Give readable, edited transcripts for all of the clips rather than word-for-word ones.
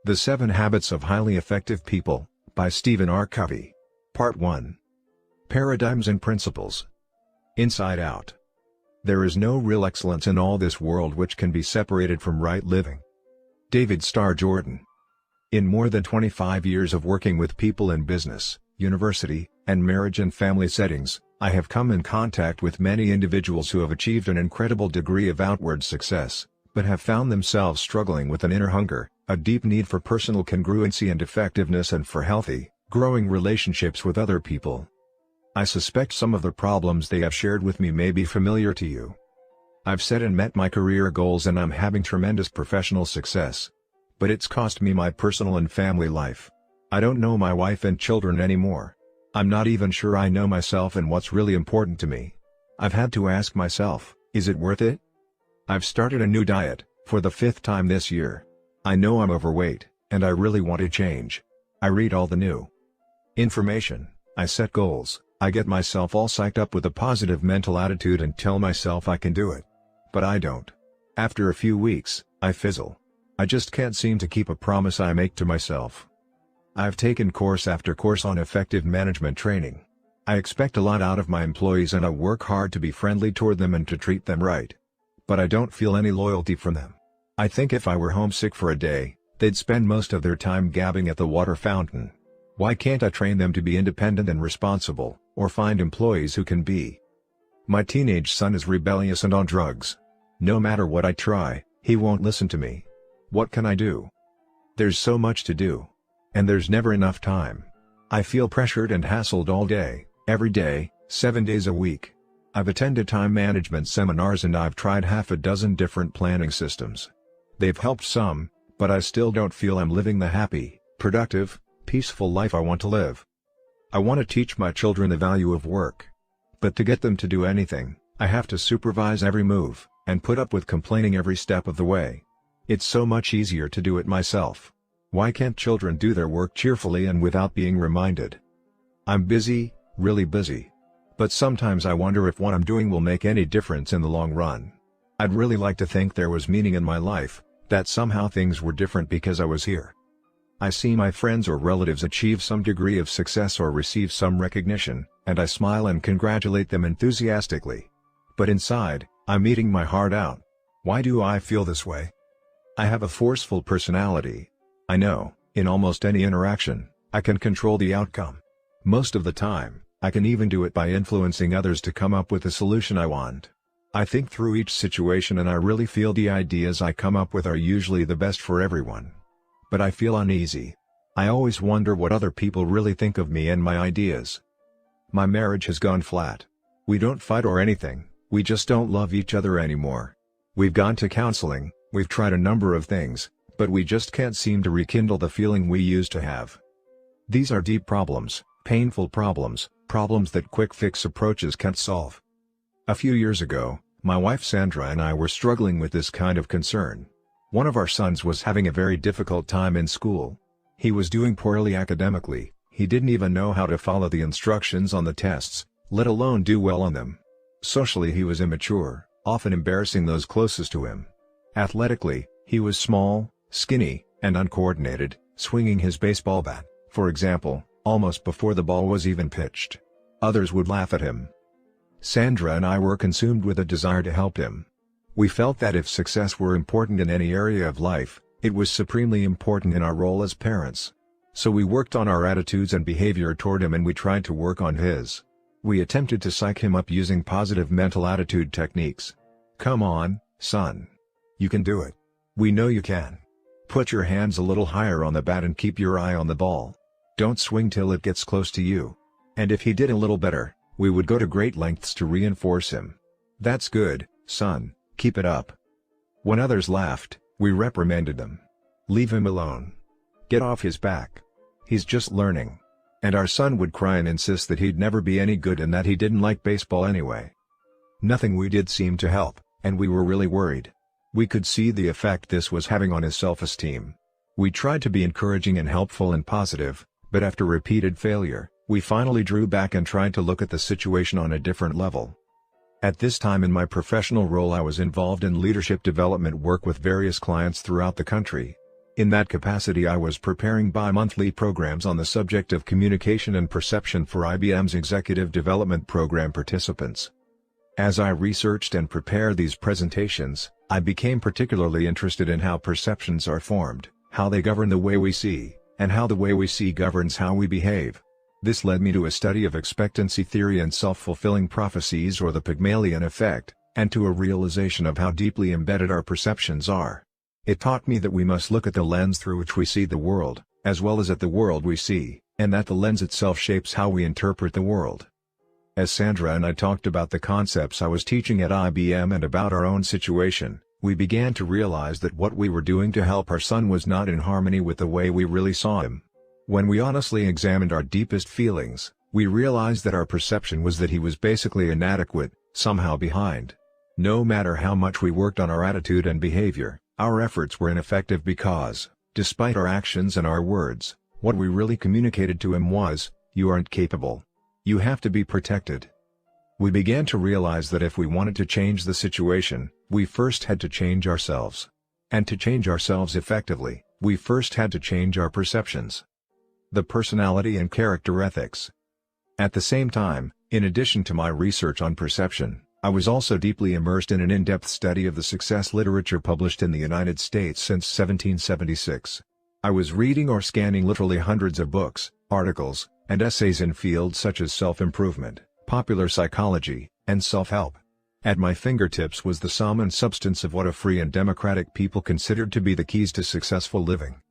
The 7 Habits of Highly Effective People, by Stephen R. Covey. Part 1. Paradigms and Principles. Inside Out. There is no real excellence in all this world which can be separated from right living. David Starr Jordan. In more than 25 years of working with people in business, university, and marriage and family settings, I have come in contact with many individuals who have achieved an incredible degree of outward success, but have found themselves struggling with an inner hunger, a deep need for personal congruency and effectiveness, and for healthy, growing relationships with other people. I suspect some of the problems they have shared with me may be familiar to you. I've set and met my career goals and I'm having tremendous professional success. But it's cost me my personal and family life. I don't know my wife and children anymore. I'm not even sure I know myself and what's really important to me. I've had to ask myself, is it worth it? I've started a new diet, for the 5th time this year. I know I'm overweight, and I really want to change. I read all the new information, I set goals, I get myself all psyched up with a positive mental attitude and tell myself I can do it. But I don't. After a few weeks, I fizzle. I just can't seem to keep a promise I make to myself. I've taken course after course on effective management training. I expect a lot out of my employees and I work hard to be friendly toward them and to treat them right. But I don't feel any loyalty from them. I think if I were homesick for a day, they'd spend most of their time gabbing at the water fountain. Why can't I train them to be independent and responsible, or find employees who can be? My teenage son is rebellious and on drugs. No matter what I try, he won't listen to me. What can I do? There's so much to do. And there's never enough time. I feel pressured and hassled all day, every day, 7 days a week. I've attended time management seminars and I've tried half a dozen different planning systems. They've helped some, but I still don't feel I'm living the happy, productive, peaceful life I want to live. I want to teach my children the value of work. But to get them to do anything, I have to supervise every move, and put up with complaining every step of the way. It's so much easier to do it myself. Why can't children do their work cheerfully and without being reminded? I'm busy, really busy. But sometimes I wonder if what I'm doing will make any difference in the long run. I'd really like to think there was meaning in my life, that somehow things were different because I was here. I see my friends or relatives achieve some degree of success or receive some recognition, and I smile and congratulate them enthusiastically. But inside, I'm eating my heart out. Why do I feel this way? I have a forceful personality. I know, in almost any interaction, I can control the outcome. Most of the time, I can even do it by influencing others to come up with the solution I want. I think through each situation and I really feel the ideas I come up with are usually the best for everyone. But I feel uneasy. I always wonder what other people really think of me and my ideas. My marriage has gone flat. We don't fight or anything, we just don't love each other anymore. We've gone to counseling, we've tried a number of things, but we just can't seem to rekindle the feeling we used to have. These are deep problems, painful problems, problems that quick fix approaches can't solve. A few years ago, my wife Sandra and I were struggling with this kind of concern. One of our sons was having a very difficult time in school. He was doing poorly academically, he didn't even know how to follow the instructions on the tests, let alone do well on them. Socially he was immature, often embarrassing those closest to him. Athletically, he was small, skinny, and uncoordinated, swinging his baseball bat, for example, almost before the ball was even pitched. Others would laugh at him. Sandra and I were consumed with a desire to help him. We felt that if success were important in any area of life, it was supremely important in our role as parents. So we worked on our attitudes and behavior toward him and we tried to work on his. We attempted to psych him up using positive mental attitude techniques. Come on, son. You can do it. We know you can. Put your hands a little higher on the bat and keep your eye on the ball. Don't swing till it gets close to you. And if he did a little better, we would go to great lengths to reinforce him. That's good, son, keep it up. When others laughed, we reprimanded them. Leave him alone. Get off his back. He's just learning. And our son would cry and insist that he'd never be any good and that he didn't like baseball anyway. Nothing we did seemed to help, and we were really worried. We could see the effect this was having on his self-esteem. We tried to be encouraging and helpful and positive, but after repeated failure, we finally drew back and tried to look at the situation on a different level. At this time in my professional role I was involved in leadership development work with various clients throughout the country. In that capacity I was preparing bi-monthly programs on the subject of communication and perception for IBM's Executive Development Program participants. As I researched and prepared these presentations, I became particularly interested in how perceptions are formed, how they govern the way we see, and how the way we see governs how we behave. This led me to a study of expectancy theory and self-fulfilling prophecies, or the Pygmalion effect, and to a realization of how deeply embedded our perceptions are. It taught me that we must look at the lens through which we see the world, as well as at the world we see, and that the lens itself shapes how we interpret the world. As Sandra and I talked about the concepts I was teaching at IBM and about our own situation, we began to realize that what we were doing to help our son was not in harmony with the way we really saw him. When we honestly examined our deepest feelings, we realized that our perception was that he was basically inadequate, somehow behind. No matter how much we worked on our attitude and behavior, our efforts were ineffective because, despite our actions and our words, what we really communicated to him was, "You aren't capable. You have to be protected." We began to realize that if we wanted to change the situation, we first had to change ourselves. And to change ourselves effectively, we first had to change our perceptions. The personality and character ethics. At the same time, in addition to my research on perception, I was also deeply immersed in an in-depth study of the success literature published in the United States since 1776. I was reading or scanning literally hundreds of books, articles, and essays in fields such as self-improvement, popular psychology, and self-help. At my fingertips was the sum and substance of what a free and democratic people considered to be the keys to successful living.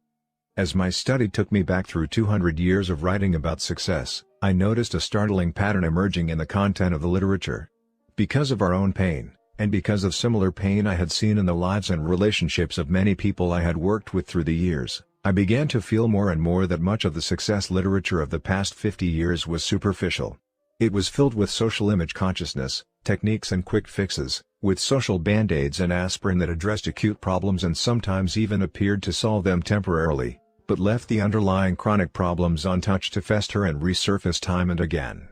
As my study took me back through 200 years of writing about success, I noticed a startling pattern emerging in the content of the literature. Because of our own pain, and because of similar pain I had seen in the lives and relationships of many people I had worked with through the years, I began to feel more and more that much of the success literature of the past 50 years was superficial. It was filled with social image consciousness, techniques and quick fixes, with social band-aids and aspirin that addressed acute problems and sometimes even appeared to solve them temporarily, but left the underlying chronic problems untouched to fester and resurface time and again.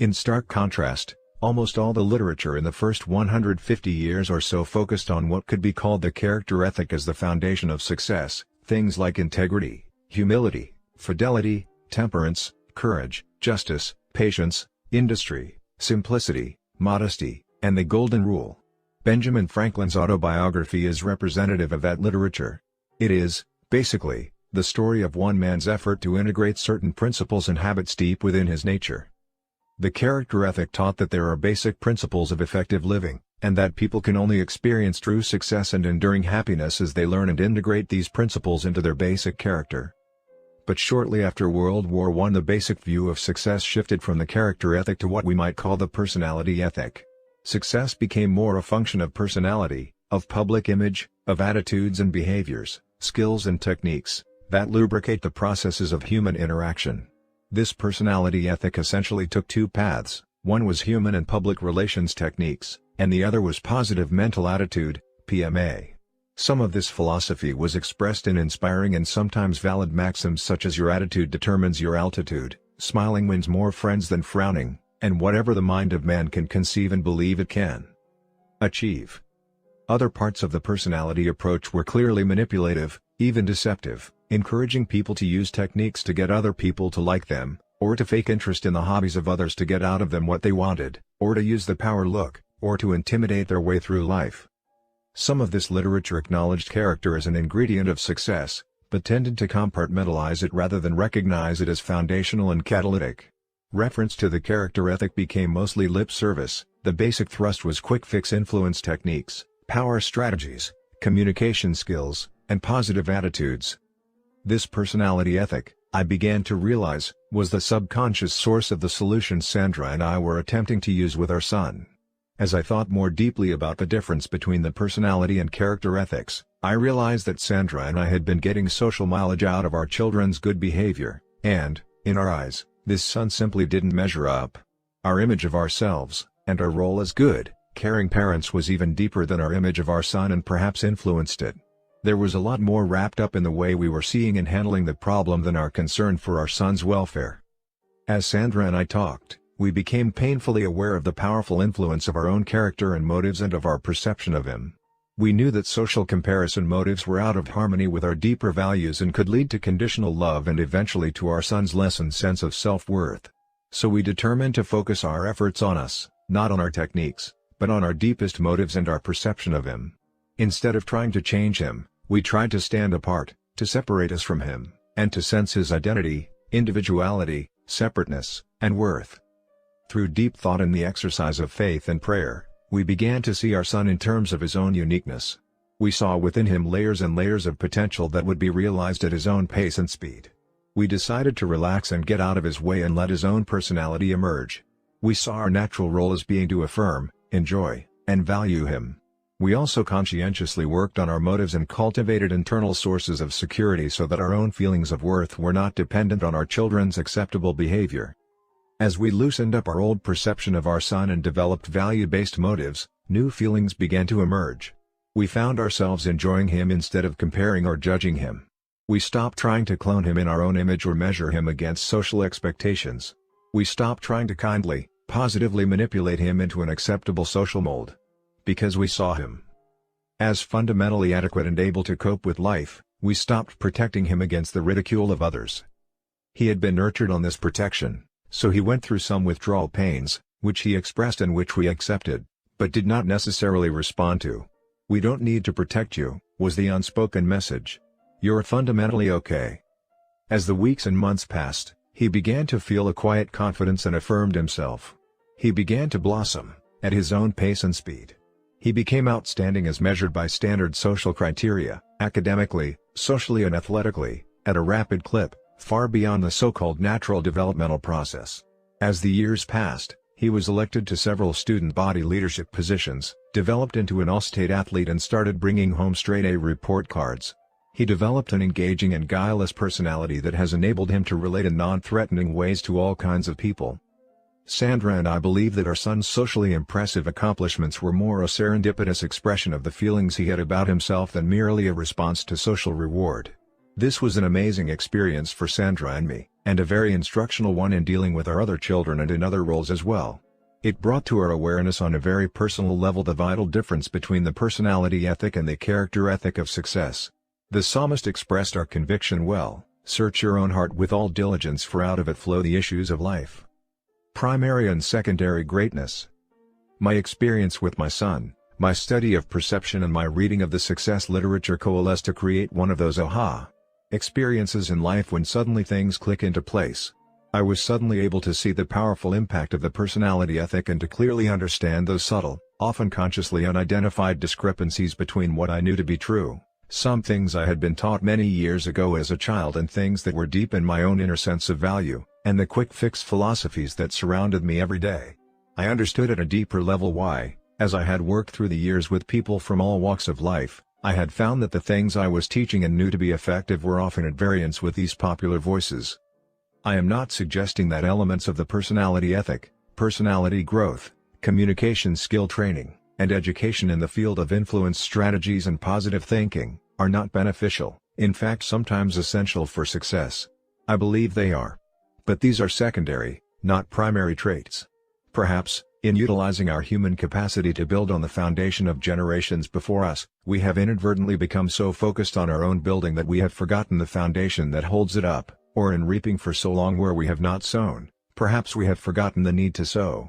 In stark contrast, almost all the literature in the first 150 years or so focused on what could be called the character ethic as the foundation of success, things like integrity, humility, fidelity, temperance, courage, justice, patience, industry, simplicity, modesty, and the golden rule. Benjamin Franklin's autobiography is representative of that literature. It is, basically, the story of one man's effort to integrate certain principles and habits deep within his nature. The character ethic taught that there are basic principles of effective living, and that people can only experience true success and enduring happiness as they learn and integrate these principles into their basic character. But shortly after World War I, the basic view of success shifted from the character ethic to what we might call the personality ethic. Success became more a function of personality, of public image, of attitudes and behaviors, skills and techniques, that lubricate the processes of human interaction. This personality ethic essentially took two paths: one was human and public relations techniques, and the other was positive mental attitude, PMA. Some of this philosophy was expressed in inspiring and sometimes valid maxims such as "your attitude determines your altitude," "smiling wins more friends than frowning," and "whatever the mind of man can conceive and believe it can achieve." Other parts of the personality approach were clearly manipulative, even deceptive, encouraging people to use techniques to get other people to like them, or to fake interest in the hobbies of others to get out of them what they wanted, or to use the power look, or to intimidate their way through life. Some of this literature acknowledged character as an ingredient of success, but tended to compartmentalize it rather than recognize it as foundational and catalytic. Reference to the character ethic became mostly lip service. The basic thrust was quick fix influence techniques, power strategies, communication skills, and positive attitudes. This personality ethic, I began to realize, was the subconscious source of the solutions Sandra and I were attempting to use with our son. As I thought more deeply about the difference between the personality and character ethics, I realized that Sandra and I had been getting social mileage out of our children's good behavior, and, in our eyes, this son simply didn't measure up. Our image of ourselves, and our role as good, caring parents was even deeper than our image of our son and perhaps influenced it. There was a lot more wrapped up in the way we were seeing and handling the problem than our concern for our son's welfare. As Sandra and I talked, we became painfully aware of the powerful influence of our own character and motives and of our perception of him. We knew that social comparison motives were out of harmony with our deeper values and could lead to conditional love and eventually to our son's lessened sense of self-worth. So we determined to focus our efforts on us, not on our techniques, but on our deepest motives and our perception of him. Instead of trying to change him, we tried to stand apart, to separate us from him, and to sense his identity, individuality, separateness, and worth. Through deep thought and the exercise of faith and prayer, we began to see our son in terms of his own uniqueness. We saw within him layers and layers of potential that would be realized at his own pace and speed. We decided to relax and get out of his way and let his own personality emerge. We saw our natural role as being to affirm, enjoy, and value him. We also conscientiously worked on our motives and cultivated internal sources of security so that our own feelings of worth were not dependent on our children's acceptable behavior. As we loosened up our old perception of our son and developed value-based motives, new feelings began to emerge. We found ourselves enjoying him instead of comparing or judging him. We stopped trying to clone him in our own image or measure him against social expectations. We stopped trying to kindly, positively manipulate him into an acceptable social mold. Because we saw him as fundamentally adequate and able to cope with life, we stopped protecting him against the ridicule of others. He had been nurtured on this protection, so he went through some withdrawal pains, which he expressed and which we accepted, but did not necessarily respond to. "We don't need to protect you," was the unspoken message. "You're fundamentally okay." As the weeks and months passed, he began to feel a quiet confidence and affirmed himself. He began to blossom, at his own pace and speed. He became outstanding as measured by standard social criteria, academically, socially and athletically, at a rapid clip, far beyond the so-called natural developmental process. As the years passed, he was elected to several student body leadership positions, developed into an all-state athlete and started bringing home straight-A report cards. He developed an engaging and guileless personality that has enabled him to relate in non-threatening ways to all kinds of people. Sandra and I believe that our son's socially impressive accomplishments were more a serendipitous expression of the feelings he had about himself than merely a response to social reward. This was an amazing experience for Sandra and me, and a very instructional one in dealing with our other children and in other roles as well. It brought to our awareness on a very personal level the vital difference between the personality ethic and the character ethic of success. The psalmist expressed our conviction well: "Search your own heart with all diligence, for out of it flow the issues of life." Primary and secondary greatness. My experience with my son, my study of perception and my reading of the success literature coalesced to create one of those aha experiences in life when suddenly things click into place. I was suddenly able to see the powerful impact of the personality ethic and to clearly understand those subtle, often consciously unidentified discrepancies between what I knew to be true, some things I had been taught many years ago as a child and things that were deep in my own inner sense of value, and the quick-fix philosophies that surrounded me every day. I understood at a deeper level why, as I had worked through the years with people from all walks of life, I had found that the things I was teaching and knew to be effective were often at variance with these popular voices. I am not suggesting that elements of the personality ethic, personality growth, communication skill training, and education in the field of influence strategies and positive thinking are not beneficial, in fact sometimes essential for success. I believe they are. But these are secondary, not primary traits. Perhaps, in utilizing our human capacity to build on the foundation of generations before us, we have inadvertently become so focused on our own building that we have forgotten the foundation that holds it up, or in reaping for so long where we have not sown, perhaps we have forgotten the need to sow.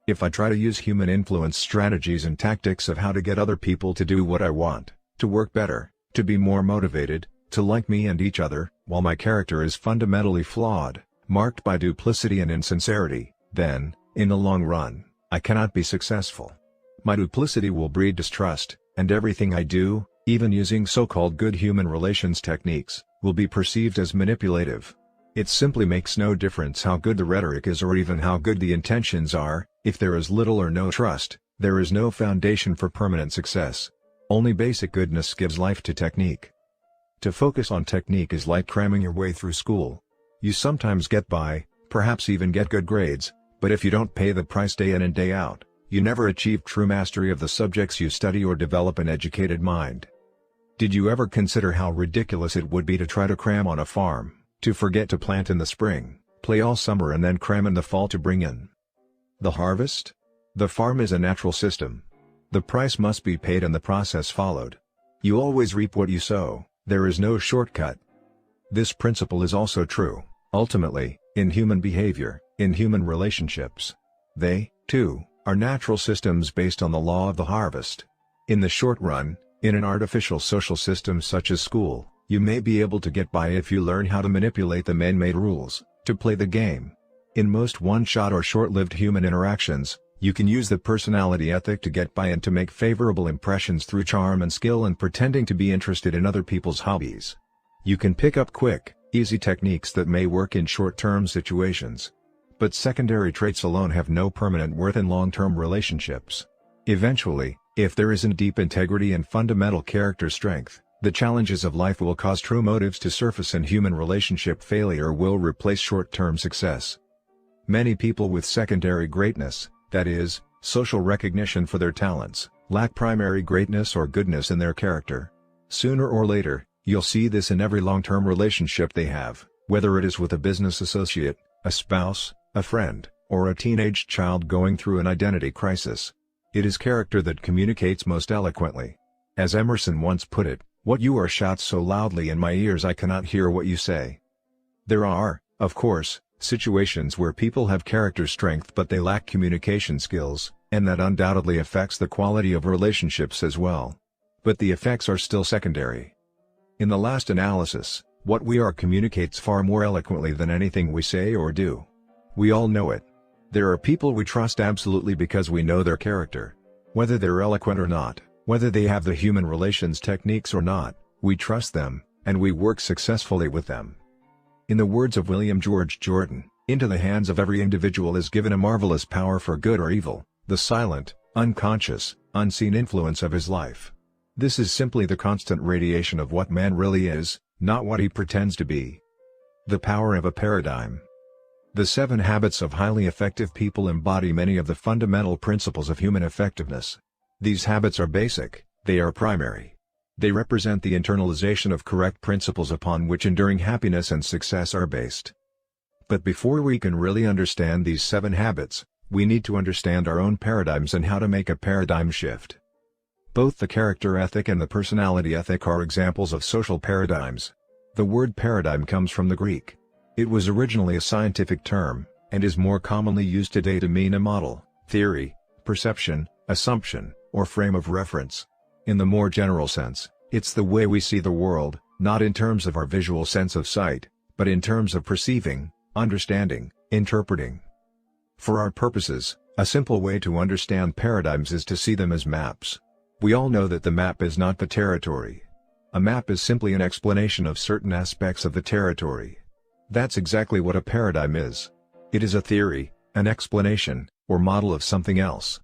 If I try to use human influence strategies and tactics of how to get other people to do what I want, to work better, to be more motivated, to like me and each other, while my character is fundamentally flawed, marked by duplicity and insincerity, then, in the long run, I cannot be successful. My duplicity will breed distrust, and everything I do, even using so-called good human relations techniques, will be perceived as manipulative. It simply makes no difference how good the rhetoric is or even how good the intentions are. If there is little or no trust, there is no foundation for permanent success. Only basic goodness gives life to technique. To focus on technique is like cramming your way through school. You sometimes get by, perhaps even get good grades, but if you don't pay the price day in and day out, you never achieve true mastery of the subjects you study or develop an educated mind. Did you ever consider how ridiculous it would be to try to cram on a farm, to forget to plant in the spring, play all summer and then cram in the fall to bring in the harvest? The farm is a natural system. The price must be paid and the process followed. You always reap what you sow, there is no shortcut. This principle is also true, ultimately, in human behavior, in human relationships. They, too, are natural systems based on the law of the harvest. In the short run, in an artificial social system such as school, you may be able to get by if you learn how to manipulate the man-made rules, to play the game. In most one-shot or short-lived human interactions, you can use the personality ethic to get by and to make favorable impressions through charm and skill and pretending to be interested in other people's hobbies. You can pick up quick, easy techniques that may work in short-term situations. But secondary traits alone have no permanent worth in long-term relationships. Eventually, if there isn't deep integrity and fundamental character strength, the challenges of life will cause true motives to surface and human relationship failure will replace short-term success. Many people with secondary greatness, that is, social recognition for their talents, lack primary greatness or goodness in their character. Sooner or later, you'll see this in every long-term relationship they have, whether it is with a business associate, a spouse, a friend, or a teenage child going through an identity crisis. It is character that communicates most eloquently. As Emerson once put it, "What you are shouts so loudly in my ears I cannot hear what you say." There are, of course, situations where people have character strength but they lack communication skills, and that undoubtedly affects the quality of relationships as well. But the effects are still secondary. In the last analysis, what we are communicates far more eloquently than anything we say or do. We all know it. There are people we trust absolutely because we know their character. Whether they're eloquent or not, whether they have the human relations techniques or not, we trust them, and we work successfully with them. In the words of William George Jordan, "Into the hands of every individual is given a marvelous power for good or evil, the silent, unconscious, unseen influence of his life." This is simply the constant radiation of what man really is, not what he pretends to be. The power of a paradigm. The 7 habits of highly effective people embody many of the fundamental principles of human effectiveness. These habits are basic, they are primary. They represent the internalization of correct principles upon which enduring happiness and success are based. But before we can really understand these 7 habits, we need to understand our own paradigms and how to make a paradigm shift. Both the character ethic and the personality ethic are examples of social paradigms. The word paradigm comes from the Greek. It was originally a scientific term, and is more commonly used today to mean a model, theory, perception, assumption, or frame of reference. In the more general sense, it's the way we see the world, not in terms of our visual sense of sight, but in terms of perceiving, understanding, interpreting. For our purposes, a simple way to understand paradigms is to see them as maps. We all know that the map is not the territory. A map is simply an explanation of certain aspects of the territory. That's exactly what a paradigm is. It is a theory, an explanation, or model of something else.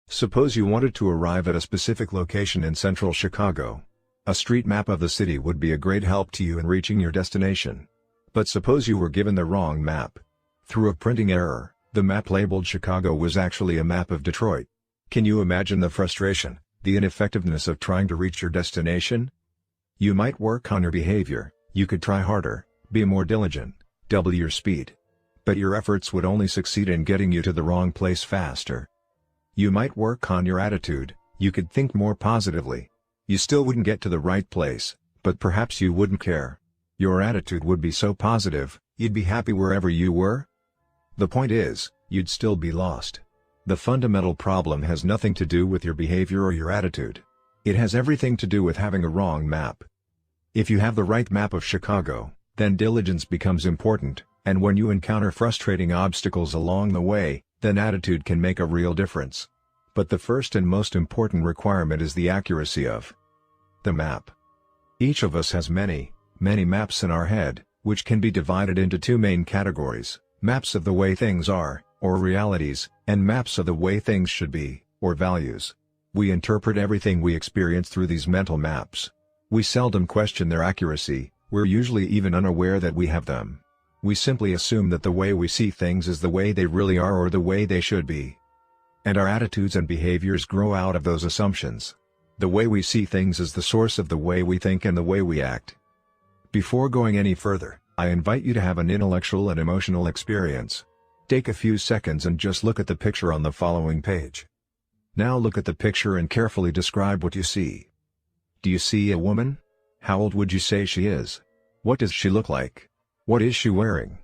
Suppose you wanted to arrive at a specific location in central Chicago. A street map of the city would be a great help to you in reaching your destination. But suppose you were given the wrong map. Through a printing error, the map labeled Chicago was actually a map of Detroit. Can you imagine the frustration, the ineffectiveness of trying to reach your destination? You might work on your behavior, you could try harder, be more diligent, double your speed. But your efforts would only succeed in getting you to the wrong place faster. You might work on your attitude, you could think more positively. You still wouldn't get to the right place, but perhaps you wouldn't care. Your attitude would be so positive, you'd be happy wherever you were. The point is, you'd still be lost. The fundamental problem has nothing to do with your behavior or your attitude. It has everything to do with having a wrong map. If you have the right map of Chicago, then diligence becomes important, and when you encounter frustrating obstacles along the way, then attitude can make a real difference. But the first and most important requirement is the accuracy of the map. Each of us has many maps in our head, which can be divided into 2 main categories: maps of the way things are, or realities, and maps of the way things should be, or values. We interpret everything we experience through these mental maps. We seldom question their accuracy, we're usually even unaware that we have them. We simply assume that the way we see things is the way they really are or the way they should be. And our attitudes and behaviors grow out of those assumptions. The way we see things is the source of the way we think and the way we act. Before going any further, I invite you to have an intellectual and emotional experience. Take a few seconds and just look at the picture on the following page. Now look at the picture and carefully describe what you see. Do you see a woman? How old would you say she is? What does she look like? What is she wearing?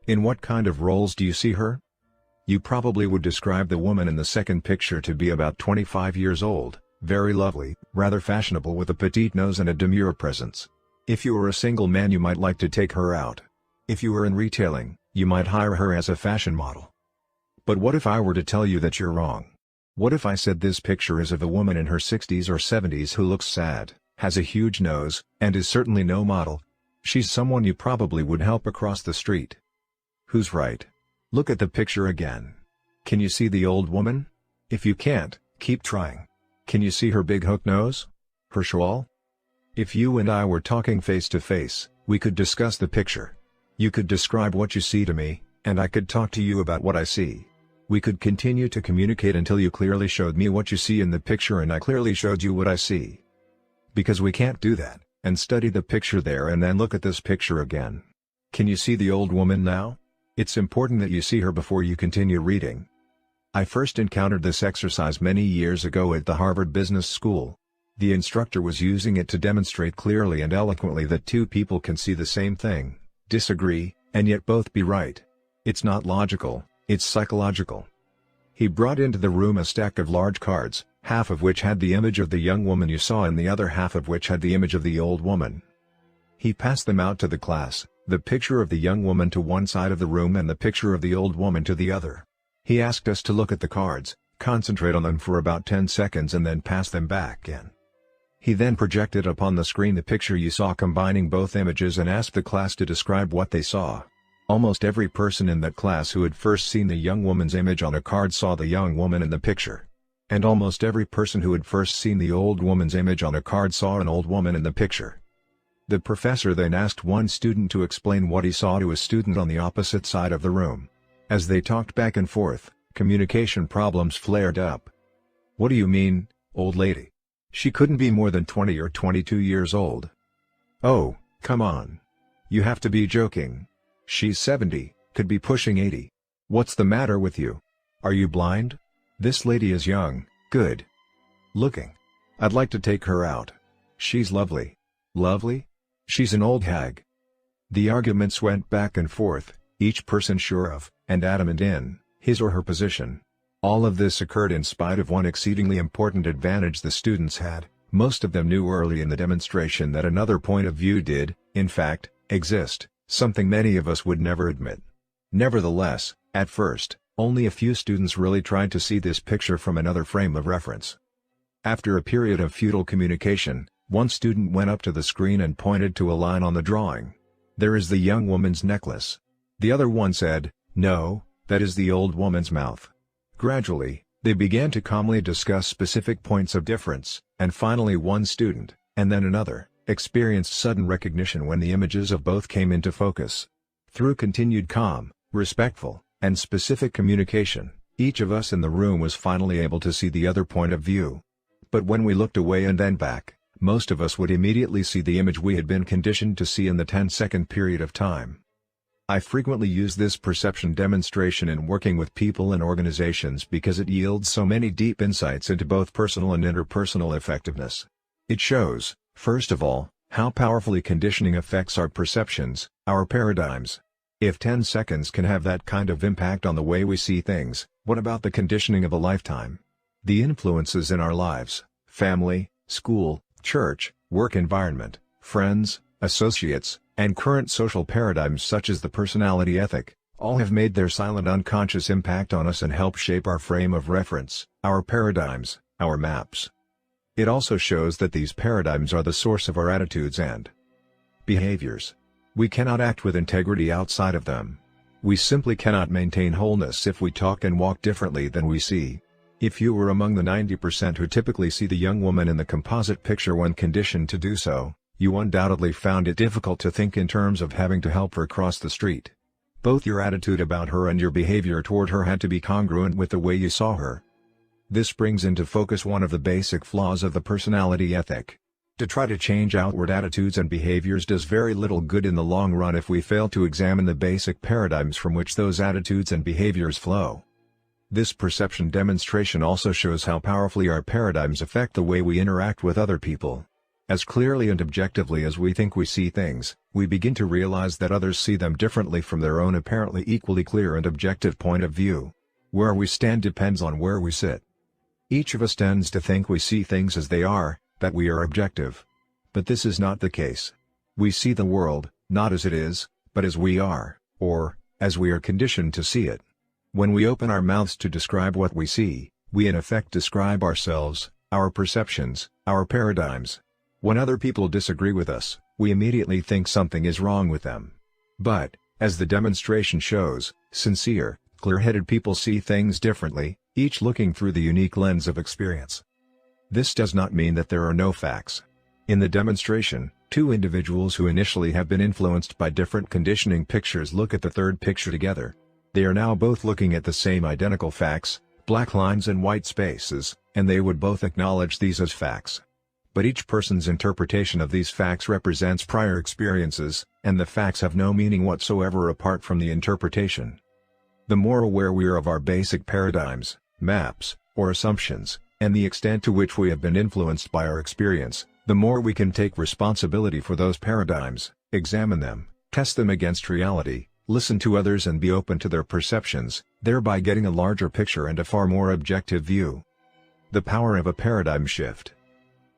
In what kind of roles do you see her? You probably would describe the woman in the second picture to be about 25 years old, very lovely, rather fashionable with a petite nose and a demure presence. If you were a single man, you might like to take her out. If you were in retailing, you might hire her as a fashion model. But what if I were to tell you that you're wrong? What if I said this picture is of a woman in her 60s or 70s who looks sad, has a huge nose, and is certainly no model? She's someone you probably would help across the street. Who's right? Look at the picture again. Can you see the old woman? If you can't, keep trying. Can you see her big hook nose? Her shawl? If you and I were talking face to face, we could discuss the picture. You could describe what you see to me, and I could talk to you about what I see. We could continue to communicate until you clearly showed me what you see in the picture and I clearly showed you what I see. Because we can't do that, and study the picture there and then look at this picture again. Can you see the old woman now? It's important that you see her before you continue reading. I first encountered this exercise many years ago at the Harvard Business School. The instructor was using it to demonstrate clearly and eloquently that two people can see the same thing, disagree, and yet both be right. It's not logical, it's psychological. He brought into the room a stack of large cards, half of which had the image of the young woman you saw and the other half of which had the image of the old woman. He passed them out to the class, the picture of the young woman to one side of the room and the picture of the old woman to the other. He asked us to look at the cards, concentrate on them for about 10 seconds and then pass them back in. He then projected upon the screen the picture you saw combining both images and asked the class to describe what they saw. Almost every person in that class who had first seen the young woman's image on a card saw the young woman in the picture. And almost every person who had first seen the old woman's image on a card saw an old woman in the picture. The professor then asked one student to explain what he saw to a student on the opposite side of the room. As they talked back and forth, communication problems flared up. "What do you mean, old lady? She couldn't be more than 20 or 22 years old." "Oh, come on. You have to be joking. She's 70, could be pushing 80. What's the matter with you? Are you blind? This lady is young, good looking. I'd like to take her out. She's lovely." "Lovely? She's an old hag." The arguments went back and forth, each person sure of, and adamant in, his or her position. All of this occurred in spite of one exceedingly important advantage the students had. Most of them knew early in the demonstration that another point of view did, in fact, exist, something many of us would never admit. Nevertheless, at first, only a few students really tried to see this picture from another frame of reference. After a period of futile communication, one student went up to the screen and pointed to a line on the drawing. "There is the young woman's necklace." The other one said, "No, that is the old woman's mouth." Gradually, they began to calmly discuss specific points of difference, and finally one student, and then another, experienced sudden recognition when the images of both came into focus. Through continued calm, respectful, and specific communication, each of us in the room was finally able to see the other point of view. But when we looked away and then back, most of us would immediately see the image we had been conditioned to see in the 10-second period of time. I frequently use this perception demonstration in working with people and organizations because it yields so many deep insights into both personal and interpersonal effectiveness. It shows, first of all, how powerfully conditioning affects our perceptions, our paradigms. If 10 seconds can have that kind of impact on the way we see things, what about the conditioning of a lifetime? The influences in our lives, family, school, church, work environment, friends, associates, and current social paradigms such as the personality ethic, all have made their silent unconscious impact on us and help shape our frame of reference, our paradigms, our maps. It also shows that these paradigms are the source of our attitudes and behaviors. We cannot act with integrity outside of them. We simply cannot maintain wholeness if we talk and walk differently than we see. If you were among the 90% who typically see the young woman in the composite picture when conditioned to do so, you undoubtedly found it difficult to think in terms of having to help her cross the street. Both your attitude about her and your behavior toward her had to be congruent with the way you saw her. This brings into focus one of the basic flaws of the personality ethic. To try to change outward attitudes and behaviors does very little good in the long run if we fail to examine the basic paradigms from which those attitudes and behaviors flow. This perception demonstration also shows how powerfully our paradigms affect the way we interact with other people. As clearly and objectively as we think we see things, we begin to realize that others see them differently from their own apparently equally clear and objective point of view. Where we stand depends on where we sit. Each of us tends to think we see things as they are, that we are objective. But this is not the case. We see the world, not as it is, but as we are, or, as we are conditioned to see it. When we open our mouths to describe what we see, we in effect describe ourselves, our perceptions, our paradigms. When other people disagree with us, we immediately think something is wrong with them. But, as the demonstration shows, sincere, clear-headed people see things differently, each looking through the unique lens of experience. This does not mean that there are no facts. In the demonstration, two individuals who initially have been influenced by different conditioning pictures look at the third picture together. They are now both looking at the same identical facts, black lines and white spaces, and they would both acknowledge these as facts. But each person's interpretation of these facts represents prior experiences, and the facts have no meaning whatsoever apart from the interpretation. The more aware we are of our basic paradigms, maps, or assumptions, and the extent to which we have been influenced by our experience, the more we can take responsibility for those paradigms, examine them, test them against reality, listen to others and be open to their perceptions, thereby getting a larger picture and a far more objective view. The power of a paradigm shift.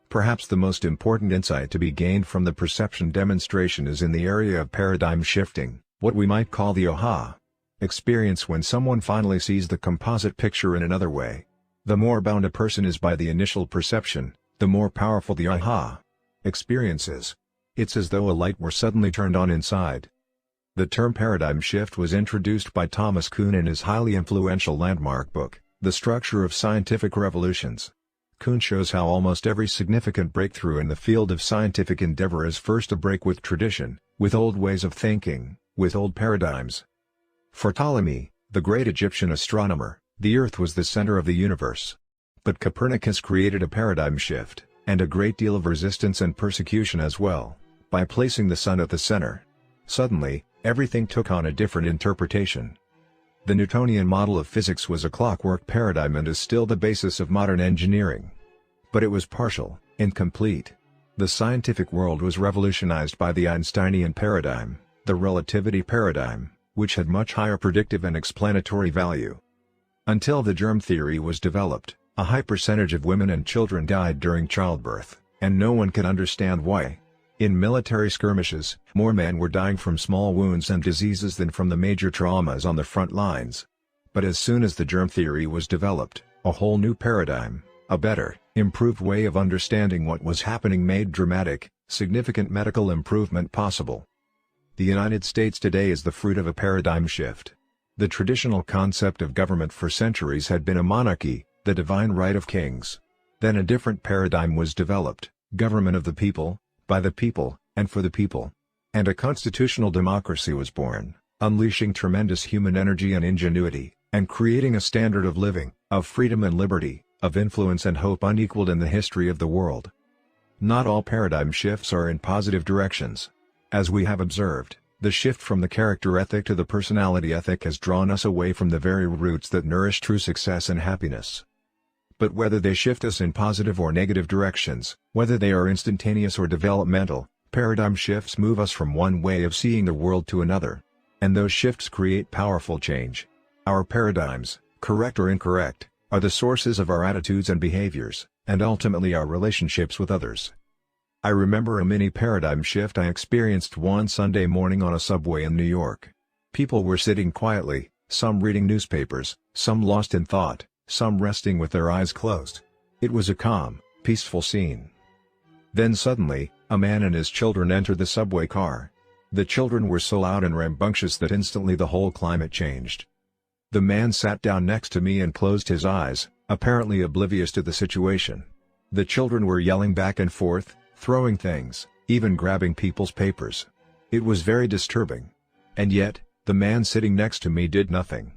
Perhaps the most important insight to be gained from the perception demonstration is in the area of paradigm shifting, what we might call the aha experience when someone finally sees the composite picture in another way. The more bound a person is by the initial perception, the more powerful the aha experience is. It's as though a light were suddenly turned on inside. The term paradigm shift was introduced by Thomas Kuhn in his highly influential landmark book, The Structure of Scientific Revolutions. Kuhn shows how almost every significant breakthrough in the field of scientific endeavor is first a break with tradition, with old ways of thinking, with old paradigms. For Ptolemy, the great Egyptian astronomer, the Earth was the center of the universe. But Copernicus created a paradigm shift, and a great deal of resistance and persecution as well, by placing the sun at the center. Suddenly, everything took on a different interpretation. The Newtonian model of physics was a clockwork paradigm and is still the basis of modern engineering. But it was partial, incomplete. The scientific world was revolutionized by the Einsteinian paradigm, the relativity paradigm, which had much higher predictive and explanatory value. Until the germ theory was developed, a high percentage of women and children died during childbirth, and no one could understand why. In military skirmishes, more men were dying from small wounds and diseases than from the major traumas on the front lines. But as soon as the germ theory was developed, a whole new paradigm, a better, improved way of understanding what was happening made dramatic, significant medical improvement possible. The United States today is the fruit of a paradigm shift. The traditional concept of government for centuries had been a monarchy, the divine right of kings. Then a different paradigm was developed, government of the people, by the people, and for the people. And a constitutional democracy was born, unleashing tremendous human energy and ingenuity, and creating a standard of living, of freedom and liberty, of influence and hope unequaled in the history of the world. Not all paradigm shifts are in positive directions. As we have observed, the shift from the character ethic to the personality ethic has drawn us away from the very roots that nourish true success and happiness. But whether they shift us in positive or negative directions, whether they are instantaneous or developmental, paradigm shifts move us from one way of seeing the world to another. And those shifts create powerful change. Our paradigms, correct or incorrect, are the sources of our attitudes and behaviors, and ultimately our relationships with others. I remember a mini paradigm shift I experienced one Sunday morning on a subway in New York. People were sitting quietly, some reading newspapers, some lost in thought, some resting with their eyes closed. It was a calm, peaceful scene. Then suddenly, a man and his children entered the subway car. The children were so loud and rambunctious that instantly the whole climate changed. The man sat down next to me and closed his eyes, apparently oblivious to the situation. The children were yelling back and forth, throwing things, even grabbing people's papers. It was very disturbing. And yet, the man sitting next to me did nothing.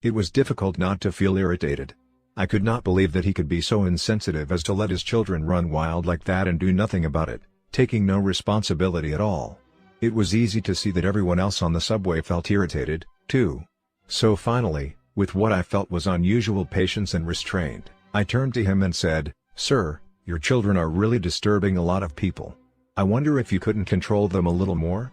It was difficult not to feel irritated. I could not believe that he could be so insensitive as to let his children run wild like that and do nothing about it, taking no responsibility at all. It was easy to see that everyone else on the subway felt irritated, too. So finally, With what I felt was unusual patience and restraint, I turned to him and said, "Sir, your children are really disturbing a lot of people. I wonder if you couldn't control them a little more?"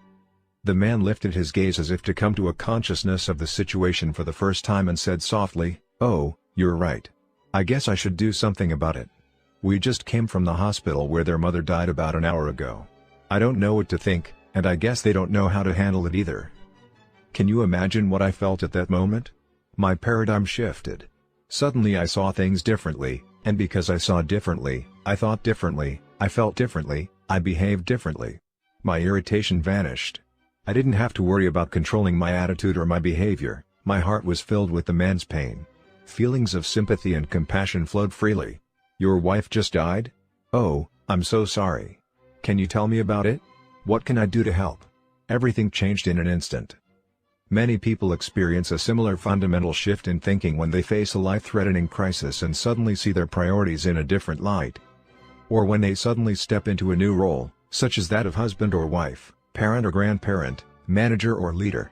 The man lifted his gaze as if to come to a consciousness of the situation for the first time and said softly, "Oh, you're right. I guess I should do something about it. We just came from the hospital where their mother died about an hour ago. I don't know what to think, and I guess they don't know how to handle it either." Can you imagine what I felt at that moment? My paradigm shifted. Suddenly I saw things differently, and because I saw differently, I thought differently, I felt differently, I behaved differently. My irritation vanished. I didn't have to worry about controlling my attitude or my behavior. My heart was filled with the man's pain. Feelings of sympathy and compassion flowed freely. "Your wife just died? Oh, I'm so sorry. Can you tell me about it? What can I do to help?" Everything changed in an instant. Many people experience a similar fundamental shift in thinking when they face a life-threatening crisis and suddenly see their priorities in a different light. Or when they suddenly step into a new role, such as that of husband or wife, parent or grandparent, manager or leader.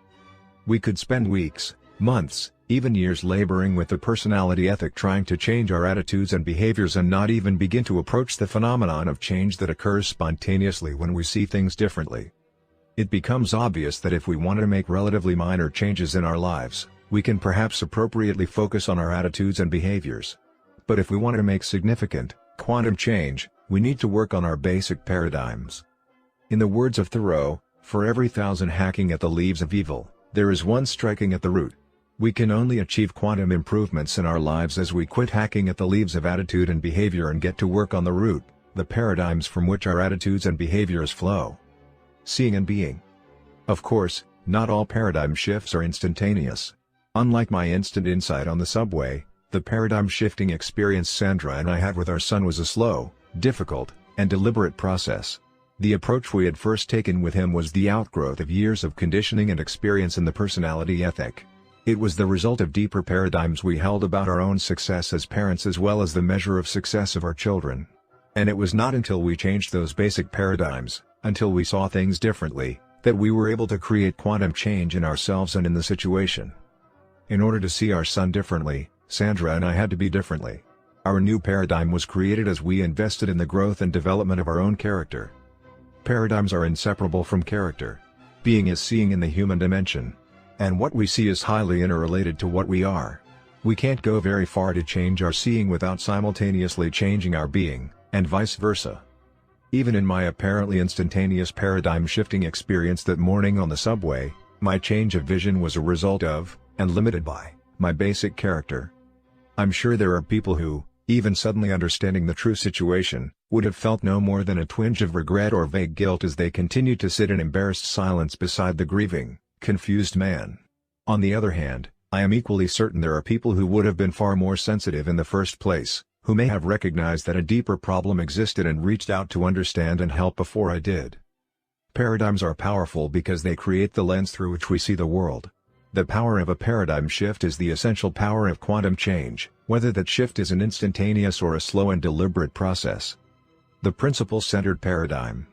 We could spend weeks, months, even years laboring with the personality ethic trying to change our attitudes and behaviors and not even begin to approach the phenomenon of change that occurs spontaneously when we see things differently. It becomes obvious that if we want to make relatively minor changes in our lives, we can perhaps appropriately focus on our attitudes and behaviors. But if we want to make significant, quantum change, we need to work on our basic paradigms. In the words of Thoreau, "For every 1,000 hacking at the leaves of evil, there is one striking at the root." We can only achieve quantum improvements in our lives as we quit hacking at the leaves of attitude and behavior and get to work on the root, the paradigms from which our attitudes and behaviors flow. Seeing and being. Of course, not all paradigm shifts are instantaneous. Unlike my instant insight on the subway, the paradigm shifting experience Sandra and I had with our son was a slow, difficult, and deliberate process. The approach we had first taken with him was the outgrowth of years of conditioning and experience in the personality ethic. It was the result of deeper paradigms we held about our own success as parents as well as the measure of success of our children. And it was not until we changed those basic paradigms, until we saw things differently, that we were able to create quantum change in ourselves and in the situation. In order to see our son differently, Sandra and I had to be differently. Our new paradigm was created as we invested in the growth and development of our own character. Paradigms are inseparable from character. Being is seeing in the human dimension. And what we see is highly interrelated to what we are. We can't go very far to change our seeing without simultaneously changing our being, and vice versa. Even in my apparently instantaneous paradigm-shifting experience that morning on the subway, my change of vision was a result of, and limited by, my basic character. I'm sure there are people who, even suddenly understanding the true situation, would have felt no more than a twinge of regret or vague guilt as they continued to sit in embarrassed silence beside the grieving, confused man. On the other hand, I am equally certain there are people who would have been far more sensitive in the first place, who may have recognized that a deeper problem existed and reached out to understand and help before I did. Paradigms are powerful because they create the lens through which we see the world. The power of a paradigm shift is the essential power of quantum change, whether that shift is an instantaneous or a slow and deliberate process. The principle-centered paradigm.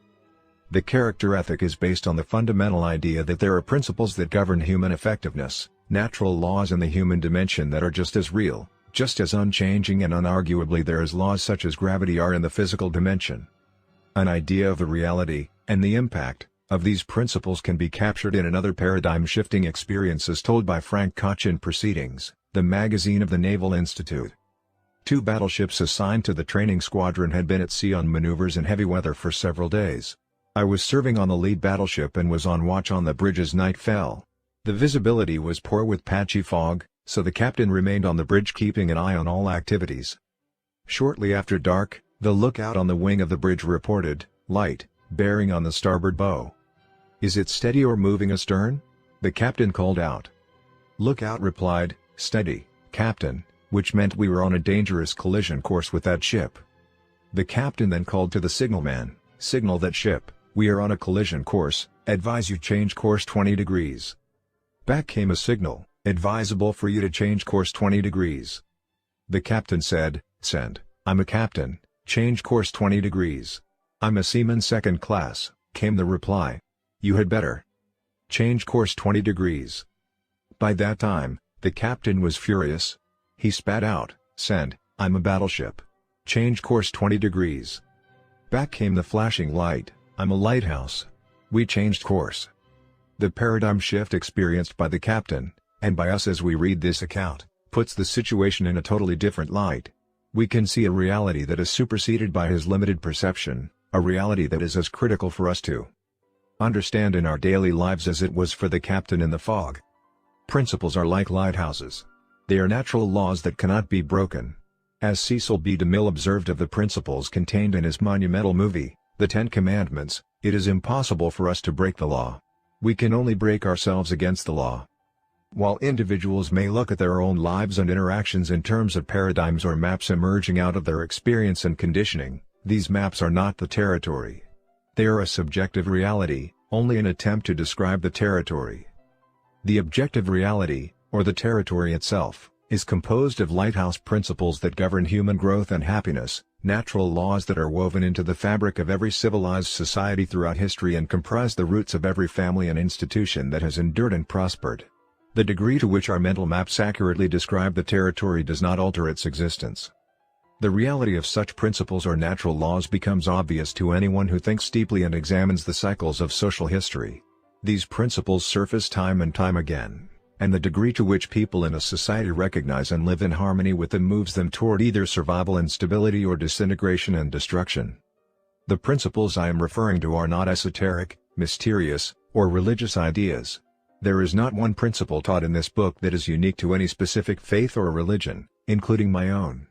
The character ethic is based on the fundamental idea that there are principles that govern human effectiveness, natural laws in the human dimension that are just as real, just as unchanging and unarguably there as laws such as gravity are in the physical dimension. An idea of the reality, and the impact, of these principles can be captured in another paradigm-shifting experience as told by Frank Koch in Proceedings, the magazine of the Naval Institute. 2 battleships assigned to the training squadron had been at sea on maneuvers in heavy weather for several days. I was serving on the lead battleship and was on watch on the bridge as night fell. The visibility was poor with patchy fog, so the captain remained on the bridge keeping an eye on all activities. Shortly after dark, the lookout on the wing of the bridge reported, "Light, bearing on the starboard bow." "Is it steady or moving astern?" the captain called out. Lookout replied, "Steady, Captain," which meant we were on a dangerous collision course with that ship. The captain then called to the signalman, "Signal that ship, we are on a collision course, advise you change course 20 degrees. Back came a signal, "Advisable for you to change course 20 degrees. The captain said, "Send, I'm a captain, change course 20 degrees. "I'm a seaman second class," came the reply. "You had better change course 20 degrees. By that time, The captain was furious. He spat out, "Send, I'm a battleship. Change course 20 degrees." Back came the flashing light, "I'm a lighthouse." We changed course. The paradigm shift experienced by the captain, and by us as we read this account, puts the situation in a totally different light. We can see a reality that is superseded by his limited perception, a reality that is as critical for us to understand in our daily lives as it was for the captain in the fog. Principles are like lighthouses. They are natural laws that cannot be broken. As Cecil B. DeMille observed of the principles contained in his monumental movie, The Ten Commandments, it is impossible for us to break the law. We can only break ourselves against the law. While individuals may look at their own lives and interactions in terms of paradigms or maps emerging out of their experience and conditioning, these maps are not the territory. They are a subjective reality, only an attempt to describe the territory. The objective reality, or the territory itself, is composed of lighthouse principles that govern human growth and happiness, natural laws that are woven into the fabric of every civilized society throughout history and comprise the roots of every family and institution that has endured and prospered. The degree to which our mental maps accurately describe the territory does not alter its existence. The reality of such principles or natural laws becomes obvious to anyone who thinks deeply and examines the cycles of social history. These principles surface time and time again, and the degree to which people in a society recognize and live in harmony with them moves them toward either survival and stability or disintegration and destruction. The principles I am referring to are not esoteric, mysterious, or religious ideas. There is not one principle taught in this book that is unique to any specific faith or religion, including my own.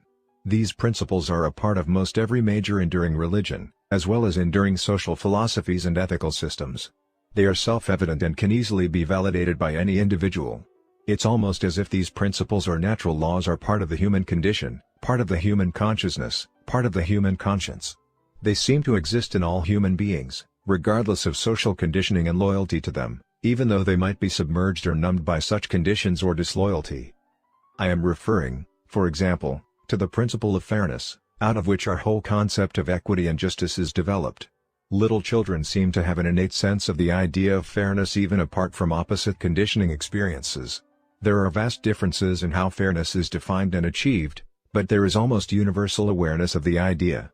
These principles are a part of most every major enduring religion, as well as enduring social philosophies and ethical systems. They are self-evident and can easily be validated by any individual. It's almost as if these principles or natural laws are part of the human condition, part of the human consciousness, part of the human conscience. They seem to exist in all human beings, regardless of social conditioning and loyalty to them, even though they might be submerged or numbed by such conditions or disloyalty. I am referring, for example, to the principle of fairness, out of which our whole concept of equity and justice is developed. Little children seem to have an innate sense of the idea of fairness even apart from opposite conditioning experiences. There are vast differences in how fairness is defined and achieved, but there is almost universal awareness of the idea.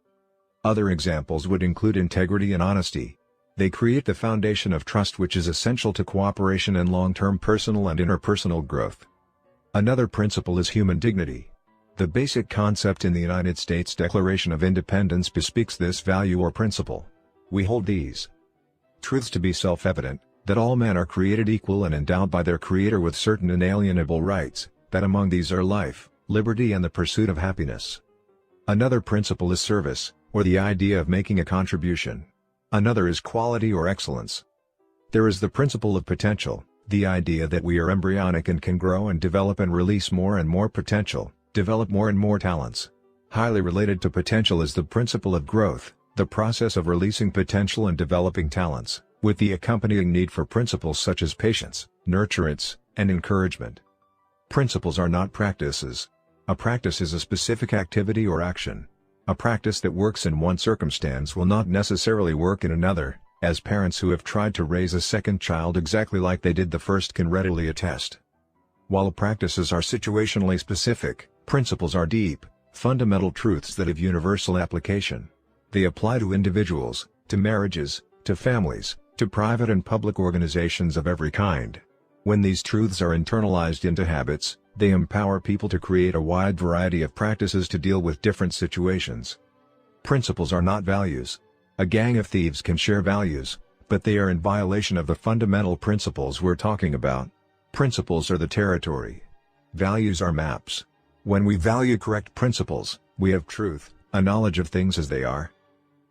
Other examples would include integrity and honesty. They create the foundation of trust which is essential to cooperation and long-term personal and interpersonal growth. Another principle is human dignity. The basic concept in the United States Declaration of Independence bespeaks this value or principle. We hold these truths to be self-evident, that all men are created equal and endowed by their Creator with certain inalienable rights, that among these are life, liberty and the pursuit of happiness. Another principle is service, or the idea of making a contribution. Another is quality or excellence. There is the principle of potential, the idea that we are embryonic and can grow and develop and release more and more potential, develop more and more talents. Highly related to potential is the principle of growth, the process of releasing potential and developing talents, with the accompanying need for principles such as patience, nurturance, and encouragement. Principles are not practices. A practice is a specific activity or action. A practice that works in one circumstance will not necessarily work in another, as parents who have tried to raise a second child exactly like they did the first can readily attest. While practices are situationally specific, principles are deep, fundamental truths that have universal application. They apply to individuals, to marriages, to families, to private and public organizations of every kind. When these truths are internalized into habits, they empower people to create a wide variety of practices to deal with different situations. Principles are not values. A gang of thieves can share values, but they are in violation of the fundamental principles we're talking about. Principles are the territory. Values are maps. When we value correct principles, we have truth, a knowledge of things as they are.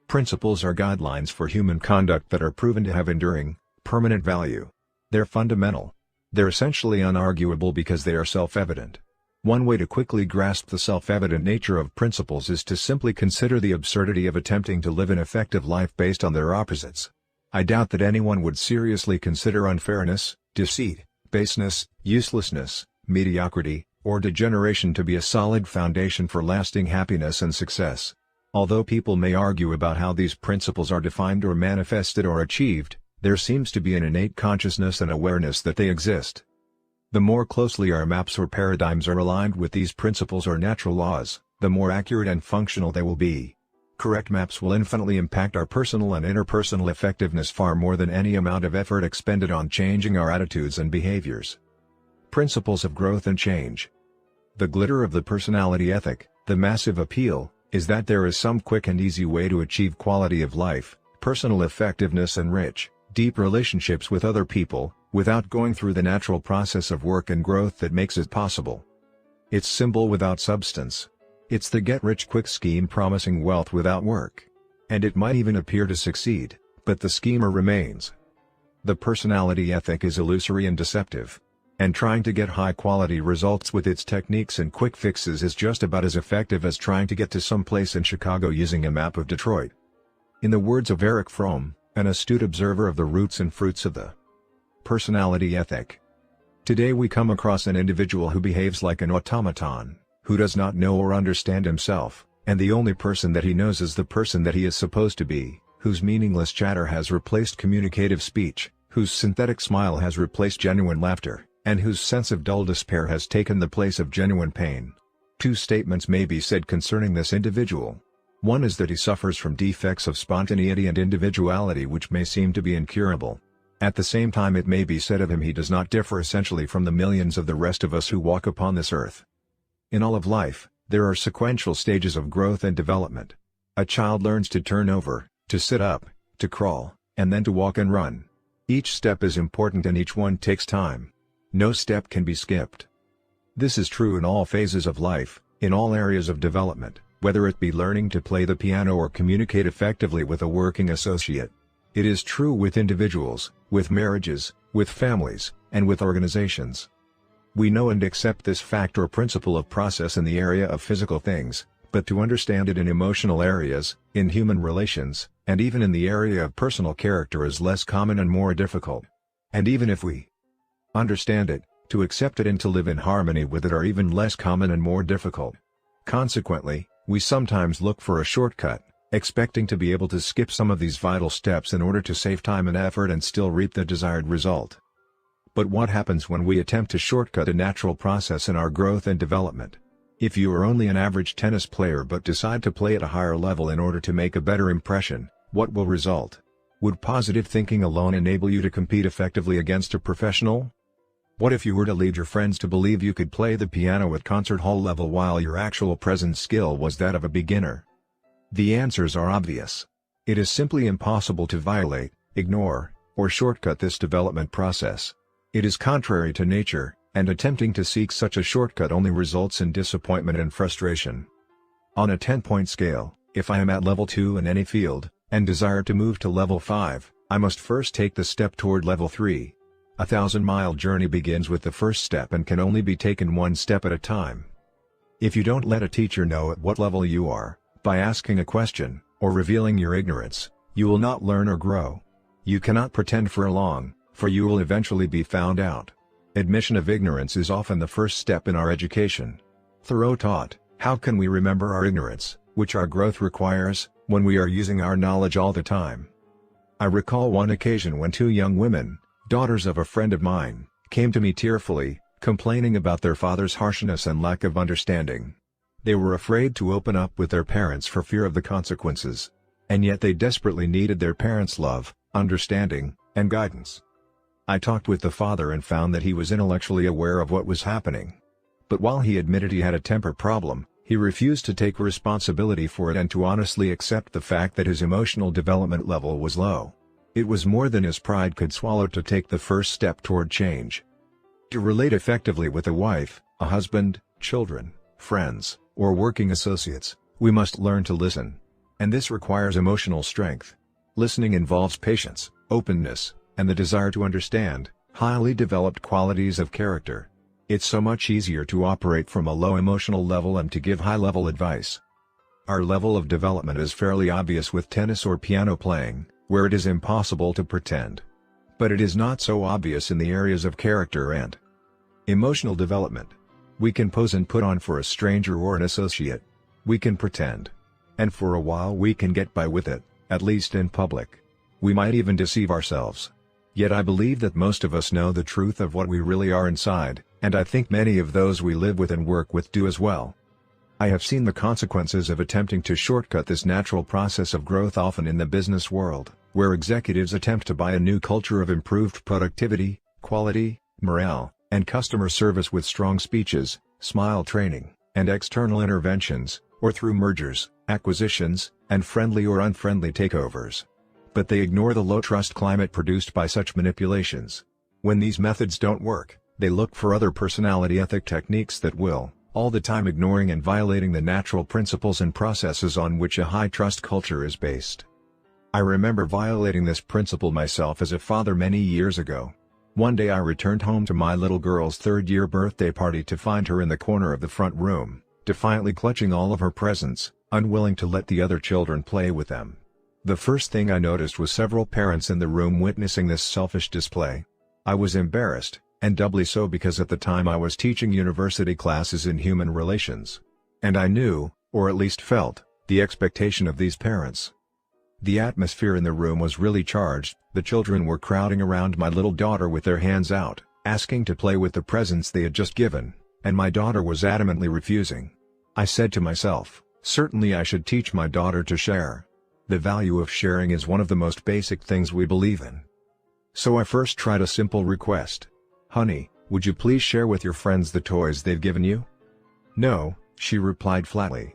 Principles are guidelines for human conduct that are proven to have enduring, permanent value. They're fundamental. They're essentially unarguable because they are self-evident. One way to quickly grasp the self-evident nature of principles is to simply consider the absurdity of attempting to live an effective life based on their opposites. I doubt that anyone would seriously consider unfairness, deceit, baseness, uselessness, mediocrity, or degeneration to be a solid foundation for lasting happiness and success. Although people may argue about how these principles are defined or manifested or achieved, there seems to be an innate consciousness and awareness that they exist. The more closely our maps or paradigms are aligned with these principles or natural laws, the more accurate and functional they will be. Correct maps will infinitely impact our personal and interpersonal effectiveness far more than any amount of effort expended on changing our attitudes and behaviors. Principles of growth and change. The glitter of the personality ethic, the massive appeal, is that there is some quick and easy way to achieve quality of life, personal effectiveness and rich, deep relationships with other people, without going through the natural process of work and growth that makes it possible. It's simple without substance. It's the get-rich-quick scheme promising wealth without work. And it might even appear to succeed, but the schemer remains. The personality ethic is illusory and deceptive. And trying to get high-quality results with its techniques and quick fixes is just about as effective as trying to get to some place in Chicago using a map of Detroit. In the words of Erich Fromm, an astute observer of the roots and fruits of the personality ethic. Today we come across an individual who behaves like an automaton, who does not know or understand himself, and the only person that he knows is the person that he is supposed to be, whose meaningless chatter has replaced communicative speech, whose synthetic smile has replaced genuine laughter, and whose sense of dull despair has taken the place of genuine pain. Two statements may be said concerning this individual. One is that he suffers from defects of spontaneity and individuality which may seem to be incurable. At the same time it may be said of him he does not differ essentially from the millions of the rest of us who walk upon this earth. In all of life, there are sequential stages of growth and development. A child learns to turn over, to sit up, to crawl, and then to walk and run. Each step is important and each one takes time. No step can be skipped. This is true in all phases of life, in all areas of development, whether it be learning to play the piano or communicate effectively with a working associate. It is true with individuals, with marriages, with families, and with organizations. We know and accept this fact or principle of process in the area of physical things, but to understand it in emotional areas, in human relations, and even in the area of personal character is less common and more difficult. And even if we understand it, to accept it and to live in harmony with it are even less common and more difficult. Consequently, we sometimes look for a shortcut, expecting to be able to skip some of these vital steps in order to save time and effort and still reap the desired result. But what happens when we attempt to shortcut a natural process in our growth and development? If you are only an average tennis player but decide to play at a higher level in order to make a better impression, what will result? Would positive thinking alone enable you to compete effectively against a professional? What if you were to lead your friends to believe you could play the piano at concert hall level while your actual present skill was that of a beginner? The answers are obvious. It is simply impossible to violate, ignore, or shortcut this development process. It is contrary to nature, and attempting to seek such a shortcut only results in disappointment and frustration. On a 10-point scale, if I am at level 2 in any field, and desire to move to level 5, I must first take the step toward level 3. A 1,000-mile journey begins with the first step and can only be taken one step at a time. If you don't let a teacher know at what level you are, by asking a question, or revealing your ignorance, you will not learn or grow. You cannot pretend for long, for you will eventually be found out. Admission of ignorance is often the first step in our education. Thoreau taught, how can we remember our ignorance, which our growth requires, when we are using our knowledge all the time? I recall one occasion when two young women, daughters of a friend of mine, came to me tearfully, complaining about their father's harshness and lack of understanding. They were afraid to open up with their parents for fear of the consequences. And yet they desperately needed their parents' love, understanding, and guidance. I talked with the father and found that he was intellectually aware of what was happening. But while he admitted he had a temper problem, he refused to take responsibility for it and to honestly accept the fact that his emotional development level was low. It was more than his pride could swallow to take the first step toward change. To relate effectively with a wife, a husband, children, friends, or working associates, we must learn to listen. And this requires emotional strength. Listening involves patience, openness, and the desire to understand, highly developed qualities of character. It's so much easier to operate from a low emotional level and to give high-level advice. Our level of development is fairly obvious with tennis or piano playing, where it is impossible to pretend. But it is not so obvious in the areas of character and emotional development. We can pose and put on for a stranger or an associate. We can pretend. And for a while we can get by with it, at least in public. We might even deceive ourselves. Yet I believe that most of us know the truth of what we really are inside, and I think many of those we live with and work with do as well. I have seen the consequences of attempting to shortcut this natural process of growth often in the business world, where executives attempt to buy a new culture of improved productivity, quality, morale, and customer service with strong speeches, smile training, and external interventions, or through mergers, acquisitions, and friendly or unfriendly takeovers. But they ignore the low-trust climate produced by such manipulations. When these methods don't work, they look for other personality ethic techniques that will, all the time ignoring and violating the natural principles and processes on which a high-trust culture is based. I remember violating this principle myself as a father many years ago. One day I returned home to my little girl's third-year birthday party to find her in the corner of the front room, defiantly clutching all of her presents, unwilling to let the other children play with them. The first thing I noticed was several parents in the room witnessing this selfish display. I was embarrassed, and doubly so because at the time I was teaching university classes in human relations. And I knew, or at least felt, the expectation of these parents. The atmosphere in the room was really charged. The children were crowding around my little daughter with their hands out, asking to play with the presents they had just given, and my daughter was adamantly refusing. I said to myself, certainly I should teach my daughter to share. The value of sharing is one of the most basic things we believe in. So I first tried a simple request. Honey, would you please share with your friends the toys they've given you? No, she replied flatly.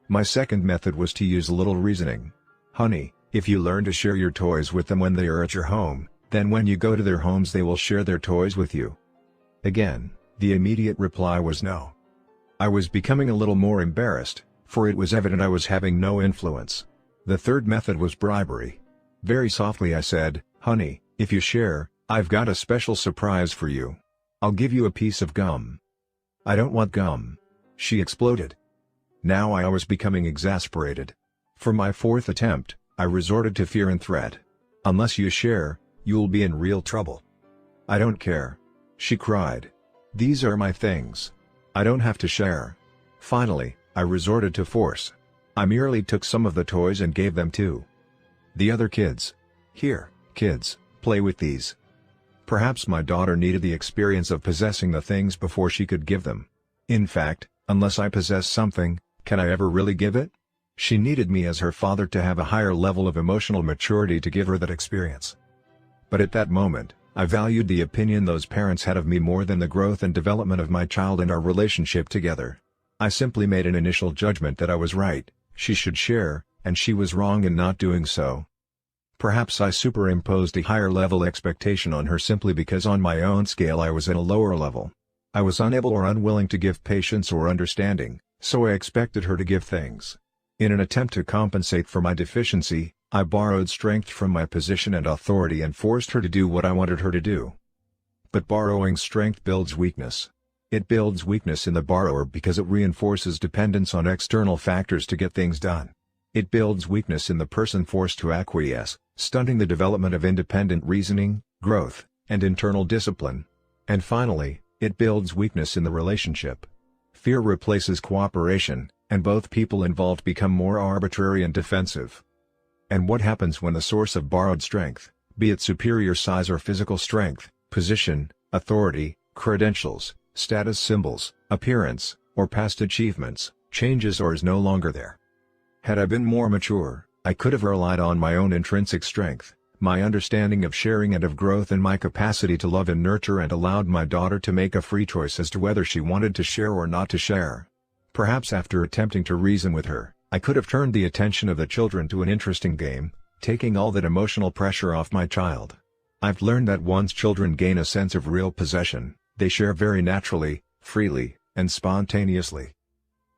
My second method was to use a little reasoning. Honey, if you learn to share your toys with them when they are at your home, then when you go to their homes they will share their toys with you. Again, the immediate reply was no. I was becoming a little more embarrassed, for it was evident I was having no influence. The third method was bribery. Very softly I said, Honey, if you share, I've got a special surprise for you. I'll give you a piece of gum. I don't want gum. She exploded. Now I was becoming exasperated. For my fourth attempt, I resorted to fear and threat. Unless you share, you'll be in real trouble. I don't care. She cried. These are my things. I don't have to share. Finally, I resorted to force. I merely took some of the toys and gave them to the other kids. Here, kids, play with these. Perhaps my daughter needed the experience of possessing the things before she could give them. In fact, unless I possess something, can I ever really give it? She needed me as her father to have a higher level of emotional maturity to give her that experience. But at that moment, I valued the opinion those parents had of me more than the growth and development of my child and our relationship together. I simply made an initial judgment that I was right, she should share, and she was wrong in not doing so. Perhaps I superimposed a higher level expectation on her simply because on my own scale I was at a lower level. I was unable or unwilling to give patience or understanding, so I expected her to give things. In an attempt to compensate for my deficiency, I borrowed strength from my position and authority and forced her to do what I wanted her to do. But borrowing strength builds weakness. It builds weakness in the borrower because it reinforces dependence on external factors to get things done. It builds weakness in the person forced to acquiesce, stunting the development of independent reasoning, growth, and internal discipline. And finally, it builds weakness in the relationship. Fear replaces cooperation, and both people involved become more arbitrary and defensive. And what happens when the source of borrowed strength, be it superior size or physical strength, position, authority, credentials, status symbols, appearance, or past achievements, changes or is no longer there? Had I been more mature, I could have relied on my own intrinsic strength, my understanding of sharing and of growth and my capacity to love and nurture and allowed my daughter to make a free choice as to whether she wanted to share or not to share. Perhaps after attempting to reason with her, I could have turned the attention of the children to an interesting game, taking all that emotional pressure off my child. I've learned that once children gain a sense of real possession, they share very naturally, freely, and spontaneously.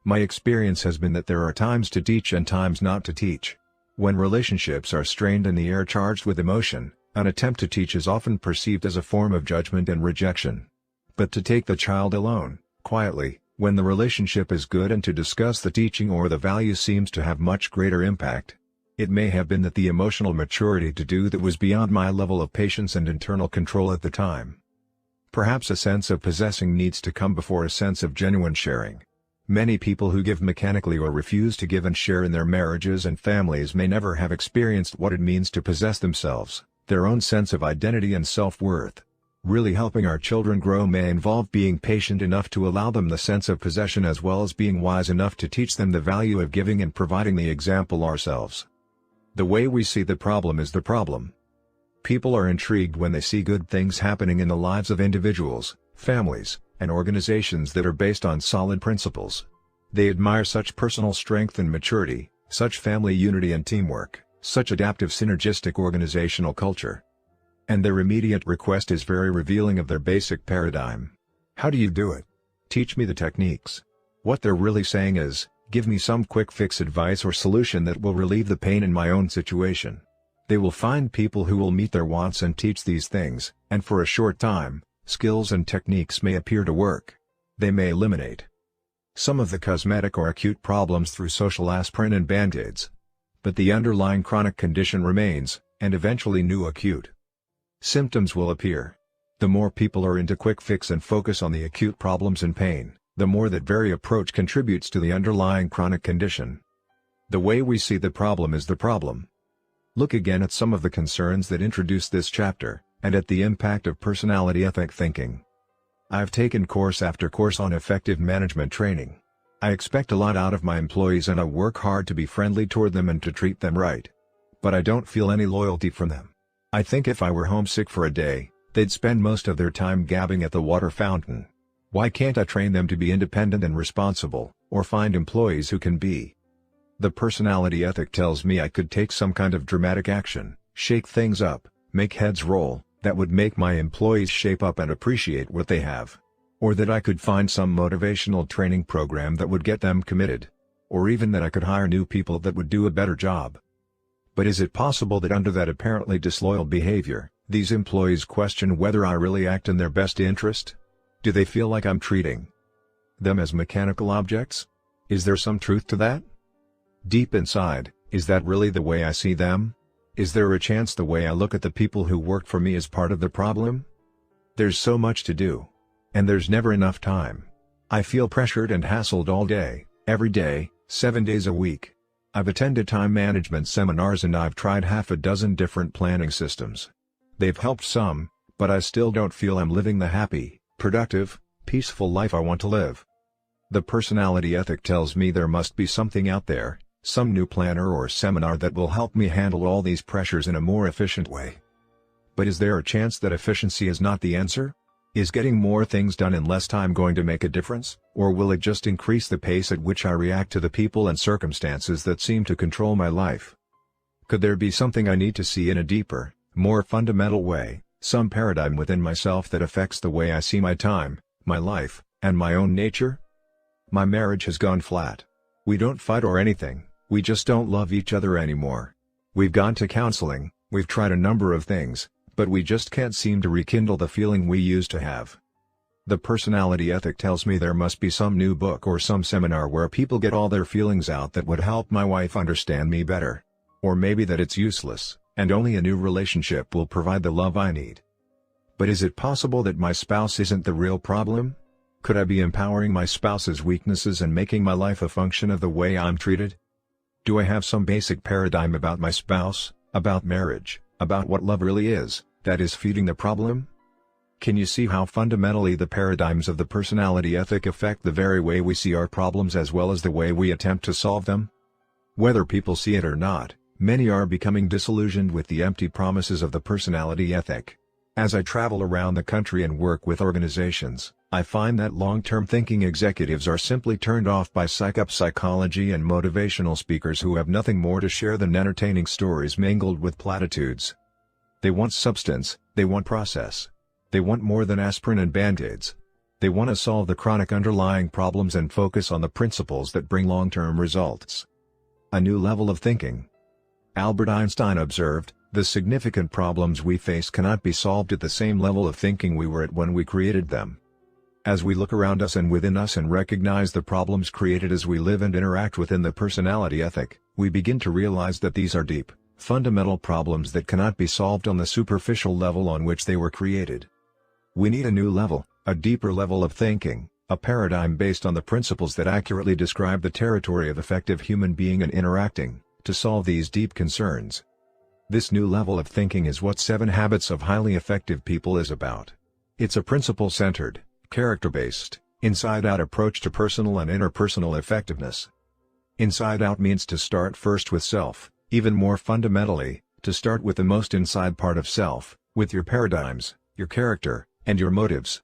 My experience has been that there are times to teach and times not to teach. When relationships are strained and the air charged with emotion, an attempt to teach is often perceived as a form of judgment and rejection. But to take the child alone, quietly, when the relationship is good and to discuss the teaching or the value seems to have much greater impact. It may have been that the emotional maturity to do that was beyond my level of patience and internal control at the time. Perhaps a sense of possessing needs to come before a sense of genuine sharing. Many people who give mechanically or refuse to give and share in their marriages and families may never have experienced what it means to possess themselves, their own sense of identity and self-worth. Really helping our children grow may involve being patient enough to allow them the sense of possession as well as being wise enough to teach them the value of giving and providing the example ourselves. The way we see the problem is the problem. People are intrigued when they see good things happening in the lives of individuals, families, and organizations that are based on solid principles. They admire such personal strength and maturity, such family unity and teamwork, such adaptive synergistic organizational culture. And their immediate request is very revealing of their basic paradigm. How do you do it? Teach me the techniques. What they're really saying is, give me some quick fix advice or solution that will relieve the pain in my own situation. They will find people who will meet their wants and teach these things, and for a short time, skills and techniques may appear to work. They may eliminate some of the cosmetic or acute problems through social aspirin and band-aids. But the underlying chronic condition remains, and eventually new acute symptoms will appear. The more people are into quick fix and focus on the acute problems and pain, the more that very approach contributes to the underlying chronic condition. The way we see the problem is the problem. Look again at some of the concerns that introduce this chapter, and at the impact of personality ethic thinking. I've taken course after course on effective management training. I expect a lot out of my employees and I work hard to be friendly toward them and to treat them right. But I don't feel any loyalty from them. I think if I were homesick for a day, they'd spend most of their time gabbing at the water fountain. Why can't I train them to be independent and responsible, or find employees who can be? The personality ethic tells me I could take some kind of dramatic action, shake things up, make heads roll, that would make my employees shape up and appreciate what they have. Or that I could find some motivational training program that would get them committed. Or even that I could hire new people that would do a better job. But is it possible that under that apparently disloyal behavior, these employees question whether I really act in their best interest? Do they feel like I'm treating them as mechanical objects? Is there some truth to that? Deep inside, is that really the way I see them? Is there a chance the way I look at the people who work for me is part of the problem? There's so much to do. And there's never enough time. I feel pressured and hassled all day, every day, 7 days a week. I've attended time management seminars and I've tried half a dozen different planning systems. They've helped some, but I still don't feel I'm living the happy, productive, peaceful life I want to live. The personality ethic tells me there must be something out there, some new planner or seminar that will help me handle all these pressures in a more efficient way. But is there a chance that efficiency is not the answer? Is getting more things done in less time going to make a difference, or will it just increase the pace at which I react to the people and circumstances that seem to control my life? Could there be something I need to see in a deeper, more fundamental way, some paradigm within myself that affects the way I see my time, my life, and my own nature? My marriage has gone flat. We don't fight or anything, we just don't love each other anymore. We've gone to counseling, we've tried a number of things, but we just can't seem to rekindle the feeling we used to have. The personality ethic tells me there must be some new book or some seminar where people get all their feelings out that would help my wife understand me better. Or maybe that it's useless, and only a new relationship will provide the love I need. But is it possible that my spouse isn't the real problem? Could I be empowering my spouse's weaknesses and making my life a function of the way I'm treated? Do I have some basic paradigm about my spouse, about marriage, about what love really is, that is feeding the problem? Can you see how fundamentally the paradigms of the personality ethic affect the very way we see our problems as well as the way we attempt to solve them? Whether people see it or not, many are becoming disillusioned with the empty promises of the personality ethic. As I travel around the country and work with organizations, I find that long-term thinking executives are simply turned off by psychology and motivational speakers who have nothing more to share than entertaining stories mingled with platitudes. They want substance, they want process. They want more than aspirin and band-aids. They want to solve the chronic underlying problems and focus on the principles that bring long-term results. A new level of thinking. Albert Einstein observed, "The significant problems we face cannot be solved at the same level of thinking we were at when we created them." As we look around us and within us and recognize the problems created as we live and interact within the personality ethic, we begin to realize that these are deep, fundamental problems that cannot be solved on the superficial level on which they were created. We need a new level, a deeper level of thinking, a paradigm based on the principles that accurately describe the territory of effective human being and interacting, to solve these deep concerns. This new level of thinking is what 7 Habits of Highly Effective People is about. It's a principle-centered, character-based, inside-out approach to personal and interpersonal effectiveness. Inside out means to start first with self, even more fundamentally, to start with the most inside part of self, with your paradigms, your character, and your motives.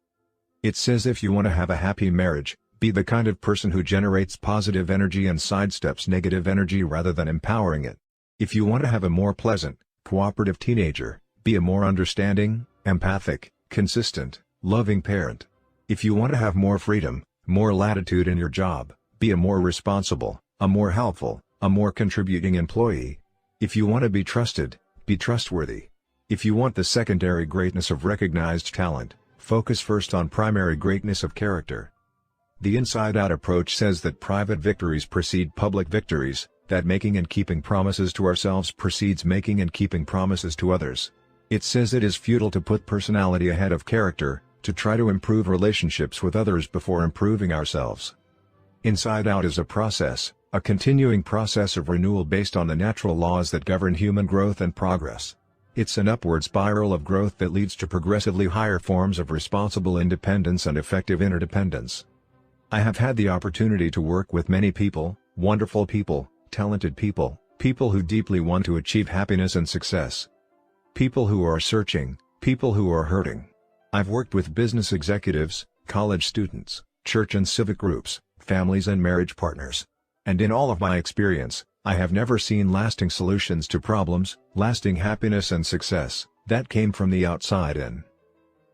It says if you want to have a happy marriage, be the kind of person who generates positive energy and sidesteps negative energy rather than empowering it. If you want to have a more pleasant, cooperative teenager, be a more understanding, empathic, consistent, loving parent. If you want to have more freedom, more latitude in your job, be a more responsible, a more helpful, a more contributing employee. If you want to be trusted, be trustworthy. If you want the secondary greatness of recognized talent, focus first on primary greatness of character. The inside-out approach says that private victories precede public victories, that making and keeping promises to ourselves precedes making and keeping promises to others. It says it is futile to put personality ahead of character, to try to improve relationships with others before improving ourselves. Inside Out is a process, a continuing process of renewal based on the natural laws that govern human growth and progress. It's an upward spiral of growth that leads to progressively higher forms of responsible independence and effective interdependence. I have had the opportunity to work with many people, wonderful people, talented people, people who deeply want to achieve happiness and success. People who are searching, people who are hurting. I've worked with business executives, college students, church and civic groups, families and marriage partners. And in all of my experience, I have never seen lasting solutions to problems, lasting happiness and success, that came from the outside in.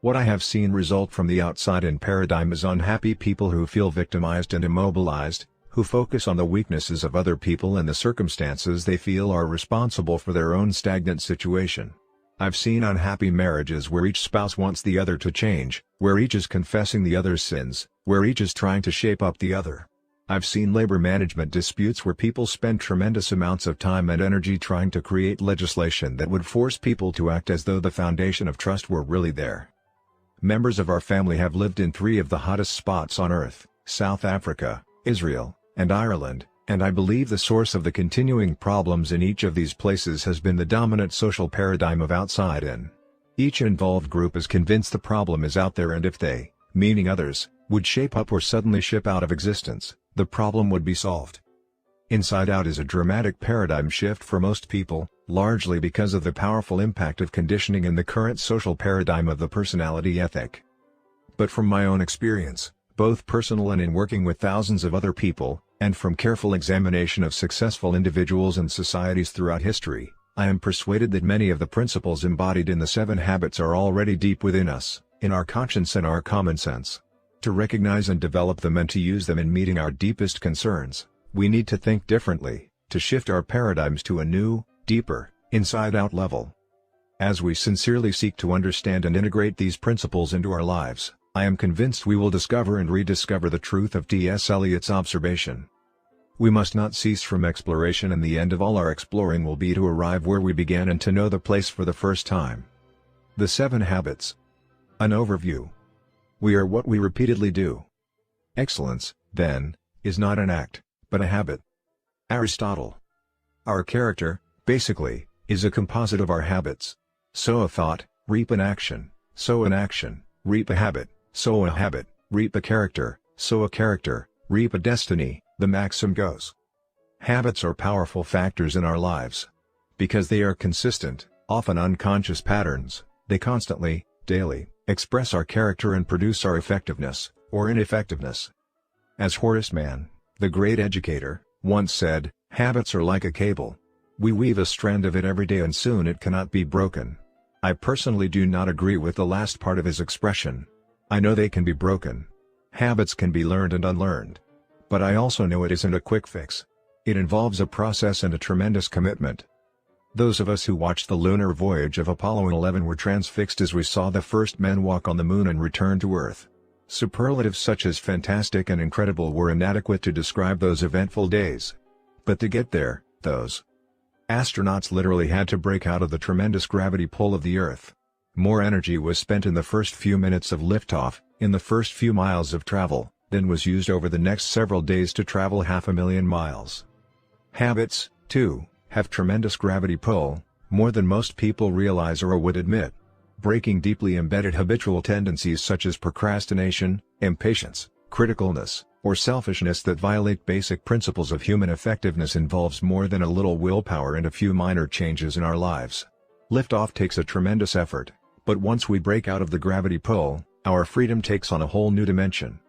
What I have seen result from the outside in paradigm is unhappy people who feel victimized and immobilized, who focus on the weaknesses of other people and the circumstances they feel are responsible for their own stagnant situation. I've seen unhappy marriages where each spouse wants the other to change, where each is confessing the other's sins, where each is trying to shape up the other. I've seen labor management disputes where people spend tremendous amounts of time and energy trying to create legislation that would force people to act as though the foundation of trust were really there. Members of our family have lived in 3 of the hottest spots on earth, South Africa, Israel, and Ireland, and I believe the source of the continuing problems in each of these places has been the dominant social paradigm of outside in. Each involved group is convinced the problem is out there and if they, meaning others, would shape up or suddenly ship out of existence, the problem would be solved. Inside Out is a dramatic paradigm shift for most people, largely because of the powerful impact of conditioning in the current social paradigm of the personality ethic. But from my own experience, both personal and in working with thousands of other people, and from careful examination of successful individuals and societies throughout history, I am persuaded that many of the principles embodied in the 7 habits are already deep within us, in our conscience and our common sense. To recognize and develop them and to use them in meeting our deepest concerns, we need to think differently, to shift our paradigms to a new, deeper, inside-out level. As we sincerely seek to understand and integrate these principles into our lives, I am convinced we will discover and rediscover the truth of T.S. Eliot's observation. We must not cease from exploration, and the end of all our exploring will be to arrive where we began and to know the place for the first time. The 7 Habits. An overview. We are what we repeatedly do. Excellence, then, is not an act, but a habit. Aristotle. Our character, basically, is a composite of our habits. Sow a thought, reap an action, sow an action, reap a habit, sow a habit, reap a character, sow a character, reap a destiny, the maxim goes. Habits are powerful factors in our lives. Because they are consistent, often unconscious patterns, they constantly, daily, express our character and produce our effectiveness, or ineffectiveness. As Horace Mann, the great educator, once said, habits are like a cable. We weave a strand of it every day and soon it cannot be broken. I personally do not agree with the last part of his expression. I know they can be broken. Habits can be learned and unlearned. But I also know it isn't a quick fix. It involves a process and a tremendous commitment. Those of us who watched the lunar voyage of Apollo 11 were transfixed as we saw the first men walk on the moon and return to Earth. Superlatives such as fantastic and incredible were inadequate to describe those eventful days. But to get there, those astronauts literally had to break out of the tremendous gravity pull of the Earth. More energy was spent in the first few minutes of liftoff, in the first few miles of travel, than was used over the next several days to travel 500,000 miles. Habits, too, have tremendous gravity pull, more than most people realize or would admit. Breaking deeply embedded habitual tendencies such as procrastination, impatience, criticalness, or selfishness that violate basic principles of human effectiveness involves more than a little willpower and a few minor changes in our lives. Liftoff takes a tremendous effort, but once we break out of the gravity pull, our freedom takes on a whole new dimension.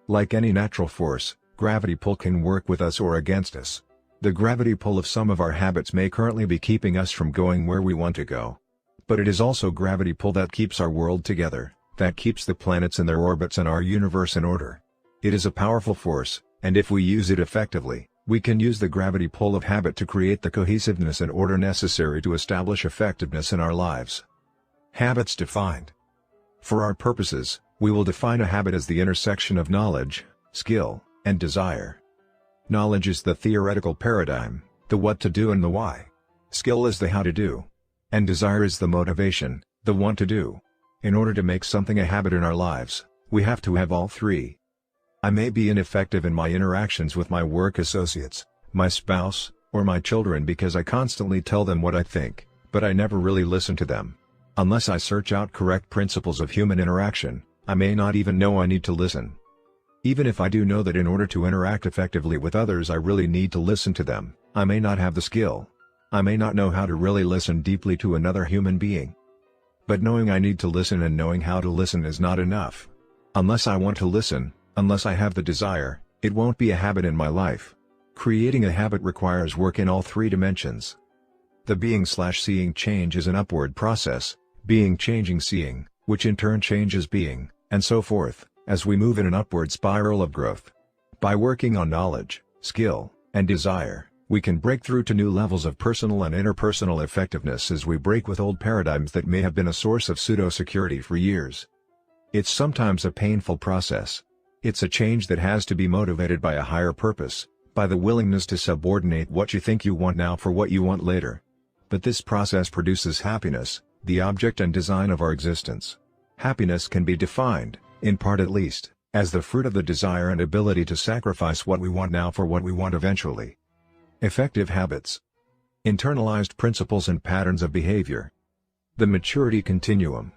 Like any natural force, gravity pull can work with us or against us. The gravity pull of some of our habits may currently be keeping us from going where we want to go. But it is also gravity pull that keeps our world together, that keeps the planets in their orbits and our universe in order. It is a powerful force, and if we use it effectively, we can use the gravity pull of habit to create the cohesiveness and order necessary to establish effectiveness in our lives. Habits defined. For our purposes, we will define a habit as the intersection of knowledge, skill, and desire. Knowledge is the theoretical paradigm, the what to do and the why. Skill is the how to do. And desire is the motivation, the want to do. In order to make something a habit in our lives, we have to have all three. I may be ineffective in my interactions with my work associates, my spouse, or my children because I constantly tell them what I think, but I never really listen to them. Unless I search out correct principles of human interaction, I may not even know I need to listen. Even if I do know that in order to interact effectively with others I really need to listen to them, I may not have the skill. I may not know how to really listen deeply to another human being. But knowing I need to listen and knowing how to listen is not enough. Unless I want to listen, unless I have the desire, it won't be a habit in my life. Creating a habit requires work in all three dimensions. The being/seeing change is an upward process, being changing seeing, which in turn changes being, and so forth, as we move in an upward spiral of growth. By working on knowledge, skill, and desire, we can break through to new levels of personal and interpersonal effectiveness as we break with old paradigms that may have been a source of pseudo-security for years. It's sometimes a painful process. It's a change that has to be motivated by a higher purpose, by the willingness to subordinate what you think you want now for what you want later. But this process produces happiness, the object and design of our existence. Happiness can be defined, in part at least, as the fruit of the desire and ability to sacrifice what we want now for what we want eventually. Effective habits. Internalized principles and patterns of behavior. The maturity continuum.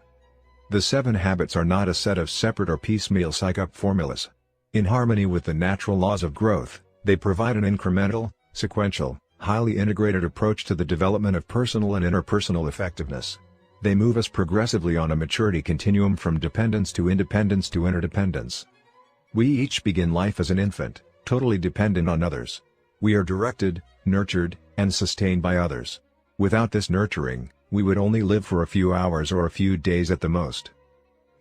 The 7 habits are not a set of separate or piecemeal psych-up formulas. In harmony with the natural laws of growth, they provide an incremental, sequential, highly integrated approach to the development of personal and interpersonal effectiveness. They move us progressively on a maturity continuum from dependence to independence to interdependence. We each begin life as an infant, totally dependent on others. We are directed, nurtured, and sustained by others. Without this nurturing, we would only live for a few hours or a few days at the most.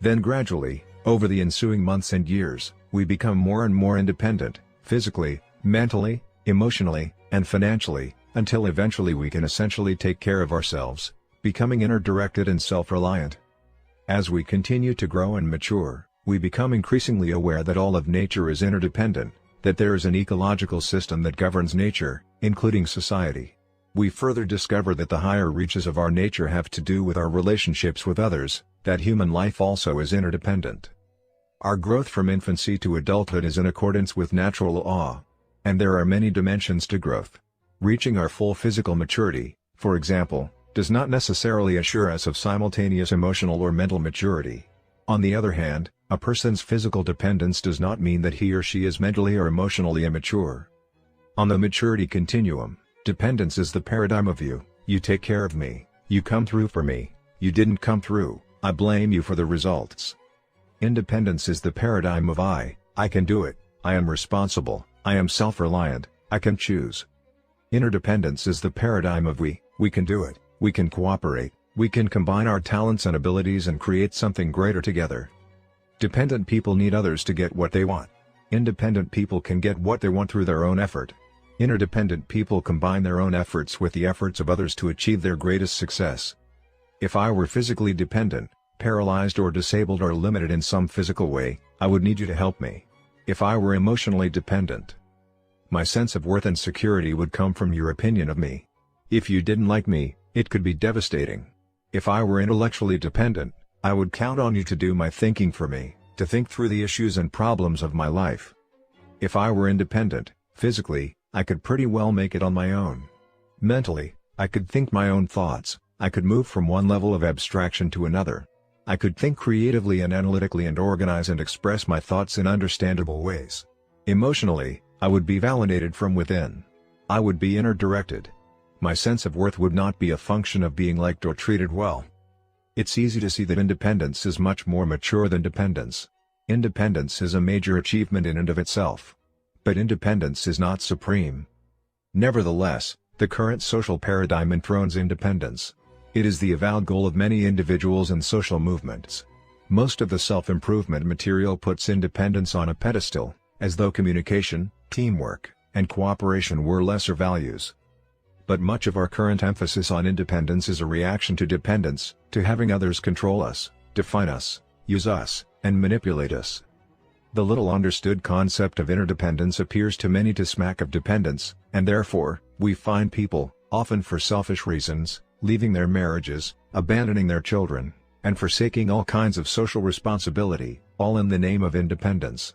Then gradually, over the ensuing months and years, we become more and more independent, physically, mentally, emotionally, and financially, until eventually we can essentially take care of ourselves, becoming inner-directed and self-reliant. As we continue to grow and mature, we become increasingly aware that all of nature is interdependent, that there is an ecological system that governs nature, including society. We further discover that the higher reaches of our nature have to do with our relationships with others, that human life also is interdependent. Our growth from infancy to adulthood is in accordance with natural law. And there are many dimensions to growth. Reaching our full physical maturity, for example, does not necessarily assure us of simultaneous emotional or mental maturity. On the other hand, a person's physical dependence does not mean that he or she is mentally or emotionally immature. On the maturity continuum, dependence is the paradigm of you take care of me, you come through for me, you didn't come through, I blame you for the results. Independence is the paradigm of I can do it, I am responsible, I am self-reliant, I can choose. Interdependence is the paradigm of we can do it, we can cooperate, we can combine our talents and abilities and create something greater together. Dependent people need others to get what they want. Independent people can get what they want through their own effort. Interdependent people combine their own efforts with the efforts of others to achieve their greatest success. If I were physically dependent, paralyzed or disabled or limited in some physical way, I would need you to help me. If I were emotionally dependent, my sense of worth and security would come from your opinion of me. If you didn't like me, it could be devastating. If I were intellectually dependent, I would count on you to do my thinking for me, to think through the issues and problems of my life. If I were independent, physically, I could pretty well make it on my own. Mentally, I could think my own thoughts, I could move from one level of abstraction to another. I could think creatively and analytically and organize and express my thoughts in understandable ways. Emotionally, I would be validated from within. I would be inner-directed. My sense of worth would not be a function of being liked or treated well. It's easy to see that independence is much more mature than dependence. Independence is a major achievement in and of itself. But independence is not supreme. Nevertheless, the current social paradigm enthrones independence. It is the avowed goal of many individuals and social movements. Most of the self-improvement material puts independence on a pedestal, as though communication, teamwork, and cooperation were lesser values. But much of our current emphasis on independence is a reaction to dependence, to having others control us, define us, use us, and manipulate us. The little understood concept of interdependence appears to many to smack of dependence, and therefore, we find people, often for selfish reasons, leaving their marriages, abandoning their children, and forsaking all kinds of social responsibility, all in the name of independence.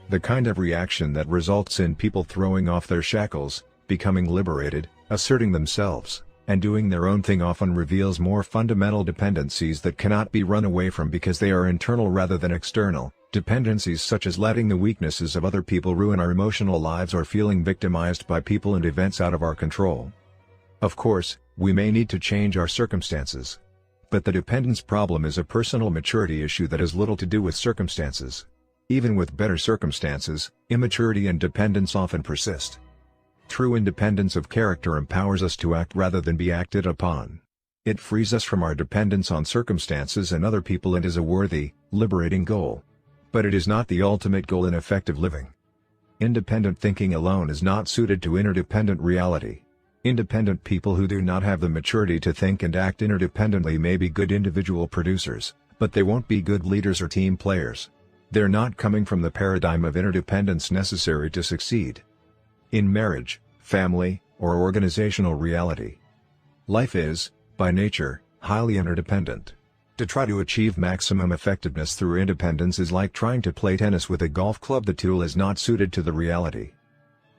The kind of reaction that results in people throwing off their shackles, becoming liberated, asserting themselves, and doing their own thing often reveals more fundamental dependencies that cannot be run away from because they are internal rather than external, dependencies such as letting the weaknesses of other people ruin our emotional lives or feeling victimized by people and events out of our control. Of course, we may need to change our circumstances. But the dependence problem is a personal maturity issue that has little to do with circumstances. Even with better circumstances, immaturity and dependence often persist. True independence of character empowers us to act rather than be acted upon. It frees us from our dependence on circumstances and other people and is a worthy, liberating goal. But it is not the ultimate goal in effective living. Independent thinking alone is not suited to interdependent reality. Independent people who do not have the maturity to think and act interdependently may be good individual producers, but they won't be good leaders or team players. They're not coming from the paradigm of interdependence necessary to succeed. In marriage, family, or organizational reality, life is, by nature, highly interdependent. To try to achieve maximum effectiveness through independence is like trying to play tennis with a golf club. The tool is not suited to the reality.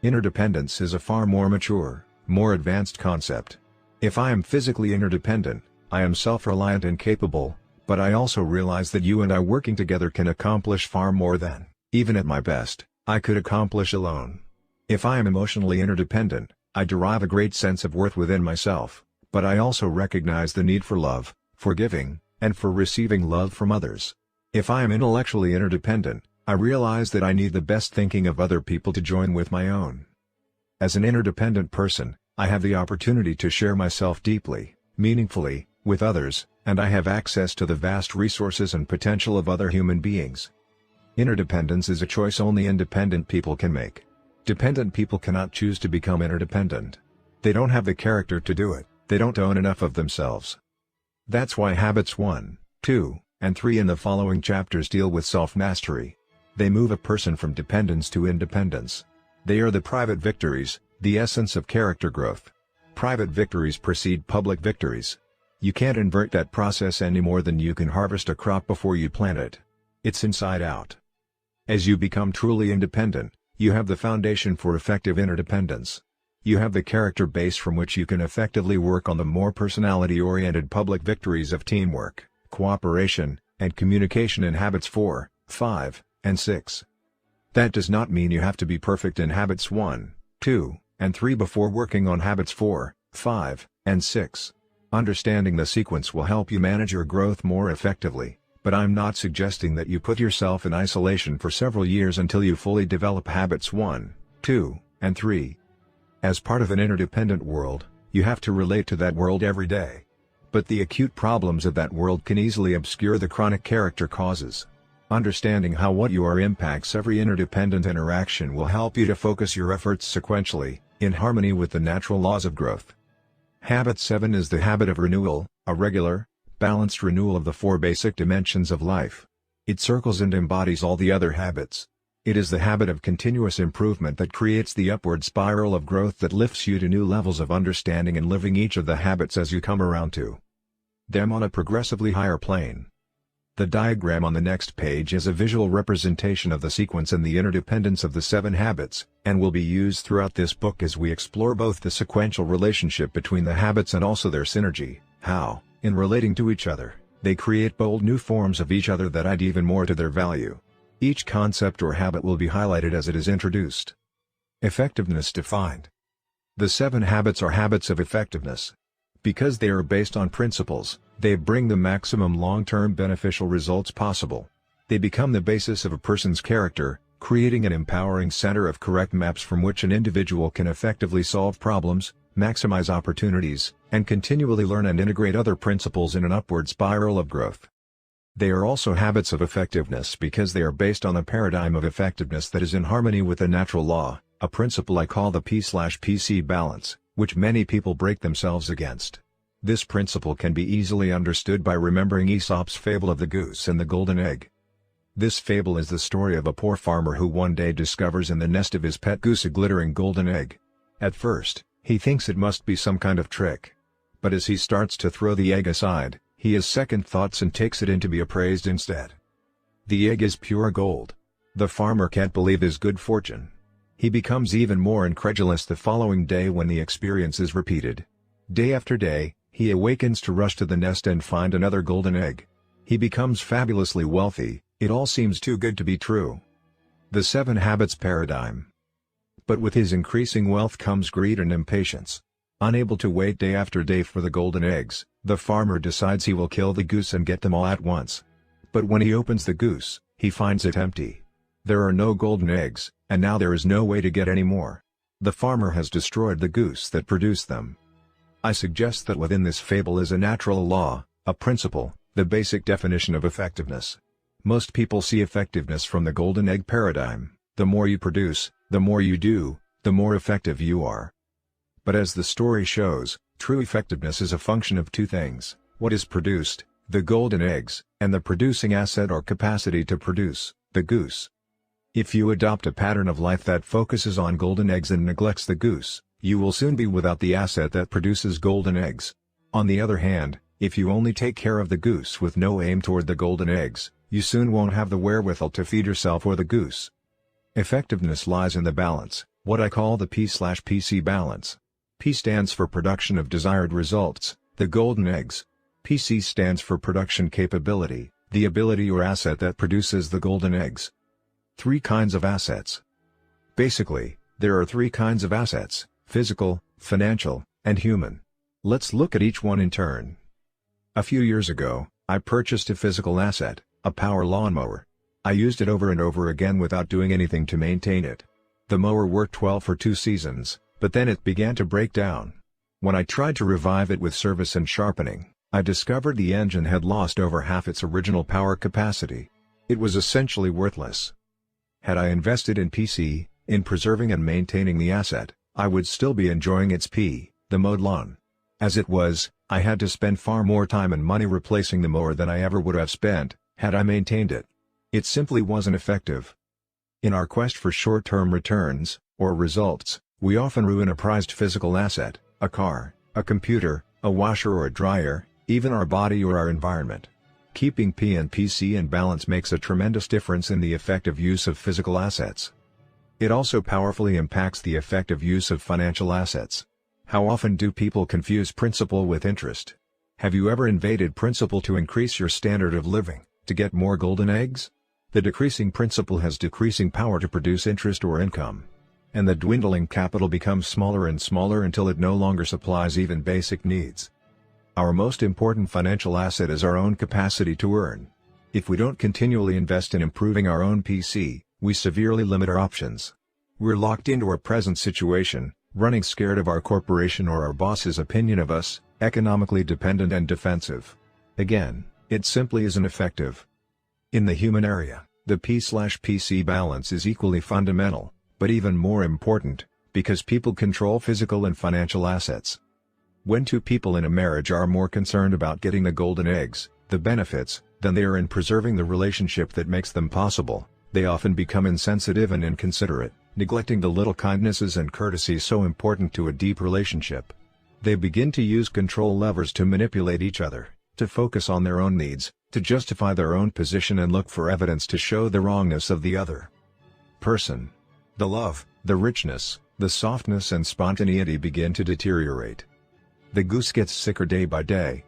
Interdependence is a far more mature, more advanced concept. If I am physically interdependent, I am self-reliant and capable, but I also realize that you and I working together can accomplish far more than, even at my best, I could accomplish alone. If I am emotionally interdependent, I derive a great sense of worth within myself, but I also recognize the need for love, for giving, and for receiving love from others. If I am intellectually interdependent, I realize that I need the best thinking of other people to join with my own. As an interdependent person, I have the opportunity to share myself deeply, meaningfully, with others, and I have access to the vast resources and potential of other human beings. Interdependence is a choice only independent people can make. Dependent people cannot choose to become interdependent. They don't have the character to do it, they don't own enough of themselves. That's why habits 1, 2, and 3 in the following chapters deal with self-mastery. They move a person from dependence to independence. They are the private victories, the essence of character growth. Private victories precede public victories. You can't invert that process any more than you can harvest a crop before you plant it. It's inside out. As you become truly independent, you have the foundation for effective interdependence. You have the character base from which you can effectively work on the more personality-oriented public victories of teamwork, cooperation, and communication in habits 4, 5, and 6. That does not mean you have to be perfect in habits 1, 2, and 3 before working on habits 4, 5, and 6. Understanding the sequence will help you manage your growth more effectively, but I'm not suggesting that you put yourself in isolation for several years until you fully develop habits 1, 2, and 3. As part of an interdependent world, you have to relate to that world every day. But the acute problems of that world can easily obscure the chronic character causes. Understanding how what you are impacts every interdependent interaction will help you to focus your efforts sequentially, in harmony with the natural laws of growth. Habit 7 is the habit of renewal, a regular, balanced renewal of the 4 basic dimensions of life. It circles and embodies all the other habits. It is the habit of continuous improvement that creates the upward spiral of growth that lifts you to new levels of understanding and living each of the habits as you come around to them on a progressively higher plane. The diagram on the next page is a visual representation of the sequence and the interdependence of the 7 habits, and will be used throughout this book as we explore both the sequential relationship between the habits and also their synergy, how, in relating to each other, they create bold new forms of each other that add even more to their value. Each concept or habit will be highlighted as it is introduced. Effectiveness defined. The 7 habits are habits of effectiveness. Because they are based on principles, they bring the maximum long-term beneficial results possible. They become the basis of a person's character, creating an empowering center of correct maps from which an individual can effectively solve problems, maximize opportunities, and continually learn and integrate other principles in an upward spiral of growth. They are also habits of effectiveness because they are based on a paradigm of effectiveness that is in harmony with the natural law, a principle I call the P/PC balance, which many people break themselves against. This principle can be easily understood by remembering Aesop's fable of the goose and the golden egg. This fable is the story of a poor farmer who one day discovers in the nest of his pet goose a glittering golden egg. At first, he thinks it must be some kind of trick. But as he starts to throw the egg aside, he has second thoughts and takes it in to be appraised instead. The egg is pure gold. The farmer can't believe his good fortune. He becomes even more incredulous the following day when the experience is repeated. Day after day, he awakens to rush to the nest and find another golden egg. He becomes fabulously wealthy. It all seems too good to be true. The 7 habits paradigm. But with his increasing wealth comes greed and impatience. Unable to wait day after day for the golden eggs, the farmer decides he will kill the goose and get them all at once. But when he opens the goose, he finds it empty. There are no golden eggs, and now there is no way to get any more. The farmer has destroyed the goose that produced them. I suggest that within this fable is a natural law, a principle, the basic definition of effectiveness. Most people see effectiveness from the golden egg paradigm: the more you produce, the more you do, the more effective you are. But as the story shows, true effectiveness is a function of 2 things: what is produced, the golden eggs, and the producing asset or capacity to produce, the goose. If you adopt a pattern of life that focuses on golden eggs and neglects the goose, you will soon be without the asset that produces golden eggs. On the other hand, if you only take care of the goose with no aim toward the golden eggs, you soon won't have the wherewithal to feed yourself or the goose. Effectiveness lies in the balance, what I call the P/PC balance. P stands for production of desired results, the golden eggs. PC stands for production capability, the ability or asset that produces the golden eggs. 3 kinds of assets. Basically, there are 3 kinds of assets: physical, financial, and human. Let's look at each one in turn. A few years ago, I purchased a physical asset, a power lawnmower. I used it over and over again without doing anything to maintain it. The mower worked well for 2 seasons, but then it began to break down. When I tried to revive it with service and sharpening, I discovered the engine had lost over half its original power capacity. It was essentially worthless. Had I invested in PC, in preserving and maintaining the asset, I would still be enjoying its the mowed lawn. As it was, I had to spend far more time and money replacing the mower than I ever would have spent had I maintained it. It simply wasn't effective. In our quest for short-term returns, or results, we often ruin a prized physical asset, a car, a computer, a washer or a dryer, even our body or our environment. Keeping P and PC in balance makes a tremendous difference in the effective use of physical assets. It also powerfully impacts the effective use of financial assets. How often do people confuse principle with interest? Have you ever invaded principle to increase your standard of living, to get more golden eggs? The decreasing principle has decreasing power to produce interest or income. And the dwindling capital becomes smaller and smaller until it no longer supplies even basic needs. Our most important financial asset is our own capacity to earn. If we don't continually invest in improving our own PC, we severely limit our options. We're locked into our present situation, running scared of our corporation or our boss's opinion of us, economically dependent and defensive. Again, it simply isn't effective. In the human area, the P/PC balance is equally fundamental, but even more important, because people control physical and financial assets. When 2 people in a marriage are more concerned about getting the golden eggs, the benefits, than they are in preserving the relationship that makes them possible, they often become insensitive and inconsiderate, neglecting the little kindnesses and courtesies so important to a deep relationship. They begin to use control levers to manipulate each other, to focus on their own needs, to justify their own position and look for evidence to show the wrongness of the other person. The love, the richness, the softness and spontaneity begin to deteriorate. The goose gets sicker day by day.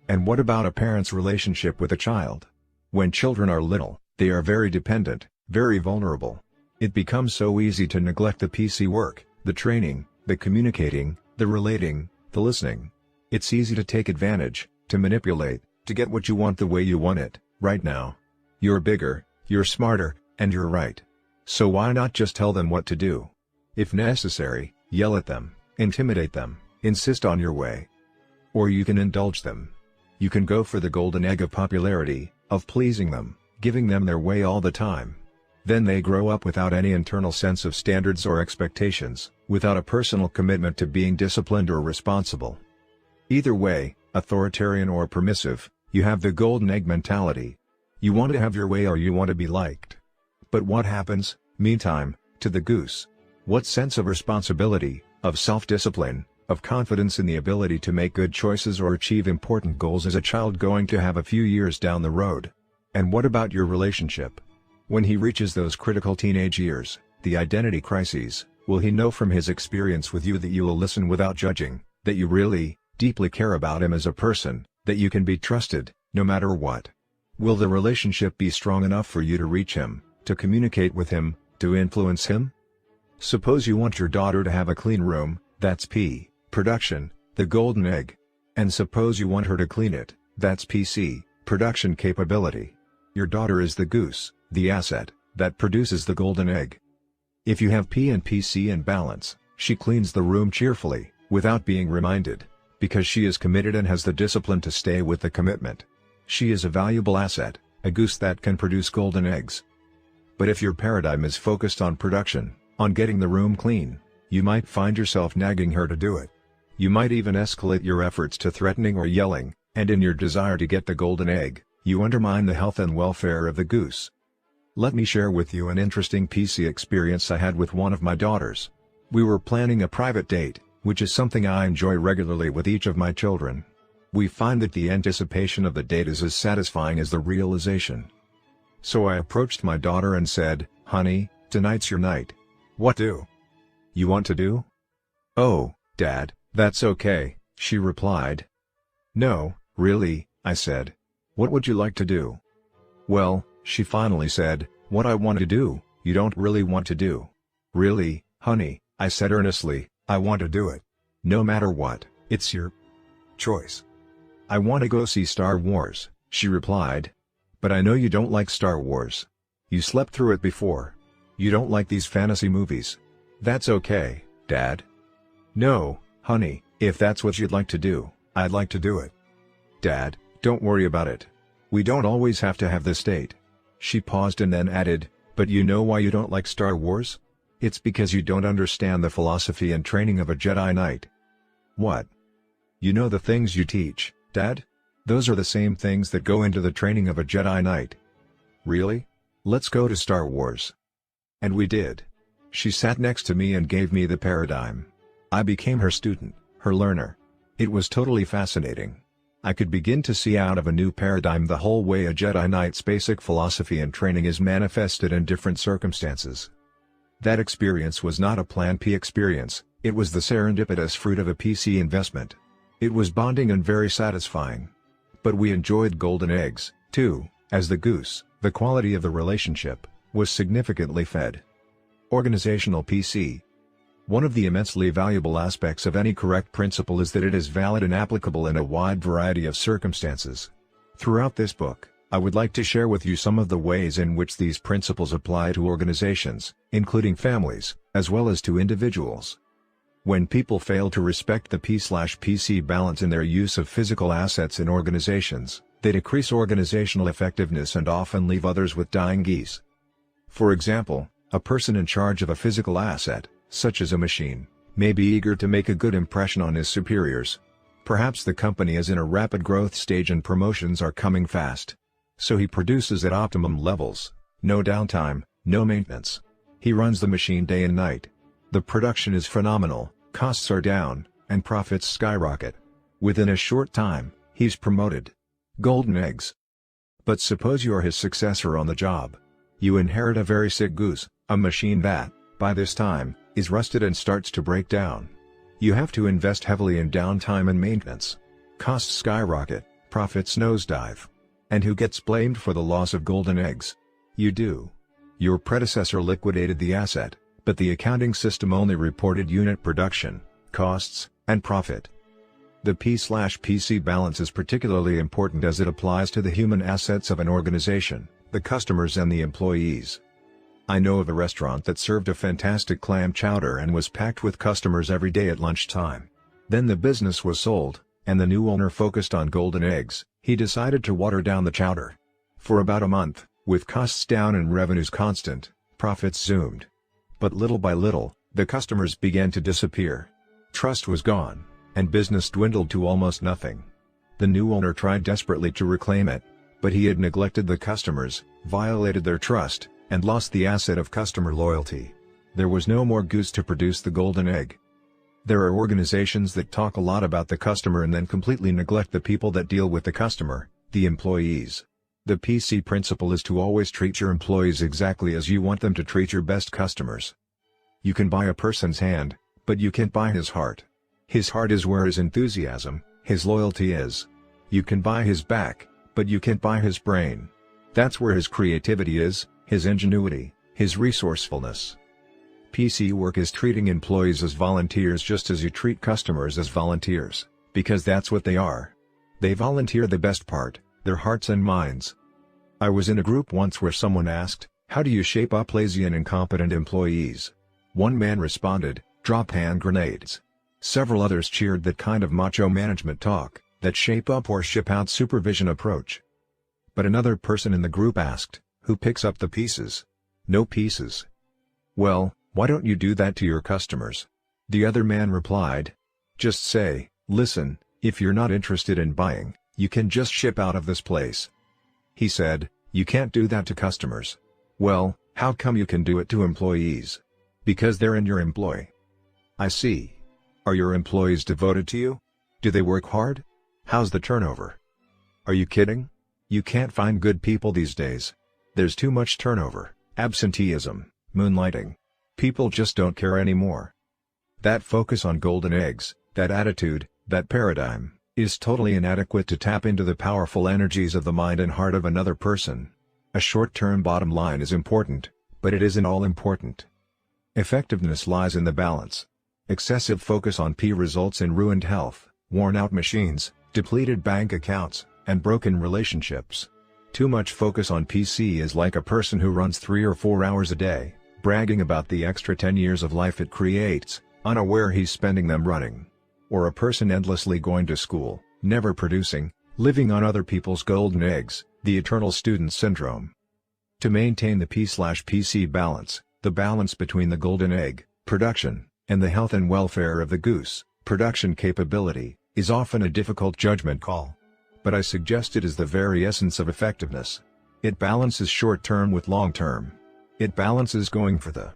And what about a parent's relationship with a child? When children are little, they are very dependent, very vulnerable. It becomes so easy to neglect the PC work, the training, the communicating, the relating, the listening. It's easy to take advantage, to manipulate, to get what you want the way you want it, right now. You're bigger, you're smarter, and you're right. So why not just tell them what to do? If necessary, yell at them, intimidate them, insist on your way. Or you can indulge them. You can go for the golden egg of popularity, of pleasing them, giving them their way all the time. Then they grow up without any internal sense of standards or expectations, without a personal commitment to being disciplined or responsible. Either way, authoritarian or permissive, you have the golden egg mentality. You want to have your way or you want to be liked. But what happens, meantime, to the goose? What sense of responsibility, of self-discipline, of confidence in the ability to make good choices or achieve important goals is a child going to have a few years down the road? And what about your relationship? When he reaches those critical teenage years, the identity crises, will he know from his experience with you that you will listen without judging, that you really, deeply care about him as a person, that you can be trusted, no matter what? Will the relationship be strong enough for you to reach him, to communicate with him, to influence him? Suppose you want your daughter to have a clean room, that's P, production, the golden egg. And suppose you want her to clean it, that's PC, production capability. Your daughter is the goose, the asset, that produces the golden egg. If you have P and PC in balance, she cleans the room cheerfully, without being reminded, because she is committed and has the discipline to stay with the commitment. She is a valuable asset, a goose that can produce golden eggs. But if your paradigm is focused on production, on getting the room clean, you might find yourself nagging her to do it. You might even escalate your efforts to threatening or yelling, and in your desire to get the golden egg, you undermine the health and welfare of the goose. Let me share with you an interesting PC experience I had with one of my daughters. We were planning a private date, which is something I enjoy regularly with each of my children. We find that the anticipation of the date is as satisfying as the realization. So I approached my daughter and said, "Honey, tonight's your night. What do you want to do?" "Oh, Dad, that's okay," she replied. "No, really," I said. "What would you like to do?" "Well," she finally said, "what I want to do, you don't really want to do." "Really, honey," I said earnestly, "I want to do it. No matter what, it's your choice." "I want to go see Star Wars," she replied. "But I know you don't like Star Wars. You slept through it before. You don't like these fantasy movies." "That's okay, Dad." "No, honey, if that's what you'd like to do, I'd like to do it." "Dad, don't worry about it. We don't always have to have this date." She paused and then added, "But you know why you don't like Star Wars? It's because you don't understand the philosophy and training of a Jedi Knight." "What?" "You know the things you teach, Dad? Those are the same things that go into the training of a Jedi Knight." "Really? Let's go to Star Wars." And we did. She sat next to me and gave me the paradigm. I became her student, her learner. It was totally fascinating. I could begin to see out of a new paradigm the whole way a Jedi Knight's basic philosophy and training is manifested in different circumstances. That experience was not a Plan P experience, it was the serendipitous fruit of a PC investment. It was bonding and very satisfying. But we enjoyed golden eggs, too, as the goose, the quality of the relationship, was significantly fed. Organizational PC. One of the immensely valuable aspects of any correct principle is that it is valid and applicable in a wide variety of circumstances. Throughout this book, I would like to share with you some of the ways in which these principles apply to organizations, including families, as well as to individuals. When people fail to respect the P/PC balance in their use of physical assets in organizations, they decrease organizational effectiveness and often leave others with dying geese. For example, a person in charge of a physical asset, such as a machine, may be eager to make a good impression on his superiors. Perhaps the company is in a rapid growth stage and promotions are coming fast. So he produces at optimum levels, no downtime, no maintenance. He runs the machine day and night. The production is phenomenal, costs are down, and profits skyrocket. Within a short time, he's promoted. Golden eggs. But suppose you are his successor on the job. You inherit a very sick goose, a machine that, by this time, is rusted and starts to break down. You have to invest heavily in downtime and maintenance. Costs skyrocket, profits nosedive. And who gets blamed for the loss of golden eggs? You do. Your predecessor liquidated the asset, but the accounting system only reported unit production, costs, and profit. The P/PC balance is particularly important as it applies to the human assets of an organization, the customers and the employees. I know of a restaurant that served a fantastic clam chowder and was packed with customers every day at lunchtime. Then the business was sold, and the new owner focused on golden eggs. He decided to water down the chowder. For about a month, with costs down and revenues constant, profits zoomed. But little by little, the customers began to disappear. Trust was gone, and business dwindled to almost nothing. The new owner tried desperately to reclaim it, but he had neglected the customers, violated their trust, and lost the asset of customer loyalty. There was no more goose to produce the golden egg. There are organizations that talk a lot about the customer and then completely neglect the people that deal with the customer, the employees. The PC principle is to always treat your employees exactly as you want them to treat your best customers. You can buy a person's hand, but you can't buy his heart. His heart is where his enthusiasm, his loyalty is. You can buy his back, but you can't buy his brain. That's where his creativity is, his ingenuity, his resourcefulness. PC work is treating employees as volunteers just as you treat customers as volunteers, because that's what they are. They volunteer the best part, their hearts and minds. I was in a group once where someone asked, "How do you shape up lazy and incompetent employees?" One man responded, "Drop hand grenades." Several others cheered that kind of macho management talk, that shape up or ship out supervision approach. But another person in the group asked, "Who picks up the pieces?" "No pieces." "Well, why don't you do that to your customers?" The other man replied, "Just say, 'Listen, if you're not interested in buying, you can just ship out of this place.'" He said, "You can't do that to customers." "Well, how come you can do it to employees?" "Because they're in your employ." "I see. Are your employees devoted to you? Do they work hard? How's the turnover?" "Are you kidding? You can't find good people these days. There's too much turnover, absenteeism, moonlighting. People just don't care anymore." That focus on golden eggs, that attitude, that paradigm, is totally inadequate to tap into the powerful energies of the mind and heart of another person. A short-term bottom line is important, but it isn't all important. Effectiveness lies in the balance. Excessive focus on P results in ruined health, worn-out machines, depleted bank accounts, and broken relationships. Too much focus on PC is like a person who runs 3 or 4 hours a day, bragging about the extra 10 years of life it creates, unaware he's spending them running. Or a person endlessly going to school, never producing, living on other people's golden eggs, the eternal student syndrome. To maintain the P/PC balance, the balance between the golden egg, production, and the health and welfare of the goose, production capability, is often a difficult judgment call. But I suggest it is the very essence of effectiveness. It balances short-term with long-term. It balances going for the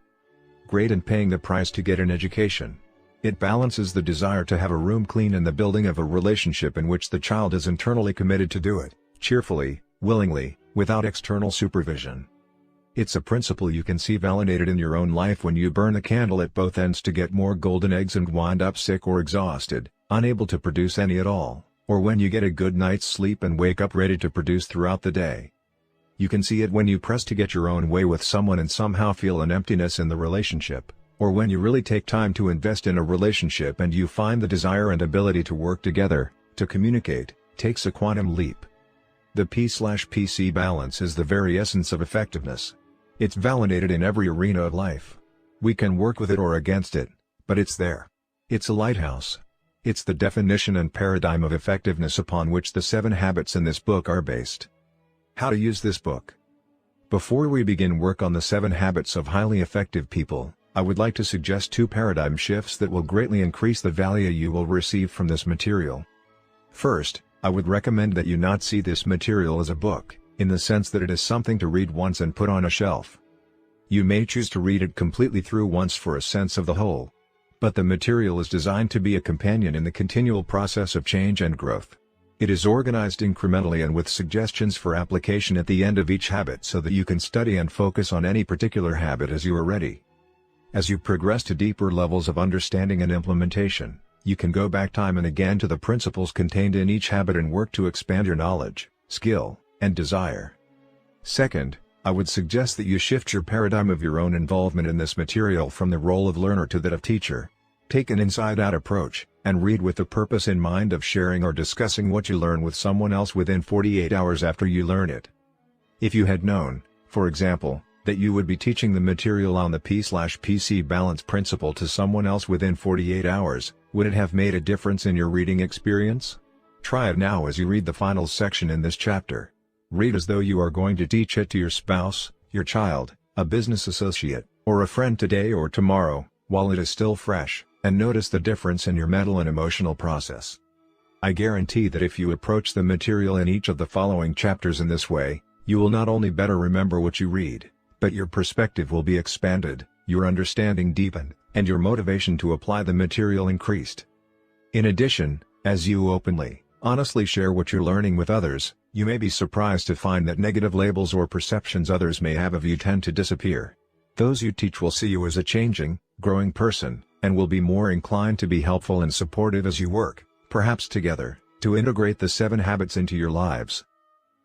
great and paying the price to get an education. It balances the desire to have a room clean and the building of a relationship in which the child is internally committed to do it, cheerfully, willingly, without external supervision. It's a principle you can see validated in your own life when you burn the candle at both ends to get more golden eggs and wind up sick or exhausted, unable to produce any at all, or when you get a good night's sleep and wake up ready to produce throughout the day. You can see it when you press to get your own way with someone and somehow feel an emptiness in the relationship, or when you really take time to invest in a relationship and you find the desire and ability to work together, to communicate, takes a quantum leap. The P/PC balance is the very essence of effectiveness. It's validated in every arena of life. We can work with it or against it, but it's there. It's a lighthouse. It's the definition and paradigm of effectiveness upon which the 7 habits in this book are based. How to use this book. Before we begin work on the 7 habits of highly effective people, I would like to suggest 2 paradigm shifts that will greatly increase the value you will receive from this material. First, I would recommend that you not see this material as a book, in the sense that it is something to read once and put on a shelf. You may choose to read it completely through once for a sense of the whole. But the material is designed to be a companion in the continual process of change and growth. It is organized incrementally and with suggestions for application at the end of each habit so that you can study and focus on any particular habit as you are ready. As you progress to deeper levels of understanding and implementation, you can go back time and again to the principles contained in each habit and work to expand your knowledge, skill, and desire. Second, I would suggest that you shift your paradigm of your own involvement in this material from the role of learner to that of teacher. Take an inside-out approach, and read with the purpose in mind of sharing or discussing what you learn with someone else within 48 hours after you learn it. If you had known, for example, that you would be teaching the material on the P/PC balance principle to someone else within 48 hours, would it have made a difference in your reading experience? Try it now as you read the final section in this chapter. Read as though you are going to teach it to your spouse, your child, a business associate, or a friend today or tomorrow, while it is still fresh, and notice the difference in your mental and emotional process. I guarantee that if you approach the material in each of the following chapters in this way, you will not only better remember what you read, but your perspective will be expanded, your understanding deepened, and your motivation to apply the material increased. In addition, as you openly, honestly share what you're learning with others, you may be surprised to find that negative labels or perceptions others may have of you tend to disappear. Those you teach will see you as a changing, growing person, and will be more inclined to be helpful and supportive as you work, perhaps together, to integrate the 7 habits into your lives.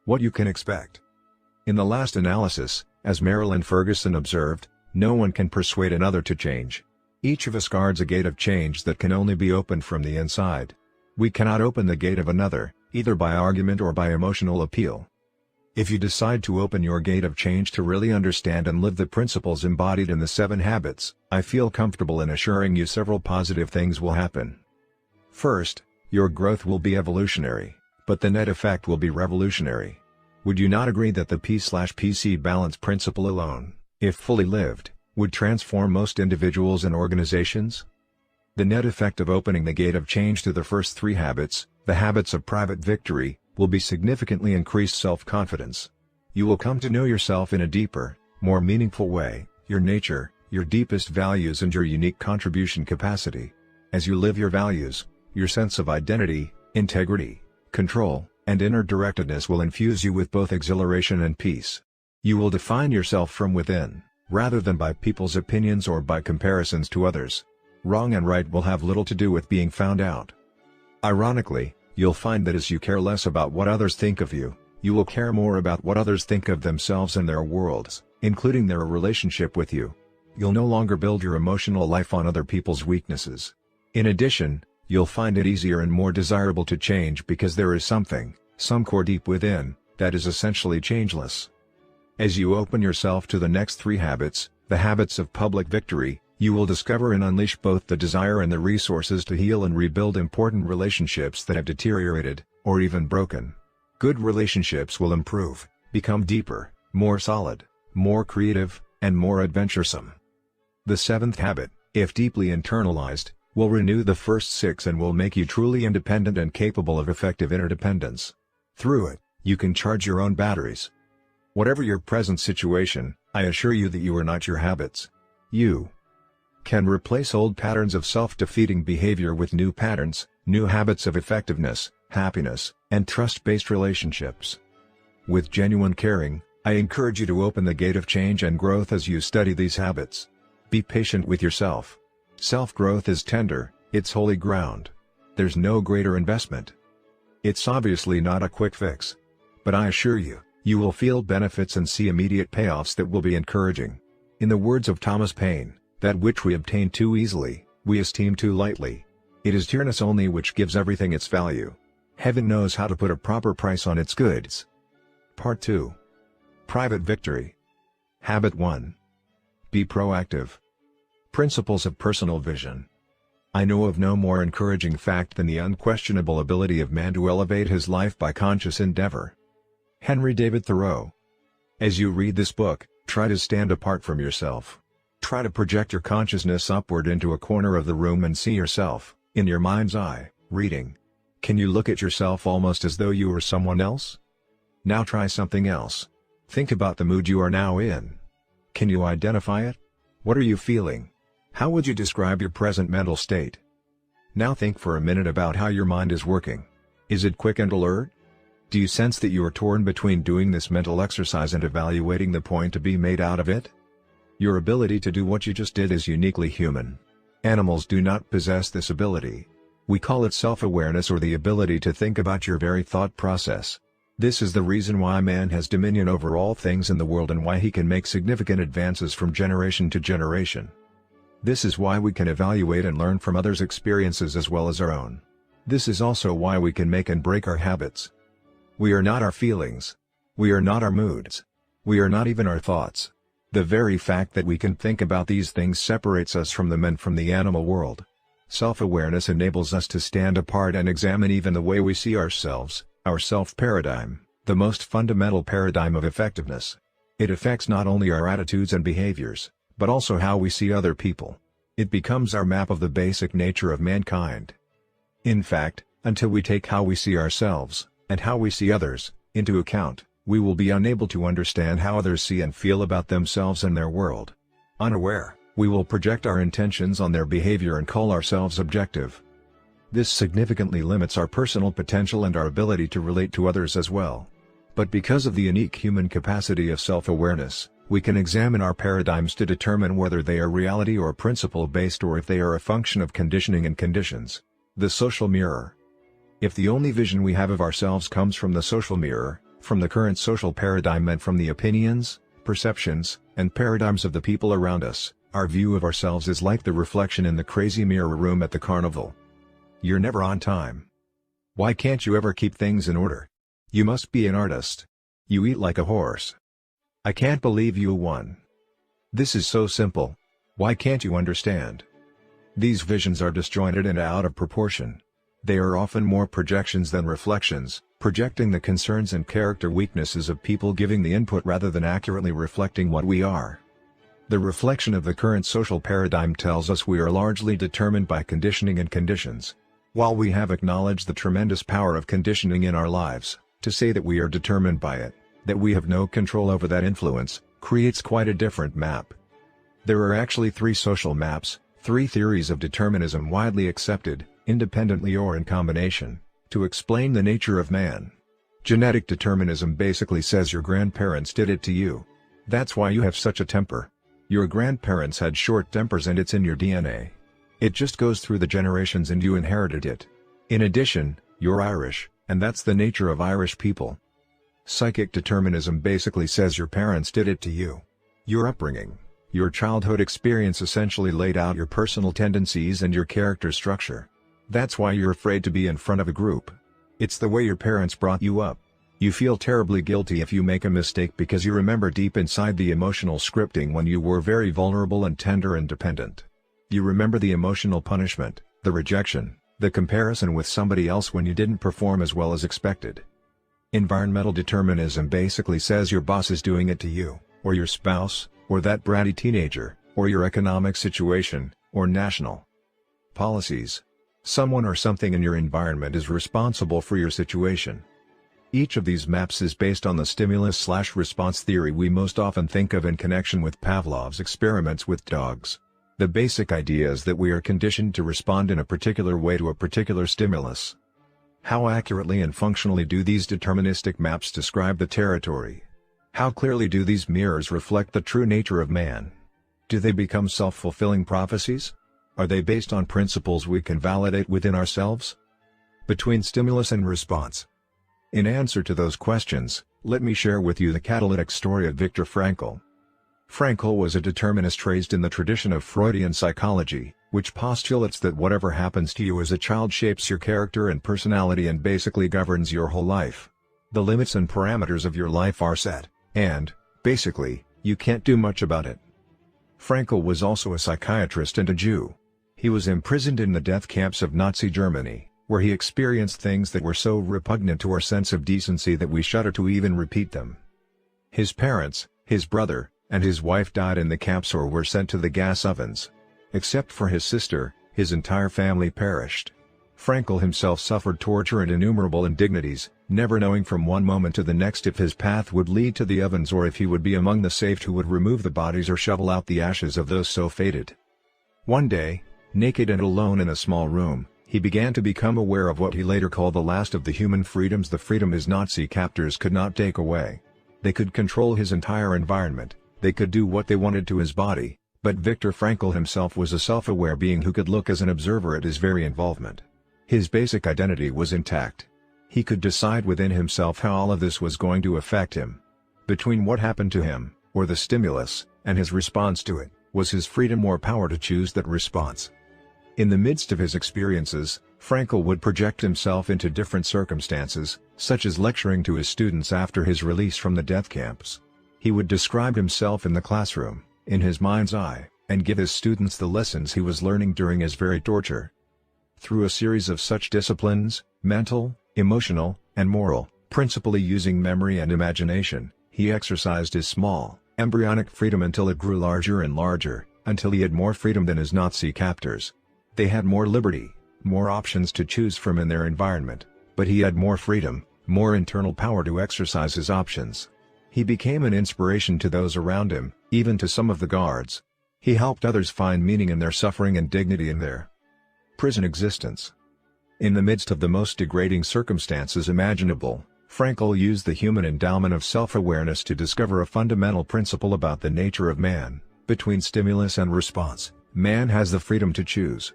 What you can expect. In the last analysis, as Marilyn Ferguson observed, no one can persuade another to change. Each of us guards a gate of change that can only be opened from the inside. We cannot open the gate of another, either by argument or by emotional appeal. If you decide to open your gate of change to really understand and live the principles embodied in the 7 habits, I feel comfortable in assuring you several positive things will happen. First, your growth will be evolutionary, but the net effect will be revolutionary. Would you not agree that the P/PC balance principle alone, if fully lived, would transform most individuals and organizations? The net effect of opening the gate of change to the first 3 habits, the habits of private victory, will be significantly increased self-confidence. You will come to know yourself in a deeper, more meaningful way, your nature, your deepest values and your unique contribution capacity. As you live your values, your sense of identity, integrity, control, and inner directedness will infuse you with both exhilaration and peace. You will define yourself from within, rather than by people's opinions or by comparisons to others. Wrong and right will have little to do with being found out. Ironically, you'll find that as you care less about what others think of you, you will care more about what others think of themselves and their worlds, including their relationship with you. You'll no longer build your emotional life on other people's weaknesses. In addition, you'll find it easier and more desirable to change because there is something, some core deep within, that is essentially changeless. As you open yourself to the next 3 habits, the habits of public victory, you will discover and unleash both the desire and the resources to heal and rebuild important relationships that have deteriorated, or even broken. Good relationships will improve, become deeper, more solid, more creative, and more adventuresome. The 7th habit, if deeply internalized, will renew the first 6 and will make you truly independent and capable of effective interdependence. Through it, you can charge your own batteries. Whatever your present situation, I assure you that you are not your habits. You can replace old patterns of self-defeating behavior with new patterns, new habits of effectiveness, happiness, and trust-based relationships. With genuine caring, I encourage you to open the gate of change and growth as you study these habits. Be patient with yourself. Self-growth is tender, it's holy ground. There's no greater investment. It's obviously not a quick fix. But I assure you, you will feel benefits and see immediate payoffs that will be encouraging. In the words of Thomas Paine, that which we obtain too easily, we esteem too lightly. It is dearness only which gives everything its value. Heaven knows how to put a proper price on its goods. Part 2. Private Victory. Habit 1. Be proactive. Principles of personal vision. I know of no more encouraging fact than the unquestionable ability of man to elevate his life by conscious endeavor. Henry David Thoreau. As you read this book, try to stand apart from yourself. Try to project your consciousness upward into a corner of the room and see yourself, in your mind's eye, reading. Can you look at yourself almost as though you were someone else? Now try something else. Think about the mood you are now in. Can you identify it? What are you feeling? How would you describe your present mental state? Now think for a minute about how your mind is working. Is it quick and alert? Do you sense that you are torn between doing this mental exercise and evaluating the point to be made out of it? Your ability to do what you just did is uniquely human. Animals do not possess this ability. We call it self-awareness, or the ability to think about your very thought process. This is the reason why man has dominion over all things in the world and why he can make significant advances from generation to generation. This is why we can evaluate and learn from others' experiences as well as our own. This is also why we can make and break our habits. We are not our feelings. We are not our moods. We are not even our thoughts. The very fact that we can think about these things separates us from them and from the animal world. Self-awareness enables us to stand apart and examine even the way we see ourselves, our self-paradigm, the most fundamental paradigm of effectiveness. It affects not only our attitudes and behaviors, but also how we see other people. It becomes our map of the basic nature of mankind. In fact, until we take how we see ourselves, and how we see others, into account, we will be unable to understand how others see and feel about themselves and their world. Unaware, we will project our intentions on their behavior and call ourselves objective. This significantly limits our personal potential and our ability to relate to others as well. But because of the unique human capacity of self-awareness, we can examine our paradigms to determine whether they are reality or principle-based, or if they are a function of conditioning and conditions. The social mirror. If the only vision we have of ourselves comes from the social mirror, from the current social paradigm and from the opinions, perceptions, and paradigms of the people around us, our view of ourselves is like the reflection in the crazy mirror room at the carnival. You're never on time. Why can't you ever keep things in order? You must be an artist. You eat like a horse. I can't believe you won. This is so simple. Why can't you understand? These visions are disjointed and out of proportion. They are often more projections than reflections, projecting the concerns and character weaknesses of people, giving the input rather than accurately reflecting what we are. The reflection of the current social paradigm tells us we are largely determined by conditioning and conditions. While we have acknowledged the tremendous power of conditioning in our lives, to say that we are determined by it, that we have no control over that influence, creates quite a different map. There are actually three social maps, three theories of determinism widely accepted, independently or in combination, to explain the nature of man. Genetic determinism basically says your grandparents did it to you. That's why you have such a temper. Your grandparents had short tempers and it's in your DNA. It just goes through the generations and you inherited it. In addition, you're Irish, and that's the nature of Irish people. Psychic determinism basically says your parents did it to you. Your upbringing, your childhood experience essentially laid out your personal tendencies and your character structure. That's why you're afraid to be in front of a group. It's the way your parents brought you up. You feel terribly guilty if you make a mistake because you remember deep inside the emotional scripting when you were very vulnerable and tender and dependent. You remember the emotional punishment, the rejection, the comparison with somebody else when you didn't perform as well as expected. Environmental determinism basically says your boss is doing it to you, or your spouse, or that bratty teenager, or your economic situation, or national policies. Someone or something in your environment is responsible for your situation. Each of these maps is based on the stimulus/response theory we most often think of in connection with Pavlov's experiments with dogs. The basic idea is that we are conditioned to respond in a particular way to a particular stimulus. How accurately and functionally do these deterministic maps describe the territory? How clearly do these mirrors reflect the true nature of man? Do they become self-fulfilling prophecies? Are they based on principles we can validate within ourselves? Between stimulus and response. In answer to those questions, let me share with you the catalytic story of Viktor Frankl. Frankl was a determinist raised in the tradition of Freudian psychology, which postulates that whatever happens to you as a child shapes your character and personality and basically governs your whole life. The limits and parameters of your life are set, and, basically, you can't do much about it. Frankl was also a psychiatrist and a Jew. He was imprisoned in the death camps of Nazi Germany, where he experienced things that were so repugnant to our sense of decency that we shudder to even repeat them. His parents, his brother, and his wife died in the camps or were sent to the gas ovens. Except for his sister, his entire family perished. Frankl himself suffered torture and innumerable indignities, never knowing from one moment to the next if his path would lead to the ovens or if he would be among the saved who would remove the bodies or shovel out the ashes of those so fated. One day, naked and alone in a small room, He began to become aware of what he later called the last of the human freedoms, the freedom his Nazi captors could not take away. They could control his entire environment, they could do what they wanted to his body, but Viktor Frankl himself was a self-aware being who could look as an observer at his very involvement. His basic identity was intact. He could decide within himself how all of this was going to affect him. Between what happened to him, or the stimulus, and his response to it, was his freedom or power to choose that response. In the midst of his experiences, Frankl would project himself into different circumstances, such as lecturing to his students after his release from the death camps. He would describe himself in the classroom, in his mind's eye, and give his students the lessons he was learning during his very torture. Through a series of such disciplines, mental, emotional, and moral, principally using memory and imagination, he exercised his small, embryonic freedom until it grew larger and larger, until he had more freedom than his Nazi captors. They had more liberty, more options to choose from in their environment, but he had more freedom, more internal power to exercise his options. He became an inspiration to those around him, even to some of the guards. He helped others find meaning in their suffering and dignity in their prison existence. In the midst of the most degrading circumstances imaginable, Frankl used the human endowment of self-awareness to discover a fundamental principle about the nature of man. Between stimulus and response, man has the freedom to choose.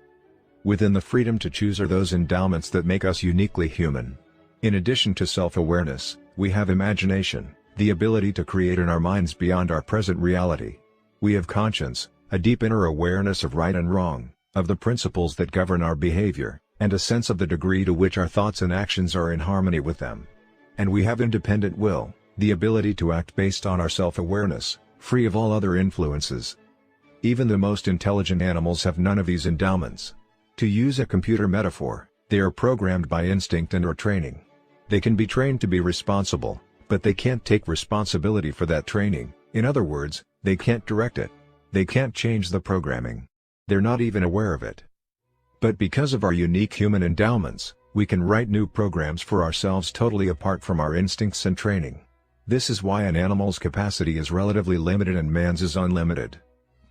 Within the freedom to choose are those endowments that make us uniquely human. In addition to self-awareness, we have imagination, the ability to create in our minds beyond our present reality. We have conscience, a deep inner awareness of right and wrong, of the principles that govern our behavior, and a sense of the degree to which our thoughts and actions are in harmony with them. And we have independent will, the ability to act based on our self-awareness, free of all other influences. Even the most intelligent animals have none of these endowments. To use a computer metaphor, they are programmed by instinct and/or training. They can be trained to be responsible, but they can't take responsibility for that training. In other words, they can't direct it. They can't change the programming. They're not even aware of it. But because of our unique human endowments, we can write new programs for ourselves totally apart from our instincts and training. This is why an animal's capacity is relatively limited and man's is unlimited.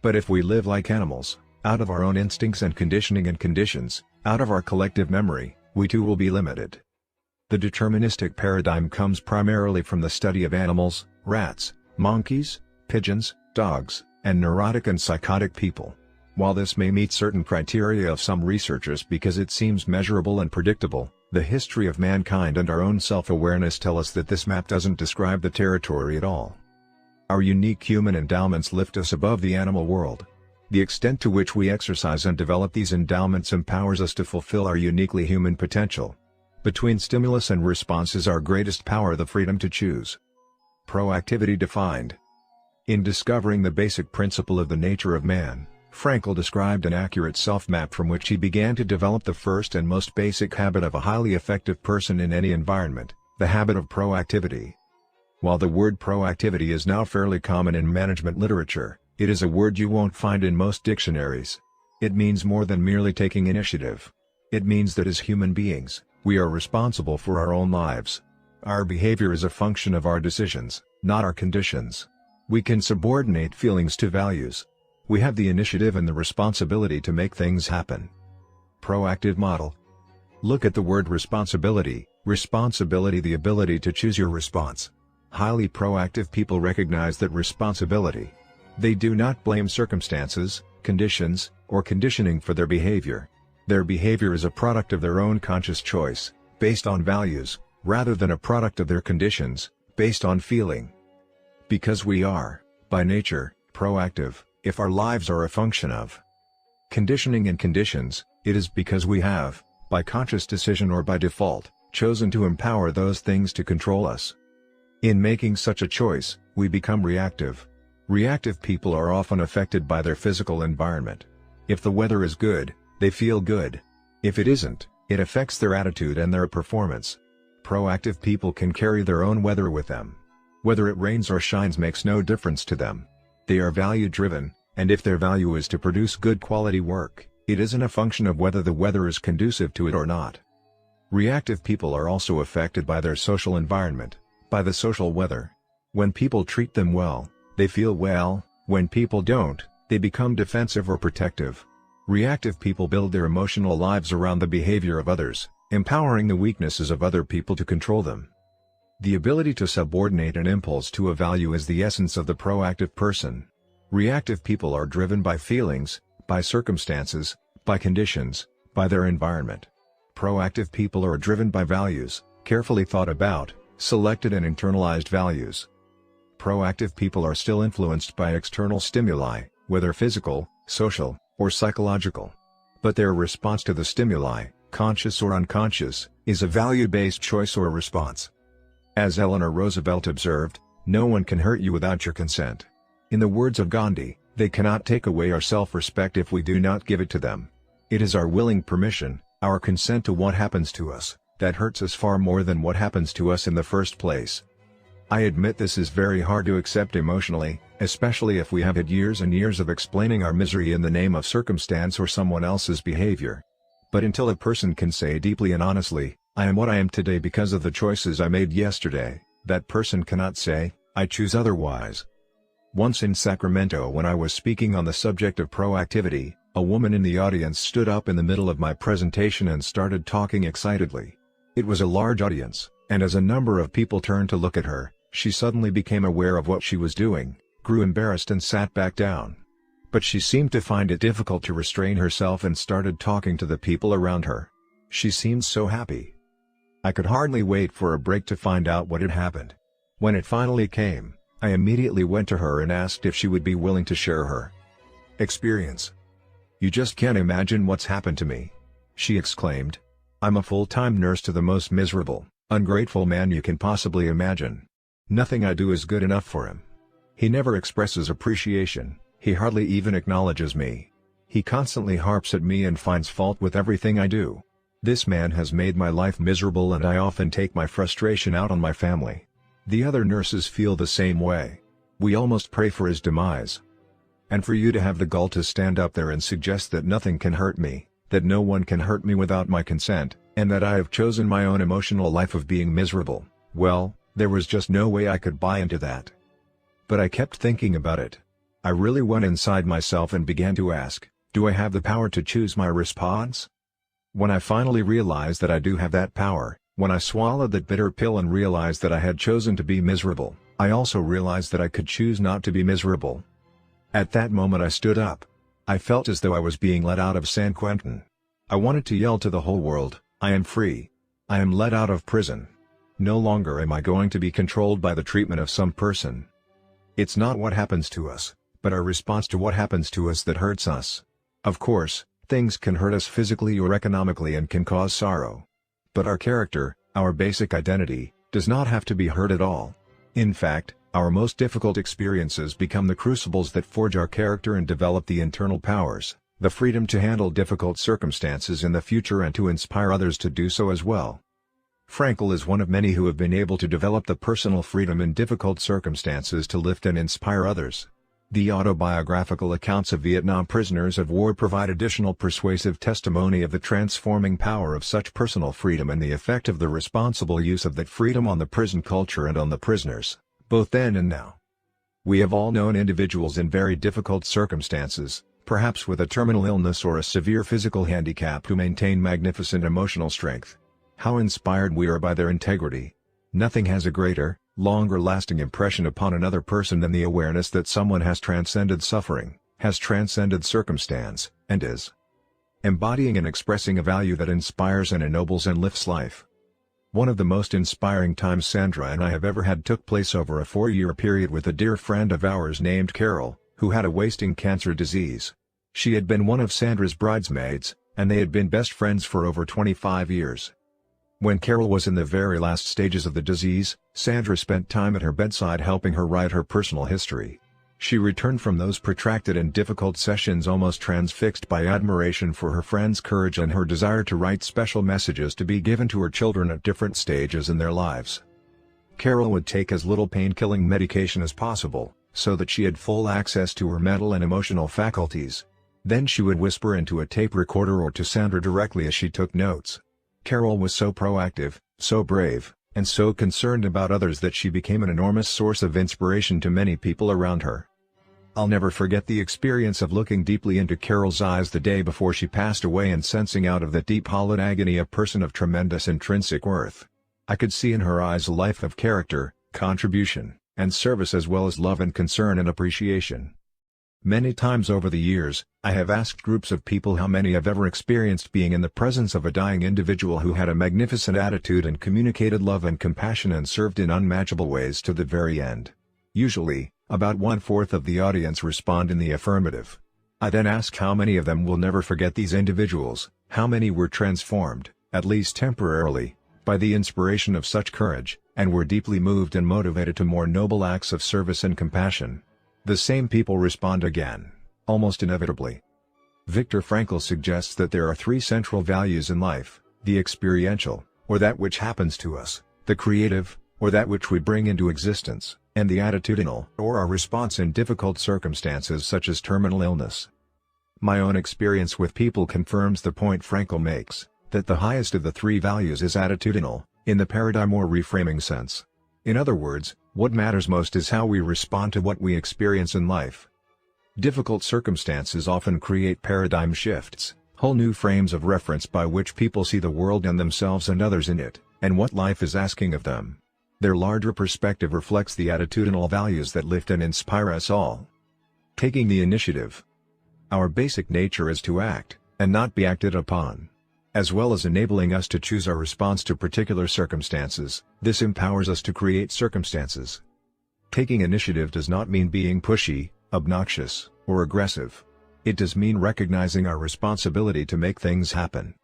But if we live like animals, out of our own instincts and conditioning and conditions, out of our collective memory, we too will be limited. The deterministic paradigm comes primarily from the study of animals, rats, monkeys, pigeons, dogs, and neurotic and psychotic people. While this may meet certain criteria of some researchers because it seems measurable and predictable, the history of mankind and our own self-awareness tell us that this map doesn't describe the territory at all. Our unique human endowments lift us above the animal world. The extent to which we exercise and develop these endowments empowers us to fulfill our uniquely human potential. Between stimulus and response is our greatest power, the freedom to choose. Proactivity defined. In discovering the basic principle of the nature of man, Frankl described an accurate self-map from which he began to develop the first and most basic habit of a highly effective person in any environment, the habit of proactivity. While the word proactivity is now fairly common in management literature, it is a word you won't find in most dictionaries. It means more than merely taking initiative. It means that as human beings, we are responsible for our own lives. Our behavior is a function of our decisions, not our conditions. We can subordinate feelings to values. We have the initiative and the responsibility to make things happen. Proactive model. Look at the word responsibility, the ability to choose your response. Highly proactive people recognize that responsibility. They do not blame circumstances, conditions, or conditioning for their behavior. Their behavior is a product of their own conscious choice, based on values, rather than a product of their conditions, based on feeling. Because we are, by nature, proactive, if our lives are a function of conditioning and conditions, it is because we have, by conscious decision or by default, chosen to empower those things to control us. In making such a choice, we become reactive. Reactive people are often affected by their physical environment. If the weather is good, they feel good. If it isn't, it affects their attitude and their performance. Proactive people can carry their own weather with them. Whether it rains or shines makes no difference to them. They are value-driven, and if their value is to produce good quality work, it isn't a function of whether the weather is conducive to it or not. Reactive people are also affected by their social environment, by the social weather. When people treat them well, they feel well. When people don't, they become defensive or protective. Reactive people build their emotional lives around the behavior of others, empowering the weaknesses of other people to control them. The ability to subordinate an impulse to a value is the essence of the proactive person. Reactive people are driven by feelings, by circumstances, by conditions, by their environment. Proactive people are driven by values, carefully thought about, selected and internalized values. Proactive people are still influenced by external stimuli, whether physical, social, or psychological. But their response to the stimuli, conscious or unconscious, is a value-based choice or response. As Eleanor Roosevelt observed, "No one can hurt you without your consent." In the words of Gandhi, "They cannot take away our self-respect if we do not give it to them." It is our willing permission, our consent to what happens to us, that hurts us far more than what happens to us in the first place. I admit this is very hard to accept emotionally, especially if we have had years and years of explaining our misery in the name of circumstance or someone else's behavior. But until a person can say deeply and honestly, "I am what I am today because of the choices I made yesterday," that person cannot say, "I choose otherwise." Once in Sacramento when I was speaking on the subject of proactivity, a woman in the audience stood up in the middle of my presentation and started talking excitedly. It was a large audience, and as a number of people turned to look at her, she suddenly became aware of what she was doing, grew embarrassed and sat back down. But she seemed to find it difficult to restrain herself and started talking to the people around her. She seemed so happy. I could hardly wait for a break to find out what had happened. When it finally came, I immediately went to her and asked if she would be willing to share her experience. "You just can't imagine what's happened to me," she exclaimed. "I'm a full-time nurse to the most miserable, ungrateful man you can possibly imagine. Nothing I do is good enough for him. He never expresses appreciation, he hardly even acknowledges me. He constantly harps at me and finds fault with everything I do. This man has made my life miserable and I often take my frustration out on my family. The other nurses feel the same way. We almost pray for his demise. And for you to have the gall to stand up there and suggest that nothing can hurt me, that no one can hurt me without my consent, and that I have chosen my own emotional life of being miserable, well, there was just no way I could buy into that." But I kept thinking about it. I really went inside myself and began to ask, do I have the power to choose my response? When I finally realized that I do have that power, when I swallowed that bitter pill and realized that I had chosen to be miserable, I also realized that I could choose not to be miserable. At that moment I stood up. I felt as though I was being let out of San Quentin. I wanted to yell to the whole world, "I am free. I am let out of prison. No longer am I going to be controlled by the treatment of some person." It's not what happens to us, but our response to what happens to us that hurts us. Of course, things can hurt us physically or economically and can cause sorrow. But our character, our basic identity, does not have to be hurt at all. In fact, our most difficult experiences become the crucibles that forge our character and develop the internal powers, the freedom to handle difficult circumstances in the future and to inspire others to do so as well. Frankl is one of many who have been able to develop the personal freedom in difficult circumstances to lift and inspire others. The autobiographical accounts of Vietnam prisoners of war provide additional persuasive testimony of the transforming power of such personal freedom and the effect of the responsible use of that freedom on the prison culture and on the prisoners, both then and now. We have all known individuals in very difficult circumstances, perhaps with a terminal illness or a severe physical handicap, who maintain magnificent emotional strength. How inspired we are by their integrity. Nothing has a greater, longer-lasting impression upon another person than the awareness that someone has transcended suffering, has transcended circumstance, and is embodying and expressing a value that inspires and ennobles and lifts life. One of the most inspiring times Sandra and I have ever had took place over a 4-year period with a dear friend of ours named Carol, who had a wasting cancer disease. She had been one of Sandra's bridesmaids, and they had been best friends for over 25 years. When Carol was in the very last stages of the disease, Sandra spent time at her bedside helping her write her personal history. She returned from those protracted and difficult sessions almost transfixed by admiration for her friend's courage and her desire to write special messages to be given to her children at different stages in their lives. Carol would take as little pain-killing medication as possible, so that she had full access to her mental and emotional faculties. Then she would whisper into a tape recorder or to Sandra directly as she took notes. Carol was so proactive, so brave, and so concerned about others that she became an enormous source of inspiration to many people around her. I'll never forget the experience of looking deeply into Carol's eyes the day before she passed away and sensing out of that deep hollowed agony a person of tremendous intrinsic worth. I could see in her eyes a life of character, contribution, and service as well as love and concern and appreciation. Many times over the years, I have asked groups of people how many have ever experienced being in the presence of a dying individual who had a magnificent attitude and communicated love and compassion and served in unmatchable ways to the very end. Usually, about 1/4 of the audience respond in the affirmative. I then ask how many of them will never forget these individuals, how many were transformed, at least temporarily, by the inspiration of such courage, and were deeply moved and motivated to more noble acts of service and compassion. The same people respond again, almost inevitably. Viktor Frankl suggests that there are 3 central values in life: the experiential, or that which happens to us, the creative, or that which we bring into existence, and the attitudinal, or our response in difficult circumstances such as terminal illness. My own experience with people confirms the point Frankl makes, that the highest of the 3 values is attitudinal, in the paradigm or reframing sense. In other words, what matters most is how we respond to what we experience in life. Difficult circumstances often create paradigm shifts, whole new frames of reference by which people see the world and themselves and others in it, and what life is asking of them. Their larger perspective reflects the attitudinal values that lift and inspire us all. Taking the initiative. Our basic nature is to act, and not be acted upon. As well as enabling us to choose our response to particular circumstances, this empowers us to create circumstances. Taking initiative does not mean being pushy, obnoxious, or aggressive. It does mean recognizing our responsibility to make things happen.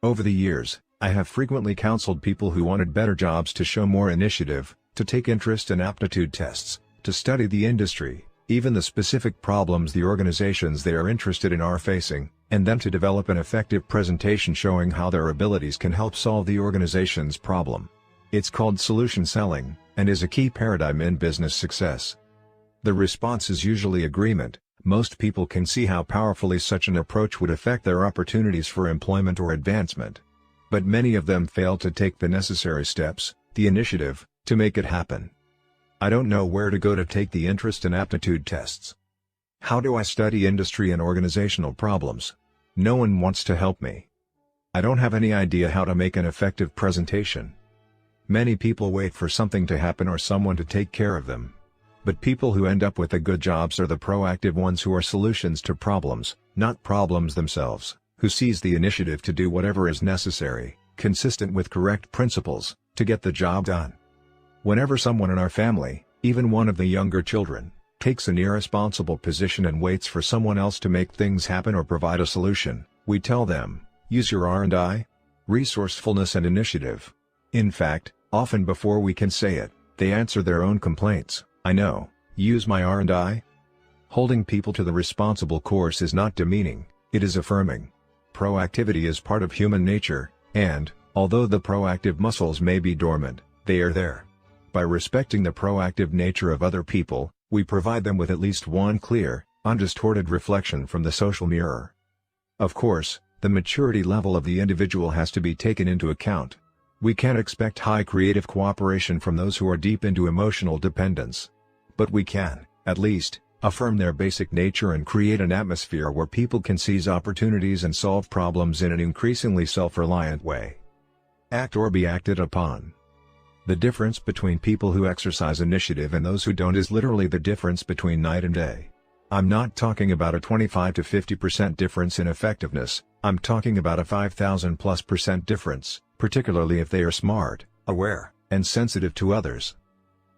Over the years, I have frequently counseled people who wanted better jobs to show more initiative, to take interest in aptitude tests, to study the industry, even the specific problems the organizations they are interested in are facing, and then to develop an effective presentation showing how their abilities can help solve the organization's problem. It's called solution selling, and is a key paradigm in business success. The response is usually agreement. Most people can see how powerfully such an approach would affect their opportunities for employment or advancement. But many of them fail to take the necessary steps, the initiative, to make it happen. I don't know where to go to take the interest and aptitude tests. How do I study industry and organizational problems? No one wants to help me. I don't have any idea how to make an effective presentation. Many people wait for something to happen or someone to take care of them. But people who end up with the good jobs are the proactive ones who are solutions to problems, not problems themselves, who seize the initiative to do whatever is necessary, consistent with correct principles, to get the job done. Whenever someone in our family, even one of the younger children, takes an irresponsible position and waits for someone else to make things happen or provide a solution, we tell them, use your R&I, resourcefulness and initiative. In fact, often before we can say it, they answer their own complaints. I know, use my R&I? Holding people to the responsible course is not demeaning, it is affirming. Proactivity is part of human nature, and, although the proactive muscles may be dormant, they are there. By respecting the proactive nature of other people, we provide them with at least one clear, undistorted reflection from the social mirror. Of course, the maturity level of the individual has to be taken into account. We can't expect high creative cooperation from those who are deep into emotional dependence. But we can, at least, affirm their basic nature and create an atmosphere where people can seize opportunities and solve problems in an increasingly self-reliant way. Act or be acted upon. The difference between people who exercise initiative and those who don't is literally the difference between night and day. I'm not talking about a 25 to 50% difference in effectiveness, I'm talking about a 5,000+ % difference, particularly if they are smart, aware, and sensitive to others.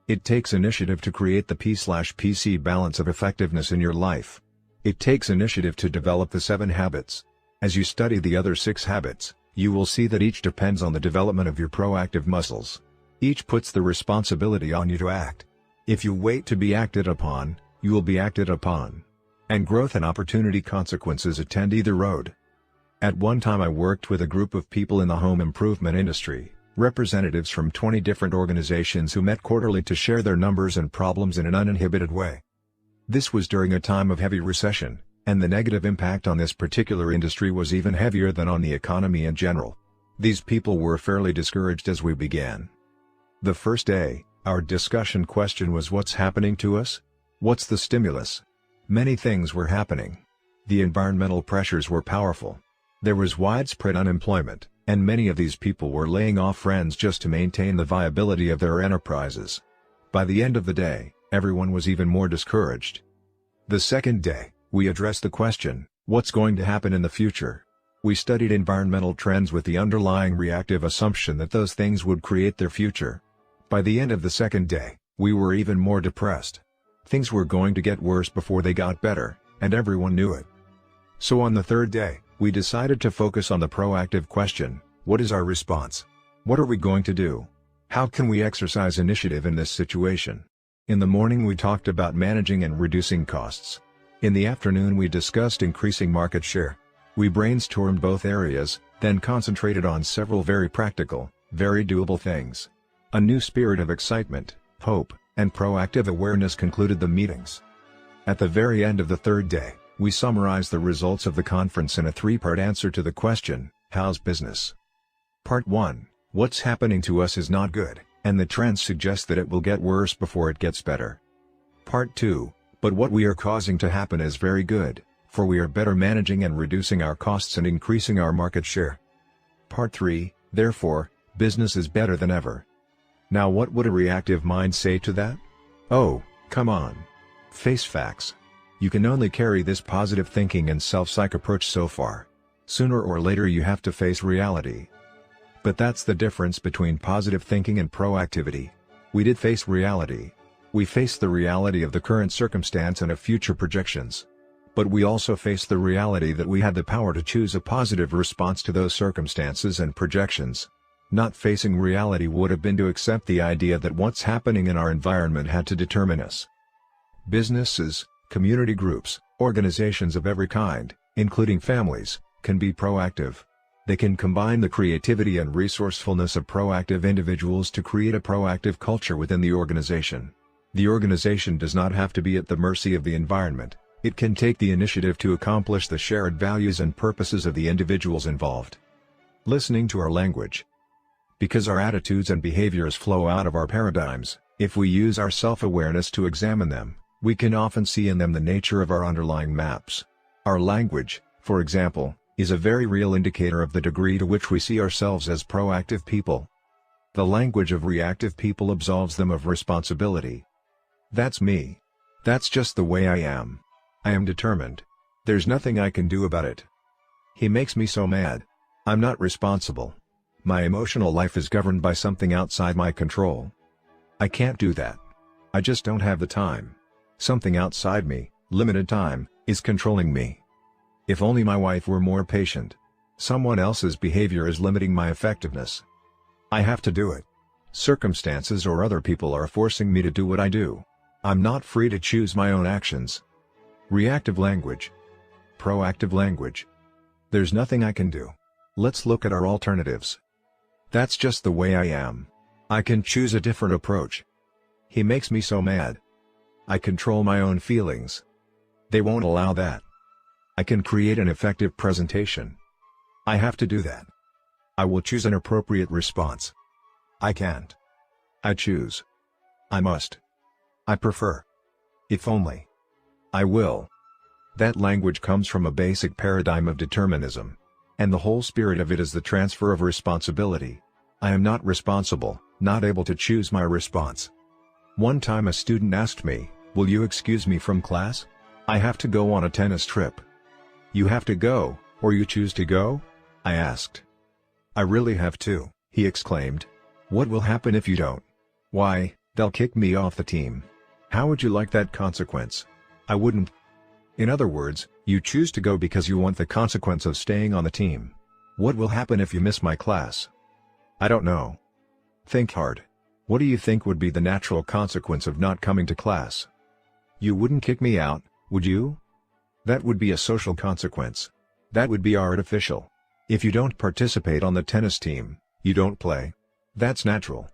It takes initiative to create the P/PC balance of effectiveness in your life. It takes initiative to develop the 7 habits. As you study the other 6 habits, you will see that each depends on the development of your proactive muscles. Each puts the responsibility on you to act. If you wait to be acted upon, you will be acted upon. And growth and opportunity consequences attend either road. At one time I worked with a group of people in the home improvement industry, representatives from 20 different organizations who met quarterly to share their numbers and problems in an uninhibited way. This was during a time of heavy recession, and the negative impact on this particular industry was even heavier than on the economy in general. These people were fairly discouraged as we began. The first day, our discussion question was, what's happening to us? What's the stimulus? Many things were happening. The environmental pressures were powerful. There was widespread unemployment, and many of these people were laying off friends just to maintain the viability of their enterprises. By the end of the day, everyone was even more discouraged. The second day, we addressed the question, what's going to happen in the future? We studied environmental trends with the underlying reactive assumption that those things would create their future. By the end of the second day, we were even more depressed. Things were going to get worse before they got better, and everyone knew it. So on the third day, we decided to focus on the proactive question, what is our response? What are we going to do? How can we exercise initiative in this situation? In the morning we talked about managing and reducing costs. In the afternoon we discussed increasing market share. We brainstormed both areas, then concentrated on several very practical, very doable things. A new spirit of excitement, hope, and proactive awareness concluded the meetings. At the very end of the third day, we summarized the results of the conference in a three-part answer to the question, how's business? Part 1, what's happening to us is not good, and the trends suggest that it will get worse before it gets better. Part 2, but what we are causing to happen is very good, for we are better managing and reducing our costs and increasing our market share. Part 3, therefore, business is better than ever. Now what would a reactive mind say to that? Oh, come on. Face facts. You can only carry this positive thinking and self-psych approach so far. Sooner or later you have to face reality. But that's the difference between positive thinking and proactivity. We did face reality. We faced the reality of the current circumstance and of future projections. But we also faced the reality that we had the power to choose a positive response to those circumstances and projections. Not facing reality would have been to accept the idea that what's happening in our environment had to determine us. Businesses, community groups, organizations of every kind, including families, can be proactive. They can combine the creativity and resourcefulness of proactive individuals to create a proactive culture within the organization. The organization does not have to be at the mercy of the environment. It can take the initiative to accomplish the shared values and purposes of the individuals involved. Listening to our language. Because our attitudes and behaviors flow out of our paradigms, if we use our self-awareness to examine them, we can often see in them the nature of our underlying maps. Our language, for example, is a very real indicator of the degree to which we see ourselves as proactive people. The language of reactive people absolves them of responsibility. That's me. That's just the way I am. I am determined. There's nothing I can do about it. He makes me so mad. I'm not responsible. My emotional life is governed by something outside my control. I can't do that. I just don't have the time. Something outside me, limited time, is controlling me. If only my wife were more patient. Someone else's behavior is limiting my effectiveness. I have to do it. Circumstances or other people are forcing me to do what I do. I'm not free to choose my own actions. Reactive language. Proactive language. There's nothing I can do. Let's look at our alternatives. That's just the way I am. I can choose a different approach. He makes me so mad. I control my own feelings. They won't allow that. I can create an effective presentation. I have to do that. I will choose an appropriate response. I can't. I choose. I must. I prefer. If only. I will. That language comes from a basic paradigm of determinism. And the whole spirit of it is the transfer of responsibility. I am not responsible, not able to choose my response. One time a student asked me, "Will you excuse me from class? I have to go on a tennis trip." "You have to go, or you choose to go?" I asked. "I really have to," he exclaimed. "What will happen if you don't?" "Why, they'll kick me off the team." "How would you like that consequence?" "I wouldn't." In other words, you choose to go because you want the consequence of staying on the team. What will happen if you miss my class? I don't know. Think hard. What do you think would be the natural consequence of not coming to class? You wouldn't kick me out, would you? That would be a social consequence. That would be artificial. If you don't participate on the tennis team, you don't play. That's natural.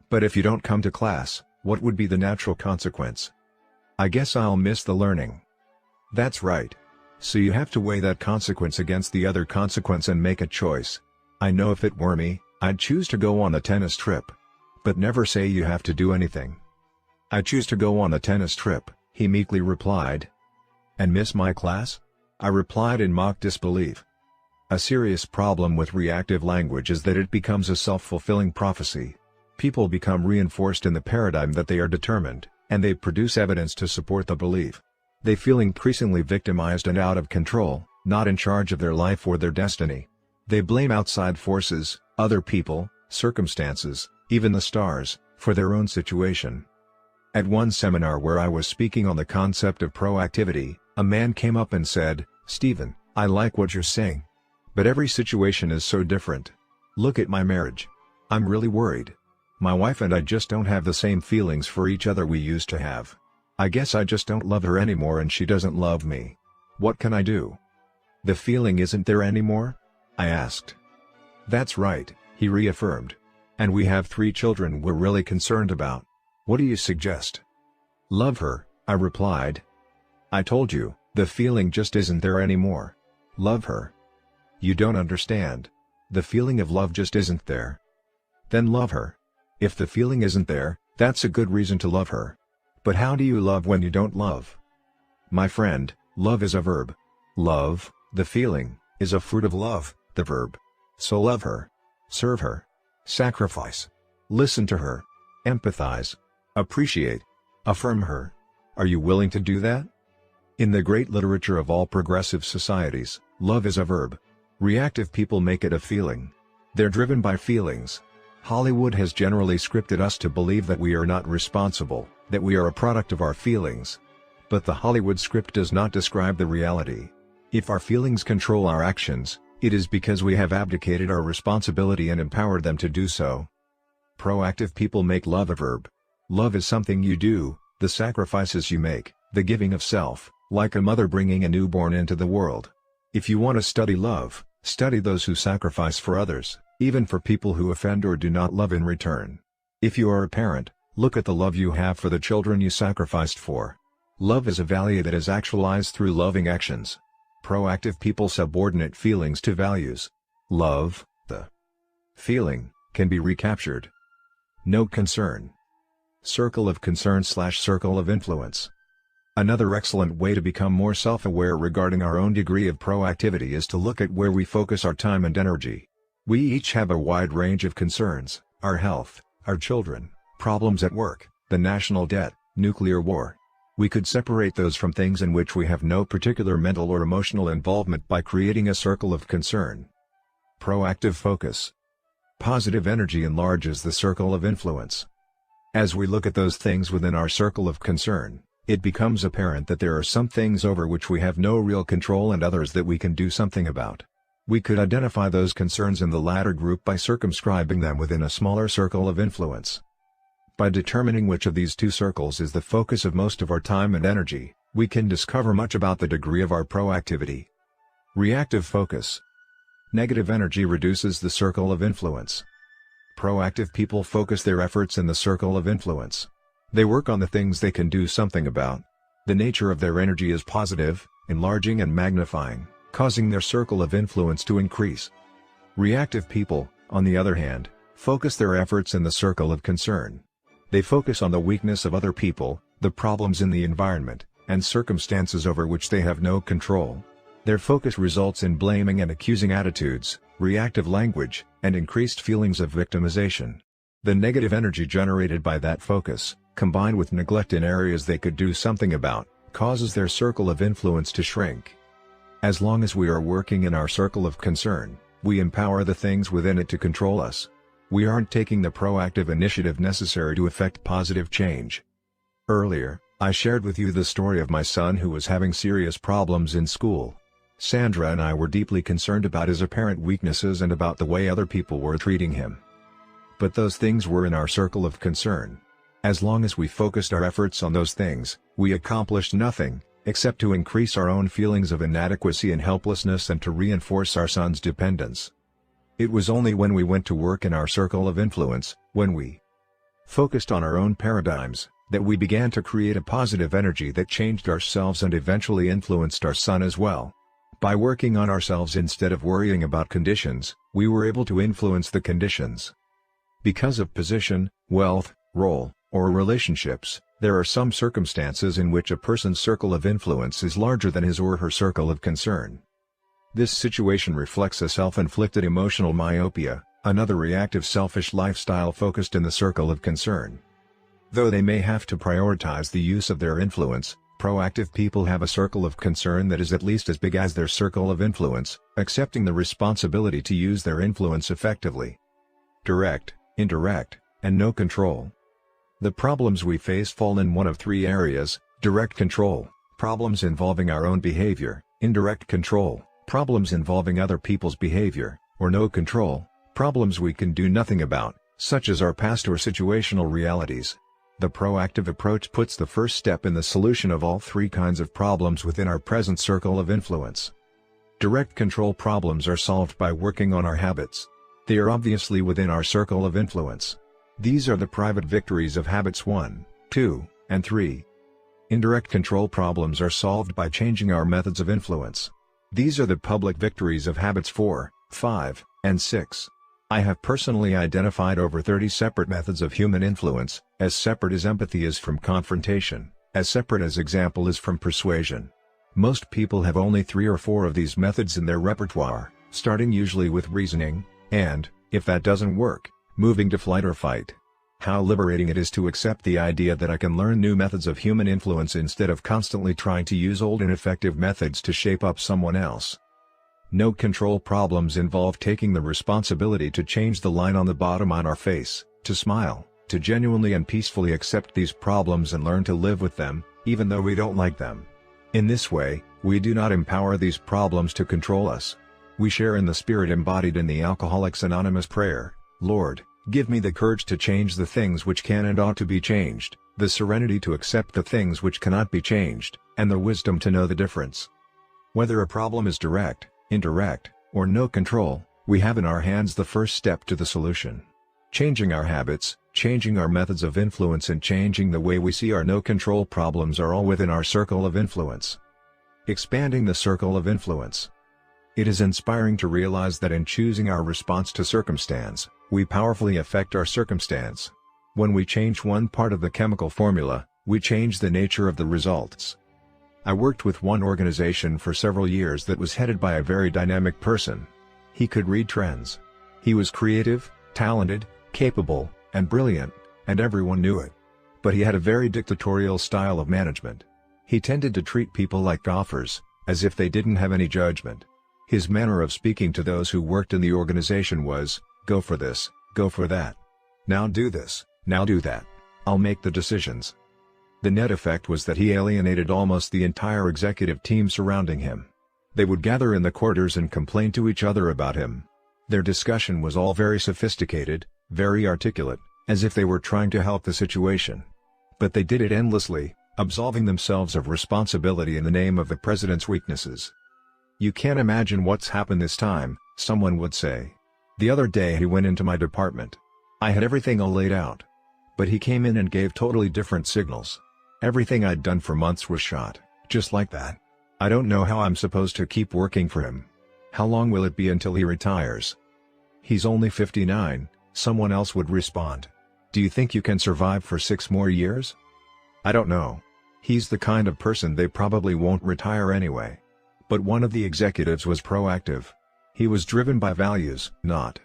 But if you don't come to class, what would be the natural consequence? I guess I'll miss the learning. That's right. So you have to weigh that consequence against the other consequence and make a choice. I know if it were me, I'd choose to go on a tennis trip. But never say you have to do anything. I choose to go on a tennis trip, he meekly replied. And miss my class?" I replied in mock disbelief. A serious problem with reactive language is that it becomes a self-fulfilling prophecy. People become reinforced in the paradigm that they are determined, and they produce evidence to support the belief. They feel increasingly victimized and out of control, not in charge of their life or their destiny. They blame outside forces, other people, circumstances, even the stars, for their own situation. At one seminar where I was speaking on the concept of proactivity, a man came up and said, "Stephen, I like what you're saying. But every situation is so different. Look at my marriage. I'm really worried. My wife and I just don't have the same feelings for each other we used to have. I guess I just don't love her anymore and she doesn't love me. What can I do?" "The feeling isn't there anymore?" I asked. "That's right," he reaffirmed. "And we have 3 children we're really concerned about. What do you suggest?" "Love her," I replied. "I told you, the feeling just isn't there anymore. Love her." "You don't understand. The feeling of love just isn't there." "Then love her. If the feeling isn't there, that's a good reason to love her. But how do you love when you don't love?" "My friend, love is a verb. Love, the feeling, is a fruit of love, the verb. So love her. Serve her. Sacrifice. Listen to her. Empathize. Appreciate. Affirm her. Are you willing to do that?" In the great literature of all progressive societies, love is a verb. Reactive people make it a feeling. They're driven by feelings. Hollywood has generally scripted us to believe that we are not responsible, that we are a product of our feelings. But the Hollywood script does not describe the reality. If our feelings control our actions, it is because we have abdicated our responsibility and empowered them to do so. Proactive people make love a verb. Love is something you do, the sacrifices you make, the giving of self, like a mother bringing a newborn into the world. If you want to study love, study those who sacrifice for others, even for people who offend or do not love in return. If you are a parent, look at the love you have for the children you sacrificed for. Love is a value that is actualized through loving actions. Proactive people subordinate feelings to values. Love, the feeling, can be recaptured. No concern. Circle of concern/circle of influence. Another excellent way to become more self-aware regarding our own degree of proactivity is to look at where we focus our time and energy. We each have a wide range of concerns: our health, our children, problems at work, the national debt, nuclear war. We could separate those from things in which we have no particular mental or emotional involvement by creating a circle of concern. Proactive focus. Positive energy enlarges the circle of influence. As we look at those things within our circle of concern, it becomes apparent that there are some things over which we have no real control and others that we can do something about. We could identify those concerns in the latter group by circumscribing them within a smaller circle of influence. By determining which of these 2 circles is the focus of most of our time and energy, we can discover much about the degree of our proactivity. Reactive focus. Negative energy reduces the circle of influence. Proactive people focus their efforts in the circle of influence. They work on the things they can do something about. The nature of their energy is positive, enlarging and magnifying, causing their circle of influence to increase. Reactive people, on the other hand, focus their efforts in the circle of concern. They focus on the weakness of other people, the problems in the environment, and circumstances over which they have no control. Their focus results in blaming and accusing attitudes, reactive language, and increased feelings of victimization. The negative energy generated by that focus, combined with neglect in areas they could do something about, causes their circle of influence to shrink. As long as we are working in our circle of concern, we empower the things within it to control us. We aren't taking the proactive initiative necessary to effect positive change. Earlier, I shared with you the story of my son who was having serious problems in school. Sandra and I were deeply concerned about his apparent weaknesses and about the way other people were treating him. But those things were in our circle of concern. As long as we focused our efforts on those things, we accomplished nothing, except to increase our own feelings of inadequacy and helplessness and to reinforce our son's dependence. It was only when we went to work in our circle of influence, when we focused on our own paradigms, that we began to create a positive energy that changed ourselves and eventually influenced our son as well. By working on ourselves instead of worrying about conditions, we were able to influence the conditions. Because of position, wealth, role, or relationships, There are some circumstances in which a person's circle of influence is larger than his or her circle of concern. This situation reflects a self-inflicted emotional myopia, another reactive selfish lifestyle focused in the circle of concern. Though they may have to prioritize the use of their influence, proactive people have a circle of concern that is at least as big as their circle of influence, accepting the responsibility to use their influence effectively. Direct, indirect, and no control. The problems we face fall in one of three areas: direct control, problems involving our own behavior; indirect control, problems involving other people's behavior; or no control, problems we can do nothing about, such as our past or situational realities. The proactive approach puts the first step in the solution of all three kinds of problems within our present circle of influence. Direct control problems are solved by working on our habits. They are obviously within our circle of influence. These are the private victories of habits 1, 2, and 3. Indirect control problems are solved by changing our methods of influence. These are the public victories of habits 4, 5, and 6. I have personally identified over 30 separate methods of human influence, as separate as empathy is from confrontation, as separate as example is from persuasion. Most people have only 3 or 4 of these methods in their repertoire, starting usually with reasoning, and, if that doesn't work, moving to flight or fight. How liberating it is to accept the idea that I can learn new methods of human influence instead of constantly trying to use old ineffective methods to shape up someone else. No control problems involve taking the responsibility to change the line on the bottom on our face, to smile, to genuinely and peacefully accept these problems and learn to live with them, even though we don't like them. In this way, we do not empower these problems to control us. We share in the spirit embodied in the Alcoholics Anonymous prayer: Lord, give me the courage to change the things which can and ought to be changed, the serenity to accept the things which cannot be changed, and the wisdom to know the difference. Whether a problem is direct, indirect, or no control, we have in our hands the first step to the solution. Changing our habits, changing our methods of influence, and changing the way we see our no-control problems are all within our circle of influence. Expanding the circle of influence. It is inspiring to realize that in choosing our response to circumstance, we powerfully affect our circumstance. When we change one part of the chemical formula, we change the nature of the results. I worked with one organization for several years that was headed by a very dynamic person. He could read trends. He was creative, talented, capable, and brilliant, and everyone knew it. But he had a very dictatorial style of management. He tended to treat people like golfers, as if they didn't have any judgment. His manner of speaking to those who worked in the organization was, "Go for this, go for that. Now do this, now do that. I'll make the decisions." The net effect was that he alienated almost the entire executive team surrounding him. They would gather in the quarters and complain to each other about him. Their discussion was all very sophisticated, very articulate, as if they were trying to help the situation. But they did it endlessly, absolving themselves of responsibility in the name of the president's weaknesses. "You can't imagine what's happened this time," someone would say. "The other day he went into my department. I had everything all laid out. But he came in and gave totally different signals. Everything I'd done for months was shot, just like that. I don't know how I'm supposed to keep working for him. How long will it be until he retires?" "He's only 59, someone else would respond. "Do you think you can survive for 6 more years?" "I don't know. He's the kind of person they probably won't retire anyway." But one of the executives was proactive. He was driven by values, not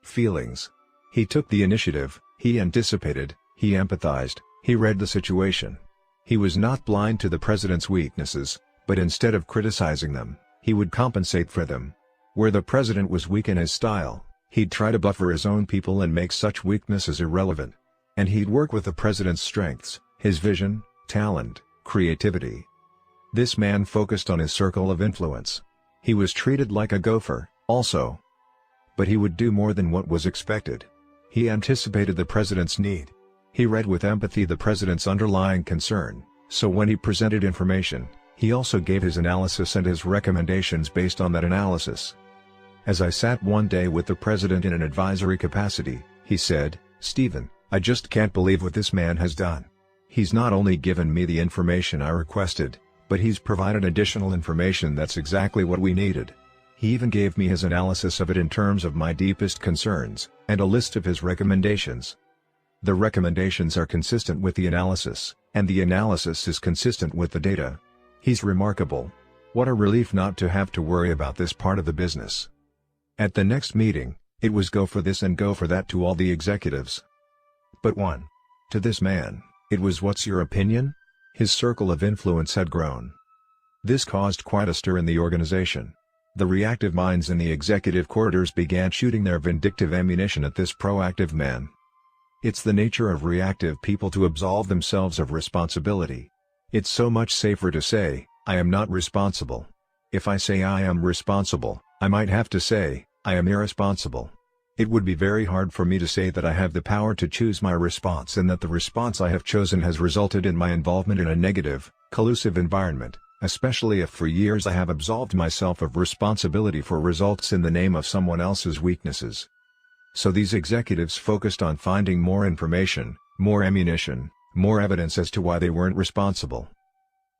feelings. He took the initiative, he anticipated, he empathized, he read the situation. He was not blind to the president's weaknesses, but instead of criticizing them, he would compensate for them. Where the president was weak in his style, he'd try to buffer his own people and make such weaknesses irrelevant. And he'd work with the president's strengths, his vision, talent, creativity. This man focused on his circle of influence. He was treated like a gopher, also. But he would do more than what was expected. He anticipated the president's need. He read with empathy the president's underlying concern, so when he presented information, he also gave his analysis and his recommendations based on that analysis. As I sat one day with the president in an advisory capacity, he said, "Stephen, I just can't believe what this man has done. He's not only given me the information I requested, but he's provided additional information that's exactly what we needed. He even gave me his analysis of it in terms of my deepest concerns, and a list of his recommendations. The recommendations are consistent with the analysis, And the analysis is consistent with the data. He's remarkable. What a relief not to have to worry about this part of the business. At the next meeting, it was go for this and go for that to all the executives. But one. To this man, it was what's your opinion? His circle of influence had grown. This caused quite a stir in the organization. The reactive minds in the executive corridors began shooting their vindictive ammunition at this proactive man. It's the nature of reactive people to absolve themselves of responsibility. It's so much safer to say, I am not responsible. If I say I am responsible, I might have to say, I am irresponsible. It would be very hard for me to say that I have the power to choose my response and that the response I have chosen has resulted in my involvement in a negative, collusive environment, especially if for years I have absolved myself of responsibility for results in the name of someone else's weaknesses. So these executives focused on finding more information, more ammunition, more evidence as to why they weren't responsible.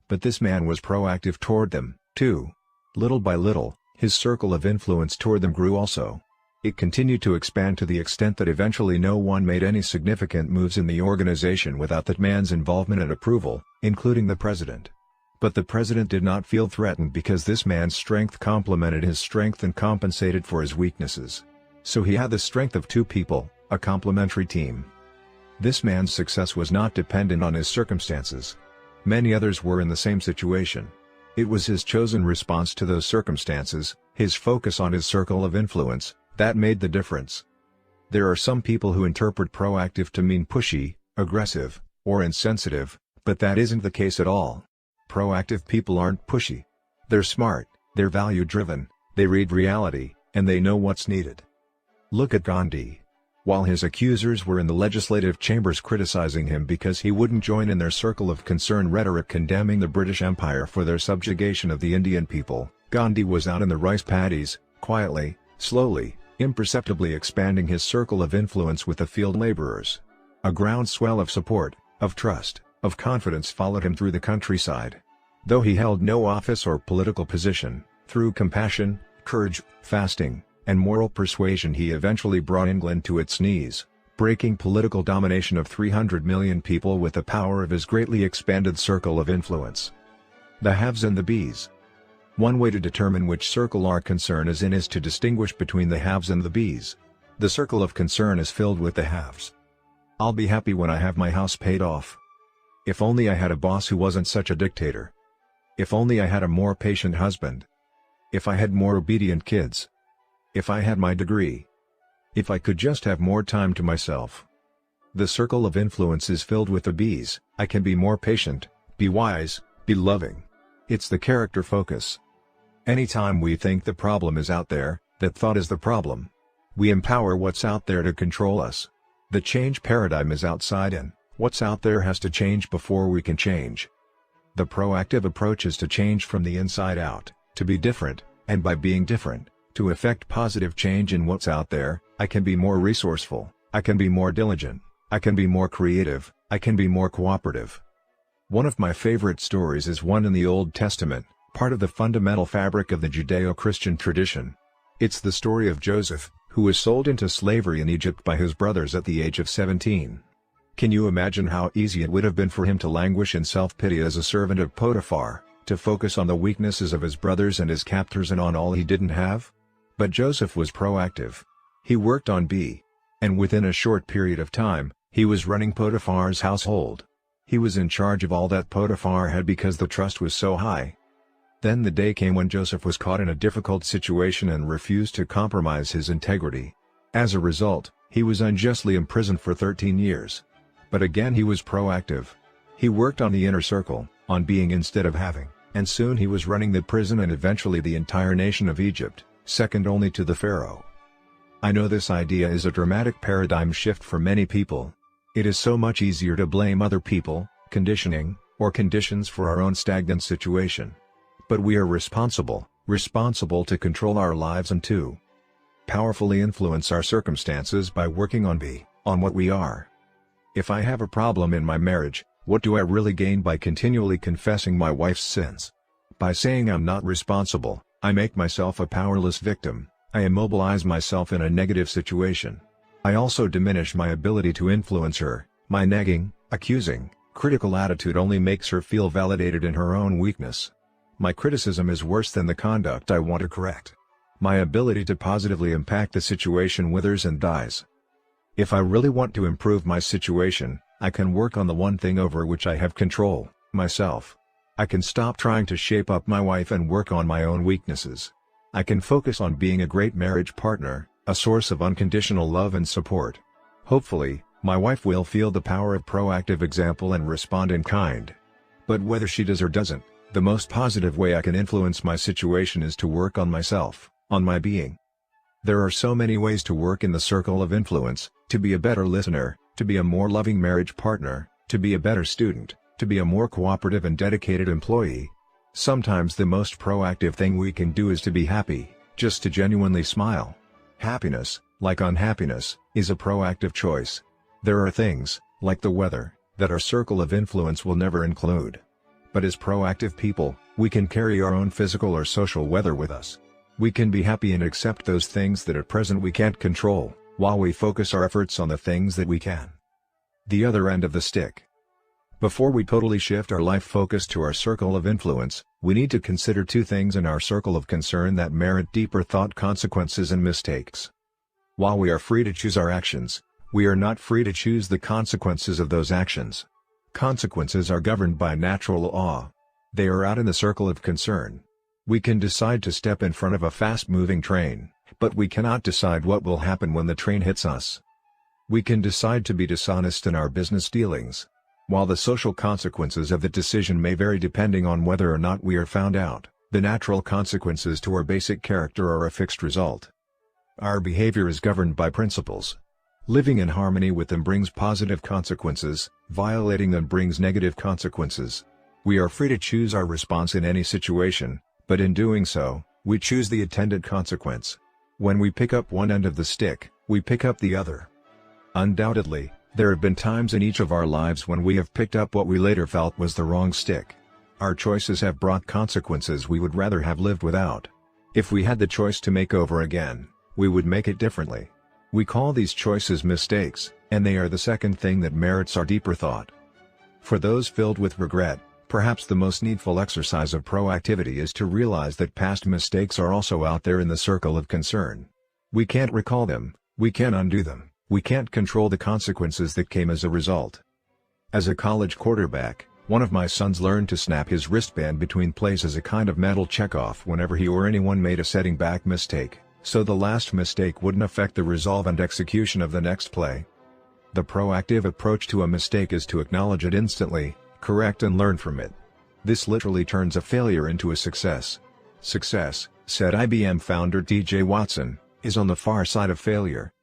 But this man was proactive toward them, too. Little by little, his circle of influence toward them grew also. It continued to expand to the extent that eventually no one made any significant moves in the organization without that man's involvement and approval, including the president. But the president did not feel threatened because this man's strength complemented his strength and compensated for his weaknesses. So he had the strength of two people, a complementary team. This man's success was not dependent on his circumstances. Many others were in the same situation. It was his chosen response to those circumstances, his focus on his circle of influence, that made the difference. There are some people who interpret proactive to mean pushy, aggressive, or insensitive, but that isn't the case at all. Proactive people aren't pushy. They're smart, they're value-driven, they read reality, and they know what's needed. Look at Gandhi. While his accusers were in the legislative chambers criticizing him because he wouldn't join in their circle of concern rhetoric condemning the British Empire for their subjugation of the Indian people, Gandhi was out in the rice paddies, quietly, slowly, imperceptibly expanding his circle of influence with the field laborers. A groundswell of support, of trust, of confidence followed him through the countryside. Though he held no office or political position, through compassion, courage, fasting, and moral persuasion he eventually brought England to its knees, breaking political domination of 300 million people with the power of his greatly expanded circle of influence. The haves and the bees. One way to determine which circle our concern is in is to distinguish between the haves and the bees. The circle of concern is filled with the haves. I'll be happy when I have my house paid off. If only I had a boss who wasn't such a dictator. If only I had a more patient husband. If I had more obedient kids. If I had my degree. If I could just have more time to myself. The circle of influence is filled with the bees. I can be more patient, be wise, be loving. It's the character focus. Anytime we think the problem is out there, that thought is the problem. We empower what's out there to control us. The change paradigm is outside in. What's out there has to change before we can change. The proactive approach is to change from the inside out, to be different, and by being different, to effect positive change in what's out there. I can be more resourceful, I can be more diligent, I can be more creative, I can be more cooperative. One of my favorite stories is one in the Old Testament, part of the fundamental fabric of the Judeo-Christian tradition. It's the story of Joseph, who was sold into slavery in Egypt by his brothers at the age of 17. Can you imagine how easy it would have been for him to languish in self-pity as a servant of Potiphar, to focus on the weaknesses of his brothers and his captors and on all he didn't have? But Joseph was proactive. He worked on B. And within a short period of time, he was running Potiphar's household. He was in charge of all that Potiphar had because the trust was so high. Then the day came when Joseph was caught in a difficult situation and refused to compromise his integrity. As a result, he was unjustly imprisoned for 13 years. But again he was proactive. He worked on the inner circle, on being instead of having, and soon he was running the prison and eventually the entire nation of Egypt, second only to the Pharaoh. I know this idea is a dramatic paradigm shift for many people. It is so much easier to blame other people, conditioning, or conditions for our own stagnant situation. But we are responsible to control our lives and to powerfully influence our circumstances by working on what we are. If I have a problem in my marriage, what do I really gain by continually confessing my wife's sins? By saying I'm not responsible, I make myself a powerless victim, I immobilize myself in a negative situation. I also diminish my ability to influence her. My nagging, accusing, Critical attitude only makes her feel validated in her own weakness. My criticism is worse than the conduct I want to correct. My ability to positively impact the situation withers and dies. If I really want to improve my situation, I can work on the one thing over which I have control, myself. I can stop trying to shape up my wife and work on my own weaknesses. I can focus on being a great marriage partner, a source of unconditional love and support. Hopefully, my wife will feel the power of proactive example and respond in kind. But whether she does or doesn't, the most positive way I can influence my situation is to work on myself, on my being. There are so many ways to work in the circle of influence: to be a better listener, to be a more loving marriage partner, to be a better student, to be a more cooperative and dedicated employee. Sometimes the most proactive thing we can do is to be happy, just to genuinely smile. Happiness, like unhappiness, is a proactive choice. There are things, like the weather, that our circle of influence will never include. But as proactive people, we can carry our own physical or social weather with us. We can be happy and accept those things that at present we can't control, while we focus our efforts on the things that we can. The other end of the stick. Before we totally shift our life focus to our circle of influence, we need to consider two things in our circle of concern that merit deeper thought: consequences and mistakes. While we are free to choose our actions, we are not free to choose the consequences of those actions. Consequences are governed by natural law. They are out in the circle of concern. We can decide to step in front of a fast-moving train, but we cannot decide what will happen when the train hits us. We can decide to be dishonest in our business dealings. While the social consequences of the decision may vary depending on whether or not we are found out, the natural consequences to our basic character are a fixed result. Our behavior is governed by principles. Living in harmony with them brings positive consequences, violating them brings negative consequences. We are free to choose our response in any situation, but in doing so, we choose the attendant consequence. When we pick up one end of the stick, we pick up the other. Undoubtedly, there have been times in each of our lives when we have picked up what we later felt was the wrong stick. Our choices have brought consequences we would rather have lived without. If we had the choice to make over again, we would make it differently. We call these choices mistakes, and they are the second thing that merits our deeper thought. For those filled with regret, perhaps the most needful exercise of proactivity is to realize that past mistakes are also out there in the circle of concern. We can't recall them, we can undo them, we can't control the consequences that came as a result. As a college quarterback, one of my sons learned to snap his wristband between plays as a kind of mental checkoff whenever he or anyone made a setting back mistake, so the last mistake wouldn't affect the resolve and execution of the next play. The proactive approach to a mistake is to acknowledge it instantly, correct and learn from it. This literally turns a failure into a success. Success, said IBM founder T.J. Watson, is on the far side of failure.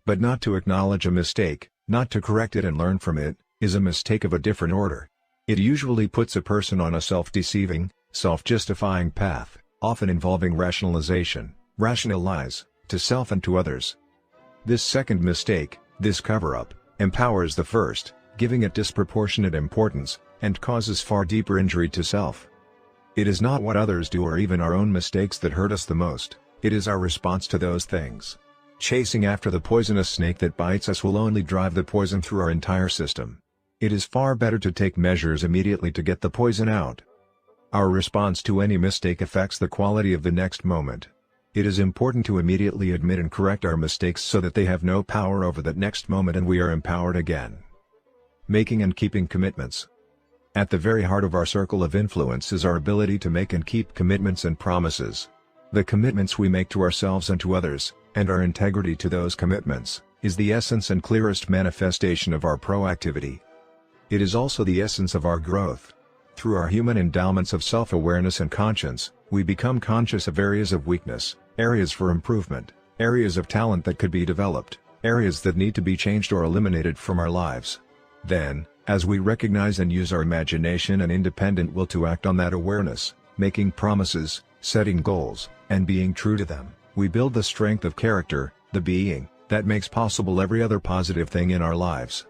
But not to acknowledge a mistake, not to correct it and learn from it, is a mistake of a different order. It usually puts a person on a self-deceiving, self-justifying path, often involving rationalization, rational lies, to self and to others. This second mistake, this cover-up, empowers the first, giving it disproportionate importance, and causes far deeper injury to self. It is not what others do or even our own mistakes that hurt us the most, it is our response to those things. Chasing after the poisonous snake that bites us will only drive the poison through our entire system. It is far better to take measures immediately to get the poison out. Our response to any mistake affects the quality of the next moment. It is important to immediately admit and correct our mistakes so that they have no power over that next moment and we are empowered again. Making and keeping commitments. At the very heart of our circle of influence is our ability to make and keep commitments and promises. The commitments we make to ourselves and to others, and our integrity to those commitments, is the essence and clearest manifestation of our proactivity. It is also the essence of our growth. Through our human endowments of self-awareness and conscience, we become conscious of areas of weakness, areas for improvement, areas of talent that could be developed, areas that need to be changed or eliminated from our lives. Then, as we recognize and use our imagination and independent will to act on that awareness, making promises, setting goals, and being true to them, we build the strength of character, the being, that makes possible every other positive thing in our lives.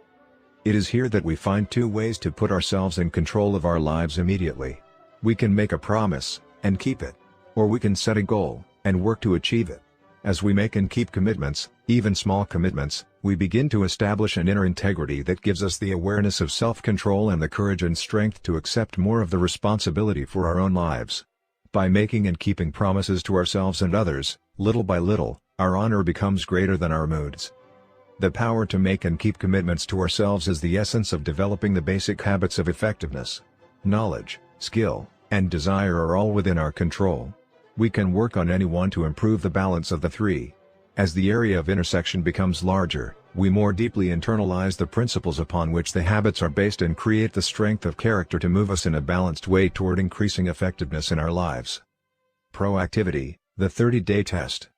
It is here that we find two ways to put ourselves in control of our lives immediately. We can make a promise, and keep it. Or we can set a goal, and work to achieve it. As we make and keep commitments, even small commitments, we begin to establish an inner integrity that gives us the awareness of self-control and the courage and strength to accept more of the responsibility for our own lives. By making and keeping promises to ourselves and others, little by little, our honor becomes greater than our moods. The power to make and keep commitments to ourselves is the essence of developing the basic habits of effectiveness. Knowledge, skill, and desire are all within our control. We can work on any one to improve the balance of the three. As the area of intersection becomes larger, we more deeply internalize the principles upon which the habits are based and create the strength of character to move us in a balanced way toward increasing effectiveness in our lives. Proactivity, the 30-day test.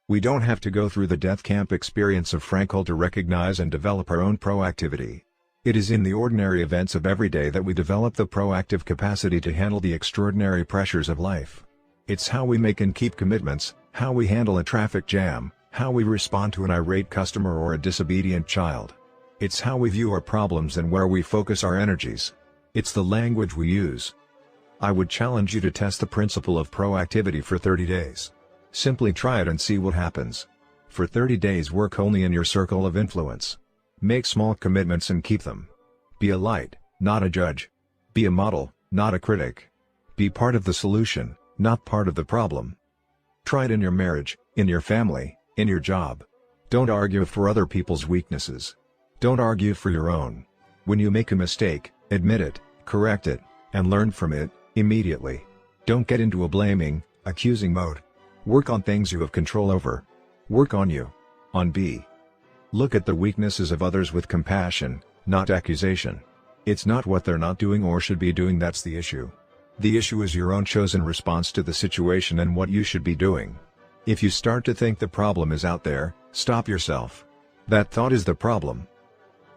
We don't have to go through the death camp experience of Frankl to recognize and develop our own proactivity. It is in the ordinary events of every day that we develop the proactive capacity to handle the extraordinary pressures of life. It's how we make and keep commitments, how we handle a traffic jam, how we respond to an irate customer or a disobedient child. It's how we view our problems and where we focus our energies. It's the language we use. I would challenge you to test the principle of proactivity for 30 days. Simply try it and see what happens. For 30 days work only in your circle of influence. Make small commitments and keep them. Be a light, not a judge. Be a model, not a critic. Be part of the solution, not part of the problem. Try it in your marriage, in your family, in your job. Don't argue for other people's weaknesses. Don't argue for your own. When you make a mistake, admit it, correct it, and learn from it, immediately. Don't get into a blaming, accusing mode. Work on things you have control over. Work on you. On B. Look at the weaknesses of others with compassion, not accusation. It's not what they're not doing or should be doing that's the issue. The issue is your own chosen response to the situation and what you should be doing. If you start to think the problem is out there, stop yourself. That thought is the problem.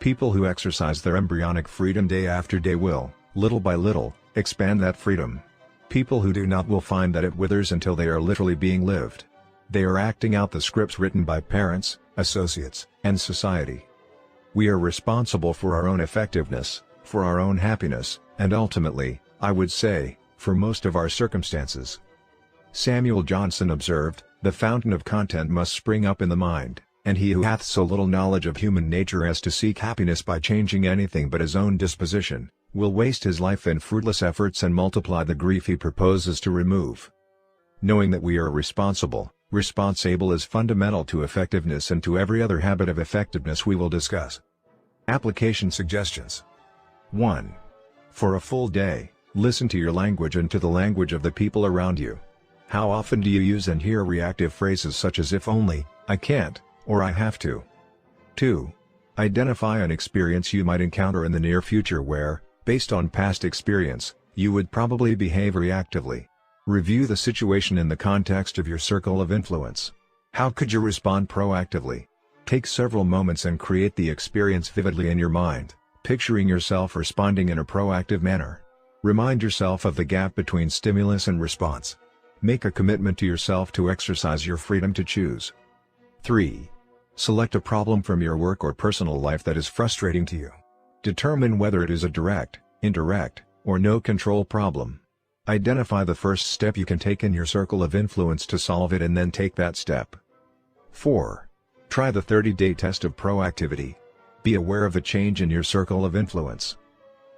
People who exercise their embryonic freedom day after day will, little by little, expand that freedom. People who do not will find that it withers until they are literally being lived. They are acting out the scripts written by parents, associates, and society. We are responsible for our own effectiveness, for our own happiness, and ultimately, I would say, for most of our circumstances. Samuel Johnson observed, "The fountain of content must spring up in the mind, and he who hath so little knowledge of human nature as to seek happiness by changing anything but his own disposition, will waste his life in fruitless efforts and multiply the grief he proposes to remove." Knowing that we are responsible is fundamental to effectiveness and to every other habit of effectiveness we will discuss. Application suggestions. 1. For a full day, listen to your language and to the language of the people around you. How often do you use and hear reactive phrases such as "if only," "I can't," or "I have to"? 2. Identify an experience you might encounter in the near future where, based on past experience, you would probably behave reactively. Review the situation in the context of your circle of influence. How could you respond proactively? Take several moments and create the experience vividly in your mind, picturing yourself responding in a proactive manner. Remind yourself of the gap between stimulus and response. Make a commitment to yourself to exercise your freedom to choose. 3. Select a problem from your work or personal life that is frustrating to you. Determine whether it is a direct, indirect, or no-control problem. Identify the first step you can take in your circle of influence to solve it and then take that step. 4. Try the 30-day test of proactivity. Be aware of the change in your circle of influence.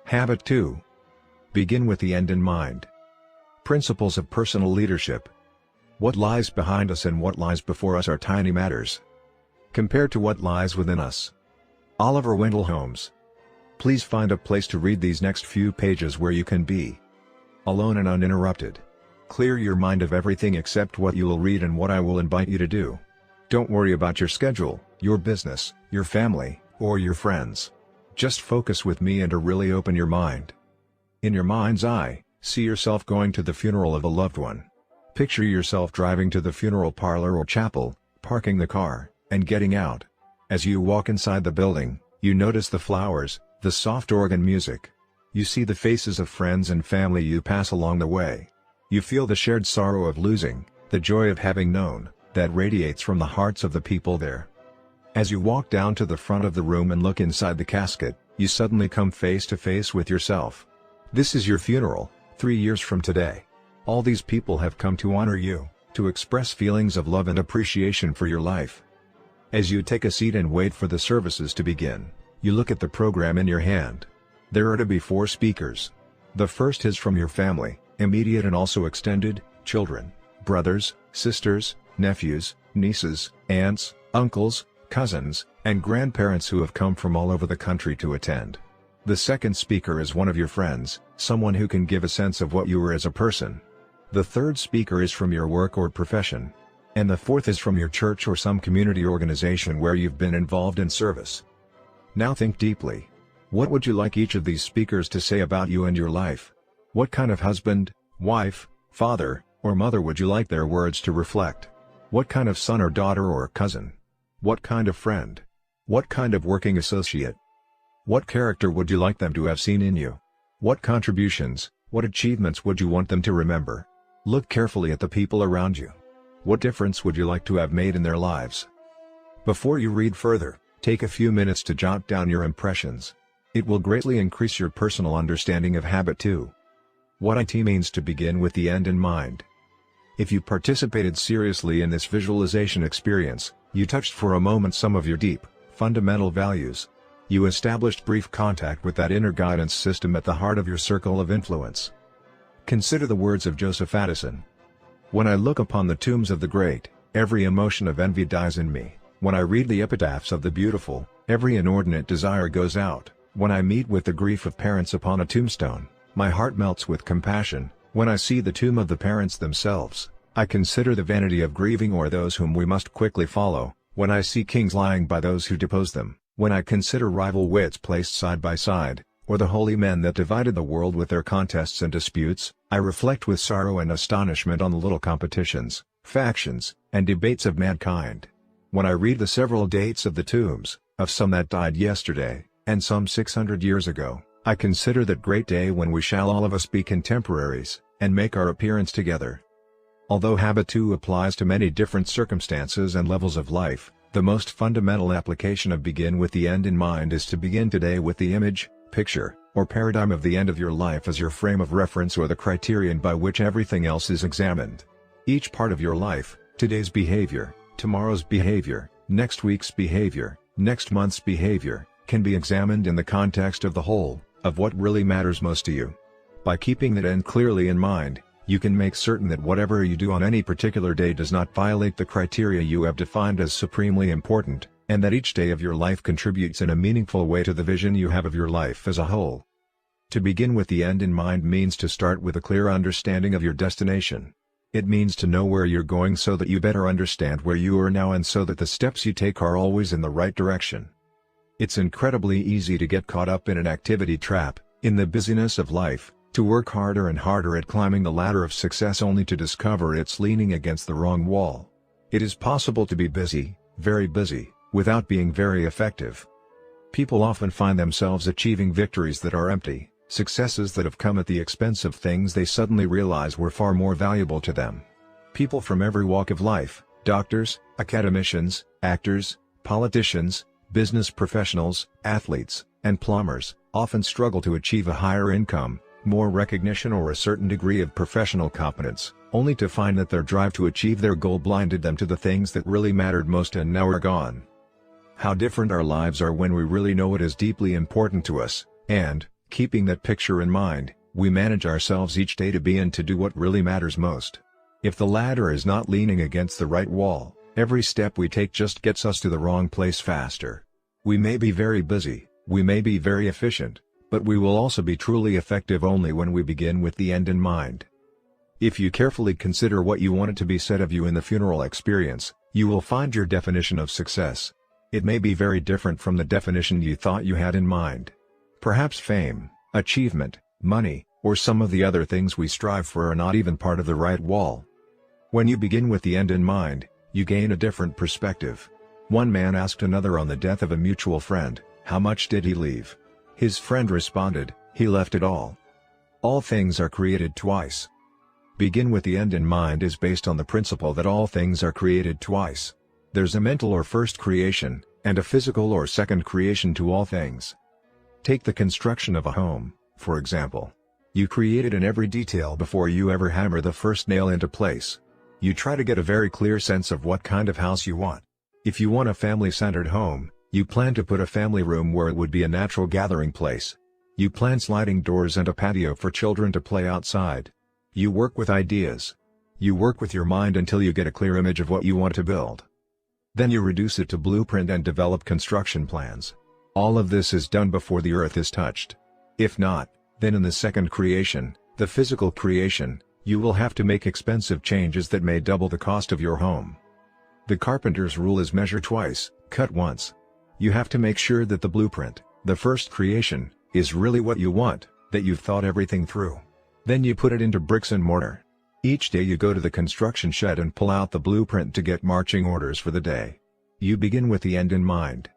Habit 2. Begin with the end in mind. Principles of personal leadership. What lies behind us and what lies before us are tiny matters compared to what lies within us. Oliver Wendell Holmes. Please find a place to read these next few pages where you can be alone and uninterrupted. Clear your mind of everything except what you will read and what I will invite you to do. Don't worry about your schedule, your business, your family, or your friends. Just focus with me and really open your mind. In your mind's eye, see yourself going to the funeral of a loved one. Picture yourself driving to the funeral parlor or chapel, parking the car, and getting out. As you walk inside the building, you notice the flowers, the soft organ music. You see the faces of friends and family you pass along the way. You feel the shared sorrow of losing, the joy of having known, that radiates from the hearts of the people there. As you walk down to the front of the room and look inside the casket, you suddenly come face to face with yourself. This is your funeral, 3 years from today. All these people have come to honor you, to express feelings of love and appreciation for your life. As you take a seat and wait for the services to begin, you look at the program in your hand. There are to be 4 speakers. The first is from your family, immediate and also extended, children, brothers, sisters, nephews, nieces, aunts, uncles, cousins, and grandparents who have come from all over the country to attend. The second speaker is one of your friends, someone who can give a sense of what you are as a person. The third speaker is from your work or profession. And the fourth is from your church or some community organization where you've been involved in service. Now think deeply. What would you like each of these speakers to say about you and your life? What kind of husband, wife, father, or mother would you like their words to reflect? What kind of son or daughter or cousin? What kind of friend? What kind of working associate? What character would you like them to have seen in you? What contributions, what achievements would you want them to remember? Look carefully at the people around you. What difference would you like to have made in their lives? Before you read further, take a few minutes to jot down your impressions. It will greatly increase your personal understanding of habit 2. What it means to begin with the end in mind. If you participated seriously in this visualization experience, you touched for a moment some of your deep, fundamental values. You established brief contact with that inner guidance system at the heart of your circle of influence. Consider the words of Joseph Addison. When I look upon the tombs of the great, every emotion of envy dies in me. When I read the epitaphs of the beautiful, every inordinate desire goes out. When I meet with the grief of parents upon a tombstone, my heart melts with compassion. When I see the tomb of the parents themselves, I consider the vanity of grieving o'er those whom we must quickly follow. When I see kings lying by those who depose them, when I consider rival wits placed side by side, or the holy men that divided the world with their contests and disputes, I reflect with sorrow and astonishment on the little competitions, factions, and debates of mankind. When I read the several dates of the tombs, of some that died yesterday, and some 600 years ago, I consider that great day when we shall all of us be contemporaries, and make our appearance together. Although habit 2 applies to many different circumstances and levels of life, the most fundamental application of begin with the end in mind is to begin today with the image, picture, or paradigm of the end of your life as your frame of reference or the criterion by which everything else is examined. Each part of your life, today's behavior, tomorrow's behavior, next week's behavior, next month's behavior, can be examined in the context of the whole, of what really matters most to you. By keeping that end clearly in mind, you can make certain that whatever you do on any particular day does not violate the criteria you have defined as supremely important, and that each day of your life contributes in a meaningful way to the vision you have of your life as a whole. To begin with the end in mind means to start with a clear understanding of your destination. It means to know where you're going so that you better understand where you are now and so that the steps you take are always in the right direction. It's incredibly easy to get caught up in an activity trap, in the busyness of life, to work harder and harder at climbing the ladder of success only to discover it's leaning against the wrong wall. It is possible to be busy, very busy, without being very effective. People often find themselves achieving victories that are empty, successes that have come at the expense of things they suddenly realize were far more valuable to them. People from every walk of life, doctors, academicians, actors, politicians, business professionals, athletes, and plumbers, often struggle to achieve a higher income, more recognition or a certain degree of professional competence, only to find that their drive to achieve their goal blinded them to the things that really mattered most and now are gone. How different our lives are when we really know what is deeply important to us, and, keeping that picture in mind, we manage ourselves each day to be and to do what really matters most. If the ladder is not leaning against the right wall, every step we take just gets us to the wrong place faster. We may be very busy, we may be very efficient, but we will also be truly effective only when we begin with the end in mind. If you carefully consider what you want it to be said of you in the funeral experience, you will find your definition of success. It may be very different from the definition you thought you had in mind. Perhaps fame, achievement, money, or some of the other things we strive for are not even part of the right wall. When you begin with the end in mind, you gain a different perspective. One man asked another on the death of a mutual friend, "How much did he leave?" His friend responded, "He left it all." All things are created twice. Begin with the end in mind is based on the principle that all things are created twice. There's a mental or first creation, and a physical or second creation to all things. Take the construction of a home, for example. You create it in every detail before you ever hammer the first nail into place. You try to get a very clear sense of what kind of house you want. If you want a family-centered home, you plan to put a family room where it would be a natural gathering place. You plan sliding doors and a patio for children to play outside. You work with ideas. You work with your mind until you get a clear image of what you want to build. Then you reduce it to blueprint and develop construction plans. All of this is done before the earth is touched. If not, then in the second creation, the physical creation, you will have to make expensive changes that may double the cost of your home. The carpenter's rule is measure twice, cut once. You have to make sure that the blueprint, the first creation, is really what you want, that you've thought everything through. Then you put it into bricks and mortar. Each day you go to the construction shed and pull out the blueprint to get marching orders for the day. You begin with the end in mind.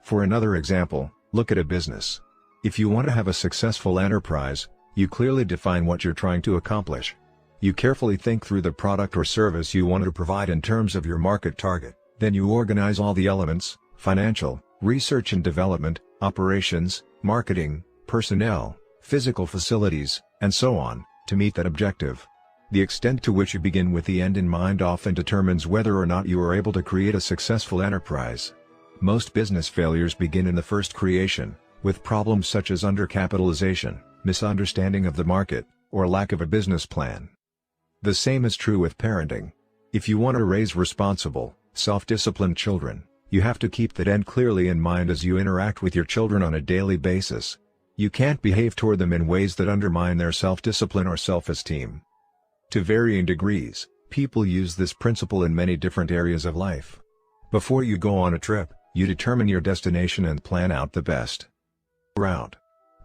For another example, look at a business. If you want to have a successful enterprise, you clearly define what you're trying to accomplish. You carefully think through the product or service you want to provide in terms of your market target. Then you organize all the elements: financial, research and development, operations, marketing, personnel, physical facilities, and so on, to meet that objective. The extent to which you begin with the end in mind often determines whether or not you are able to create a successful enterprise. Most business failures begin in the first creation, with problems such as undercapitalization, misunderstanding of the market, or lack of a business plan. The same is true with parenting. If you want to raise responsible, self-disciplined children, you have to keep that end clearly in mind as you interact with your children on a daily basis. You can't behave toward them in ways that undermine their self-discipline or self-esteem. To varying degrees, people use this principle in many different areas of life. Before you go on a trip, you determine your destination and plan out the best route.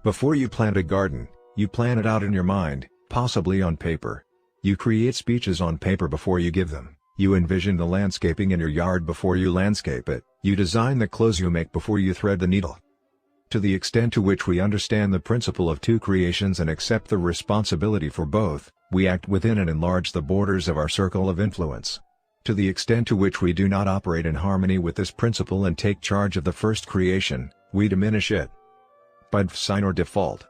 Before you plant a garden, you plan it out in your mind, possibly on paper. You create speeches on paper before you give them. You envision the landscaping in your yard before you landscape it. You design the clothes you make before you thread the needle. To the extent to which we understand the principle of two creations and accept the responsibility for both, we act within and enlarge the borders of our circle of influence. To the extent to which we do not operate in harmony with this principle and take charge of the first creation, we diminish it. By design or default.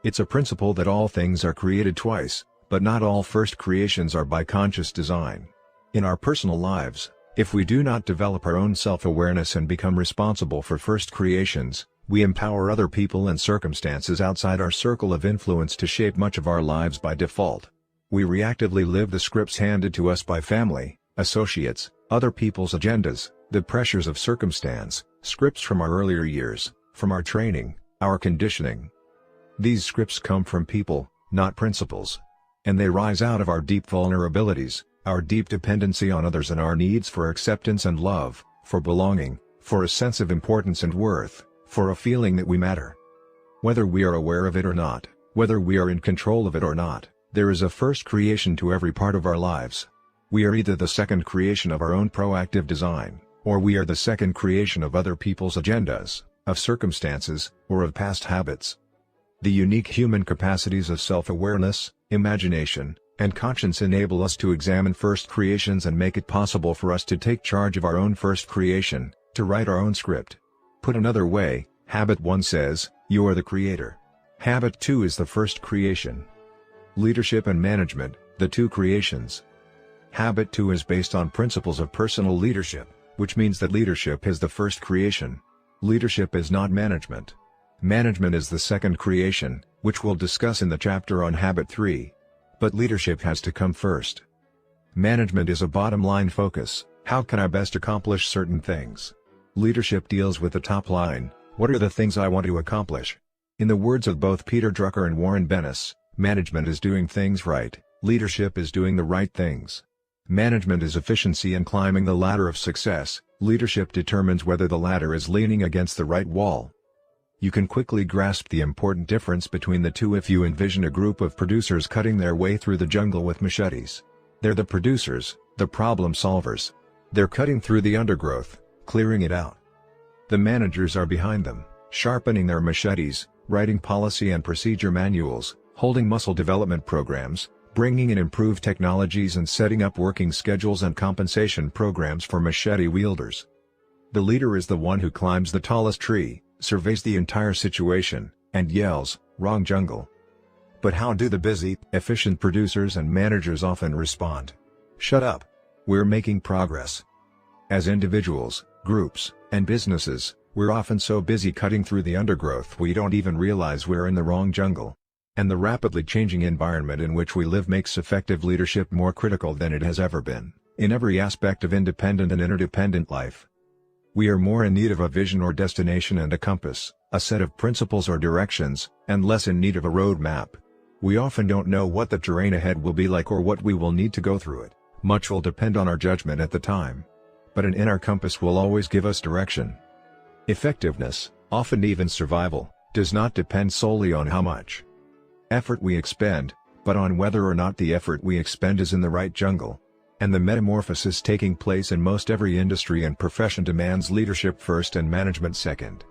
It's a principle that all things are created twice, but not all first creations are by conscious design. In our personal lives, if we do not develop our own self-awareness and become responsible for first creations, we empower other people and circumstances outside our circle of influence to shape much of our lives by default. We reactively live the scripts handed to us by family, associates, other people's agendas, the pressures of circumstance, scripts from our earlier years, from our training, our conditioning. These scripts come from people, not principles. And they rise out of our deep vulnerabilities, our deep dependency on others and our needs for acceptance and love, for belonging, for a sense of importance and worth, for a feeling that we matter. Whether we are aware of it or not, whether we are in control of it or not, there is a first creation to every part of our lives. We are either the second creation of our own proactive design, or we are the second creation of other people's agendas, of circumstances, or of past habits. The unique human capacities of self-awareness, imagination, and conscience enable us to examine first creations and make it possible for us to take charge of our own first creation, to write our own script. Put another way, Habit 1 says, you are the creator. Habit 2 is the first creation. Leadership and management, the two creations. Habit 2 is based on principles of personal leadership, which means that leadership is the first creation. Leadership is not management. Management is the second creation, which we'll discuss in the chapter on Habit 3. But leadership has to come first. Management is a bottom-line focus: how can I best accomplish certain things? Leadership deals with the top line: what are the things I want to accomplish? In the words of both Peter Drucker and Warren Bennis, management is doing things right, leadership is doing the right things. Management is efficiency and climbing the ladder of success, leadership determines whether the ladder is leaning against the right wall. You can quickly grasp the important difference between the two if you envision a group of producers cutting their way through the jungle with machetes. They're the producers, the problem solvers. They're cutting through the undergrowth, clearing it out. The managers are behind them, sharpening their machetes, writing policy and procedure manuals, holding muscle development programs, bringing in improved technologies and setting up working schedules and compensation programs for machete wielders. The leader is the one who climbs the tallest tree, surveys the entire situation, and yells, "Wrong jungle." But how do the busy, efficient producers and managers often respond? Shut up. We're making progress. As individuals, groups, and businesses, we're often so busy cutting through the undergrowth we don't even realize we're in the wrong jungle. And the rapidly changing environment in which we live makes effective leadership more critical than it has ever been, in every aspect of independent and interdependent life. We are more in need of a vision or destination and a compass, a set of principles or directions, and less in need of a roadmap. We often don't know what the terrain ahead will be like or what we will need to go through it. Much will depend on our judgment at the time. But an inner compass will always give us direction. Effectiveness, often even survival, does not depend solely on how much effort we expend, but on whether or not the effort we expend is in the right jungle. And the metamorphosis taking place in most every industry and profession demands leadership first and management second.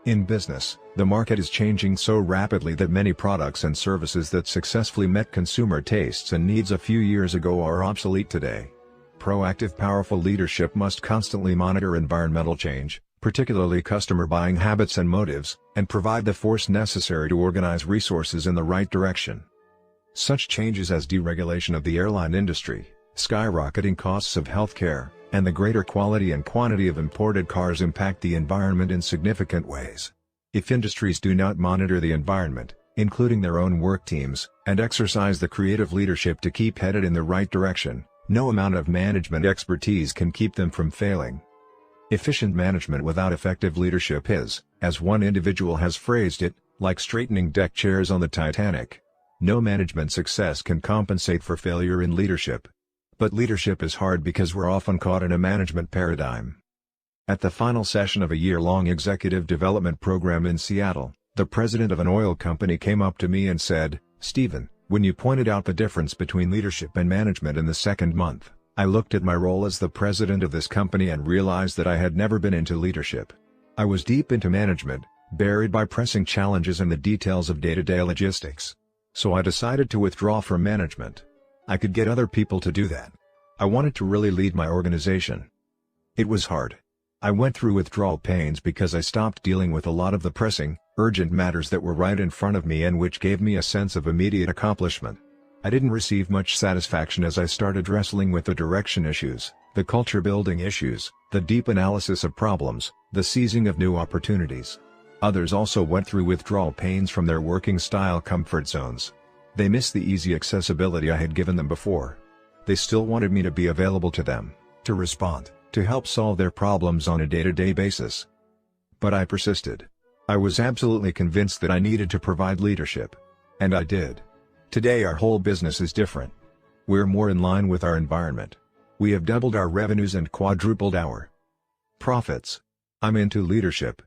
In business, the market is changing so rapidly that many products and services that successfully met consumer tastes and needs a few years ago are obsolete today. Proactive, powerful leadership must constantly monitor environmental change, particularly customer buying habits and motives, and provide the force necessary to organize resources in the right direction. Such changes as deregulation of the airline industry, skyrocketing costs of healthcare, and the greater quality and quantity of imported cars impact the environment in significant ways. If industries do not monitor the environment, including their own work teams, and exercise the creative leadership to keep headed in the right direction, no amount of management expertise can keep them from failing. Efficient management without effective leadership is, as one individual has phrased it, like straightening deck chairs on the Titanic. No management success can compensate for failure in leadership. But leadership is hard because we're often caught in a management paradigm. At the final session of a year-long executive development program in Seattle, the president of an oil company came up to me and said, "Stephen, when you pointed out the difference between leadership and management in the second month, I looked at my role as the president of this company and realized that I had never been into leadership. I was deep into management, buried by pressing challenges and the details of day-to-day logistics. So I decided to withdraw from management. I could get other people to do that. I wanted to really lead my organization. It was hard. I went through withdrawal pains because I stopped dealing with a lot of the pressing, urgent matters that were right in front of me and which gave me a sense of immediate accomplishment. I didn't receive much satisfaction as I started wrestling with the direction issues, the culture-building issues, the deep analysis of problems, the seizing of new opportunities. Others also went through withdrawal pains from their working style comfort zones. They missed the easy accessibility I had given them before. They still wanted me to be available to them, to respond, to help solve their problems on a day-to-day basis. But I persisted. I was absolutely convinced that I needed to provide leadership. And I did. Today our whole business is different. We're more in line with our environment. We have doubled our revenues and quadrupled our profits. I'm into leadership.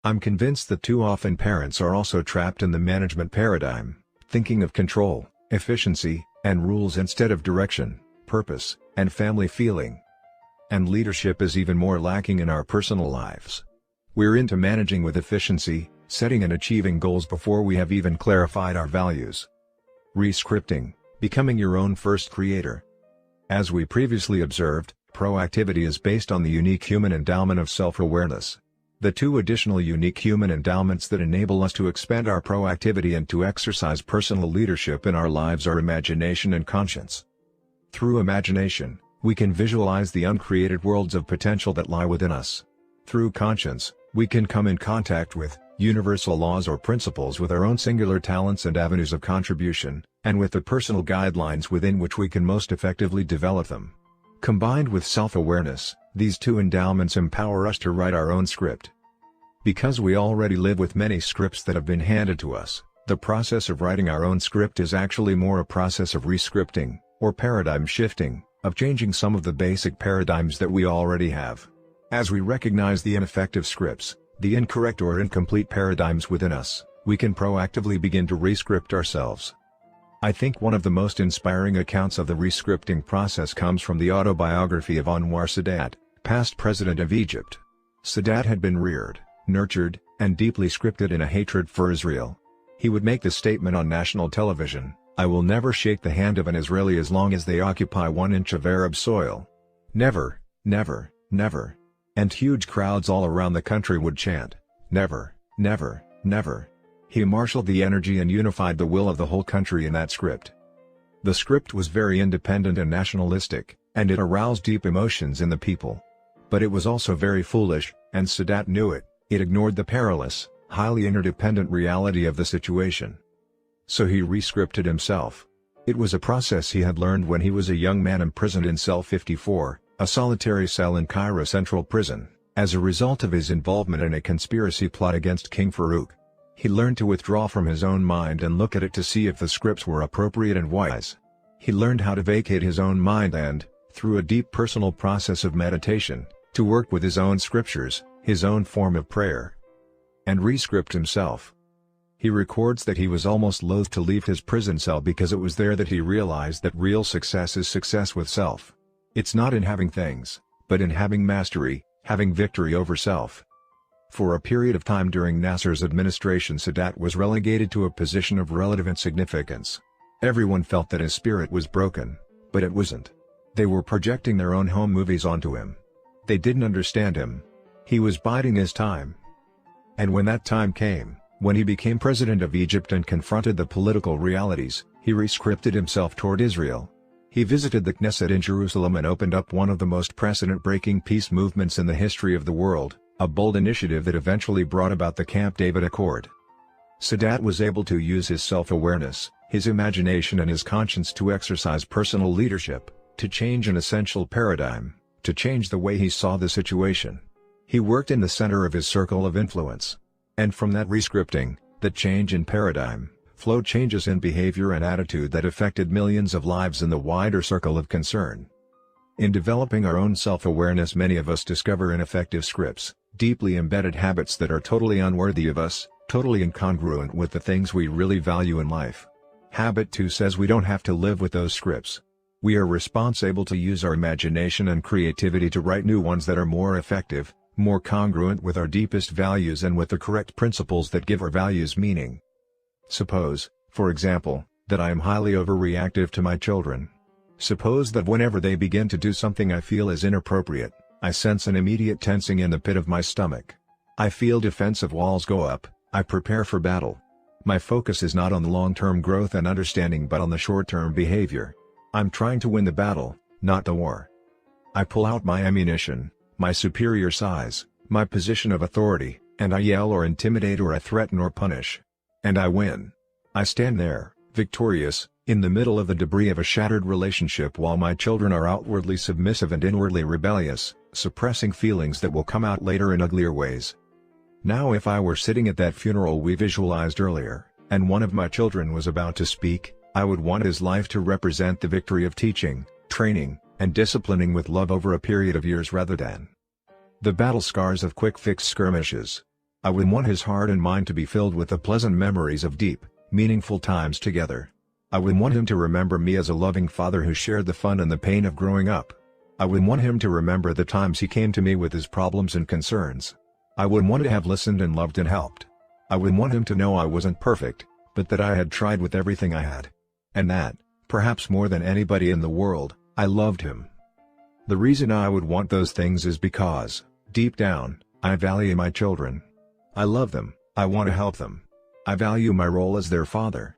I'm convinced that too often parents are also trapped in the management paradigm, thinking of control, efficiency, and rules instead of direction, purpose, and family feeling. And leadership is even more lacking in our personal lives. We're into managing with efficiency, setting and achieving goals before we have even clarified our values. Rescripting, becoming your own first creator. As we previously observed, proactivity is based on the unique human endowment of self-awareness. The two additional unique human endowments that enable us to expand our proactivity and to exercise personal leadership in our lives are imagination and conscience. Through imagination, we can visualize the uncreated worlds of potential that lie within us. Through conscience, we can come in contact with universal laws or principles with our own singular talents and avenues of contribution, and with the personal guidelines within which we can most effectively develop them. Combined with self-awareness, these two endowments empower us to write our own script. Because we already live with many scripts that have been handed to us, the process of writing our own script is actually more a process of rescripting, or paradigm shifting, of changing some of the basic paradigms that we already have. As we recognize the ineffective scripts, the incorrect or incomplete paradigms within us, we can proactively begin to rescript ourselves. I think one of the most inspiring accounts of the rescripting process comes from the autobiography of Anwar Sadat, past president of Egypt. Sadat had been reared, nurtured, and deeply scripted in a hatred for Israel. He would make the statement on national television, "I will never shake the hand of an Israeli as long as they occupy 1 inch of Arab soil. Never, never, never." And huge crowds all around the country would chant, "Never, never, never." He marshaled the energy and unified the will of the whole country in that script. The script was very independent and nationalistic, and it aroused deep emotions in the people. But it was also very foolish, and Sadat knew it. It ignored the perilous, highly interdependent reality of the situation. So he re-scripted himself. It was a process he had learned when he was a young man imprisoned in Cell 54, a solitary cell in Cairo Central Prison, as a result of his involvement in a conspiracy plot against King Farouk. He learned to withdraw from his own mind and look at it to see if the scripts were appropriate and wise. He learned how to vacate his own mind and, through a deep personal process of meditation, to work with his own scriptures, his own form of prayer, and re-script himself. He records that he was almost loath to leave his prison cell because it was there that he realized that real success is success with self. It's not in having things, but in having mastery, having victory over self. For a period of time during Nasser's administration, Sadat was relegated to a position of relative insignificance. Everyone felt that his spirit was broken, but it wasn't. They were projecting their own home movies onto him. They didn't understand him. He was biding his time. And when that time came, when he became president of Egypt and confronted the political realities, he re-scripted himself toward Israel. He visited the Knesset in Jerusalem and opened up one of the most precedent-breaking peace movements in the history of the world, a bold initiative that eventually brought about the Camp David Accord. Sadat was able to use his self-awareness, his imagination and his conscience to exercise personal leadership, to change an essential paradigm, to change the way he saw the situation. He worked in the center of his circle of influence. And from that re-scripting, that change in paradigm, flowed changes in behavior and attitude that affected millions of lives in the wider circle of concern. In developing our own self-awareness, many of us discover ineffective scripts, deeply embedded habits that are totally unworthy of us, totally incongruent with the things we really value in life. Habit 2 says we don't have to live with those scripts. We are responsible to use our imagination and creativity to write new ones that are more effective, more congruent with our deepest values and with the correct principles that give our values meaning. Suppose, for example, that I am highly overreactive to my children. Suppose that whenever they begin to do something I feel is inappropriate, I sense an immediate tensing in the pit of my stomach. I feel defensive walls go up, I prepare for battle. My focus is not on the long-term growth and understanding but on the short-term behavior. I'm trying to win the battle, not the war. I pull out my ammunition, my superior size, my position of authority, and I yell or intimidate or I threaten or punish. And I win. I stand there, victorious, in the middle of the debris of a shattered relationship while my children are outwardly submissive and inwardly rebellious, suppressing feelings that will come out later in uglier ways. Now if I were sitting at that funeral we visualized earlier, and one of my children was about to speak, I would want his life to represent the victory of teaching, training, and disciplining with love over a period of years rather than the battle scars of quick-fix skirmishes. I would want his heart and mind to be filled with the pleasant memories of deep, meaningful times together. I would want him to remember me as a loving father who shared the fun and the pain of growing up. I would want him to remember the times he came to me with his problems and concerns. I would want to have listened and loved and helped. I would want him to know I wasn't perfect, but that I had tried with everything I had. And that, perhaps more than anybody in the world, I loved him. The reason I would want those things is because, deep down, I value my children. I love them, I want to help them. I value my role as their father.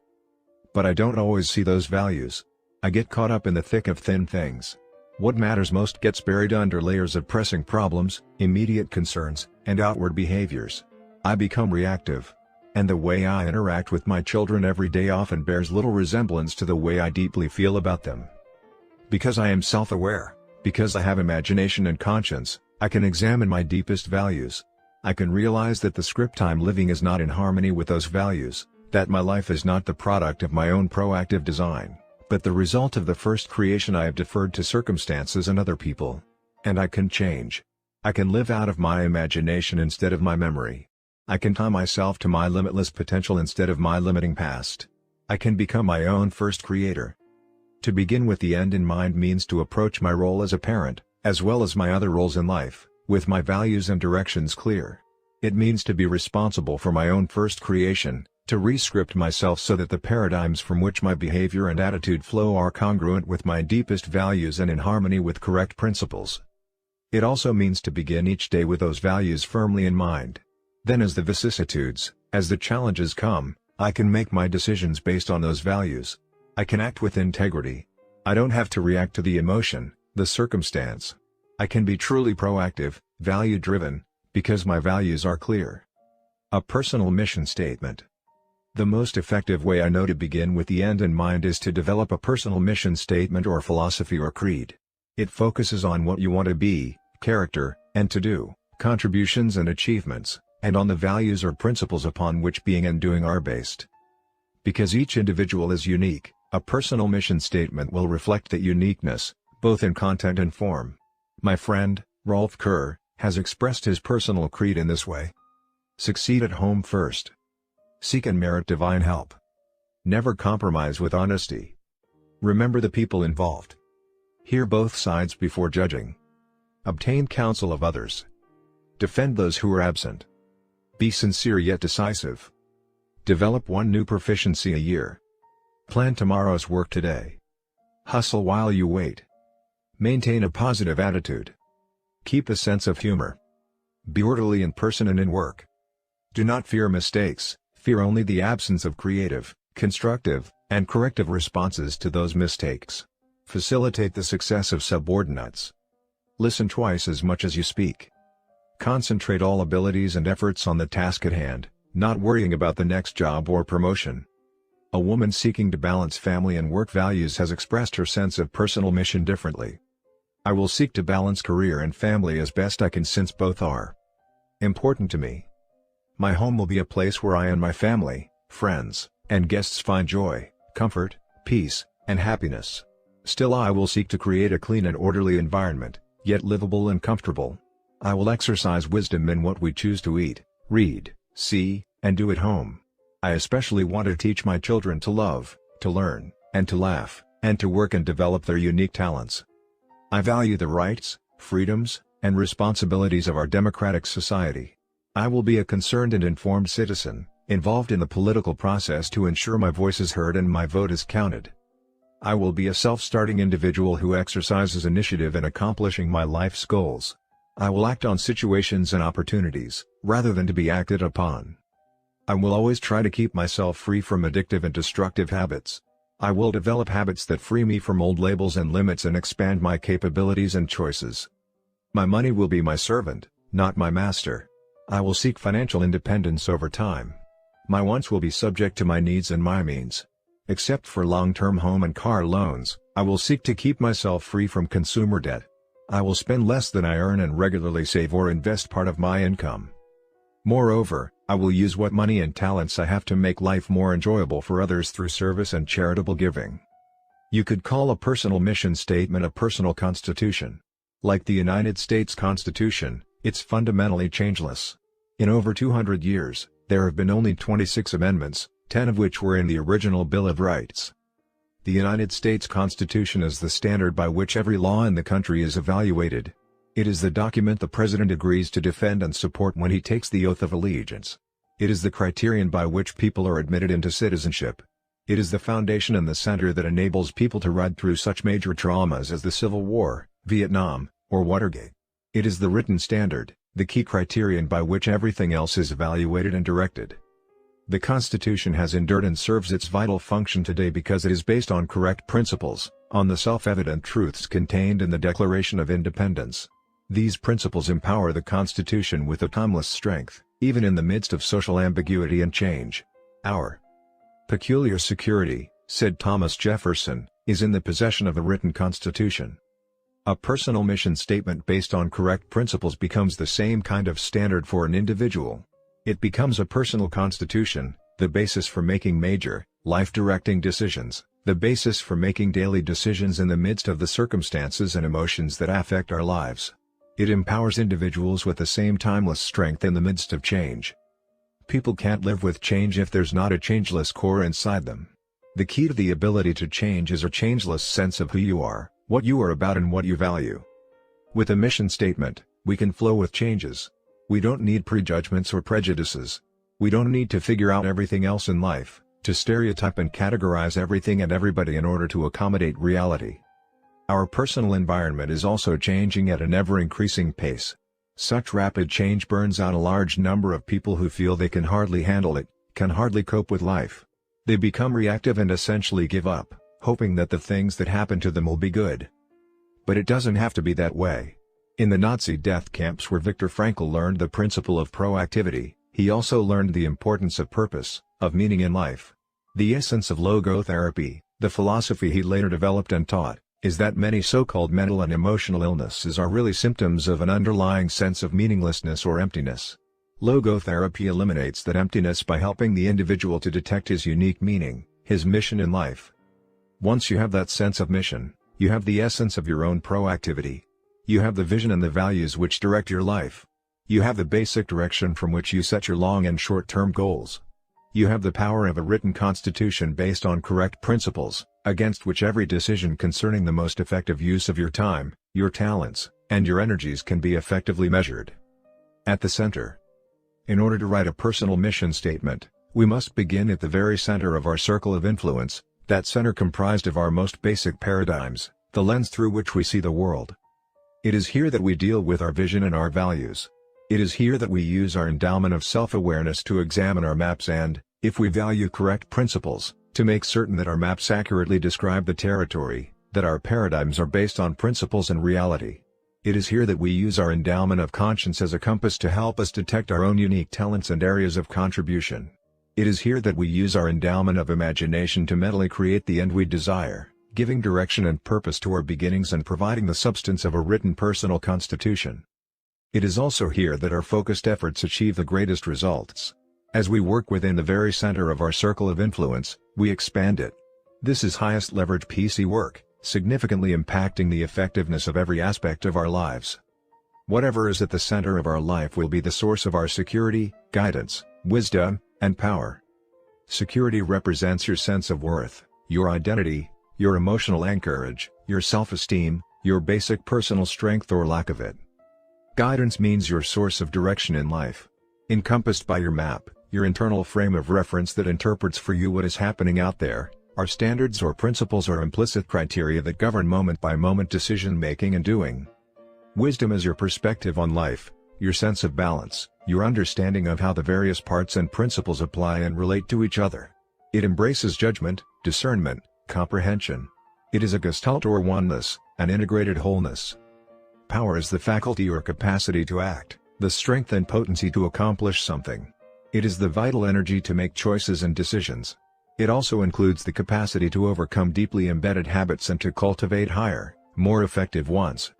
But I don't always see those values. I get caught up in the thick of thin things. What matters most gets buried under layers of pressing problems, immediate concerns, and outward behaviors. I become reactive. And the way I interact with my children every day often bears little resemblance to the way I deeply feel about them. Because I am self-aware, because I have imagination and conscience, I can examine my deepest values. I can realize that the script I'm living is not in harmony with those values, that my life is not the product of my own proactive design, but the result of the first creation I have deferred to circumstances and other people. And I can change. I can live out of my imagination instead of my memory. I can tie myself to my limitless potential instead of my limiting past. I can become my own first creator. To begin with the end in mind means to approach my role as a parent, as well as my other roles in life, with my values and directions clear. It means to be responsible for my own first creation, to re-script myself so that the paradigms from which my behavior and attitude flow are congruent with my deepest values and in harmony with correct principles. It also means to begin each day with those values firmly in mind. Then as the vicissitudes, as the challenges come, I can make my decisions based on those values. I can act with integrity. I don't have to react to the emotion, the circumstance. I can be truly proactive, value-driven, because my values are clear. A personal mission statement. The most effective way I know to begin with the end in mind is to develop a personal mission statement or philosophy or creed. It focuses on what you want to be, character, and to do, contributions and achievements, and on the values or principles upon which being and doing are based. Because each individual is unique, a personal mission statement will reflect that uniqueness, both in content and form. My friend, Rolf Kerr, has expressed his personal creed in this way. Succeed at home first. Seek and merit divine help. Never compromise with honesty. Remember the people involved. Hear both sides before judging. Obtain counsel of others. Defend those who are absent. Be sincere yet decisive. Develop one new proficiency a year. Plan tomorrow's work today. Hustle while you wait. Maintain a positive attitude. Keep a sense of humor. Be orderly in person and in work. Do not fear mistakes, fear only the absence of creative, constructive, and corrective responses to those mistakes. Facilitate the success of subordinates. Listen twice as much as you speak. Concentrate all abilities and efforts on the task at hand, not worrying about the next job or promotion. A woman seeking to balance family and work values has expressed her sense of personal mission differently. I will seek to balance career and family as best I can since both are important to me. My home will be a place where I and my family, friends, and guests find joy, comfort, peace, and happiness. Still, I will seek to create a clean and orderly environment, yet livable and comfortable. I will exercise wisdom in what we choose to eat, read, see, and do at home. I especially want to teach my children to love, to learn, and to laugh, and to work and develop their unique talents. I value the rights, freedoms, and responsibilities of our democratic society. I will be a concerned and informed citizen, involved in the political process to ensure my voice is heard and my vote is counted. I will be a self-starting individual who exercises initiative in accomplishing my life's goals. I will act on situations and opportunities, rather than to be acted upon. I will always try to keep myself free from addictive and destructive habits. I will develop habits that free me from old labels and limits and expand my capabilities and choices. My money will be my servant, not my master. I will seek financial independence over time. My wants will be subject to my needs and my means. Except for long-term home and car loans, I will seek to keep myself free from consumer debt. I will spend less than I earn and regularly save or invest part of my income. Moreover, I will use what money and talents I have to make life more enjoyable for others through service and charitable giving. You could call a personal mission statement a personal constitution. Like the United States Constitution, it's fundamentally changeless. In over 200 years, there have been only 26 amendments, 10 of which were in the original Bill of Rights. The United States Constitution is the standard by which every law in the country is evaluated. It is the document the President agrees to defend and support when he takes the oath of allegiance. It is the criterion by which people are admitted into citizenship. It is the foundation and the center that enables people to ride through such major traumas as the Civil War, Vietnam, or Watergate. It is the written standard, the key criterion by which everything else is evaluated and directed. The Constitution has endured and serves its vital function today because it is based on correct principles, on the self-evident truths contained in the Declaration of Independence. These principles empower the Constitution with a timeless strength, even in the midst of social ambiguity and change. Our peculiar security, said Thomas Jefferson, is in the possession of the written Constitution. A personal mission statement based on correct principles becomes the same kind of standard for an individual. It becomes a personal constitution, the basis for making major, life-directing decisions, the basis for making daily decisions in the midst of the circumstances and emotions that affect our lives. It empowers individuals with the same timeless strength in the midst of change. People can't live with change if there's not a changeless core inside them. The key to the ability to change is a changeless sense of who you are, what you are about and what you value. With a mission statement, we can flow with changes. We don't need prejudgments or prejudices. We don't need to figure out everything else in life, to stereotype and categorize everything and everybody in order to accommodate reality. Our personal environment is also changing at an ever-increasing pace. Such rapid change burns out a large number of people who feel they can hardly handle it, can hardly cope with life. They become reactive and essentially give up, hoping that the things that happen to them will be good. But it doesn't have to be that way. In the Nazi death camps where Viktor Frankl learned the principle of proactivity, he also learned the importance of purpose, of meaning in life. The essence of logotherapy, the philosophy he later developed and taught, is that many so-called mental and emotional illnesses are really symptoms of an underlying sense of meaninglessness or emptiness. Logotherapy eliminates that emptiness by helping the individual to detect his unique meaning, his mission in life. Once you have that sense of mission, you have the essence of your own proactivity. You have the vision and the values which direct your life. You have the basic direction from which you set your long and short-term goals. You have the power of a written constitution based on correct principles, against which every decision concerning the most effective use of your time, your talents, and your energies can be effectively measured. At the center. In order to write a personal mission statement, we must begin at the very center of our circle of influence, that center comprised of our most basic paradigms, the lens through which we see the world. It is here that we deal with our vision and our values. It is here that we use our endowment of self-awareness to examine our maps and, if we value correct principles, to make certain that our maps accurately describe the territory, that our paradigms are based on principles and reality. It is here that we use our endowment of conscience as a compass to help us detect our own unique talents and areas of contribution. It is here that we use our endowment of imagination to mentally create the end we desire, giving direction and purpose to our beginnings and providing the substance of a written personal constitution. It is also here that our focused efforts achieve the greatest results. As we work within the very center of our circle of influence, we expand it. This is highest leverage PC work, significantly impacting the effectiveness of every aspect of our lives. Whatever is at the center of our life will be the source of our security, guidance, wisdom, and power. Security represents your sense of worth, your identity, your emotional anchorage, your self-esteem, your basic personal strength or lack of it. Guidance means your source of direction in life. Encompassed by your map, your internal frame of reference that interprets for you what is happening out there, are standards or principles or implicit criteria that govern moment-by-moment decision-making and doing. Wisdom is your perspective on life, your sense of balance, your understanding of how the various parts and principles apply and relate to each other. It embraces judgment, discernment, comprehension. It is a gestalt or oneness, an integrated wholeness. Power is the faculty or capacity to act, the strength and potency to accomplish something. It is the vital energy to make choices and decisions. It also includes the capacity to overcome deeply embedded habits and to cultivate higher, more effective ones.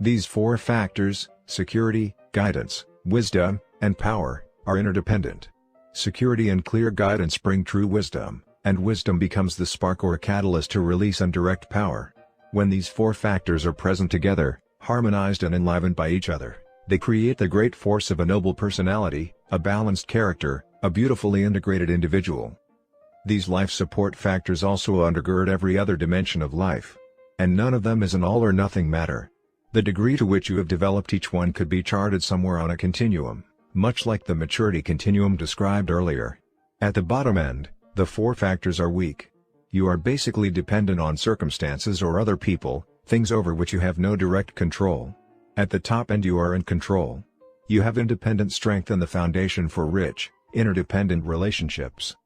These four factors, security, guidance, wisdom, and power, are interdependent. Security and clear guidance bring true wisdom, and wisdom becomes the spark or catalyst to release and direct power. When these four factors are present together, harmonized and enlivened by each other, they create the great force of a noble personality, a balanced character, a beautifully integrated individual. These life support factors also undergird every other dimension of life. And none of them is an all or nothing matter. The degree to which you have developed each one could be charted somewhere on a continuum, much like the maturity continuum described earlier. At the bottom end, the four factors are weak. You are basically dependent on circumstances or other people, things over which you have no direct control. At the top end you are in control. You have independent strength and the foundation for rich, interdependent relationships.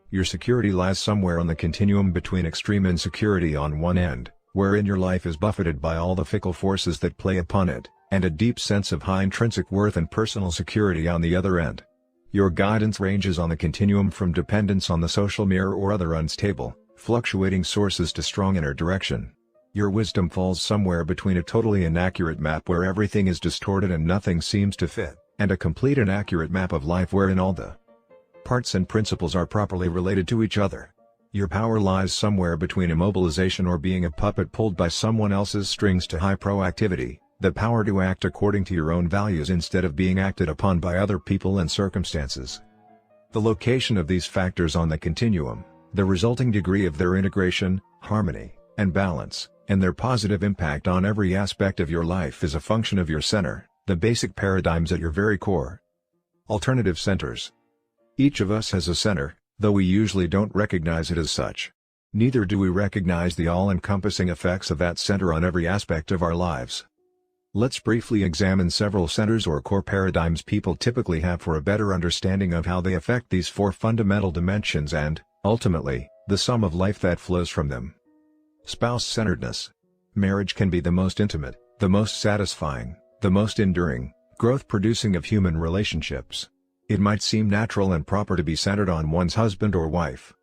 Your security lies somewhere on the continuum between extreme insecurity on one end, wherein your life is buffeted by all the fickle forces that play upon it, and a deep sense of high intrinsic worth and personal security on the other end. Your guidance ranges on the continuum from dependence on the social mirror or other unstable, fluctuating sources to strong inner direction. Your wisdom falls somewhere between a totally inaccurate map where everything is distorted and nothing seems to fit, and a complete and accurate map of life wherein all the parts and principles are properly related to each other. Your power lies somewhere between immobilization or being a puppet pulled by someone else's strings to high proactivity, the power to act according to your own values instead of being acted upon by other people and circumstances. The location of these factors on the continuum, the resulting degree of their integration, harmony, and balance, and their positive impact on every aspect of your life is a function of your center, the basic paradigms at your very core. Alternative centers. Each of us has a center, though we usually don't recognize it as such. Neither do we recognize the all-encompassing effects of that center on every aspect of our lives. Let's briefly examine several centers or core paradigms people typically have for a better understanding of how they affect these four fundamental dimensions and, ultimately, the sum of life that flows from them. Spouse-centeredness. Marriage can be the most intimate, the most satisfying, the most enduring, growth-producing of human relationships. It might seem natural and proper to be centered on one's husband or wife.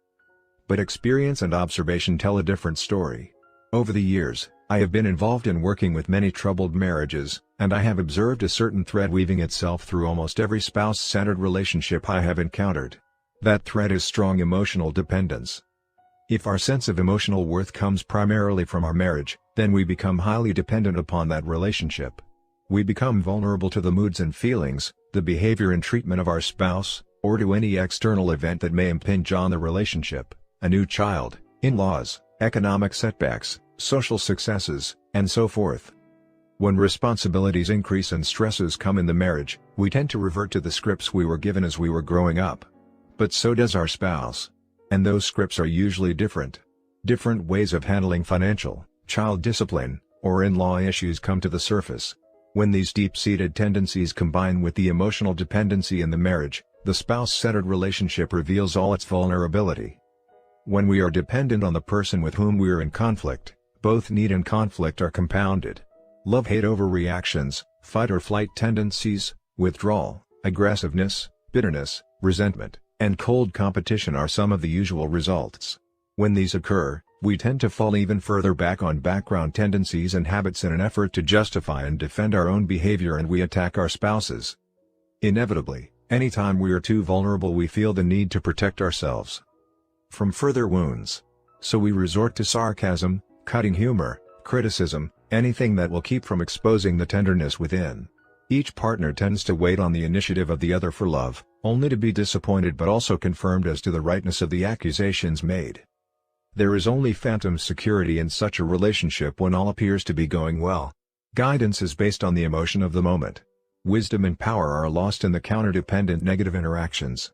But experience and observation tell a different story. Over the years, I have been involved in working with many troubled marriages, and I have observed a certain thread weaving itself through almost every spouse-centered relationship I have encountered. That thread is strong emotional dependence. If our sense of emotional worth comes primarily from our marriage, then we become highly dependent upon that relationship. We become vulnerable to the moods and feelings, the behavior and treatment of our spouse, or to any external event that may impinge on the relationship, a new child, in-laws, economic setbacks, social successes, and so forth. When responsibilities increase and stresses come in the marriage, we tend to revert to the scripts we were given as we were growing up. But so does our spouse. And those scripts are usually different. Different ways of handling financial, child discipline, or in-law issues come to the surface. When these deep-seated tendencies combine with the emotional dependency in the marriage, the spouse-centered relationship reveals all its vulnerability. When we are dependent on the person with whom we are in conflict, both need and conflict are compounded. Love-hate overreactions, fight-or-flight tendencies, withdrawal, aggressiveness, bitterness, resentment, and cold competition are some of the usual results. When these occur, we tend to fall even further back on background tendencies and habits in an effort to justify and defend our own behavior, and we attack our spouses. Inevitably, anytime we are too vulnerable, we feel the need to protect ourselves from further wounds. So we resort to sarcasm, cutting humor, criticism, anything that will keep from exposing the tenderness within. Each partner tends to wait on the initiative of the other for love, only to be disappointed but also confirmed as to the rightness of the accusations made. There is only phantom security in such a relationship when all appears to be going well. Guidance is based on the emotion of the moment. Wisdom and power are lost in the counter-dependent negative interactions.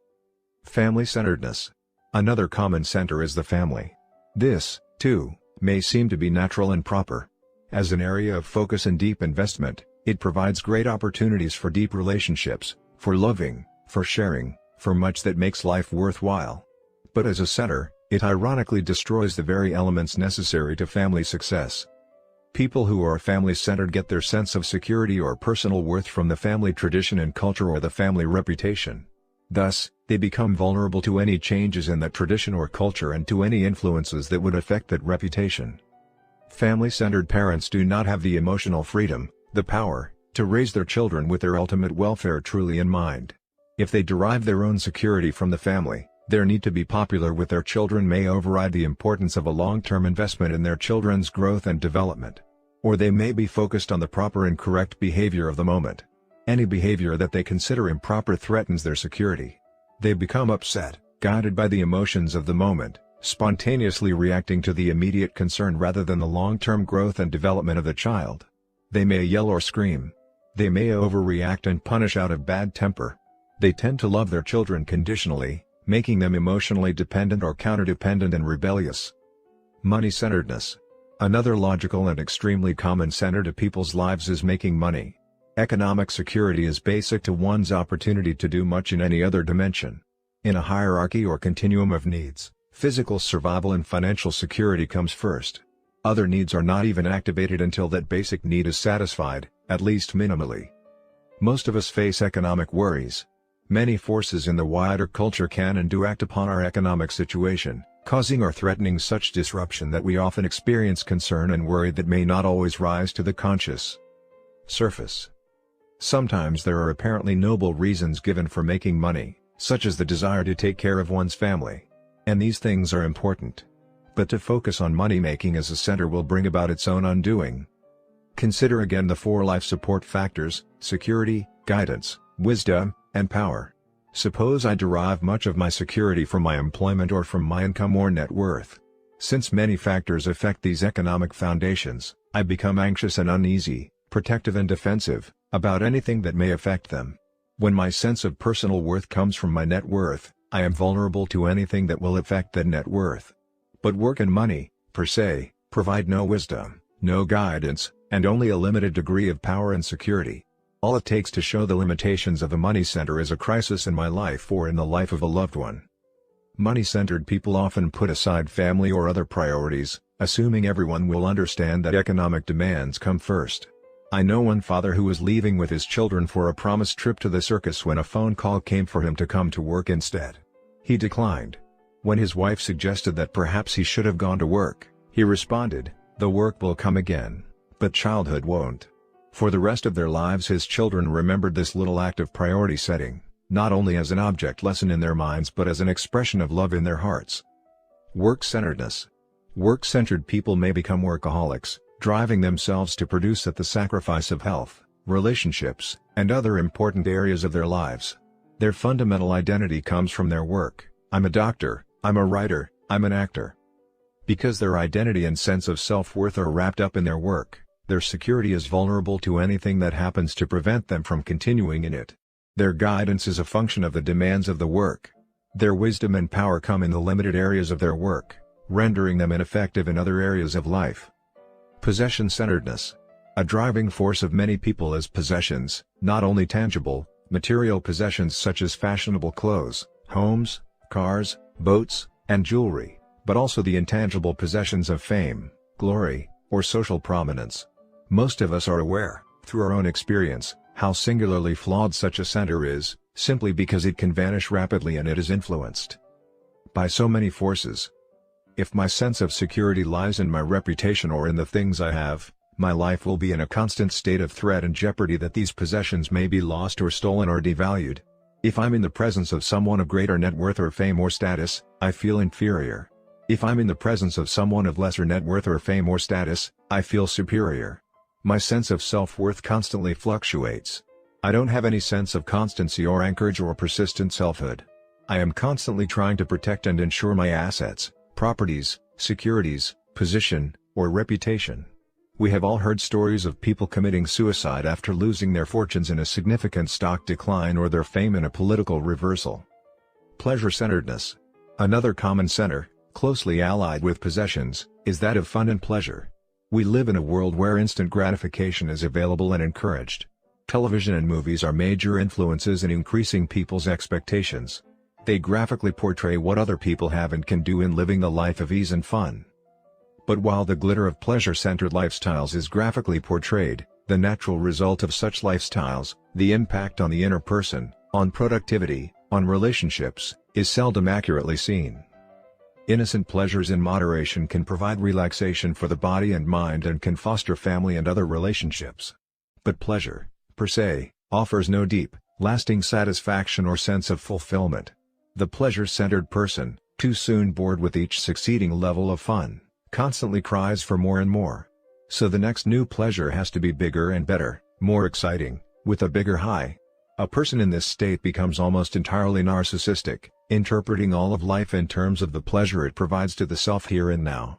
Family-centeredness. Another common center is the family. This, too, may seem to be natural and proper. As an area of focus and deep investment, it provides great opportunities for deep relationships, for loving, for sharing, for much that makes life worthwhile. But as a center, it ironically destroys the very elements necessary to family success. People who are family-centered get their sense of security or personal worth from the family tradition and culture or the family reputation. Thus, they become vulnerable to any changes in that tradition or culture and to any influences that would affect that reputation. Family-centered parents do not have the emotional freedom, the power, to raise their children with their ultimate welfare truly in mind. If they derive their own security from the family, their need to be popular with their children may override the importance of a long-term investment in their children's growth and development. Or they may be focused on the proper and correct behavior of the moment. Any behavior that they consider improper threatens their security. They become upset, guided by the emotions of the moment, spontaneously reacting to the immediate concern rather than the long-term growth and development of the child. They may yell or scream. They may overreact and punish out of bad temper. They tend to love their children conditionally, making them emotionally dependent or counter-dependent and rebellious. Money-centeredness. Another logical and extremely common center to people's lives is making money. Economic security is basic to one's opportunity to do much in any other dimension. In a hierarchy or continuum of needs, physical survival and financial security comes first. Other needs are not even activated until that basic need is satisfied, at least minimally. Most of us face economic worries. Many forces in the wider culture can and do act upon our economic situation, causing or threatening such disruption that we often experience concern and worry that may not always rise to the conscious surface. Sometimes there are apparently noble reasons given for making money, such as the desire to take care of one's family. And these things are important. But to focus on money-making as a center will bring about its own undoing. Consider again the four life support factors: security, guidance, wisdom, and power. Suppose I derive much of my security from my employment or from my income or net worth. Since many factors affect these economic foundations, I become anxious and uneasy, protective and defensive, about anything that may affect them. When my sense of personal worth comes from my net worth, I am vulnerable to anything that will affect that net worth. But work and money, per se, provide no wisdom, no guidance, and only a limited degree of power and security. All it takes to show the limitations of a money center is a crisis in my life or in the life of a loved one. Money-centered people often put aside family or other priorities, assuming everyone will understand that economic demands come first. I know one father who was leaving with his children for a promised trip to the circus when a phone call came for him to come to work instead. He declined. When his wife suggested that perhaps he should have gone to work, he responded, "The work will come again, but childhood won't." For the rest of their lives his children remembered this little act of priority setting, not only as an object lesson in their minds but as an expression of love in their hearts. Work-centeredness. Work-centered people may become workaholics, driving themselves to produce at the sacrifice of health, relationships, and other important areas of their lives. Their fundamental identity comes from their work. I'm a doctor, I'm a writer, I'm an actor. Because their identity and sense of self-worth are wrapped up in their work, their security is vulnerable to anything that happens to prevent them from continuing in it. Their guidance is a function of the demands of the work. Their wisdom and power come in the limited areas of their work, rendering them ineffective in other areas of life. Possession-centeredness. A driving force of many people is possessions, not only tangible, material possessions such as fashionable clothes, homes, cars, boats, and jewelry, but also the intangible possessions of fame, glory, or social prominence. Most of us are aware, through our own experience, how singularly flawed such a center is, simply because it can vanish rapidly and it is influenced by so many forces. If my sense of security lies in my reputation or in the things I have, my life will be in a constant state of threat and jeopardy that these possessions may be lost or stolen or devalued. If I'm in the presence of someone of greater net worth or fame or status, I feel inferior. If I'm in the presence of someone of lesser net worth or fame or status, I feel superior. My sense of self-worth constantly fluctuates. I don't have any sense of constancy or anchorage or persistent selfhood. I am constantly trying to protect and ensure my assets, properties, securities, position, or reputation. We have all heard stories of people committing suicide after losing their fortunes in a significant stock decline or their fame in a political reversal. Pleasure-centeredness. Another common center, closely allied with possessions, is that of fun and pleasure. We live in a world where instant gratification is available and encouraged. Television and movies are major influences in increasing people's expectations. They graphically portray what other people have and can do in living the life of ease and fun. But while the glitter of pleasure-centered lifestyles is graphically portrayed, the natural result of such lifestyles, the impact on the inner person, on productivity, on relationships, is seldom accurately seen. Innocent pleasures in moderation can provide relaxation for the body and mind and can foster family and other relationships. But pleasure, per se, offers no deep, lasting satisfaction or sense of fulfillment. The pleasure-centered person, too soon bored with each succeeding level of fun, constantly cries for more and more. So the next new pleasure has to be bigger and better, more exciting, with a bigger high. A person in this state becomes almost entirely narcissistic, interpreting all of life in terms of the pleasure it provides to the self here and now.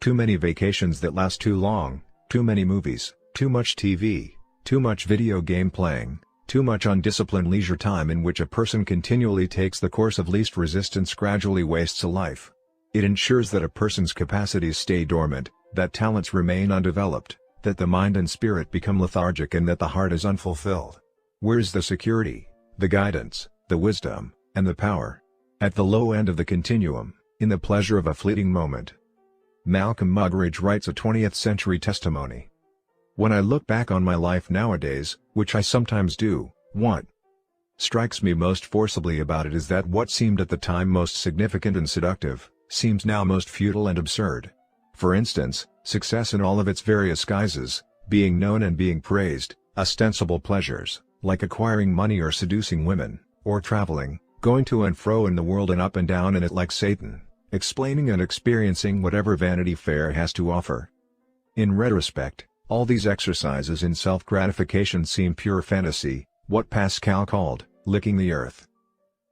Too many vacations that last too long, too many movies, too much TV, too much video game playing, too much undisciplined leisure time in which a person continually takes the course of least resistance gradually wastes a life. It ensures that a person's capacities stay dormant, that talents remain undeveloped, that the mind and spirit become lethargic and that the heart is unfulfilled. Where's the security, the guidance, the wisdom, and the power? At the low end of the continuum, in the pleasure of a fleeting moment. Malcolm Muggeridge writes a 20th century testimony. When I look back on my life nowadays, which I sometimes do, what strikes me most forcibly about it is that what seemed at the time most significant and seductive, seems now most futile and absurd. For instance, success in all of its various guises, being known and being praised, ostensible pleasures, like acquiring money or seducing women, or traveling, going to and fro in the world and up and down in it like Satan, explaining and experiencing whatever Vanity Fair has to offer. In retrospect, all these exercises in self-gratification seem pure fantasy, what Pascal called, licking the earth.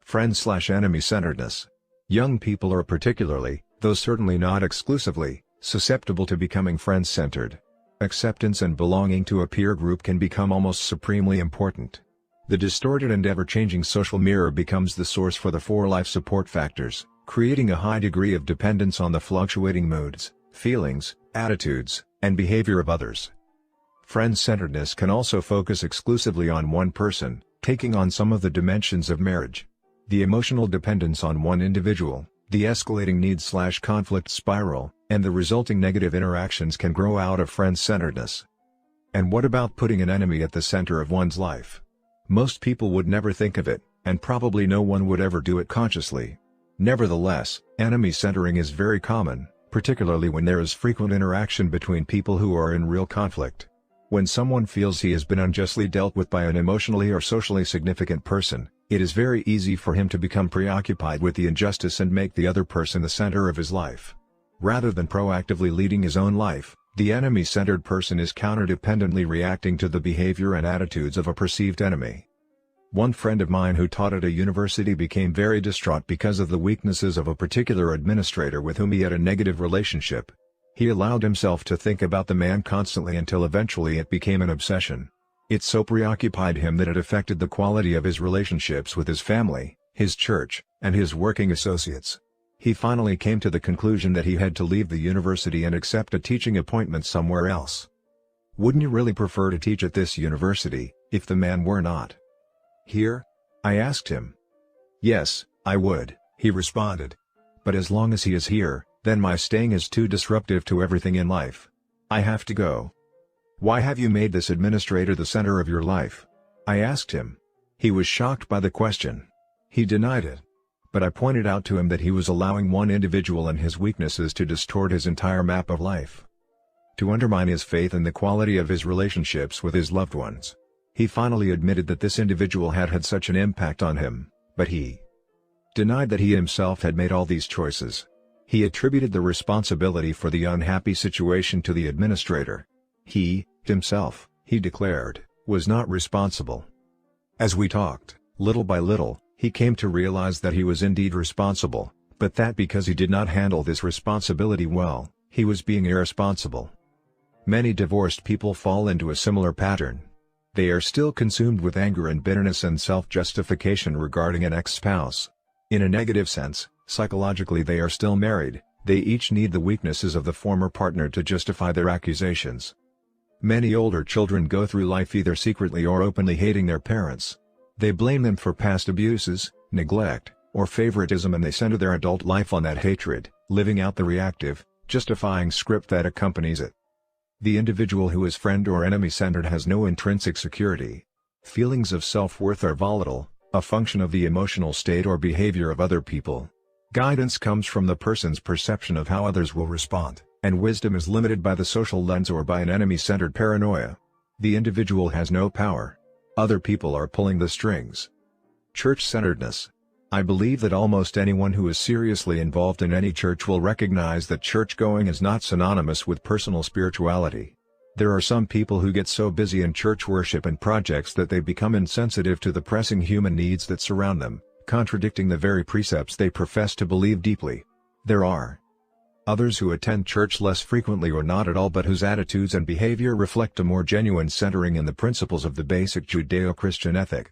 Friend/enemy-centeredness. Young people are particularly, though certainly not exclusively, susceptible to becoming friend-centered. Acceptance and belonging to a peer group can become almost supremely important. The distorted and ever-changing social mirror becomes the source for the four life support factors, creating a high degree of dependence on the fluctuating moods, feelings, attitudes, and behavior of others. Friend-centeredness can also focus exclusively on one person, taking on some of the dimensions of marriage. The emotional dependence on one individual, the escalating need/conflict spiral, and the resulting negative interactions can grow out of friend-centeredness. And what about putting an enemy at the center of one's life? Most people would never think of it, and probably no one would ever do it consciously. Nevertheless, enemy centering is very common, particularly when there is frequent interaction between people who are in real conflict. When someone feels he has been unjustly dealt with by an emotionally or socially significant person, it is very easy for him to become preoccupied with the injustice and make the other person the center of his life. Rather than proactively leading his own life, the enemy-centered person is counterdependently reacting to the behavior and attitudes of a perceived enemy. One friend of mine who taught at a university became very distraught because of the weaknesses of a particular administrator with whom he had a negative relationship. He allowed himself to think about the man constantly until eventually it became an obsession. It so preoccupied him that it affected the quality of his relationships with his family, his church, and his working associates. He finally came to the conclusion that he had to leave the university and accept a teaching appointment somewhere else. Wouldn't you really prefer to teach at this university, if the man were not here? I asked him. Yes, I would, he responded. But as long as he is here, then my staying is too disruptive to everything in life. I have to go. Why have you made this administrator the center of your life? I asked him. He was shocked by the question. He denied it. But I pointed out to him that he was allowing one individual and his weaknesses to distort his entire map of life, to undermine his faith and the quality of his relationships with his loved ones. He finally admitted that this individual had had such an impact on him, but he denied that he himself had made all these choices. He attributed the responsibility for the unhappy situation to the administrator. He, himself, he declared, was not responsible. As we talked, little by little, he came to realize that he was indeed responsible, but that because he did not handle this responsibility well, he was being irresponsible. Many divorced people fall into a similar pattern. They are still consumed with anger and bitterness and self-justification regarding an ex-spouse. In a negative sense, psychologically they are still married, they each need the weaknesses of the former partner to justify their accusations. Many older children go through life either secretly or openly hating their parents. They blame them for past abuses, neglect, or favoritism, and they center their adult life on that hatred, living out the reactive, justifying script that accompanies it. The individual who is friend or enemy-centered has no intrinsic security. Feelings of self-worth are volatile, a function of the emotional state or behavior of other people. Guidance comes from the person's perception of how others will respond, and wisdom is limited by the social lens or by an enemy-centered paranoia. The individual has no power. Other people are pulling the strings. Church-centeredness. I believe that almost anyone who is seriously involved in any church will recognize that church-going is not synonymous with personal spirituality. There are some people who get so busy in church worship and projects that they become insensitive to the pressing human needs that surround them, contradicting the very precepts they profess to believe deeply. There are others who attend church less frequently or not at all, but whose attitudes and behavior reflect a more genuine centering in the principles of the basic Judeo-Christian ethic.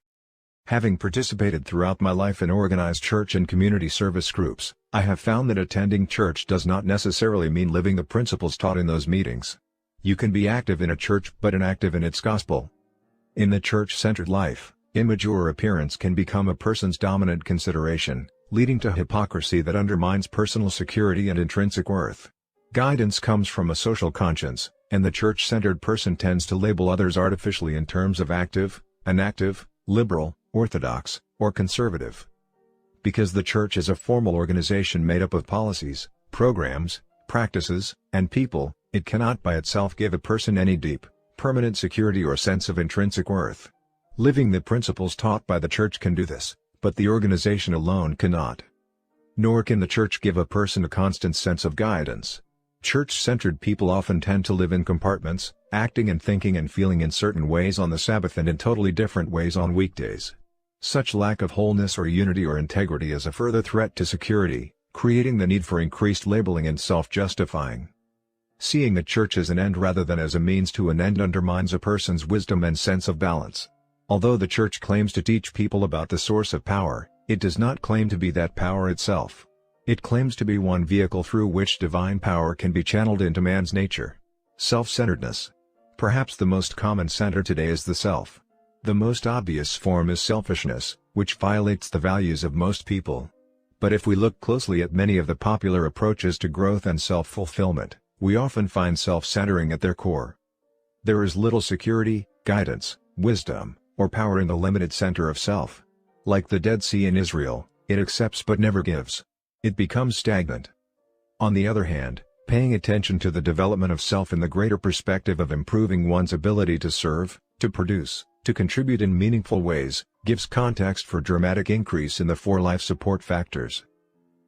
Having participated throughout my life in organized church and community service groups, I have found that attending church does not necessarily mean living the principles taught in those meetings. You can be active in a church but inactive in its gospel. In the church-centered life, image or appearance can become a person's dominant consideration, leading to hypocrisy that undermines personal security and intrinsic worth. Guidance comes from a social conscience, and the church-centered person tends to label others artificially in terms of active, inactive, liberal, orthodox, or conservative. Because the church is a formal organization made up of policies, programs, practices, and people, it cannot by itself give a person any deep, permanent security or sense of intrinsic worth. Living the principles taught by the church can do this, but the organization alone cannot. Nor can the church give a person a constant sense of guidance. Church-centered people often tend to live in compartments, acting and thinking and feeling in certain ways on the Sabbath and in totally different ways on weekdays. Such lack of wholeness or unity or integrity is a further threat to security, creating the need for increased labeling and self-justifying. Seeing the church as an end rather than as a means to an end undermines a person's wisdom and sense of balance. Although the church claims to teach people about the source of power, it does not claim to be that power itself. It claims to be one vehicle through which divine power can be channeled into man's nature. Self-centeredness. Perhaps the most common center today is the self. The most obvious form is selfishness, which violates the values of most people. But if we look closely at many of the popular approaches to growth and self-fulfillment, we often find self-centering at their core. There is little security, guidance, wisdom, or power in the limited center of self. Like the Dead Sea in Israel, it accepts but never gives. It becomes stagnant. On the other hand, paying attention to the development of self in the greater perspective of improving one's ability to serve, to produce, to contribute in meaningful ways, gives context for dramatic increase in the 4 life support factors.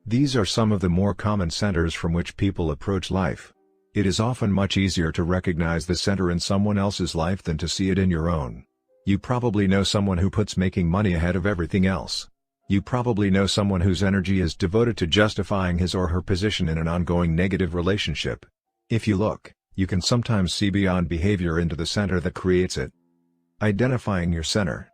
These are some of the more common centers from which people approach life. It is often much easier to recognize the center in someone else's life than to see it in your own. You probably know someone who puts making money ahead of everything else. You probably know someone whose energy is devoted to justifying his or her position in an ongoing negative relationship. If you look, you can sometimes see beyond behavior into the center that creates it. Identifying your center.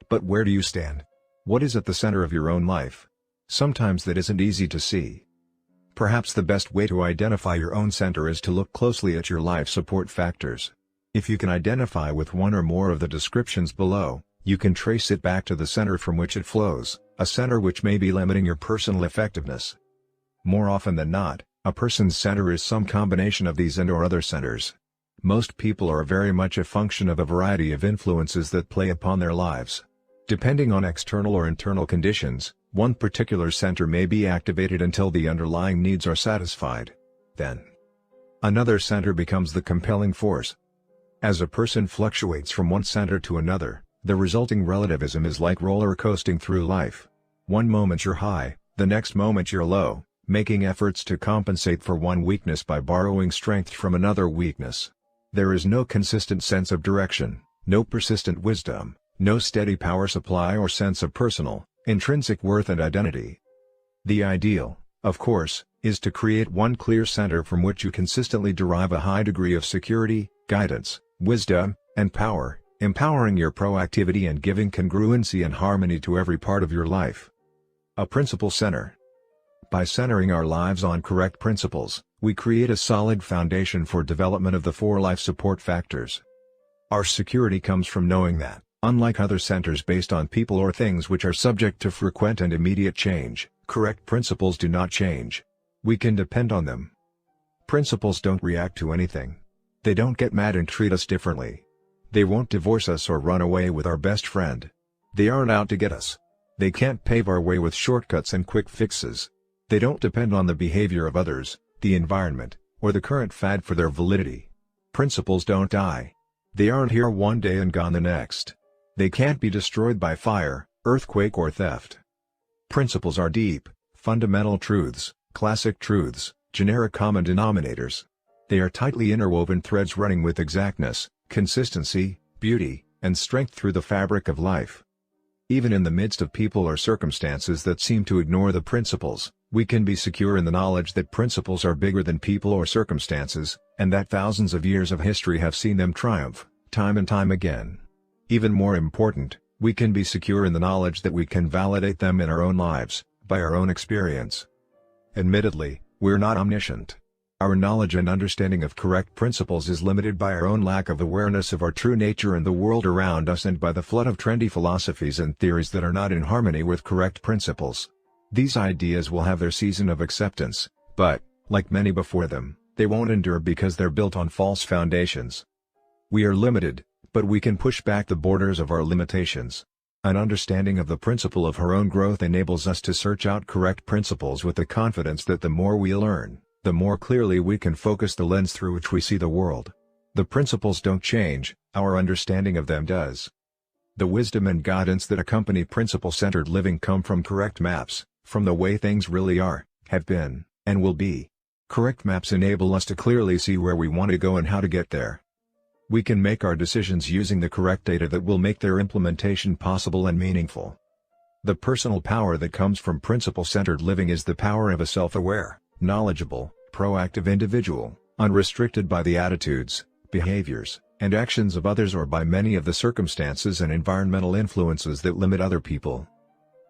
But where do you stand? What is at the center of your own life? Sometimes that isn't easy to see. Perhaps the best way to identify your own center is to look closely at your life support factors. If you can identify with one or more of the descriptions below, you can trace it back to the center from which it flows, a center which may be limiting your personal effectiveness. More often than not, a person's center is some combination of these and/or other centers. Most people are very much a function of a variety of influences that play upon their lives. Depending on external or internal conditions, one particular center may be activated until the underlying needs are satisfied. Then, another center becomes the compelling force. As a person fluctuates from one center to another, the resulting relativism is like roller coasting through life. One moment you're high, the next moment you're low, making efforts to compensate for one weakness by borrowing strength from another weakness. There is no consistent sense of direction, no persistent wisdom, no steady power supply or sense of personal, intrinsic worth and identity. The ideal, of course, is to create one clear center from which you consistently derive a high degree of security, guidance, wisdom, and power, empowering your proactivity and giving congruency and harmony to every part of your life. A principle center. By centering our lives on correct principles, we create a solid foundation for development of the 4 life support factors. Our security comes from knowing that, unlike other centers based on people or things which are subject to frequent and immediate change, correct principles do not change. We can depend on them. Principles don't react to anything. They don't get mad and treat us differently. They won't divorce us or run away with our best friend. They aren't out to get us. They can't pave our way with shortcuts and quick fixes. They don't depend on the behavior of others, the environment, or the current fad for their validity. Principles don't die. They aren't here one day and gone the next. They can't be destroyed by fire, earthquake or theft. Principles are deep, fundamental truths, classic truths, generic common denominators. They are tightly interwoven threads running with exactness, consistency, beauty, and strength through the fabric of life. Even in the midst of people or circumstances that seem to ignore the principles, we can be secure in the knowledge that principles are bigger than people or circumstances, and that thousands of years of history have seen them triumph, time and time again. Even more important, we can be secure in the knowledge that we can validate them in our own lives, by our own experience. Admittedly, we're not omniscient. Our knowledge and understanding of correct principles is limited by our own lack of awareness of our true nature and the world around us and by the flood of trendy philosophies and theories that are not in harmony with correct principles. These ideas will have their season of acceptance, but, like many before them, they won't endure because they're built on false foundations. We are limited, but we can push back the borders of our limitations. An understanding of the principle of our own growth enables us to search out correct principles with the confidence that the more we learn, the more clearly we can focus the lens through which we see the world. The principles don't change, our understanding of them does. The wisdom and guidance that accompany principle-centered living come from correct maps, from the way things really are, have been, and will be. Correct maps enable us to clearly see where we want to go and how to get there. We can make our decisions using the correct data that will make their implementation possible and meaningful. The personal power that comes from principle-centered living is the power of a self-aware, knowledgeable, proactive individual, unrestricted by the attitudes, behaviors, and actions of others or by many of the circumstances and environmental influences that limit other people.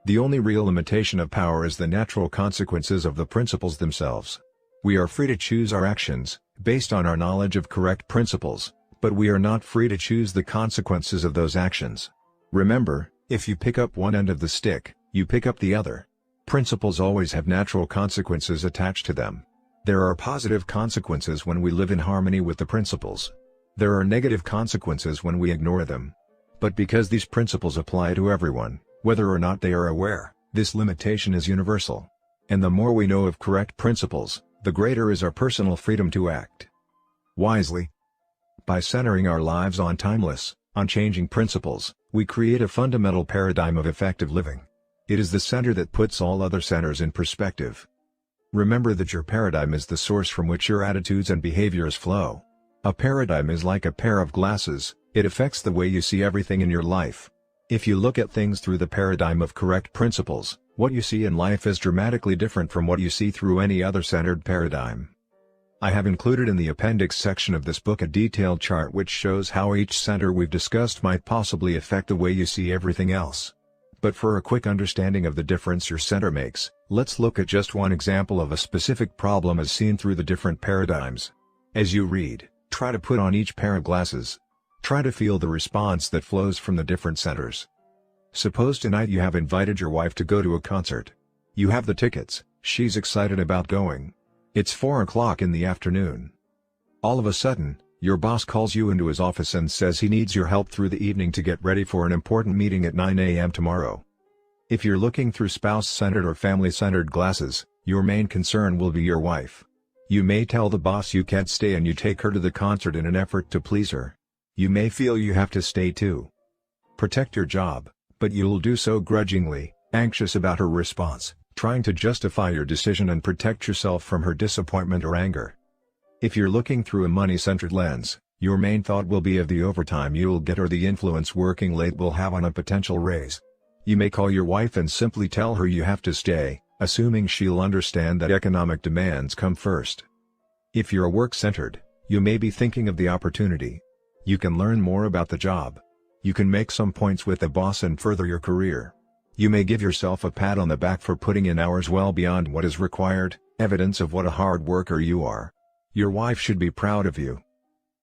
The only real limitation of power is the natural consequences of the principles themselves. We are free to choose our actions, based on our knowledge of correct principles, But we are not free to choose the consequences of those actions. Remember, if you pick up one end of the stick, you pick up the other. Principles always have natural consequences attached to them. There are positive consequences when we live in harmony with the principles. There are negative consequences when we ignore them. But because these principles apply to everyone, whether or not they are aware, this limitation is universal. And the more we know of correct principles, the greater is our personal freedom to act wisely. By centering our lives on timeless, unchanging principles, we create a fundamental paradigm of effective living. It is the center that puts all other centers in perspective. Remember that your paradigm is the source from which your attitudes and behaviors flow. A paradigm is like a pair of glasses, it affects the way you see everything in your life. If you look at things through the paradigm of correct principles, what you see in life is dramatically different from what you see through any other centered paradigm. I have included in the appendix section of this book a detailed chart which shows how each center we've discussed might possibly affect the way you see everything else. But for a quick understanding of the difference your center makes, let's look at just one example of a specific problem as seen through the different paradigms. As you read, try to put on each pair of glasses. Try to feel the response that flows from the different centers. Suppose tonight you have invited your wife to go to a concert. You have the tickets, she's excited about going. It's 4 o'clock in the afternoon. All of a sudden, your boss calls you into his office and says he needs your help through the evening to get ready for an important meeting at 9 a.m. tomorrow. If you're looking through spouse-centered or family-centered glasses, your main concern will be your wife. You may tell the boss you can't stay and you take her to the concert in an effort to please her. You may feel you have to stay to protect your job, but you'll do so grudgingly, anxious about her response, trying to justify your decision and protect yourself from her disappointment or anger. If you're looking through a money-centered lens, your main thought will be of the overtime you'll get or the influence working late will have on a potential raise. You may call your wife and simply tell her you have to stay, assuming she'll understand that economic demands come first. If you're work-centered, you may be thinking of the opportunity. You can learn more about the job. You can make some points with the boss and further your career. You may give yourself a pat on the back for putting in hours well beyond what is required, evidence of what a hard worker you are. Your wife should be proud of you.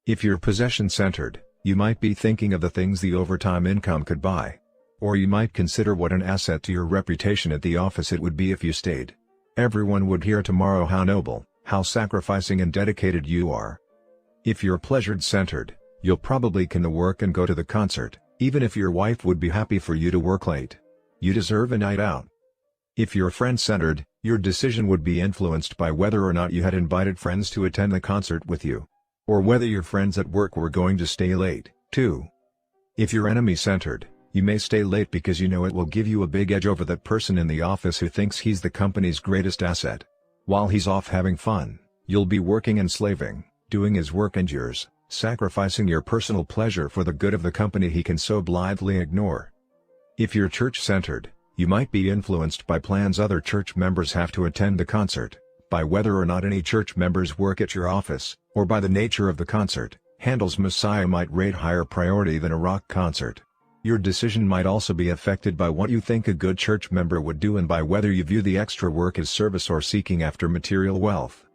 If you're possession-centered, you might be thinking of the things the overtime income could buy. Or you might consider what an asset to your reputation at the office it would be if you stayed. Everyone would hear tomorrow how noble, how sacrificing and dedicated you are. If you're pleasure-centered, you'll probably can to work and go to the concert, even if your wife would be happy for you to work late. You deserve a night out. If you're friend-centered, your decision would be influenced by whether or not you had invited friends to attend the concert with you. Or whether your friends at work were going to stay late, too. If you're enemy-centered, you may stay late because you know it will give you a big edge over that person in the office who thinks he's the company's greatest asset. While he's off having fun, you'll be working and slaving, doing his work and yours, sacrificing your personal pleasure for the good of the company he can so blithely ignore. If you're church-centered, you might be influenced by plans other church members have to attend the concert, by whether or not any church members work at your office, or by the nature of the concert. Handel's Messiah might rate higher priority than a rock concert. Your decision might also be affected by what you think a good church member would do and by whether you view the extra work as service or seeking after material wealth.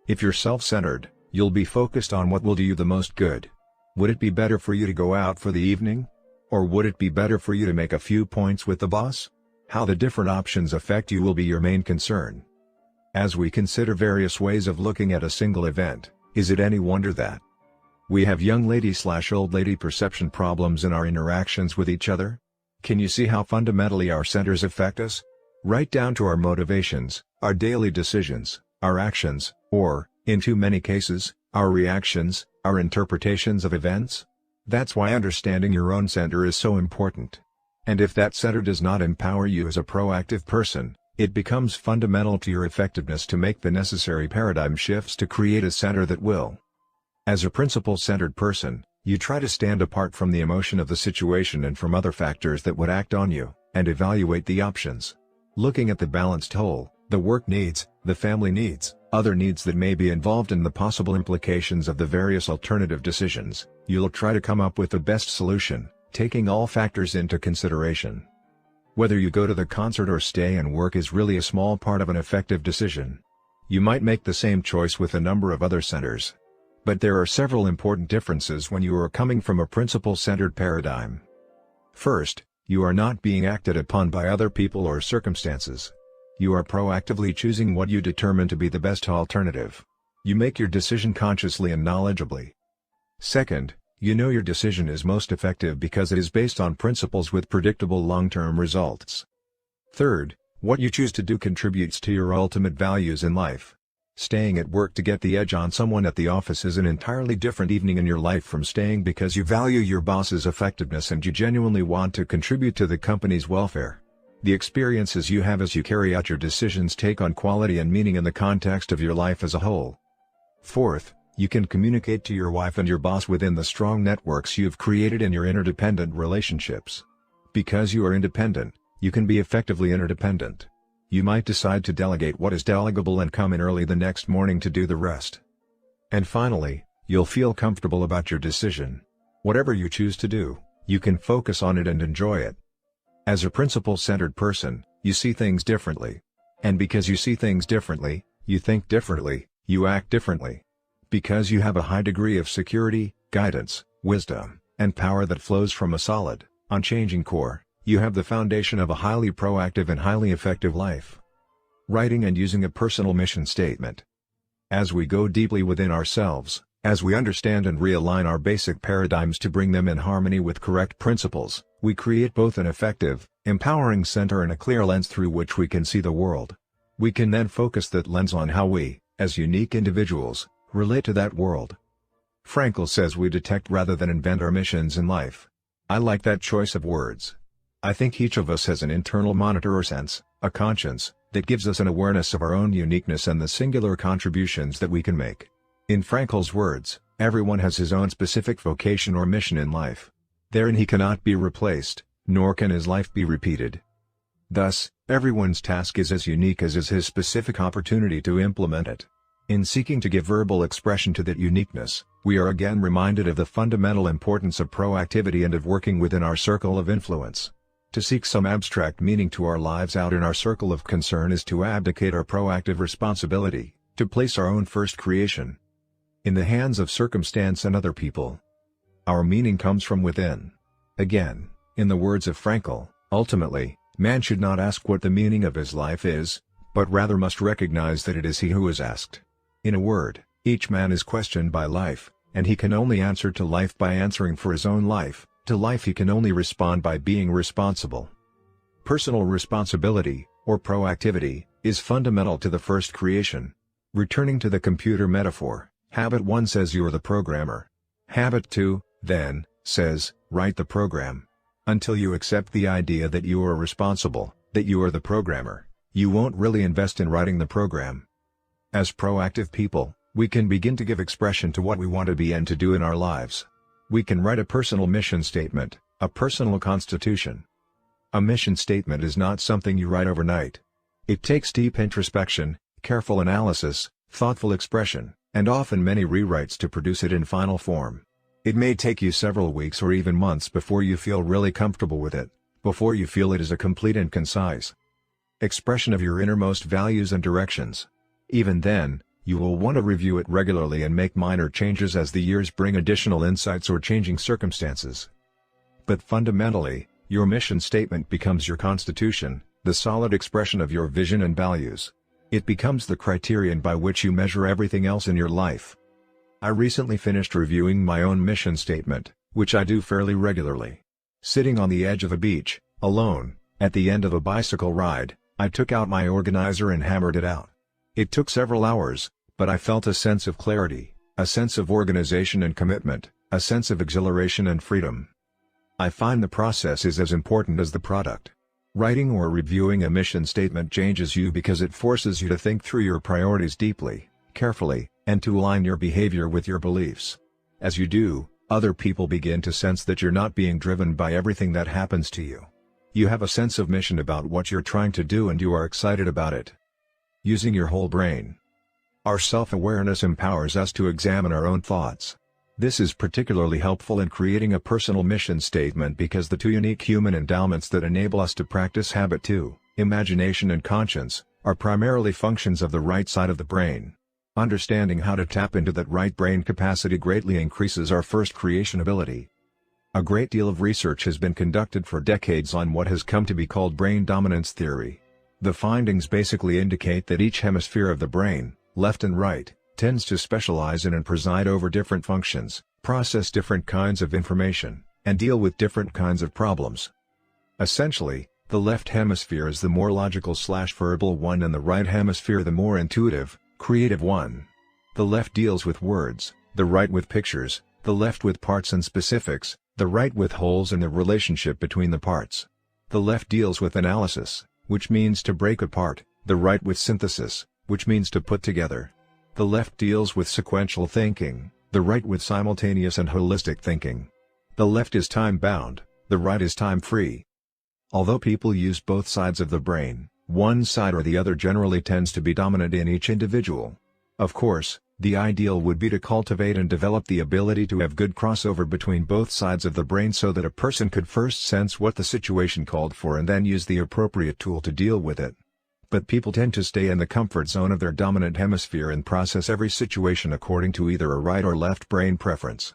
If you're self-centered, you'll be focused on what will do you the most good. Would it be better for you to go out for the evening? Or would it be better for you to make a few points with the boss? How the different options affect you will be your main concern. As we consider various ways of looking at a single event, is it any wonder that we have young lady/old lady perception problems in our interactions with each other? Can you see how fundamentally our centers affect us? Right down to our motivations, our daily decisions, our actions, or, in too many cases, our reactions, our interpretations of events? That's why understanding your own center is so important. And if that center does not empower you as a proactive person, it becomes fundamental to your effectiveness to make the necessary paradigm shifts to create a center that will. As a principle-centered person, you try to stand apart from the emotion of the situation and from other factors that would act on you, and evaluate the options. Looking at the balanced whole, the work needs, the family needs, other needs that may be involved in the possible implications of the various alternative decisions, you'll try to come up with the best solution, taking all factors into consideration. Whether you go to the concert or stay and work is really a small part of an effective decision. You might make the same choice with a number of other centers. But there are several important differences when you are coming from a principle-centered paradigm. First, you are not being acted upon by other people or circumstances. You are proactively choosing what you determine to be the best alternative. You make your decision consciously and knowledgeably. Second, you know your decision is most effective because it is based on principles with predictable long-term results. Third, what you choose to do contributes to your ultimate values in life. Staying at work to get the edge on someone at the office is an entirely different evening in your life from staying because you value your boss's effectiveness and you genuinely want to contribute to the company's welfare. The experiences you have as you carry out your decisions take on quality and meaning in the context of your life as a whole. Fourth, you can communicate to your wife and your boss within the strong networks you've created in your interdependent relationships. Because you are independent, you can be effectively interdependent. You might decide to delegate what is delegable and come in early the next morning to do the rest. And finally, you'll feel comfortable about your decision. Whatever you choose to do, you can focus on it and enjoy it. As a principle-centered person, you see things differently. And because you see things differently, you think differently, you act differently. Because you have a high degree of security, guidance, wisdom, and power that flows from a solid, unchanging core, you have the foundation of a highly proactive and highly effective life. Writing and using a personal mission statement. As we go deeply within ourselves, as we understand and realign our basic paradigms to bring them in harmony with correct principles, we create both an effective, empowering center and a clear lens through which we can see the world. We can then focus that lens on how we, as unique individuals, relate to that world. Frankl says we detect rather than invent our missions in life. I like that choice of words. I think each of us has an internal monitor or sense, a conscience, that gives us an awareness of our own uniqueness and the singular contributions that we can make. In Frankl's words, everyone has his own specific vocation or mission in life. Therein he cannot be replaced, nor can his life be repeated. Thus, everyone's task is as unique as is his specific opportunity to implement it. In seeking to give verbal expression to that uniqueness, we are again reminded of the fundamental importance of proactivity and of working within our circle of influence. To seek some abstract meaning to our lives out in our circle of concern is to abdicate our proactive responsibility, to place our own first creation in the hands of circumstance and other people. Our meaning comes from within. Again, in the words of Frankl, ultimately, man should not ask what the meaning of his life is, but rather must recognize that it is he who is asked. In a word, each man is questioned by life, and he can only answer to life by answering for his own life. To life he can only respond by being responsible. Personal responsibility, or proactivity, is fundamental to the first creation. Returning to the computer metaphor, Habit 1 says you are the programmer. Habit 2, then, says, write the program. Until you accept the idea that you are responsible, that you are the programmer, you won't really invest in writing the program. As proactive people, we can begin to give expression to what we want to be and to do in our lives. We can write a personal mission statement, a personal constitution. A mission statement is not something you write overnight. It takes deep introspection, careful analysis, thoughtful expression, and often many rewrites to produce it in final form. It may take you several weeks or even months before you feel really comfortable with it, before you feel it is a complete and concise expression of your innermost values and directions. Even then, you will want to review it regularly and make minor changes as the years bring additional insights or changing circumstances. But fundamentally, your mission statement becomes your constitution, the solid expression of your vision and values. It becomes the criterion by which you measure everything else in your life. I recently finished reviewing my own mission statement, which I do fairly regularly. Sitting on the edge of a beach, alone, at the end of a bicycle ride, I took out my organizer and hammered it out. It took several hours, but I felt a sense of clarity, a sense of organization and commitment, a sense of exhilaration and freedom. I find the process is as important as the product. Writing or reviewing a mission statement changes you because it forces you to think through your priorities deeply, carefully, and to align your behavior with your beliefs. As you do, other people begin to sense that you're not being driven by everything that happens to you. You have a sense of mission about what you're trying to do and you are excited about it. Using your whole brain. Our self-awareness empowers us to examine our own thoughts. This is particularly helpful in creating a personal mission statement because the two unique human endowments that enable us to practice Habit 2, imagination and conscience, are primarily functions of the right side of the brain. Understanding how to tap into that right brain capacity greatly increases our first creation ability. A great deal of research has been conducted for decades on what has come to be called brain dominance theory. The findings basically indicate that each hemisphere of the brain, left and right, tends to specialize in and preside over different functions, process different kinds of information, and deal with different kinds of problems. Essentially, the left hemisphere is the more logical/verbal one and the right hemisphere the more intuitive, creative one. The left deals with words, the right with pictures, the left with parts and specifics, the right with wholes and the relationship between the parts. The left deals with analysis, which means to break apart, the right with synthesis, which means to put together. The left deals with sequential thinking, the right with simultaneous and holistic thinking. The left is time-bound, the right is time-free. Although people use both sides of the brain, one side or the other generally tends to be dominant in each individual. Of course, the ideal would be to cultivate and develop the ability to have good crossover between both sides of the brain so that a person could first sense what the situation called for and then use the appropriate tool to deal with it. But people tend to stay in the comfort zone of their dominant hemisphere and process every situation according to either a right or left brain preference.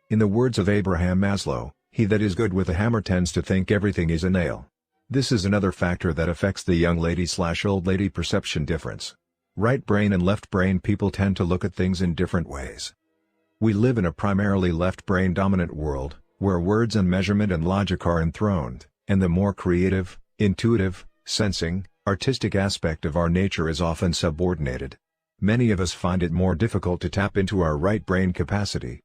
In the words of Abraham Maslow, "He that is good with a hammer tends to think everything is a nail." This is another factor that affects the young lady/old lady perception difference. Right brain and left brain people tend to look at things in different ways. We live in a primarily left brain dominant world, where words and measurement and logic are enthroned, and the more creative, intuitive, sensing, artistic aspect of our nature is often subordinated. Many of us find it more difficult to tap into our right brain capacity.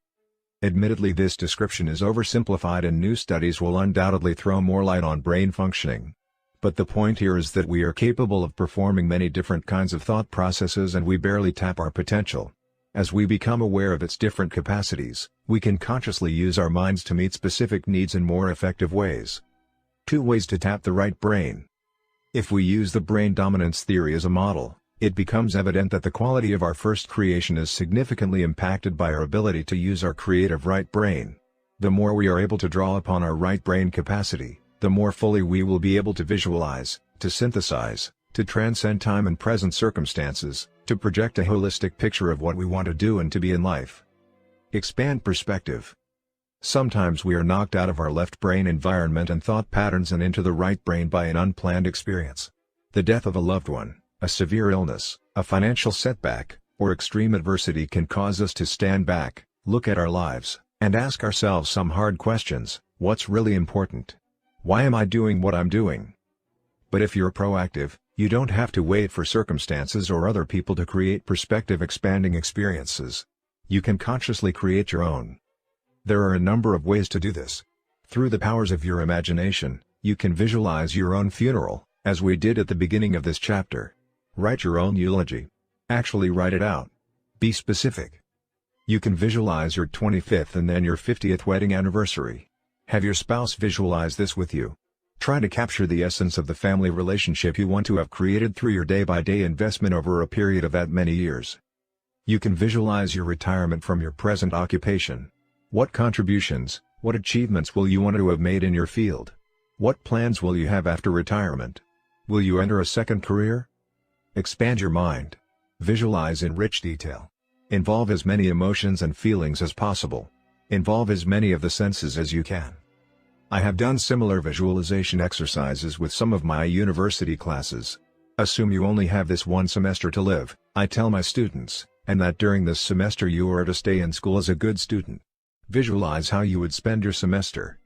Admittedly, this description is oversimplified and new studies will undoubtedly throw more light on brain functioning. But the point here is that we are capable of performing many different kinds of thought processes and we barely tap our potential. As we become aware of its different capacities, we can consciously use our minds to meet specific needs in more effective ways. 2 ways to tap the right brain. If we use the brain dominance theory as a model, it becomes evident that the quality of our first creation is significantly impacted by our ability to use our creative right brain. The more we are able to draw upon our right brain capacity, the more fully we will be able to visualize, to synthesize, to transcend time and present circumstances, to project a holistic picture of what we want to do and to be in life. Expand perspective. Sometimes we are knocked out of our left brain environment and thought patterns and into the right brain by an unplanned experience. The death of a loved one, a severe illness, a financial setback, or extreme adversity can cause us to stand back, look at our lives, and ask ourselves some hard questions. What's really important? Why am I doing what I'm doing? But if you're proactive, you don't have to wait for circumstances or other people to create perspective-expanding experiences. You can consciously create your own. There are a number of ways to do this. Through the powers of your imagination, you can visualize your own funeral, as we did at the beginning of this chapter. Write your own eulogy. Actually write it out. Be specific. You can visualize your 25th and then your 50th wedding anniversary. Have your spouse visualize this with you. Try to capture the essence of the family relationship you want to have created through your day-by-day investment over a period of that many years. You can visualize your retirement from your present occupation. What contributions, what achievements will you want to have made in your field? What plans will you have after retirement? Will you enter a second career? Expand your mind. Visualize in rich detail. Involve as many emotions and feelings as possible. Involve as many of the senses as you can. I have done similar visualization exercises with some of my university classes. Assume you only have this one semester to live, I tell my students, and that during this semester you are to stay in school as a good student. Visualize how you would spend your semester.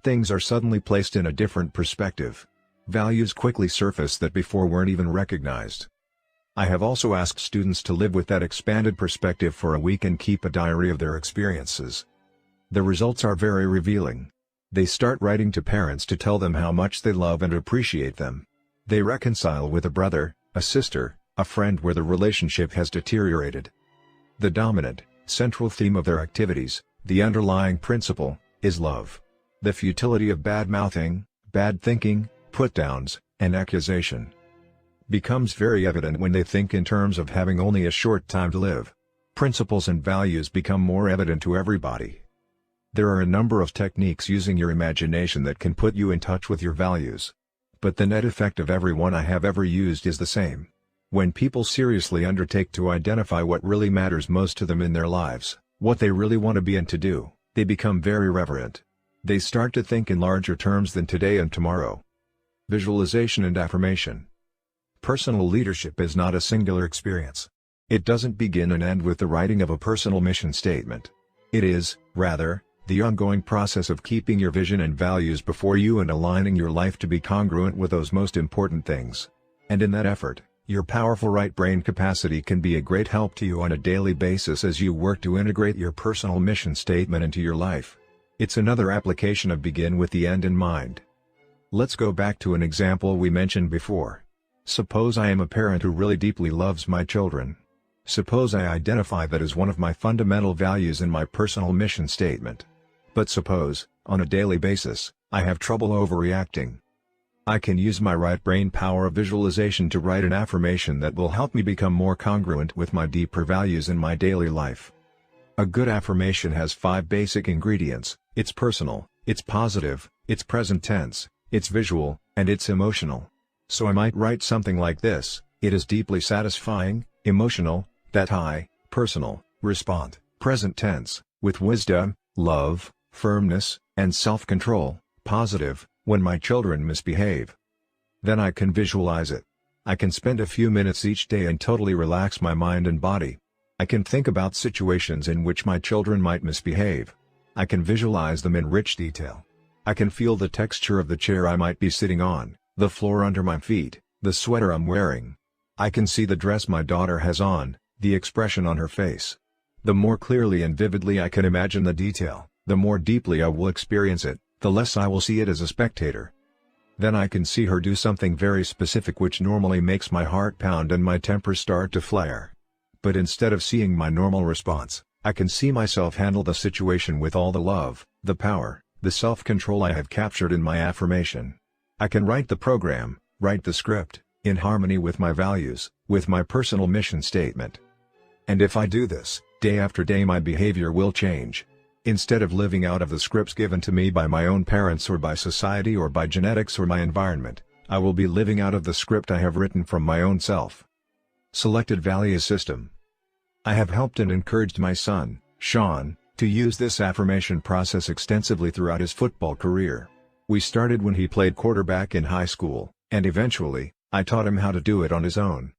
Things are suddenly placed in a different perspective. Values quickly surface that before weren't even recognized. I have also asked students to live with that expanded perspective for a week and keep a diary of their experiences. The results are very revealing. They start writing to parents to tell them how much they love and appreciate them. They reconcile with a brother, a sister, a friend where the relationship has deteriorated. The dominant, central theme of their activities, the underlying principle, is love. The futility of bad-mouthing, bad thinking, put-downs, and accusation becomes very evident when they think in terms of having only a short time to live. Principles and values become more evident to everybody. There are a number of techniques using your imagination that can put you in touch with your values. But the net effect of every one I have ever used is the same. When people seriously undertake to identify what really matters most to them in their lives, what they really want to be and to do, they become very reverent. They start to think in larger terms than today and tomorrow. Visualization and affirmation. Personal leadership is not a singular experience. It doesn't begin and end with the writing of a personal mission statement. It is, rather, the ongoing process of keeping your vision and values before you and aligning your life to be congruent with those most important things. And in that effort, your powerful right brain capacity can be a great help to you on a daily basis as you work to integrate your personal mission statement into your life. It's another application of begin with the end in mind. Let's go back to an example we mentioned before. Suppose I am a parent who really deeply loves my children. Suppose I identify that as one of my fundamental values in my personal mission statement. But suppose, on a daily basis, I have trouble overreacting. I can use my right brain power of visualization to write an affirmation that will help me become more congruent with my deeper values in my daily life. A good affirmation has 5 basic ingredients: it's personal, it's positive, it's present tense, it's visual, and it's emotional. So I might write something like this: it is deeply satisfying, emotional, that I, personal, respond, present tense, with wisdom, love, firmness, and self-control, positive, when my children misbehave. Then I can visualize it. I can spend a few minutes each day and totally relax my mind and body. I can think about situations in which my children might misbehave. I can visualize them in rich detail. I can feel the texture of the chair I might be sitting on, the floor under my feet, the sweater I'm wearing. I can see the dress my daughter has on, the expression on her face. The more clearly and vividly I can imagine the detail, the more deeply I will experience it, the less I will see it as a spectator. Then I can see her do something very specific which normally makes my heart pound and my temper start to flare. But instead of seeing my normal response, I can see myself handle the situation with all the love, the power, the self-control I have captured in my affirmation. I can write the program, write the script, in harmony with my values, with my personal mission statement. And if I do this, day after day my behavior will change. Instead of living out of the scripts given to me by my own parents or by society or by genetics or my environment, I will be living out of the script I have written from my own self. Selected value system. I have helped and encouraged my son, Sean, to use this affirmation process extensively throughout his football career. We started when he played quarterback in high school, and eventually, I taught him how to do it on his own.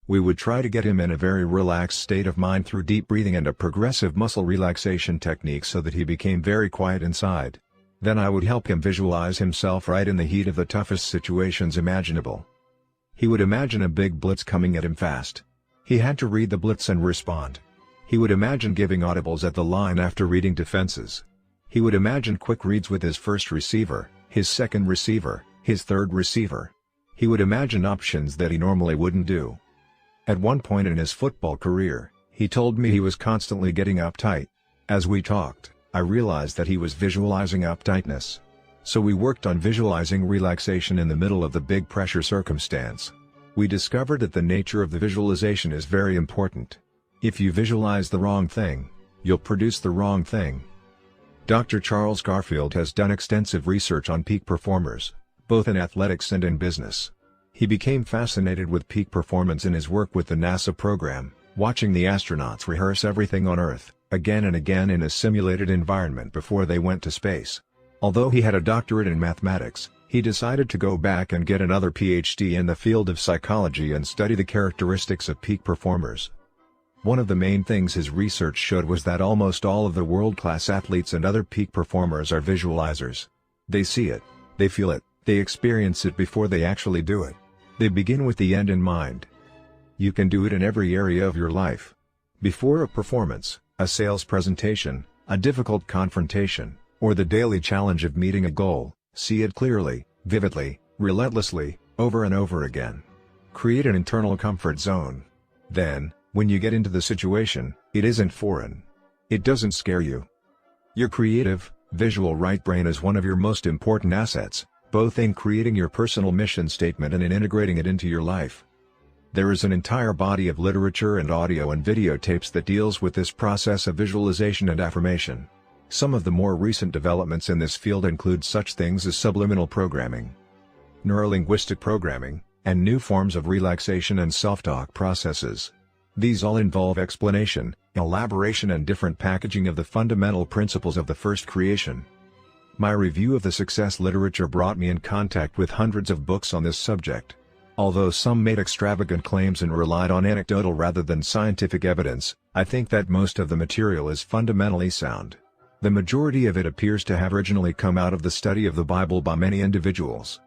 We would try to get him in a very relaxed state of mind through deep breathing and a progressive muscle relaxation technique so that he became very quiet inside. Then I would help him visualize himself right in the heat of the toughest situations imaginable. He would imagine a big blitz coming at him fast. He had to read the blitz and respond. He would imagine giving audibles at the line after reading defenses. He would imagine quick reads with his first receiver, his second receiver, his third receiver. He would imagine options that he normally wouldn't do. At one point in his football career, he told me he was constantly getting uptight. As we talked, I realized that he was visualizing uptightness. So we worked on visualizing relaxation in the middle of the big pressure circumstance. We discovered that the nature of the visualization is very important. If you visualize the wrong thing, you'll produce the wrong thing. Dr. Charles Garfield has done extensive research on peak performers, both in athletics and in business. He became fascinated with peak performance in his work with the NASA program, watching the astronauts rehearse everything on Earth, again and again in a simulated environment before they went to space. Although he had a doctorate in mathematics, he decided to go back and get another PhD in the field of psychology and study the characteristics of peak performers. One of the main things his research showed was that almost all of the world-class athletes and other peak performers are visualizers. They see it, they feel it, they experience it before they actually do it. They begin with the end in mind. You can do it in every area of your life. Before a performance, a sales presentation, a difficult confrontation, or the daily challenge of meeting a goal, see it clearly, vividly, relentlessly, over and over again. Create an internal comfort zone. Then, when you get into the situation, it isn't foreign. It doesn't scare you. Your creative, visual right brain is one of your most important assets, both in creating your personal mission statement and in integrating it into your life. There is an entire body of literature and audio and videotapes that deals with this process of visualization and affirmation. Some of the more recent developments in this field include such things as subliminal programming, neurolinguistic programming, and new forms of relaxation and self-talk processes. These all involve explanation, elaboration and different packaging of the fundamental principles of the first creation. My review of the success literature brought me in contact with hundreds of books on this subject. Although some made extravagant claims and relied on anecdotal rather than scientific evidence, I think that most of the material is fundamentally sound. The majority of it appears to have originally come out of the study of the Bible by many individuals.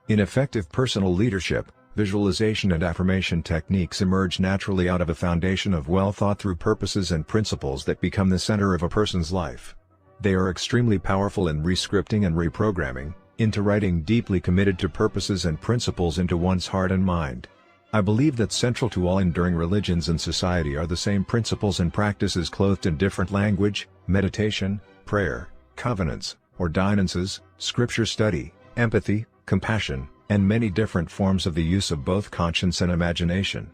In effective personal leadership, visualization and affirmation techniques emerge naturally out of a foundation of well-thought-through purposes and principles that become the center of a person's life. They are extremely powerful in rescripting and reprogramming, into writing deeply committed to purposes and principles into one's heart and mind. I believe that central to all enduring religions and society are the same principles and practices clothed in different language: meditation, prayer, covenants, ordinances, scripture study, empathy, compassion, and many different forms of the use of both conscience and imagination.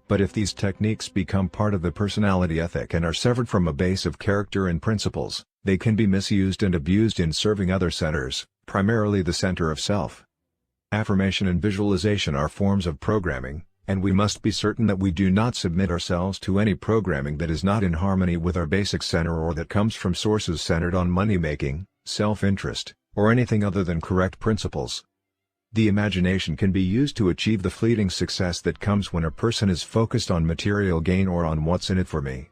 But if these techniques become part of the personality ethic and are severed from a base of character and principles, they can be misused and abused in serving other centers, primarily the center of self. Affirmation and visualization are forms of programming, and we must be certain that we do not submit ourselves to any programming that is not in harmony with our basic center or that comes from sources centered on money-making, self-interest, or anything other than correct principles. The imagination can be used to achieve the fleeting success that comes when a person is focused on material gain or on what's in it for me.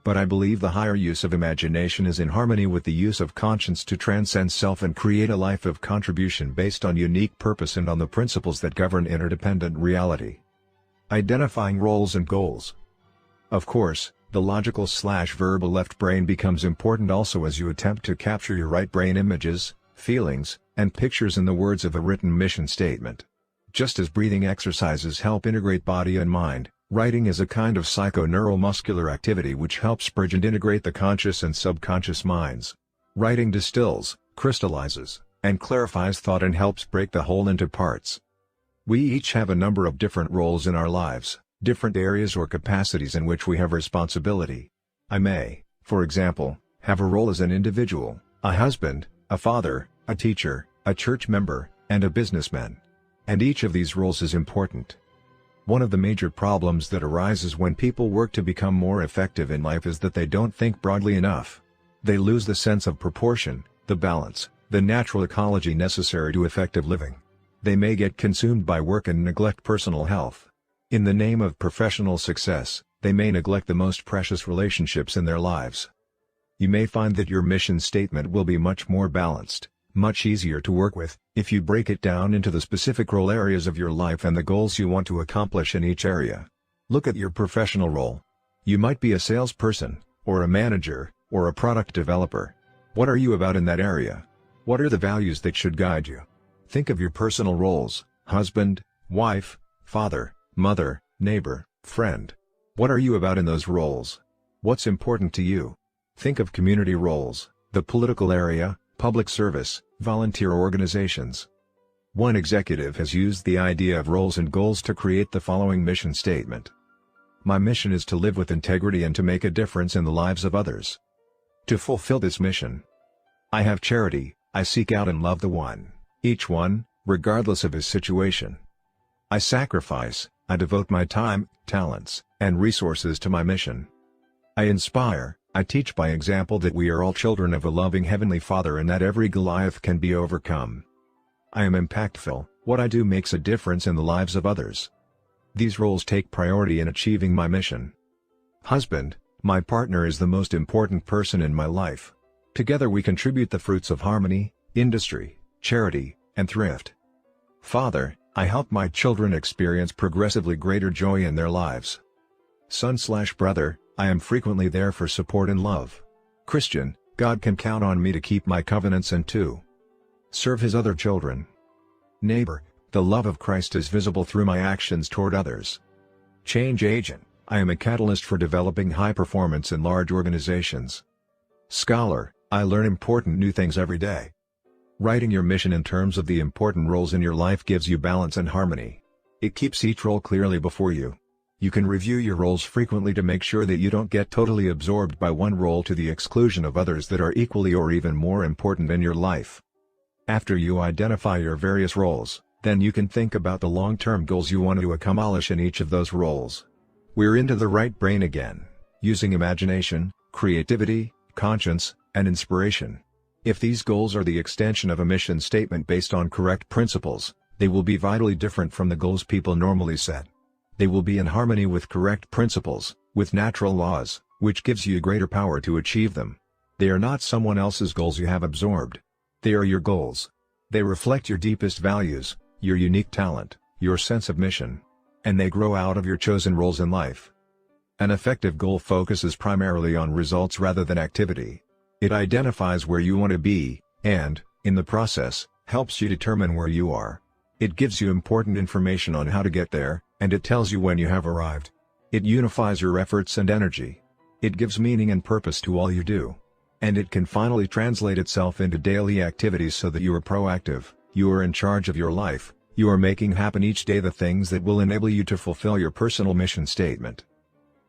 But I believe the higher use of imagination is in harmony with the use of conscience to transcend self and create a life of contribution based on unique purpose and on the principles that govern interdependent reality. Identifying roles and goals. Of course, the logical/verbal left brain becomes important also as you attempt to capture your right brain images, feelings, and pictures in the words of a written mission statement. Just as breathing exercises help integrate body and mind, writing is a kind of psychoneuromuscular activity which helps bridge and integrate the conscious and subconscious minds. Writing distills, crystallizes, and clarifies thought and helps break the whole into parts. We each have a number of different roles in our lives, different areas or capacities in which we have responsibility. I may, for example, have a role as an individual, a husband, a father, a teacher, a church member, and a businessman. And each of these roles is important. One of the major problems that arises when people work to become more effective in life is that they don't think broadly enough. They lose the sense of proportion, the balance, the natural ecology necessary to effective living. They may get consumed by work and neglect personal health. In the name of professional success, they may neglect the most precious relationships in their lives. You may find that your mission statement will be much more balanced, much easier to work with, if you break it down into the specific role areas of your life and the goals you want to accomplish in each area. Look at your professional role. You might be a salesperson, or a manager, or a product developer. What are you about in that area? What are the values that should guide you? Think of your personal roles: husband, wife, father, mother, neighbor, friend. What are you about in those roles? What's important to you? Think of community roles: the political area, public service, volunteer organizations. One executive has used the idea of roles and goals to create the following mission statement. My mission is to live with integrity and to make a difference in the lives of others. To fulfill this mission, I have charity, I seek out and love the one, each one, regardless of his situation. I sacrifice, I devote my time, talents, and resources to my mission. I inspire, I teach by example that we are all children of a loving Heavenly Father and that every Goliath can be overcome. I am impactful, what I do makes a difference in the lives of others. These roles take priority in achieving my mission. Husband, my partner is the most important person in my life. Together we contribute the fruits of harmony, industry, charity, and thrift. Father, I help my children experience progressively greater joy in their lives. Son/brother, I am frequently there for support and love. Christian, God can count on me to keep my covenants and to serve His other children. Neighbor, the love of Christ is visible through my actions toward others. Change agent, I am a catalyst for developing high performance in large organizations. Scholar, I learn important new things every day. Writing your mission in terms of the important roles in your life gives you balance and harmony. It keeps each role clearly before you. You can review your roles frequently to make sure that you don't get totally absorbed by one role to the exclusion of others that are equally or even more important in your life. After you identify your various roles, Then you can think about the long-term goals you want to accomplish in each of those roles. We're into the right brain again, using imagination, creativity, conscience, and inspiration. If these goals are the extension of a mission statement based on correct principles, they will be vitally different from the goals people normally set. They will be in harmony with correct principles, with natural laws, which gives you greater power to achieve them. They are not someone else's goals you have absorbed. They are your goals. They reflect your deepest values, your unique talent, your sense of mission. And they grow out of your chosen roles in life. An effective goal focuses primarily on results rather than activity. It identifies where you want to be, and, in the process, helps you determine where you are. It gives you important information on how to get there, and it tells you when you have arrived. It unifies your efforts and energy. It gives meaning and purpose to all you do. And it can finally translate itself into daily activities so that you are proactive, you are in charge of your life, you are making happen each day the things that will enable you to fulfill your personal mission statement.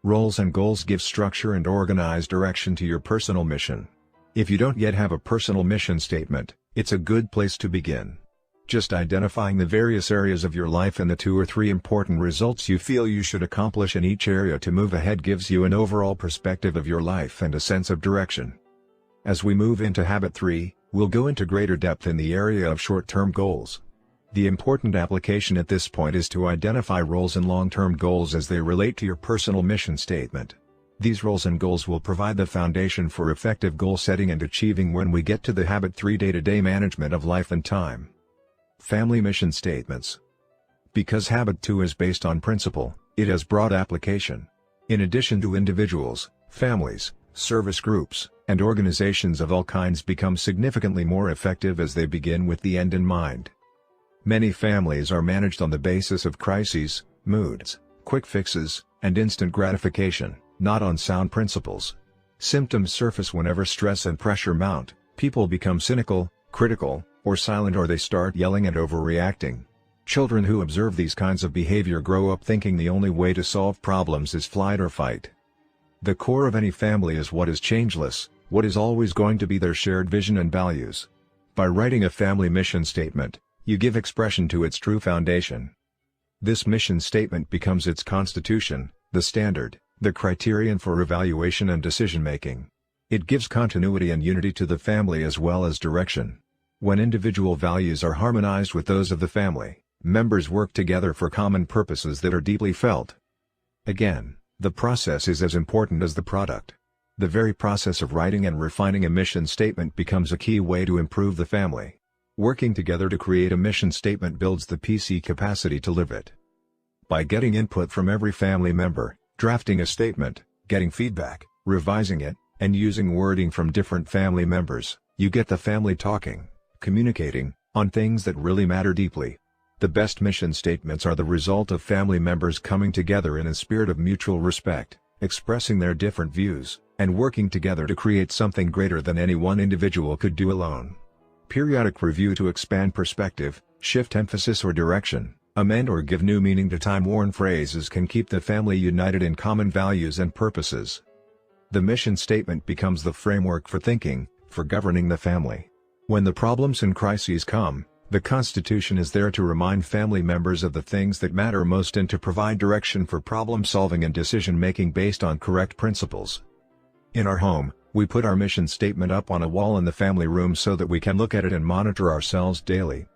Roles and goals give structure and organized direction to your personal mission. If you don't yet have a personal mission statement, it's a good place to begin. Just identifying the various areas of your life and the 2 or 3 important results you feel you should accomplish in each area to move ahead gives you an overall perspective of your life and a sense of direction. As we move into Habit 3, we'll go into greater depth in the area of short-term goals. The important application at this point is to identify roles and long-term goals as they relate to your personal mission statement. These roles and goals will provide the foundation for effective goal setting and achieving when we get to the Habit 3 day-to-day management of life and time. Family mission statements. Because Habit 2 is based on principle, it has broad application. In addition to individuals, families, service groups, and organizations of all kinds become significantly more effective as they begin with the end in mind. Many families are managed on the basis of crises, moods, quick fixes, and instant gratification, not on sound principles. Symptoms surface whenever stress and pressure mount, people become cynical, critical, or silent, or they start yelling and overreacting. Children who observe these kinds of behavior grow up thinking the only way to solve problems is flight or fight. The core of any family is what is changeless, what is always going to be their shared vision and values. By writing a family mission statement, you give expression to its true foundation. This mission statement becomes its constitution, the standard, the criterion for evaluation and decision-making. It gives continuity and unity to the family as well as direction. When individual values are harmonized with those of the family, members work together for common purposes that are deeply felt. Again, the process is as important as the product. The very process of writing and refining a mission statement becomes a key way to improve the family. Working together to create a mission statement builds the PC capacity to live it. By getting input from every family member, drafting a statement, getting feedback, revising it, and using wording from different family members, you get the family talking, communicating, on things that really matter deeply. The best mission statements are the result of family members coming together in a spirit of mutual respect, expressing their different views, and working together to create something greater than any one individual could do alone. Periodic review to expand perspective, shift emphasis or direction, amend or give new meaning to time-worn phrases can keep the family united in common values and purposes. The mission statement becomes the framework for thinking, for governing the family. When the problems and crises come, the Constitution is there to remind family members of the things that matter most and to provide direction for problem-solving and decision-making based on correct principles. In our home, we put our mission statement up on a wall in the family room so that we can look at it and monitor ourselves daily.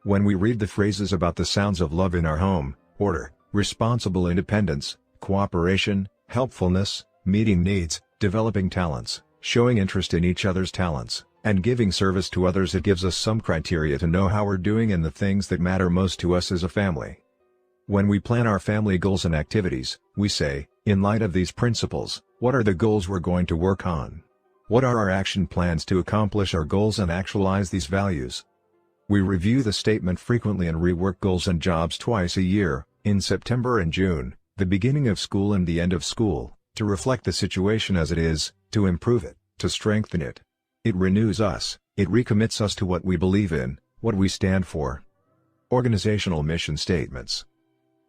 When we read the phrases about the sounds of love in our home, order, responsible independence, cooperation, helpfulness, meeting needs, developing talents, showing interest in each other's talents, and giving service to others, it gives us some criteria to know how we're doing in the things that matter most to us as a family. When we plan our family goals and activities, we say, in light of these principles, what are the goals we're going to work on? What are our action plans to accomplish our goals and actualize these values? We review the statement frequently and rework goals and jobs twice a year, in September and June, the beginning of school and the end of school, to reflect the situation as it is, to improve it, to strengthen it. It renews us, it recommits us to what we believe in, what we stand for. Organizational mission statements.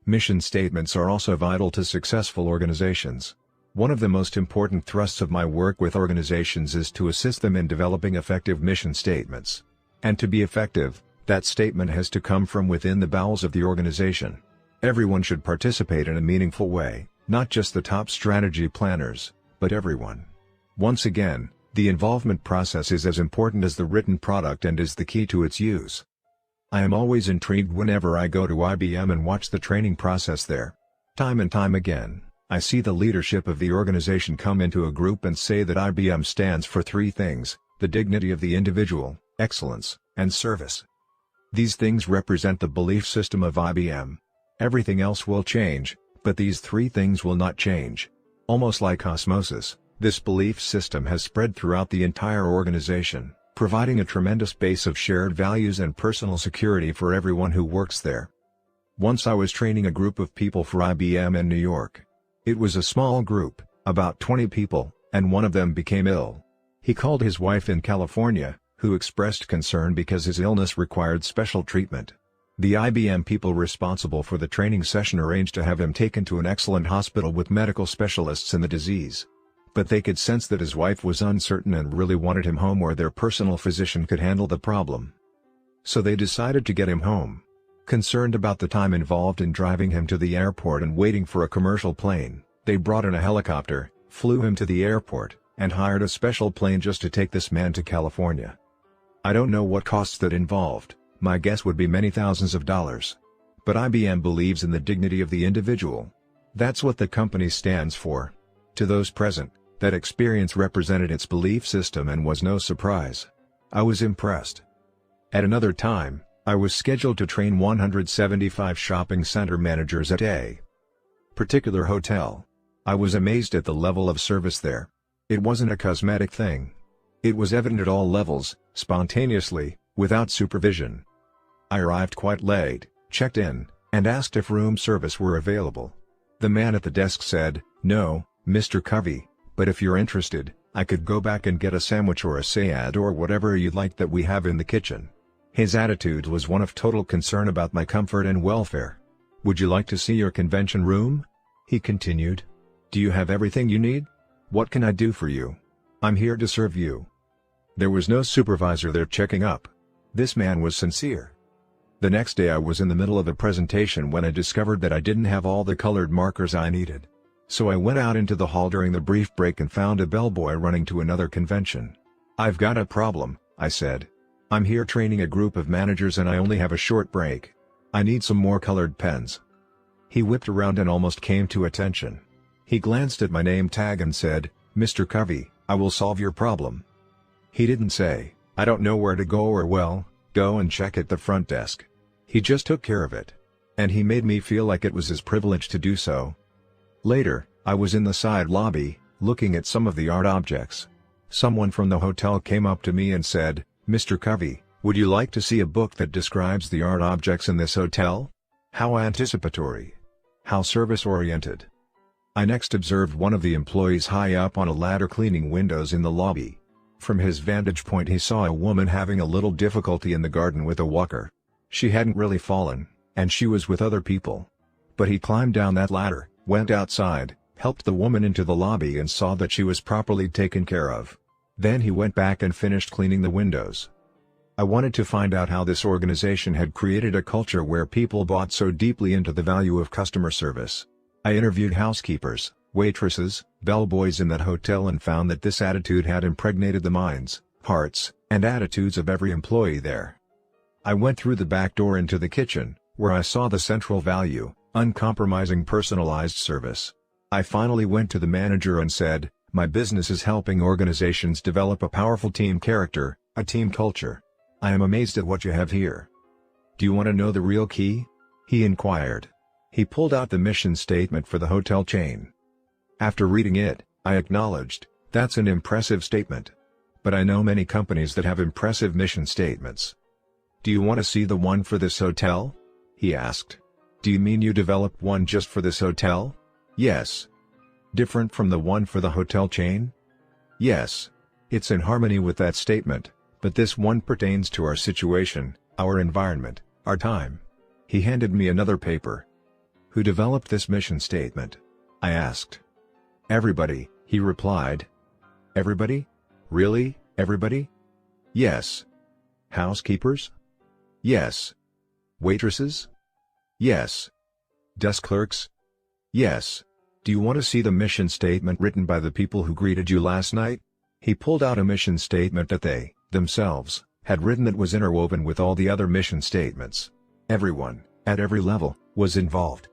Mission statements are also vital to successful organizations. One of the most important thrusts of my work with organizations is to assist them in developing effective mission statements. And to be effective, That statement has to come from within the bowels of the organization. Everyone should participate in a meaningful way, not just the top strategy planners, but everyone. Once again, the involvement process is as important as the written product and is the key to its use. I am always intrigued whenever I go to IBM and watch the training process there. Time and time again, I see the leadership of the organization come into a group and say that IBM stands for three things: the dignity of the individual, excellence, and service. These things represent the belief system of IBM. Everything else will change, but these three things will not change. Almost like osmosis, this belief system has spread throughout the entire organization, providing a tremendous base of shared values and personal security for everyone who works there. Once I was training a group of people for IBM in New York. It was a small group, about 20 people, and one of them became ill. He called his wife in California, who expressed concern because his illness required special treatment. The IBM people responsible for the training session arranged to have him taken to an excellent hospital with medical specialists in the disease. But they could sense that his wife was uncertain and really wanted him home where their personal physician could handle the problem. So they decided to get him home. Concerned about the time involved in driving him to the airport and waiting for a commercial plane, they brought in a helicopter, flew him to the airport, and hired a special plane just to take this man to California. I don't know what costs that involved, my guess would be many thousands of dollars. But IBM believes in the dignity of the individual. That's what the company stands for. To those present, that experience represented its belief system and was no surprise. I was impressed. At another time, I was scheduled to train 175 shopping center managers at a particular hotel. I was amazed at the level of service there. It wasn't a cosmetic thing. It was evident at all levels, spontaneously, without supervision. I arrived quite late, checked in, and asked if room service were available. The man at the desk said, "No, Mr. Covey, but if you're interested, I could go back and get a sandwich or a salad or whatever you'd like that we have in the kitchen." His attitude was one of total concern about my comfort and welfare. "Would you like to see your convention room?" he continued. "Do you have everything you need? What can I do for you? I'm here to serve you." There was no supervisor there checking up. This man was sincere. The next day I was in the middle of a presentation when I discovered that I didn't have all the colored markers I needed. So I went out into the hall during the brief break and found a bellboy running to another convention. "I've got a problem," I said. "I'm here training a group of managers and I only have a short break. I need some more colored pens." He whipped around and almost came to attention. He glanced at my name tag and said, "Mr. Covey, I will solve your problem." He didn't say, "I don't know where to go," or "Well, go and check at the front desk." He just took care of it. And he made me feel like it was his privilege to do so. Later, I was in the side lobby, looking at some of the art objects. Someone from the hotel came up to me and said, "Mr. Covey, would you like to see a book that describes the art objects in this hotel?" How anticipatory. How service-oriented. I next observed one of the employees high up on a ladder cleaning windows in the lobby. From his vantage point he saw a woman having a little difficulty in the garden with a walker. She hadn't really fallen, and she was with other people. But he climbed down that ladder, went outside, helped the woman into the lobby and saw that she was properly taken care of. Then he went back and finished cleaning the windows. I wanted to find out how this organization had created a culture where people bought so deeply into the value of customer service. I interviewed housekeepers, waitresses, bellboys in that hotel and found that this attitude had impregnated the minds, hearts, and attitudes of every employee there. I went through the back door into the kitchen, where I saw the central value, uncompromising personalized service. I finally went to the manager and said, "My business is helping organizations develop a powerful team character, a team culture. I am amazed at what you have here. Do you want to know the real key?" he inquired. He pulled out the mission statement for the hotel chain. After reading it, I acknowledged, "That's an impressive statement. But I know many companies that have impressive mission statements." "Do you want to see the one for this hotel?" he asked. "Do you mean you developed one just for this hotel?" "Yes." "Different from the one for the hotel chain?" "Yes. It's in harmony with that statement, but this one pertains to our situation, our environment, our time." He handed me another paper. "Who developed this mission statement?" I asked. "Everybody," he replied. "Everybody? Really, everybody?" "Yes." "Housekeepers?" Yes. Waitresses? Yes. Desk clerks? Yes. Do you want to see the mission statement written by the people who greeted you last night? He pulled out a mission statement that they, themselves, had written that was interwoven with all the other mission statements. Everyone, at every level, was involved.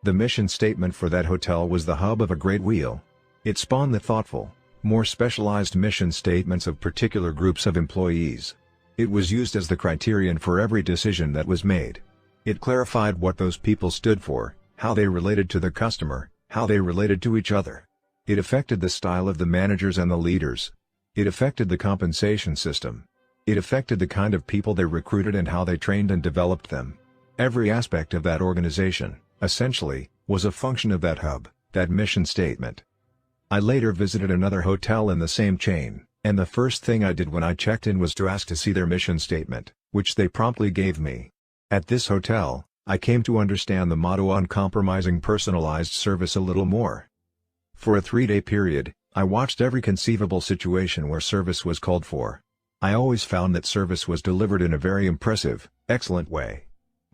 The mission statement for that hotel was the hub of a great wheel. It spawned the thoughtful, more specialized mission statements of particular groups of employees. It was used as the criterion for every decision that was made. It clarified what those people stood for, how they related to the customer, how they related to each other. It affected the style of the managers and the leaders. It affected the compensation system. It affected the kind of people they recruited and how they trained and developed them. Every aspect of that organization, essentially, was a function of that hub, that mission statement. I later visited another hotel in the same chain, and the first thing I did when I checked in was to ask to see their mission statement, which they promptly gave me. At this hotel, I came to understand the motto uncompromising personalized service a little more. For a 3-day period, I watched every conceivable situation where service was called for. I always found that service was delivered in a very impressive, excellent way.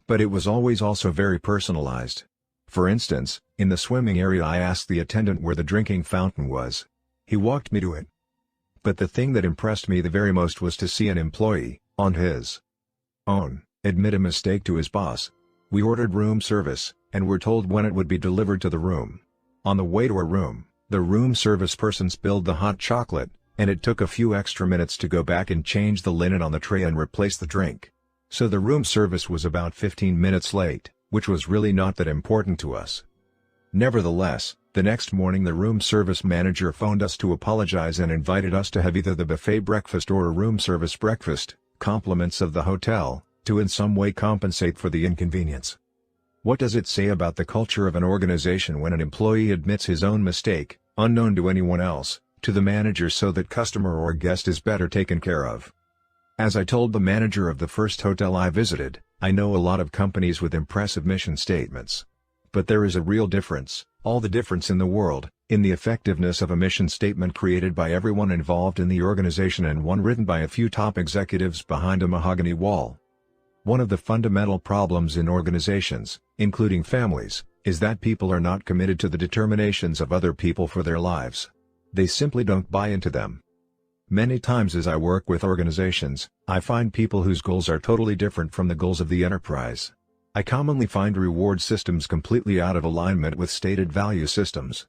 But it was always also very personalized. For instance, in the swimming area I asked the attendant where the drinking fountain was. He walked me to it. But the thing that impressed me the very most was to see an employee, on his own, admit a mistake to his boss. We ordered room service, and were told when it would be delivered to the room. On the way to our room, the room service person spilled the hot chocolate, and it took a few extra minutes to go back and change the linen on the tray and replace the drink. So the room service was about 15 minutes late, which was really not that important to us. Nevertheless, the next morning the room service manager phoned us to apologize and invited us to have either the buffet breakfast or a room service breakfast, compliments of the hotel, to in some way compensate for the inconvenience. What does it say about the culture of an organization when an employee admits his own mistake, unknown to anyone else, to the manager so that customer or guest is better taken care of? As I told the manager of the first hotel I visited, I know a lot of companies with impressive mission statements. But there is a real difference, all the difference in the world, in the effectiveness of a mission statement created by everyone involved in the organization and one written by a few top executives behind a mahogany wall. One of the fundamental problems in organizations, including families, is that people are not committed to the determinations of other people for their lives. They simply don't buy into them. Many times as I work with organizations, I find people whose goals are totally different from the goals of the enterprise. I commonly find reward systems completely out of alignment with stated value systems.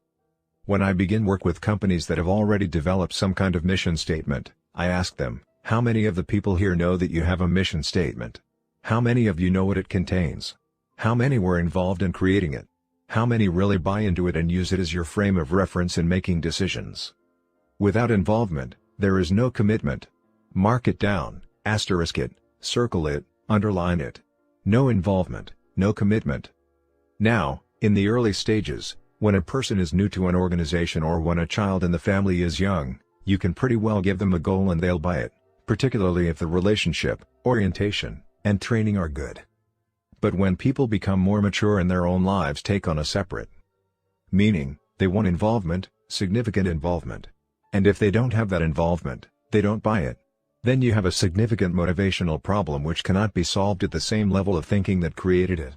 When I begin work with companies that have already developed some kind of mission statement, I ask them, how many of the people here know that you have a mission statement? How many of you know what it contains? How many were involved in creating it? How many really buy into it and use it as your frame of reference in making decisions? Without involvement, there is no commitment. Mark it down, asterisk it, circle it, underline it. No involvement, no commitment. Now, in the early stages, when a person is new to an organization or when a child in the family is young, you can pretty well give them a goal and they'll buy it, particularly if the relationship, orientation, and training are good. But when people become more mature in their own lives take on a separate meaning, they want involvement, significant involvement. And if they don't have that involvement, they don't buy it. Then you have a significant motivational problem which cannot be solved at the same level of thinking that created it.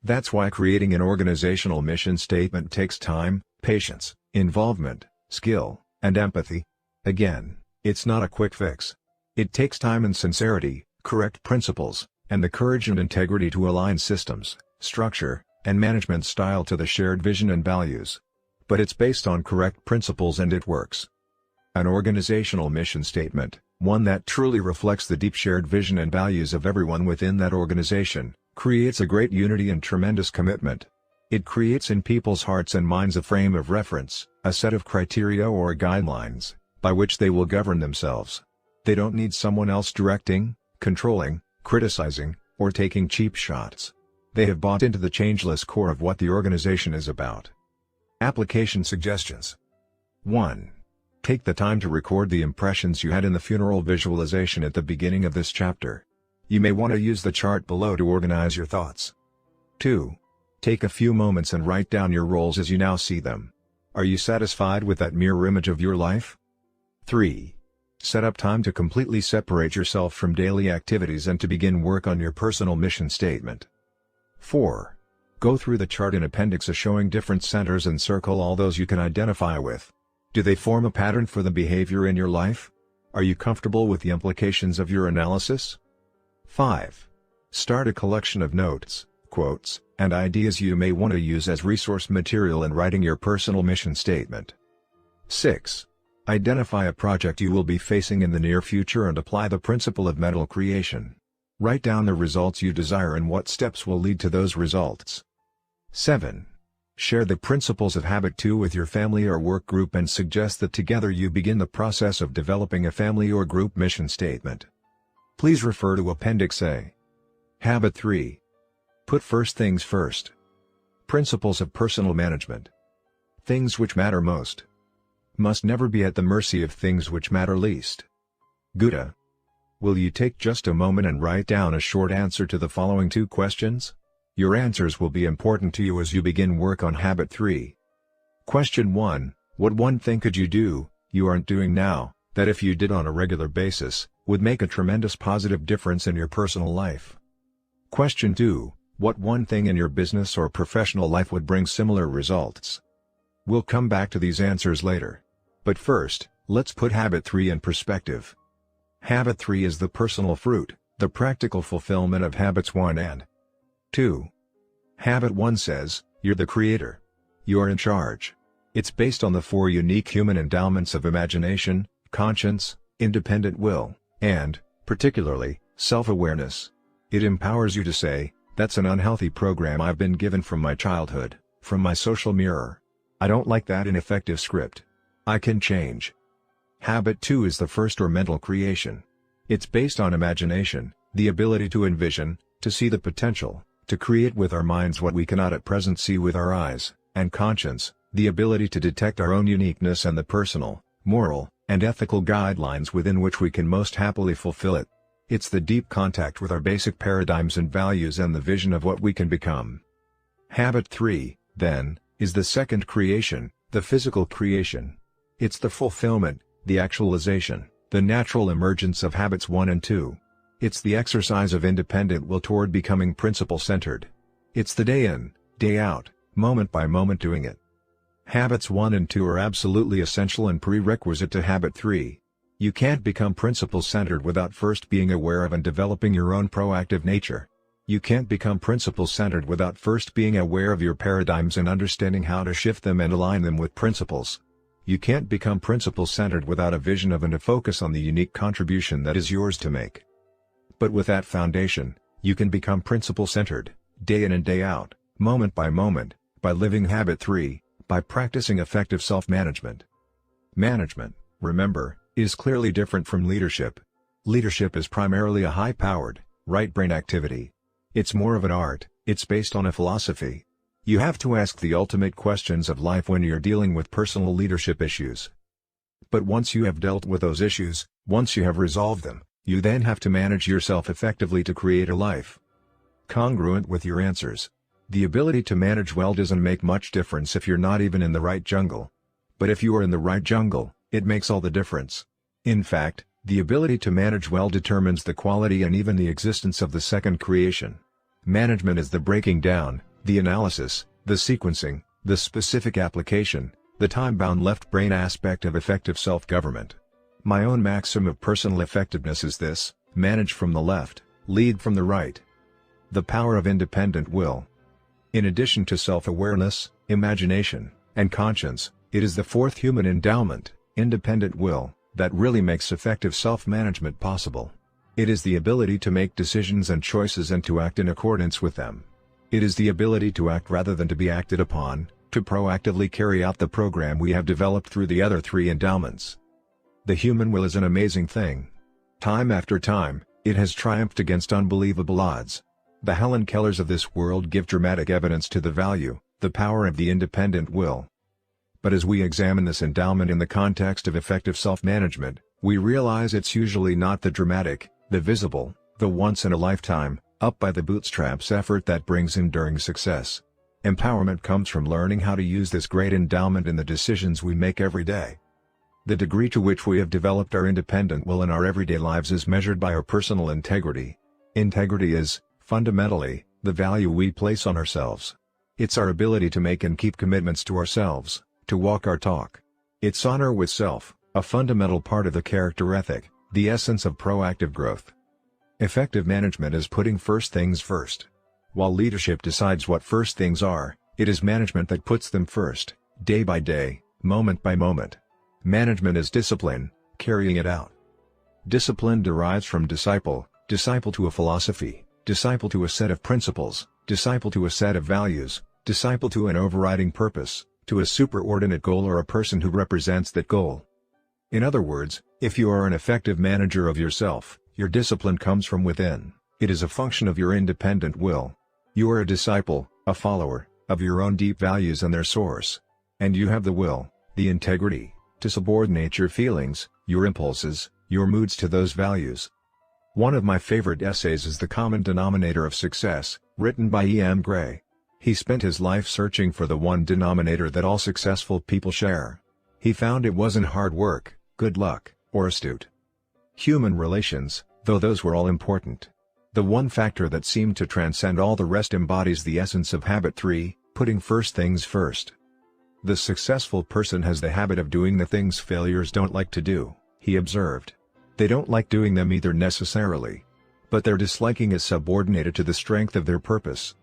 That's why creating an organizational mission statement takes time, patience, involvement, skill, and empathy. Again, it's not a quick fix. It takes time and sincerity, correct principles, and the courage and integrity to align systems, structure, and management style to the shared vision and values. But it's based on correct principles and it works. An organizational mission statement, one that truly reflects the deep shared vision and values of everyone within that organization, creates a great unity and tremendous commitment. It creates in people's hearts and minds a frame of reference, a set of criteria or guidelines, by which they will govern themselves. They don't need someone else directing, controlling, criticizing, or taking cheap shots. They have bought into the changeless core of what the organization is about. Application suggestions. 1. Take the time to record the impressions you had in the funeral visualization at the beginning of this chapter. You may want to use the chart below to organize your thoughts. 2. Take a few moments and write down your roles as you now see them. Are you satisfied with that mirror image of your life? 3. Set up time to completely separate yourself from daily activities and to begin work on your personal mission statement. 4. Go through the chart in Appendix A showing different centers and circle all those you can identify with. Do they form a pattern for the behavior in your life? Are you comfortable with the implications of your analysis? 5. Start a collection of notes, quotes, and ideas you may want to use as resource material in writing your personal mission statement. 6. Identify a project you will be facing in the near future and apply the principle of mental creation. Write down the results you desire and what steps will lead to those results. 7. Share the principles of Habit 2 with your family or work group and suggest that together you begin the process of developing a family or group mission statement. Please refer to Appendix A. Habit 3. Put first things first. Principles of personal management. Things which matter most must never be at the mercy of things which matter least. Gouda. Will you take just a moment and write down a short answer to the following 2 questions? Your answers will be important to you as you begin work on Habit 3. Question 1. What one thing could you do, you aren't doing now, that if you did on a regular basis, would make a tremendous positive difference in your personal life? Question 2. What one thing in your business or professional life would bring similar results? We'll come back to these answers later. But first, let's put Habit 3 in perspective. Habit 3 is the personal fruit, the practical fulfillment of Habits 1 and 2. Habit 1 says, you're the creator. You're in charge. It's based on the 4 unique human endowments of imagination, conscience, independent will, and, particularly, self-awareness. It empowers you to say, that's an unhealthy program I've been given from my childhood, from my social mirror. I don't like that ineffective script. I can change. Habit 2 is the first or mental creation. It's based on imagination, the ability to envision, to see the potential, to create with our minds what we cannot at present see with our eyes, and conscience, the ability to detect our own uniqueness and the personal, moral, and ethical guidelines within which we can most happily fulfill it. It's the deep contact with our basic paradigms and values and the vision of what we can become. Habit 3, then, is the second creation, the physical creation. It's the fulfillment, the actualization, the natural emergence of Habits 1 and 2. It's the exercise of independent will toward becoming principle-centered. It's the day in, day out, moment by moment doing it. Habits 1 and 2 are absolutely essential and prerequisite to Habit 3. You can't become principle-centered without first being aware of and developing your own proactive nature. You can't become principle-centered without first being aware of your paradigms and understanding how to shift them and align them with principles. You can't become principle-centered without a vision of and a focus on the unique contribution that is yours to make. But with that foundation, you can become principle-centered, day in and day out, moment, by living Habit 3, by practicing effective self-management. Management, remember, is clearly different from leadership. Leadership is primarily a high-powered, right-brain activity. It's more of an art, it's based on a philosophy. You have to ask the ultimate questions of life when you're dealing with personal leadership issues. But once you have dealt with those issues, once you have resolved them, you then have to manage yourself effectively to create a life congruent with your answers. The ability to manage well doesn't make much difference if you're not even in the right jungle. But if you are in the right jungle, it makes all the difference. In fact, the ability to manage well determines the quality and even the existence of the second creation. Management is the breaking down, the analysis, the sequencing, the specific application, the time-bound left-brain aspect of effective self-government. My own maxim of personal effectiveness is this: manage from the left, lead from the right. The power of independent will. In addition to self-awareness, imagination, and conscience, it is the fourth human endowment, independent will, that really makes effective self-management possible. It is the ability to make decisions and choices and to act in accordance with them. It is the ability to act rather than to be acted upon, to proactively carry out the program we have developed through the other 3 endowments. The human will is an amazing thing. Time after time, it has triumphed against unbelievable odds. The Helen Kellers of this world give dramatic evidence to the value, the power of the independent will. But as we examine this endowment in the context of effective self-management, we realize it's usually not the dramatic, the visible, the once-in-a-lifetime, up-by-the-bootstraps effort that brings enduring success. Empowerment comes from learning how to use this great endowment in the decisions we make every day. The degree to which we have developed our independent will in our everyday lives is measured by our personal integrity. Integrity is, fundamentally, the value we place on ourselves. It's our ability to make and keep commitments to ourselves, to walk our talk. It's honor with self, a fundamental part of the character ethic, the essence of proactive growth. Effective management is putting first things first. While leadership decides what first things are, it is management that puts them first, day by day, moment by moment. Management is discipline, carrying it out. Discipline derives from disciple, disciple to a philosophy, disciple to a set of principles, disciple to a set of values, disciple to an overriding purpose, to a superordinate goal or a person who represents that goal. In other words, if you are an effective manager of yourself, your discipline comes from within. It is a function of your independent will. You are a disciple, a follower, of your own deep values and their source. And you have the will, the integrity, to subordinate your feelings, your impulses, your moods to those values. One of my favorite essays is The Common Denominator of Success, written by E.M. Gray. He spent his life searching for the one denominator that all successful people share. He found it wasn't hard work, good luck, or astute human relations, though those were all important. The one factor that seemed to transcend all the rest embodies the essence of habit 3, putting first things first. The successful person has the habit of doing the things failures don't like to do, he observed. They don't like doing them either necessarily. But their disliking is subordinated to the strength of their purpose.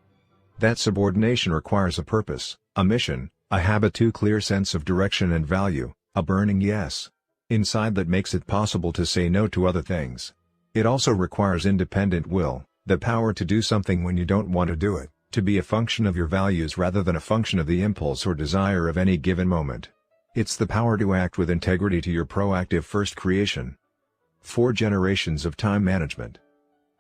That subordination requires a purpose, a mission, a habit 2 clear sense of direction and value, a burning yes inside that makes it possible to say no to other things. It also requires independent will, the power to do something when you don't want to do it, to be a function of your values rather than a function of the impulse or desire of any given moment. It's the power to act with integrity to your proactive first creation. 4 generations of time management.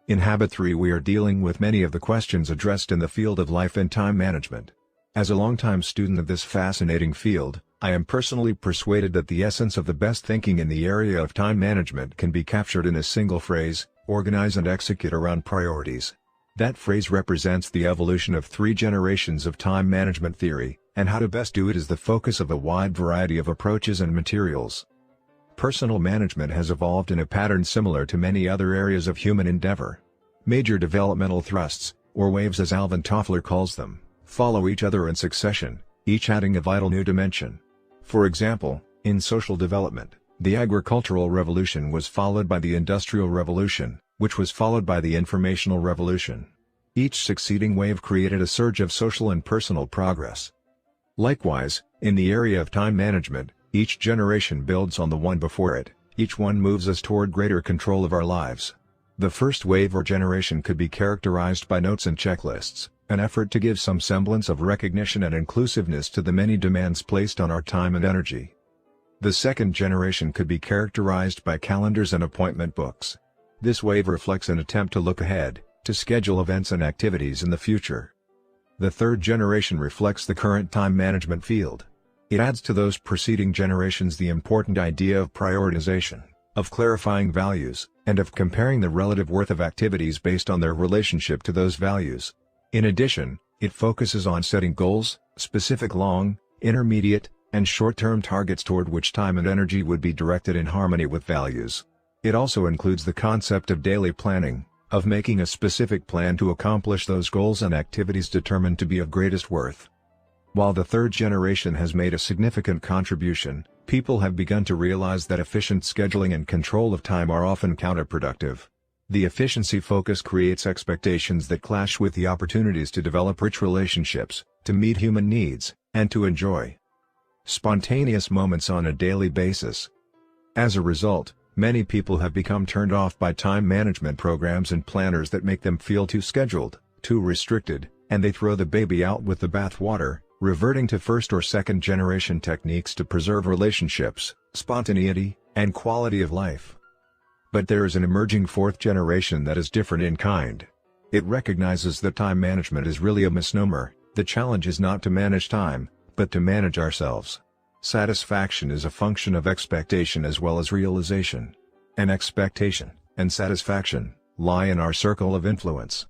In Habit 3 we are dealing with many of the questions addressed in the field of life and time management. As a longtime student of this fascinating field, I am personally persuaded that the essence of the best thinking in the area of time management can be captured in a single phrase: organize and execute around priorities. That phrase represents the evolution of 3 generations of time management theory, and how to best do it is the focus of a wide variety of approaches and materials. Personal management has evolved in a pattern similar to many other areas of human endeavor. Major developmental thrusts, or waves as Alvin Toffler calls them, follow each other in succession, each adding a vital new dimension. For example, in social development, the agricultural revolution was followed by the industrial revolution, which was followed by the informational revolution. Each succeeding wave created a surge of social and personal progress. Likewise, in the area of time management, each generation builds on the one before it, each one moves us toward greater control of our lives. The first wave or generation could be characterized by notes and checklists, an effort to give some semblance of recognition and inclusiveness to the many demands placed on our time and energy. The second generation could be characterized by calendars and appointment books. This wave reflects an attempt to look ahead, to schedule events and activities in the future. The third generation reflects the current time management field. It adds to those preceding generations the important idea of prioritization, of clarifying values, and of comparing the relative worth of activities based on their relationship to those values. In addition, it focuses on setting goals, specific long, intermediate, and short-term targets toward which time and energy would be directed in harmony with values. It also includes the concept of daily planning, of making a specific plan to accomplish those goals and activities determined to be of greatest worth. While the third generation has made a significant contribution, people have begun to realize that efficient scheduling and control of time are often counterproductive. The efficiency focus creates expectations that clash with the opportunities to develop rich relationships, to meet human needs, and to enjoy spontaneous moments on a daily basis. As a result, many people have become turned off by time management programs and planners that make them feel too scheduled, too restricted, and they throw the baby out with the bathwater, reverting to first or second generation techniques to preserve relationships, spontaneity, and quality of life. But there is an emerging fourth generation that is different in kind. It recognizes that time management is really a misnomer. The challenge is not to manage time, but to manage ourselves. Satisfaction is a function of expectation as well as realization. And expectation, and satisfaction, lie in our circle of influence.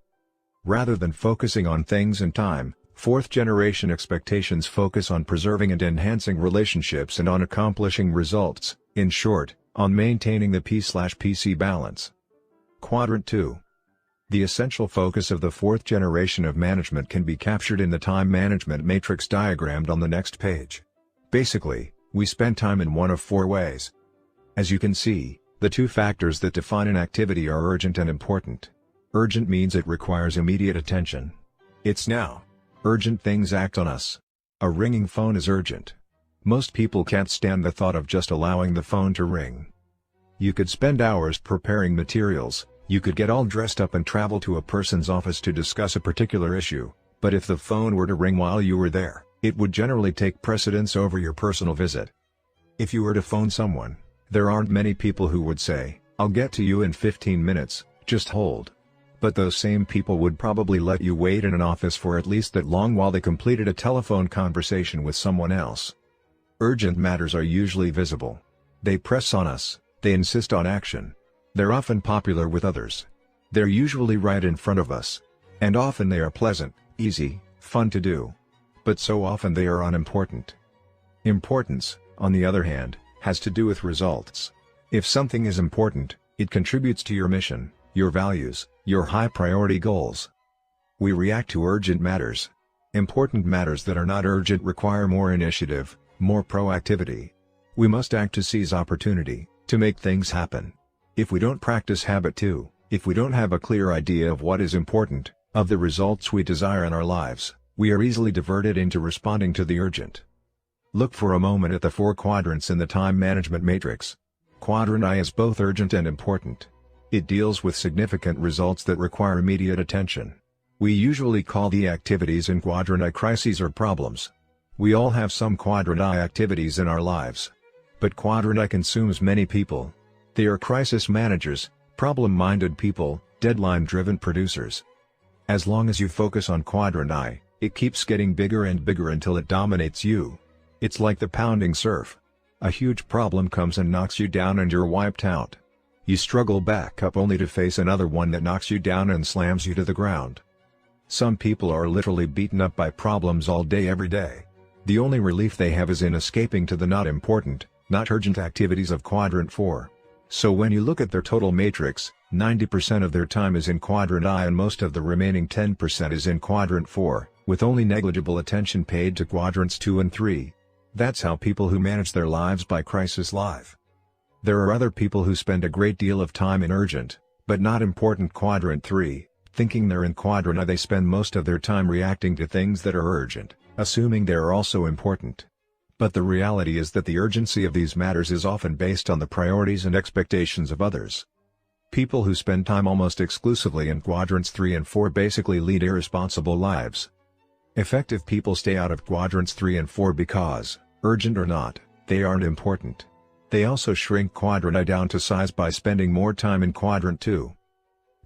Rather than focusing on things and time, fourth generation expectations focus on preserving and enhancing relationships and on accomplishing results, In short, on maintaining the P/PC balance. Quadrant 2. The essential focus of the fourth generation of management can be captured in the time management matrix diagrammed on the next page. Basically, we spend time in one of four ways. As you can see, the two factors that define an activity are urgent and important. Urgent means it requires immediate attention. It's now. Urgent things act on us. A ringing phone is urgent. Most people can't stand the thought of just allowing the phone to ring. You could spend hours preparing materials, you could get all dressed up and travel to a person's office to discuss a particular issue, but if the phone were to ring while you were there, it would generally take precedence over your personal visit. If you were to phone someone, there aren't many people who would say, "I'll get to you in 15 minutes, just hold." But those same people would probably let you wait in an office for at least that long while they completed a telephone conversation with someone else. Urgent matters are usually visible. They press on us, they insist on action. They're often popular with others. They're usually right in front of us. And often they are pleasant, easy, fun to do. But so often they are unimportant. Importance, on the other hand, has to do with results. If something is important, it contributes to your mission, your values, your high priority goals. We react to urgent matters. Important matters that are not urgent require more initiative, more proactivity. We must act to seize opportunity, to make things happen. If we don't practice habit 2, if we don't have a clear idea of what is important, of the results we desire in our lives, we are easily diverted into responding to the urgent. Look for a moment at the four quadrants in the time management matrix. Quadrant I is both urgent and important. It deals with significant results that require immediate attention. We usually call the activities in Quadrant I crises or problems. We all have some Quadrant I activities in our lives. But Quadrant I consumes many people. They are crisis managers, problem-minded people, deadline-driven producers. As long as you focus on Quadrant I, it keeps getting bigger and bigger until it dominates you. It's like the pounding surf. A huge problem comes and knocks you down and you're wiped out. You struggle back up only to face another one that knocks you down and slams you to the ground. Some people are literally beaten up by problems all day every day. The only relief they have is in escaping to the not important, not urgent activities of Quadrant 4. So when you look at their total matrix, 90% of their time is in Quadrant I and most of the remaining 10% is in Quadrant 4, with only negligible attention paid to Quadrants 2 and 3. That's how people who manage their lives by crisis live. There are other people who spend a great deal of time in urgent, but not important Quadrant 3, thinking they're in Quadrant I. They spend most of their time reacting to things that are urgent, assuming they are also important. But the reality is that the urgency of these matters is often based on the priorities and expectations of others. People who spend time almost exclusively in Quadrants 3 and 4 basically lead irresponsible lives. Effective people stay out of Quadrants 3 and 4 because, urgent or not, they aren't important. They also shrink Quadrant I down to size by spending more time in Quadrant 2.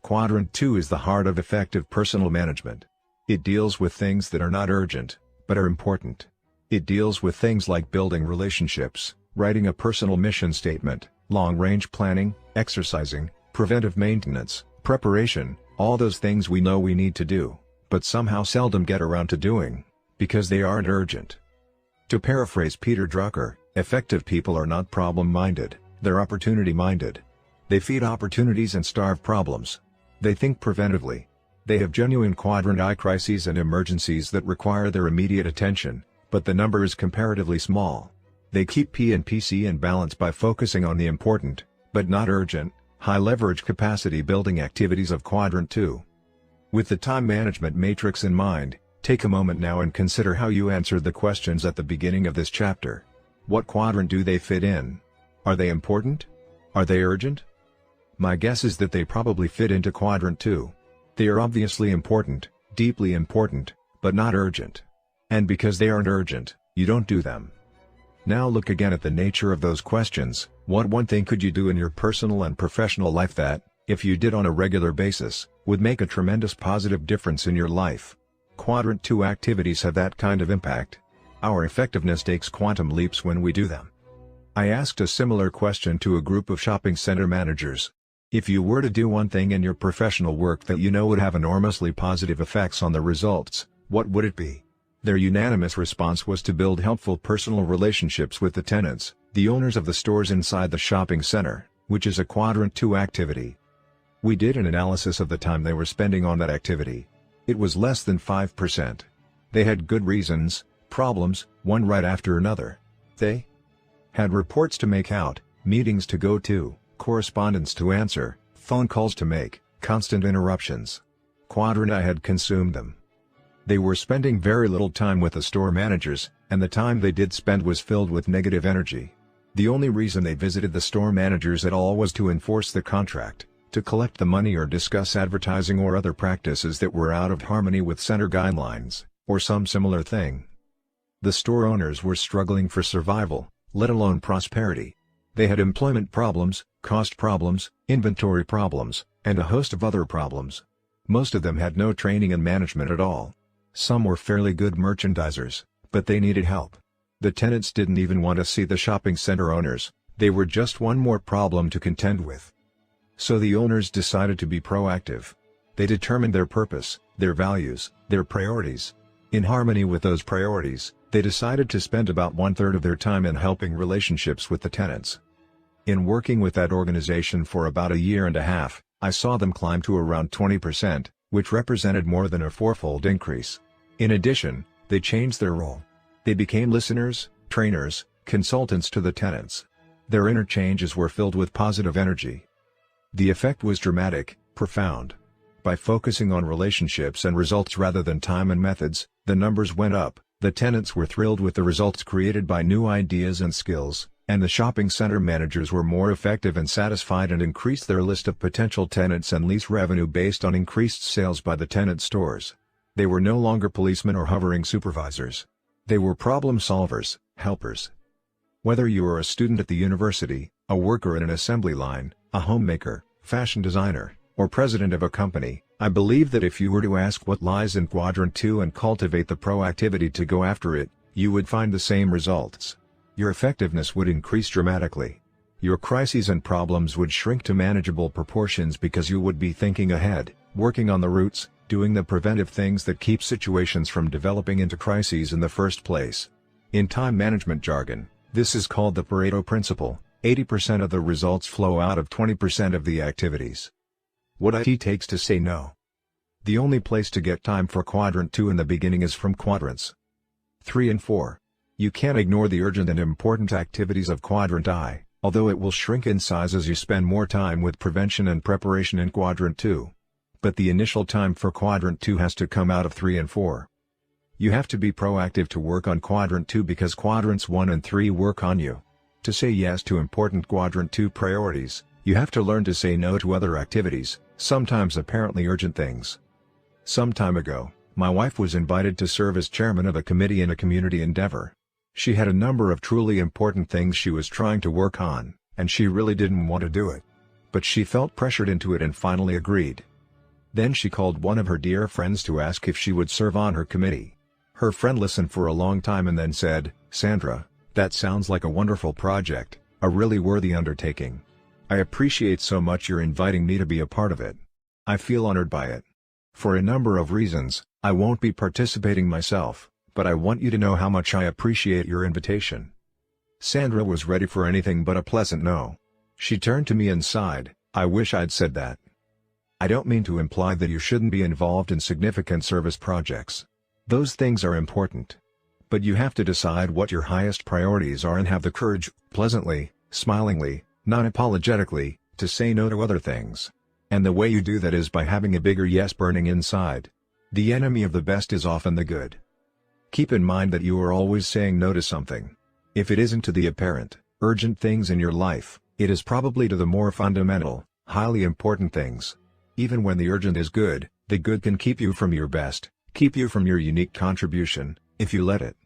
Quadrant 2 is the heart of effective personal management. It deals with things that are not urgent, but are important. It deals with things like building relationships, writing a personal mission statement, long-range planning, exercising, preventive maintenance, preparation, all those things we know we need to do, but somehow seldom get around to doing, because they aren't urgent. To paraphrase Peter Drucker, effective people are not problem-minded, they're opportunity-minded. They feed opportunities and starve problems. They think preventively. They have genuine Quadrant I crises and emergencies that require their immediate attention, but the number is comparatively small. They keep P and PC in balance by focusing on the important, but not urgent, high-leverage capacity-building activities of Quadrant 2. With the time management matrix in mind, take a moment now and consider how you answered the questions at the beginning of this chapter. What quadrant do they fit in? Are they important? Are they urgent? My guess is that they probably fit into Quadrant 2. They are obviously important, deeply important, but not urgent. And because they aren't urgent, you don't do them. Now look again at the nature of those questions. What one thing could you do in your personal and professional life that, if you did on a regular basis, would make a tremendous positive difference in your life? Quadrant 2 activities have that kind of impact. Our effectiveness takes quantum leaps when we do them. I asked a similar question to a group of shopping center managers. If you were to do one thing in your professional work that you know would have enormously positive effects on the results, what would it be? Their unanimous response was to build helpful personal relationships with the tenants, the owners of the stores inside the shopping center, which is a Quadrant 2 activity. We did an analysis of the time they were spending on that activity. It was less than 5%. They had good reasons, problems, one right after another. They had reports to make out, meetings to go to, correspondence to answer, phone calls to make, constant interruptions. Quadrant I had consumed them. They were spending very little time with the store managers, and the time they did spend was filled with negative energy. The only reason they visited the store managers at all was to enforce the contract, to collect the money or discuss advertising or other practices that were out of harmony with center guidelines, or some similar thing. The store owners were struggling for survival, let alone prosperity. They had employment problems, cost problems, inventory problems, and a host of other problems. Most of them had no training in management at all. Some were fairly good merchandisers, but they needed help. The tenants didn't even want to see the shopping center owners, they were just one more problem to contend with. So the owners decided to be proactive. They determined their purpose, their values, their priorities. In harmony with those priorities, they decided to spend about 1/3 of their time in helping relationships with the tenants. In working with that organization for about a year and a half, I saw them climb to around 20%, which represented more than a fourfold increase. In addition, they changed their role. They became listeners, trainers, consultants to the tenants. Their interchanges were filled with positive energy. The effect was dramatic, profound. By focusing on relationships and results rather than time and methods, the numbers went up, the tenants were thrilled with the results created by new ideas and skills, and the shopping center managers were more effective and satisfied and increased their list of potential tenants and lease revenue based on increased sales by the tenant stores. They were no longer policemen or hovering supervisors. They were problem solvers, helpers. Whether you are a student at the university, a worker in an assembly line, a homemaker, fashion designer, or president of a company, I believe that if you were to ask what lies in Quadrant 2 and cultivate the proactivity to go after it, you would find the same results. Your effectiveness would increase dramatically. Your crises and problems would shrink to manageable proportions because you would be thinking ahead, working on the roots, doing the preventive things that keep situations from developing into crises in the first place. In time management jargon, this is called the Pareto principle. 80% of the results flow out of 20% of the activities. What it takes to say no. The only place to get time for Quadrant 2 in the beginning is from Quadrants 3 and 4. You can't ignore the urgent and important activities of Quadrant I, although it will shrink in size as you spend more time with prevention and preparation in Quadrant 2. But the initial time for Quadrant 2 has to come out of 3 and 4. You have to be proactive to work on Quadrant 2 because Quadrants 1 and 3 work on you. To say yes to important Quadrant 2 priorities, you have to learn to say no to other activities, sometimes apparently urgent things. Some time ago, my wife was invited to serve as chairman of a committee in a community endeavor. She had a number of truly important things she was trying to work on, and she really didn't want to do it. But she felt pressured into it and finally agreed. Then she called one of her dear friends to ask if she would serve on her committee. Her friend listened for a long time and then said, "Sandra, that sounds like a wonderful project, a really worthy undertaking. I appreciate so much you're inviting me to be a part of it. I feel honored by it. For a number of reasons, I won't be participating myself, but I want you to know how much I appreciate your invitation." Sandra was ready for anything but a pleasant no. She turned to me and sighed, "I wish I'd said that. I don't mean to imply that you shouldn't be involved in significant service projects. Those things are important. But you have to decide what your highest priorities are and have the courage, pleasantly, smilingly, non-apologetically, to say no to other things. And the way you do that is by having a bigger yes burning inside. The enemy of the best is often the good. Keep in mind that you are always saying no to something. If it isn't to the apparent, urgent things in your life, it is probably to the more fundamental, highly important things. Even when the urgent is good, the good can keep you from your best, keep you from your unique contribution, if you let it.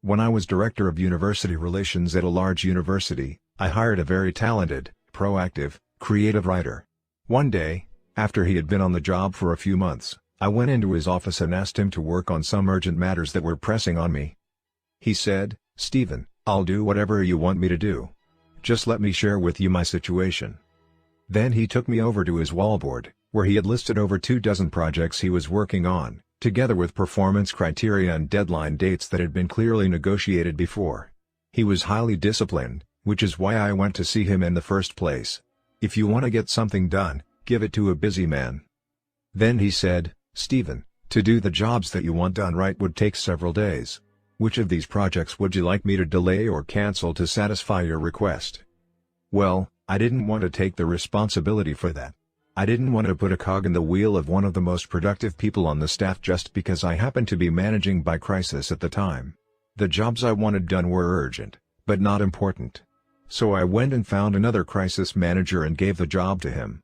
When I was director of university relations at a large university, I hired a very talented, proactive, creative writer. One day, after he had been on the job for a few months, I went into his office and asked him to work on some urgent matters that were pressing on me. He said, "Stephen, I'll do whatever you want me to do. Just let me share with you my situation." Then he took me over to his wallboard, where he had listed over 24 projects he was working on, together with performance criteria and deadline dates that had been clearly negotiated before. He was highly disciplined, which is why I went to see him in the first place. If you want to get something done, give it to a busy man. Then he said, Stephen, to do the jobs that you want done right would take several days. Which of these projects would you like me to delay or cancel to satisfy your request? Well, I didn't want to take the responsibility for that. I didn't want to put a cog in the wheel of one of the most productive people on the staff just because I happened to be managing by crisis at the time. The jobs I wanted done were urgent, but not important. So I went and found another crisis manager and gave the job to him.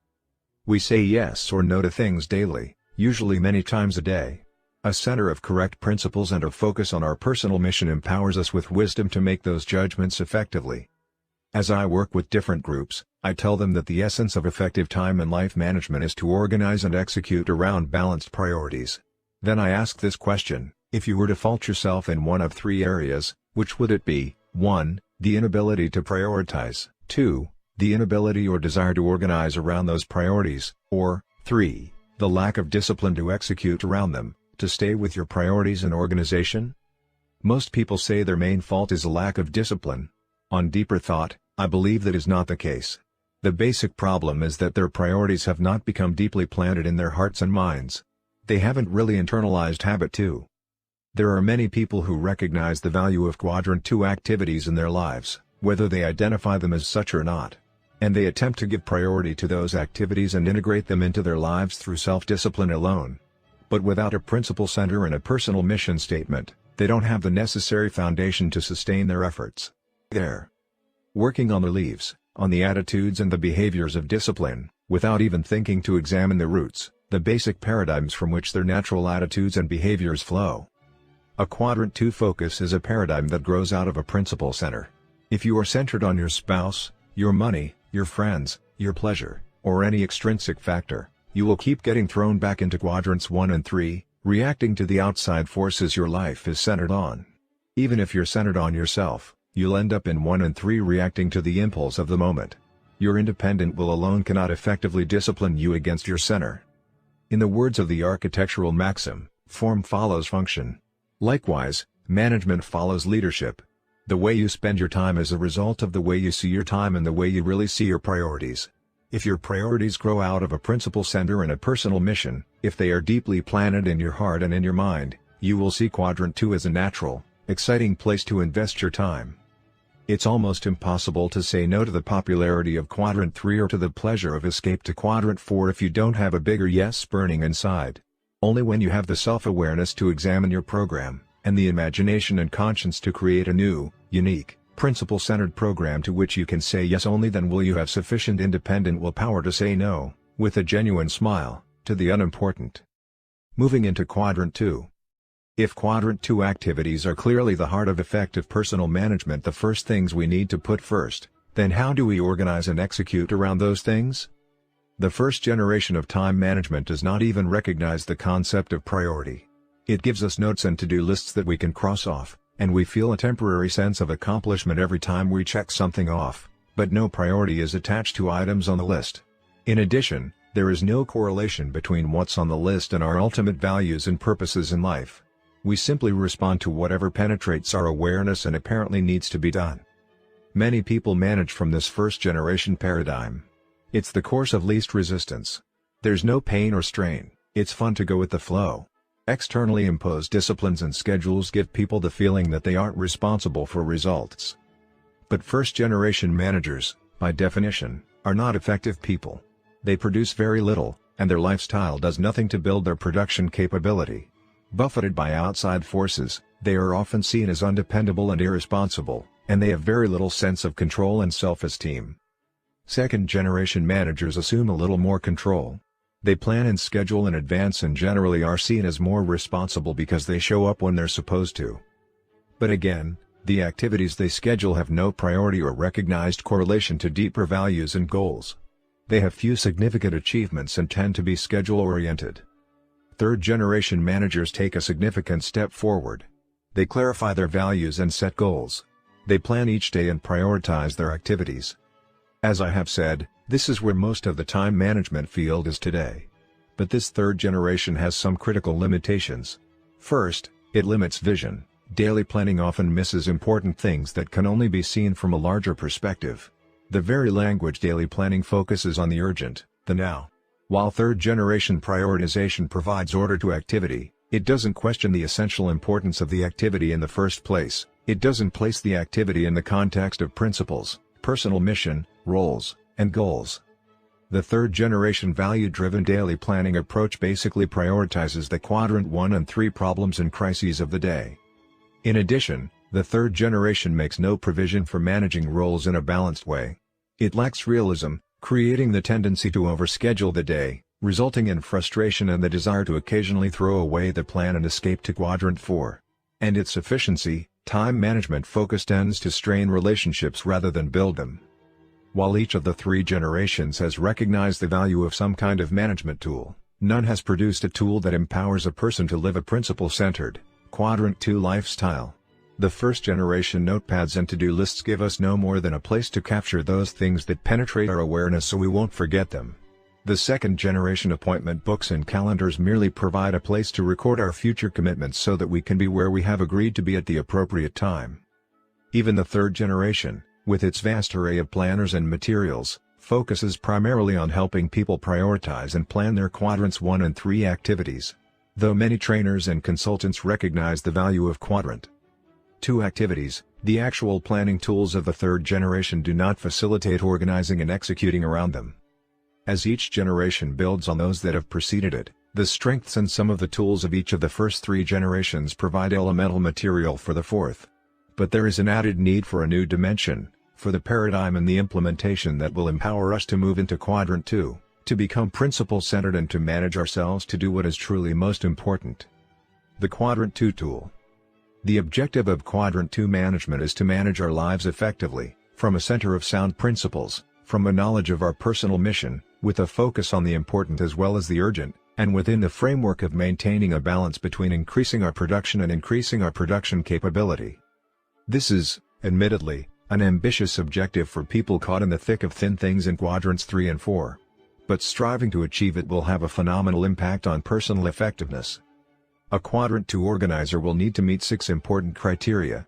We say yes or no to things daily, usually many times a day. A center of correct principles and a focus on our personal mission empowers us with wisdom to make those judgments effectively. As I work with different groups, I tell them that the essence of effective time and life management is to organize and execute around balanced priorities. Then I ask this question, if you were to fault yourself in one of three areas, which would it be? 1. The inability to prioritize, 2. The inability or desire to organize around those priorities, or 3. The lack of discipline to execute around them, to stay with your priorities and organization? Most people say their main fault is a lack of discipline. On deeper thought, I believe that is not the case. The basic problem is that their priorities have not become deeply planted in their hearts and minds. They haven't really internalized habit too. There are many people who recognize the value of Quadrant 2 activities in their lives, whether they identify them as such or not. And they attempt to give priority to those activities and integrate them into their lives through self-discipline alone. But without a principle center and a personal mission statement, they don't have the necessary foundation to sustain their efforts. They're working on the leaves, on the attitudes and the behaviors of discipline, without even thinking to examine the roots, the basic paradigms from which their natural attitudes and behaviors flow. A Quadrant 2 focus is a paradigm that grows out of a principle center. If you are centered on your spouse, your money, your friends, your pleasure, or any extrinsic factor, you will keep getting thrown back into Quadrants 1 and 3, reacting to the outside forces your life is centered on. Even if you're centered on yourself, you'll end up in 1 and 3 reacting to the impulse of the moment. Your independent will alone cannot effectively discipline you against your center. In the words of the architectural maxim, form follows function. Likewise, management follows leadership. The way you spend your time is a result of the way you see your time and the way you really see your priorities. If your priorities grow out of a principle center and a personal mission, if they are deeply planted in your heart and in your mind, you will see Quadrant 2 as a natural, exciting place to invest your time. It's almost impossible to say no to the popularity of Quadrant 3 or to the pleasure of escape to Quadrant 4 if you don't have a bigger yes burning inside. Only when you have the self-awareness to examine your program, and the imagination and conscience to create a new, unique, principle-centered program to which you can say yes, only then will you have sufficient independent willpower to say no, with a genuine smile, to the unimportant. Moving into Quadrant 2. If Quadrant 2 activities are clearly the heart of effective personal management, the first things we need to put first, then how do we organize and execute around those things? The first generation of time management does not even recognize the concept of priority. It gives us notes and to-do lists that we can cross off, and we feel a temporary sense of accomplishment every time we check something off, but no priority is attached to items on the list. In addition, there is no correlation between what's on the list and our ultimate values and purposes in life. We simply respond to whatever penetrates our awareness and apparently needs to be done. Many people manage from this first-generation paradigm. It's the course of least resistance. There's no pain or strain, it's fun to go with the flow. Externally imposed disciplines and schedules give people the feeling that they aren't responsible for results. But first-generation managers, by definition, are not effective people. They produce very little, and their lifestyle does nothing to build their production capability. Buffeted by outside forces, they are often seen as undependable and irresponsible, and they have very little sense of control and self-esteem. Second-generation managers assume a little more control. They plan and schedule in advance and generally are seen as more responsible because they show up when they're supposed to. But again, the activities they schedule have no priority or recognized correlation to deeper values and goals. They have few significant achievements and tend to be schedule-oriented. Third-generation managers take a significant step forward. They clarify their values and set goals. They plan each day and prioritize their activities. As I have said, this is where most of the time management field is today. But this third generation has some critical limitations. First, it limits vision. Daily planning often misses important things that can only be seen from a larger perspective. The very language daily planning focuses on the urgent, the now. While third-generation prioritization provides order to activity, it doesn't question the essential importance of the activity in the first place. It doesn't place the activity in the context of principles, personal mission, roles, and goals. The third-generation value-driven daily planning approach basically prioritizes the quadrant 1 and 3 problems and crises of the day. In addition, the third generation makes no provision for managing roles in a balanced way. It lacks realism, creating the tendency to overschedule the day, resulting in frustration and the desire to occasionally throw away the plan and escape to quadrant 4. And its efficiency, time management focus tends to strain relationships rather than build them. While each of the three generations has recognized the value of some kind of management tool, none has produced a tool that empowers a person to live a principle-centered, Quadrant 2 lifestyle. The first generation notepads and to-do lists give us no more than a place to capture those things that penetrate our awareness so we won't forget them. The second generation appointment books and calendars merely provide a place to record our future commitments so that we can be where we have agreed to be at the appropriate time. Even the third generation, with its vast array of planners and materials, focuses primarily on helping people prioritize and plan their quadrants 1 and 3 activities. Though many trainers and consultants recognize the value of quadrant 2 activities, the actual planning tools of the third generation do not facilitate organizing and executing around them. As each generation builds on those that have preceded it, the strengths and some of the tools of each of the first 3 generations provide elemental material for the fourth. But there is an added need for a new dimension, for the paradigm and the implementation that will empower us to move into quadrant 2. To become principle-centered and to manage ourselves to do what is truly most important. The Quadrant 2 tool. The objective of Quadrant 2 management is to manage our lives effectively, from a center of sound principles, from a knowledge of our personal mission, with a focus on the important as well as the urgent, and within the framework of maintaining a balance between increasing our production and increasing our production capability. This is, admittedly, an ambitious objective for people caught in the thick of thin things in quadrants 3 and 4. But striving to achieve it will have a phenomenal impact on personal effectiveness. A Quadrant 2 organizer will need to meet 6 important criteria.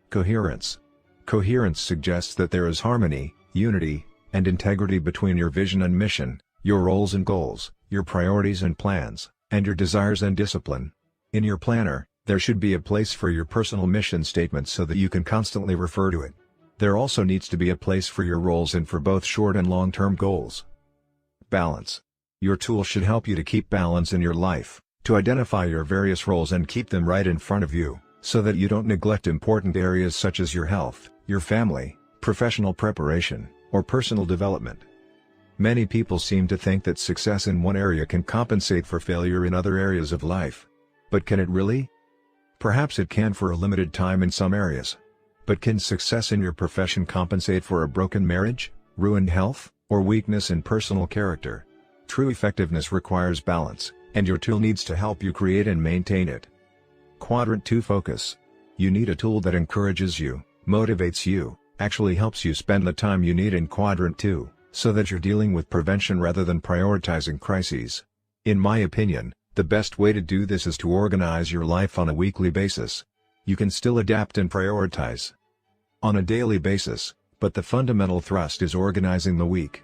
Coherence. Coherence suggests that there is harmony, unity, and integrity between your vision and mission, your roles and goals, your priorities and plans, and your desires and discipline. In your planner, there should be a place for your personal mission statement so that you can constantly refer to it. There also needs to be a place for your roles and for both short and long-term goals. Balance. Your tool should help you to keep balance in your life, to identify your various roles and keep them right in front of you, so that you don't neglect important areas such as your health, your family, professional preparation, or personal development. Many people seem to think that success in one area can compensate for failure in other areas of life. But can it really? Perhaps it can for a limited time in some areas. But can success in your profession compensate for a broken marriage, ruined health, or weakness in personal character? True effectiveness requires balance, and your tool needs to help you create and maintain it. Quadrant 2 focus. You need a tool that encourages you, motivates you, actually helps you spend the time you need in Quadrant 2, so that you're dealing with prevention rather than prioritizing crises. In my opinion, the best way to do this is to organize your life on a weekly basis. You can still adapt and prioritize on a daily basis, but the fundamental thrust is organizing the week.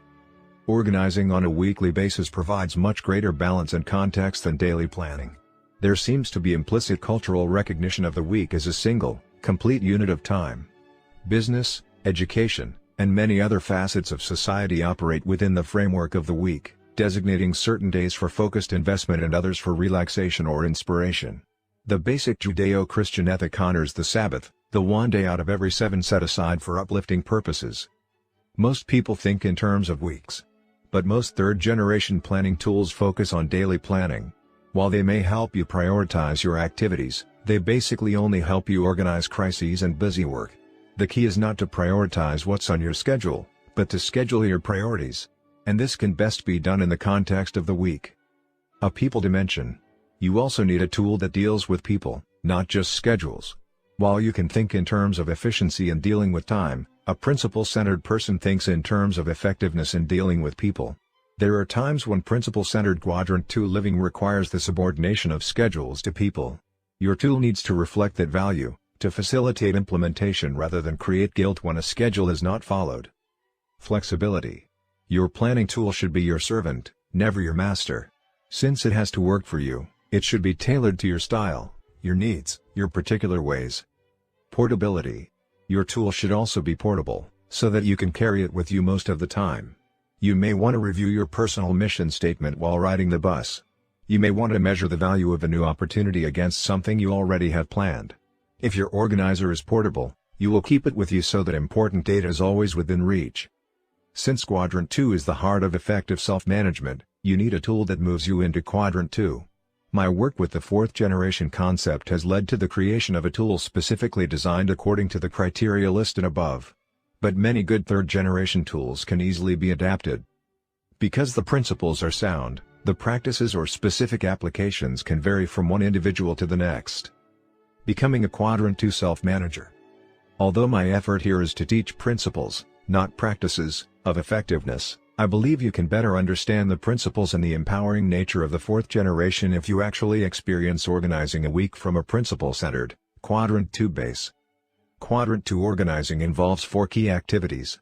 Organizing on a weekly basis provides much greater balance and context than daily planning. There seems to be implicit cultural recognition of the week as a single, complete unit of time. Business, education, and many other facets of society operate within the framework of the week, designating certain days for focused investment and others for relaxation or inspiration. The basic Judeo-Christian ethic honors the Sabbath, the one day out of every 7 set aside for uplifting purposes. Most people think in terms of weeks. But most third-generation planning tools focus on daily planning. While they may help you prioritize your activities, they basically only help you organize crises and busy work. The key is not to prioritize what's on your schedule, but to schedule your priorities. And this can best be done in the context of the week. A people dimension. You also need a tool that deals with people, not just schedules. While you can think in terms of efficiency in dealing with time, a principle-centered person thinks in terms of effectiveness in dealing with people. There are times when principle-centered Quadrant 2 living requires the subordination of schedules to people. Your tool needs to reflect that value, to facilitate implementation rather than create guilt when a schedule is not followed. Flexibility. Your planning tool should be your servant, never your master. Since it has to work for you, it should be tailored to your style, your needs, your particular ways. Portability. Your tool should also be portable, so that you can carry it with you most of the time. You may want to review your personal mission statement while riding the bus. You may want to measure the value of a new opportunity against something you already have planned. If your organizer is portable, you will keep it with you so that important data is always within reach. Since Quadrant 2 is the heart of effective self-management, you need a tool that moves you into Quadrant 2. My work with the 4th generation concept has led to the creation of a tool specifically designed according to the criteria listed above. But many good 3rd generation tools can easily be adapted. Because the principles are sound, the practices or specific applications can vary from one individual to the next. Becoming a Quadrant 2 self-manager. Although my effort here is to teach principles, not practices, of effectiveness, I believe you can better understand the principles and the empowering nature of the 4th generation if you actually experience organizing a week from a principle-centered, Quadrant 2 base. Quadrant 2 organizing involves 4 key activities.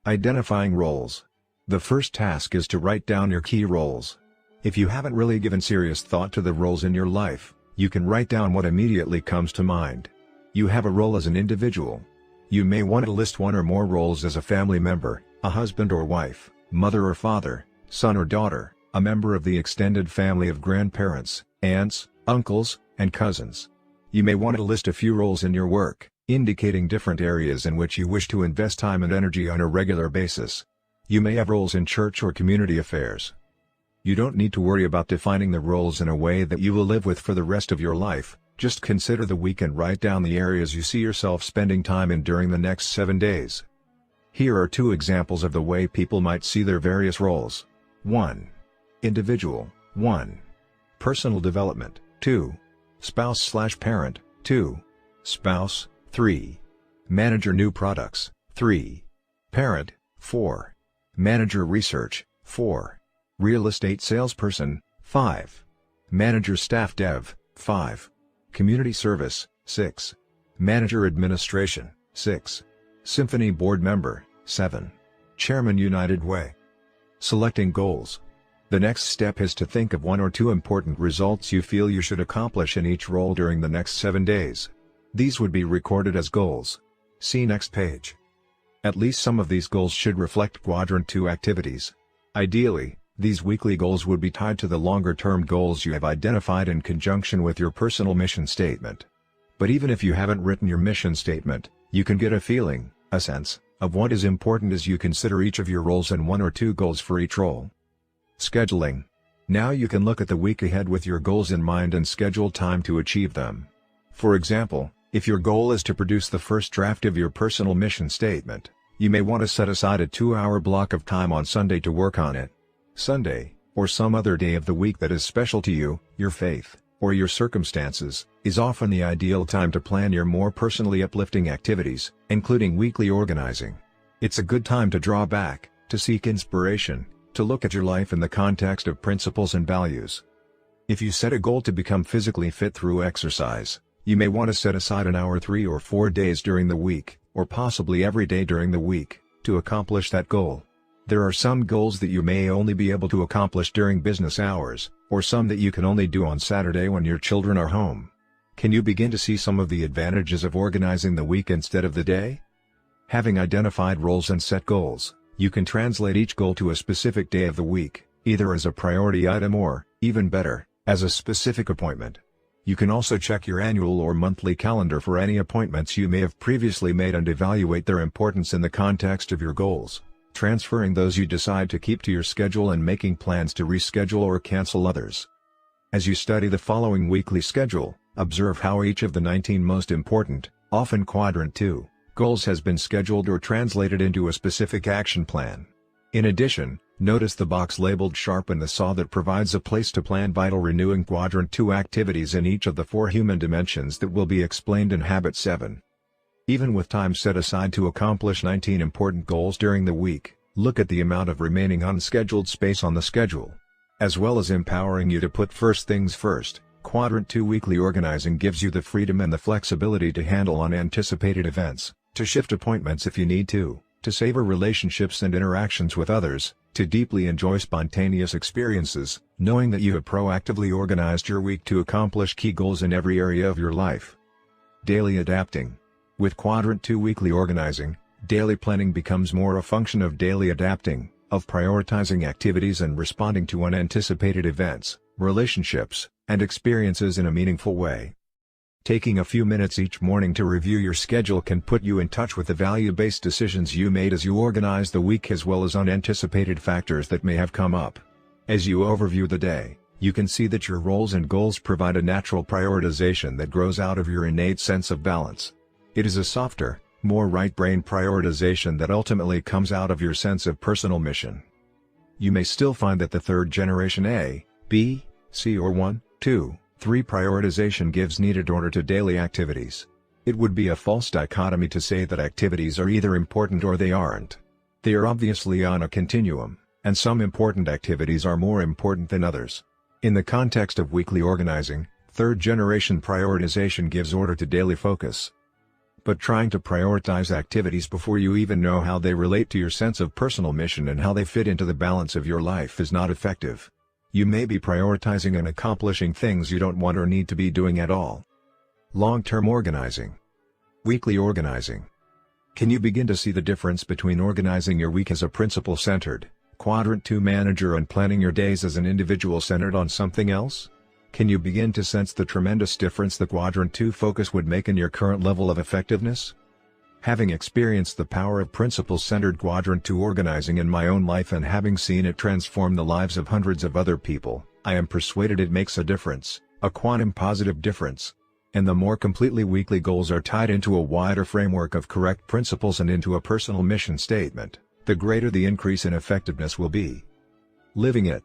Identifying roles. The first task is to write down your key roles. If you haven't really given serious thought to the roles in your life, you can write down what immediately comes to mind. You have a role as an individual. You may want to list 1 or more roles as a family member, a husband or wife, mother or father, son or daughter, a member of the extended family of grandparents, aunts, uncles, and cousins. You may want to list a few roles in your work, indicating different areas in which you wish to invest time and energy on a regular basis. You may have roles in church or community affairs. You don't need to worry about defining the roles in a way that you will live with for the rest of your life. Just consider the week and write down the areas you see yourself spending time in during the next 7 days. Here are 2 examples of the way people might see their various roles. 1. Individual, 1. Personal development, 2. Spouse/parent, 2. Spouse, 3. Manager new products, 3. Parent, 4. Manager research, 4. Real estate salesperson, 5. Manager staff dev, 5. Community service, 6. Manager administration, 6. Symphony board member, 7. Chairman United Way. Selecting goals. The next step is to think of 1 or 2 important results you feel you should accomplish in each role during the next 7 days. These would be recorded as goals. See next page. At least some of these goals should reflect Quadrant 2 activities. Ideally, these weekly goals would be tied to the longer-term goals you have identified in conjunction with your personal mission statement. But even if you haven't written your mission statement, you can get a feeling, a sense, of what is important as you consider each of your roles and 1 or 2 goals for each role. Scheduling. Now you can look at the week ahead with your goals in mind and schedule time to achieve them. For example, if your goal is to produce the first draft of your personal mission statement, you may want to set aside a 2-hour block of time on Sunday to work on it. Sunday, or some other day of the week that is special to you, your faith, or your circumstances, is often the ideal time to plan your more personally uplifting activities, including weekly organizing. It's a good time to draw back, to seek inspiration, to look at your life in the context of principles and values. If you set a goal to become physically fit through exercise, you may want to set aside an hour 3 or 4 days during the week, or possibly every day during the week, to accomplish that goal. There are some goals that you may only be able to accomplish during business hours, or some that you can only do on Saturday when your children are home. Can you begin to see some of the advantages of organizing the week instead of the day? Having identified roles and set goals, you can translate each goal to a specific day of the week, either as a priority item or, even better, as a specific appointment. You can also check your annual or monthly calendar for any appointments you may have previously made and evaluate their importance in the context of your goals, transferring those you decide to keep to your schedule and making plans to reschedule or cancel others. As you study the following weekly schedule, observe how each of the 19 most important, often Quadrant 2, goals has been scheduled or translated into a specific action plan. In addition, notice the box labeled Sharpen the Saw that provides a place to plan vital renewing Quadrant 2 activities in each of the 4 human dimensions that will be explained in Habit 7. Even with time set aside to accomplish 19 important goals during the week, Look at the amount of remaining unscheduled space on the schedule. As well as empowering you to put first things first, Quadrant 2 weekly organizing gives you the freedom and the flexibility to handle unanticipated events, to shift appointments if you need to savor relationships and interactions with others, to deeply enjoy spontaneous experiences, knowing that you have proactively organized your week to accomplish key goals in every area of your life. Daily adapting. With Quadrant 2 weekly organizing, daily planning becomes more a function of daily adapting, of prioritizing activities and responding to unanticipated events, relationships, and experiences in a meaningful way. Taking a few minutes each morning to review your schedule can put you in touch with the value-based decisions you made as you organize the week as well as unanticipated factors that may have come up. As you overview the day, you can see that your roles and goals provide a natural prioritization that grows out of your innate sense of balance. It is a softer, more right-brain prioritization that ultimately comes out of your sense of personal mission. You may still find that the third generation A, B, C or 1, 2, 3 prioritization gives needed order to daily activities. It would be a false dichotomy to say that activities are either important or they aren't. They are obviously on a continuum, and some important activities are more important than others. In the context of weekly organizing, third generation prioritization gives order to daily focus. But trying to prioritize activities before you even know how they relate to your sense of personal mission and how they fit into the balance of your life is not effective. You may be prioritizing and accomplishing things you don't want or need to be doing at all. Long-term organizing. Weekly organizing. Can you begin to see the difference between organizing your week as a principle-centered, Quadrant 2 manager and planning your days as an individual centered on something else? Can you begin to sense the tremendous difference the Quadrant 2 focus would make in your current level of effectiveness? Having experienced the power of principle-centered Quadrant 2 organizing in my own life and having seen it transform the lives of hundreds of other people, I am persuaded it makes a difference, a quantum positive difference. And the more completely weekly goals are tied into a wider framework of correct principles and into a personal mission statement, the greater the increase in effectiveness will be. Living it.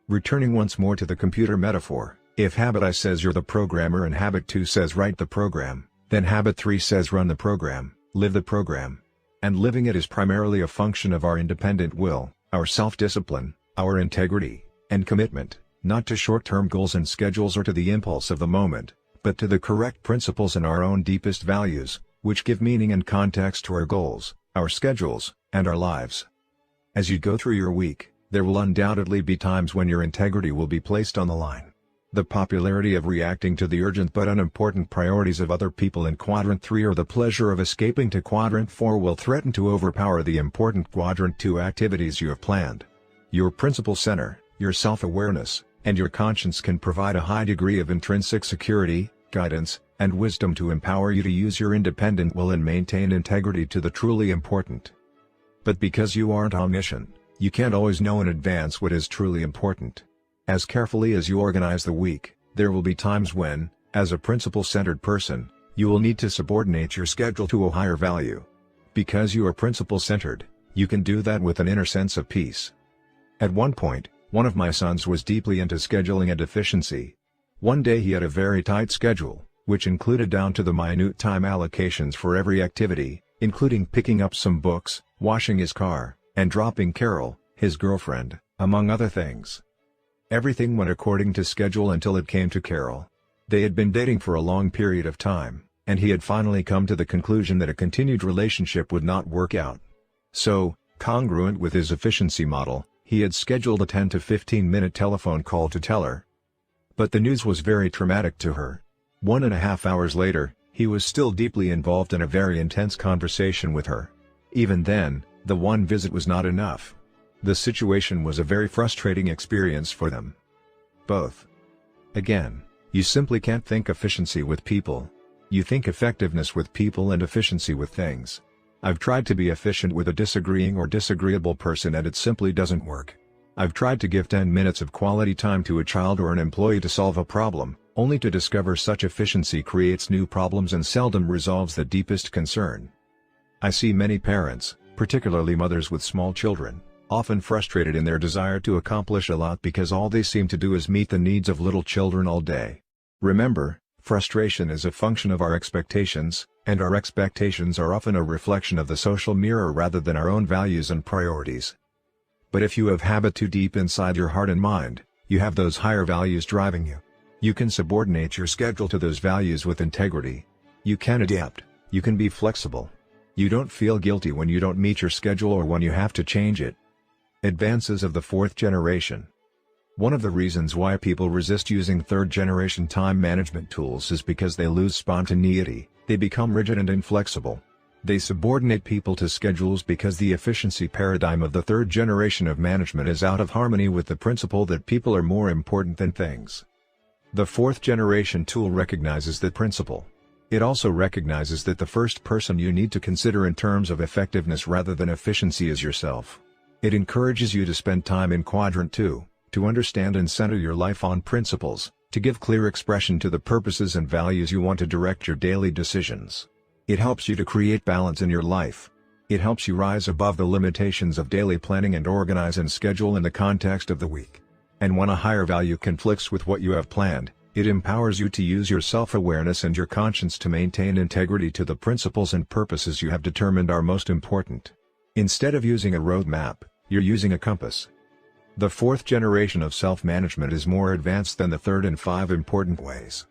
Returning once more to the computer metaphor, if habit I says you're the programmer and habit 2 says write the program, then habit 3 says run the program. Live the program. And living it is primarily a function of our independent will, our self-discipline, our integrity, and commitment, not to short-term goals and schedules or to the impulse of the moment, but to the correct principles and our own deepest values, which give meaning and context to our goals, our schedules, and our lives. As you go through your week, there will undoubtedly be times when your integrity will be placed on the line. The popularity of reacting to the urgent but unimportant priorities of other people in Quadrant 3 or the pleasure of escaping to Quadrant 4 will threaten to overpower the important Quadrant 2 activities you have planned. Your principle center, your self-awareness, and your conscience can provide a high degree of intrinsic security, guidance, and wisdom to empower you to use your independent will and maintain integrity to the truly important. But because you aren't omniscient, you can't always know in advance what is truly important. As carefully as you organize the week, there will be times when, as a principle-centered person, you will need to subordinate your schedule to a higher value. Because you are principle-centered, you can do that with an inner sense of peace. At one point, one of my sons was deeply into scheduling and efficiency. One day he had a very tight schedule, which included down to the minute time allocations for every activity, including picking up some books, washing his car, and dropping Carol, his girlfriend, among other things. Everything went according to schedule until it came to Carol. They had been dating for a long period of time, and he had finally come to the conclusion that a continued relationship would not work out. So, congruent with his efficiency model, he had scheduled a 10 to 15-minute telephone call to tell her. But the news was very traumatic to her. 1.5 hours later, he was still deeply involved in a very intense conversation with her. Even then, the one visit was not enough. The situation was a very frustrating experience for them. Both. Again, you simply can't think efficiency with people. You think effectiveness with people and efficiency with things. I've tried to be efficient with a disagreeing or disagreeable person and it simply doesn't work. I've tried to give 10 minutes of quality time to a child or an employee to solve a problem, only to discover such efficiency creates new problems and seldom resolves the deepest concern. I see many parents, particularly mothers with small children, often frustrated in their desire to accomplish a lot because all they seem to do is meet the needs of little children all day. Remember, Frustration is a function of our expectations, and our expectations are often a reflection of the social mirror rather than our own values and priorities. But if you have habit too deep inside your heart and mind, you have those higher values driving you. You can subordinate your schedule to those values with integrity. You can adapt, you can be flexible. You don't feel guilty when you don't meet your schedule or when you have to change it. Advances of the fourth generation. One of the reasons why people resist using third-generation time management tools is because they lose spontaneity, they become rigid and inflexible. They subordinate people to schedules because the efficiency paradigm of the third generation of management is out of harmony with the principle that people are more important than things. The fourth generation tool recognizes that principle. It also recognizes that the first person you need to consider in terms of effectiveness rather than efficiency is yourself. It encourages you to spend time in Quadrant 2. To understand and center your life on principles, to give clear expression to the purposes and values you want to direct your daily decisions. It helps you to create balance in your life. It helps you rise above the limitations of daily planning and organize and schedule in the context of the week. And when a higher value conflicts with what you have planned, it empowers you to use your self-awareness and your conscience to maintain integrity to the principles and purposes you have determined are most important. Instead of using a roadmap, you're using a compass. The fourth generation of self-management is more advanced than the third in 5 important ways.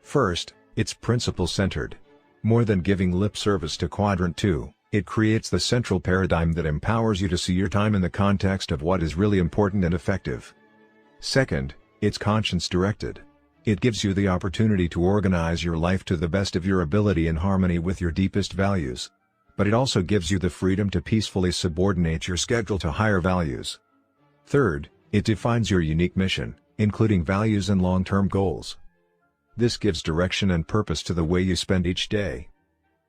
First, it's principle-centered. More than giving lip service to Quadrant 2, it creates the central paradigm that empowers you to see your time in the context of what is really important and effective. Second, it's conscience-directed. It gives you the opportunity to organize your life to the best of your ability in harmony with your deepest values. But it also gives you the freedom to peacefully subordinate your schedule to higher values. Third, it defines your unique mission, including values and long-term goals. This gives direction and purpose to the way you spend each day.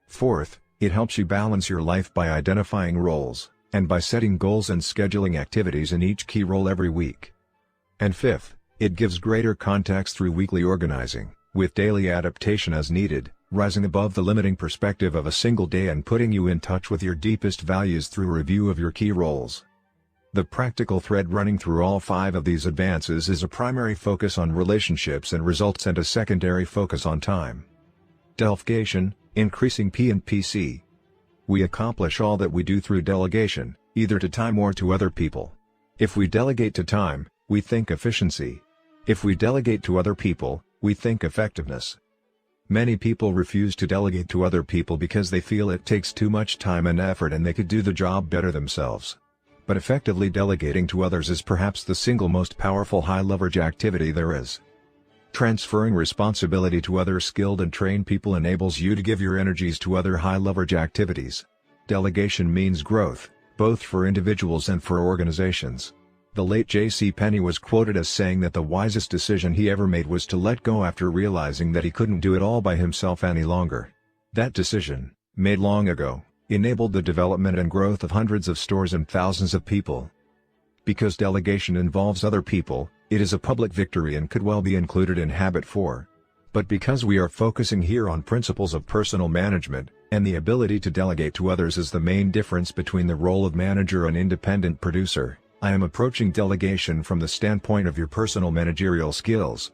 Fourth, it helps you balance your life by identifying roles, and by setting goals and scheduling activities in each key role every week. And fifth, it gives greater context through weekly organizing, with daily adaptation as needed, rising above the limiting perspective of a single day and putting you in touch with your deepest values through review of your key roles. The practical thread running through all 5 of these advances is a primary focus on relationships and results and a secondary focus on time. Delegation, increasing P&PC. We accomplish all that we do through delegation, either to time or to other people. If we delegate to time, we think efficiency. If we delegate to other people, we think effectiveness. Many people refuse to delegate to other people because they feel it takes too much time and effort and they could do the job better themselves. But effectively delegating to others is perhaps the single most powerful high-leverage activity there is. Transferring responsibility to other skilled and trained people enables you to give your energies to other high-leverage activities. Delegation means growth, both for individuals and for organizations. The late J.C. Penney was quoted as saying that the wisest decision he ever made was to let go after realizing that he couldn't do it all by himself any longer. That decision, made long ago, enabled the development and growth of hundreds of stores and thousands of people. Because delegation involves other people, it is a public victory and could well be included in Habit 4. But because we are focusing here on principles of personal management, and the ability to delegate to others is the main difference between the role of manager and independent producer, I am approaching delegation from the standpoint of your personal managerial skills.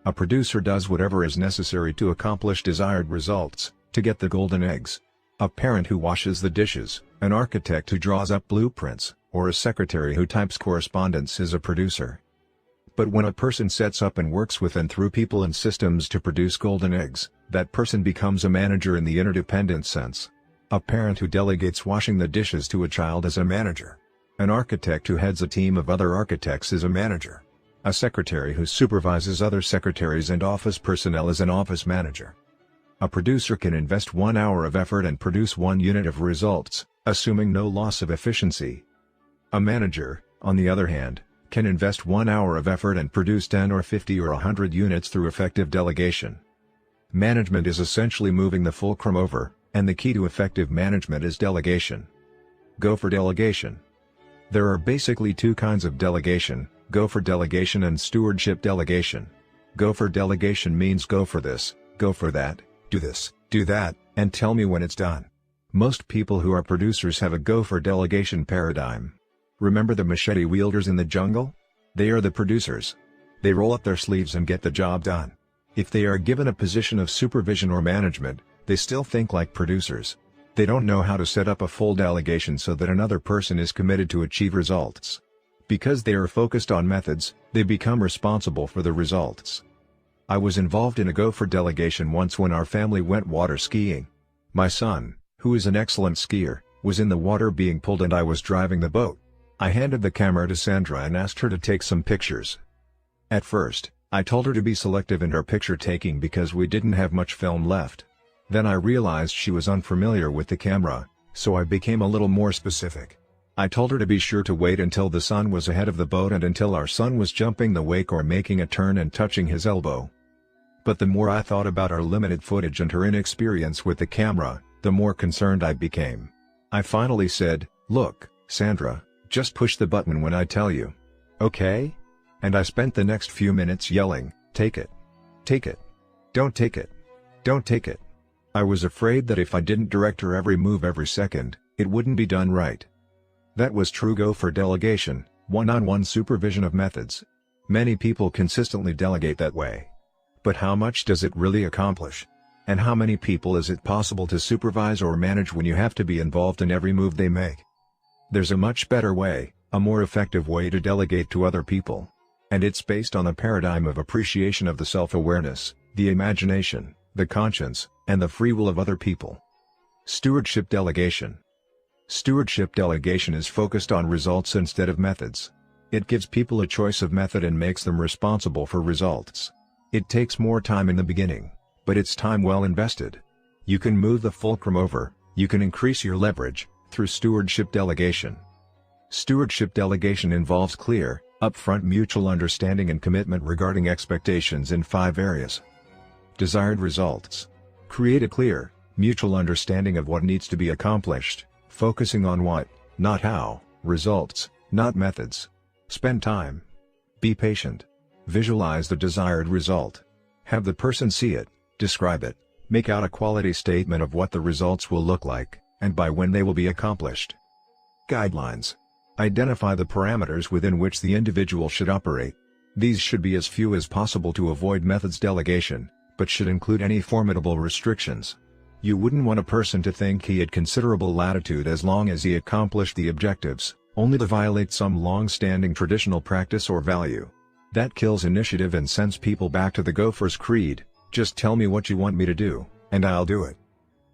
A producer does whatever is necessary to accomplish desired results, to get the golden eggs. A parent who washes the dishes, an architect who draws up blueprints, or a secretary who types correspondence is a producer. But when a person sets up and works with and through people and systems to produce golden eggs, that person becomes a manager in the interdependent sense. A parent who delegates washing the dishes to a child is a manager. An architect who heads a team of other architects is a manager. A secretary who supervises other secretaries and office personnel is an office manager. A producer can invest 1 hour of effort and produce 1 unit of results, assuming no loss of efficiency. A manager, on the other hand, can invest 1 hour of effort and produce 10 or 50 or 100 units through effective delegation. Management is essentially moving the fulcrum over, and the key to effective management is delegation. Go for delegation. There are basically 2 kinds of delegation, go for delegation and stewardship delegation. Go for delegation means go for this, go for that, do this, do that, and tell me when it's done. Most people who are producers have a go for delegation paradigm. Remember the machete wielders in the jungle? They are the producers. They roll up their sleeves and get the job done. If they are given a position of supervision or management, they still think like producers. They don't know how to set up a full delegation so that another person is committed to achieve results. Because they are focused on methods, they become responsible for the results. I was involved in a gopher delegation once when our family went water skiing. My son, who is an excellent skier, was in the water being pulled and I was driving the boat. I handed the camera to Sandra and asked her to take some pictures. At first, I told her to be selective in her picture taking because we didn't have much film left. Then I realized she was unfamiliar with the camera, so I became a little more specific. I told her to be sure to wait until the sun was ahead of the boat and until our son was jumping the wake or making a turn and touching his elbow. But the more I thought about our limited footage and her inexperience with the camera, the more concerned I became. I finally said, "Look, Sandra, just push the button when I tell you. Okay?" And I spent the next few minutes yelling, "Take it. Take it. Don't take it. Don't take it." I was afraid that if I didn't direct her every move every second, it wouldn't be done right. That was true gopher delegation, one-on-one supervision of methods. Many people consistently delegate that way. But how much does it really accomplish? And how many people is it possible to supervise or manage when you have to be involved in every move they make? There's a much better way, a more effective way to delegate to other people. And it's based on a paradigm of appreciation of the self-awareness, the imagination, the conscience, and the free will of other people. Stewardship delegation. Stewardship delegation is focused on results instead of methods. It gives people a choice of method and makes them responsible for results. It takes more time in the beginning, but it's time well invested. You can move the fulcrum over, you can increase your leverage, through stewardship delegation. Stewardship delegation involves clear, upfront mutual understanding and commitment regarding expectations in 5 areas. Desired results. Create a clear, mutual understanding of what needs to be accomplished, focusing on what, not how, results, not methods. Spend time. Be patient. Visualize the desired result. Have the person see it, describe it, make out a quality statement of what the results will look like, and by when they will be accomplished. Guidelines. Identify the parameters within which the individual should operate. These should be as few as possible to avoid methods delegation, but should include any formidable restrictions. You wouldn't want a person to think he had considerable latitude as long as he accomplished the objectives, only to violate some long-standing traditional practice or value. That kills initiative and sends people back to the gopher's creed, "Just tell me what you want me to do, and I'll do it."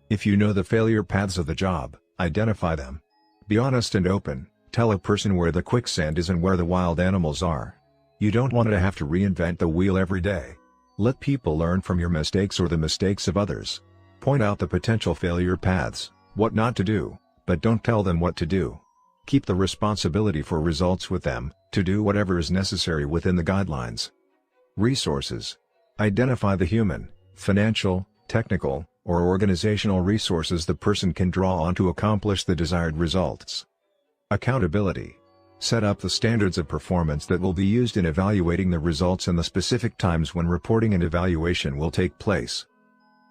If you know the failure paths of the job, identify them. Be honest and open, tell a person where the quicksand is and where the wild animals are. You don't want to have to reinvent the wheel every day. Let people learn from your mistakes or the mistakes of others. Point out the potential failure paths, what not to do, but don't tell them what to do. Keep the responsibility for results with them, to do whatever is necessary within the guidelines. Resources. Identify the human, financial, technical, or organizational resources the person can draw on to accomplish the desired results. Accountability. Set up the standards of performance that will be used in evaluating the results and the specific times when reporting and evaluation will take place.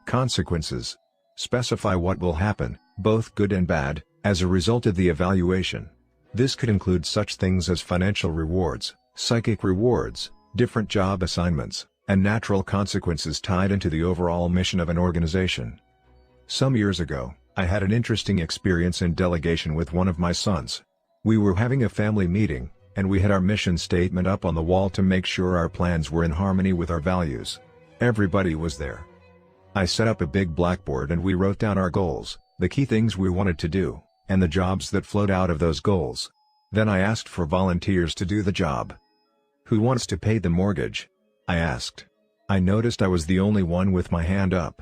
Consequences. Specify what will happen, both good and bad, as a result of the evaluation. This could include such things as financial rewards, psychic rewards, different job assignments, and natural consequences tied into the overall mission of an organization. Some years ago, I had an interesting experience in delegation with one of my sons. We were having a family meeting, and we had our mission statement up on the wall to make sure our plans were in harmony with our values. Everybody was there. I set up a big blackboard and we wrote down our goals, the key things we wanted to do, and the jobs that flowed out of those goals. Then I asked for volunteers to do the job. "Who wants to pay the mortgage?" I asked. I noticed I was the only one with my hand up.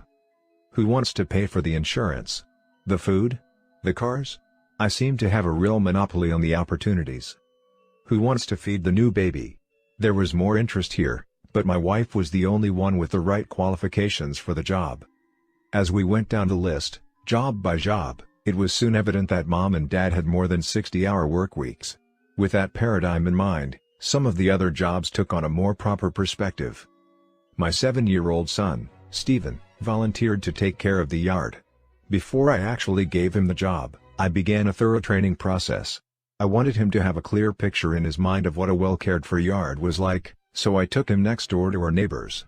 "Who wants to pay for the insurance? The food? The cars?" I seemed to have a real monopoly on the opportunities. "Who wants to feed the new baby?" There was more interest here, but my wife was the only one with the right qualifications for the job. As we went down the list, job by job, it was soon evident that mom and dad had more than 60-hour work weeks. With that paradigm in mind, some of the other jobs took on a more proper perspective. My 7-year-old son, Stephen, volunteered to take care of the yard. Before I actually gave him the job, I began a thorough training process. I wanted him to have a clear picture in his mind of what a well-cared-for yard was like, so I took him next door to our neighbors.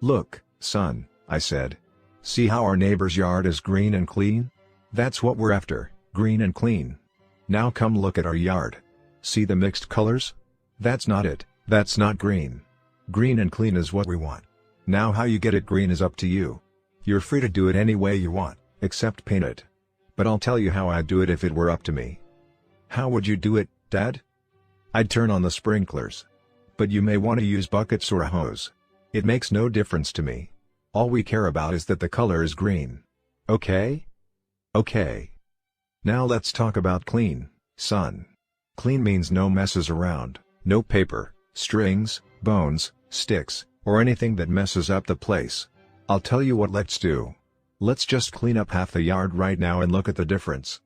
Look, son, I said. See how our neighbor's yard is green and clean? That's what we're after, green and clean. Now come look at our yard. See the mixed colors? That's not it, that's not green. Green and clean is what we want. Now how you get it green is up to you. You're free to do it any way you want, except paint it. But I'll tell you how I'd do it if it were up to me. How would you do it, Dad? I'd turn on the sprinklers. But you may want to use buckets or a hose. It makes no difference to me. All we care about is that the color is green. Okay? Okay. Now let's talk about clean, son. Clean means no messes around, no paper, strings, bones, sticks, or anything that messes up the place. I'll tell you what let's do. Let's just clean up half the yard right now and look at the difference.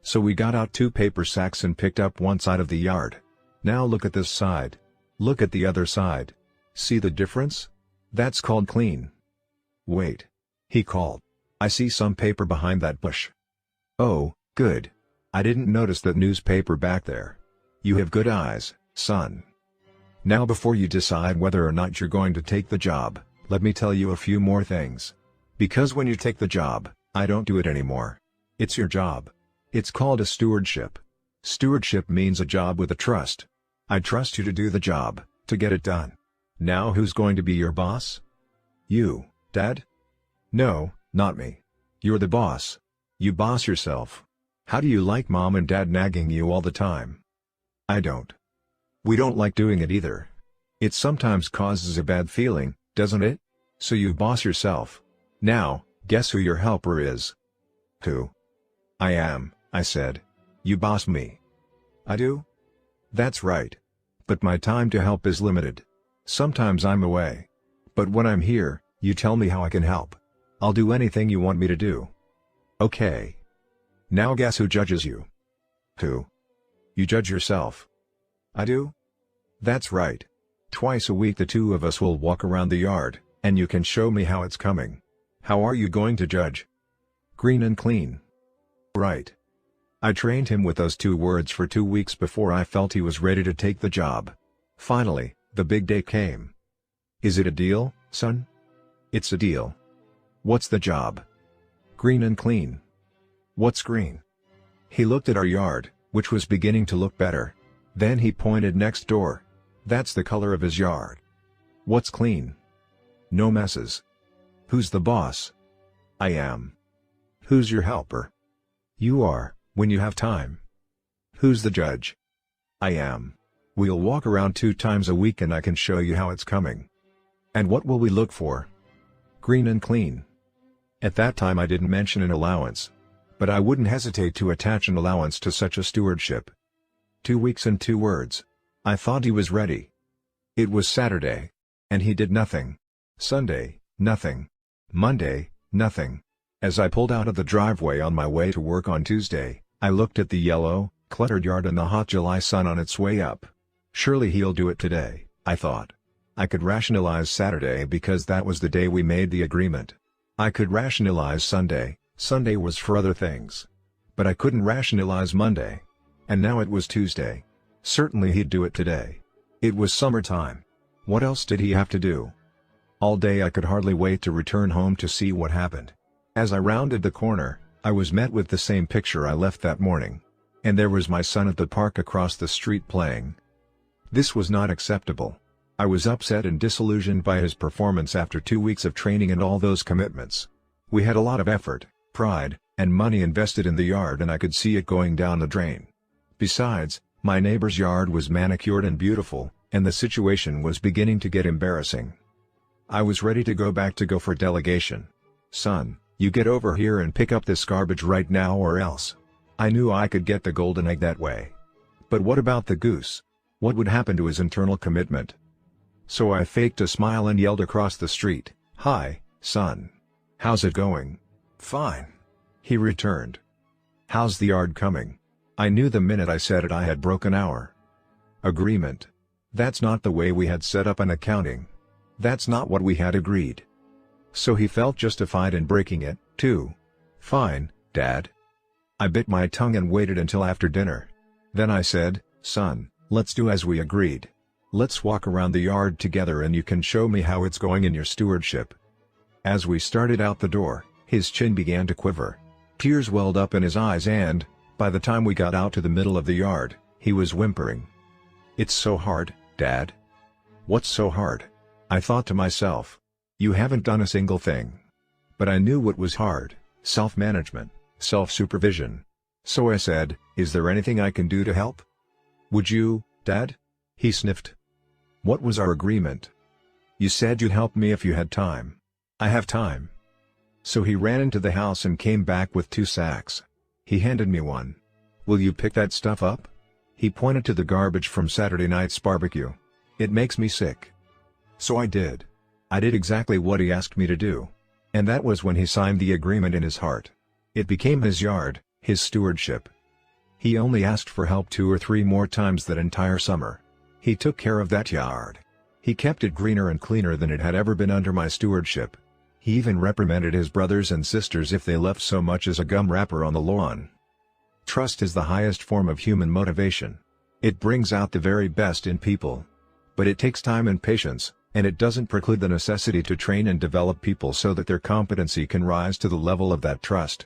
So we got out 2 paper sacks and picked up one side of the yard. Now look at this side. Look at the other side. See the difference? That's called clean. Wait. He called. I see some paper behind that bush. Oh, good. I didn't notice that newspaper back there. You have good eyes, son. Now before you decide whether or not you're going to take the job, let me tell you a few more things. Because when you take the job, I don't do it anymore. It's your job. It's called a stewardship. Stewardship means a job with a trust. I trust you to do the job, to get it done. Now who's going to be your boss? You, Dad? No, not me. You're the boss. You boss yourself. How do you like Mom and Dad nagging you all the time? I don't. We don't like doing it either. It sometimes causes a bad feeling, doesn't it? So you boss yourself. Now, guess who your helper is? Who? I am, I said. You boss me. I do? That's right. But my time to help is limited. Sometimes I'm away. But when I'm here, you tell me how I can help. I'll do anything you want me to do. Okay. Now guess who judges you? Who? You judge yourself. I do? That's right. Twice a week the two of us will walk around the yard, and you can show me how it's coming. How are you going to judge? Green and clean. Right. I trained him with those 2 words for 2 weeks before I felt he was ready to take the job. Finally, the big day came. Is it a deal, son? It's a deal. What's the job? Green and clean. What's green? He looked at our yard, which was beginning to look better. Then he pointed next door. That's the color of his yard. What's clean? No messes. Who's the boss? I am. Who's your helper? You are, when you have time. Who's the judge? I am. We'll walk around 2 times a week and I can show you how it's coming. And what will we look for? Green and clean. At that time I didn't mention an allowance. But I wouldn't hesitate to attach an allowance to such a stewardship. 2 weeks and 2 words. I thought he was ready. It was Saturday. And he did nothing. Sunday, nothing. Monday, nothing. As I pulled out of the driveway on my way to work on Tuesday, I looked at the yellow, cluttered yard and the hot July sun on its way up. Surely he'll do it today, I thought. I could rationalize Saturday because that was the day we made the agreement. I could rationalize Sunday. Sunday was for other things. But I couldn't rationalize Monday. And now it was Tuesday. Certainly he'd do it today. It was summertime. What else did he have to do? All day I could hardly wait to return home to see what happened. As I rounded the corner, I was met with the same picture I left that morning. And there was my son at the park across the street playing. This was not acceptable. I was upset and disillusioned by his performance after 2 weeks of training and all those commitments. We had a lot of effort, pride, and money invested in the yard and I could see it going down the drain. Besides, my neighbor's yard was manicured and beautiful, and the situation was beginning to get embarrassing. I was ready to go back to go for delegation. Son, you get over here and pick up this garbage right now or else. I knew I could get the golden egg that way. But what about the goose? What would happen to his internal commitment? So I faked a smile and yelled across the street, "Hi, son. How's it going?" "Fine," he returned. "How's the yard coming?" I knew the minute I said it I had broken our agreement. That's not the way we had set up an accounting. That's not what we had agreed. So he felt justified in breaking it, too. "Fine, Dad." I bit my tongue and waited until after dinner. Then I said, "Son, let's do as we agreed. Let's walk around the yard together and you can show me how it's going in your stewardship." As we started out the door, his chin began to quiver. Tears welled up in his eyes and, by the time we got out to the middle of the yard, he was whimpering. "It's so hard, Dad." "What's so hard?" I thought to myself. You haven't done a single thing. But I knew what was hard: self-management, self-supervision. So I said, "Is there anything I can do to help?" "Would you, Dad?" He sniffed. "What was our agreement?" "You said you'd help me if you had time." "I have time." So he ran into the house and came back with 2 sacks. He handed me one. "Will you pick that stuff up?" He pointed to the garbage from Saturday night's barbecue. "It makes me sick." So I did. I did exactly what he asked me to do. And that was when he signed the agreement in his heart. It became his yard, his stewardship. He only asked for help 2 or 3 more times that entire summer. He took care of that yard. He kept it greener and cleaner than it had ever been under my stewardship. He even reprimanded his brothers and sisters if they left so much as a gum wrapper on the lawn. Trust is the highest form of human motivation. It brings out the very best in people. But it takes time and patience, and it doesn't preclude the necessity to train and develop people so that their competency can rise to the level of that trust.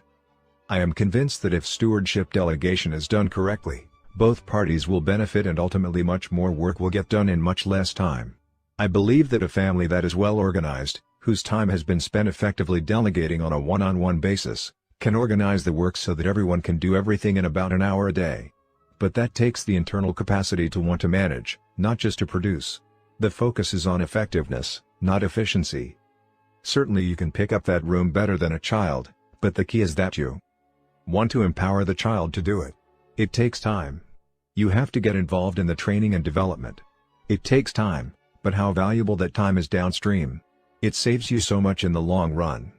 I am convinced that if stewardship delegation is done correctly, both parties will benefit and ultimately much more work will get done in much less time. I believe that a family that is well organized, whose time has been spent effectively delegating on a one-on-one basis, can organize the work so that everyone can do everything in about an hour a day. But that takes the internal capacity to want to manage, not just to produce. The focus is on effectiveness, not efficiency. Certainly you can pick up that room better than a child, but the key is that you want to empower the child to do it. It takes time. You have to get involved in the training and development. It takes time, but how valuable that time is downstream. It saves you so much in the long run.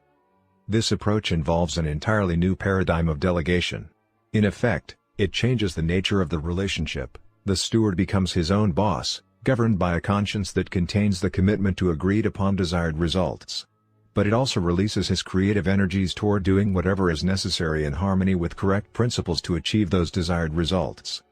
This approach involves an entirely new paradigm of delegation. In effect, it changes the nature of the relationship. The steward becomes his own boss, governed by a conscience that contains the commitment to agreed-upon desired results. But it also releases his creative energies toward doing whatever is necessary in harmony with correct principles to achieve those desired results.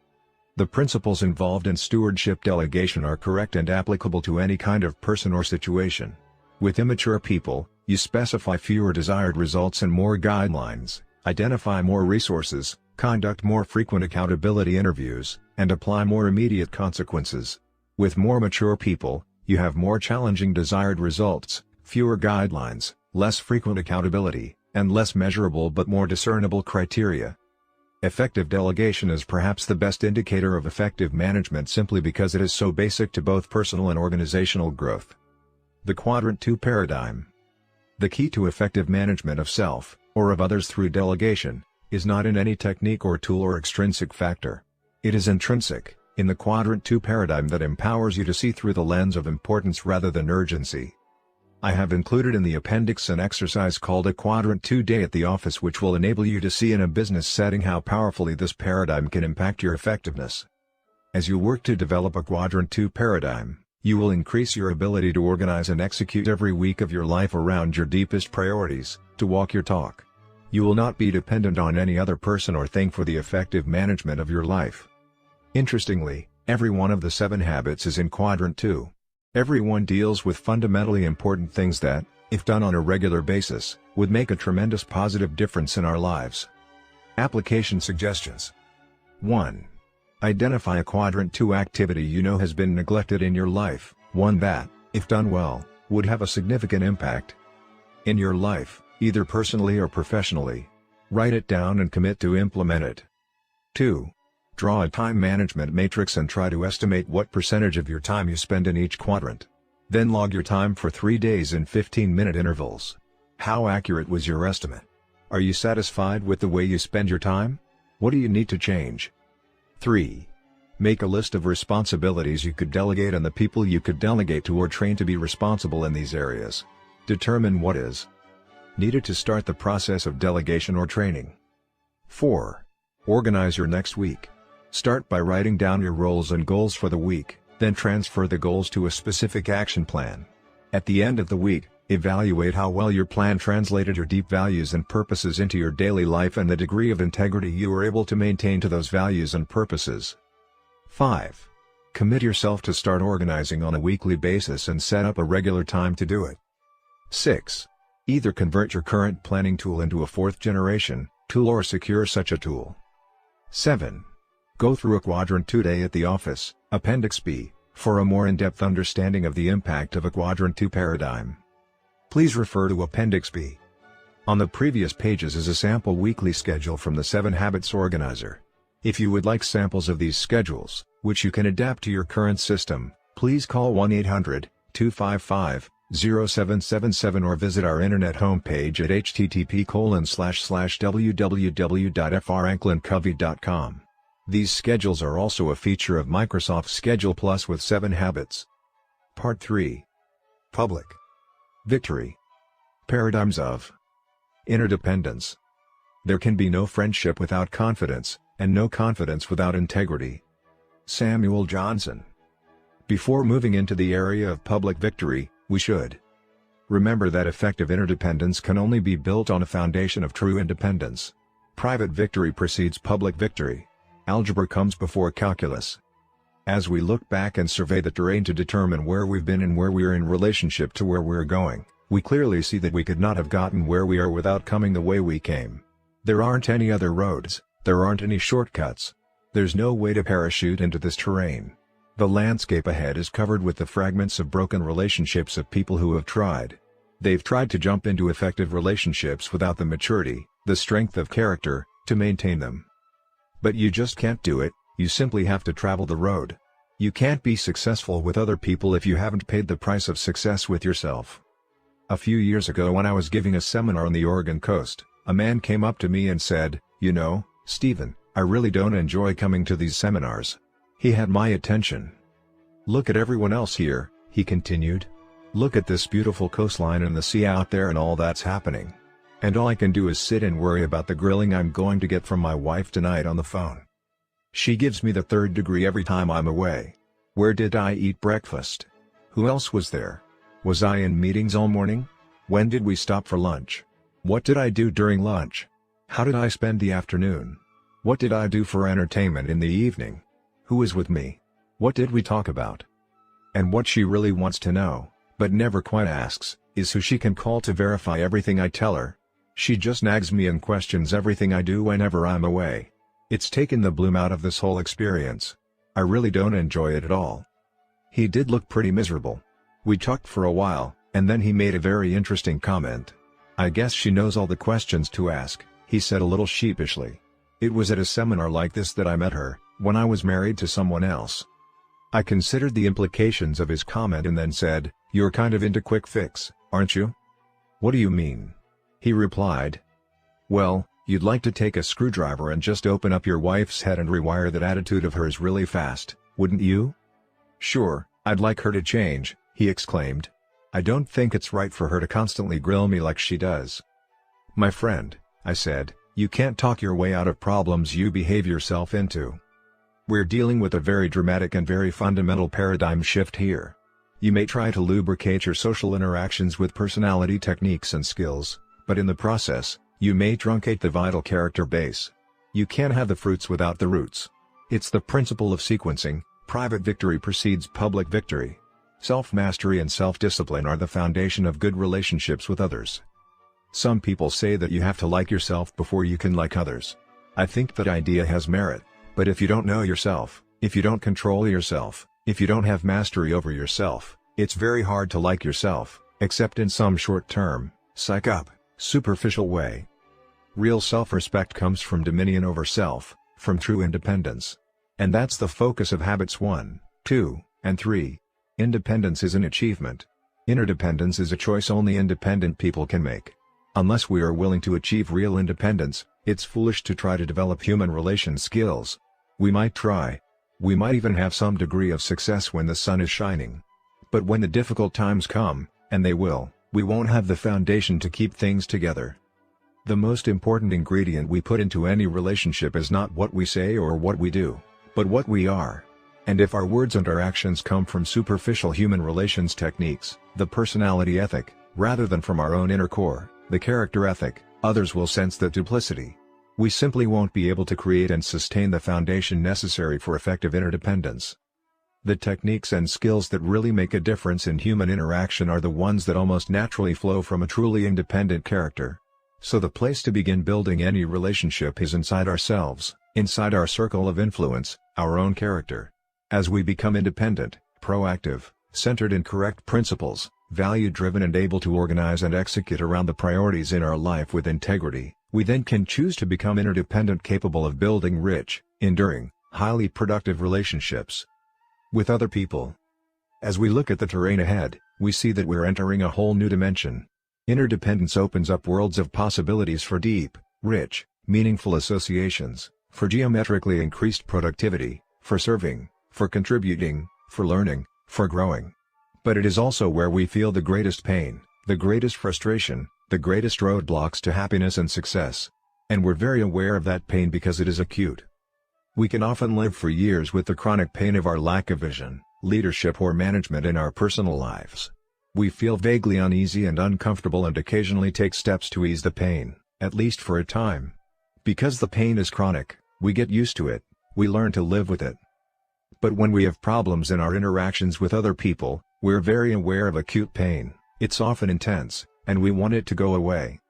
The principles involved in stewardship delegation are correct and applicable to any kind of person or situation. With immature people, you specify fewer desired results and more guidelines, identify more resources, conduct more frequent accountability interviews, and apply more immediate consequences. With more mature people, you have more challenging desired results, fewer guidelines, less frequent accountability, and less measurable but more discernible criteria. Effective delegation is perhaps the best indicator of effective management simply because it is so basic to both personal and organizational growth. The Quadrant 2 Paradigm. The key to effective management of self, or of others through delegation, is not in any technique or tool or extrinsic factor. It is intrinsic, in the Quadrant 2 paradigm that empowers you to see through the lens of importance rather than urgency. I have included in the appendix an exercise called a Quadrant 2 Day at the Office which will enable you to see in a business setting how powerfully this paradigm can impact your effectiveness. As you work to develop a Quadrant 2 paradigm, you will increase your ability to organize and execute every week of your life around your deepest priorities, to walk your talk. You will not be dependent on any other person or thing for the effective management of your life. Interestingly, every one of the 7 habits is in Quadrant 2. Every one deals with fundamentally important things that, if done on a regular basis, would make a tremendous positive difference in our lives. Application suggestions. 1. Identify a Quadrant 2 activity you know has been neglected in your life, one that, if done well, would have a significant impact in your life, either personally or professionally. Write it down and commit to implement it. 2. Draw a time management matrix and try to estimate what percentage of your time you spend in each quadrant. Then log your time for 3 days in 15-minute intervals. How accurate was your estimate? Are you satisfied with the way you spend your time? What do you need to change? 3. Make a list of responsibilities you could delegate and the people you could delegate to or train to be responsible in these areas. Determine what is needed to start the process of delegation or training. 4. Organize your next week. Start by writing down your roles and goals for the week, then transfer the goals to a specific action plan. At the end of the week, evaluate how well your plan translated your deep values and purposes into your daily life and the degree of integrity you were able to maintain to those values and purposes. 5. Commit yourself to start organizing on a weekly basis and set up a regular time to do it. 6. Either convert your current planning tool into a fourth-generation tool or secure such a tool. 7. Go through a Quadrant 2 day at the office, Appendix B, for a more in-depth understanding of the impact of a Quadrant 2 paradigm. Please refer to Appendix B. On the previous pages is a sample weekly schedule from the 7 Habits Organizer. If you would like samples of these schedules, which you can adapt to your current system, please call 1-800-255-0777 or visit our internet homepage at http://www.franklincovey.com. These schedules are also a feature of Microsoft Schedule Plus with 7 Habits. Part 3. Public Victory. Paradigms of Interdependence. There can be no friendship without confidence, and no confidence without integrity. Samuel Johnson. Before moving into the area of public victory, we should remember that effective interdependence can only be built on a foundation of true independence. Private victory precedes public victory. Algebra comes before calculus. As we look back and survey the terrain to determine where we've been and where we are in relationship to where we're going, we clearly see that we could not have gotten where we are without coming the way we came. There aren't any other roads, there aren't any shortcuts. There's no way to parachute into this terrain. The landscape ahead is covered with the fragments of broken relationships of people who have tried. They've tried to jump into effective relationships without the maturity, the strength of character, to maintain them. But you just can't do it, you simply have to travel the road. You can't be successful with other people if you haven't paid the price of success with yourself. A few years ago when I was giving a seminar on the Oregon coast, a man came up to me and said, "You know, Stephen, I really don't enjoy coming to these seminars." He had my attention. "Look at everyone else here," he continued. "Look at this beautiful coastline and the sea out there and all that's happening. And all I can do is sit and worry about the grilling I'm going to get from my wife tonight on the phone. She gives me the third degree every time I'm away. Where did I eat breakfast? Who else was there? Was I in meetings all morning? When did we stop for lunch? What did I do during lunch? How did I spend the afternoon? What did I do for entertainment in the evening? Who was with me? What did we talk about?" And what she really wants to know, but never quite asks, is who she can call to verify everything I tell her. She just nags me and questions everything I do whenever I'm away. It's taken the bloom out of this whole experience. I really don't enjoy it at all. He did look pretty miserable. We talked for a while, and then he made a very interesting comment. "I guess she knows all the questions to ask," he said a little sheepishly. "It was at a seminar like this that I met her, when I was married to someone else." I considered the implications of his comment and then said, "You're kind of into quick fix, aren't you?" "What do you mean?" He replied. "Well, you'd like to take a screwdriver and just open up your wife's head and rewire that attitude of hers really fast, wouldn't you?" "Sure, I'd like her to change," he exclaimed. "I don't think it's right for her to constantly grill me like she does." "My friend," I said, "you can't talk your way out of problems you behave yourself into. We're dealing with a very dramatic and very fundamental paradigm shift here. You may try to lubricate your social interactions with personality techniques and skills, but in the process, you may truncate the vital character base. You can't have the fruits without the roots. It's the principle of sequencing. Private victory precedes public victory. Self-mastery and self-discipline are the foundation of good relationships with others. Some people say that you have to like yourself before you can like others. I think that idea has merit, but if you don't know yourself, if you don't control yourself, if you don't have mastery over yourself, it's very hard to like yourself, except in some short-term, psych-up, superficial way. Real self-respect comes from dominion over self, from true independence. And that's the focus of Habits 1, 2, and 3. Independence is an achievement. Interdependence is a choice only independent people can make. Unless we are willing to achieve real independence, it's foolish to try to develop human relation skills. We might try. We might even have some degree of success when the sun is shining. But when the difficult times come, and they will, we won't have the foundation to keep things together. The most important ingredient we put into any relationship is not what we say or what we do, but what we are. And if our words and our actions come from superficial human relations techniques, the personality ethic, rather than from our own inner core, the character ethic, others will sense that duplicity. We simply won't be able to create and sustain the foundation necessary for effective interdependence. The techniques and skills that really make a difference in human interaction are the ones that almost naturally flow from a truly independent character. So the place to begin building any relationship is inside ourselves, inside our circle of influence, our own character. As we become independent, proactive, centered in correct principles, value-driven and able to organize and execute around the priorities in our life with integrity, we then can choose to become interdependent, capable of building rich, enduring, highly productive relationships with other people. As we look at the terrain ahead, we see that we're entering a whole new dimension. Interdependence opens up worlds of possibilities for deep, rich, meaningful associations, for geometrically increased productivity, for serving, for contributing, for learning, for growing. But it is also where we feel the greatest pain, the greatest frustration, the greatest roadblocks to happiness and success. And we're very aware of that pain because it is acute. We can often live for years with the chronic pain of our lack of vision, leadership or management in our personal lives. We feel vaguely uneasy and uncomfortable and occasionally take steps to ease the pain, at least for a time. Because the pain is chronic, we get used to it, we learn to live with it. But when we have problems in our interactions with other people, we're very aware of acute pain, it's often intense, and we want it to go away.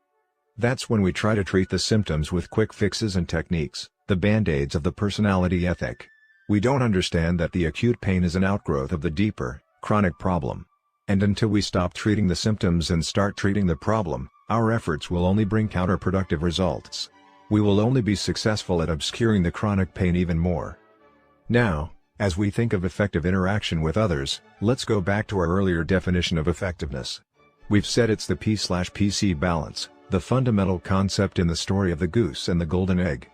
That's when we try to treat the symptoms with quick fixes and techniques, the band-aids of the personality ethic. We don't understand that the acute pain is an outgrowth of the deeper, chronic problem. And until we stop treating the symptoms and start treating the problem, our efforts will only bring counterproductive results. We will only be successful at obscuring the chronic pain even more. Now, as we think of effective interaction with others, let's go back to our earlier definition of effectiveness. We've said it's the P/PC balance, the fundamental concept in the story of the goose and the golden egg.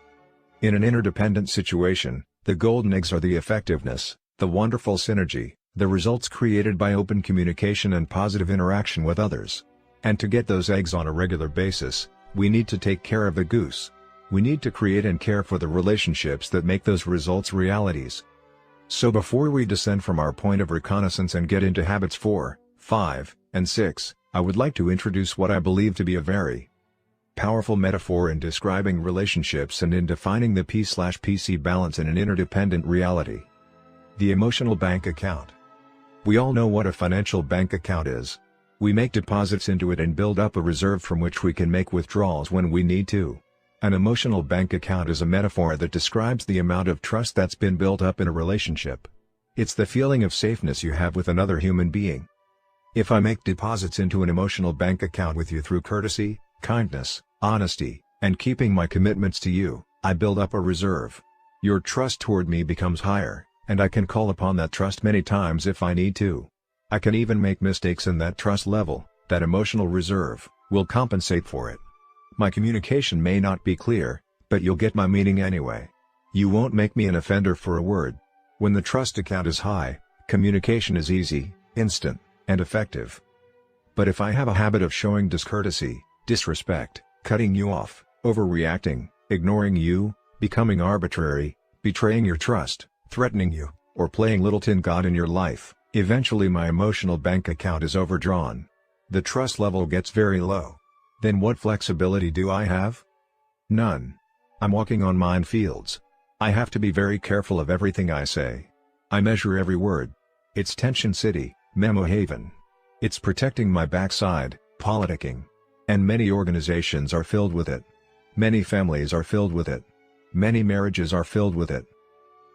In an interdependent situation, the golden eggs are the effectiveness, the wonderful synergy, the results created by open communication and positive interaction with others. And to get those eggs on a regular basis, we need to take care of the goose. We need to create and care for the relationships that make those results realities. So before we descend from our point of reconnaissance and get into habits 4, 5, and 6, I would like to introduce what I believe to be a very powerful metaphor in describing relationships and in defining the P/PC balance in an interdependent reality. The emotional bank account. We all know what a financial bank account is. We make deposits into it and build up a reserve from which we can make withdrawals when we need to. An emotional bank account is a metaphor that describes the amount of trust that's been built up in a relationship. It's the feeling of safeness you have with another human being. If I make deposits into an emotional bank account with you through courtesy, kindness, honesty, and keeping my commitments to you, I build up a reserve. Your trust toward me becomes higher, and I can call upon that trust many times if I need to. I can even make mistakes, and that trust level, that emotional reserve, will compensate for it. My communication may not be clear, but you'll get my meaning anyway. You won't make me an offender for a word. When the trust account is high, communication is easy, instant, and effective. But if I have a habit of showing discourtesy, disrespect, cutting you off, overreacting, ignoring you, becoming arbitrary, betraying your trust, threatening you, or playing little tin God in your life, eventually my emotional bank account is overdrawn. The trust level gets very low. Then what flexibility do I have? None. I'm walking on minefields. I have to be very careful of everything I say. I measure every word. It's Tension City, Memo Haven. It's protecting my backside, politicking. And many organizations are filled with it. Many families are filled with it. Many marriages are filled with it.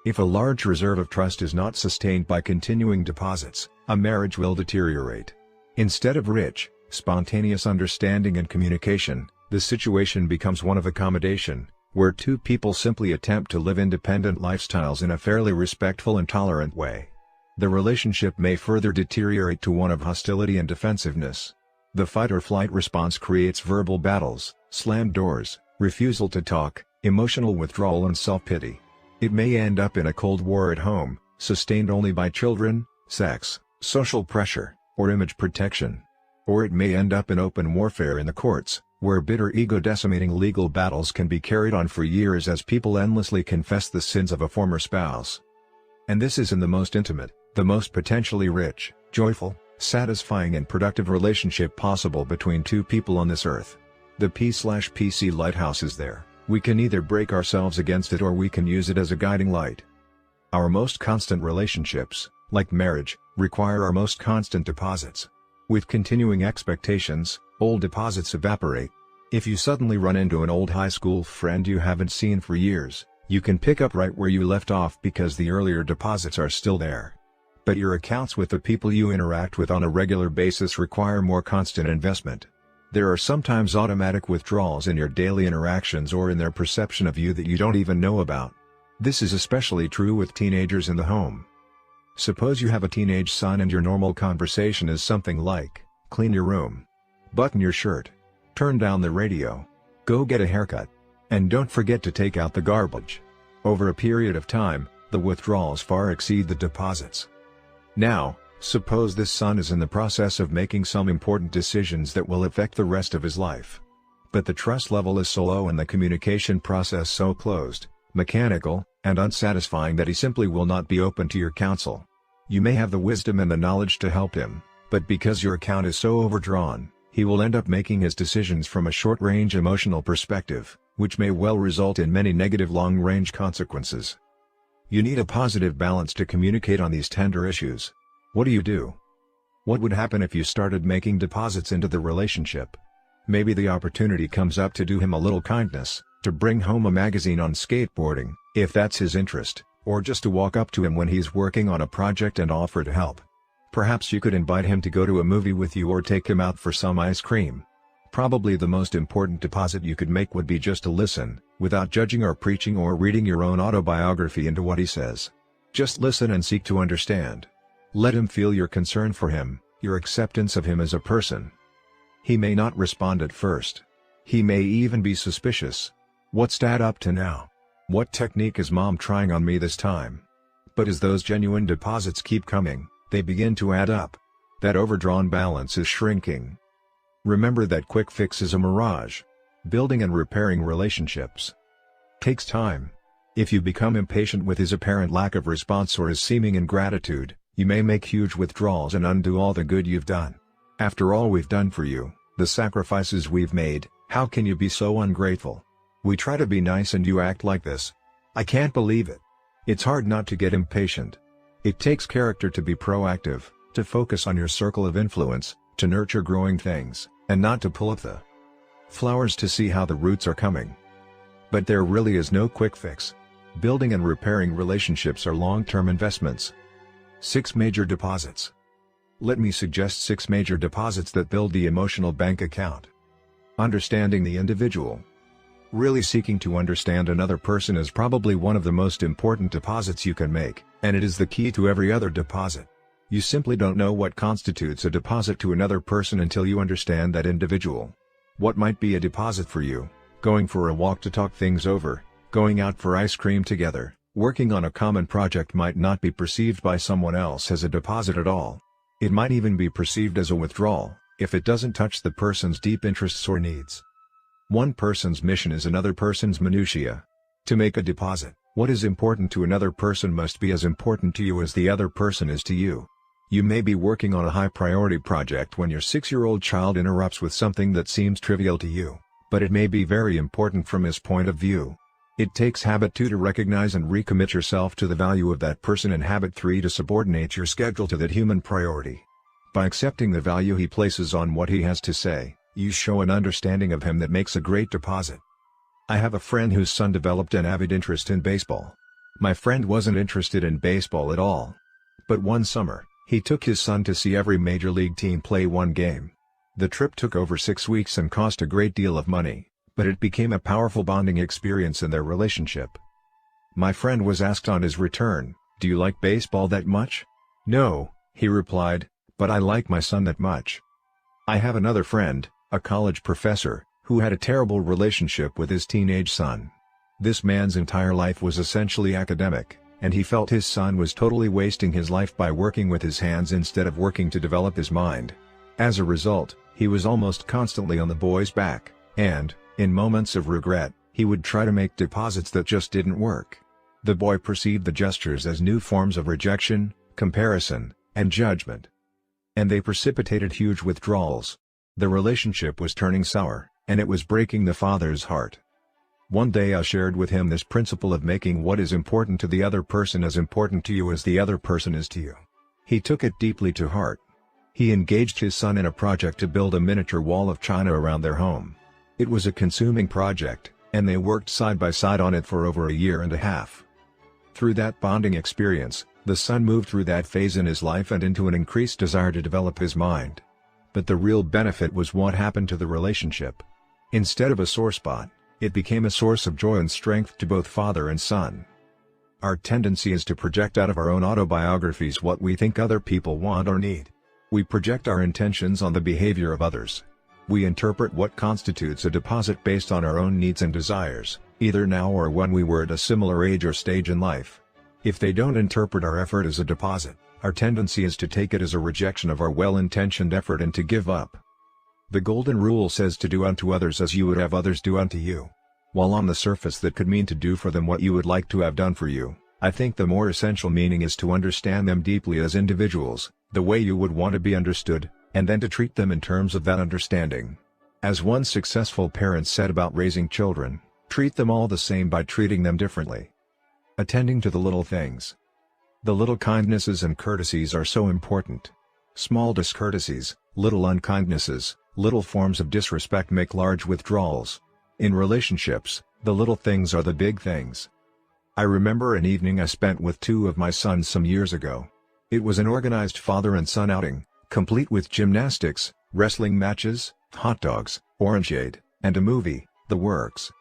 If a large reserve of trust is not sustained by continuing deposits, a marriage will deteriorate. Instead of rich, spontaneous understanding and communication, the situation becomes one of accommodation, where two people simply attempt to live independent lifestyles in a fairly respectful and tolerant way. The relationship may further deteriorate to one of hostility and defensiveness. The fight-or-flight response creates verbal battles, slammed doors, refusal to talk, emotional withdrawal and self-pity. It may end up in a cold war at home, sustained only by children, sex, social pressure, or image protection. Or it may end up in open warfare in the courts, where bitter ego-decimating legal battles can be carried on for years as people endlessly confess the sins of a former spouse. And this is in the most intimate, the most potentially rich, joyful, satisfying and productive relationship possible between two people on this earth. The P/PC lighthouse is there. We can either break ourselves against it or we can use it as a guiding light. Our most constant relationships, like marriage, require our most constant deposits. With continuing expectations, old deposits evaporate. If you suddenly run into an old high school friend you haven't seen for years, you can pick up right where you left off because the earlier deposits are still there. But your accounts with the people you interact with on a regular basis require more constant investment. There are sometimes automatic withdrawals in your daily interactions or in their perception of you that you don't even know about. This is especially true with teenagers in the home. Suppose you have a teenage son and your normal conversation is something like, clean your room, button your shirt, turn down the radio, go get a haircut, and don't forget to take out the garbage. Over a period of time, the withdrawals far exceed the deposits. Now, suppose this son is in the process of making some important decisions that will affect the rest of his life. But the trust level is so low and the communication process so closed, mechanical, and unsatisfying that he simply will not be open to your counsel. You may have the wisdom and the knowledge to help him, but because your account is so overdrawn, he will end up making his decisions from a short-range emotional perspective, which may well result in many negative long-range consequences. You need a positive balance to communicate on these tender issues. What do you do? What would happen if you started making deposits into the relationship? Maybe the opportunity comes up to do him a little kindness, to bring home a magazine on skateboarding, if that's his interest, or just to walk up to him when he's working on a project and offer to help. Perhaps you could invite him to go to a movie with you or take him out for some ice cream. Probably the most important deposit you could make would be just to listen, without judging or preaching or reading your own autobiography into what he says. Just listen and seek to understand. Let him feel your concern for him, your acceptance of him as a person. He may not respond at first. He may even be suspicious. What's Dad up to now? What technique is Mom trying on me this time? But as those genuine deposits keep coming, they begin to add up. That overdrawn balance is shrinking. Remember that quick fix is a mirage. Building and repairing relationships takes time. If you become impatient with his apparent lack of response or his seeming ingratitude, you may make huge withdrawals and undo all the good you've done. After all we've done for you, the sacrifices we've made, how can you be so ungrateful? We try to be nice and you act like this. I can't believe it. It's hard not to get impatient. It takes character to be proactive, to focus on your circle of influence, to nurture growing things, and not to pull up the flowers to see how the roots are coming. But there really is no quick fix. Building and repairing relationships are long-term investments. 6 major deposits. Let me suggest 6 major deposits that build the emotional bank account. Understanding the individual. Really seeking to understand another person is probably one of the most important deposits you can make, and it is the key to every other deposit. You simply don't know what constitutes a deposit to another person until you understand that individual. What might be a deposit for you? Going for a walk to talk things over, going out for ice cream together, working on a common project might not be perceived by someone else as a deposit at all. It might even be perceived as a withdrawal, if it doesn't touch the person's deep interests or needs. One person's mission is another person's minutiae. To make a deposit, what is important to another person must be as important to you as the other person is to you. You may be working on a high-priority project when your 6-year-old child interrupts with something that seems trivial to you, but it may be very important from his point of view. It takes habit 2 to recognize and recommit yourself to the value of that person, and habit 3 to subordinate your schedule to that human priority. By accepting the value he places on what he has to say, you show an understanding of him that makes a great deposit. I have a friend whose son developed an avid interest in baseball. My friend wasn't interested in baseball at all. But one summer, he took his son to see every major league team play one game. The trip took over 6 weeks and cost a great deal of money, but it became a powerful bonding experience in their relationship. My friend was asked on his return, "Do you like baseball that much?" "No," he replied, "but I like my son that much." I have another friend, a college professor, who had a terrible relationship with his teenage son. This man's entire life was essentially academic, and he felt his son was totally wasting his life by working with his hands instead of working to develop his mind. As a result, he was almost constantly on the boy's back, and, in moments of regret, he would try to make deposits that just didn't work. The boy perceived the gestures as new forms of rejection, comparison, and judgment. And they precipitated huge withdrawals. The relationship was turning sour, and it was breaking the father's heart. One day I shared with him this principle of making what is important to the other person as important to you as the other person is to you. He took it deeply to heart. He engaged his son in a project to build a miniature wall of China around their home. It was a consuming project, and they worked side by side on it for over a year and a half. Through that bonding experience, the son moved through that phase in his life and into an increased desire to develop his mind. But the real benefit was what happened to the relationship. Instead of a sore spot, it became a source of joy and strength to both father and son. Our tendency is to project out of our own autobiographies what we think other people want or need. We project our intentions on the behavior of others. We interpret what constitutes a deposit based on our own needs and desires, either now or when we were at a similar age or stage in life. If they don't interpret our effort as a deposit, our tendency is to take it as a rejection of our well-intentioned effort and to give up. The golden rule says to do unto others as you would have others do unto you. While on the surface that could mean to do for them what you would like to have done for you, I think the more essential meaning is to understand them deeply as individuals, the way you would want to be understood, and then to treat them in terms of that understanding. As one successful parent said about raising children, treat them all the same by treating them differently. Attending to the little things. The little kindnesses and courtesies are so important. Small discourtesies, little unkindnesses, little forms of disrespect make large withdrawals. In relationships, the little things are the big things. I remember an evening I spent with two of my sons some years ago. It was an organized father and son outing, complete with gymnastics, wrestling matches, hot dogs, orangeade, and a movie, the works.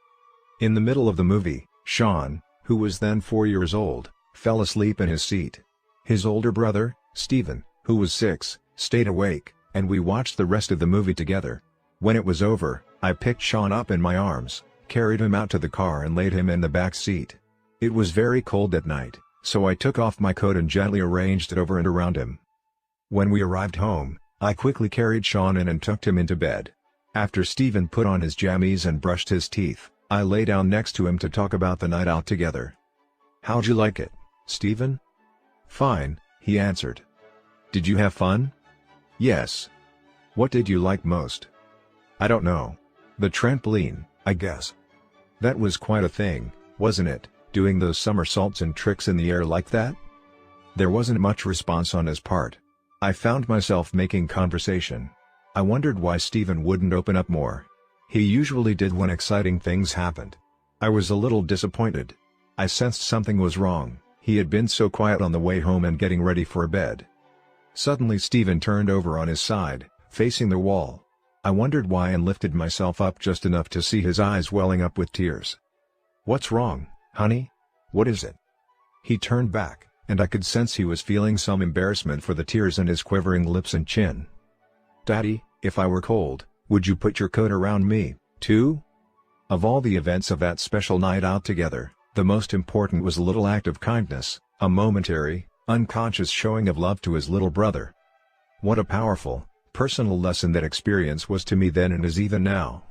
In the middle of the movie, Sean, who was then 4 years old, fell asleep in his seat. His older brother, Stephen, who was 6, stayed awake, and we watched the rest of the movie together. When it was over, I picked Sean up in my arms, carried him out to the car and laid him in the back seat. It was very cold at night, so I took off my coat and gently arranged it over and around him. When we arrived home, I quickly carried Sean in and tucked him into bed. After Stephen put on his jammies and brushed his teeth, I lay down next to him to talk about the night out together. "How'd you like it, Stephen?" "Fine," he answered. "Did you have fun?" "Yes." "What did you like most?" "I don't know. The trampoline, I guess." "That was quite a thing, wasn't it, doing those somersaults and tricks in the air like that?" There wasn't much response on his part. I found myself making conversation. I wondered why Stephen wouldn't open up more. He usually did when exciting things happened. I was a little disappointed. I sensed something was wrong. He had been so quiet on the way home and getting ready for bed. Suddenly Stephen turned over on his side, facing the wall. I wondered why and lifted myself up just enough to see his eyes welling up with tears. "What's wrong, honey? What is it?" He turned back, and I could sense he was feeling some embarrassment for the tears in his quivering lips and chin. "Daddy, if I were cold, would you put your coat around me, too?" Of all the events of that special night out together, the most important was a little act of kindness, a momentary, unconscious showing of love to his little brother. What a powerful, personal lesson that experience was to me then and is even now.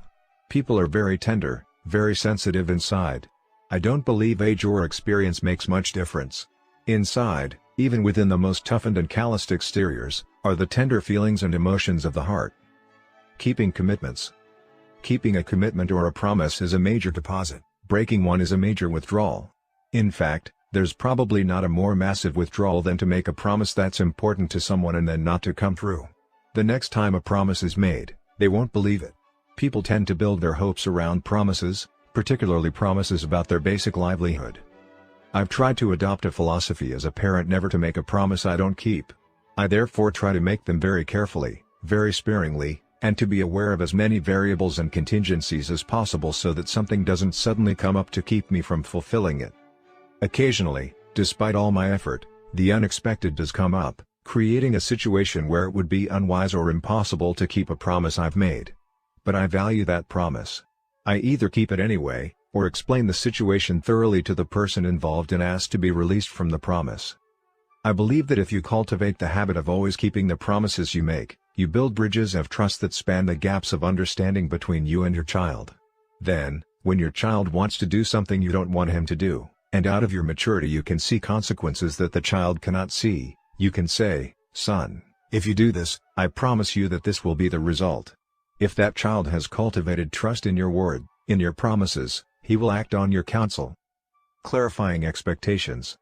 People are very tender, very sensitive inside. I don't believe age or experience makes much difference. Inside, even within the most toughened and calloused exteriors, are the tender feelings and emotions of the heart. Keeping commitments. Keeping a commitment or a promise is a major deposit, breaking one is a major withdrawal. In fact, there's probably not a more massive withdrawal than to make a promise that's important to someone and then not to come through. The next time a promise is made, they won't believe it. People tend to build their hopes around promises, particularly promises about their basic livelihood. I've tried to adopt a philosophy as a parent never to make a promise I don't keep. I therefore try to make them very carefully, very sparingly, and to be aware of as many variables and contingencies as possible so that something doesn't suddenly come up to keep me from fulfilling it. Occasionally, despite all my effort, the unexpected does come up, creating a situation where it would be unwise or impossible to keep a promise I've made. But I value that promise. I either keep it anyway, or explain the situation thoroughly to the person involved and ask to be released from the promise. I believe that if you cultivate the habit of always keeping the promises you make, you build bridges of trust that span the gaps of understanding between you and your child. Then, when your child wants to do something you don't want him to do, and out of your maturity you can see consequences that the child cannot see, you can say, "Son, if you do this, I promise you that this will be the result." If that child has cultivated trust in your word, in your promises, he will act on your counsel. Clarifying expectations.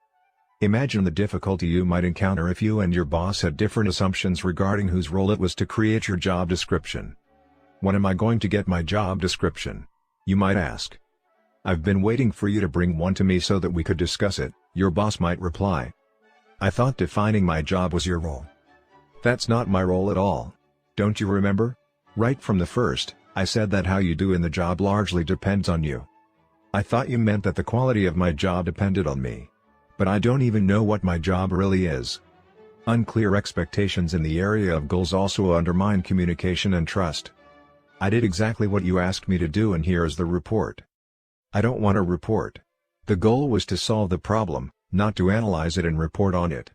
Imagine the difficulty you might encounter if you and your boss had different assumptions regarding whose role it was to create your job description. When am I going to get my job description? You might ask. I've been waiting for you to bring one to me so that we could discuss it, your boss might reply. I thought defining my job was your role. That's not my role at all. Don't you remember? Right from the first, I said that how you do in the job largely depends on you. I thought you meant that the quality of my job depended on me. But I don't even know what my job really is. Unclear expectations in the area of goals also undermine communication and trust. I did exactly what you asked me to do, and here is the report. I don't want a report. The goal was to solve the problem, not to analyze it and report on it.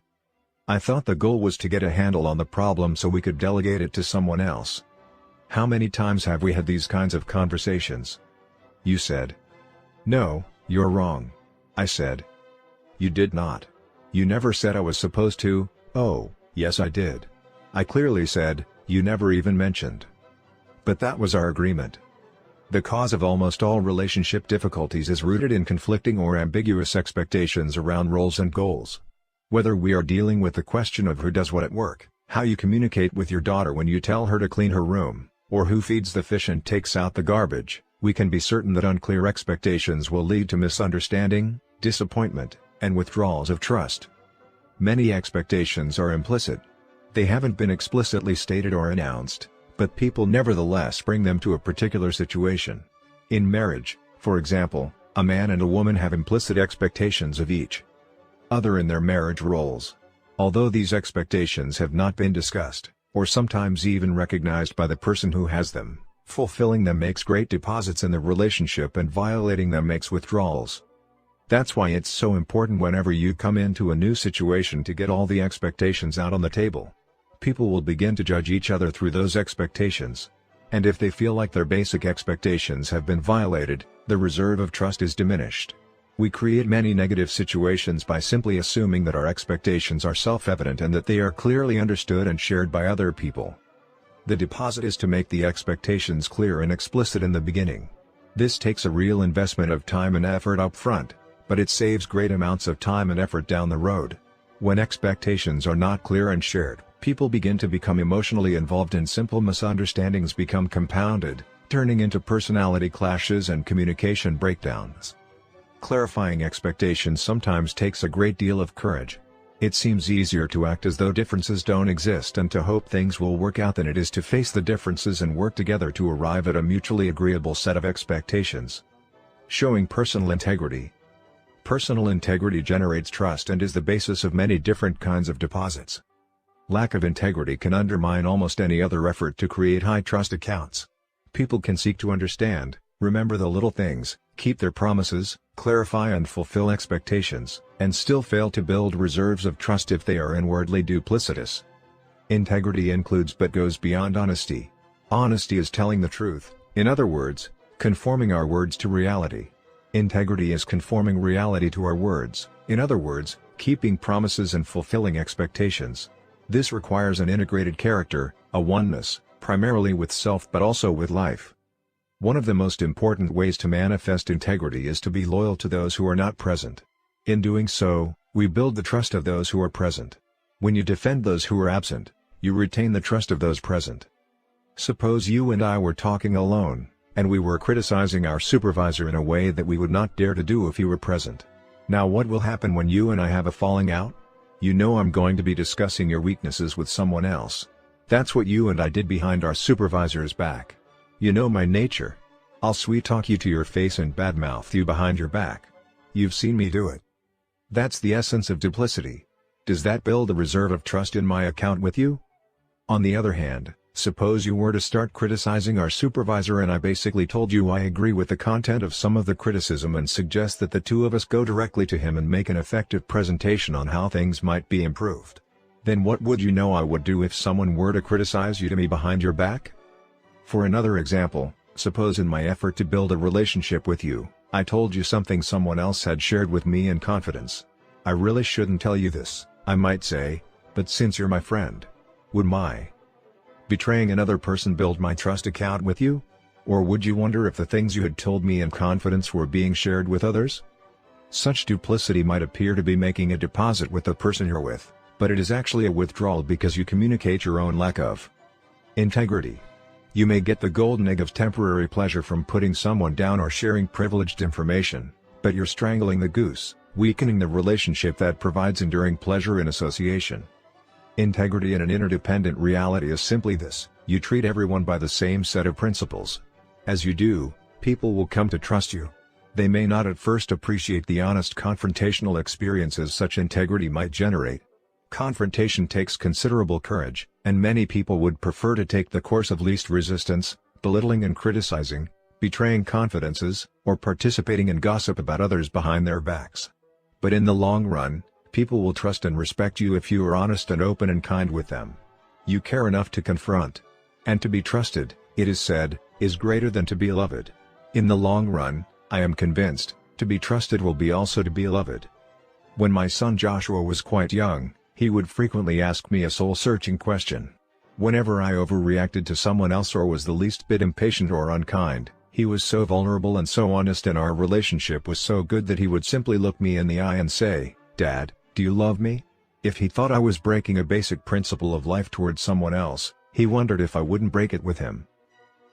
I thought the goal was to get a handle on the problem so we could delegate it to someone else. How many times have we had these kinds of conversations? You said. No, you're wrong. I said. You did not. You never said I was supposed to. Oh, yes I did. I clearly said, you never even mentioned. But that was our agreement. The cause of almost all relationship difficulties is rooted in conflicting or ambiguous expectations around roles and goals. Whether we are dealing with the question of who does what at work, how you communicate with your daughter when you tell her to clean her room, or who feeds the fish and takes out the garbage, we can be certain that unclear expectations will lead to misunderstanding, disappointment, and withdrawals of trust. Many expectations are implicit. They haven't been explicitly stated or announced, but people nevertheless bring them to a particular situation. In marriage, for example, a man and a woman have implicit expectations of each other in their marriage roles. Although these expectations have not been discussed, or sometimes even recognized by the person who has them, fulfilling them makes great deposits in the relationship and violating them makes withdrawals. That's why it's so important whenever you come into a new situation to get all the expectations out on the table. People will begin to judge each other through those expectations. And if they feel like their basic expectations have been violated, the reserve of trust is diminished. We create many negative situations by simply assuming that our expectations are self-evident and that they are clearly understood and shared by other people. The deposit is to make the expectations clear and explicit in the beginning. This takes a real investment of time and effort up front, but it saves great amounts of time and effort down the road. When expectations are not clear and shared, people begin to become emotionally involved and simple misunderstandings become compounded, turning into personality clashes and communication breakdowns. Clarifying expectations sometimes takes a great deal of courage. It seems easier to act as though differences don't exist and to hope things will work out than it is to face the differences and work together to arrive at a mutually agreeable set of expectations. Showing personal integrity. Personal integrity generates trust and is the basis of many different kinds of deposits. Lack of integrity can undermine almost any other effort to create high trust accounts. People can seek to understand, remember the little things, keep their promises, clarify and fulfill expectations, and still fail to build reserves of trust if they are inwardly duplicitous. Integrity includes but goes beyond honesty. Honesty is telling the truth, in other words, conforming our words to reality. Integrity is conforming reality to our words, in other words, keeping promises and fulfilling expectations. This requires an integrated character, a oneness, primarily with self but also with life. One of the most important ways to manifest integrity is to be loyal to those who are not present. In doing so, we build the trust of those who are present. When you defend those who are absent, you retain the trust of those present. Suppose you and I were talking alone, and we were criticizing our supervisor in a way that we would not dare to do if he were present. Now what will happen when you and I have a falling out? You know I'm going to be discussing your weaknesses with someone else. That's what you and I did behind our supervisor's back. You know my nature. I'll sweet-talk you to your face and badmouth you behind your back. You've seen me do it. That's the essence of duplicity. Does that build a reserve of trust in my account with you? On the other hand, suppose you were to start criticizing our supervisor and I basically told you I agree with the content of some of the criticism and suggest that the two of us go directly to him and make an effective presentation on how things might be improved. Then what would you know I would do if someone were to criticize you to me behind your back? For another example, suppose in my effort to build a relationship with you, I told you something someone else had shared with me in confidence. I really shouldn't tell you this, I might say, but since you're my friend, would my betraying another person build my trust account with you? Or would you wonder if the things you had told me in confidence were being shared with others? Such duplicity might appear to be making a deposit with the person you're with, but it is actually a withdrawal because you communicate your own lack of integrity. You may get the golden egg of temporary pleasure from putting someone down or sharing privileged information, but you're strangling the goose, weakening the relationship that provides enduring pleasure in association. Integrity in an interdependent reality is simply this: you treat everyone by the same set of principles. As you do, people will come to trust you. They may not at first appreciate the honest confrontational experiences such integrity might generate. Confrontation takes considerable courage, and many people would prefer to take the course of least resistance, belittling and criticizing, betraying confidences, or participating in gossip about others behind their backs. But in the long run, people will trust and respect you if you are honest and open and kind with them. You care enough to confront. And to be trusted, it is said, is greater than to be loved. In the long run, I am convinced, to be trusted will be also to be loved. When my son Joshua was quite young, he would frequently ask me a soul-searching question. Whenever I overreacted to someone else or was the least bit impatient or unkind, he was so vulnerable and so honest, and our relationship was so good that he would simply look me in the eye and say, "Dad, do you love me?" If he thought I was breaking a basic principle of life towards someone else, he wondered if I wouldn't break it with him.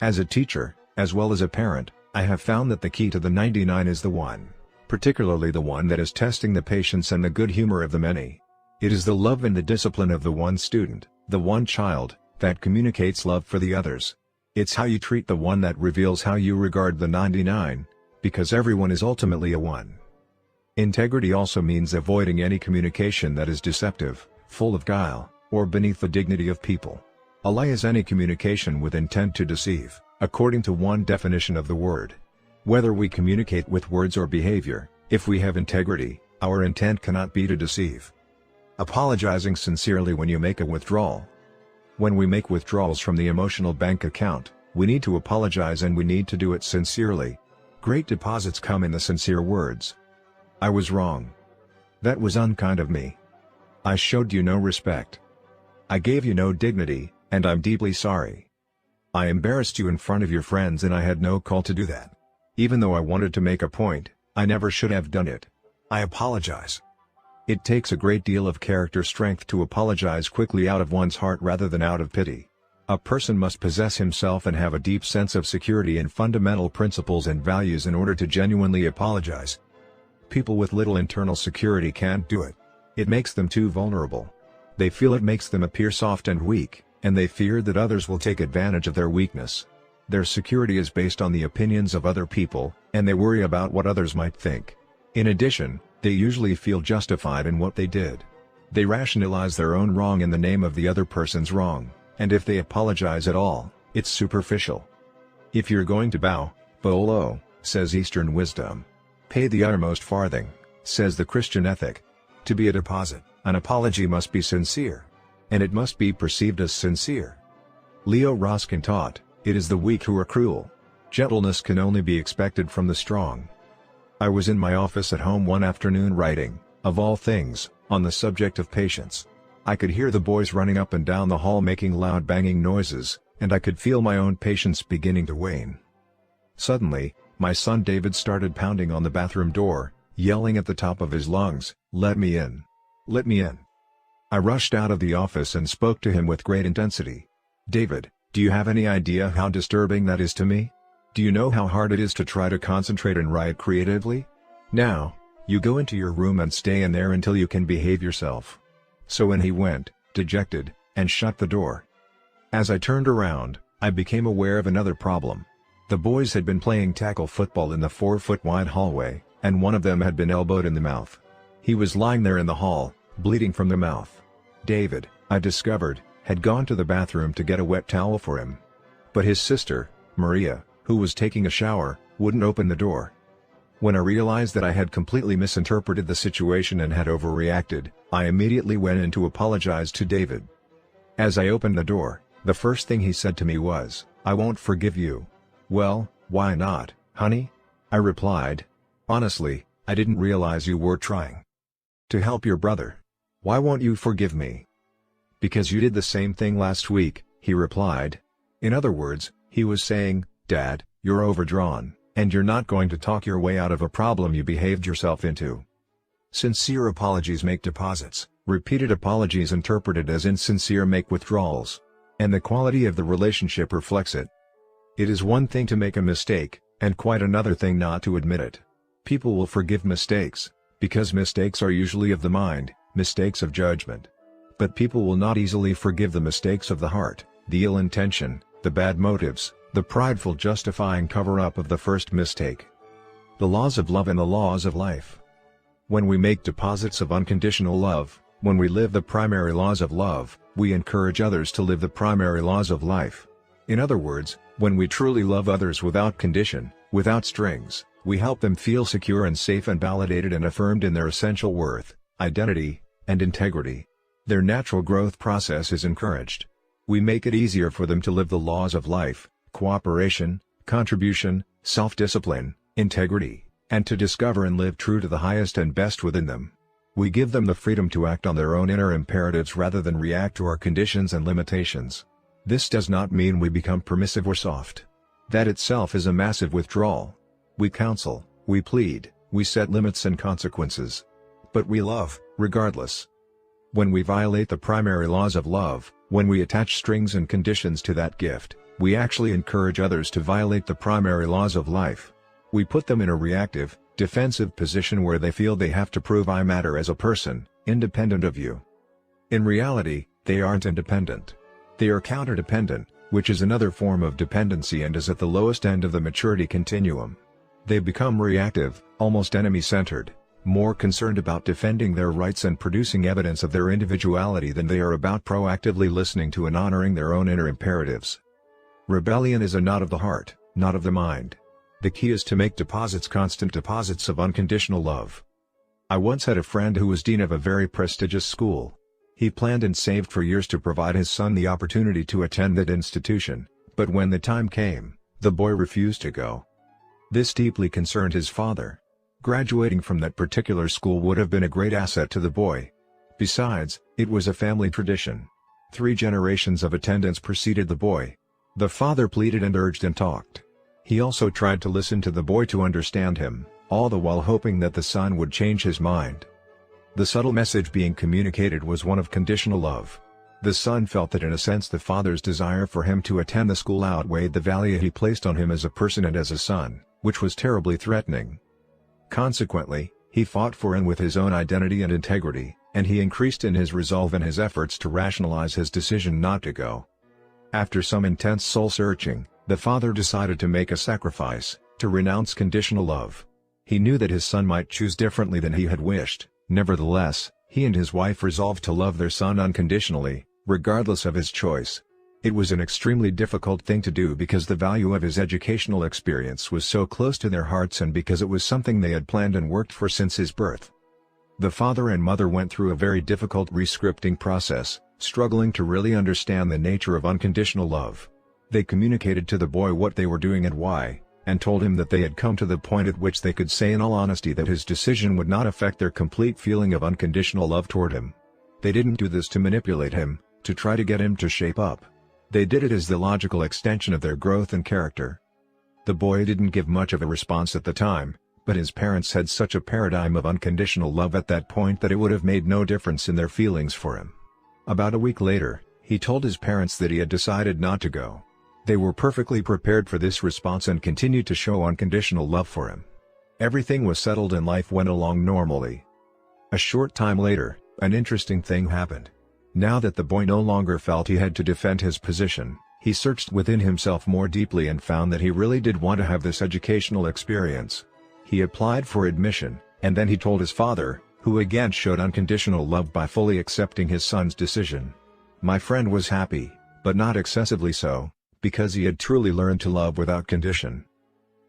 As a teacher, as well as a parent, I have found that the key to the 99 is the one, particularly the one that is testing the patience and the good humor of the many. It is the love and the discipline of the one student, the one child, that communicates love for the others. It's how you treat the one that reveals how you regard the 99, because everyone is ultimately a one. Integrity also means avoiding any communication that is deceptive, full of guile, or beneath the dignity of people. A lie is any communication with intent to deceive, according to one definition of the word. Whether we communicate with words or behavior, if we have integrity, our intent cannot be to deceive. Apologizing sincerely when you make a withdrawal. When we make withdrawals from the emotional bank account, we need to apologize, and we need to do it sincerely. Great deposits come in the sincere words. "I was wrong. That was unkind of me. I showed you no respect. I gave you no dignity, and I'm deeply sorry. I embarrassed you in front of your friends, and I had no call to do that. Even though I wanted to make a point, I never should have done it. I apologize." It takes a great deal of character strength to apologize quickly out of one's heart rather than out of pity. A person must possess himself and have a deep sense of security in fundamental principles and values in order to genuinely apologize. People with little internal security can't do it. It makes them too vulnerable. They feel it makes them appear soft and weak, and they fear that others will take advantage of their weakness. Their security is based on the opinions of other people, and they worry about what others might think. In addition, they usually feel justified in what they did. They rationalize their own wrong in the name of the other person's wrong, and if they apologize at all, it's superficial. If you're going to bow low, says Eastern wisdom. Pay the uttermost farthing, says the Christian ethic. To be a deposit, an apology must be sincere. And it must be perceived as sincere. Leo Ruskin taught, "It is the weak who are cruel. Gentleness can only be expected from the strong." I was in my office at home one afternoon writing, of all things, on the subject of patience. I could hear the boys running up and down the hall making loud banging noises, and I could feel my own patience beginning to wane. Suddenly, my son David started pounding on the bathroom door, yelling at the top of his lungs, "Let me in! Let me in!" I rushed out of the office and spoke to him with great intensity. "David, do you have any idea how disturbing that is to me? Do you know how hard it is to try to concentrate and write creatively? Now, you go into your room and stay in there until you can behave yourself." So in he went, dejected, and shut the door. As I turned around, I became aware of another problem. The boys had been playing tackle football in the 4-foot-wide hallway, and one of them had been elbowed in the mouth. He was lying there in the hall, bleeding from the mouth. David, I discovered, had gone to the bathroom to get a wet towel for him. But his sister, Maria, who was taking a shower, wouldn't open the door. When I realized that I had completely misinterpreted the situation and had overreacted, I immediately went in to apologize to David. As I opened the door, the first thing he said to me was, "I won't forgive you." "Well, why not, honey?" I replied. "Honestly, I didn't realize you were trying to help your brother. Why won't you forgive me?" "Because you did the same thing last week," he replied. In other words, he was saying, "Dad, you're overdrawn, And you're not going to talk your way out of a problem you behaved yourself into. Sincere apologies make deposits, repeated apologies interpreted as insincere make withdrawals. And the quality of the relationship reflects it. It is one thing to make a mistake, and quite another thing not to admit it. People will forgive mistakes, because mistakes are usually of the mind, mistakes of judgment. But people will not easily forgive the mistakes of the heart, the ill intention, the bad motives, the prideful justifying cover-up of the first mistake. The laws of love and the laws of life. When we make deposits of unconditional love, when we live the primary laws of love, we encourage others to live the primary laws of life. In other words, when we truly love others without condition, without strings, we help them feel secure and safe and validated and affirmed in their essential worth, identity, and integrity. Their natural growth process is encouraged. We make it easier for them to live the laws of life, cooperation, contribution, self-discipline, integrity, and to discover and live true to the highest and best within them. We give them the freedom to act on their own inner imperatives rather than react to our conditions and limitations. This does not mean we become permissive or soft. That itself is a massive withdrawal. We counsel, we plead, we set limits and consequences. But we love, regardless. When we violate the primary laws of love, when we attach strings and conditions to that gift, we actually encourage others to violate the primary laws of life. We put them in a reactive, defensive position where they feel they have to prove I matter as a person, independent of you. In reality, they aren't independent. They are counterdependent, which is another form of dependency and is at the lowest end of the maturity continuum. They become reactive, almost enemy-centered, more concerned about defending their rights and producing evidence of their individuality than they are about proactively listening to and honoring their own inner imperatives. Rebellion is a not of the heart, not of the mind. The key is to make deposits constant deposits of unconditional love. I once had a friend who was dean of a very prestigious school. He planned and saved for years to provide his son the opportunity to attend that institution, but when the time came, the boy refused to go. This deeply concerned his father. Graduating from that particular school would have been a great asset to the boy. Besides, it was a family tradition. 3 generations of attendance preceded the boy. The father pleaded and urged and talked. He also tried to listen to the boy to understand him, all the while hoping that the son would change his mind. The subtle message being communicated was one of conditional love. The son felt that in a sense the father's desire for him to attend the school outweighed the value he placed on him as a person and as a son, which was terribly threatening. Consequently, he fought for and with his own identity and integrity, and he increased in his resolve and his efforts to rationalize his decision not to go. After some intense soul-searching, the father decided to make a sacrifice, to renounce conditional love. He knew that his son might choose differently than he had wished. Nevertheless, he and his wife resolved to love their son unconditionally, regardless of his choice. It was an extremely difficult thing to do because the value of his educational experience was so close to their hearts and because it was something they had planned and worked for since his birth. The father and mother went through a very difficult rescripting process, struggling to really understand the nature of unconditional love. They communicated to the boy what they were doing and why, and told him that they had come to the point at which they could say in all honesty that his decision would not affect their complete feeling of unconditional love toward him. They didn't do this to manipulate him, to try to get him to shape up. They did it as the logical extension of their growth and character. The boy didn't give much of a response at the time, but his parents had such a paradigm of unconditional love at that point that it would have made no difference in their feelings for him. About a week later, he told his parents that he had decided not to go. They were perfectly prepared for this response and continued to show unconditional love for him. Everything was settled and life went along normally. A short time later, an interesting thing happened. Now that the boy no longer felt he had to defend his position, he searched within himself more deeply and found that he really did want to have this educational experience. He applied for admission, and then he told his father, who again showed unconditional love by fully accepting his son's decision. My friend was happy, but not excessively so, because he had truly learned to love without condition.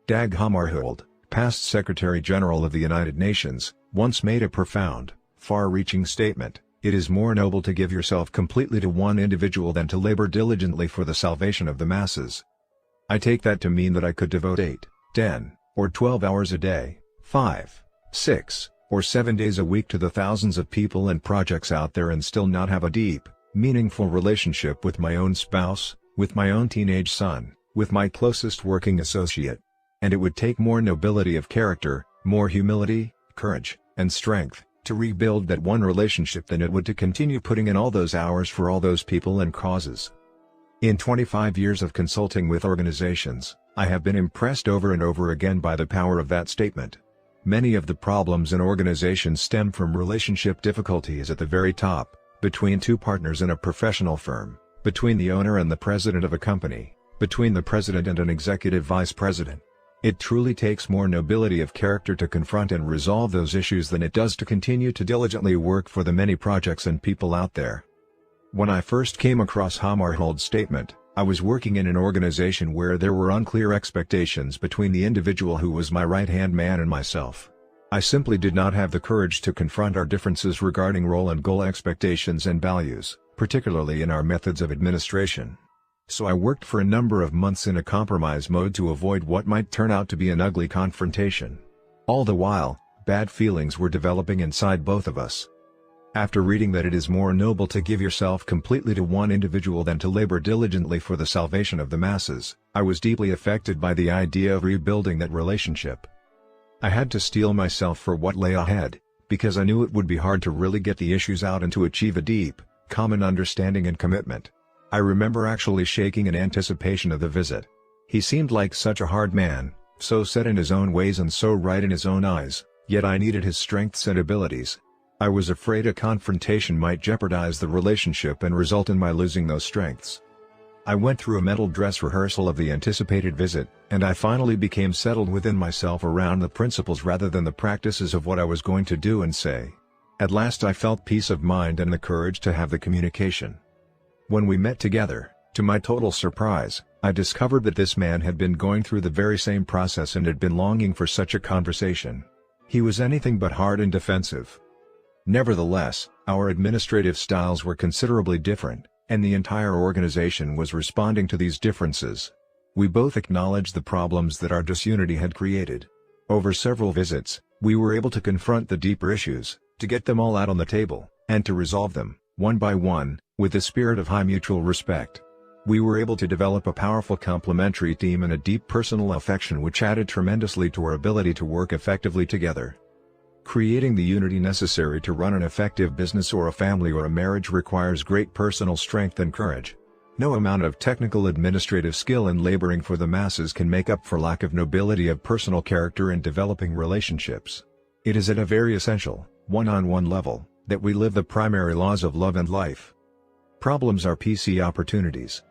Dag Hammarskjöld, past Secretary General of the United Nations, once made a profound, far-reaching statement: "It is more noble to give yourself completely to one individual than to labor diligently for the salvation of the masses." I take that to mean that I could devote 8, 10, or 12 hours a day, 5, 6, or 7 days a week to the thousands of people and projects out there and still not have a deep, meaningful relationship with my own spouse, with my own teenage son, with my closest working associate. and it would take more nobility of character, more humility, courage, and strength, to rebuild that one relationship than it would to continue putting in all those hours for all those people and causes. In 25 years of consulting with organizations, I have been impressed over and over again by the power of that statement. Many of the problems in organizations stem from relationship difficulties at the very top, between two partners in a professional firm, between the owner and the president of a company, between the president and an executive vice president. It truly takes more nobility of character to confront and resolve those issues than it does to continue to diligently work for the many projects and people out there. When I first came across Hammarhold's statement, I was working in an organization where there were unclear expectations between the individual who was my right-hand man and myself. I simply did not have the courage to confront our differences regarding role and goal expectations and values, particularly in our methods of administration. So I worked for a number of months in a compromise mode to avoid what might turn out to be an ugly confrontation. All the while, bad feelings were developing inside both of us. After reading that it is more noble to give yourself completely to one individual than to labor diligently for the salvation of the masses, I was deeply affected by the idea of rebuilding that relationship. I had to steel myself for what lay ahead, because I knew it would be hard to really get the issues out and to achieve a deep, common understanding and commitment. I remember actually shaking in anticipation of the visit. He seemed like such a hard man, so set in his own ways and so right in his own eyes, yet I needed his strengths and abilities. I was afraid a confrontation might jeopardize the relationship and result in my losing those strengths. I went through a mental dress rehearsal of the anticipated visit, and I finally became settled within myself around the principles rather than the practices of what I was going to do and say. At last I felt peace of mind and the courage to have the communication. When we met together, to my total surprise, I discovered that this man had been going through the very same process and had been longing for such a conversation. He was anything but hard and defensive. Nevertheless, our administrative styles were considerably different, and the entire organization was responding to these differences. We both acknowledged the problems that our disunity had created. Over several visits, we were able to confront the deeper issues, to get them all out on the table, and to resolve them, one by one, with the spirit of high mutual respect. We were able to develop a powerful complementary team and a deep personal affection which added tremendously to our ability to work effectively together. Creating the unity necessary to run an effective business or a family or a marriage requires great personal strength and courage. No amount of technical administrative skill in laboring for the masses can make up for lack of nobility of personal character in developing relationships. It is at a very essential, one-on-one level, that we live the primary laws of love and life. Problems are PC opportunities.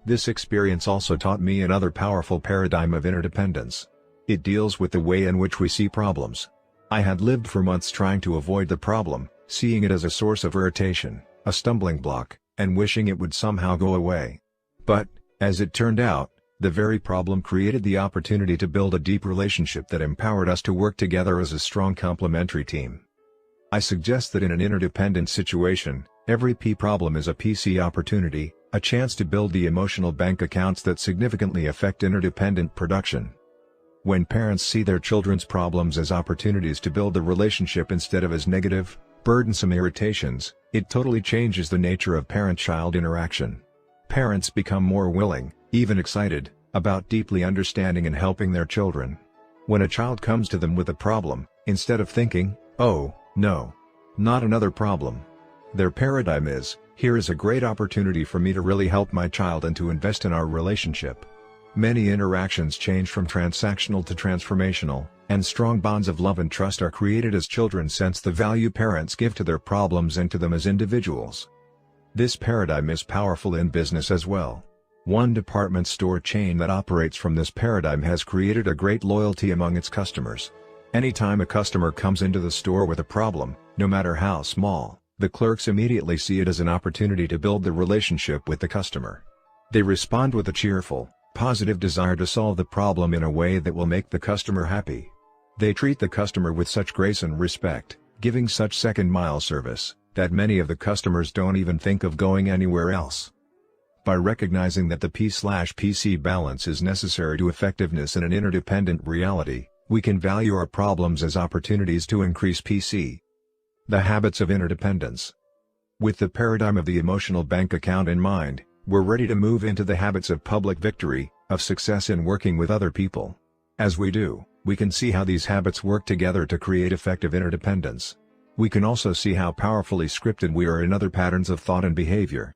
This experience also taught me another powerful paradigm of interdependence. It deals with the way in which we see problems. I had lived for months trying to avoid the problem, seeing it as a source of irritation, a stumbling block, and wishing it would somehow go away. But, as it turned out, the very problem created the opportunity to build a deep relationship that empowered us to work together as a strong complementary team. I suggest that in an interdependent situation, every P problem is a PC opportunity, a chance to build the emotional bank accounts that significantly affect interdependent production. When parents see their children's problems as opportunities to build the relationship instead of as negative, burdensome irritations, it totally changes the nature of parent-child interaction. Parents become more willing, even excited, about deeply understanding and helping their children. When a child comes to them with a problem, instead of thinking, "Oh, no, not another problem," their paradigm is, "Here is a great opportunity for me to really help my child and to invest in our relationship." Many interactions change from transactional to transformational, and strong bonds of love and trust are created as children sense the value parents give to their problems and to them as individuals. This paradigm is powerful in business as well. One department store chain that operates from this paradigm has created a great loyalty among its customers. Anytime a customer comes into the store with a problem, no matter how small, the clerks immediately see it as an opportunity to build the relationship with the customer. They respond with a cheerful, positive desire to solve the problem in a way that will make the customer happy. They treat the customer with such grace and respect, giving such second-mile service, that many of the customers don't even think of going anywhere else. By recognizing that the P/PC balance is necessary to effectiveness in an interdependent reality, we can value our problems as opportunities to increase PC. The habits of interdependence. With the paradigm of the emotional bank account in mind, we're ready to move into the habits of public victory, of success in working with other people. As we do, we can see how these habits work together to create effective interdependence. We can also see how powerfully scripted we are in other patterns of thought and behavior.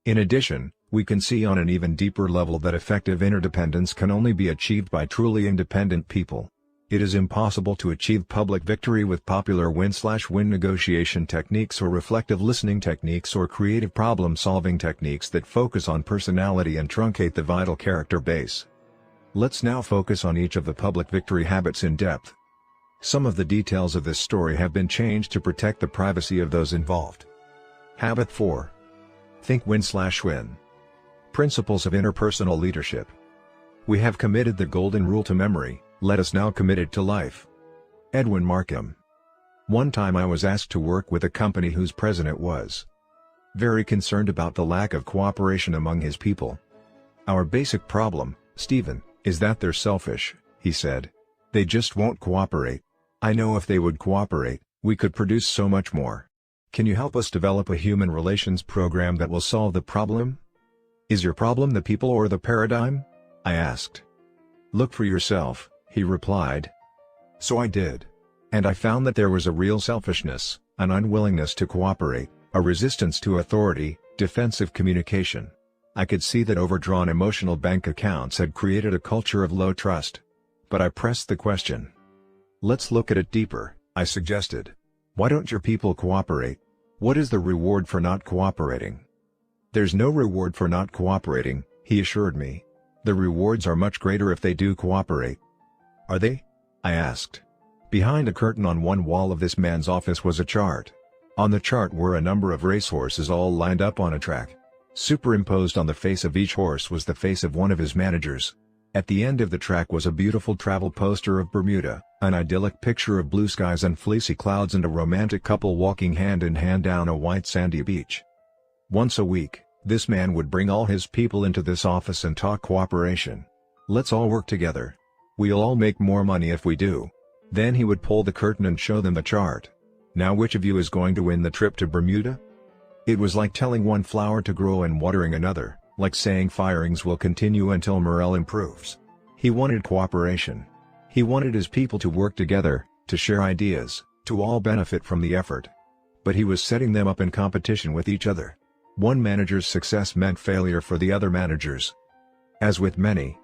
In addition, we can see on an even deeper level that effective interdependence can only be achieved by truly independent people. It is impossible to achieve public victory with popular win-win negotiation techniques or reflective listening techniques or creative problem-solving techniques that focus on personality and truncate the vital character base. Let's now focus on each of the public victory habits in depth. Some of the details of this story have been changed to protect the privacy of those involved. Habit 4. Think win-win. Principles of interpersonal leadership. We have committed the golden rule to memory, let us now commit it to life. Edwin Markham. One time I was asked to work with a company whose president was very concerned about the lack of cooperation among his people. Our basic problem, Stephen, is that they're selfish, he said. They just won't cooperate. I know if they would cooperate, we could produce so much more. Can you help us develop a human relations program that will solve the problem? Is your problem the people or the paradigm? I asked. Look for yourself, he replied. So I did. And I found that there was a real selfishness, an unwillingness to cooperate, a resistance to authority, defensive communication. I could see that overdrawn emotional bank accounts had created a culture of low trust. But I pressed the question. Let's look at it deeper, I suggested. Why don't your people cooperate? What is the reward for not cooperating? There's no reward for not cooperating, he assured me. The rewards are much greater if they do cooperate. Are they? I asked. Behind a curtain on one wall of this man's office was a chart. On the chart were a number of racehorses all lined up on a track. Superimposed on the face of each horse was the face of one of his managers. At the end of the track was a beautiful travel poster of Bermuda, an idyllic picture of blue skies and fleecy clouds and a romantic couple walking hand in hand down a white sandy beach. Once a week, this man would bring all his people into this office and talk cooperation. Let's all work together. We'll all make more money if we do. Then he would pull the curtain and show them the chart. Now which of you is going to win the trip to Bermuda? It was like telling one flower to grow and watering another, like saying firings will continue until morale improves. He wanted cooperation. He wanted his people to work together, to share ideas, to all benefit from the effort. But he was setting them up in competition with each other. One manager's success meant failure for the other managers. As with many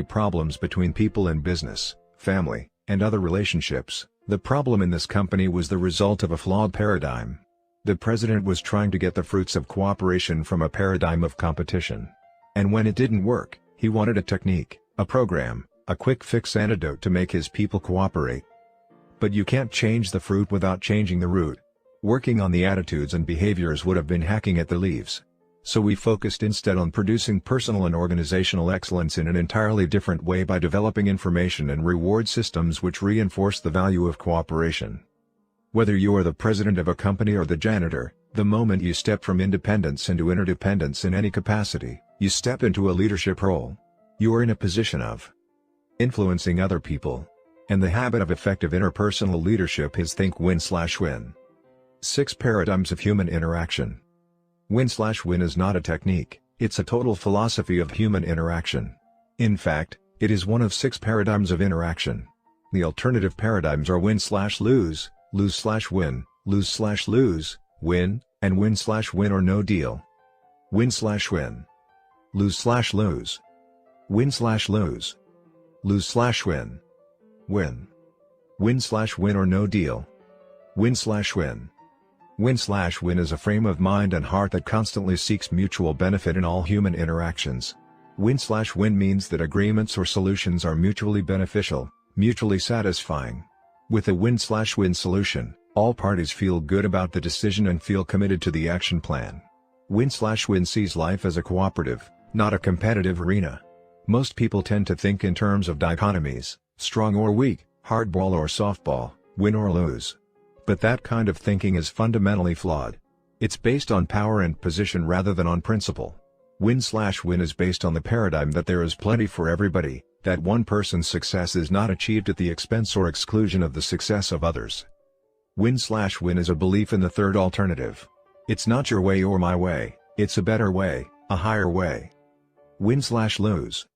problems between people in business, family, and other relationships, the problem in this company was the result of a flawed paradigm. The president was trying to get the fruits of cooperation from a paradigm of competition. And when it didn't work, he wanted a technique, a program, a quick fix antidote to make his people cooperate. But you can't change the fruit without changing the root. Working on the attitudes and behaviors would have been hacking at the leaves. So we focused instead on producing personal and organizational excellence in an entirely different way by developing information and reward systems which reinforce the value of cooperation. Whether you are the president of a company or the janitor, the moment you step from independence into interdependence in any capacity, you step into a leadership role. You are in a position of influencing other people. And the habit of effective interpersonal leadership is think win-win. 6 Paradigms of Human Interaction. Win-win is not a technique, it's a total philosophy of human interaction. In fact, it is one of 6 paradigms of interaction. The alternative paradigms are win-lose, lose-win, lose-lose, win, and win-win or no deal. Win-win. Lose-lose. Win-lose. Lose-win. Win. Win-win or no deal. Win-win. Win-win is a frame of mind and heart that constantly seeks mutual benefit in all human interactions. Win-win means that agreements or solutions are mutually beneficial, mutually satisfying. With a win-win solution, all parties feel good about the decision and feel committed to the action plan. Win-win sees life as a cooperative, not a competitive arena. Most people tend to think in terms of dichotomies, strong or weak, hardball or softball, win or lose. But that kind of thinking is fundamentally flawed. It's based on power and position rather than on principle. Win-win is based on the paradigm that there is plenty for everybody, that one person's success is not achieved at the expense or exclusion of the success of others. Win-win is a belief in the third alternative. It's not your way or my way, it's a better way, a higher way. Win-lose.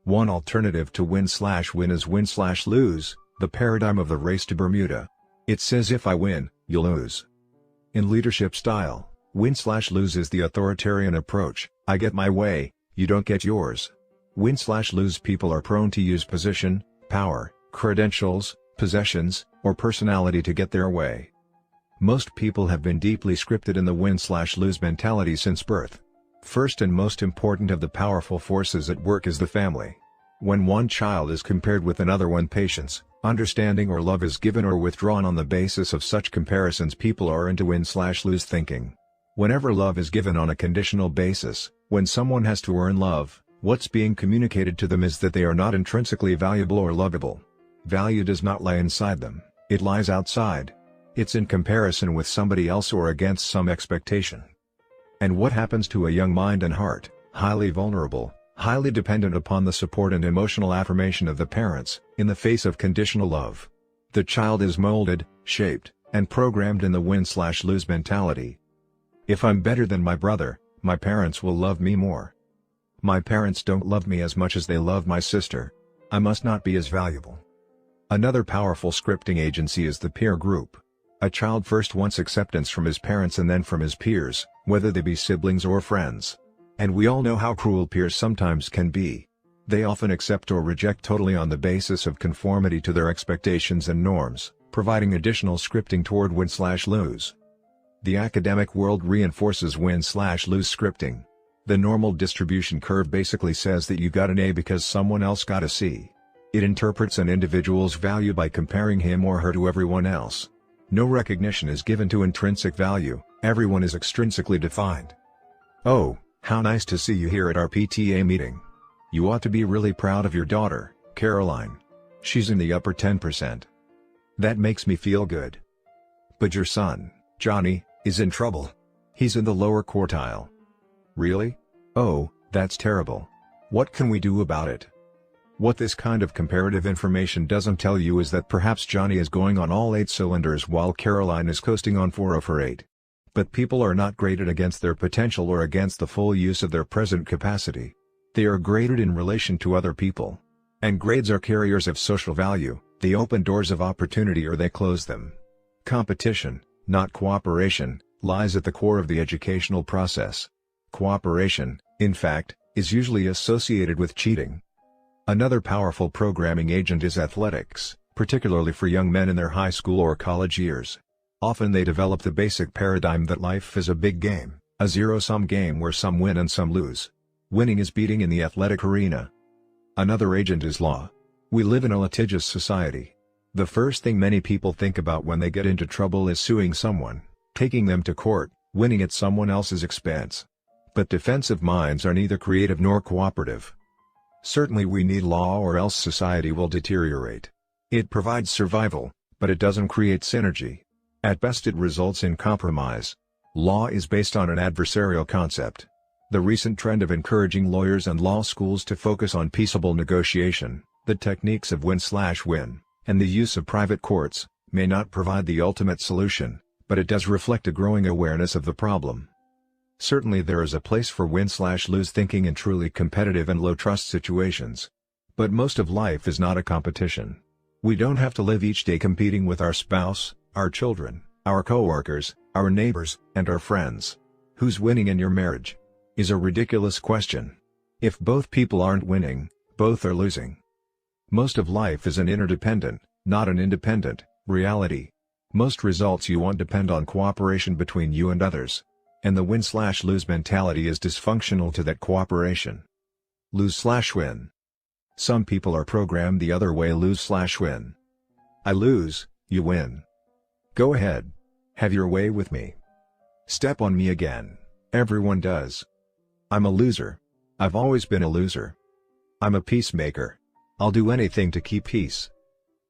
One alternative to win/win is win/lose, the paradigm of the race to Bermuda. It says if I win, you lose. In leadership style, win/lose is the authoritarian approach. I get my way, you don't get yours. Win/lose people are prone to use position, power, credentials, possessions, or personality to get their way. Most people have been deeply scripted in the win/lose mentality since birth. First and most important of the powerful forces at work is the family. When one child is compared with another, when patience, understanding or love is given or withdrawn on the basis of such comparisons, people are into win/lose thinking. Whenever love is given on a conditional basis, when someone has to earn love, what's being communicated to them is that they are not intrinsically valuable or lovable. Value does not lie inside them, it lies outside. It's in comparison with somebody else or against some expectation. And what happens to a young mind and heart, highly vulnerable, highly dependent upon the support and emotional affirmation of the parents, in the face of conditional love? The child is molded, shaped, and programmed in the win/lose mentality. If I'm better than my brother, my parents will love me more. My parents don't love me as much as they love my sister. I must not be as valuable. Another powerful scripting agency is the peer group. A child first wants acceptance from his parents and then from his peers, whether they be siblings or friends. And we all know how cruel peers sometimes can be. They often accept or reject totally on the basis of conformity to their expectations and norms, providing additional scripting toward win/lose. The academic world reinforces win/lose scripting. The normal distribution curve basically says that you got an A because someone else got a C. It interprets an individual's value by comparing him or her to everyone else. No recognition is given to intrinsic value, everyone is extrinsically defined. Oh, how nice to see you here at our PTA meeting. You ought to be really proud of your daughter, Caroline. She's in the upper 10%. That makes me feel good. But your son, Johnny, is in trouble. He's in the lower quartile. Really? Oh, that's terrible. What can we do about it? What this kind of comparative information doesn't tell you is that perhaps Johnny is going on all 8 cylinders while Caroline is coasting on 4 of her 8. But people are not graded against their potential or against the full use of their present capacity. They are graded in relation to other people. And grades are carriers of social value, they open doors of opportunity or they close them. Competition, not cooperation, lies at the core of the educational process. Cooperation, in fact, is usually associated with cheating. Another powerful programming agent is athletics, particularly for young men in their high school or college years. Often they develop the basic paradigm that life is a big game, a zero-sum game where some win and some lose. Winning is beating in the athletic arena. Another agent is law. We live in a litigious society. The first thing many people think about when they get into trouble is suing someone, taking them to court, winning at someone else's expense. But defensive minds are neither creative nor cooperative. Certainly we need law or else society will deteriorate. It provides survival, but it doesn't create synergy. At best it results in compromise. Law is based on an adversarial concept. The recent trend of encouraging lawyers and law schools to focus on peaceable negotiation, the techniques of win/win, and the use of private courts, may not provide the ultimate solution, but it does reflect a growing awareness of the problem. Certainly there is a place for win/lose thinking in truly competitive and low-trust situations. But most of life is not a competition. We don't have to live each day competing with our spouse, our children, our coworkers, our neighbors, and our friends. Who's winning in your marriage? Is a ridiculous question. If both people aren't winning, both are losing. Most of life is an interdependent, not an independent, reality. Most results you want depend on cooperation between you and others. And the win/lose mentality is dysfunctional to that cooperation. Lose/win. Some people are programmed the other way, lose/win. I lose, you win. Go ahead. Have your way with me. Step on me again. Everyone does. I'm a loser. I've always been a loser. I'm a peacemaker. I'll do anything to keep peace.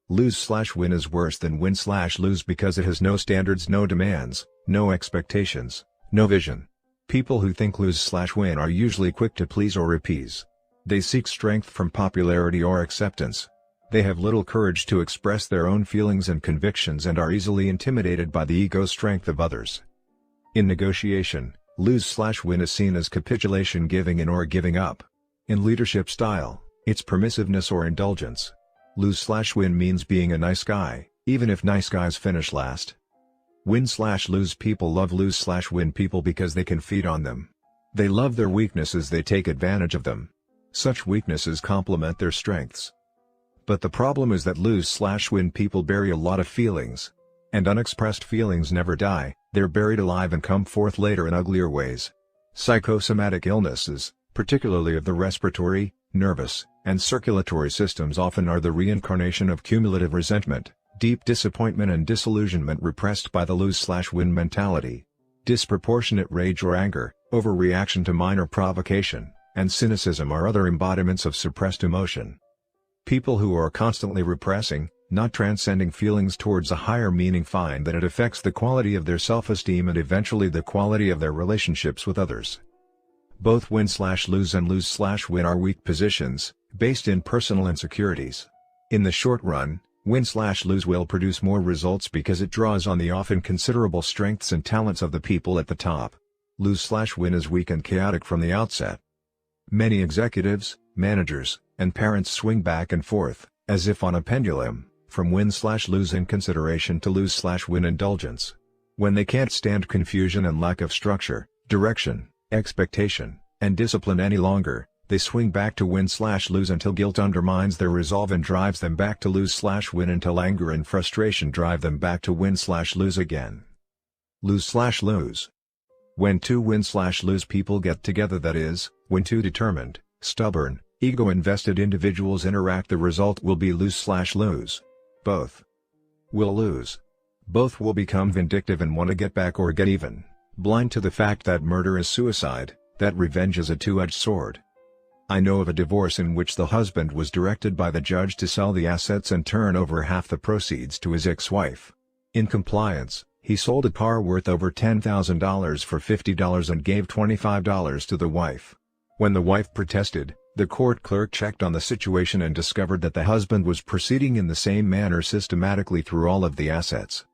Lose/win is worse than win/lose because it has no standards, no demands, no expectations, no vision. People who think lose/win are usually quick to please or appease. They seek strength from popularity or acceptance. They have little courage to express their own feelings and convictions and are easily intimidated by the ego strength of others. In negotiation, lose/win is seen as capitulation, giving in or giving up. In leadership style, It's permissiveness or indulgence. Lose/win means being a nice guy, even if nice guys finish last. Win/lose people love lose/win people because they can feed on them. They love their weaknesses, they take advantage of them. Such weaknesses complement their strengths. But the problem is that lose/win people bury a lot of feelings. And unexpressed feelings never die, they're buried alive and come forth later in uglier ways. Psychosomatic illnesses, particularly of the respiratory, nervous, and circulatory systems, often are the reincarnation of cumulative resentment, deep disappointment and disillusionment repressed by the lose/win mentality. Disproportionate rage or anger, overreaction to minor provocation, and cynicism are other embodiments of suppressed emotion. People who are constantly repressing, not transcending feelings towards a higher meaning find that it affects the quality of their self-esteem and eventually the quality of their relationships with others. Both win/lose and lose/win are weak positions, based in personal insecurities. In the short run, win/lose will produce more results because it draws on the often considerable strengths and talents of the people at the top. Lose/win is weak and chaotic from the outset. Many executives, managers, and parents swing back and forth, as if on a pendulum, from win/lose inconsideration to lose/win indulgence. When they can't stand confusion and lack of structure, direction, expectation, and discipline any longer, they swing back to win/lose until guilt undermines their resolve and drives them back to lose/win until anger and frustration drive them back to win/lose again. Lose/lose. When two win/lose people get together, that is, when two determined, stubborn, ego-invested individuals interact, the result will be lose/lose. Both will lose. Both will become vindictive and want to get back or get even, blind to the fact that murder is suicide, that revenge is a two-edged sword. I know of a divorce in which the husband was directed by the judge to sell the assets and turn over half the proceeds to his ex-wife. In compliance, he sold a car worth over $10,000 for $50 and gave $25 to the wife. When the wife protested, the court clerk checked on the situation and discovered that the husband was proceeding in the same manner systematically through all of the assets.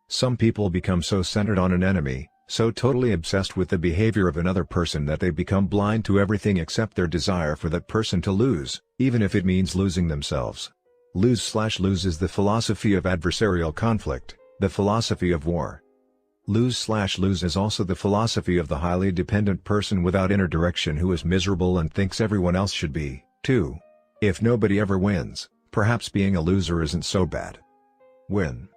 Some people become so centered on an enemy, so totally obsessed with the behavior of another person that they become blind to everything except their desire for that person to lose, even if it means losing themselves. Lose/lose is the philosophy of adversarial conflict, the philosophy of war. Lose/lose is also the philosophy of the highly dependent person without inner direction who is miserable and thinks everyone else should be, too. If nobody ever wins, perhaps being a loser isn't so bad. Win.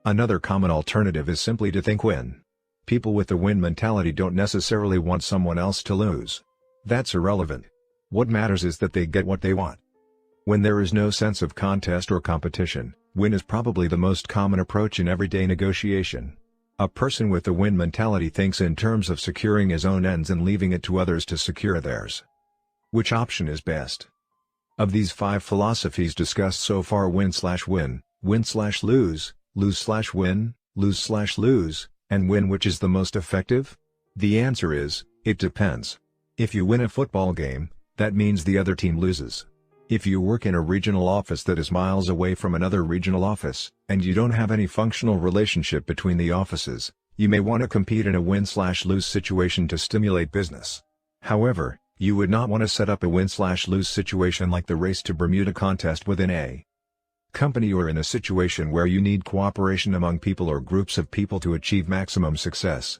Another common alternative is simply to think win. People with the win mentality don't necessarily want someone else to lose. That's irrelevant. What matters is that they get what they want. When there is no sense of contest or competition, win is probably the most common approach in everyday negotiation. A person with the win mentality thinks in terms of securing his own ends and leaving it to others to secure theirs. Which option is best? Of these 5 philosophies discussed so far, win/win, win/lose, lose/win, lose/lose, and win, which is the most effective? The answer is, it depends. If you win a football game, that means the other team loses. If you work in a regional office that is miles away from another regional office, and you don't have any functional relationship between the offices, you may want to compete in a win/lose situation to stimulate business. However, you would not want to set up a win/lose situation like the race to Bermuda contest within a company or in a situation where you need cooperation among people or groups of people to achieve maximum success.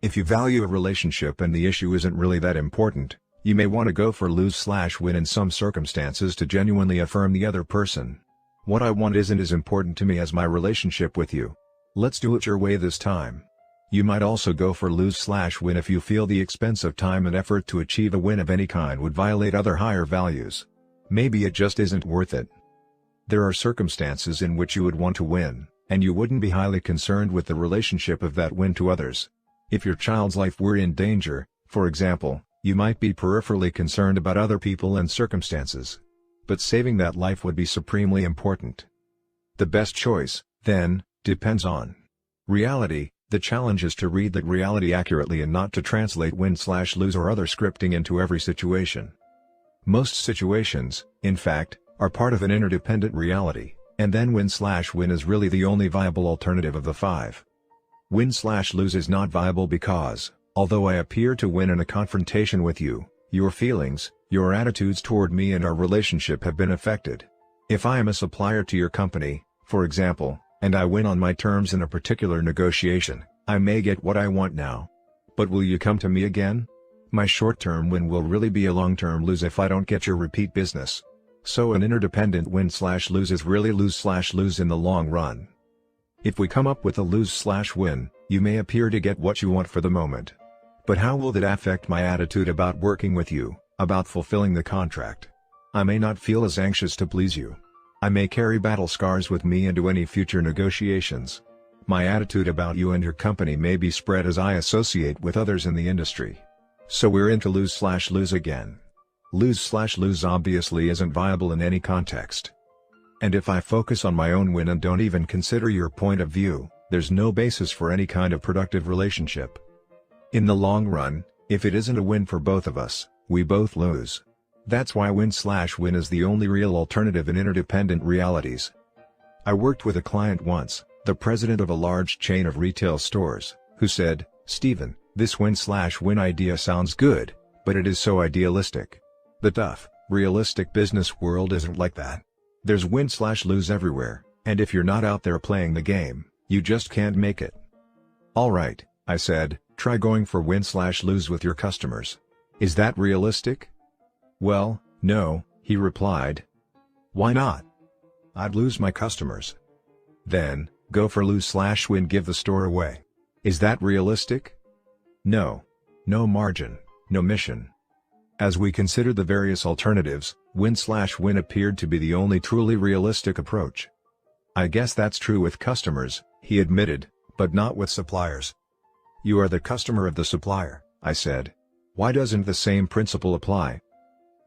If you value a relationship and the issue isn't really that important, you may want to go for lose/win in some circumstances to genuinely affirm the other person. What I want isn't as important to me as my relationship with you. Let's do it your way this time. You might also go for lose/win if you feel the expense of time and effort to achieve a win of any kind would violate other higher values. Maybe it just isn't worth it. There are circumstances in which you would want to win, and you wouldn't be highly concerned with the relationship of that win to others. If your child's life were in danger, for example, you might be peripherally concerned about other people and circumstances. But saving that life would be supremely important. The best choice, then, depends on reality. The challenge is to read that reality accurately and not to translate win/lose or other scripting into every situation. Most situations, in fact, are part of an interdependent reality, and then win/win is really the only viable alternative of the 5. Win/lose is not viable because, although I appear to win in a confrontation with you, Your feelings, your attitudes toward me and our relationship have been affected. If I am a supplier to your company, for example, and I win on my terms in a particular negotiation, I may get what I want now. But will you come to me again? My short-term win will really be a long-term lose if I don't get your repeat business. So an interdependent win/lose is really lose/lose in the long run. If we come up with a lose/win, you may appear to get what you want for the moment. But how will that affect my attitude about working with you, about fulfilling the contract? I may not feel as anxious to please you. I may carry battle scars with me into any future negotiations. My attitude about you and your company may be spread as I associate with others in the industry. So we're into lose/lose again. Lose/lose obviously isn't viable in any context. And if I focus on my own win and don't even consider your point of view, there's no basis for any kind of productive relationship. In the long run, if it isn't a win for both of us, we both lose. That's why win/win is the only real alternative in interdependent realities. I worked with a client once, the president of a large chain of retail stores, who said, "Stephen, this win/win idea sounds good, but it is so idealistic. The tough, realistic business world isn't like that. There's win/lose everywhere, and if you're not out there playing the game, you just can't make it." "All right," I said, "try going for win/lose with your customers. Is that realistic?" "Well, no," he replied. "Why not?" "I'd lose my customers." "Then, go for lose/win, give the store away. Is that realistic?" "No. No margin, no mission." As we considered the various alternatives, win/win appeared to be the only truly realistic approach. "I guess that's true with customers," he admitted, "but not with suppliers." "You are the customer of the supplier," I said. "Why doesn't the same principle apply?"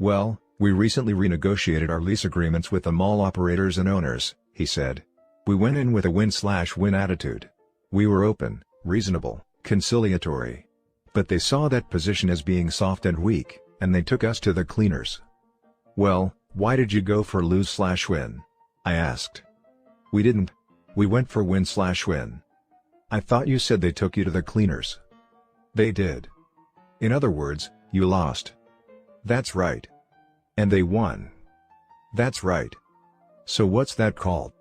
"Well, we recently renegotiated our lease agreements with the mall operators and owners," he said. "We went in with a win/win attitude. We were open, reasonable, conciliatory. But they saw that position as being soft and weak, and they took us to the cleaners." "Well, why did you go for lose/win?" I asked. "We didn't. We went for win/win." "I thought you said they took you to the cleaners." "They did." "In other words, you lost." "That's right." "And they won." "That's right." "So what's that called?"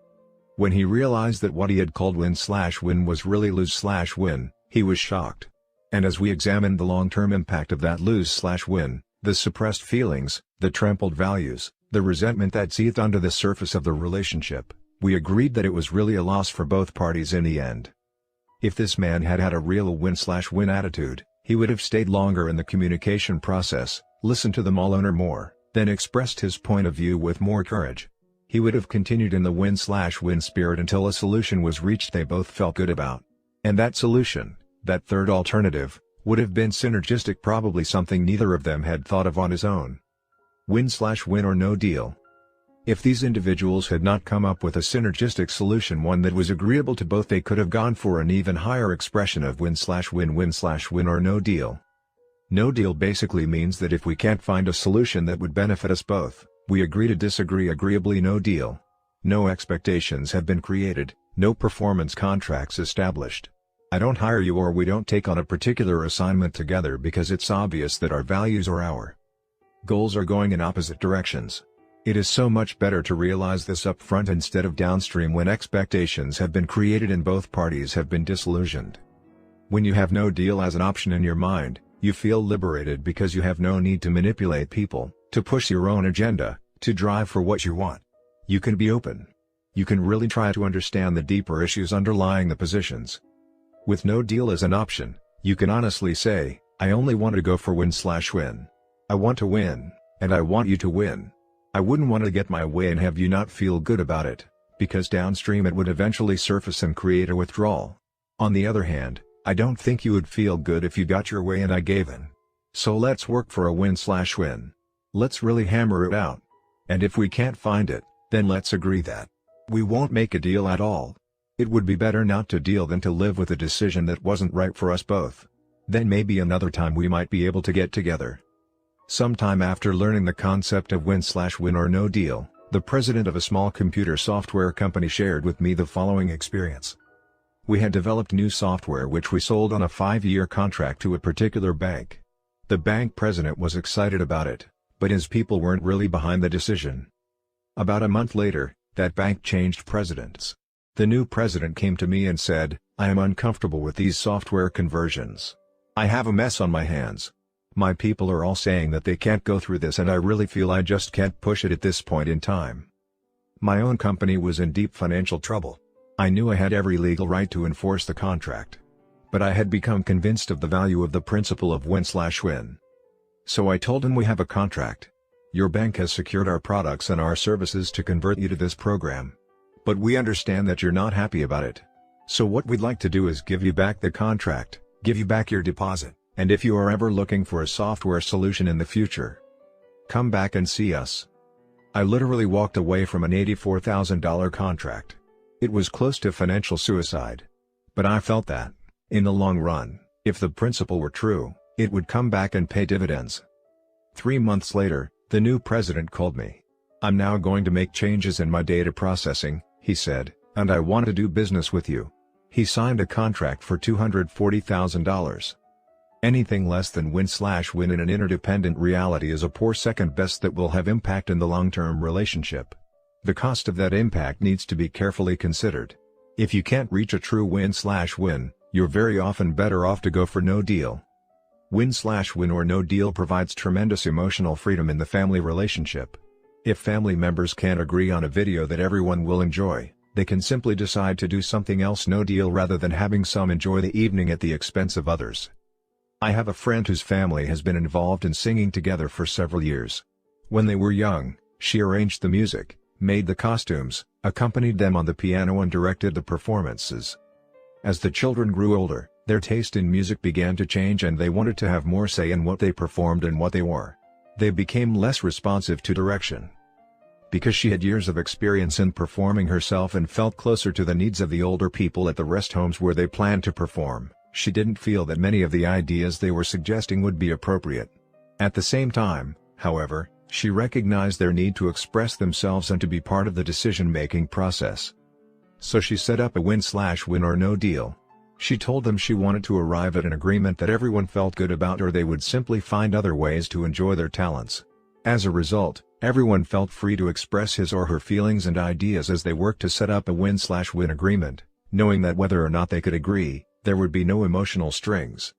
When he realized that what he had called win/win was really lose/win, he was shocked. And as we examined the long-term impact of that lose/win, the suppressed feelings, the trampled values, the resentment that seethed under the surface of the relationship, we agreed that it was really a loss for both parties in the end. If this man had had a real win/win attitude, he would have stayed longer in the communication process, listened to the mall owner more, then expressed his point of view with more courage. He would have continued in the win/win spirit until a solution was reached they both felt good about. And that solution, that third alternative, would have been synergistic, probably something neither of them had thought of on his own. Win/win or no deal. If these individuals had not come up with a synergistic solution, one that was agreeable to both, they could have gone for an even higher expression of win/win, win/win or no deal. No deal basically means that if we can't find a solution that would benefit us both, we agree to disagree agreeably. No deal. No expectations have been created, no performance contracts established. I don't hire you or we don't take on a particular assignment together because it's obvious that our values or our goals are going in opposite directions. It is so much better to realize this up front instead of downstream when expectations have been created and both parties have been disillusioned. When you have no deal as an option in your mind, you feel liberated because you have no need to manipulate people, to push your own agenda, to drive for what you want. You can be open. You can really try to understand the deeper issues underlying the positions. With no deal as an option, you can honestly say, "I only want to go for win/win. I want to win, and I want you to win. I wouldn't want to get my way and have you not feel good about it, because downstream it would eventually surface and create a withdrawal. On the other hand, I don't think you would feel good if you got your way and I gave in. So let's work for a win/win. Let's really hammer it out. And if we can't find it, then let's agree that we won't make a deal at all. It would be better not to deal than to live with a decision that wasn't right for us both. Then maybe another time we might be able to get together." Sometime after learning the concept of win/win or no deal, the president of a small computer software company shared with me the following experience. We had developed new software which we sold on a 5-year contract to a particular bank. The bank president was excited about it, but his people weren't really behind the decision. About a month later, that bank changed presidents. The new president came to me and said, "I am uncomfortable with these software conversions. I have a mess on my hands. My people are all saying that they can't go through this and I really feel I just can't push it at this point in time." My own company was in deep financial trouble. I knew I had every legal right to enforce the contract. But I had become convinced of the value of the principle of win-win. So I told him, "We have a contract. Your bank has secured our products and our services to convert you to this program. But we understand that you're not happy about it. So what we'd like to do is give you back the contract, give you back your deposit, and if you are ever looking for a software solution in the future, come back and see us." I literally walked away from an $84,000 contract. It was close to financial suicide. But I felt that, in the long run, if the principle were true, it would come back and pay dividends. 3 months later, the new president called me. "I'm now going to make changes in my data processing," he said, "and I want to do business with you." He signed a contract for $240,000. Anything less than win-win in an interdependent reality is a poor second best that will have impact in the long-term relationship. The cost of that impact needs to be carefully considered. If you can't reach a true win-win, you're very often better off to go for no deal. Win-win or no deal provides tremendous emotional freedom in the family relationship. If family members can't agree on a video that everyone will enjoy, they can simply decide to do something else, no deal, rather than having some enjoy the evening at the expense of others. I have a friend whose family has been involved in singing together for several years. When they were young, she arranged the music, made the costumes, accompanied them on the piano and directed the performances. As the children grew older, their taste in music began to change and they wanted to have more say in what they performed and what they wore. They became less responsive to direction. Because she had years of experience in performing herself and felt closer to the needs of the older people at the rest homes where they planned to perform, she didn't feel that many of the ideas they were suggesting would be appropriate. At the same time, however, she recognized their need to express themselves and to be part of the decision-making process. So she set up a win-win or no deal. She told them she wanted to arrive at an agreement that everyone felt good about, or they would simply find other ways to enjoy their talents. As a result, everyone felt free to express his or her feelings and ideas as they worked to set up a win-win agreement, knowing that whether or not they could agree, there would be no emotional strings.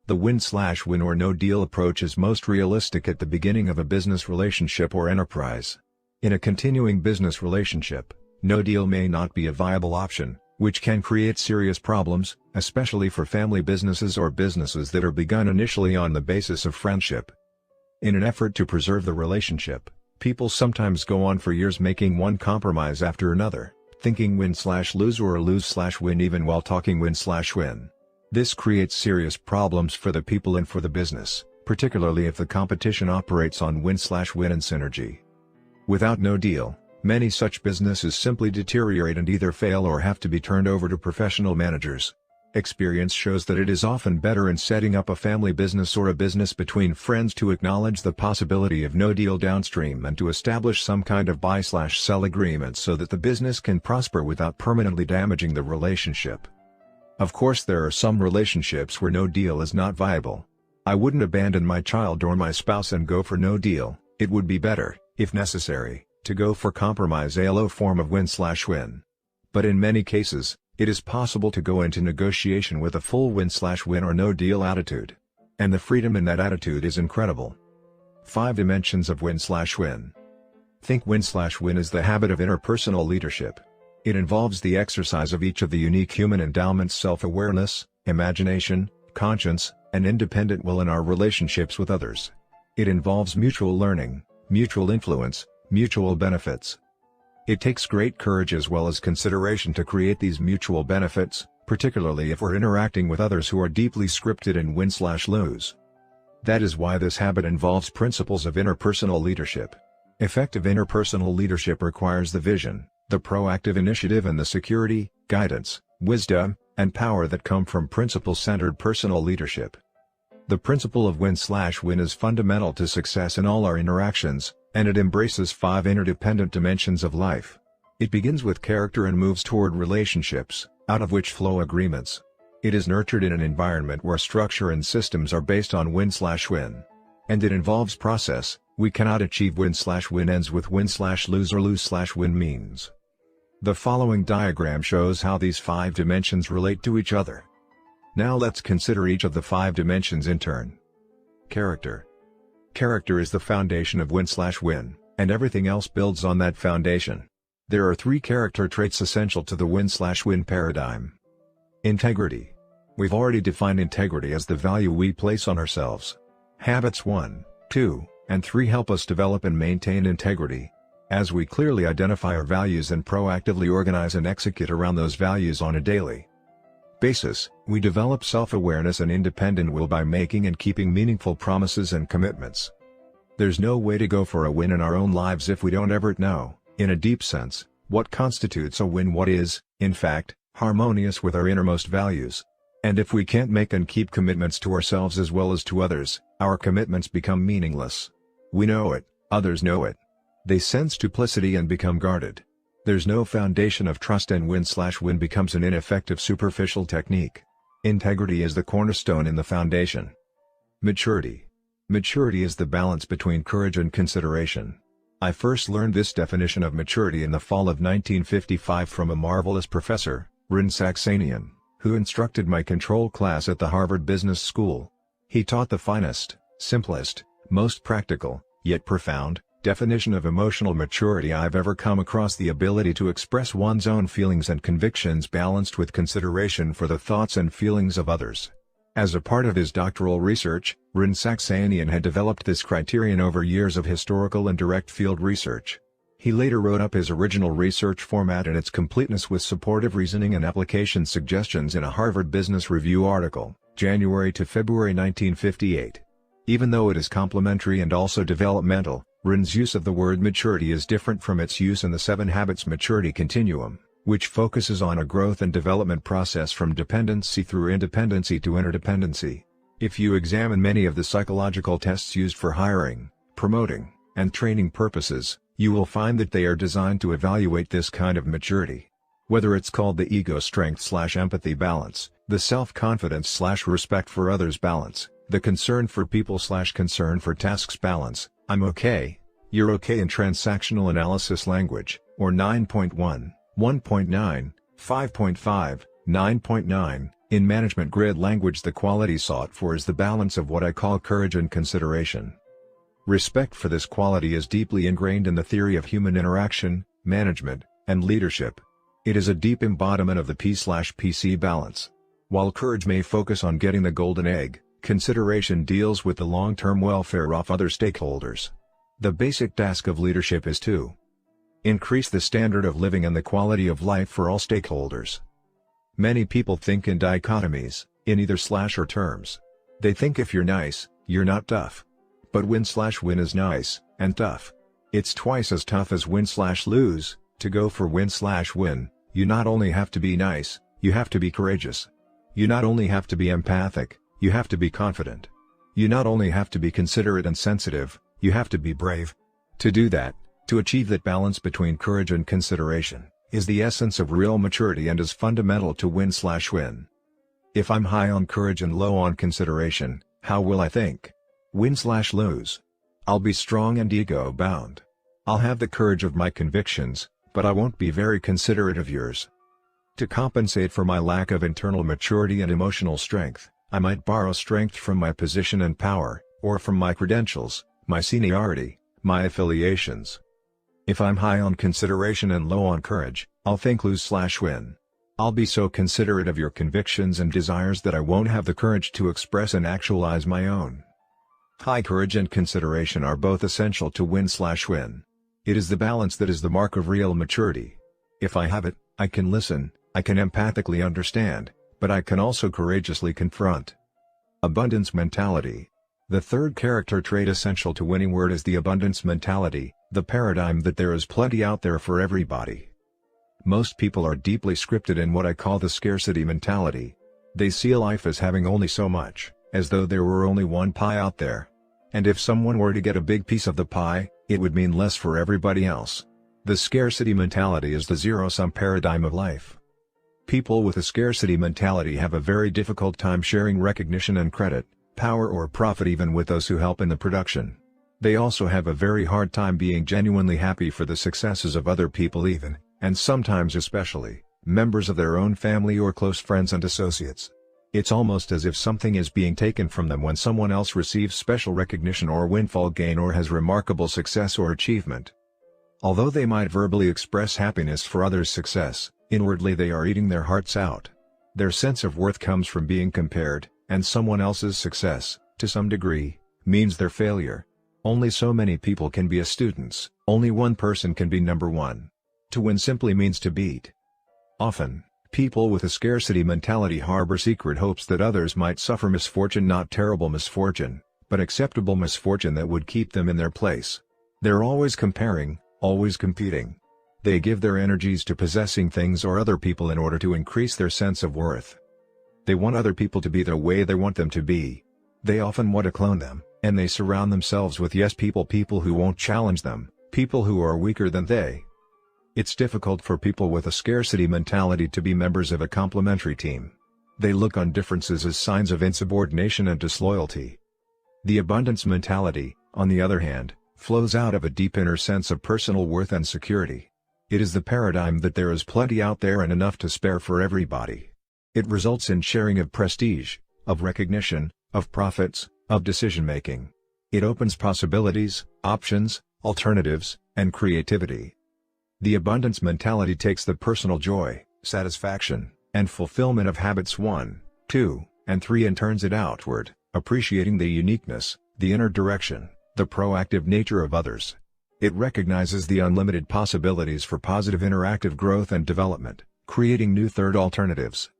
The win-win or no deal approach is most realistic at the beginning of a business relationship or enterprise. In a continuing business relationship, no deal may not be a viable option, which can create serious problems, especially for family businesses or businesses that are begun initially on the basis of friendship. In an effort to preserve the relationship, people sometimes go on for years making one compromise after another, thinking win-lose or lose-win even while talking win-win. This creates serious problems for the people and for the business, particularly if the competition operates on win-win and synergy. Without no deal, many such businesses simply deteriorate and either fail or have to be turned over to professional managers. Experience shows that it is often better in setting up a family business or a business between friends to acknowledge the possibility of no deal downstream and to establish some kind of buy/sell agreement so that the business can prosper without permanently damaging the relationship. Of course, there are some relationships where no deal is not viable. I wouldn't abandon my child or my spouse and go for no deal. It would be better, if necessary, to go for compromise, a low form of win/win. But in many cases, it is possible to go into negotiation with a full win/win or no deal attitude. And the freedom in that attitude is incredible. 5 dimensions of win/win. Think win/win is the habit of interpersonal leadership. It involves the exercise of each of the unique human endowments: self-awareness, imagination, conscience, and independent will in our relationships with others. It involves mutual learning, mutual influence, mutual benefits. It takes great courage as well as consideration to create these mutual benefits, particularly if we're interacting with others who are deeply scripted in win/lose. That is why this habit involves principles of interpersonal leadership. Effective interpersonal leadership requires the vision, the proactive initiative and the security, guidance, wisdom, and power that come from principle-centered personal leadership. The principle of win/win is fundamental to success in all our interactions, and it embraces 5 interdependent dimensions of life. It begins with character and moves toward relationships, out of which flow agreements. It is nurtured in an environment where structure and systems are based on win/win. And it involves process. We cannot achieve win/win ends with win/lose or lose/win means. The following diagram shows how these 5 dimensions relate to each other. Now let's consider each of the 5 dimensions in turn. Character. Character is the foundation of win/win, and everything else builds on that foundation. There are 3 character traits essential to the win/win paradigm. Integrity. We've already defined integrity as the value we place on ourselves. Habits 1, 2, and 3 help us develop and maintain integrity. As we clearly identify our values and proactively organize and execute around those values on a daily basis, we develop self-awareness and independent will by making and keeping meaningful promises and commitments. There's no way to go for a win in our own lives if we don't ever know, in a deep sense, what constitutes a win, what is, in fact, harmonious with our innermost values. And if we can't make and keep commitments to ourselves as well as to others, our commitments become meaningless. We know it, others know it. They sense duplicity and become guarded. There's no foundation of trust and win/win becomes an ineffective superficial technique. Integrity is the cornerstone in the foundation. Maturity. Maturity is the balance between courage and consideration. I first learned this definition of maturity in the fall of 1955 from a marvelous professor, Rin Saxenian, who instructed my control class at the Harvard Business School. He taught the finest, simplest, most practical, yet profound, definition of emotional maturity I've ever come across: the ability to express one's own feelings and convictions balanced with consideration for the thoughts and feelings of others. As a part of his doctoral research, Rin Saxenian had developed this criterion over years of historical and direct field research. He later wrote up his original research format and its completeness with supportive reasoning and application suggestions in a Harvard Business Review article, January to February 1958. Even though it is complementary and also developmental, Rin's use of the word maturity is different from its use in the 7 Habits maturity continuum, which focuses on a growth and development process from dependency through independency to interdependency. If you examine many of the psychological tests used for hiring, promoting, and training purposes, you will find that they are designed to evaluate this kind of maturity. Whether it's called the ego strength/empathy balance, the self-confidence/respect for others balance, the concern for people/concern for tasks balance, I'm okay, you're okay in transactional analysis language, or 9.1, 1.9, 5.5, 9.9, in management grid language. The quality sought for is the balance of what I call courage and consideration. Respect for this quality is deeply ingrained in the theory of human interaction, management, and leadership. It is a deep embodiment of the P/PC balance. While courage may focus on getting the golden egg, consideration deals with the long-term welfare of other stakeholders. The basic task of leadership is to increase the standard of living and the quality of life for all stakeholders. Many people think in dichotomies, in either/or terms. They think if you're nice, you're not tough. But win/win is nice, and tough. It's twice as tough as win/lose. To go for win/win, you not only have to be nice, you have to be courageous. You not only have to be empathic, you have to be confident. You not only have to be considerate and sensitive, you have to be brave. To do that, to achieve that balance between courage and consideration, is the essence of real maturity and is fundamental to win/win. If I'm high on courage and low on consideration, how will I think? Win/lose. I'll be strong and ego-bound. I'll have the courage of my convictions, but I won't be very considerate of yours. To compensate for my lack of internal maturity and emotional strength, I might borrow strength from my position and power, or from my credentials, my seniority, my affiliations. If I'm high on consideration and low on courage, I'll think lose/win. I'll be so considerate of your convictions and desires that I won't have the courage to express and actualize my own. High courage and consideration are both essential to win/win. It is the balance that is the mark of real maturity. If I have it, I can listen, I can empathically understand, but I can also courageously confront. Abundance mentality. The third character trait essential to winning word is the abundance mentality, the paradigm that there is plenty out there for everybody. Most people are deeply scripted in what I call the scarcity mentality. They see life as having only so much, as though there were only one pie out there. And if someone were to get a big piece of the pie, it would mean less for everybody else. The scarcity mentality is the zero-sum paradigm of life. People with a scarcity mentality have a very difficult time sharing recognition and credit, power or profit even with those who help in the production. They also have a very hard time being genuinely happy for the successes of other people even, and sometimes especially, members of their own family or close friends and associates. It's almost as if something is being taken from them when someone else receives special recognition or windfall gain or has remarkable success or achievement. Although they might verbally express happiness for others' success, inwardly they are eating their hearts out. Their sense of worth comes from being compared, and someone else's success, to some degree, means their failure. Only so many people can be a students, only one person can be number one. To win simply means to beat. Often, people with a scarcity mentality harbor secret hopes that others might suffer misfortune, not terrible misfortune, but acceptable misfortune that would keep them in their place. They're always comparing, always competing. They give their energies to possessing things or other people in order to increase their sense of worth. They want other people to be the way they want them to be. They often want to clone them, and they surround themselves with yes people who won't challenge them, people who are weaker than they. It's difficult for people with a scarcity mentality to be members of a complementary team. They look on differences as signs of insubordination and disloyalty. The abundance mentality, on the other hand, flows out of a deep inner sense of personal worth and security. It is the paradigm that there is plenty out there and enough to spare for everybody. It results in sharing of prestige, of recognition, of profits, of decision-making. It opens possibilities, options, alternatives, and creativity. The abundance mentality takes the personal joy, satisfaction, and fulfillment of habits 1, 2, and 3 and turns it outward, appreciating the uniqueness, the inner direction, the proactive nature of others. It recognizes the unlimited possibilities for positive interactive growth and development, creating new third alternatives.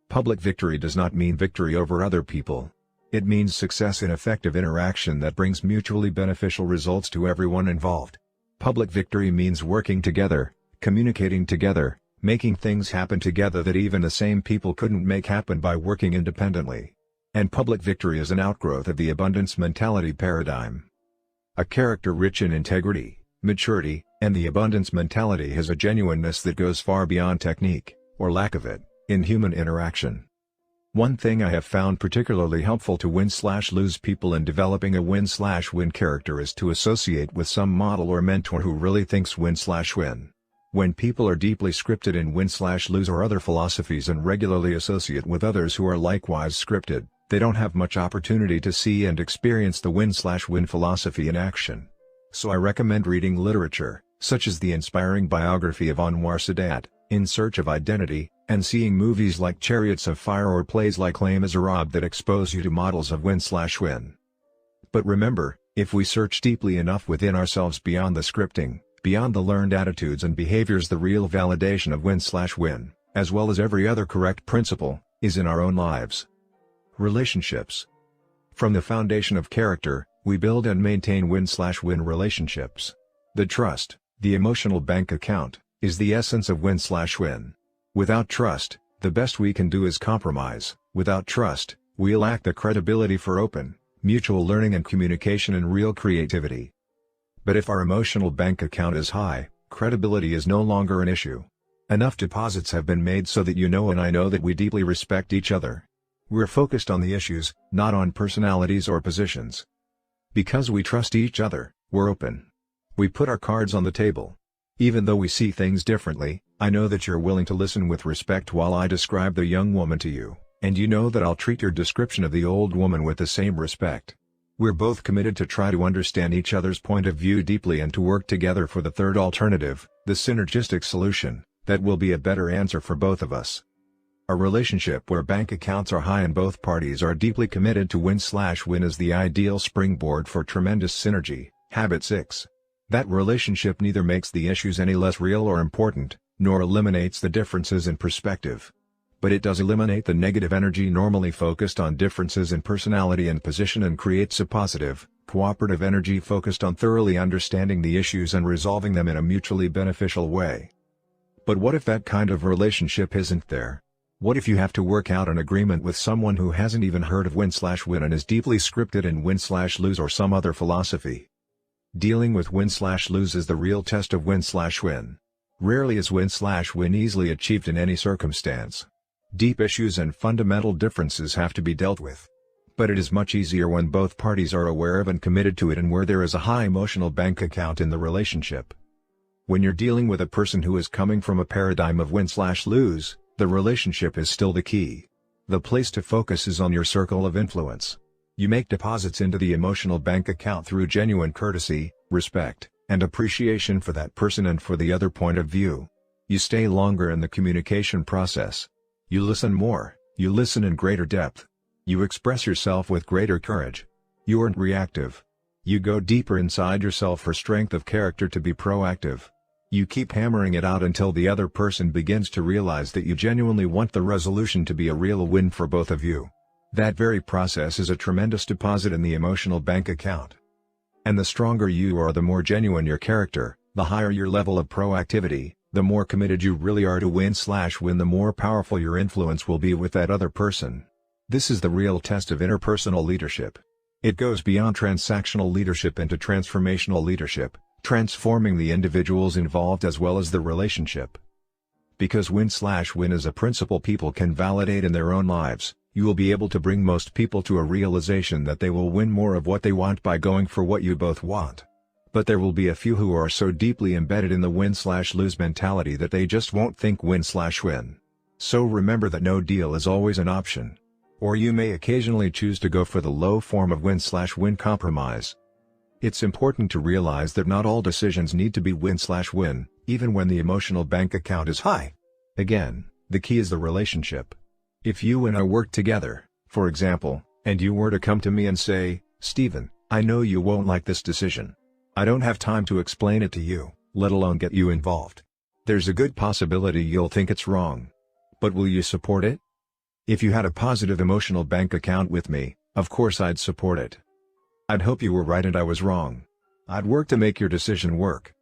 Public victory does not mean victory over other people. It means success in effective interaction that brings mutually beneficial results to everyone involved. Public victory means working together, communicating together, making things happen together that even the same people couldn't make happen by working independently. And public victory is an outgrowth of the abundance mentality paradigm. A character rich in integrity, maturity, and the abundance mentality has a genuineness that goes far beyond technique, or lack of it, in human interaction. One thing I have found particularly helpful to win/lose people in developing a win/win character is to associate with some model or mentor who really thinks win/win. When people are deeply scripted in win/lose or other philosophies and regularly associate with others who are likewise scripted, they don't have much opportunity to see and experience the win/win philosophy in action. So I recommend reading literature, such as the inspiring biography of Anwar Sadat, In Search of Identity, and seeing movies like Chariots of Fire or plays like Les Miserables that expose you to models of win/win. But remember, if we search deeply enough within ourselves beyond the scripting, beyond the learned attitudes and behaviors, the real validation of win/win, as well as every other correct principle, is in our own lives. Relationships. From the foundation of character, we build and maintain win/win relationships. The trust, the emotional bank account, is the essence of win/win. Without trust, the best we can do is compromise. Without trust, we lack the credibility for open, mutual learning and communication and real creativity. But if our emotional bank account is high, credibility is no longer an issue. Enough deposits have been made so that you know and I know that we deeply respect each other. We're focused on the issues, not on personalities or positions. Because we trust each other, we're open. We put our cards on the table. Even though we see things differently, I know that you're willing to listen with respect while I describe the young woman to you, and you know that I'll treat your description of the old woman with the same respect. We're both committed to try to understand each other's point of view deeply and to work together for the third alternative, the synergistic solution, that will be a better answer for both of us. A relationship where bank accounts are high and both parties are deeply committed to win/win is the ideal springboard for tremendous synergy. Habit 6. That relationship neither makes the issues any less real or important, nor eliminates the differences in perspective. But it does eliminate the negative energy normally focused on differences in personality and position and creates a positive, cooperative energy focused on thoroughly understanding the issues and resolving them in a mutually beneficial way. But what if that kind of relationship isn't there? What if you have to work out an agreement with someone who hasn't even heard of win/win and is deeply scripted in win/lose or some other philosophy? Dealing with win/lose is the real test of win/win. Rarely is win/win easily achieved in any circumstance. Deep issues and fundamental differences have to be dealt with. But it is much easier when both parties are aware of and committed to it, and where there is a high emotional bank account in the relationship. When you're dealing with a person who is coming from a paradigm of win/lose, the relationship is still the key. The place to focus is on your circle of influence. You make deposits into the emotional bank account through genuine courtesy, respect, and appreciation for that person and for the other point of view. You stay longer in the communication process. You listen more, you listen in greater depth. You express yourself with greater courage. You aren't reactive. You go deeper inside yourself for strength of character to be proactive. You keep hammering it out until the other person begins to realize that you genuinely want the resolution to be a real win for both of you. That very process is a tremendous deposit in the emotional bank account. And the stronger you are, the more genuine your character, the higher your level of proactivity, the more committed you really are to win/win, the more powerful your influence will be with that other person. This is the real test of interpersonal leadership. It goes beyond transactional leadership into transformational leadership, transforming the individuals involved as well as the relationship. Because win/win is a principle people can validate in their own lives, you will be able to bring most people to a realization that they will win more of what they want by going for what you both want. But there will be a few who are so deeply embedded in the win/lose mentality that they just won't think win/win. So remember that no deal is always an option. Or you may occasionally choose to go for the low form of win/win compromise. It's important to realize that not all decisions need to be win/win, even when the emotional bank account is high. Again, the key is the relationship. If you and I work together, for example, and you were to come to me and say, "Stephen, I know you won't like this decision. I don't have time to explain it to you, let alone get you involved." There's a good possibility you'll think it's wrong. But will you support it? If you had a positive emotional bank account with me, of course I'd support it. I'd hope you were right and I was wrong. I'd work to make your decision work.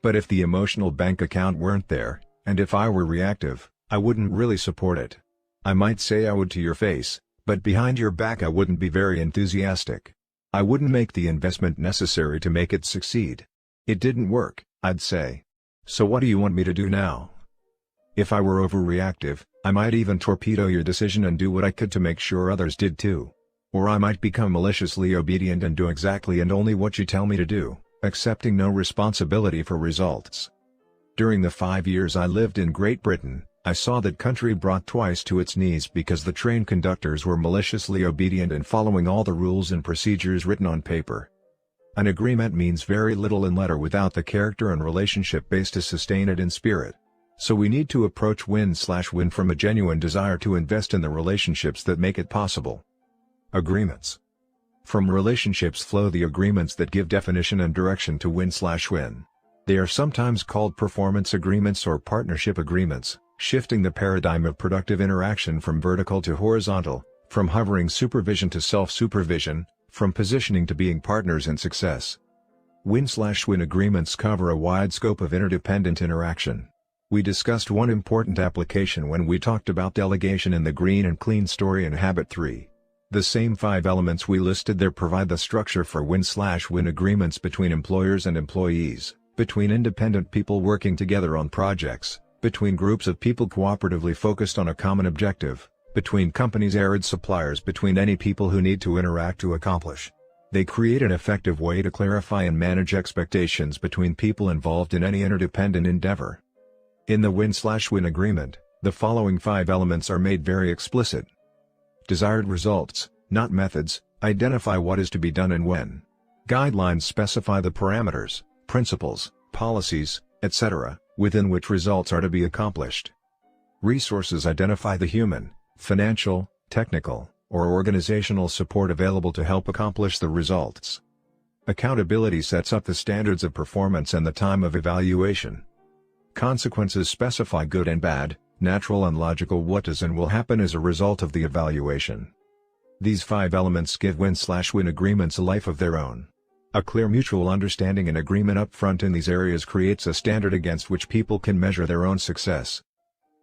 But if the emotional bank account weren't there, and if I were reactive, I wouldn't really support it. I might say I would to your face, but behind your back I wouldn't be very enthusiastic. I wouldn't make the investment necessary to make it succeed. It didn't work, I'd say. So what do you want me to do now? If I were overreactive, I might even torpedo your decision and do what I could to make sure others did too. Or I might become maliciously obedient and do exactly and only what you tell me to do, accepting no responsibility for results. During the 5 years I lived in Great Britain, I saw that country brought twice to its knees because the train conductors were maliciously obedient and following all the rules and procedures written on paper. An agreement means very little in letter without the character and relationship base to sustain it in spirit. So we need to approach win/win from a genuine desire to invest in the relationships that make it possible. Agreements. From relationships flow the agreements that give definition and direction to win/win. They are sometimes called performance agreements or partnership agreements, shifting the paradigm of productive interaction from vertical to horizontal, from hovering supervision to self-supervision, from positioning to being partners in success. Win/win agreements cover a wide scope of interdependent interaction. We discussed one important application when we talked about delegation in the Green and Clean Story in Habit 3. The same 5 elements we listed there provide the structure for win/win agreements between employers and employees, between independent people working together on projects, between groups of people cooperatively focused on a common objective, between companies and suppliers, between any people who need to interact to accomplish. They create an effective way to clarify and manage expectations between people involved in any interdependent endeavor. In the win/win agreement, the following 5 elements are made very explicit. Desired results, not methods, identify what is to be done and when. Guidelines specify the parameters, principles, policies, etc., within which results are to be accomplished. Resources identify the human, financial, technical, or organizational support available to help accomplish the results. Accountability sets up the standards of performance and the time of evaluation. Consequences specify good and bad, natural and logical what does and will happen as a result of the evaluation. These 5 elements give win/win agreements a life of their own. A clear mutual understanding and agreement up front in these areas creates a standard against which people can measure their own success.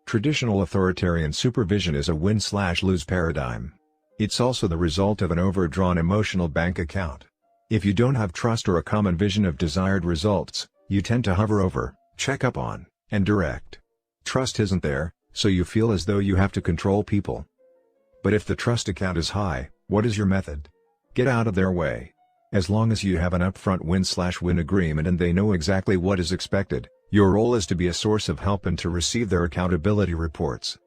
Traditional authoritarian supervision is a win/lose paradigm. It's also the result of an overdrawn emotional bank account. If you don't have trust or a common vision of desired results, you tend to hover over, check up on, and direct. Trust isn't there, so you feel as though you have to control people. But if the trust account is high, what is your method? Get out of their way. As long as you have an upfront win/win agreement and they know exactly what is expected, your role is to be a source of help and to receive their accountability reports.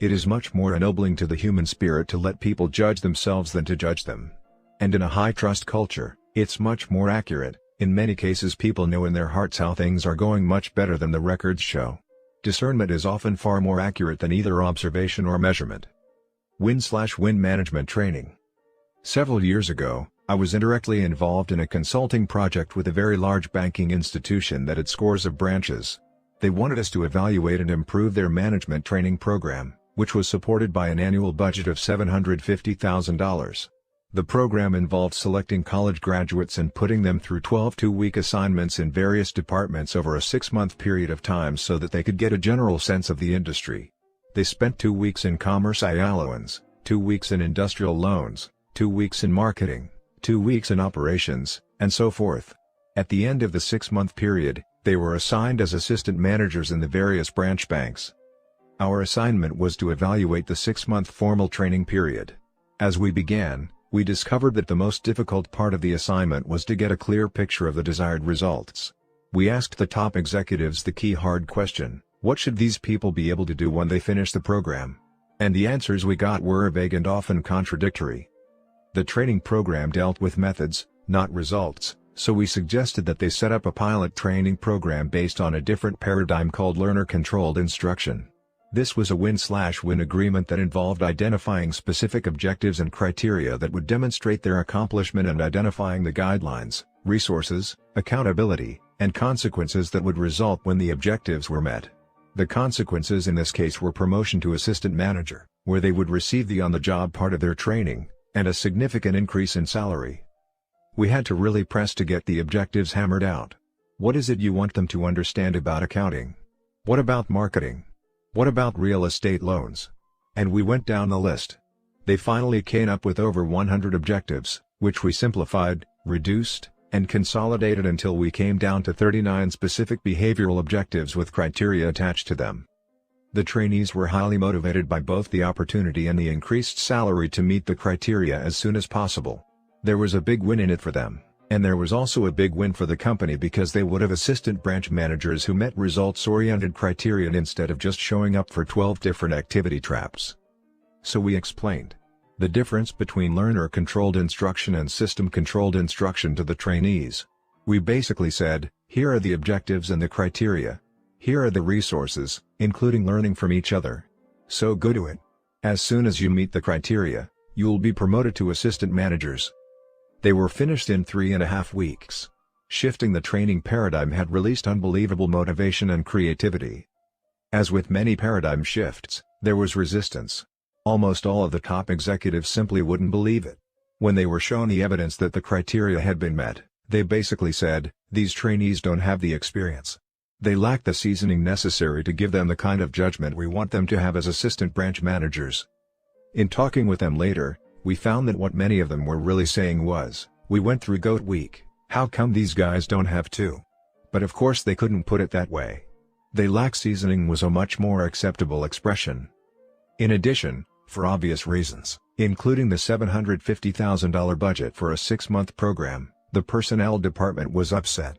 It is much more ennobling to the human spirit to let people judge themselves than to judge them. And in a high-trust culture, it's much more accurate. In many cases people know in their hearts how things are going much better than the records show. Discernment is often far more accurate than either observation or measurement. Win/win management training. Several years ago, I was indirectly involved in a consulting project with a very large banking institution that had scores of branches. They wanted us to evaluate and improve their management training program, which was supported by an annual budget of $750,000. The program involved selecting college graduates and putting them through 12 two-week assignments in various departments over a 6-month period of time so that they could get a general sense of the industry. They spent 2 weeks in commerce loans, 2 weeks in industrial loans, 2 weeks in marketing, 2 weeks in operations, and so forth. At the end of the 6-month period, they were assigned as assistant managers in the various branch banks. Our assignment was to evaluate the 6-month formal training period. As we began, we discovered that the most difficult part of the assignment was to get a clear picture of the desired results. We asked the top executives the key hard question: what should these people be able to do when they finish the program? And the answers we got were vague and often contradictory. The training program dealt with methods, not results, so we suggested that they set up a pilot training program based on a different paradigm called learner-controlled instruction. This was a win/win agreement that involved identifying specific objectives and criteria that would demonstrate their accomplishment and identifying the guidelines, resources, accountability, and consequences that would result when the objectives were met. The consequences in this case were promotion to assistant manager, where they would receive the on-the-job part of their training, and a significant increase in salary. We had to really press to get the objectives hammered out. What is it you want them to understand about accounting? What about marketing? What about real estate loans? And we went down the list. They finally came up with over 100 objectives, which we simplified, reduced, and consolidated until we came down to 39 specific behavioral objectives with criteria attached to them. The trainees were highly motivated by both the opportunity and the increased salary to meet the criteria as soon as possible. There was a big win in it for them, and there was also a big win for the company because they would have assistant branch managers who met results-oriented criteria instead of just showing up for 12 different activity traps. So we explained the difference between learner-controlled instruction and system-controlled instruction to the trainees. We basically said, here are the objectives and the criteria. Here are the resources, including learning from each other. So go to it. As soon as you meet the criteria, you'll be promoted to assistant managers. They were finished in 3.5 weeks. Shifting the training paradigm had released unbelievable motivation and creativity. As with many paradigm shifts, there was resistance. Almost all of the top executives simply wouldn't believe it. When they were shown the evidence that the criteria had been met, they basically said, these trainees don't have the experience. They lack the seasoning necessary to give them the kind of judgment we want them to have as assistant branch managers. In talking with them later, we found that what many of them were really saying was, we went through GOAT week, how come these guys don't have to? But of course they couldn't put it that way. They lack seasoning was a much more acceptable expression. In addition, for obvious reasons, including the $750,000 budget for a 6-month program, the personnel department was upset.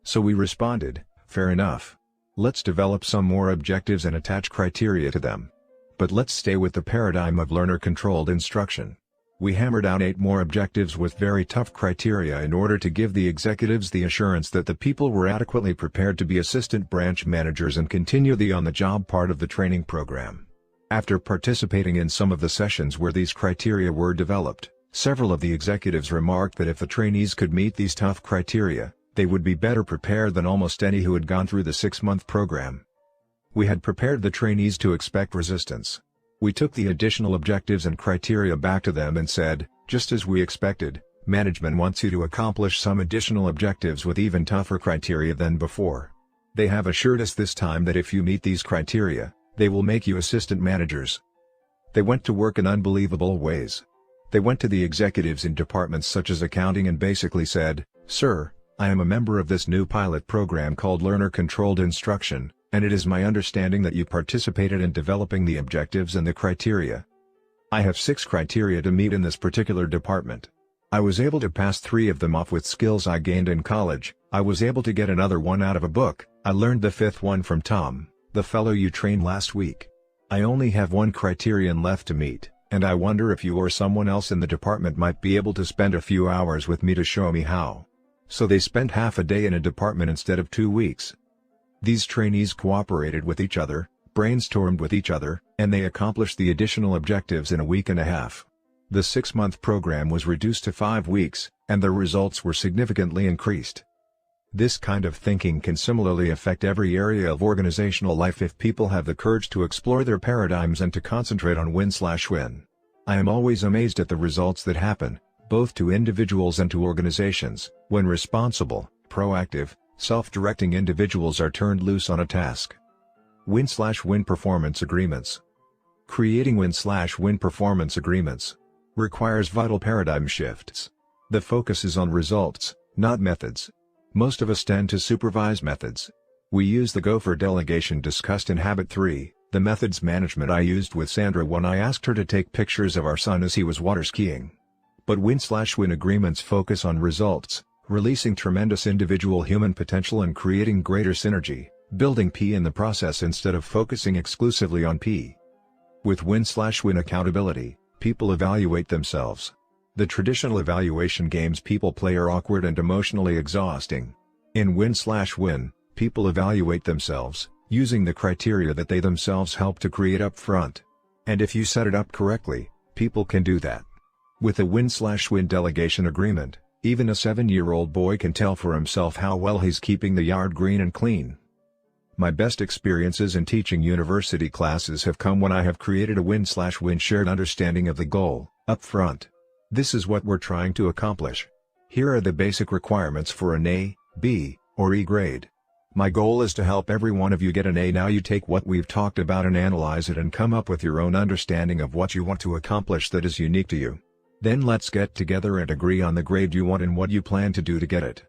So we responded, fair enough. Let's develop some more objectives and attach criteria to them. But let's stay with the paradigm of learner-controlled instruction. We hammered out 8 more objectives with very tough criteria in order to give the executives the assurance that the people were adequately prepared to be assistant branch managers and continue the on-the-job part of the training program. After participating in some of the sessions where these criteria were developed, several of the executives remarked that if the trainees could meet these tough criteria, they would be better prepared than almost any who had gone through the 6-month program. We had prepared the trainees to expect resistance. We took the additional objectives and criteria back to them and said, just as we expected, management wants you to accomplish some additional objectives with even tougher criteria than before. They have assured us this time that if you meet these criteria, they will make you assistant managers. They went to work in unbelievable ways. They went to the executives in departments such as accounting and basically said, "Sir, I am a member of this new pilot program called Learner Controlled Instruction, and it is my understanding that you participated in developing the objectives and the criteria. I have 6 criteria to meet in this particular department. I was able to pass 3 of them off with skills I gained in college. I was able to get another one out of a book. I learned the 5th one from Tom, the fellow you trained last week. I only have 1 criterion left to meet, and I wonder if you or someone else in the department might be able to spend a few hours with me to show me how. So they spent half a day in a department instead of 2 weeks. These trainees cooperated with each other, brainstormed with each other, and they accomplished the additional objectives in a week and a half. The 6-month program was reduced to 5 weeks, and the results were significantly increased. This kind of thinking can similarly affect every area of organizational life if people have the courage to explore their paradigms and to concentrate on win/win. I am always amazed at the results that happen, both to individuals and to organizations, when responsible, proactive, self-directing individuals are turned loose on a task. Win/win performance agreements. Creating win/win performance agreements requires vital paradigm shifts. The focus is on results, not methods. Most of us tend to supervise methods. We use the gopher delegation discussed in Habit 3, the methods management I used with Sandra when I asked her to take pictures of our son as he was water skiing. But win/win agreements focus on results, releasing tremendous individual human potential and creating greater synergy, building P in the process instead of focusing exclusively on P. With win/win accountability, people evaluate themselves. The traditional evaluation games people play are awkward and emotionally exhausting. In win/win, people evaluate themselves, using the criteria that they themselves help to create up front. And if you set it up correctly, people can do that. With a win/win delegation agreement, even a 7-year-old boy can tell for himself how well he's keeping the yard green and clean. My best experiences in teaching university classes have come when I have created a win/win shared understanding of the goal, up front. This is what we're trying to accomplish. Here are the basic requirements for an A, B, or E grade. My goal is to help every one of you get an A. Now you take what we've talked about and analyze it and come up with your own understanding of what you want to accomplish that is unique to you. Then let's get together and agree on the grade you want and what you plan to do to get it.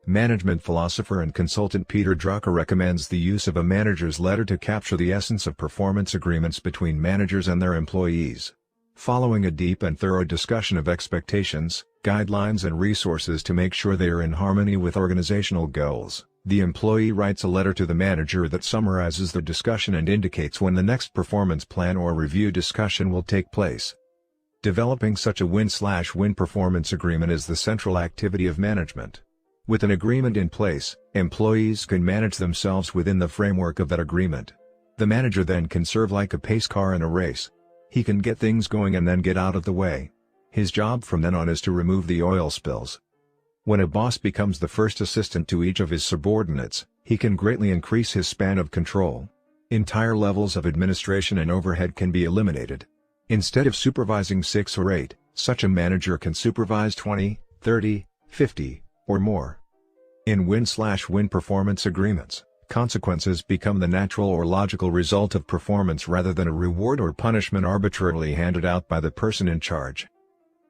Management philosopher and consultant Peter Drucker recommends the use of a manager's letter to capture the essence of performance agreements between managers and their employees. Following a deep and thorough discussion of expectations, guidelines and resources to make sure they are in harmony with organizational goals, the employee writes a letter to the manager that summarizes the discussion and indicates when the next performance plan or review discussion will take place. Developing such a win/win performance agreement is the central activity of management. With an agreement in place, employees can manage themselves within the framework of that agreement. The manager then can serve like a pace car in a race. He can get things going and then get out of the way. His job from then on is to remove the oil spills. When a boss becomes the first assistant to each of his subordinates, he can greatly increase his span of control. Entire levels of administration and overhead can be eliminated. Instead of supervising 6 or 8, such a manager can supervise 20, 30, 50, or more. In win/win performance agreements, consequences become the natural or logical result of performance rather than a reward or punishment arbitrarily handed out by the person in charge.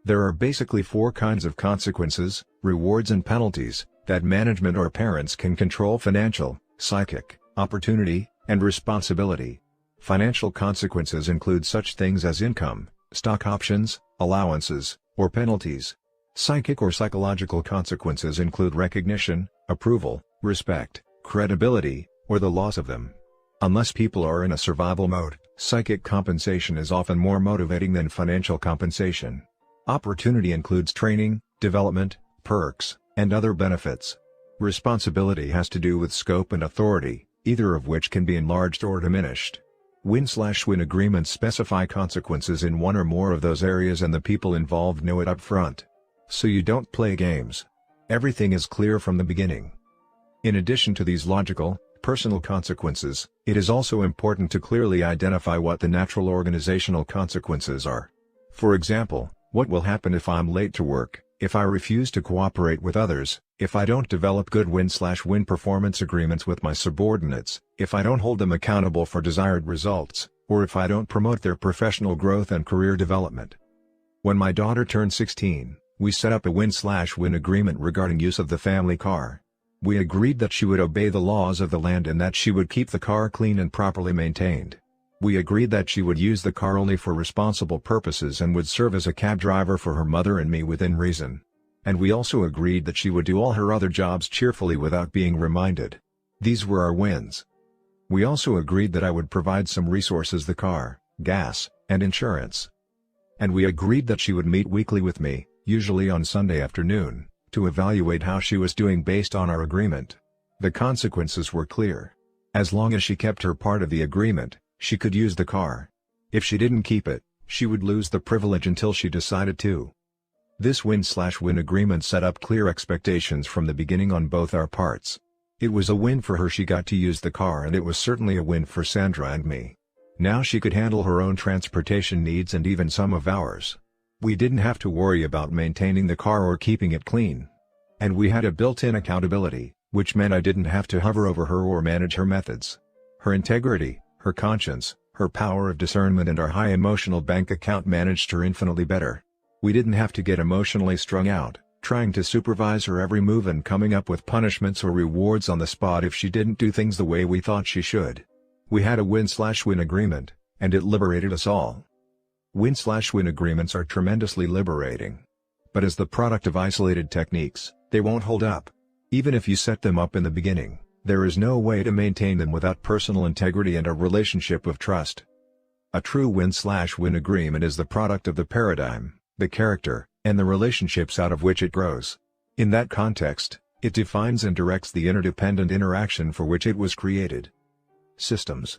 There are basically 4 kinds of consequences, rewards and penalties, that management or parents can control: financial, psychic, opportunity, and responsibility. Financial consequences include such things as income, stock options, allowances, or penalties. Psychic or psychological consequences include recognition, approval, respect, credibility, or the loss of them. Unless people are in a survival mode, psychic compensation is often more motivating than financial compensation. Opportunity includes training, development, perks, and other benefits. Responsibility has to do with scope and authority, either of which can be enlarged or diminished. Win/win agreements specify consequences in one or more of those areas and the people involved know it up front. So you don't play games. Everything is clear from the beginning. In addition to these logical, personal consequences, it is also important to clearly identify what the natural organizational consequences are. For example, what will happen if I'm late to work, if I refuse to cooperate with others, if I don't develop good win/win performance agreements with my subordinates, if I don't hold them accountable for desired results, or if I don't promote their professional growth and career development. When my daughter turned 16, we set up a win/win agreement regarding use of the family car. We agreed that she would obey the laws of the land and that she would keep the car clean and properly maintained. We agreed that she would use the car only for responsible purposes and would serve as a cab driver for her mother and me within reason. And we also agreed that she would do all her other jobs cheerfully without being reminded. These were our wins. We also agreed that I would provide some resources: the car, gas, and insurance. And we agreed that she would meet weekly with me, usually on Sunday afternoon, to evaluate how she was doing based on our agreement. The consequences were clear. As long as she kept her part of the agreement, she could use the car. If she didn't keep it, she would lose the privilege until she decided to. This win-win agreement set up clear expectations from the beginning on both our parts. It was a win for her; she got to use the car, and it was certainly a win for Sandra and me. Now she could handle her own transportation needs and even some of ours. We didn't have to worry about maintaining the car or keeping it clean. And we had a built-in accountability, which meant I didn't have to hover over her or manage her methods. Her integrity, her conscience, her power of discernment, and our high emotional bank account managed her infinitely better. We didn't have to get emotionally strung out, trying to supervise her every move and coming up with punishments or rewards on the spot if she didn't do things the way we thought she should. We had a win-win agreement, and it liberated us all. Win-win agreements are tremendously liberating. But as the product of isolated techniques, they won't hold up. Even if you set them up in the beginning, there is no way to maintain them without personal integrity and a relationship of trust. A true win-win agreement is the product of the paradigm, the character, and the relationships out of which it grows. In that context, it defines and directs the interdependent interaction for which it was created. Systems.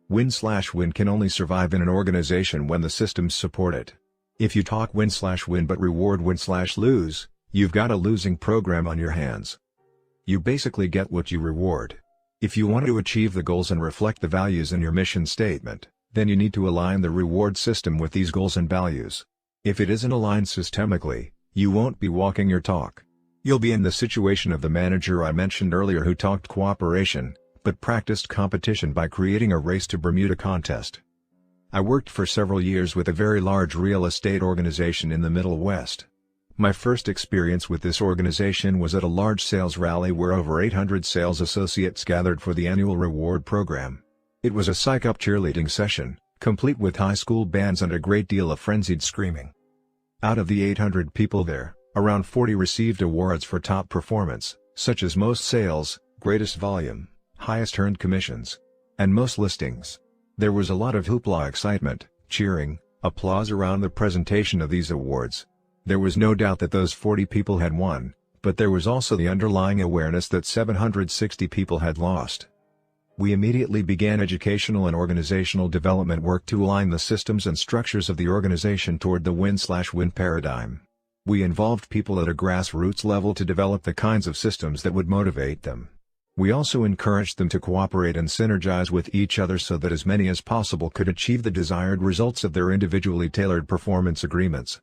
Win-win can only survive in an organization when the systems support it. If you talk win-win but reward win-lose, you've got a losing program on your hands. You basically get what you reward. If you want to achieve the goals and reflect the values in your mission statement, then you need to align the reward system with these goals and values. If it isn't aligned systemically, you won't be walking your talk. You'll be in the situation of the manager I mentioned earlier who talked cooperation, but practiced competition by creating a race to Bermuda contest. I worked for several years with a very large real estate organization in the Middle West. My first experience with this organization was at a large sales rally where over 800 sales associates gathered for the annual reward program. It was a psych-up cheerleading session, complete with high school bands and a great deal of frenzied screaming. Out of the 800 people there, around 40 received awards for top performance, such as most sales, greatest volume, highest earned commissions, and most listings. There was a lot of hoopla, excitement, cheering, applause around the presentation of these awards. There was no doubt that those 40 people had won, but there was also the underlying awareness that 760 people had lost. We immediately began educational and organizational development work to align the systems and structures of the organization toward the win-win paradigm. We involved people at a grassroots level to develop the kinds of systems that would motivate them. We also encouraged them to cooperate and synergize with each other so that as many as possible could achieve the desired results of their individually tailored performance agreements.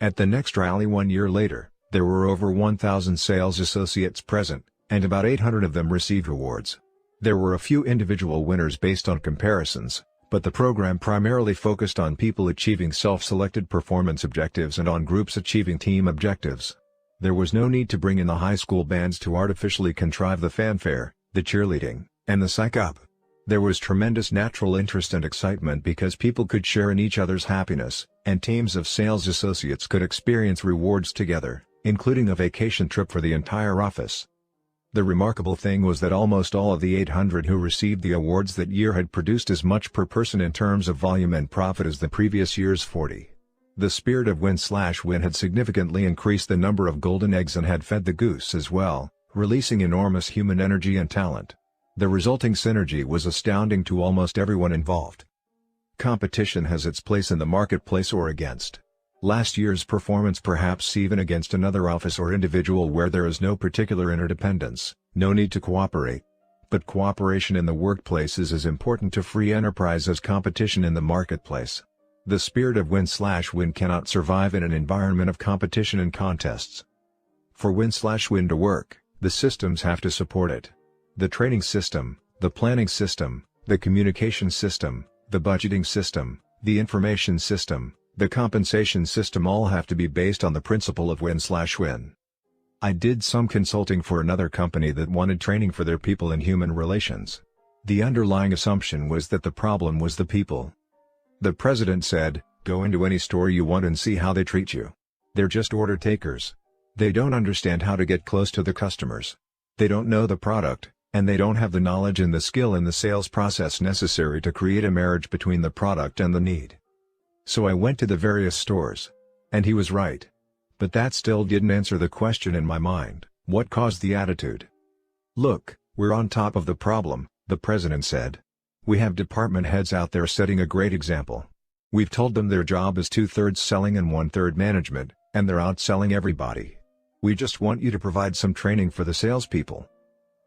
At the next rally 1 year later, there were over 1,000 sales associates present, and about 800 of them received awards. There were a few individual winners based on comparisons, but the program primarily focused on people achieving self-selected performance objectives and on groups achieving team objectives. There was no need to bring in the high school bands to artificially contrive the fanfare, the cheerleading, and the psych-up. There was tremendous natural interest and excitement because people could share in each other's happiness, and teams of sales associates could experience rewards together, including a vacation trip for the entire office. The remarkable thing was that almost all of the 800 who received the awards that year had produced as much per person in terms of volume and profit as the previous year's 40. The spirit of win-win had significantly increased the number of golden eggs and had fed the goose as well, releasing enormous human energy and talent. The resulting synergy was astounding to almost everyone involved. Competition has its place in the marketplace or against last year's performance, perhaps even against another office or individual where there is no particular interdependence, no need to cooperate. But cooperation in the workplace is as important to free enterprise as competition in the marketplace. The spirit of win-win cannot survive in an environment of competition and contests. For win-win to work, the systems have to support it. The training system, the planning system, the communication system, the budgeting system, the information system, the compensation system all have to be based on the principle of win-win. I did some consulting for another company that wanted training for their people in human relations. The underlying assumption was that the problem was the people. The president said, "Go into any store you want and see how they treat you. They're just order takers. They don't understand how to get close to the customers. They don't know the product, and they don't have the knowledge and the skill in the sales process necessary to create a marriage between the product and the need." So I went to the various stores. And he was right. But that still didn't answer the question in my mind: what caused the attitude? "Look, we're on top of the problem," the president said. "We have department heads out there setting a great example. We've told them their job is 2/3 selling and 1/3 management, and they're outselling everybody. We just want you to provide some training for the salespeople."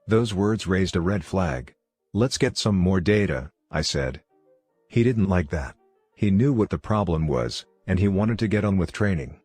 Those words raised a red flag. "Let's get some more data," I said. He didn't like that. He knew what the problem was, and he wanted to get on with training.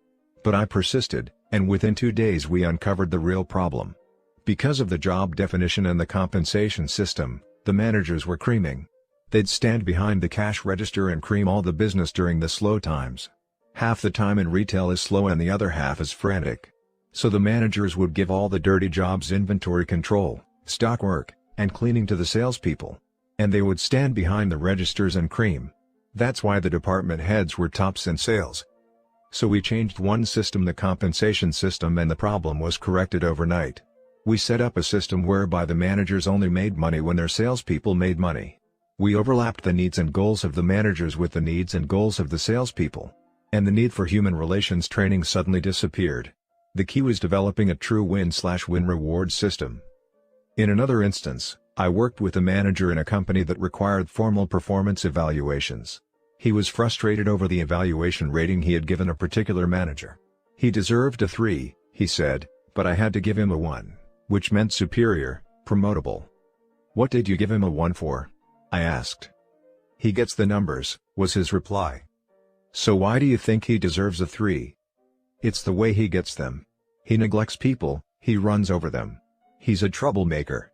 But I persisted, and within 2 days we uncovered the real problem. Because of the job definition and the compensation system, the managers were creaming. They'd stand behind the cash register and cream all the business during the slow times. Half the time in retail is slow and the other half is frantic. So the managers would give all the dirty jobs, inventory control, stock work, and cleaning to the salespeople. And they would stand behind the registers and cream. That's why the department heads were tops in sales. So we changed one system, the compensation system, and the problem was corrected overnight. We set up a system whereby the managers only made money when their salespeople made money. We overlapped the needs and goals of the managers with the needs and goals of the salespeople. And the need for human relations training suddenly disappeared. The key was developing a true win/win reward system. In another instance, I worked with a manager in a company that required formal performance evaluations. He was frustrated over the evaluation rating he had given a particular manager. He deserved a 3, he said, but I had to give him a 1, which meant superior, promotable. "What did you give him a 1 for?" I asked. "He gets the numbers," was his reply. "So why do you think he deserves a 3? "It's the way he gets them. He neglects people, he runs over them. He's a troublemaker."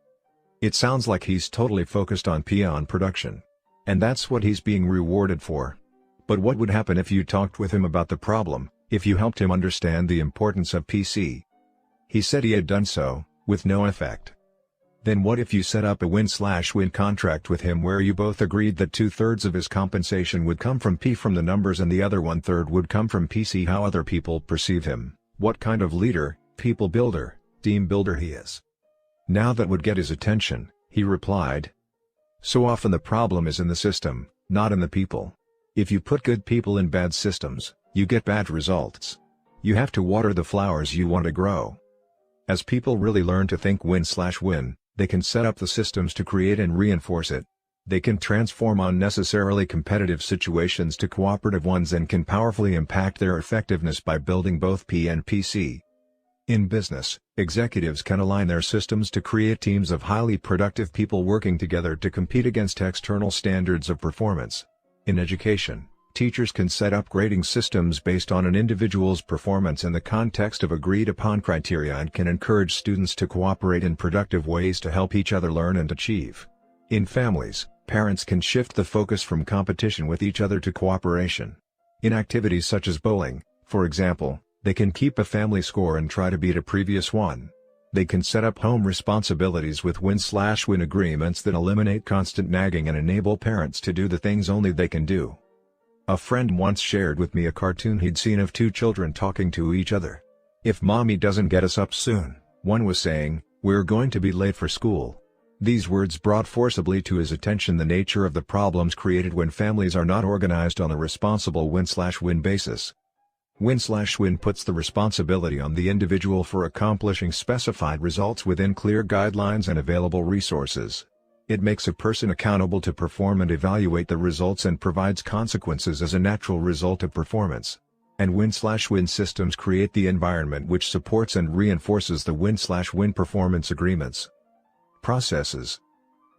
It sounds like he's totally focused on peon production. And that's what he's being rewarded for. But what would happen if you talked with him about the problem, if you helped him understand the importance of PC? He said he had done so, with no effect. Then what if you set up a win/win contract with him where you both agreed that 2/3 of his compensation would come from P from the numbers and the other 1/3 would come from PC, how other people perceive him, what kind of leader, people builder, team builder he is? Now that would get his attention, he replied. So often the problem is in the system, not in the people. If you put good people in bad systems, you get bad results. You have to water the flowers you want to grow. As people really learn to think win/win, they can set up the systems to create and reinforce it. They can transform unnecessarily competitive situations to cooperative ones and can powerfully impact their effectiveness by building both P and PC. In business, executives can align their systems to create teams of highly productive people working together to compete against external standards of performance. In education, teachers can set up grading systems based on an individual's performance in the context of agreed-upon criteria and can encourage students to cooperate in productive ways to help each other learn and achieve. In families, parents can shift the focus from competition with each other to cooperation. In activities such as bowling, for example, they can keep a family score and try to beat a previous one. They can set up home responsibilities with win/win agreements that eliminate constant nagging and enable parents to do the things only they can do. A friend once shared with me a cartoon he'd seen of 2 children talking to each other. "If mommy doesn't get us up soon," one was saying, "we're going to be late for school." These words brought forcibly to his attention the nature of the problems created when families are not organized on a responsible win/win basis. Win/win puts the responsibility on the individual for accomplishing specified results within clear guidelines and available resources. It makes a person accountable to perform and evaluate the results and provides consequences as a natural result of performance. And win/win systems create the environment which supports and reinforces the win/win performance agreements. Processes.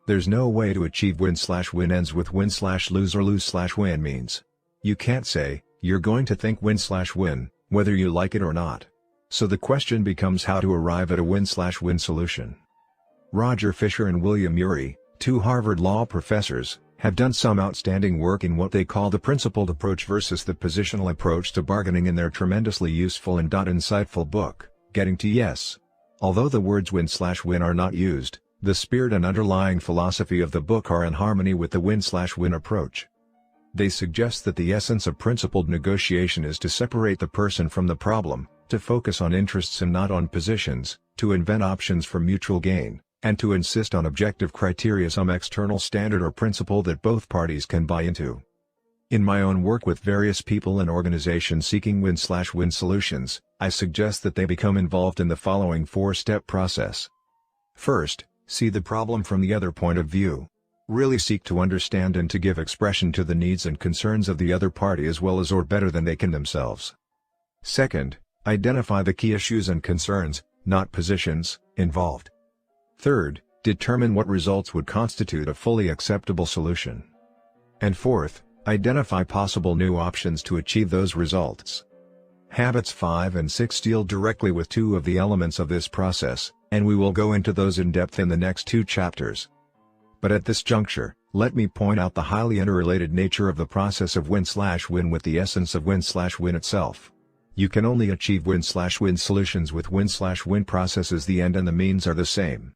There's no way to achieve win/win ends with win/lose or lose/win means. You can't say, "You're going to think win/win, whether you like it or not." So the question becomes how to arrive at a win/win solution. Roger Fisher and William Ury, 2 Harvard law professors, have done some outstanding work in what they call the principled approach versus the positional approach to bargaining in their tremendously useful and insightful book, getting to yes. Although the words win/win are not used, the spirit and underlying philosophy of the book are in harmony with the win/win approach. They suggest that the essence of principled negotiation is to separate the person from the problem, to focus on interests and not on positions, to invent options for mutual gain, and to insist on objective criteria, some external standard or principle that both parties can buy into. In my own work with various people and organizations seeking win/win solutions, I suggest that they become involved in the following four-step process. First, see the problem from the other point of view. Really seek to understand and to give expression to the needs and concerns of the other party as well as or better than they can themselves. Second, identify the key issues and concerns, not positions, involved. Third, determine what results would constitute a fully acceptable solution. And fourth, identify possible new options to achieve those results. Habits 5 and 6 deal directly with two of the elements of this process, and we will go into those in depth in the next two chapters. But at this juncture, let me point out the highly interrelated nature of the process of win/win with the essence of win/win itself. You can only achieve win/win solutions with win/win processes. The end and the means are the same.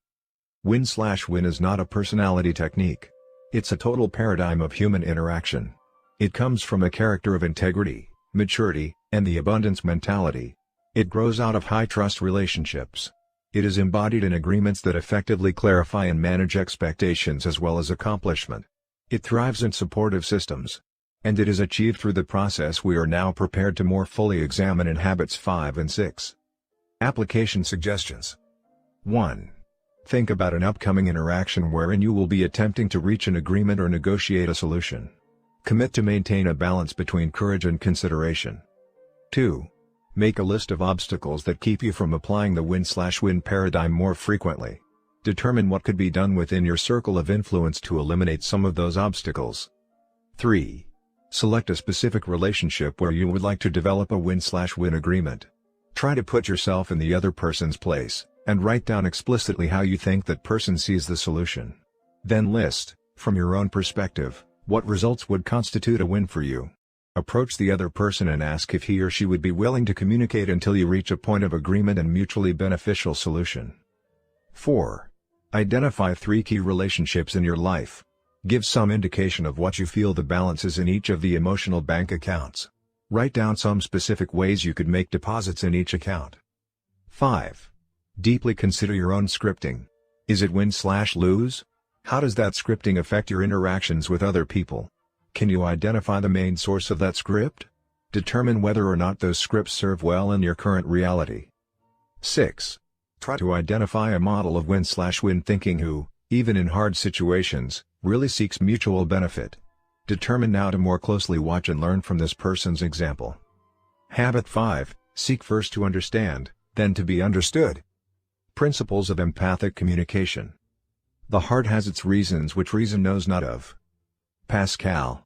Win/win is not a personality technique. It's a total paradigm of human interaction. It comes from a character of integrity, maturity, and the abundance mentality. It grows out of high-trust relationships. It is embodied in agreements that effectively clarify and manage expectations as well as accomplishment. It thrives in supportive systems. And it is achieved through the process we are now prepared to more fully examine in Habits 5 and 6. Application suggestions. 1. Think about an upcoming interaction wherein you will be attempting to reach an agreement or negotiate a solution. Commit to maintain a balance between courage and consideration. 2. Make a list of obstacles that keep you from applying the win/win paradigm more frequently. Determine what could be done within your circle of influence to eliminate some of those obstacles. 3. Select a specific relationship where you would like to develop a win/win agreement. Try to put yourself in the other person's place, and write down explicitly how you think that person sees the solution. Then list, from your own perspective, what results would constitute a win for you. Approach the other person and ask if he or she would be willing to communicate until you reach a point of agreement and mutually beneficial solution. 4. Identify 3 key relationships in your life. Give some indication of what you feel the balance is in each of the emotional bank accounts. Write down some specific ways you could make deposits in each account. 5. Deeply consider your own scripting. Is it win/lose? How does that scripting affect your interactions with other people? Can you identify the main source of that script? Determine whether or not those scripts serve well in your current reality. 6. Try to identify a model of win/win thinking who, even in hard situations, really seeks mutual benefit. Determine now to more closely watch and learn from this person's example. Habit 5, seek first to understand, then to be understood. Principles of empathic communication. The heart has its reasons which reason knows not of. Pascal.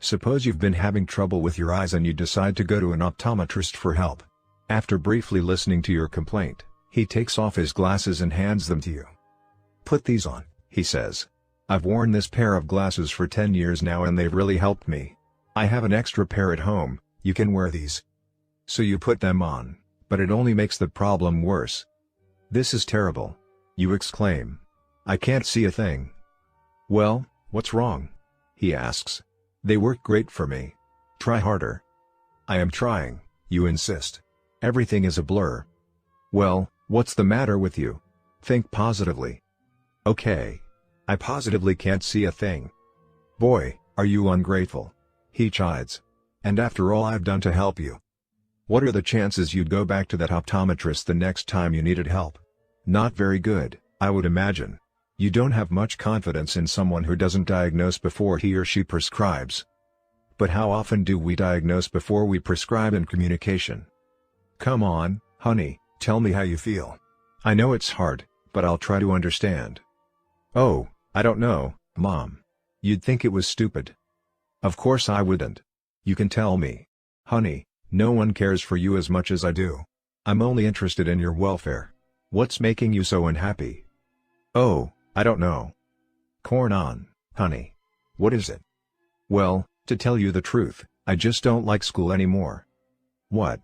Suppose you've been having trouble with your eyes and you decide to go to an optometrist for help. After briefly listening to your complaint, he takes off his glasses and hands them to you. "Put these on," he says. "I've worn this pair of glasses for 10 years now and they've really helped me. I have an extra pair at home, you can wear these." So you put them on, but it only makes the problem worse. "This is terrible," you exclaim. "I can't see a thing." "Well, what's wrong?" he asks. "They work great for me. Try harder." "I am trying," you insist. "Everything is a blur." "Well, what's the matter with you? Think positively." "Okay. I positively can't see a thing." "Boy, are you ungrateful," he chides. "And after all I've done to help you. What are the chances you'd go back to that optometrist the next time you needed help?" Not very good, I would imagine. You don't have much confidence in someone who doesn't diagnose before he or she prescribes. But how often do we diagnose before we prescribe in communication? "Come on, honey, tell me how you feel. I know it's hard, but I'll try to understand." "Oh, I don't know, Mom. You'd think it was stupid." "Of course I wouldn't. You can tell me. Honey, no one cares for you as much as I do. I'm only interested in your welfare. What's making you so unhappy?" "Oh, I don't know." "Corn on, honey. What is it?" "Well, to tell you the truth, I just don't like school anymore." "What?"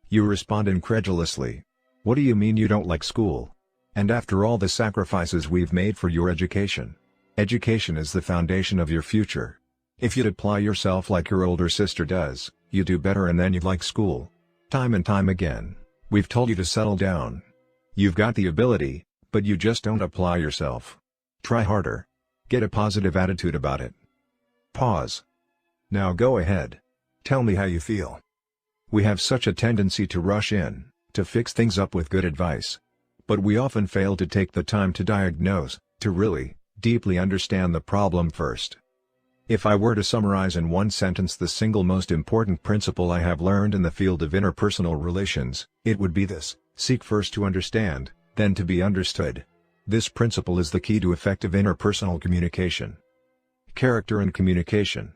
You respond incredulously. What do you mean you don't like school? And after all the sacrifices we've made for your education. Education is the foundation of your future. If you'd apply yourself like your older sister does, you'd do better and then you'd like school. Time and time again, we've told you to settle down. You've got the ability, but you just don't apply yourself. Try harder. Get a positive attitude about it. Pause. Now go ahead. Tell me how you feel. We have such a tendency to rush in, to fix things up with good advice. But we often fail to take the time to diagnose, to really, deeply understand the problem first. If I were to summarize in one sentence the single most important principle I have learned in the field of interpersonal relations, it would be this: seek first to understand, then to be understood. This principle is the key to effective interpersonal communication. Character and communication.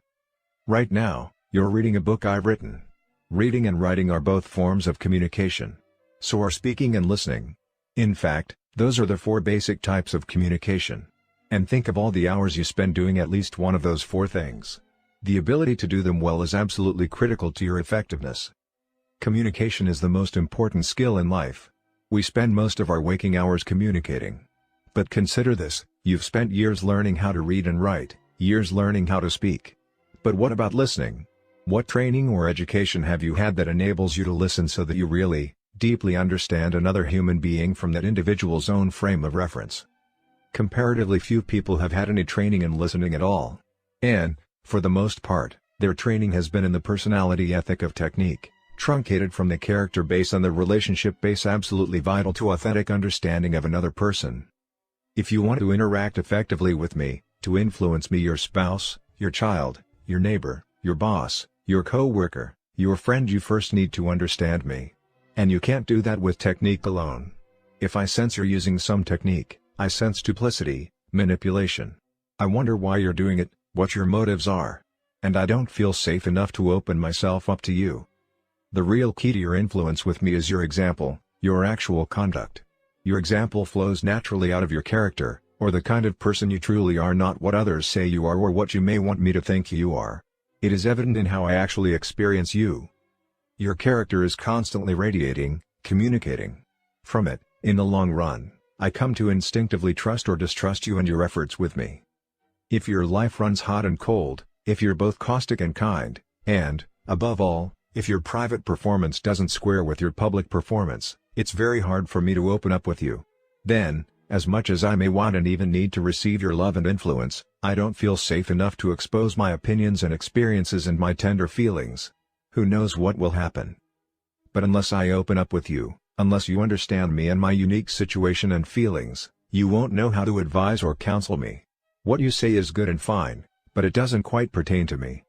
Right now, you're reading a book I've written. Reading and writing are both forms of communication. So are speaking and listening. In fact, those are the 4 basic types of communication. And think of all the hours you spend doing at least one of those 4 things. The ability to do them well is absolutely critical to your effectiveness. Communication is the most important skill in life. We spend most of our waking hours communicating. But consider this: you've spent years learning how to read and write, years learning how to speak. But what about listening? What training or education have you had that enables you to listen so that you really, deeply understand another human being from that individual's own frame of reference? Comparatively few people have had any training in listening at all. And, for the most part, their training has been in the personality ethic of technique, truncated from the character base and the relationship base absolutely vital to authentic understanding of another person. If you want to interact effectively with me, to influence me, your spouse, your child, your neighbor, your boss, your co-worker, your friend, you first need to understand me. And you can't do that with technique alone. If I sense you're using some technique, I sense duplicity, manipulation. I wonder why you're doing it, what your motives are. And I don't feel safe enough to open myself up to you. The real key to your influence with me is your example, your actual conduct. Your example flows naturally out of your character, or the kind of person you truly are, not what others say you are or what you may want me to think you are. It is evident in how I actually experience you. Your character is constantly radiating, communicating. From it, in the long run, I come to instinctively trust or distrust you and your efforts with me. If your life runs hot and cold, if you're both caustic and kind, and, above all, if your private performance doesn't square with your public performance, it's very hard for me to open up with you. Then, as much as I may want and even need to receive your love and influence, I don't feel safe enough to expose my opinions and experiences and my tender feelings. Who knows what will happen? But unless I open up with you, unless you understand me and my unique situation and feelings, you won't know how to advise or counsel me. What you say is good and fine, but it doesn't quite pertain to me.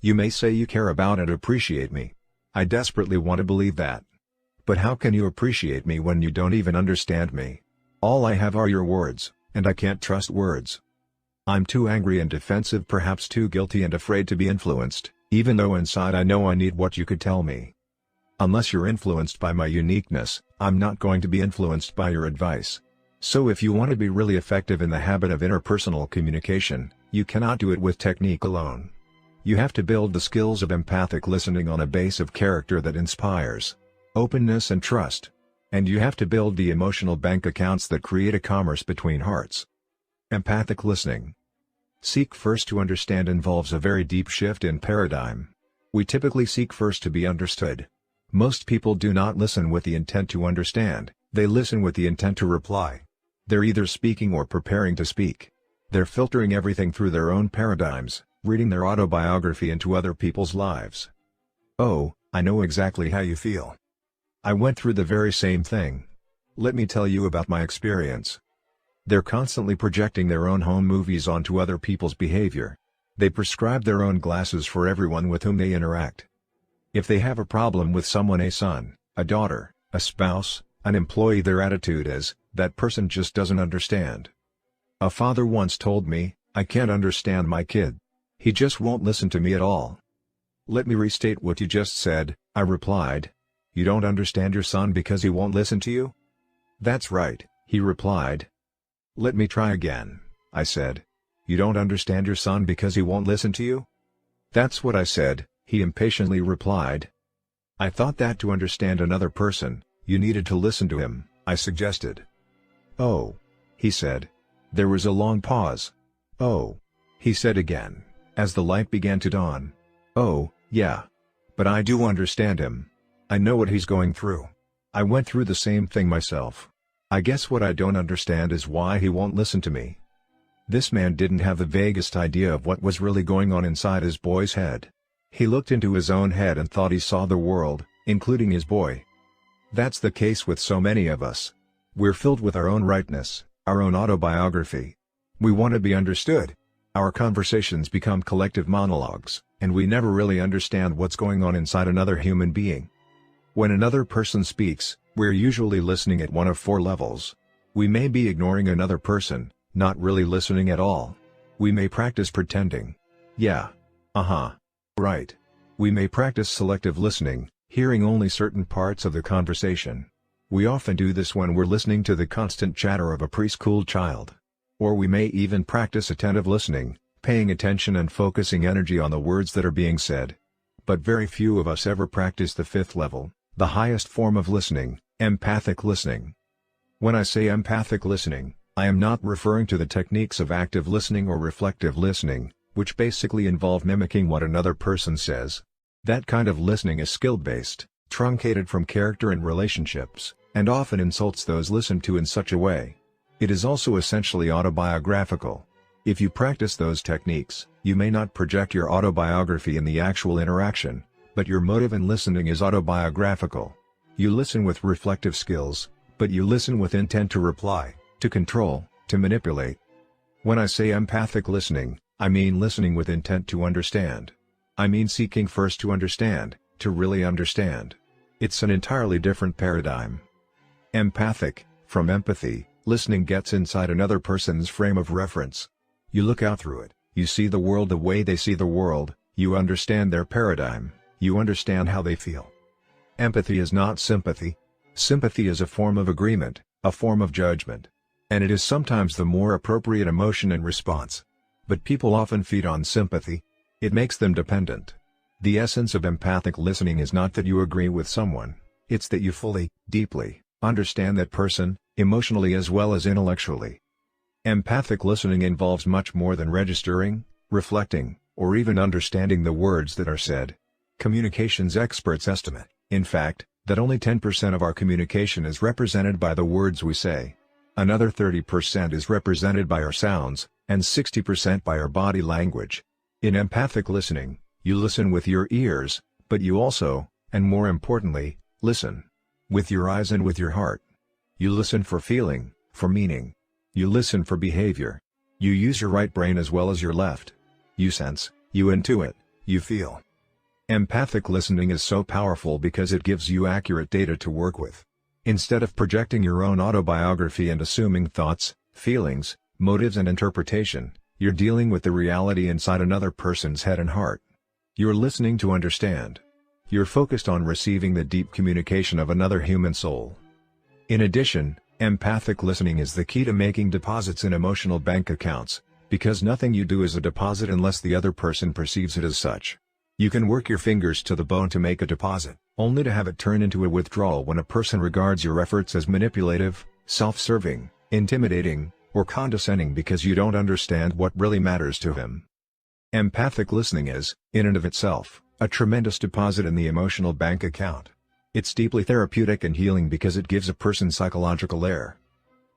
You may say you care about and appreciate me. I desperately want to believe that. But how can you appreciate me when you don't even understand me? All I have are your words, and I can't trust words. I'm too angry and defensive, perhaps too guilty and afraid to be influenced, even though inside I know I need what you could tell me. Unless you're influenced by my uniqueness, I'm not going to be influenced by your advice. So if you want to be really effective in the habit of interpersonal communication, you cannot do it with technique alone. You have to build the skills of empathic listening on a base of character that inspires openness and trust. And you have to build the emotional bank accounts that create a commerce between hearts. Empathic listening. Seek first to understand involves a very deep shift in paradigm. We typically seek first to be understood. Most people do not listen with the intent to understand, they listen with the intent to reply. They're either speaking or preparing to speak. They're filtering everything through their own paradigms, reading their autobiography into other people's lives. Oh, I know exactly how you feel. I went through the very same thing. Let me tell you about my experience. They're constantly projecting their own home movies onto other people's behavior. They prescribe their own glasses for everyone with whom they interact. If they have a problem with someone, a son, a daughter, a spouse, an employee, their attitude is, that person just doesn't understand. A father once told me, I can't understand my kid. He just won't listen to me at all. Let me restate what you just said, I replied. You don't understand your son because he won't listen to you? That's right, he replied. Let me try again, I said. You don't understand your son because he won't listen to you? That's what I said, he impatiently replied. I thought that to understand another person, You needed to listen to him, I suggested. Oh. He said. There was a long pause. Oh. He said again, as the light began to dawn. Oh, yeah. But I do understand him. I know what he's going through. I went through the same thing myself. I guess what I don't understand is why he won't listen to me. This man didn't have the vaguest idea of what was really going on inside his boy's head. He looked into his own head and thought he saw the world, including his boy. That's the case with so many of us. We're filled with our own rightness, our own autobiography. We want to be understood. Our conversations become collective monologues, and we never really understand what's going on inside another human being. When another person speaks, we're usually listening at one of four levels. We may be ignoring another person, not really listening at all. We may practice pretending. Yeah. Right. We may practice selective listening, hearing only certain parts of the conversation. We often do this when we're listening to the constant chatter of a preschool child. Or we may even practice attentive listening, paying attention and focusing energy on the words that are being said. But very few of us ever practice the fifth level, the highest form of listening, empathic listening. When I say empathic listening, I am not referring to the techniques of active listening or reflective listening, which basically involve mimicking what another person says. That kind of listening is skill-based, truncated from character and relationships, and often insults those listened to in such a way. It is also essentially autobiographical. If you practice those techniques, you may not project your autobiography in the actual interaction, but your motive in listening is autobiographical. You listen with reflective skills, but you listen with intent to reply, to control, to manipulate. When I say empathic listening, I mean listening with intent to understand. I mean seeking first to understand, to really understand. It's an entirely different paradigm. Empathic, from empathy, listening gets inside another person's frame of reference. You look out through it, you see the world the way they see the world, you understand their paradigm, you understand how they feel. Empathy is not sympathy. Sympathy is a form of agreement, a form of judgment. And it is sometimes the more appropriate emotion and response. But people often feed on sympathy. It makes them dependent. The essence of empathic listening is not that you agree with someone, it's that you fully, deeply, understand that person, emotionally as well as intellectually. Empathic listening involves much more than registering, reflecting, or even understanding the words that are said. Communications experts estimate, in fact, that only 10% of our communication is represented by the words we say. Another 30% is represented by our sounds, and 60% by our body language. In empathic listening, you listen with your ears, but you also, and more importantly, listen with your eyes and with your heart. You listen for feeling, for meaning. You listen for behavior. You use your right brain as well as your left. You sense, you intuit, you feel. Empathic listening is so powerful because it gives you accurate data to work with. Instead of projecting your own autobiography and assuming thoughts, feelings, motives and interpretation, you're dealing with the reality inside another person's head and heart. You're listening to understand. You're focused on receiving the deep communication of another human soul. In addition, empathic listening is the key to making deposits in emotional bank accounts, because nothing you do is a deposit unless the other person perceives it as such. You can work your fingers to the bone to make a deposit, only to have it turn into a withdrawal when a person regards your efforts as manipulative, self-serving, intimidating, or condescending because you don't understand what really matters to him. Empathic listening is, in and of itself, a tremendous deposit in the emotional bank account. It's deeply therapeutic and healing because it gives a person psychological air.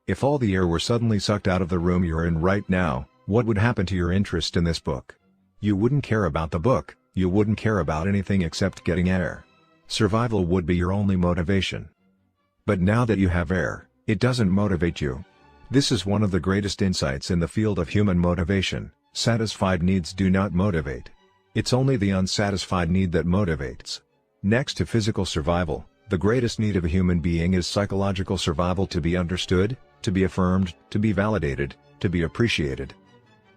If all the air were suddenly sucked out of the room you're in right now, what would happen to your interest in this book? You wouldn't care about the book, you wouldn't care about anything except getting air. Survival would be your only motivation. But now that you have air, it doesn't motivate you. This is one of the greatest insights in the field of human motivation. Satisfied needs do not motivate. It's only the unsatisfied need that motivates. Next to physical survival, the greatest need of a human being is psychological survival, to be understood, to be affirmed, to be validated, to be appreciated.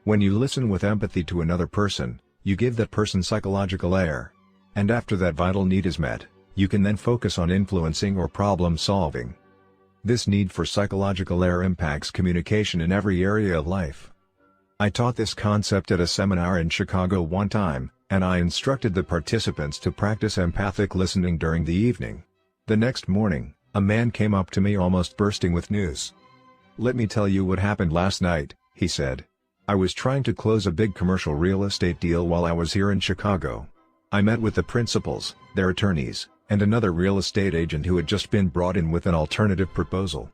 When you listen with empathy to another person, you give that person psychological air. And after that vital need is met, you can then focus on influencing or problem solving. This need for psychological air impacts communication in every area of life. I taught this concept at a seminar in Chicago one time, and I instructed the participants to practice empathic listening during the evening. The next morning, A man came up to me almost bursting with news. "Let me tell you what happened last night," he said. "I was trying to close a big commercial real estate deal while I was here in Chicago. I met with the principals, their attorneys, and another real estate agent who had just been brought in with an alternative proposal.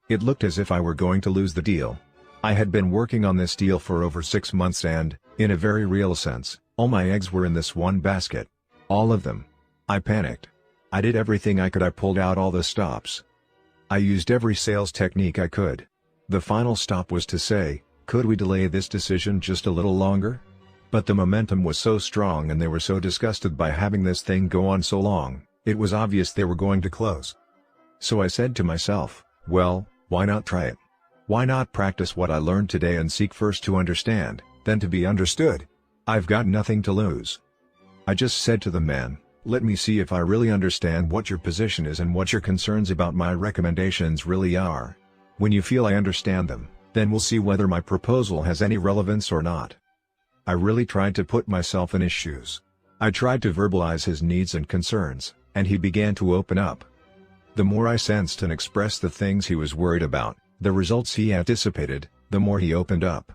It looked as if I were going to lose the deal. I had been working on this deal for over 6 months and, in a very real sense, all my eggs were in this one basket. All of them. I panicked. I did everything I could. I pulled out all the stops. I used every sales technique I could. The final stop was to say, could we delay this decision just a little longer? But the momentum was so strong and they were so disgusted by having this thing go on so long, it was obvious they were going to close. So I said to myself, well, why not try it? Why not practice what I learned today and seek first to understand, then to be understood? I've got nothing to lose. I just said to the man, let me see if I really understand what your position is and what your concerns about my recommendations really are. When you feel I understand them, then we'll see whether my proposal has any relevance or not. I really tried to put myself in his shoes. I tried to verbalize his needs and concerns, and he began to open up. The more I sensed and expressed the things he was worried about, the results he anticipated, the more he opened up.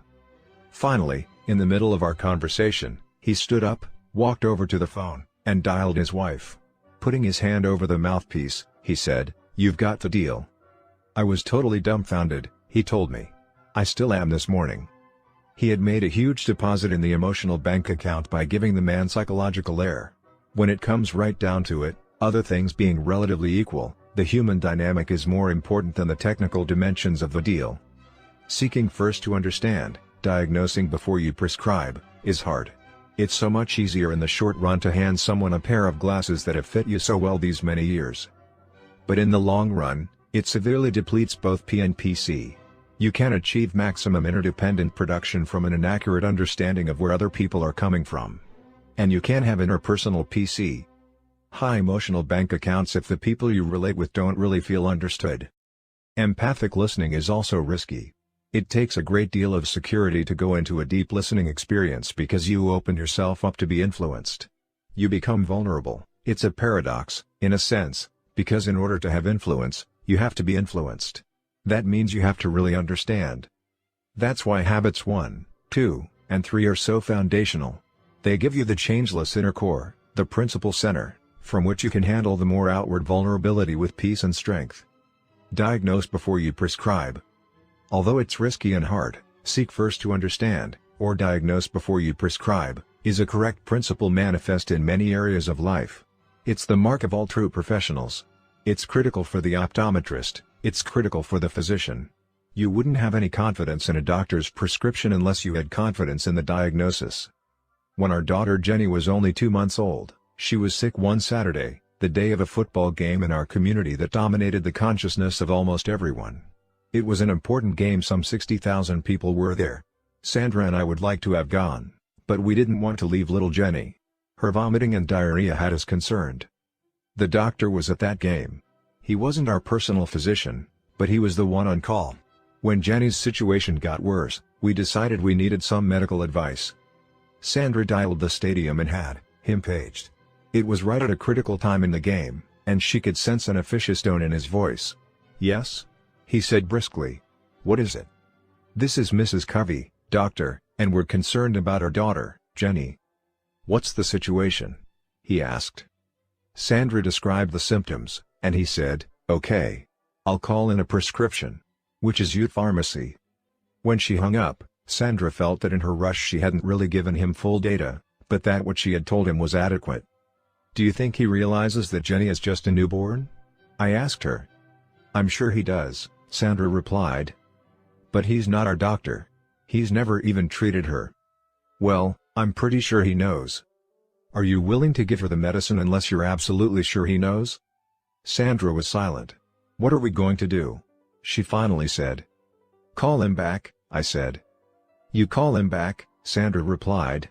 Finally, in the middle of our conversation, he stood up, walked over to the phone, and dialed his wife. Putting his hand over the mouthpiece, he said, "You've got the deal." I was totally dumbfounded, he told me. I still am this morning. He had made a huge deposit in the emotional bank account by giving the man psychological air. When it comes right down to it, other things being relatively equal, the human dynamic is more important than the technical dimensions of the deal. Seeking first to understand, diagnosing before you prescribe, is hard. It's so much easier in the short run to hand someone a pair of glasses that have fit you so well these many years. But in the long run, it severely depletes both P and PC. You can achieve maximum interdependent production from an inaccurate understanding of where other people are coming from. And you can have interpersonal PC. High emotional bank accounts if the people you relate with don't really feel understood. Empathic listening is also risky. It takes a great deal of security to go into a deep listening experience because you open yourself up to be influenced. You become vulnerable. It's a paradox, in a sense, because in order to have influence, you have to be influenced. That means you have to really understand. That's why habits 1, 2, and 3 are so foundational. They give you the changeless inner core, the principal center, from which you can handle the more outward vulnerability with peace and strength. Diagnose before you prescribe. Although it's risky and hard, seek first to understand, or diagnose before you prescribe, is a correct principle manifest in many areas of life. It's the mark of all true professionals. It's critical for the optometrist, it's critical for the physician. You wouldn't have any confidence in a doctor's prescription unless you had confidence in the diagnosis. When our daughter Jenny was only 2 months old, she was sick one Saturday, the day of a football game in our community that dominated the consciousness of almost everyone. It was an important game. Some 60,000 people were there. Sandra and I would like to have gone, but we didn't want to leave little Jenny. Her vomiting and diarrhea had us concerned. The doctor was at that game. He wasn't our personal physician, but he was the one on call. When Jenny's situation got worse, we decided we needed some medical advice. Sandra dialed the stadium and had him paged. It was right at a critical time in the game, and she could sense an officious tone in his voice. "Yes?" he said briskly. "What is it?" "This is Mrs. Covey, doctor, and we're concerned about our daughter, Jenny." "What's the situation?" he asked. Sandra described the symptoms, and he said, "Okay. I'll call in a prescription." Which is youth pharmacy. When she hung up, Sandra felt that in her rush she hadn't really given him full data, but that what she had told him was adequate. "Do you think he realizes that Jenny is just a newborn?" I asked her. "I'm sure he does," Sandra replied. "But he's not our doctor. He's never even treated her." "Well, I'm pretty sure he knows." "Are you willing to give her the medicine unless you're absolutely sure he knows?" Sandra was silent. "What are we going to do?" she finally said. "Call him back," I said. "You call him back," Sandra replied.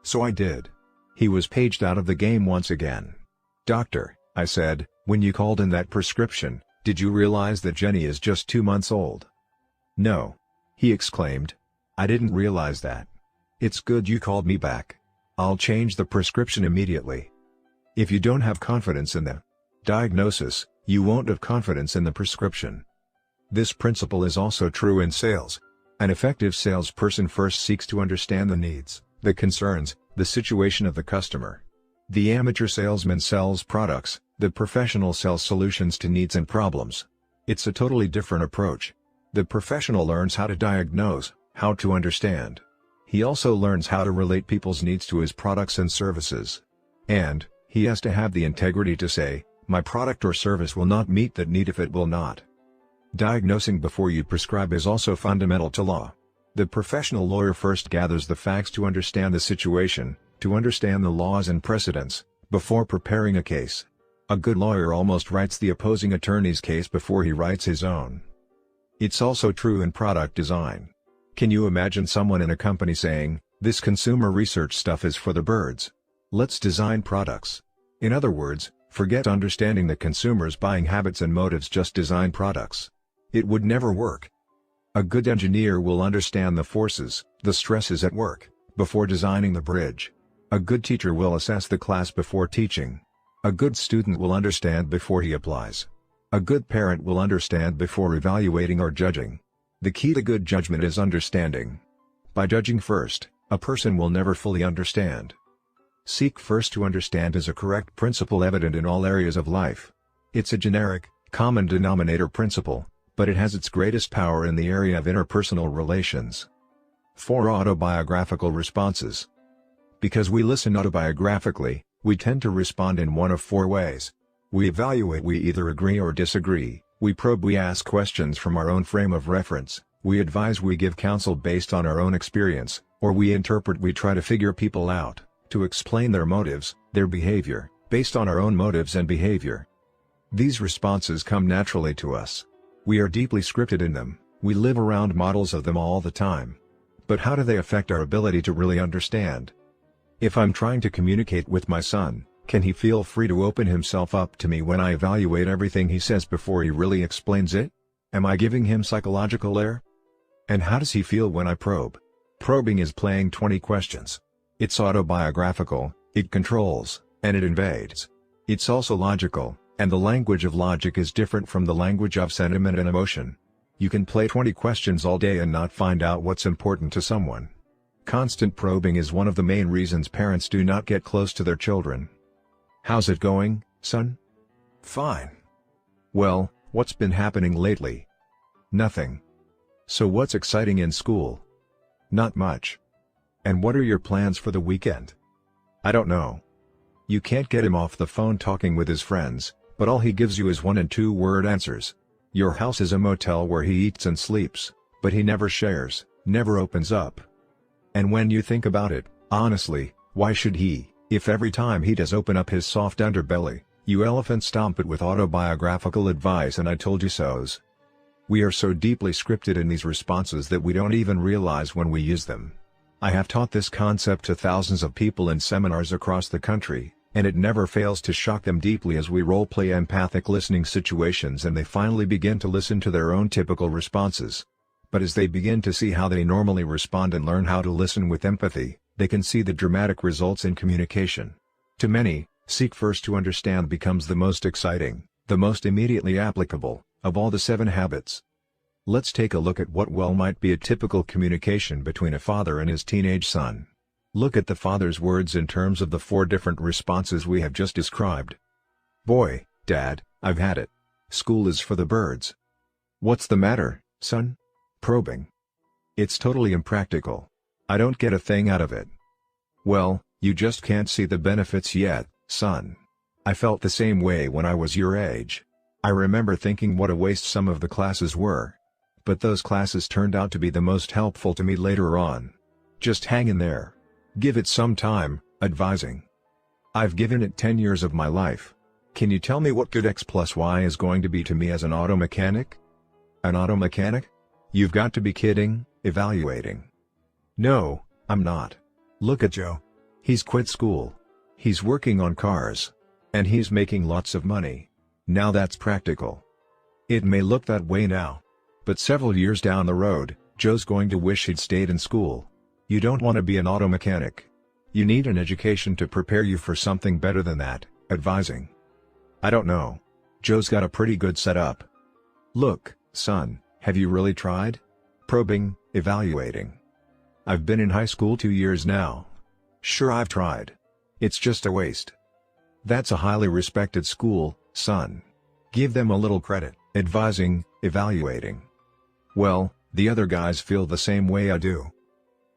So I did. He was paged out of the game once again. "Doctor," I said, "when you called in that prescription, did you realize that Jenny is just 2 months old?" "No," he exclaimed. "I didn't realize that. It's good you called me back. I'll change the prescription immediately." If you don't have confidence in the diagnosis, You won't have confidence in the prescription. This principle is also true in sales. An effective salesperson first seeks to understand the needs, the concerns, the situation of the customer. The amateur salesman sells products, the professional sells solutions to needs and problems. It's a totally different approach. The professional learns how to diagnose, how to understand. He also learns how to relate people's needs to his products and services. And, he has to have the integrity to say, my product or service will not meet that need if it will not. Diagnosing before you prescribe is also fundamental to law. The professional lawyer first gathers the facts to understand the situation, to understand the laws and precedents, before preparing a case. A good lawyer almost writes the opposing attorney's case before he writes his own. It's also true in product design. Can you imagine someone in a company saying, this consumer research stuff is for the birds. Let's design products. In other words, forget understanding the consumer's buying habits and motives, just design products. It would never work. A good engineer will understand the forces, the stresses at work, before designing the bridge. A good teacher will assess the class before teaching. A good student will understand before he applies. A good parent will understand before evaluating or judging. The key to good judgment is understanding. By judging first, a person will never fully understand. Seek first to understand is a correct principle evident in all areas of life. It's a generic, common denominator principle, but it has its greatest power in the area of interpersonal relations. 4 autobiographical responses. Because we listen autobiographically, we tend to respond in one of 4 ways. We evaluate, we either agree or disagree, we probe, we ask questions from our own frame of reference, we advise, we give counsel based on our own experience, or we interpret, we try to figure people out, to explain their motives, their behavior, based on our own motives and behavior. These responses come naturally to us. We are deeply scripted in them, we live around models of them all the time. But how do they affect our ability to really understand? If I'm trying to communicate with my son, can he feel free to open himself up to me when I evaluate everything he says before he really explains it? Am I giving him psychological air? And how does he feel when I probe? Probing is playing 20 questions. It's autobiographical, it controls, and it invades. It's also logical, and the language of logic is different from the language of sentiment and emotion. You can play 20 questions all day and not find out what's important to someone. Constant probing is one of the main reasons parents do not get close to their children. How's it going, son? Fine. Well, what's been happening lately? Nothing. So what's exciting in school? Not much. And what are your plans for the weekend? I don't know. You can't get him off the phone talking with his friends, but all he gives you is 1- and 2-word answers. Your house is a motel where he eats and sleeps, but he never shares, never opens up. And when you think about it, honestly, why should he, if every time he does open up his soft underbelly, you elephant stomp it with autobiographical advice and I told you so's? We are so deeply scripted in these responses that we don't even realize when we use them. I have taught this concept to thousands of people in seminars across the country, and it never fails to shock them deeply as we role-play empathic listening situations and they finally begin to listen to their own typical responses. But as they begin to see how they normally respond and learn how to listen with empathy, they can see the dramatic results in communication. To many, seek first to understand becomes the most exciting, the most immediately applicable, of all the 7 habits. Let's take a look at what might be a typical communication between a father and his teenage son. Look at the father's words in terms of the 4 different responses we have just described. Boy, Dad, I've had it. School is for the birds. What's the matter, son? Probing. It's totally impractical. I don't get a thing out of it. Well, you just can't see the benefits yet, son. I felt the same way when I was your age. I remember thinking what a waste some of the classes were. But those classes turned out to be the most helpful to me later on. Just hang in there. Give it some time, advising. I've given it 10 years of my life. Can you tell me what good X plus Y is going to be to me as an auto mechanic? An auto mechanic? You've got to be kidding, evaluating. No, I'm not. Look at Joe. He's quit school. He's working on cars. And he's making lots of money. Now that's practical. It may look that way now. But several years down the road, Joe's going to wish he'd stayed in school. You don't want to be an auto mechanic. You need an education to prepare you for something better than that, advising. I don't know. Joe's got a pretty good setup. Look, son, have you really tried? Probing, evaluating. I've been in high school 2 years now. Sure, I've tried. It's just a waste. That's a highly respected school, son. Give them a little credit. Advising, evaluating. Well, the other guys feel the same way I do.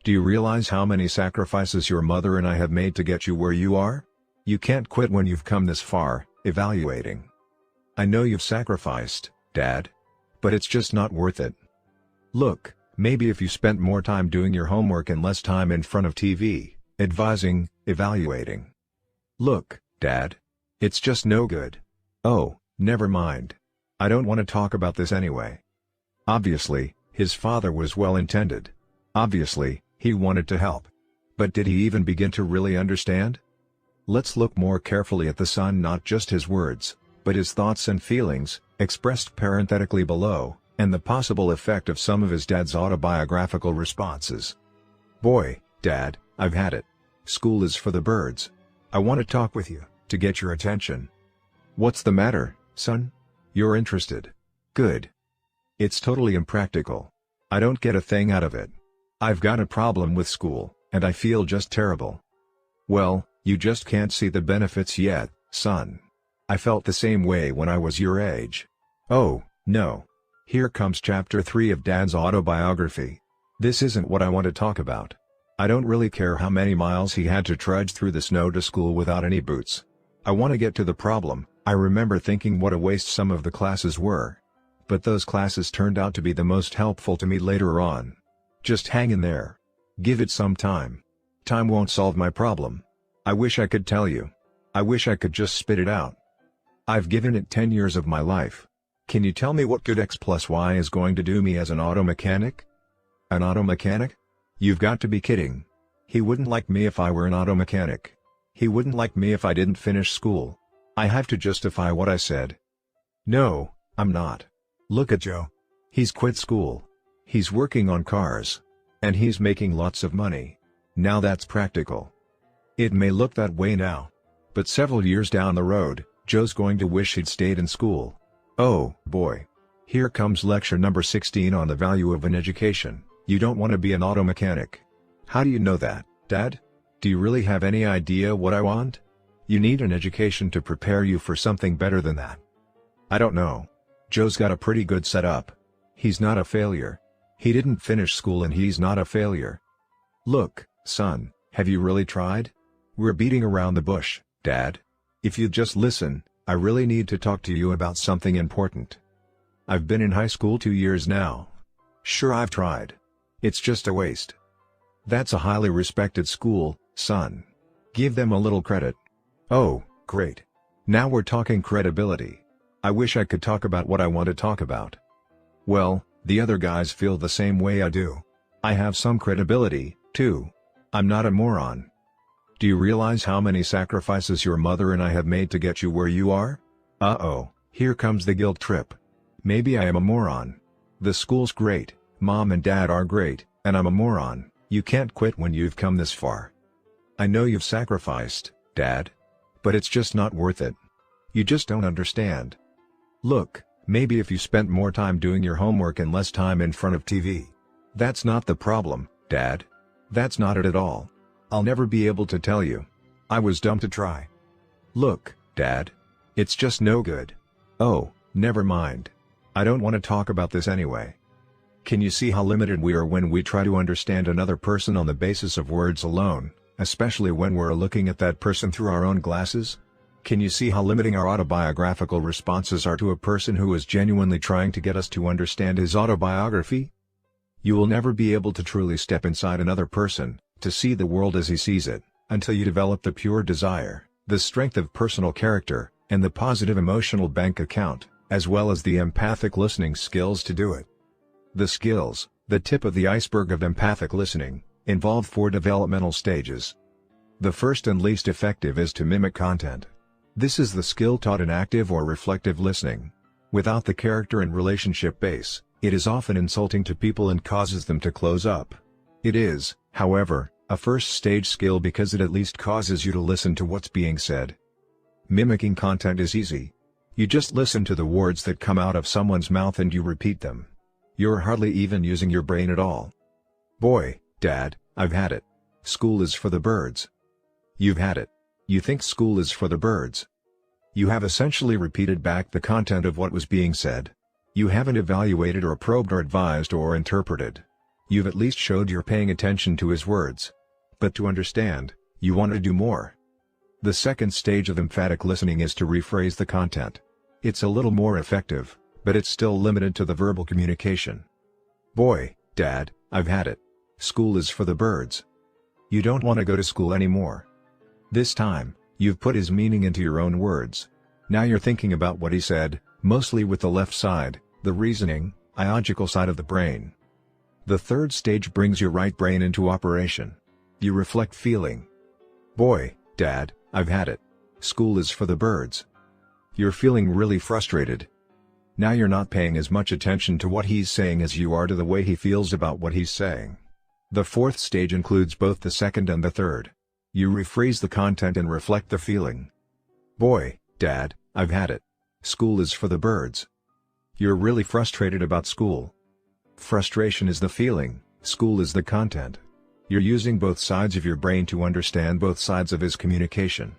Do you realize how many sacrifices your mother and I have made to get you where you are? You can't quit when you've come this far. Evaluating. I know you've sacrificed, Dad. But it's just not worth it. Look, maybe if you spent more time doing your homework and less time in front of TV. Advising, evaluating. Look, Dad. It's just no good. Oh, never mind. I don't want to talk about this anyway. Obviously, his father was well-intended. Obviously, he wanted to help. But did he even begin to really understand? Let's look more carefully at the son, not just his words, but his thoughts and feelings, expressed parenthetically below, and the possible effect of some of his dad's autobiographical responses. Boy, Dad, I've had it. School is for the birds. I want to talk with you, to get your attention. What's the matter, son? You're interested. Good. It's totally impractical. I don't get a thing out of it. I've got a problem with school, and I feel just terrible. Well, you just can't see the benefits yet, son. I felt the same way when I was your age. Oh, no. Here comes chapter 3 of Dad's autobiography. This isn't what I want to talk about. I don't really care how many miles he had to trudge through the snow to school without any boots. I want to get to the problem. I remember thinking what a waste some of the classes were. But those classes turned out to be the most helpful to me later on. Just hang in there. Give it some time. Time won't solve my problem. I wish I could tell you. I wish I could just spit it out. I've given it 10 years of my life. Can you tell me what good X plus Y is going to do me as an auto mechanic? An auto mechanic? You've got to be kidding. He wouldn't like me if I were an auto mechanic. He wouldn't like me if I didn't finish school. I have to justify what I said. No, I'm not. Look at Joe. He's quit school. He's working on cars. And he's making lots of money. Now that's practical. It may look that way now. But several years down the road, Joe's going to wish he'd stayed in school. Oh, boy. Here comes lecture number 16 on the value of an education. You don't want to be an auto mechanic. How do you know that, Dad? Do you really have any idea what I want? You need an education to prepare you for something better than that. I don't know. Joe's got a pretty good setup. He's not a failure. He didn't finish school and he's not a failure. Look, son, have you really tried? We're beating around the bush, Dad. If you'd just listen, I really need to talk to you about something important. I've been in high school 2 years now. Sure, I've tried. It's just a waste. That's a highly respected school, son. Give them a little credit. Oh, great. Now we're talking credibility. I wish I could talk about what I want to talk about. Well, the other guys feel the same way I do. I have some credibility, too. I'm not a moron. Do you realize how many sacrifices your mother and I have made to get you where you are? Uh-oh, here comes the guilt trip. Maybe I am a moron. The school's great, Mom and Dad are great, and I'm a moron. You can't quit when you've come this far. I know you've sacrificed, Dad. But it's just not worth it. You just don't understand. Look, maybe if you spent more time doing your homework and less time in front of TV. That's not the problem, Dad. That's not it at all. I'll never be able to tell you. I was dumb to try. Look, Dad. It's just no good. Oh, never mind. I don't want to talk about this anyway. Can you see how limited we are when we try to understand another person on the basis of words alone, especially when we're looking at that person through our own glasses? Can you see how limiting our autobiographical responses are to a person who is genuinely trying to get us to understand his autobiography? You will never be able to truly step inside another person, to see the world as he sees it, until you develop the pure desire, the strength of personal character, and the positive emotional bank account, as well as the empathic listening skills to do it. The skills, the tip of the iceberg of empathic listening, involve 4 developmental stages. The first and least effective is to mimic content. This is the skill taught in active or reflective listening. Without the character and relationship base, it is often insulting to people and causes them to close up. It is, however, a first stage skill because it at least causes you to listen to what's being said. Mimicking content is easy. You just listen to the words that come out of someone's mouth and you repeat them. You're hardly even using your brain at all. Boy, Dad, I've had it. School is for the birds. You've had it. You think school is for the birds. You have essentially repeated back the content of what was being said. You haven't evaluated or probed or advised or interpreted. You've at least showed you're paying attention to his words. But to understand, you want to do more. The second stage of emphatic listening is to rephrase the content. It's a little more effective, but it's still limited to the verbal communication. Boy, Dad, I've had it. School is for the birds. You don't want to go to school anymore. This time, you've put his meaning into your own words. Now you're thinking about what he said, mostly with the left side, the reasoning, logical side of the brain. The third stage brings your right brain into operation. You reflect feeling. Boy, Dad, I've had it. School is for the birds. You're feeling really frustrated. Now you're not paying as much attention to what he's saying as you are to the way he feels about what he's saying. The fourth stage includes both the second and the third. You rephrase the content and reflect the feeling. Boy, Dad, I've had it. School is for the birds. You're really frustrated about school. Frustration is the feeling, school is the content. You're using both sides of your brain to understand both sides of his communication.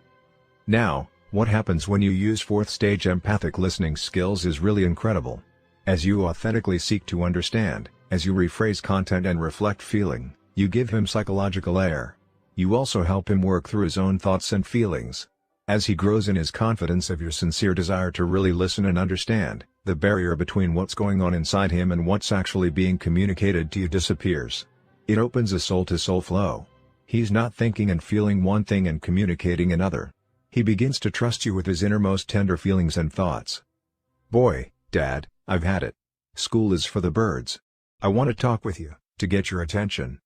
Now, what happens when you use fourth stage empathic listening skills is really incredible. As you authentically seek to understand, as you rephrase content and reflect feeling, you give him psychological air. You also help him work through his own thoughts and feelings. As he grows in his confidence of your sincere desire to really listen and understand, the barrier between what's going on inside him and what's actually being communicated to you disappears. It opens a soul-to-soul flow. He's not thinking and feeling one thing and communicating another. He begins to trust you with his innermost tender feelings and thoughts. Boy, Dad, I've had it. School is for the birds. I want to talk with you, to get your attention.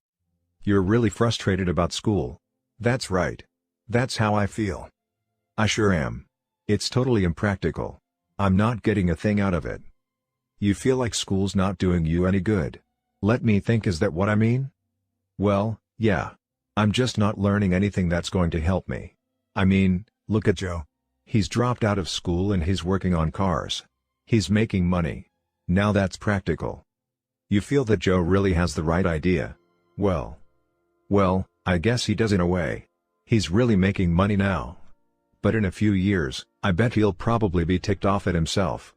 You're really frustrated about school. That's right. That's how I feel. I sure am. It's totally impractical. I'm not getting a thing out of it. You feel like school's not doing you any good. Let me think, is that what I mean? Well, yeah. I'm just not learning anything that's going to help me. I mean, look at Joe. He's dropped out of school and he's working on cars. He's making money. Now that's practical. You feel that Joe really has the right idea. Well, I guess he does in a way. He's really making money now. But in a few years, I bet he'll probably be ticked off at himself.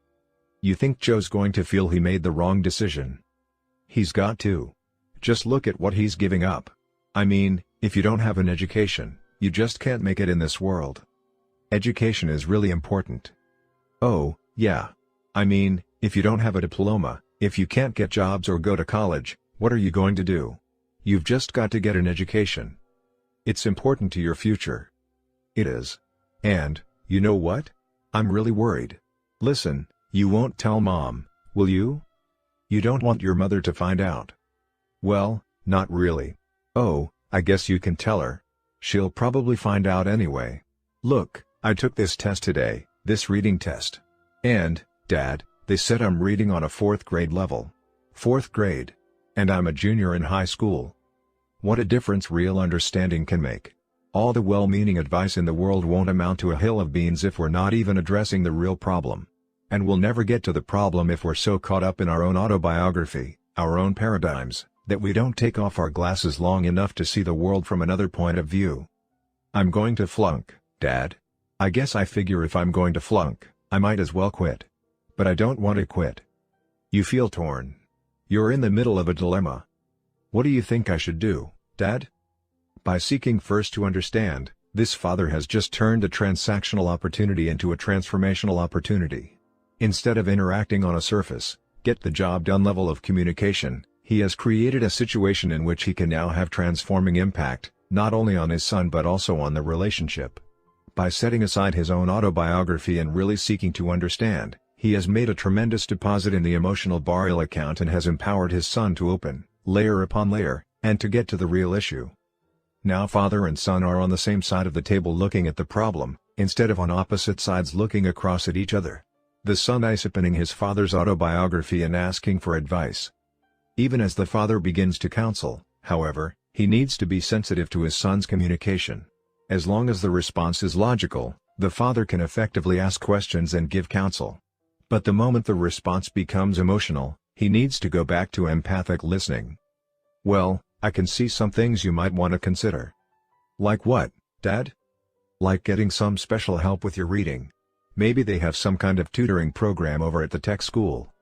You think Joe's going to feel he made the wrong decision? He's got to. Just look at what he's giving up. I mean, if you don't have an education, you just can't make it in this world. Education is really important. Oh, yeah. I mean, if you don't have a diploma, if you can't get jobs or go to college, what are you going to do? You've just got to get an education. It's important to your future. It is. And, you know what? I'm really worried. Listen, you won't tell Mom, will you? You don't want your mother to find out. Well, not really. Oh, I guess you can tell her. She'll probably find out anyway. Look, I took this test today, this reading test. And, Dad, they said I'm reading on a 4th grade level. 4th grade. And I'm a junior in high school. What a difference real understanding can make. All the well-meaning advice in the world won't amount to a hill of beans if we're not even addressing the real problem. And we'll never get to the problem if we're so caught up in our own autobiography, our own paradigms, that we don't take off our glasses long enough to see the world from another point of view. I'm going to flunk, Dad. I guess I figure if I'm going to flunk, I might as well quit. But I don't want to quit. You feel torn. You're in the middle of a dilemma. What do you think I should do, Dad? By seeking first to understand, this father has just turned a transactional opportunity into a transformational opportunity. Instead of interacting on a surface, get the job done level of communication, he has created a situation in which he can now have transforming impact, not only on his son but also on the relationship. By setting aside his own autobiography and really seeking to understand, he has made a tremendous deposit in the emotional burial account and has empowered his son to open, layer upon layer, and to get to the real issue. Now father and son are on the same side of the table looking at the problem, instead of on opposite sides looking across at each other. The son is opening his father's autobiography and asking for advice. Even as the father begins to counsel, however, he needs to be sensitive to his son's communication. As long as the response is logical, The father can effectively ask questions and give counsel. But the moment the response becomes emotional, he needs to go back to empathic listening. Well, I can see some things you might want to consider. Like what, Dad? Like getting some special help with your reading. Maybe they have some kind of tutoring program over at the tech school.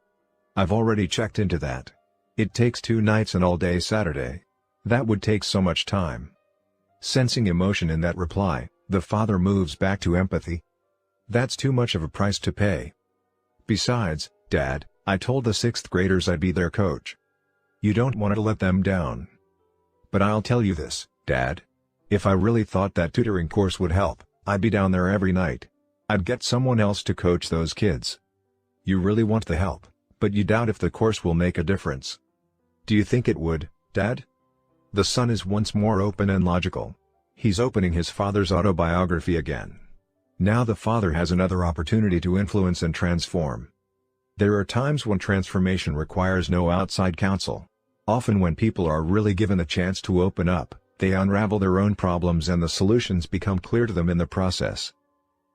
I've already checked into that. It takes 2 nights and all day Saturday. That would take so much time. Sensing emotion in that reply, the father moves back to empathy. That's too much of a price to pay. Besides, Dad, I told the 6th graders I'd be their coach. You don't want to let them down. But I'll tell you this, Dad. If I really thought that tutoring course would help, I'd be down there every night. I'd get someone else to coach those kids. You really want the help, but you doubt if the course will make a difference. Do you think it would, Dad? The son is once more open and logical. He's opening his father's autobiography again. Now the father has another opportunity to influence and transform. There are times when transformation requires no outside counsel. Often when people are really given a chance to open up, they unravel their own problems and the solutions become clear to them in the process.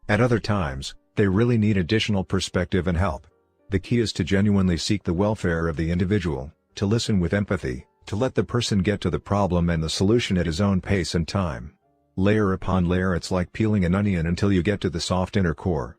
At other times, they really need additional perspective and help. The key is to genuinely seek the welfare of the individual, to listen with empathy, to let the person get to the problem and the solution at his own pace and time. Layer upon layer, it's like peeling an onion until you get to the soft inner core.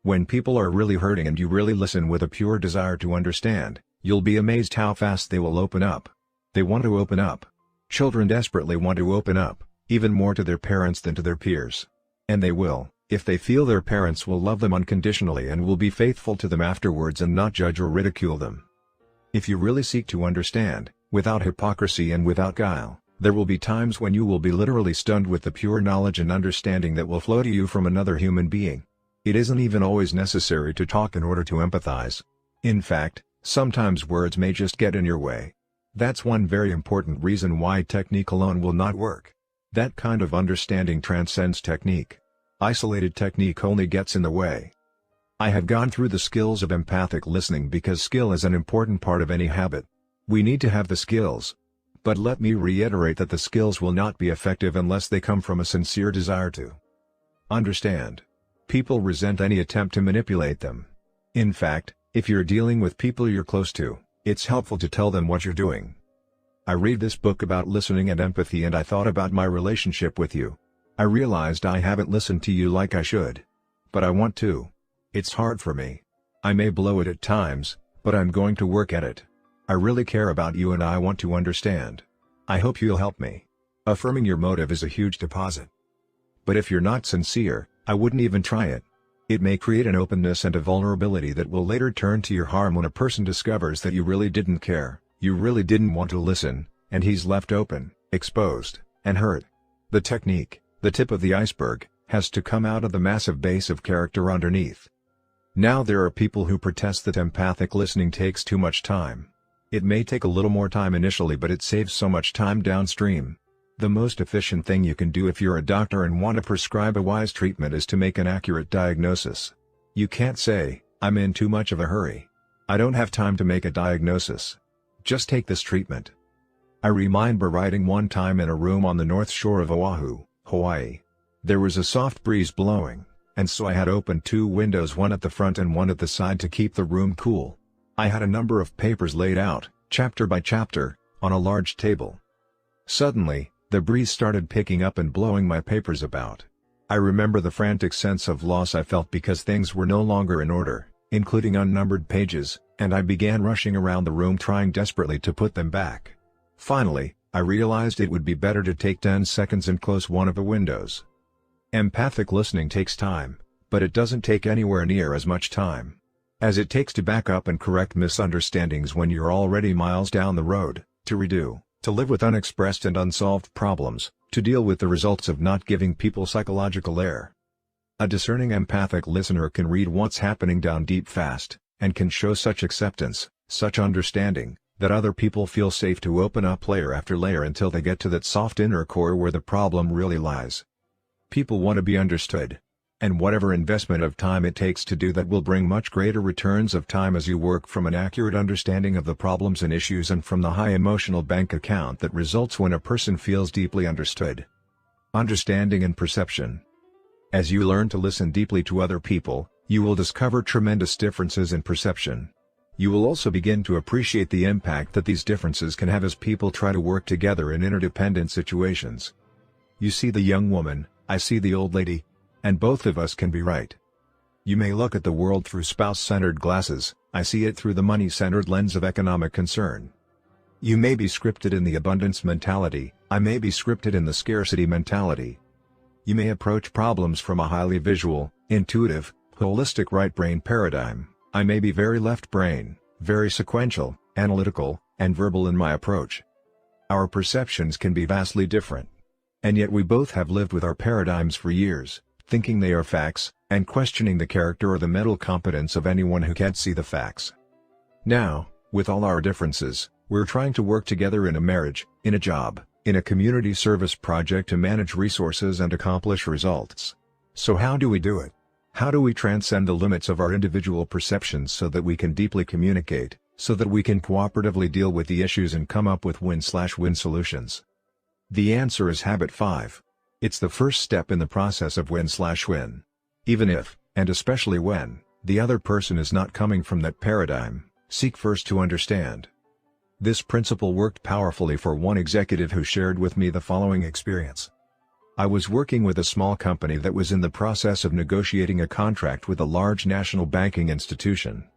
When people are really hurting and you really listen with a pure desire to understand, you'll be amazed how fast they will open up. They want to open up. Children desperately want to open up, even more to their parents than to their peers. And they will, if they feel their parents will love them unconditionally and will be faithful to them afterwards and not judge or ridicule them. If you really seek to understand, without hypocrisy and without guile, there will be times when you will be literally stunned with the pure knowledge and understanding that will flow to you from another human being. It isn't even always necessary to talk in order to empathize. In fact, sometimes words may just get in your way. That's one very important reason why technique alone will not work. That kind of understanding transcends technique. Isolated technique only gets in the way. I have gone through the skills of empathic listening because skill is an important part of any habit. We need to have the skills. But let me reiterate that the skills will not be effective unless they come from a sincere desire to understand. People resent any attempt to manipulate them. In fact, if you're dealing with people you're close to, it's helpful to tell them what you're doing. I read this book about listening and empathy and I thought about my relationship with you. I realized I haven't listened to you like I should. But I want to. It's hard for me. I may blow it at times, but I'm going to work at it. I really care about you and I want to understand. I hope you'll help me. Affirming your motive is a huge deposit. But if you're not sincere, I wouldn't even try it. It may create an openness and a vulnerability that will later turn to your harm when a person discovers that you really didn't care, you really didn't want to listen, and he's left open, exposed, and hurt. The technique, the tip of the iceberg, has to come out of the massive base of character underneath. Now there are people who protest that empathic listening takes too much time. It may take a little more time initially, but it saves so much time downstream. The most efficient thing you can do if you're a doctor and want to prescribe a wise treatment is to make an accurate diagnosis. You can't say, "I'm in too much of a hurry. I don't have time to make a diagnosis. Just take this treatment." I remember writing one time in a room on the north shore of Oahu, Hawaii. There was a soft breeze blowing, and so I had opened 2 windows, one at the front and one at the side to keep the room cool. I had a number of papers laid out, chapter by chapter, on a large table. Suddenly, the breeze started picking up and blowing my papers about. I remember the frantic sense of loss I felt because things were no longer in order, including unnumbered pages, and I began rushing around the room trying desperately to put them back. Finally, I realized it would be better to take 10 seconds and close one of the windows. Empathic listening takes time, but it doesn't take anywhere near as much time as it takes to back up and correct misunderstandings when you're already miles down the road, to redo, to live with unexpressed and unsolved problems, to deal with the results of not giving people psychological air. A discerning empathic listener can read what's happening down deep fast, and can show such acceptance, such understanding, that other people feel safe to open up layer after layer until they get to that soft inner core where the problem really lies. People want to be understood. And whatever investment of time it takes to do that will bring much greater returns of time as you work from an accurate understanding of the problems and issues and from the high emotional bank account that results when a person feels deeply understood. Understanding and perception. As you learn to listen deeply to other people, you will discover tremendous differences in perception. You will also begin to appreciate the impact that these differences can have as people try to work together in interdependent situations. You see the young woman, I see the old lady. And both of us can be right. You may look at the world through spouse-centered glasses, I see it through the money-centered lens of economic concern. You may be scripted in the abundance mentality, I may be scripted in the scarcity mentality. You may approach problems from a highly visual, intuitive, holistic right brain paradigm, I may be very left brain, very sequential, analytical, and verbal in my approach. Our perceptions can be vastly different. And yet we both have lived with our paradigms for years, thinking they are facts, and questioning the character or the mental competence of anyone who can't see the facts. Now, with all our differences, we're trying to work together in a marriage, in a job, in a community service project to manage resources and accomplish results. So how do we do it? How do we transcend the limits of our individual perceptions so that we can deeply communicate, so that we can cooperatively deal with the issues and come up with win-win solutions? The answer is habit 5. It's the first step in the process of win-win. Even if, and especially when, the other person is not coming from that paradigm, seek first to understand. This principle worked powerfully for one executive who shared with me the following experience. I was working with a small company that was in the process of negotiating a contract with a large national banking institution.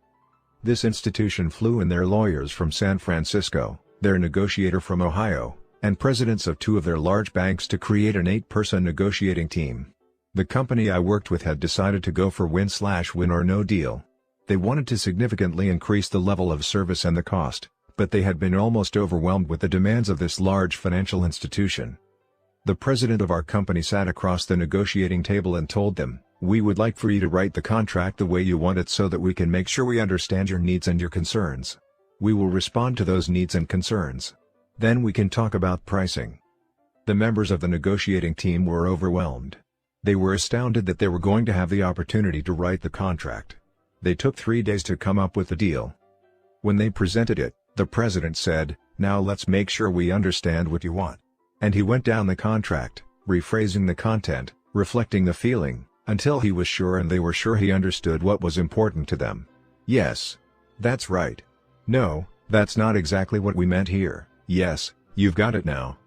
This institution flew in their lawyers from San Francisco, their negotiator from Ohio, and presidents of 2 of their large banks to create an 8-person negotiating team. The company I worked with had decided to go for win-win or no deal. They wanted to significantly increase the level of service and the cost, but they had been almost overwhelmed with the demands of this large financial institution. The president of our company sat across the negotiating table and told them, "We would like for you to write the contract the way you want it so that we can make sure we understand your needs and your concerns. We will respond to those needs and concerns. Then we can talk about pricing." The members of the negotiating team were overwhelmed. They were astounded that they were going to have the opportunity to write the contract. They took 3 days to come up with the deal. When they presented it, the president said, "Now let's make sure we understand what you want." And he went down the contract, rephrasing the content, reflecting the feeling, until he was sure and they were sure he understood what was important to them. "Yes. That's right. No, that's not exactly what we meant here. Yes, you've got it now."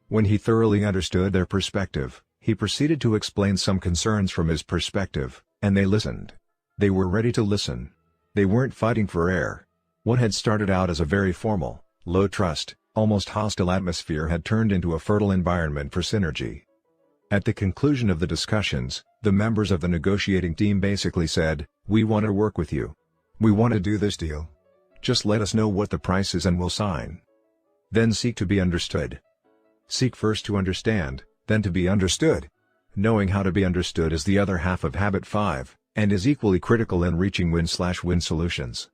When he thoroughly understood their perspective, he proceeded to explain some concerns from his perspective, and they listened. They were ready to listen. They weren't fighting for air. What had started out as a very formal, low-trust, almost hostile atmosphere had turned into a fertile environment for synergy. At the conclusion of the discussions, the members of the negotiating team basically said, "We want to work with you. We want to do this deal. Just let us know what the price is and we'll sign." Then seek to be understood. Seek first to understand, then to be understood. Knowing how to be understood is the other half of habit 5, and is equally critical in reaching win-win solutions.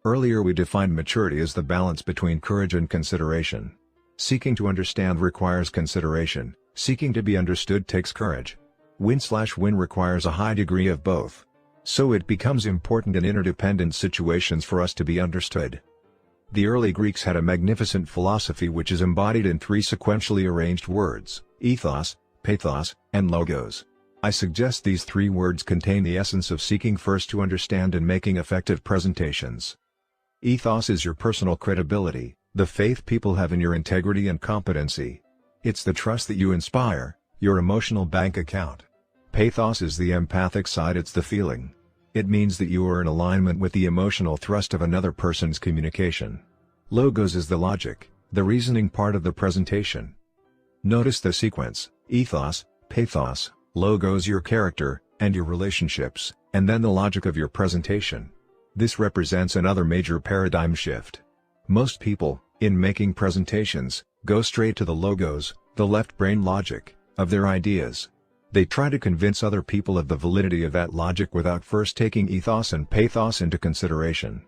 Earlier we defined maturity as the balance between courage and consideration. Seeking to understand requires consideration, seeking to be understood takes courage. Win-win requires a high degree of both. So it becomes important in interdependent situations for us to be understood. The early Greeks had a magnificent philosophy which is embodied in 3 sequentially arranged words, ethos, pathos, and logos. I suggest these 3 words contain the essence of seeking first to understand and making effective presentations. Ethos is your personal credibility, the faith people have in your integrity and competency. It's the trust that you inspire, your emotional bank account. Pathos is the empathic side, it's the feeling. It means that you are in alignment with the emotional thrust of another person's communication. Logos is the logic, the reasoning part of the presentation. Notice the sequence: ethos, pathos, logos, your character, and your relationships, and then the logic of your presentation. This represents another major paradigm shift. Most people, in making presentations, go straight to the logos, the left brain logic, of their ideas. They try to convince other people of the validity of that logic without first taking ethos and pathos into consideration.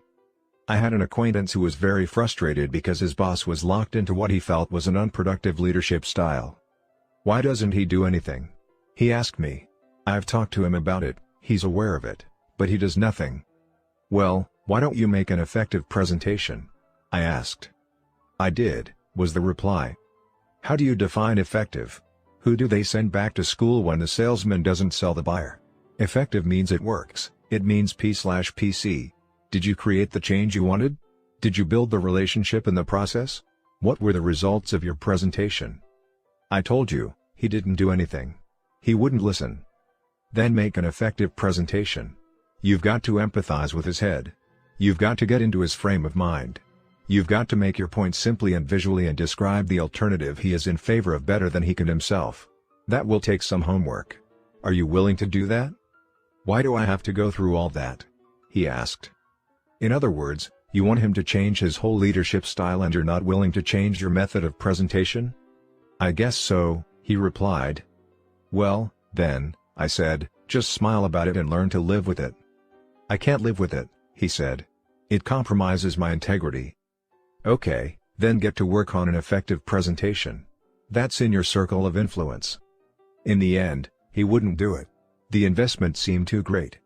I had an acquaintance who was very frustrated because his boss was locked into what he felt was an unproductive leadership style. "Why doesn't he do anything?" he asked me. "I've talked to him about it, he's aware of it, but he does nothing." "Well, why don't you make an effective presentation?" I asked. "I did," was the reply. "How do you define effective? Who do they send back to school when the salesman doesn't sell the buyer? Effective means it works, it means P/PC. Did you create the change you wanted? Did you build the relationship in the process? What were the results of your presentation? I told you, he didn't do anything. He wouldn't listen. Then make an effective presentation. You've got to empathize with his head. You've got to get into his frame of mind. You've got to make your point simply and visually and describe the alternative he is in favor of better than he can himself. That will take some homework. Are you willing to do that? Why do I have to go through all that? He asked. In other words, you want him to change his whole leadership style and you're not willing to change your method of presentation? I guess so, he replied. Well, then, I said, just smile about it and learn to live with it. I can't live with it, he said. It compromises my integrity. Okay, then get to work on an effective presentation. That's in your circle of influence. In the end, he wouldn't do it. The investment seemed too great.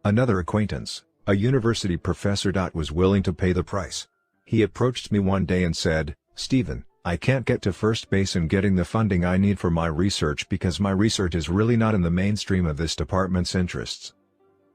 Another acquaintance, a university professor, was willing to pay the price. He approached me one day and said, "Stephen, I can't get to first base in getting the funding I need for my research because my research is really not in the mainstream of this department's interests."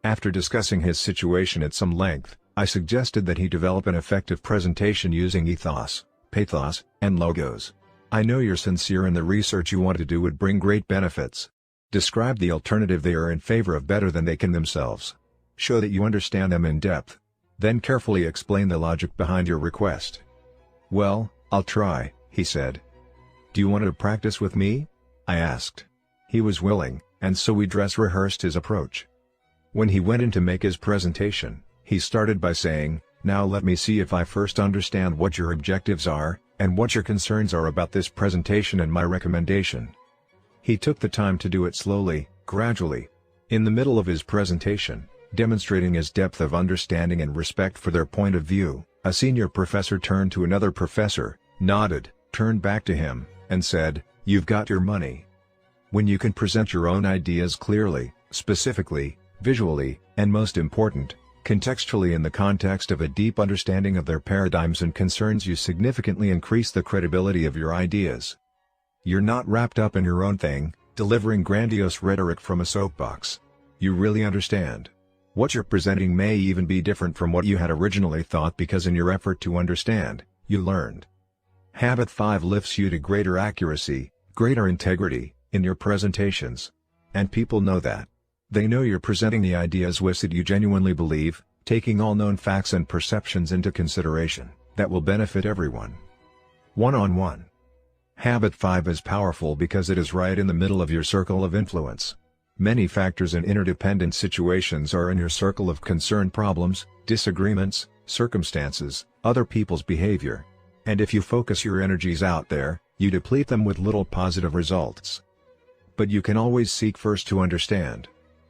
After discussing his situation at some length, I suggested that he develop an effective presentation using ethos, pathos, and logos. I know you're sincere and the research you want to do would bring great benefits. Describe the alternative they are in favor of better than they can themselves. Show that you understand them in depth. Then carefully explain the logic behind your request. Well, I'll try, he said. Do you want to practice with me? I asked. He was willing, and so we dress rehearsed his approach. When he went in to make his presentation, he started by saying, "Now let me see if I first understand what your objectives are, and what your concerns are about this presentation and my recommendation." He took the time to do it slowly, gradually. In the middle of his presentation, demonstrating his depth of understanding and respect for their point of view, a senior professor turned to another professor, nodded, turned back to him, and said, "You've got your money." When you can present your own ideas clearly, specifically, visually, and most important, contextually in the context of a deep understanding of their paradigms and concerns, you significantly increase the credibility of your ideas. You're not wrapped up in your own thing, delivering grandiose rhetoric from a soapbox. You really understand. What you're presenting may even be different from what you had originally thought because in your effort to understand, you learned. Habit 5 lifts you to greater accuracy, greater integrity, in your presentations. And people know that. They know you're presenting the ideas that you genuinely believe, taking all known facts and perceptions into consideration, that will benefit everyone. One-on-one. Habit 5 is powerful because it is right in the middle of your circle of influence. Many factors and interdependent situations are in your circle of concern: problems, disagreements, circumstances, other people's behavior. And if you focus your energies out there, you deplete them with little positive results. But you can always seek first to understand.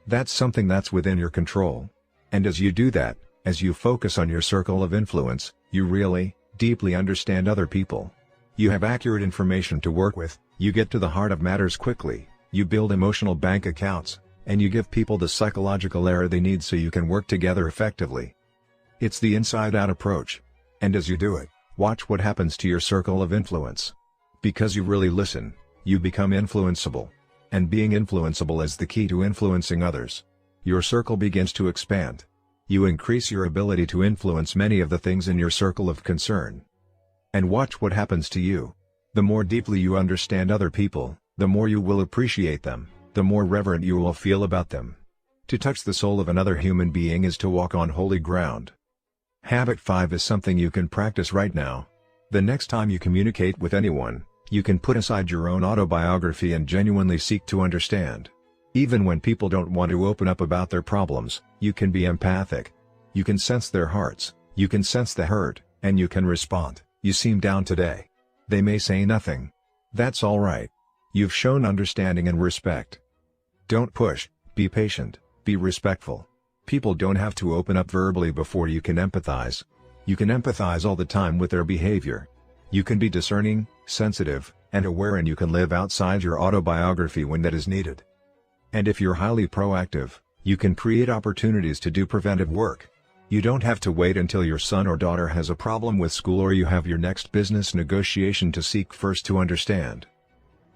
That's something that's within your control. And as you do that, as you focus on your circle of influence, you really, deeply understand other people. You have accurate information to work with, you get to the heart of matters quickly, you build emotional bank accounts, and you give people the psychological air they need so you can work together effectively. It's the inside-out approach. And as you do it, watch what happens to your circle of influence. Because you really listen, you become influenceable. And being influenceable is the key to influencing others. Your circle begins to expand. You increase your ability to influence many of the things in your circle of concern. And watch what happens to you. The more deeply you understand other people, the more you will appreciate them, the more reverent you will feel about them. To touch the soul of another human being is to walk on holy ground. Habit 5 is something you can practice right now. The next time you communicate with anyone, you can put aside your own autobiography and genuinely seek to understand. Even when people don't want to open up about their problems, you can be empathic. You can sense their hearts, you can sense the hurt, and you can respond, "You seem down today." They may say nothing. That's all right. You've shown understanding and respect. Don't push, be patient, be respectful. People don't have to open up verbally before you can empathize. You can empathize all the time with their behavior. You can be discerning, sensitive, and aware, and you can live outside your autobiography when that is needed. And if you're highly proactive, you can create opportunities to do preventive work. You don't have to wait until your son or daughter has a problem with school or you have your next business negotiation to seek first to understand.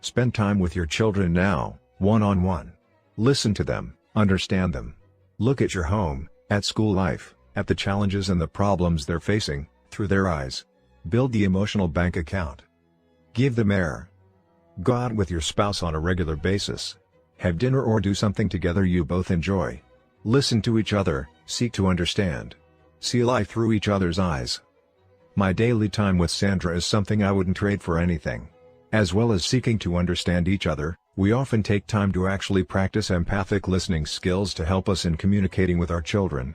Spend time with your children now, one-on-one. Listen to them, understand them. Look at your home, at school life, at the challenges and the problems they're facing, through their eyes. Build the emotional bank account. Give them air. Go out with your spouse on a regular basis. Have dinner or do something together you both enjoy. Listen to each other, seek to understand. See life through each other's eyes. My daily time with Sandra is something I wouldn't trade for anything. As well as seeking to understand each other, we often take time to actually practice empathic listening skills to help us in communicating with our children.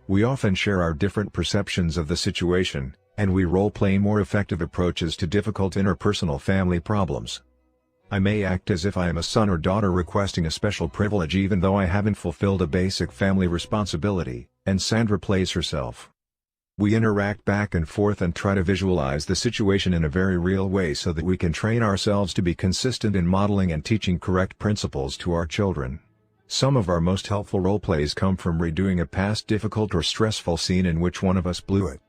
We often share our different perceptions of the situation, and we role-play more effective approaches to difficult interpersonal family problems. I may act as if I am a son or daughter requesting a special privilege even though I haven't fulfilled a basic family responsibility, and Sandra plays herself. We interact back and forth and try to visualize the situation in a very real way so that we can train ourselves to be consistent in modeling and teaching correct principles to our children. Some of our most helpful role plays come from redoing a past difficult or stressful scene in which one of us blew it.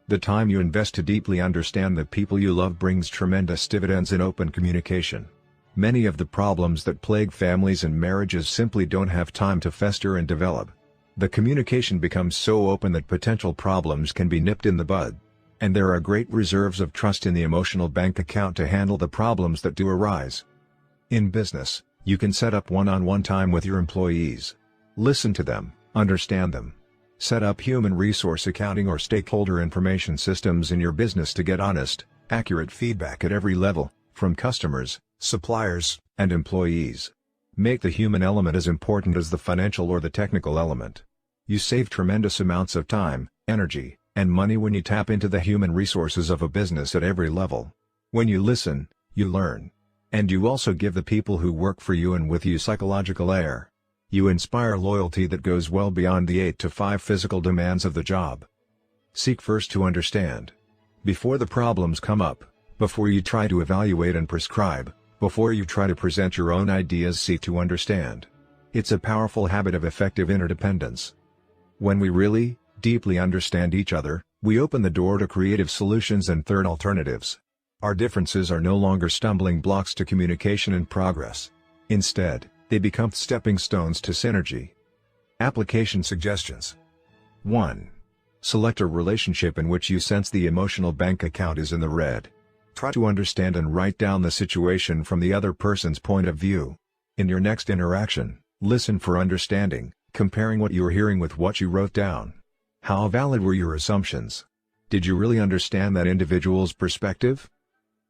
The time you invest to deeply understand the people you love brings tremendous dividends in open communication. Many of the problems that plague families and marriages simply don't have time to fester and develop. The communication becomes so open that potential problems can be nipped in the bud. And there are great reserves of trust in the emotional bank account to handle the problems that do arise. In business, you can set up one-on-one time with your employees. Listen to them, understand them. Set up human resource accounting or stakeholder information systems in your business to get honest, accurate feedback at every level, from customers, suppliers, and employees. Make the human element as important as the financial or the technical element. You save tremendous amounts of time, energy, and money when you tap into the human resources of a business at every level. When you listen, you learn. And you also give the people who work for you and with you psychological air. You inspire loyalty that goes well beyond the 8 to 5 physical demands of the job. Seek first to understand. Before the problems come up, before you try to evaluate and prescribe, before you try to present your own ideas, seek to understand. It's a powerful habit of effective interdependence. When we really, deeply understand each other, we open the door to creative solutions and third alternatives. Our differences are no longer stumbling blocks to communication and progress. Instead, they become stepping stones to synergy. Application suggestions. 1. Select a relationship in which you sense the emotional bank account is in the red. Try to understand and write down the situation from the other person's point of view. In your next interaction, listen for understanding, comparing what you're hearing with what you wrote down. How valid were your assumptions? Did you really understand that individual's perspective?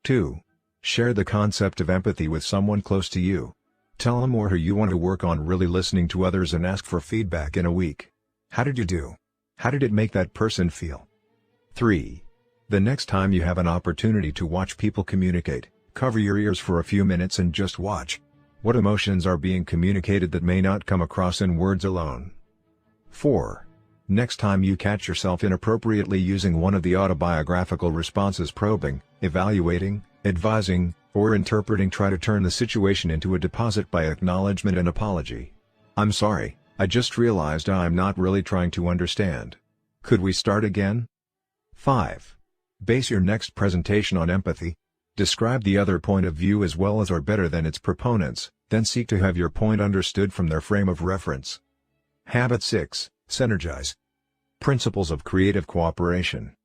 2. Share the concept of empathy with someone close to you. Tell them or who you want to work on really listening to others and ask for feedback in a week. How did you do? How did it make that person feel? 3. The next time you have an opportunity to watch people communicate, cover your ears for a few minutes and just watch. What emotions are being communicated that may not come across in words alone? 4. Next time you catch yourself inappropriately using one of the autobiographical responses, probing, evaluating, advising, or interpreting, try to turn the situation into a deposit by acknowledgement and apology. I'm sorry, I just realized I'm not really trying to understand. Could we start again? 5. Base your next presentation on empathy. Describe the other point of view as well as or better than its proponents, then seek to have your point understood from their frame of reference. Habit 6. Synergize. Principles of creative cooperation.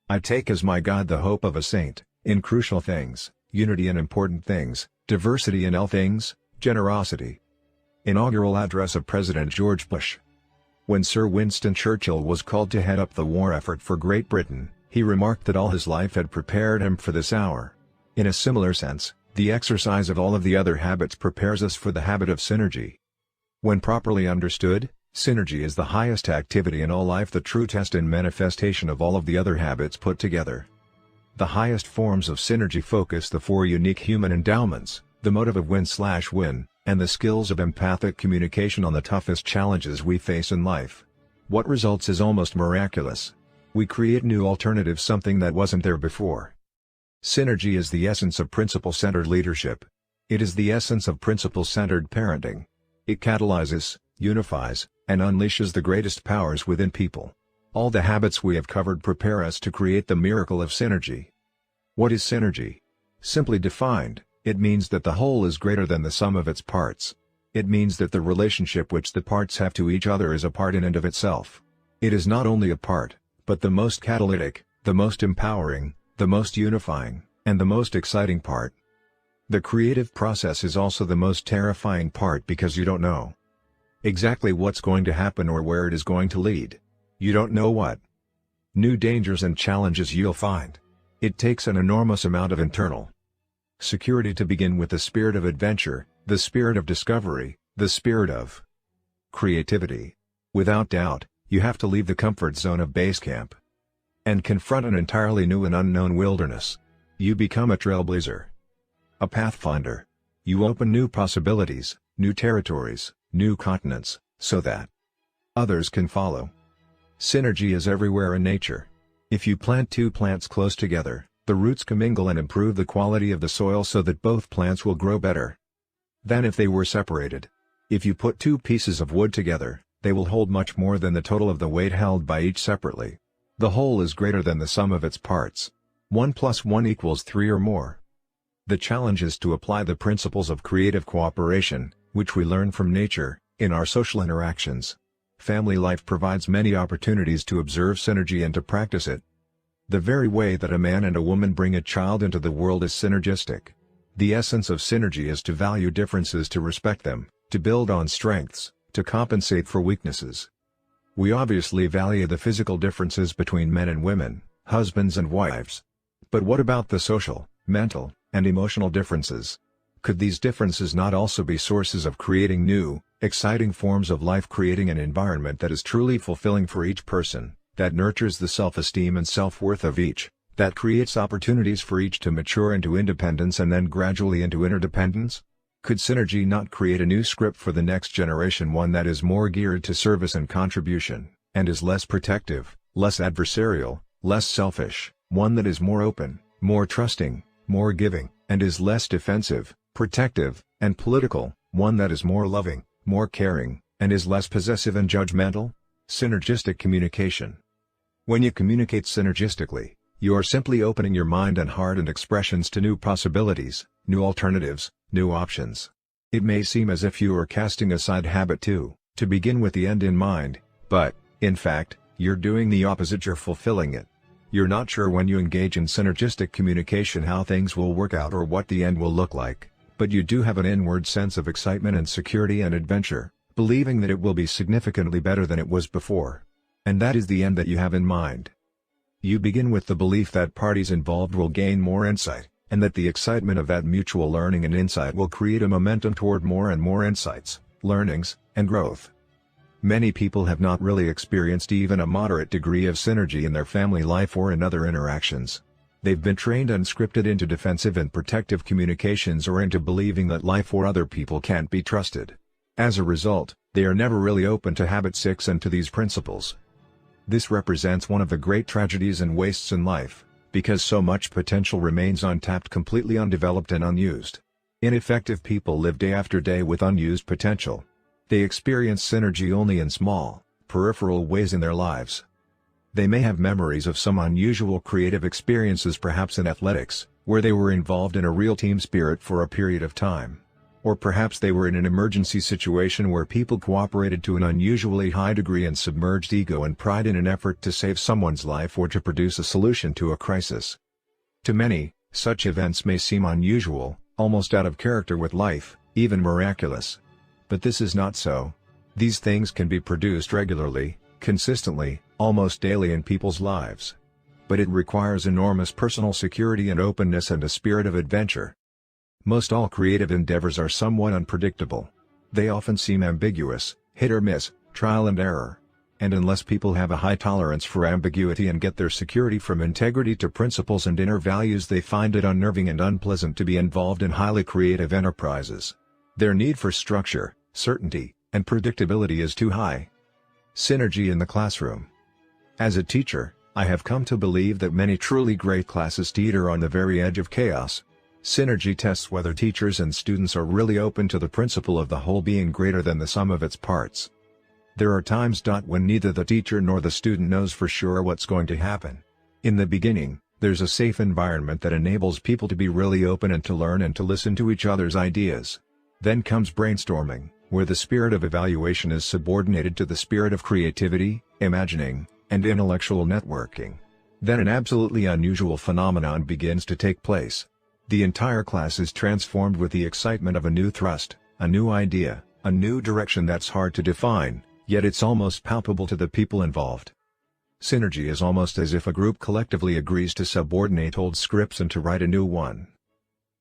I take as my God the hope of a saint, in crucial things, unity in important things, diversity in all things, generosity. Inaugural address of President George Bush. When Sir Winston Churchill was called to head up the war effort for Great Britain, he remarked that all his life had prepared him for this hour. In a similar sense, the exercise of all of the other habits prepares us for the habit of synergy. When properly understood, synergy is the highest activity in all life, the true test and manifestation of all of the other habits put together. The highest forms of synergy focus the 4 unique human endowments, the motive of win/win, and the skills of empathic communication on the toughest challenges we face in life. What results is almost miraculous. We create new alternatives, something that wasn't there before. Synergy is the essence of principle-centered leadership. It is the essence of principle-centered parenting. It catalyzes, unifies, and unleashes the greatest powers within people. All the habits we have covered prepare us to create the miracle of synergy. What is synergy? Simply defined, It means that the whole is greater than the sum of its parts. It means that the relationship which the parts have to each other is a part in and of itself. It is not only a part, but the most catalytic, the most empowering, the most unifying, and the most exciting part. The creative process is also the most terrifying part because you don't know exactly what's going to happen or where it is going to lead. You don't know what new dangers and challenges you'll find. It takes an enormous amount of internal security to begin with the spirit of adventure, the spirit of discovery, the spirit of creativity. Without doubt, you have to leave the comfort zone of base camp and confront an entirely new and unknown wilderness. You become a trailblazer, a pathfinder. You open new possibilities, new territories, new continents, so that others can follow. Synergy is everywhere in nature. If you plant two plants close together, the roots commingle and improve the quality of the soil so that both plants will grow better than if they were separated. If you put two pieces of wood together, they will hold much more than the total of the weight held by each separately. The whole is greater than the sum of its parts. 1 + 1 = 3 or more. The challenge is to apply the principles of creative cooperation, which we learn from nature, in our social interactions. Family life provides many opportunities to observe synergy and to practice it. The very way that a man and a woman bring a child into the world is synergistic. The essence of synergy is to value differences, to respect them, to build on strengths, to compensate for weaknesses. We obviously value the physical differences between men and women, husbands and wives. But what about the social, mental, and emotional differences? Could these differences not also be sources of creating new, exciting forms of life, creating an environment that is truly fulfilling for each person, that nurtures the self-esteem and self-worth of each, that creates opportunities for each to mature into independence and then gradually into interdependence? Could synergy not create a new script for the next generation, one that is more geared to service and contribution, and is less protective, less adversarial, less selfish, one that is more open, more trusting, more giving, and is less defensive, protective, and political, one that is more loving, more caring, and is less possessive and judgmental? Synergistic communication. When you communicate synergistically, you are simply opening your mind and heart and expressions to new possibilities, new alternatives, new options. It may seem as if you are casting aside habit to begin with the end in mind, but, in fact, you're doing the opposite. You're fulfilling it. You're not sure when you engage in synergistic communication how things will work out or what the end will look like, but you do have an inward sense of excitement and security and adventure, believing that it will be significantly better than it was before. And that is the end that you have in mind. You begin with the belief that parties involved will gain more insight, and that the excitement of that mutual learning and insight will create a momentum toward more and more insights, learnings, and growth. Many people have not really experienced even a moderate degree of synergy in their family life or in other interactions. They've been trained and scripted into defensive and protective communications or into believing that life or other people can't be trusted. As a result, they are never really open to habit 6 and to these principles. This represents one of the great tragedies and wastes in life, because so much potential remains untapped, completely undeveloped and unused. Ineffective people live day after day with unused potential. They experience synergy only in small, peripheral ways in their lives. They may have memories of some unusual creative experiences, perhaps in athletics, where they were involved in a real team spirit for a period of time. Or perhaps they were in an emergency situation where people cooperated to an unusually high degree and submerged ego and pride in an effort to save someone's life or to produce a solution to a crisis. To many, such events may seem unusual, almost out of character with life, even miraculous. But this is not so. These things can be produced regularly, consistently, almost daily in people's lives. But it requires enormous personal security and openness and a spirit of adventure. Most all creative endeavors are somewhat unpredictable. They often seem ambiguous, hit or miss, trial and error. And unless people have a high tolerance for ambiguity and get their security from integrity to principles and inner values, they find it unnerving and unpleasant to be involved in highly creative enterprises. Their need for structure, certainty, and predictability is too high. Synergy in the classroom. As a teacher, I have come to believe that many truly great classes teeter on the very edge of chaos. Synergy tests whether teachers and students are really open to the principle of the whole being greater than the sum of its parts. There are times when neither the teacher nor the student knows for sure what's going to happen. In the beginning, There's a safe environment that enables people to be really open and to learn and to listen to each other's ideas. Then comes brainstorming, where the spirit of evaluation is subordinated to the spirit of creativity, imagining, and intellectual networking. Then an absolutely unusual phenomenon begins to take place. The entire class is transformed with the excitement of a new thrust, a new idea, a new direction that's hard to define, yet it's almost palpable to the people involved. Synergy is almost as if a group collectively agrees to subordinate old scripts and to write a new one.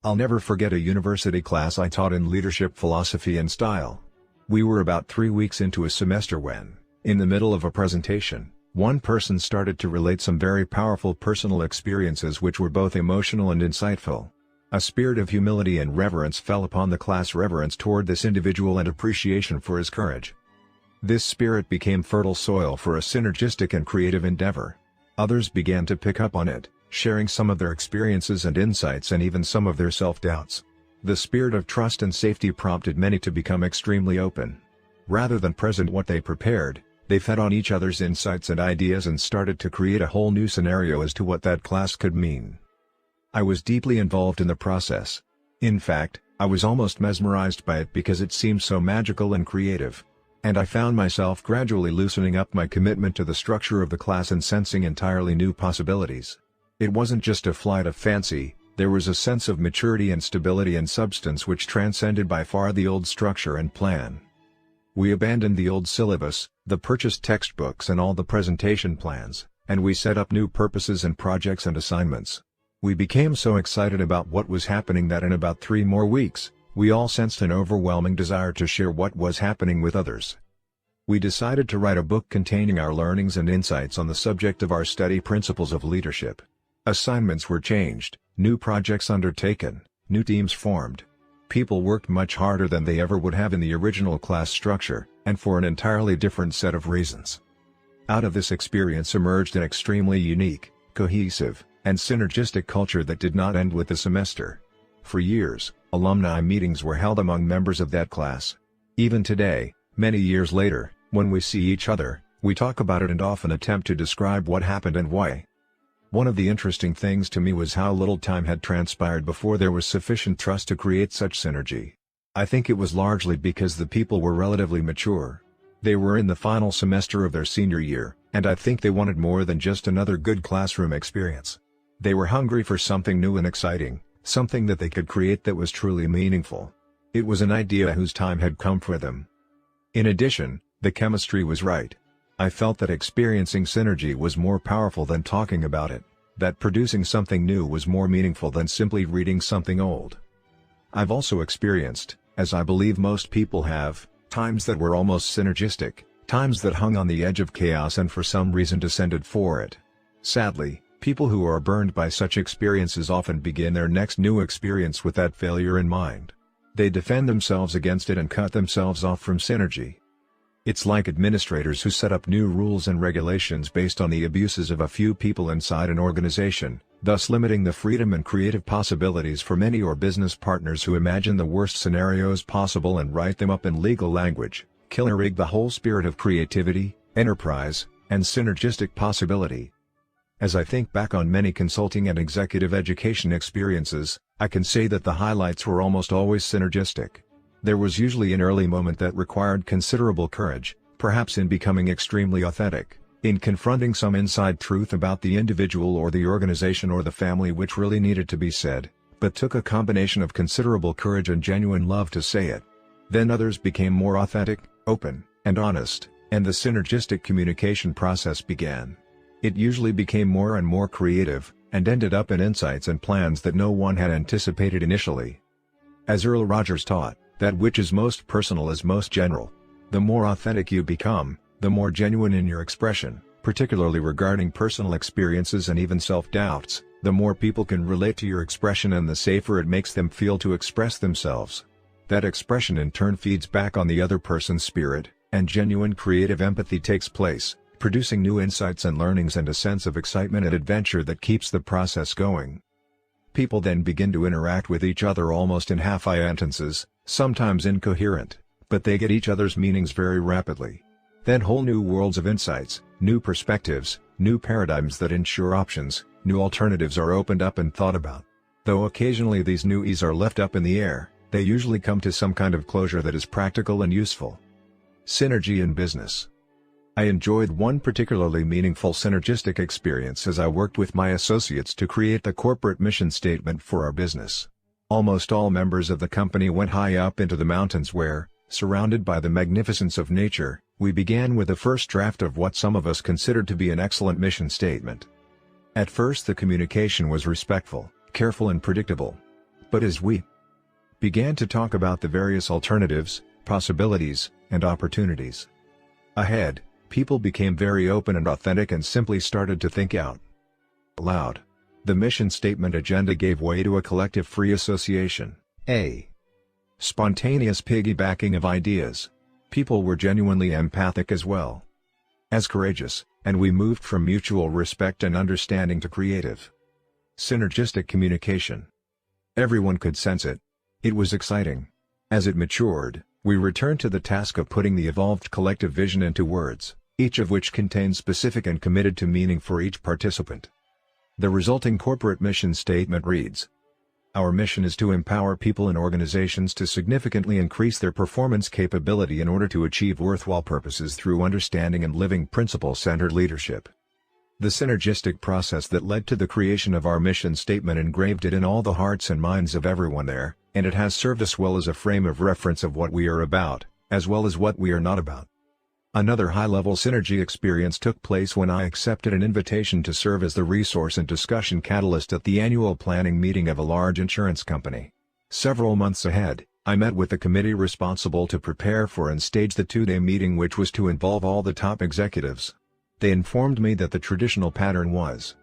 I'll never forget a university class I taught in leadership philosophy and style. We were about 3 weeks into a semester when, in the middle of a presentation, one person started to relate some very powerful personal experiences which were both emotional and insightful. A spirit of humility and reverence fell upon the class, reverence toward this individual and appreciation for his courage. This spirit became fertile soil for a synergistic and creative endeavor. Others began to pick up on it, sharing some of their experiences and insights and even some of their self-doubts. The spirit of trust and safety prompted many to become extremely open. Rather than present what they prepared, they fed on each other's insights and ideas and started to create a whole new scenario as to what that class could mean. I was deeply involved in the process. In fact, I was almost mesmerized by it because it seemed so magical and creative. And I found myself gradually loosening up my commitment to the structure of the class and sensing entirely new possibilities. It wasn't just a flight of fancy, there was a sense of maturity and stability and substance which transcended by far the old structure and plan. We abandoned the old syllabus, the purchased textbooks and all the presentation plans, and we set up new purposes and projects and assignments. We became so excited about what was happening that in about 3 more weeks, we all sensed an overwhelming desire to share what was happening with others. We decided to write a book containing our learnings and insights on the subject of our study principles of leadership. Assignments were changed, new projects undertaken, new teams formed. People worked much harder than they ever would have in the original class structure, and for an entirely different set of reasons. Out of this experience emerged an extremely unique, cohesive, and synergistic culture that did not end with the semester. For years, alumni meetings were held among members of that class. Even today, many years later, when we see each other, we talk about it and often attempt to describe what happened and why. One of the interesting things to me was how little time had transpired before there was sufficient trust to create such synergy. I think it was largely because the people were relatively mature. They were in the final semester of their senior year, and I think they wanted more than just another good classroom experience. They were hungry for something new and exciting, something that they could create that was truly meaningful. It was an idea whose time had come for them. In addition, the chemistry was right. I felt that experiencing synergy was more powerful than talking about it, that producing something new was more meaningful than simply reading something old. I've also experienced, as I believe most people have, times that were almost synergistic, times that hung on the edge of chaos and for some reason descended for it. Sadly, people who are burned by such experiences often begin their next new experience with that failure in mind. They defend themselves against it and cut themselves off from synergy. It's like administrators who set up new rules and regulations based on the abuses of a few people inside an organization, thus limiting the freedom and creative possibilities for many, or business partners who imagine the worst scenarios possible and write them up in legal language, killer-rig the whole spirit of creativity, enterprise, and synergistic possibility. As I think back on many consulting and executive education experiences, I can say that the highlights were almost always synergistic. There was usually an early moment that required considerable courage, perhaps in becoming extremely authentic, in confronting some inside truth about the individual or the organization or the family which really needed to be said, but took a combination of considerable courage and genuine love to say it. Then others became more authentic, open, and honest, and the synergistic communication process began. It usually became more and more creative, and ended up in insights and plans that no one had anticipated initially. As Earl Rogers taught, that which is most personal is most general. The more authentic you become, the more genuine in your expression, particularly regarding personal experiences and even self-doubts, the more people can relate to your expression and the safer it makes them feel to express themselves. That expression in turn feeds back on the other person's spirit, and genuine creative empathy takes place, producing new insights and learnings and a sense of excitement and adventure that keeps the process going. People then begin to interact with each other almost in half-sentences, sometimes incoherent, but they get each other's meanings very rapidly. Then whole new worlds of insights, new perspectives, new paradigms that ensure options, new alternatives are opened up and thought about. Though occasionally these new E's are left up in the air, they usually come to some kind of closure that is practical and useful. Synergy in business. I enjoyed one particularly meaningful synergistic experience as I worked with my associates to create the corporate mission statement for our business. Almost all members of the company went high up into the mountains where, surrounded by the magnificence of nature, we began with the first draft of what some of us considered to be an excellent mission statement. At first the communication was respectful, careful and predictable. But as we began to talk about the various alternatives, possibilities, and opportunities ahead, people became very open and authentic and simply started to think out loud. The mission statement agenda gave way to a collective free association, a spontaneous piggybacking of ideas. People were genuinely empathic as well as courageous, and we moved from mutual respect and understanding to creative, synergistic communication. Everyone could sense it. It was exciting. As it matured, we returned to the task of putting the evolved collective vision into words, each of which contains specific and committed to meaning for each participant. The resulting corporate mission statement reads: our mission is to empower people and organizations to significantly increase their performance capability in order to achieve worthwhile purposes through understanding and living principle-centered leadership. The synergistic process that led to the creation of our mission statement engraved it in all the hearts and minds of everyone there, and it has served us well as a frame of reference of what we are about, as well as what we are not about. Another high-level synergy experience took place when I accepted an invitation to serve as the resource and discussion catalyst at the annual planning meeting of a large insurance company. Several months ahead, I met with the committee responsible to prepare for and stage the two-day meeting, which was to involve all the top executives. They informed me that the traditional pattern was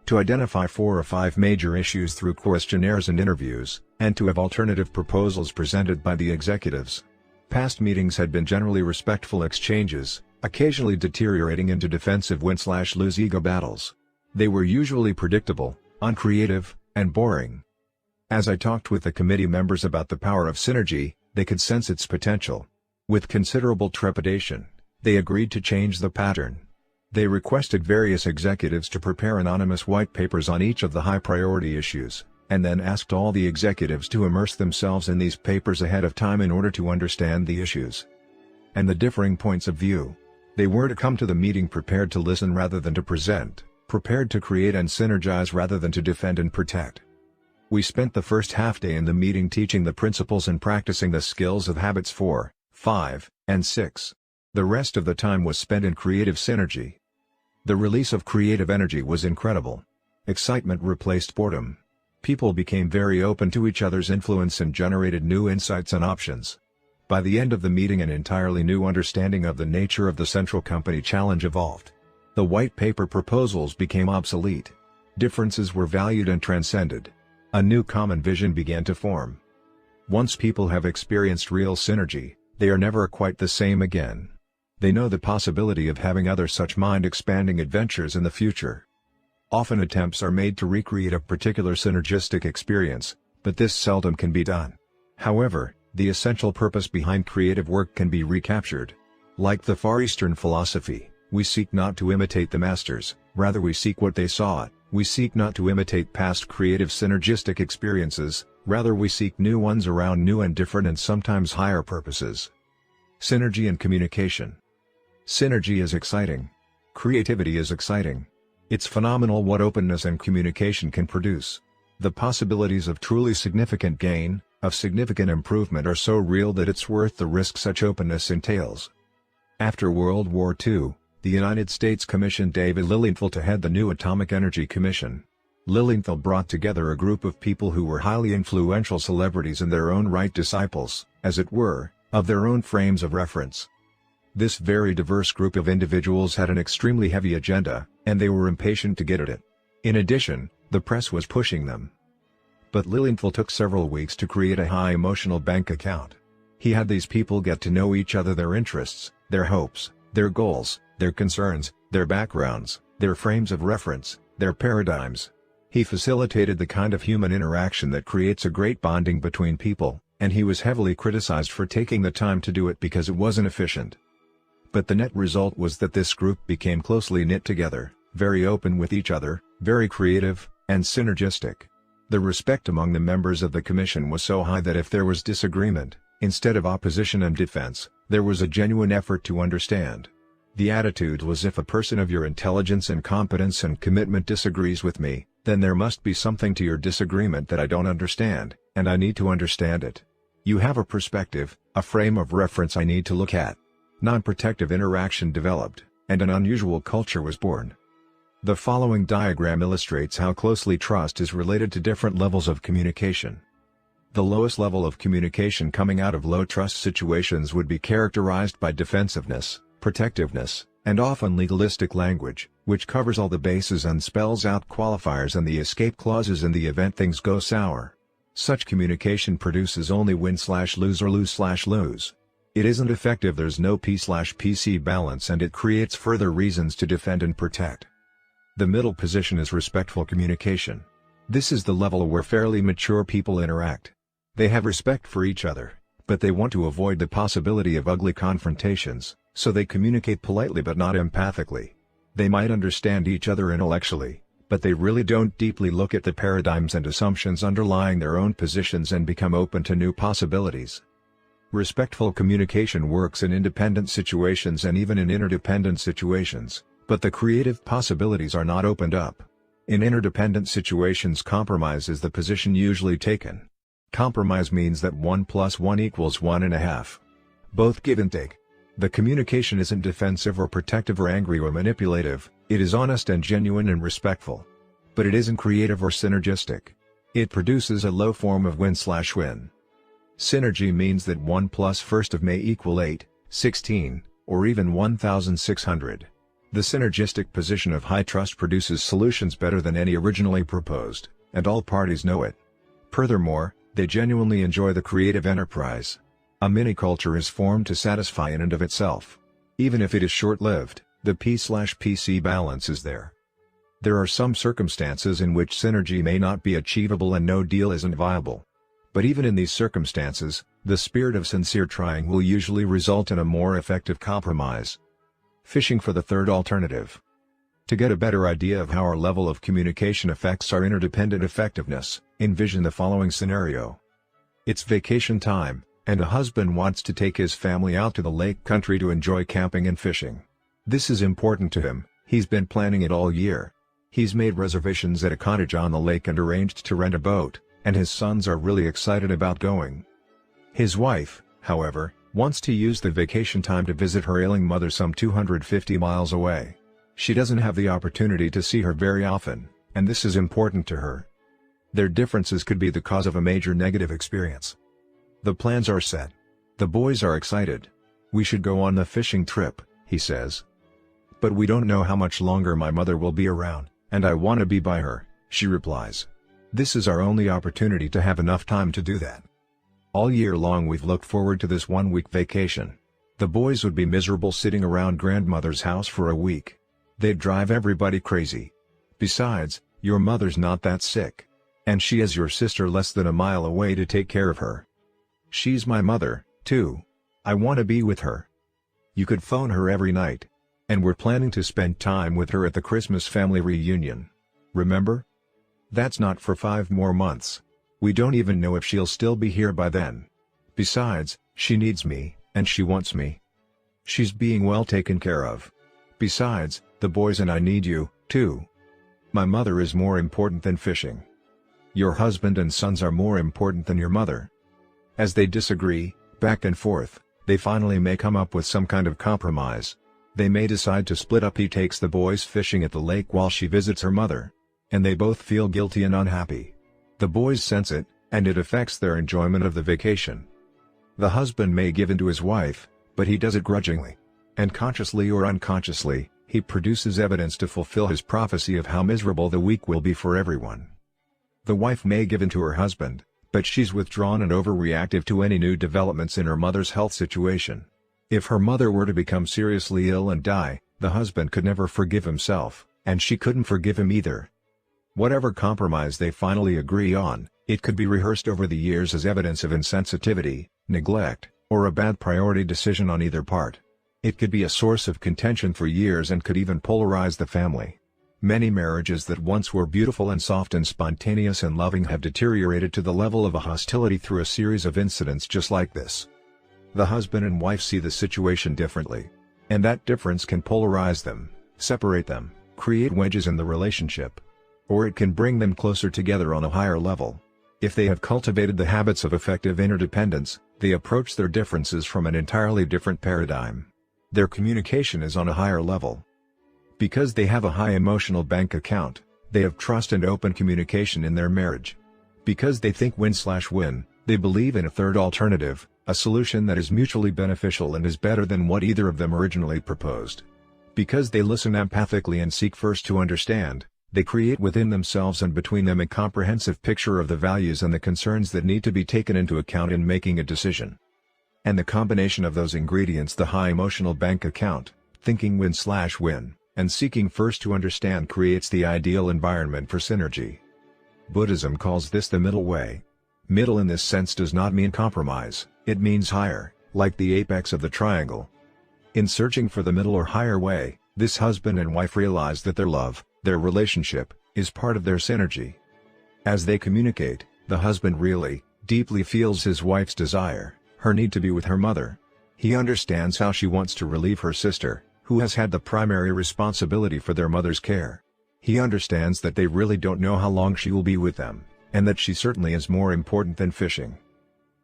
to identify 4 or 5 major issues through questionnaires and interviews, and to have alternative proposals presented by the executives. Past meetings had been generally respectful exchanges, occasionally deteriorating into defensive win-slash-lose ego battles. They were usually predictable, uncreative, and boring. As I talked with the committee members about the power of synergy, they could sense its potential. With considerable trepidation, they agreed to change the pattern. They requested various executives to prepare anonymous white papers on each of the high-priority issues, and then asked all the executives to immerse themselves in these papers ahead of time in order to understand the issues and the differing points of view. They were to come to the meeting prepared to listen rather than to present, prepared to create and synergize rather than to defend and protect. We spent the first half-day in the meeting teaching the principles and practicing the skills of habits 4, 5, and 6. The rest of the time was spent in creative synergy. The release of creative energy was incredible. Excitement replaced boredom. People became very open to each other's influence and generated new insights and options. By the end of the meeting, an entirely new understanding of the nature of the central company challenge evolved. The white paper proposals became obsolete. Differences were valued and transcended. A new common vision began to form. Once people have experienced real synergy, they are never quite the same again. They know the possibility of having other such mind-expanding adventures in the future. Often attempts are made to recreate a particular synergistic experience, but this seldom can be done. However, the essential purpose behind creative work can be recaptured. Like the Far Eastern philosophy, we seek not to imitate the masters, rather we seek what they saw. We seek not to imitate past creative synergistic experiences, rather we seek new ones around new and different and sometimes higher purposes. Synergy and communication. Synergy is exciting. Creativity is exciting. It's phenomenal what openness and communication can produce. The possibilities of truly significant gain, of significant improvement are so real that it's worth the risk such openness entails. After World War II, the United States commissioned David Lilienthal to head the new Atomic Energy Commission. Lilienthal brought together a group of people who were highly influential celebrities in their own right, disciples, as it were, of their own frames of reference. This very diverse group of individuals had an extremely heavy agenda, and they were impatient to get at it. In addition, the press was pushing them. But Lilienthal took several weeks to create a high emotional bank account. He had these people get to know each other, their interests, their hopes, their goals, their concerns, their backgrounds, their frames of reference, their paradigms. He facilitated the kind of human interaction that creates a great bonding between people, and he was heavily criticized for taking the time to do it because it wasn't efficient. But the net result was that this group became closely knit together, very open with each other, very creative, and synergistic. The respect among the members of the commission was so high that if there was disagreement, instead of opposition and defense, there was a genuine effort to understand. The attitude was, if a person of your intelligence and competence and commitment disagrees with me, then there must be something to your disagreement that I don't understand, and I need to understand it. You have a perspective, a frame of reference I need to look at. Non-protective interaction developed, and an unusual culture was born. The following diagram illustrates how closely trust is related to different levels of communication. The lowest level of communication coming out of low trust situations would be characterized by defensiveness, protectiveness, and often legalistic language, which covers all the bases and spells out qualifiers and the escape clauses in the event things go sour. Such communication produces only win/lose or lose/lose. It isn't effective, there's no P/PC balance, and it creates further reasons to defend and protect. The middle position is respectful communication. This is the level where fairly mature people interact. They have respect for each other, but they want to avoid the possibility of ugly confrontations, so they communicate politely but not empathically. They might understand each other intellectually, but they really don't deeply look at the paradigms and assumptions underlying their own positions and become open to new possibilities. Respectful communication works in independent situations and even in interdependent situations, but the creative possibilities are not opened up. In interdependent situations, compromise is the position usually taken. Compromise means that 1 + 1 = 1.5. Both give and take. The communication isn't defensive or protective or angry or manipulative, it is honest and genuine and respectful. But it isn't creative or synergistic. It produces a low form of win/win. Synergy means that 1 + 1 May = 8, 16, or even 1,600. The synergistic position of high trust produces solutions better than any originally proposed, and all parties know it. Furthermore, they genuinely enjoy the creative enterprise. A mini-culture is formed to satisfy in and of itself. Even if it is short-lived, the P/PC balance is there. There are some circumstances in which synergy may not be achievable and no deal isn't viable. But even in these circumstances, the spirit of sincere trying will usually result in a more effective compromise. Fishing for the third alternative. To get a better idea of how our level of communication affects our interdependent effectiveness, envision the following scenario. It's vacation time, and a husband wants to take his family out to the lake country to enjoy camping and fishing. This is important to him, he's been planning it all year. He's made reservations at a cottage on the lake and arranged to rent a boat, and his sons are really excited about going. His wife, however, wants to use the vacation time to visit her ailing mother some 250 miles away. She doesn't have the opportunity to see her very often, and this is important to her. Their differences could be the cause of a major negative experience. The plans are set. The boys are excited. We should go on the fishing trip, he says. But we don't know how much longer my mother will be around, and I want to be by her, she replies. This is our only opportunity to have enough time to do that. All year long we've looked forward to this one-week vacation. The boys would be miserable sitting around grandmother's house for a week. They'd drive everybody crazy. Besides, your mother's not that sick. And she has your sister less than a mile away to take care of her. She's my mother, too. I want to be with her. You could phone her every night. And we're planning to spend time with her at the Christmas family reunion. Remember? That's not for 5 more months. We don't even know if she'll still be here by then. Besides, she needs me, and she wants me. She's being well taken care of. Besides, the boys and I need you, too. My mother is more important than fishing. Your husband and sons are more important than your mother. As they disagree, back and forth, they finally may come up with some kind of compromise. They may decide to split up. He takes the boys fishing at the lake while she visits her mother. And they both feel guilty and unhappy. The boys sense it, and it affects their enjoyment of the vacation. The husband may give in to his wife, but he does it grudgingly. And consciously or unconsciously, he produces evidence to fulfill his prophecy of how miserable the week will be for everyone. The wife may give in to her husband, but she's withdrawn and overreactive to any new developments in her mother's health situation. If her mother were to become seriously ill and die, the husband could never forgive himself, and she couldn't forgive him either. Whatever compromise they finally agree on, it could be rehearsed over the years as evidence of insensitivity, neglect, or a bad priority decision on either part. It could be a source of contention for years and could even polarize the family. Many marriages that once were beautiful and soft and spontaneous and loving have deteriorated to the level of a hostility through a series of incidents just like this. The husband and wife see the situation differently. And that difference can polarize them, separate them, create wedges in the relationship. Or it can bring them closer together on a higher level. If they have cultivated the habits of effective interdependence, they approach their differences from an entirely different paradigm. Their communication is on a higher level. Because they have a high emotional bank account, they have trust and open communication in their marriage. Because they think win/win, they believe in a third alternative, a solution that is mutually beneficial and is better than what either of them originally proposed. Because they listen empathically and seek first to understand, they create within themselves and between them a comprehensive picture of the values and the concerns that need to be taken into account in making a decision. And the combination of those ingredients, the high emotional bank account, thinking win/win, and seeking first to understand, creates the ideal environment for synergy. Buddhism calls this the middle way. Middle in this sense does not mean compromise, it means higher, like the apex of the triangle. In searching for the middle or higher way, this husband and wife realize that their love, their relationship, is part of their synergy. As they communicate, the husband really, deeply feels his wife's desire, her need to be with her mother. He understands how she wants to relieve her sister, who has had the primary responsibility for their mother's care. He understands that they really don't know how long she will be with them, and that she certainly is more important than fishing.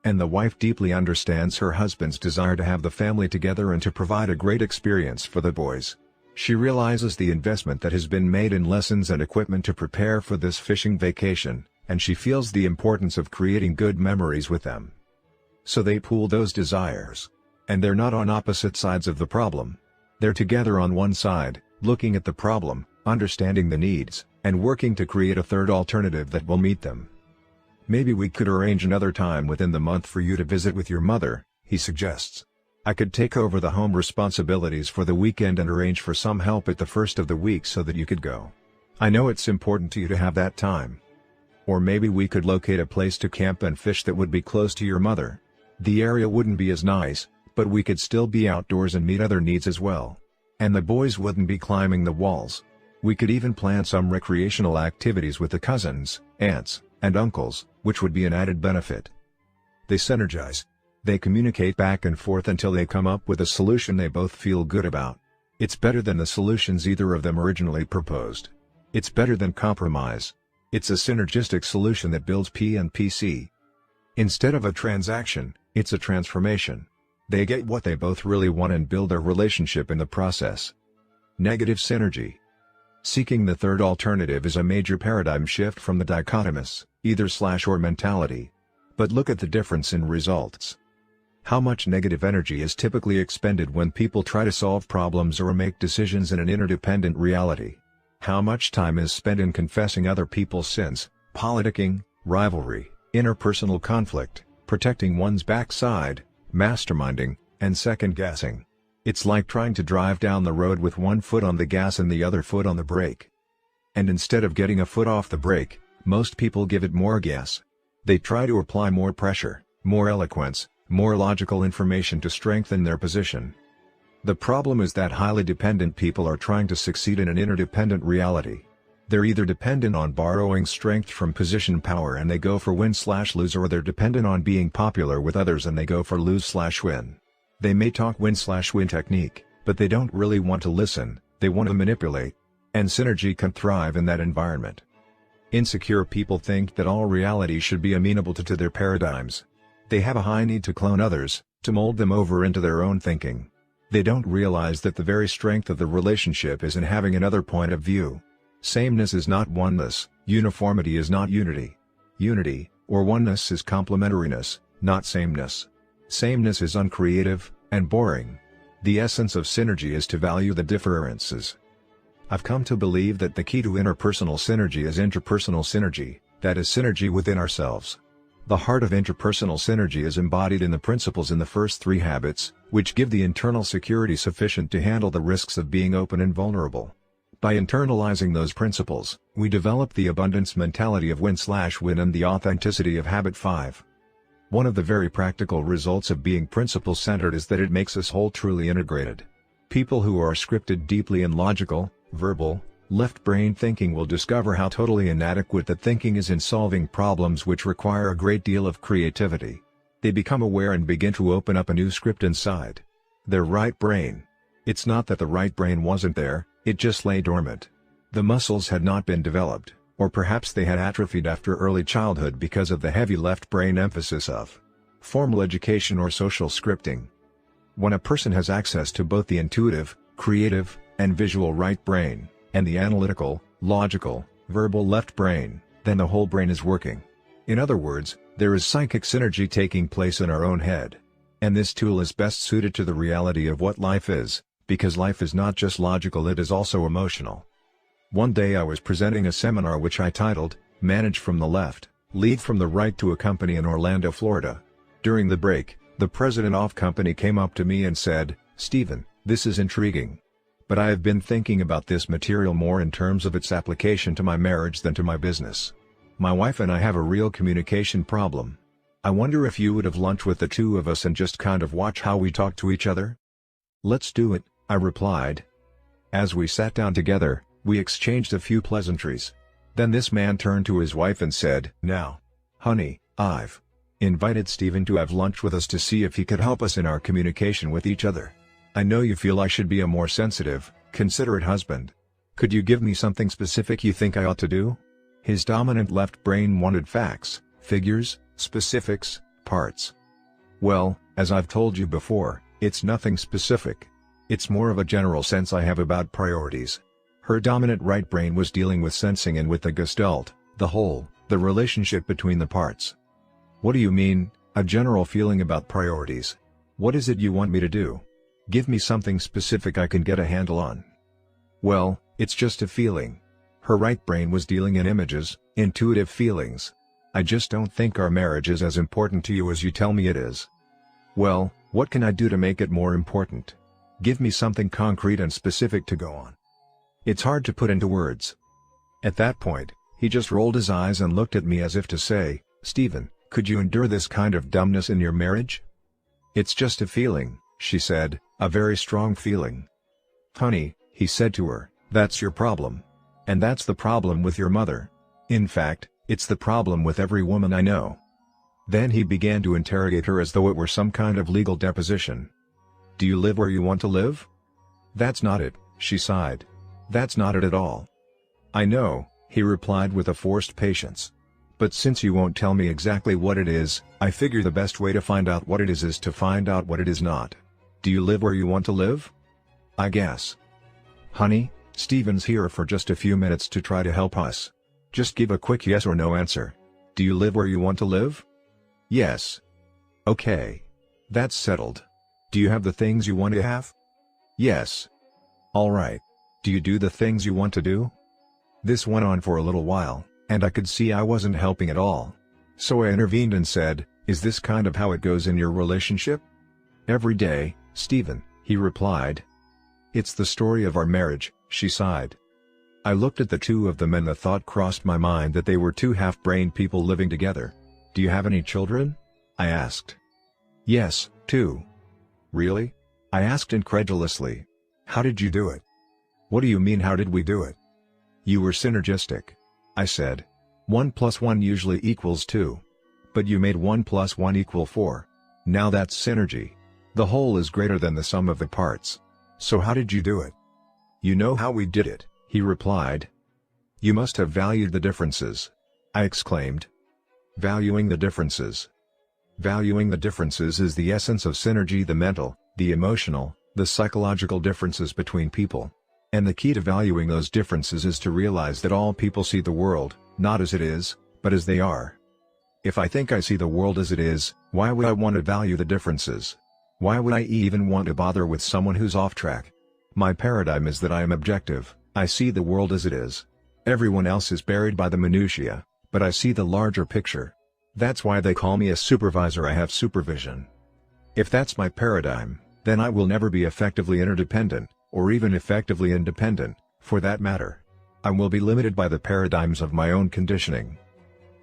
And the wife deeply understands her husband's desire to have the family together and to provide a great experience for the boys. She realizes the investment that has been made in lessons and equipment to prepare for this fishing vacation, and she feels the importance of creating good memories with them. So they pool those desires. And they're not on opposite sides of the problem. They're together on one side, looking at the problem, understanding the needs, and working to create a third alternative that will meet them. "Maybe we could arrange another time within the month for you to visit with your mother," he suggests. "I could take over the home responsibilities for the weekend and arrange for some help at the first of the week so that you could go. I know it's important to you to have that time. Or maybe we could locate a place to camp and fish that would be close to your mother. The area wouldn't be as nice, but we could still be outdoors and meet other needs as well. And the boys wouldn't be climbing the walls. We could even plan some recreational activities with the cousins, aunts, and uncles, which would be an added benefit." They synergize. They communicate back and forth until they come up with a solution they both feel good about. It's better than the solutions either of them originally proposed. It's better than compromise. It's a synergistic solution that builds P and PC. Instead of a transaction, it's a transformation. They get what they both really want and build their relationship in the process. Negative synergy. Seeking the third alternative is a major paradigm shift from the dichotomous, either/or mentality. But look at the difference in results. How much negative energy is typically expended when people try to solve problems or make decisions in an interdependent reality? How much time is spent in confessing other people's sins, politicking, rivalry, interpersonal conflict, protecting one's backside, masterminding, and second-guessing? It's like trying to drive down the road with one foot on the gas and the other foot on the brake. And instead of getting a foot off the brake, most people give it more gas. They try to apply more pressure, more eloquence, more logical information to strengthen their position. The problem is that highly dependent people are trying to succeed in an interdependent reality. They're either dependent on borrowing strength from position power and they go for win/lose, or they're dependent on being popular with others and they go for lose/win. They may talk win/win technique, but they don't really want to listen, they want to manipulate. And synergy can thrive in that environment. Insecure people think that all reality should be amenable to their paradigms. They have a high need to clone others, to mold them over into their own thinking. They don't realize that the very strength of the relationship is in having another point of view. Sameness is not oneness, uniformity is not unity. Unity, or oneness, is complementariness, not sameness. Sameness is uncreative, and boring. The essence of synergy is to value the differences. I've come to believe that the key to interpersonal synergy is interpersonal synergy, that is synergy within ourselves. The heart of interpersonal synergy is embodied in the principles in the first 3 habits, which give the internal security sufficient to handle the risks of being open and vulnerable. By internalizing those principles, we develop the abundance mentality of win/win and the authenticity of habit 5. One of the very practical results of being principle-centered is that it makes us whole, truly integrated. People who are scripted, deeply and logical, verbal, Left-brain thinking will discover how totally inadequate that thinking is in solving problems which require a great deal of creativity. They become aware and begin to open up a new script inside their right brain. It's not that the right brain wasn't there, it just lay dormant. The muscles had not been developed, or perhaps they had atrophied after early childhood because of the heavy left brain emphasis of formal education or social scripting. When a person has access to both the intuitive, creative, and visual right brain, and the analytical, logical, verbal left brain, then the whole brain is working. In other words, there is psychic synergy taking place in our own head. And this tool is best suited to the reality of what life is, because life is not just logical, it is also emotional. One day I was presenting a seminar which I titled, Manage from the Left, Lead from the Right to a company in Orlando, Florida. During the break, the president of company came up to me and said, "Stephen, this is intriguing. But I have been thinking about this material more in terms of its application to my marriage than to my business. My wife and I have a real communication problem. I wonder if you would have lunch with the two of us and just kind of watch how we talk to each other?" "Let's do it," I replied. As we sat down together, we exchanged a few pleasantries. Then this man turned to his wife and said, "Now, honey, I've invited Stephen to have lunch with us to see if he could help us in our communication with each other. I know you feel I should be a more sensitive, considerate husband. Could you give me something specific you think I ought to do?" His dominant left brain wanted facts, figures, specifics, parts. "Well, as I've told you before, it's nothing specific. It's more of a general sense I have about priorities." Her dominant right brain was dealing with sensing and with the gestalt, the whole, the relationship between the parts. "What do you mean, a general feeling about priorities? What is it you want me to do? Give me something specific I can get a handle on." "Well, it's just a feeling." Her right brain was dealing in images, intuitive feelings. "I just don't think our marriage is as important to you as you tell me it is." "Well, what can I do to make it more important? Give me something concrete and specific to go on." "It's hard to put into words." At that point, he just rolled his eyes and looked at me as if to say, "Stephen, could you endure this kind of dumbness in your marriage?" "It's just a feeling," she said, "a very strong feeling." "Honey," he said to her, "that's your problem. And that's the problem with your mother. In fact, it's the problem with every woman I know." Then he began to interrogate her as though it were some kind of legal deposition. "Do you live where you want to live?" "That's not it," she sighed. "That's not it at all." "I know," he replied with a forced patience. "But since you won't tell me exactly what it is, I figure the best way to find out what it is to find out what it is not. Do you live where you want to live?" "I guess." "Honey, Stephen's here for just a few minutes to try to help us. Just give a quick yes or no answer. Do you live where you want to live?" "Yes." "Okay. That's settled. Do you have the things you want to have?" "Yes." "All right. Do you do the things you want to do?" This went on for a little while, and I could see I wasn't helping at all. So I intervened and said, "Is this kind of how it goes in your relationship?" "Every day, Stephen," he replied. "It's the story of our marriage," she sighed. I looked at the two of them and the thought crossed my mind that they were two half-brained people living together. "Do you have any children?" I asked. "Yes, 2. "Really?" I asked incredulously. "How did you do it?" "What do you mean how did we do it?" "You were synergistic," I said. 1 + 1 usually equals 2. But you made 1 + 1 equal 4. Now that's synergy. The whole is greater than the sum of the parts. So how did you do it?" "You know how we did it," he replied. "You must have valued the differences," I exclaimed. "Valuing the differences." "Valuing the differences is the essence of synergy, the mental, the emotional, the psychological differences between people. And the key to valuing those differences is to realize that all people see the world, not as it is, but as they are. If I think I see the world as it is, why would I want to value the differences? Why would I even want to bother with someone who's off track? My paradigm is that I am objective, I see the world as it is. Everyone else is buried by the minutiae, but I see the larger picture. That's why they call me a supervisor, I have supervision. If that's my paradigm, then I will never be effectively interdependent, or even effectively independent, for that matter. I will be limited by the paradigms of my own conditioning.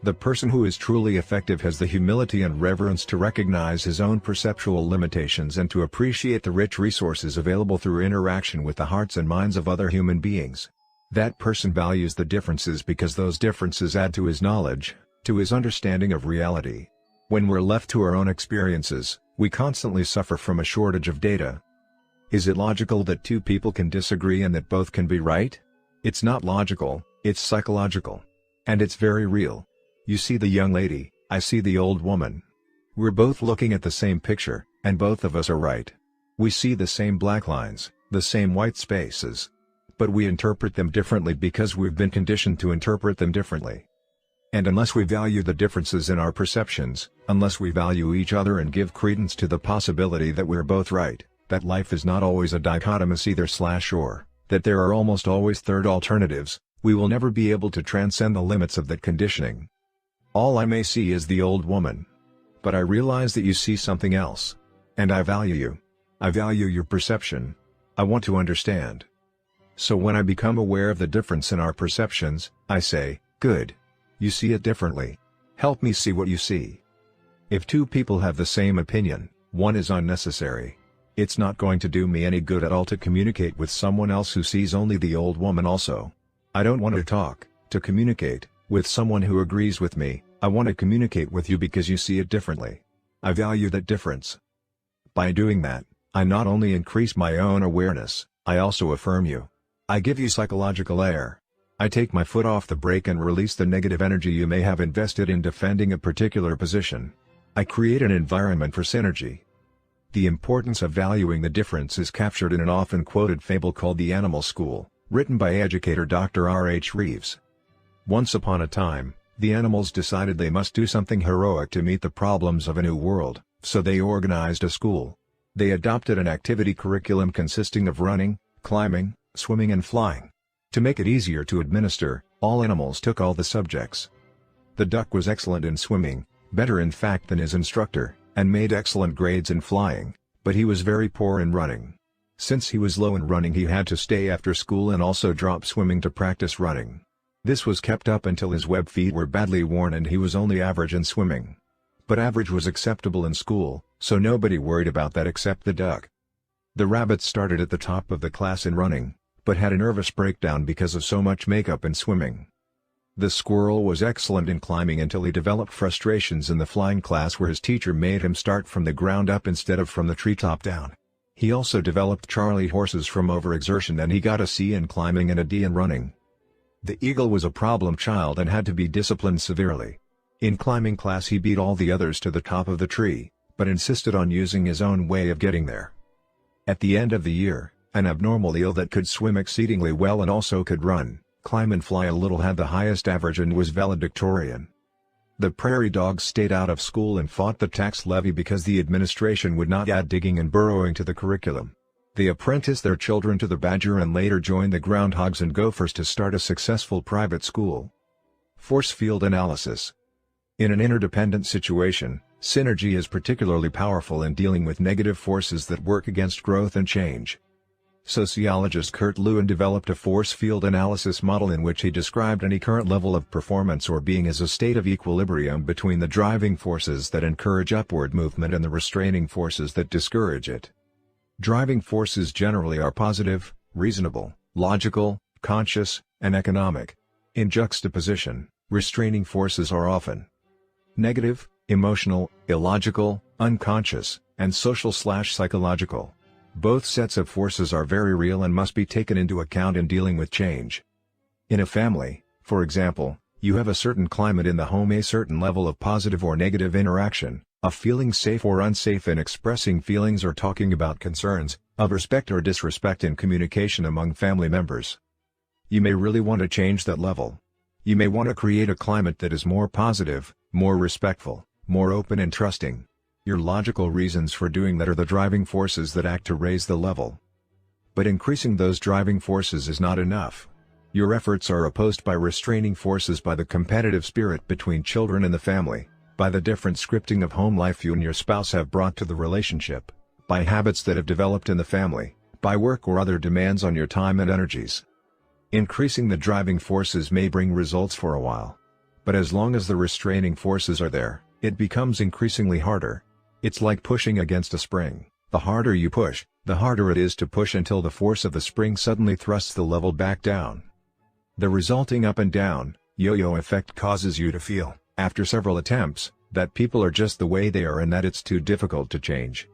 The person who is truly effective has the humility and reverence to recognize his own perceptual limitations and to appreciate the rich resources available through interaction with the hearts and minds of other human beings. That person values the differences because those differences add to his knowledge, to his understanding of reality. When we're left to our own experiences, we constantly suffer from a shortage of data. Is it logical that two people can disagree and that both can be right? It's not logical, it's psychological. And it's very real. You see the young lady, I see the old woman. We're both looking at the same picture, and both of us are right. We see the same black lines, the same white spaces. But we interpret them differently because we've been conditioned to interpret them differently. And unless we value the differences in our perceptions, unless we value each other and give credence to the possibility that we're both right, that life is not always a dichotomous either/or, that there are almost always third alternatives, we will never be able to transcend the limits of that conditioning. All I may see is the old woman. But I realize that you see something else. And I value you. I value your perception. I want to understand. So when I become aware of the difference in our perceptions, I say, good. You see it differently. Help me see what you see. If two people have the same opinion, one is unnecessary. It's not going to do me any good at all to communicate with someone else who sees only the old woman also. I don't want to communicate, with someone who agrees with me. I want to communicate with you because you see it differently. I value that difference. By doing that, I not only increase my own awareness, I also affirm you. I give you psychological air. I take my foot off the brake and release the negative energy you may have invested in defending a particular position. I create an environment for synergy. The importance of valuing the difference is captured in an often quoted fable called The Animal School, written by educator Dr. R. H. Reeves. Once upon a time, the animals decided they must do something heroic to meet the problems of a new world, so they organized a school. They adopted an activity curriculum consisting of running, climbing, swimming and flying. To make it easier to administer, all animals took all the subjects. The duck was excellent in swimming, better in fact than his instructor, and made excellent grades in flying, but he was very poor in running. Since he was low in running, he had to stay after school and also drop swimming to practice running. This was kept up until his web feet were badly worn and he was only average in swimming. But average was acceptable in school, so nobody worried about that except the duck. The rabbit started at the top of the class in running, but had a nervous breakdown because of so much makeup in swimming. The squirrel was excellent in climbing until he developed frustrations in the flying class where his teacher made him start from the ground up instead of from the treetop down. He also developed Charlie horses from overexertion and he got a C in climbing and a D in running. The eagle was a problem child and had to be disciplined severely. In climbing class he beat all the others to the top of the tree, but insisted on using his own way of getting there. At the end of the year, an abnormal eel that could swim exceedingly well and also could run, climb and fly a little had the highest average and was valedictorian. The prairie dogs stayed out of school and fought the tax levy because the administration would not add digging and burrowing to the curriculum. They apprenticed their children to the badger and later joined the groundhogs and gophers to start a successful private school. Force field analysis. In an interdependent situation, synergy is particularly powerful in dealing with negative forces that work against growth and change. Sociologist Kurt Lewin developed a force field analysis model in which he described any current level of performance or being as a state of equilibrium between the driving forces that encourage upward movement and the restraining forces that discourage it. Driving forces generally are positive, reasonable, logical, conscious, and economic. In juxtaposition, restraining forces are often negative, emotional, illogical, unconscious, and social/psychological. Both sets of forces are very real and must be taken into account in dealing with change. In a family, for example, you have a certain climate in the home, a certain level of positive or negative interaction, of feeling safe or unsafe in expressing feelings or talking about concerns, of respect or disrespect in communication among family members. You may really want to change that level. You may want to create a climate that is more positive, more respectful, more open and trusting. Your logical reasons for doing that are the driving forces that act to raise the level. But increasing those driving forces is not enough. Your efforts are opposed by restraining forces, by the competitive spirit between children in the family, by the different scripting of home life you and your spouse have brought to the relationship, by habits that have developed in the family, by work or other demands on your time and energies. Increasing the driving forces may bring results for a while. But as long as the restraining forces are there, it becomes increasingly harder. It's like pushing against a spring. The harder you push, the harder it is to push until the force of the spring suddenly thrusts the level back down. The resulting up and down, yo-yo effect causes you to feel, after several attempts, that people are just the way they are and that it's too difficult to change.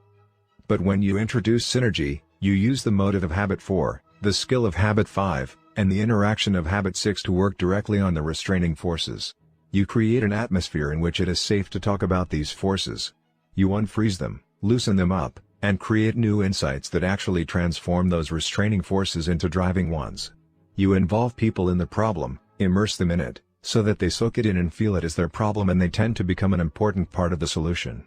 But when you introduce synergy, you use the motive of habit 4, the skill of habit 5, and the interaction of habit 6 to work directly on the restraining forces. You create an atmosphere in which it is safe to talk about these forces. You unfreeze them, loosen them up, and create new insights that actually transform those restraining forces into driving ones. You involve people in the problem, immerse them in it, so that they soak it in and feel it as their problem, and they tend to become an important part of the solution.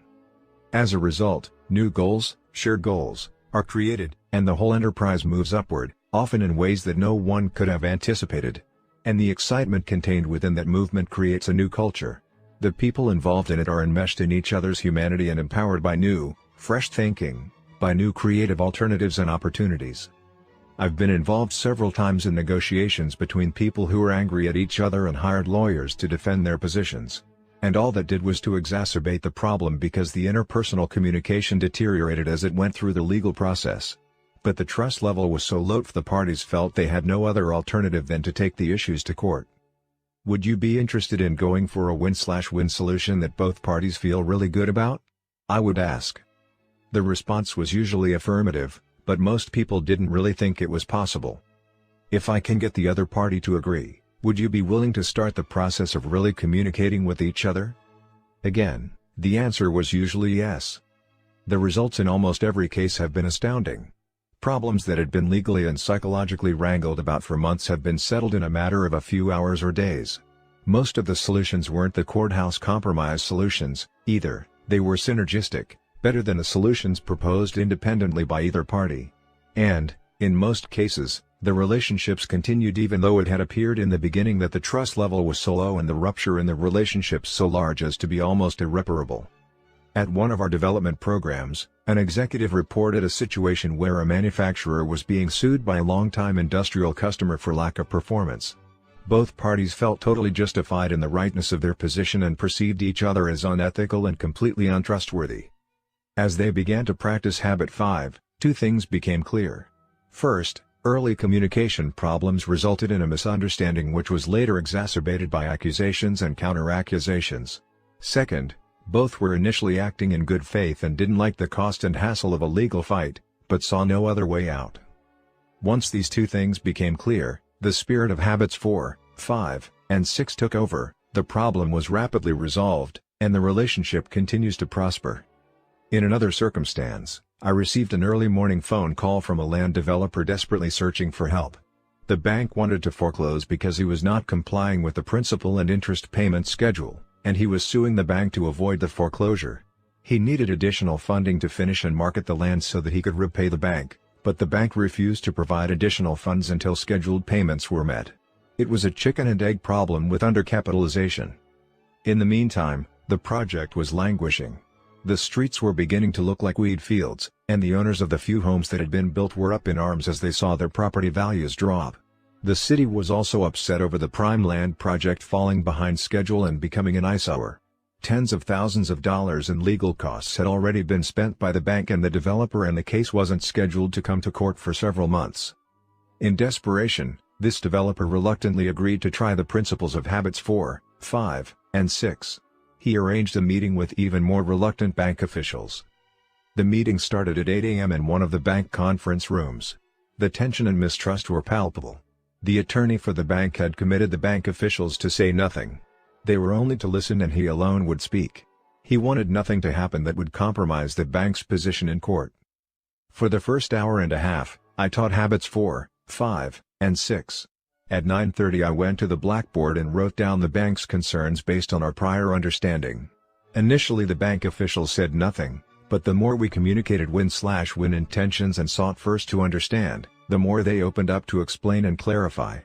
As a result, new goals, shared goals, are created, and the whole enterprise moves upward, often in ways that no one could have anticipated. And the excitement contained within that movement creates a new culture. The people involved in it are enmeshed in each other's humanity and empowered by new, fresh thinking, by new creative alternatives and opportunities. I've been involved several times in negotiations between people who were angry at each other and hired lawyers to defend their positions. And all that did was to exacerbate the problem because the interpersonal communication deteriorated as it went through the legal process. But the trust level was so low the parties felt they had no other alternative than to take the issues to court. Would you be interested in going for a win-win solution that both parties feel really good about? I would ask. The response was usually affirmative, but most people didn't really think it was possible. If I can get the other party to agree, would you be willing to start the process of really communicating with each other? Again, the answer was usually yes. The results in almost every case have been astounding. Problems that had been legally and psychologically wrangled about for months have been settled in a matter of a few hours or days. Most of the solutions weren't the courthouse compromise solutions, either. They were synergistic, better than the solutions proposed independently by either party. And, in most cases, the relationships continued even though it had appeared in the beginning that the trust level was so low and the rupture in the relationships so large as to be almost irreparable. At one of our development programs, an executive reported a situation where a manufacturer was being sued by a longtime industrial customer for lack of performance. Both parties felt totally justified in the rightness of their position and perceived each other as unethical and completely untrustworthy. As they began to practice habit 5, two things became clear. First, early communication problems resulted in a misunderstanding which was later exacerbated by accusations and counter-accusations. Second, both were initially acting in good faith and didn't like the cost and hassle of a legal fight, but saw no other way out. Once these two things became clear, the spirit of habits 4, 5, and 6 took over, the problem was rapidly resolved, and the relationship continues to prosper. In another circumstance, I received an early morning phone call from a land developer desperately searching for help. The bank wanted to foreclose because he was not complying with the principal and interest payment schedule, and he was suing the bank to avoid the foreclosure. He needed additional funding to finish and market the land so that he could repay the bank, but the bank refused to provide additional funds until scheduled payments were met. It was a chicken and egg problem with undercapitalization. In the meantime, the project was languishing. The streets were beginning to look like weed fields, and the owners of the few homes that had been built were up in arms as they saw their property values drop. The city was also upset over the prime land project falling behind schedule and becoming an eyesore. Tens of thousands of dollars in legal costs had already been spent by the bank and the developer, and the case wasn't scheduled to come to court for several months. In desperation, this developer reluctantly agreed to try the principles of habits 4, 5, and 6. He arranged a meeting with even more reluctant bank officials. The meeting started at 8 a.m. in one of the bank conference rooms. The tension and mistrust were palpable. The attorney for the bank had committed the bank officials to say nothing. They were only to listen, and he alone would speak. He wanted nothing to happen that would compromise the bank's position in court. For the first hour and a half, I taught habits 4, 5, and 6. At 9:30 I went to the blackboard and wrote down the bank's concerns based on our prior understanding. Initially the bank officials said nothing, but the more we communicated win-win intentions and sought first to understand, the more they opened up to explain and clarify.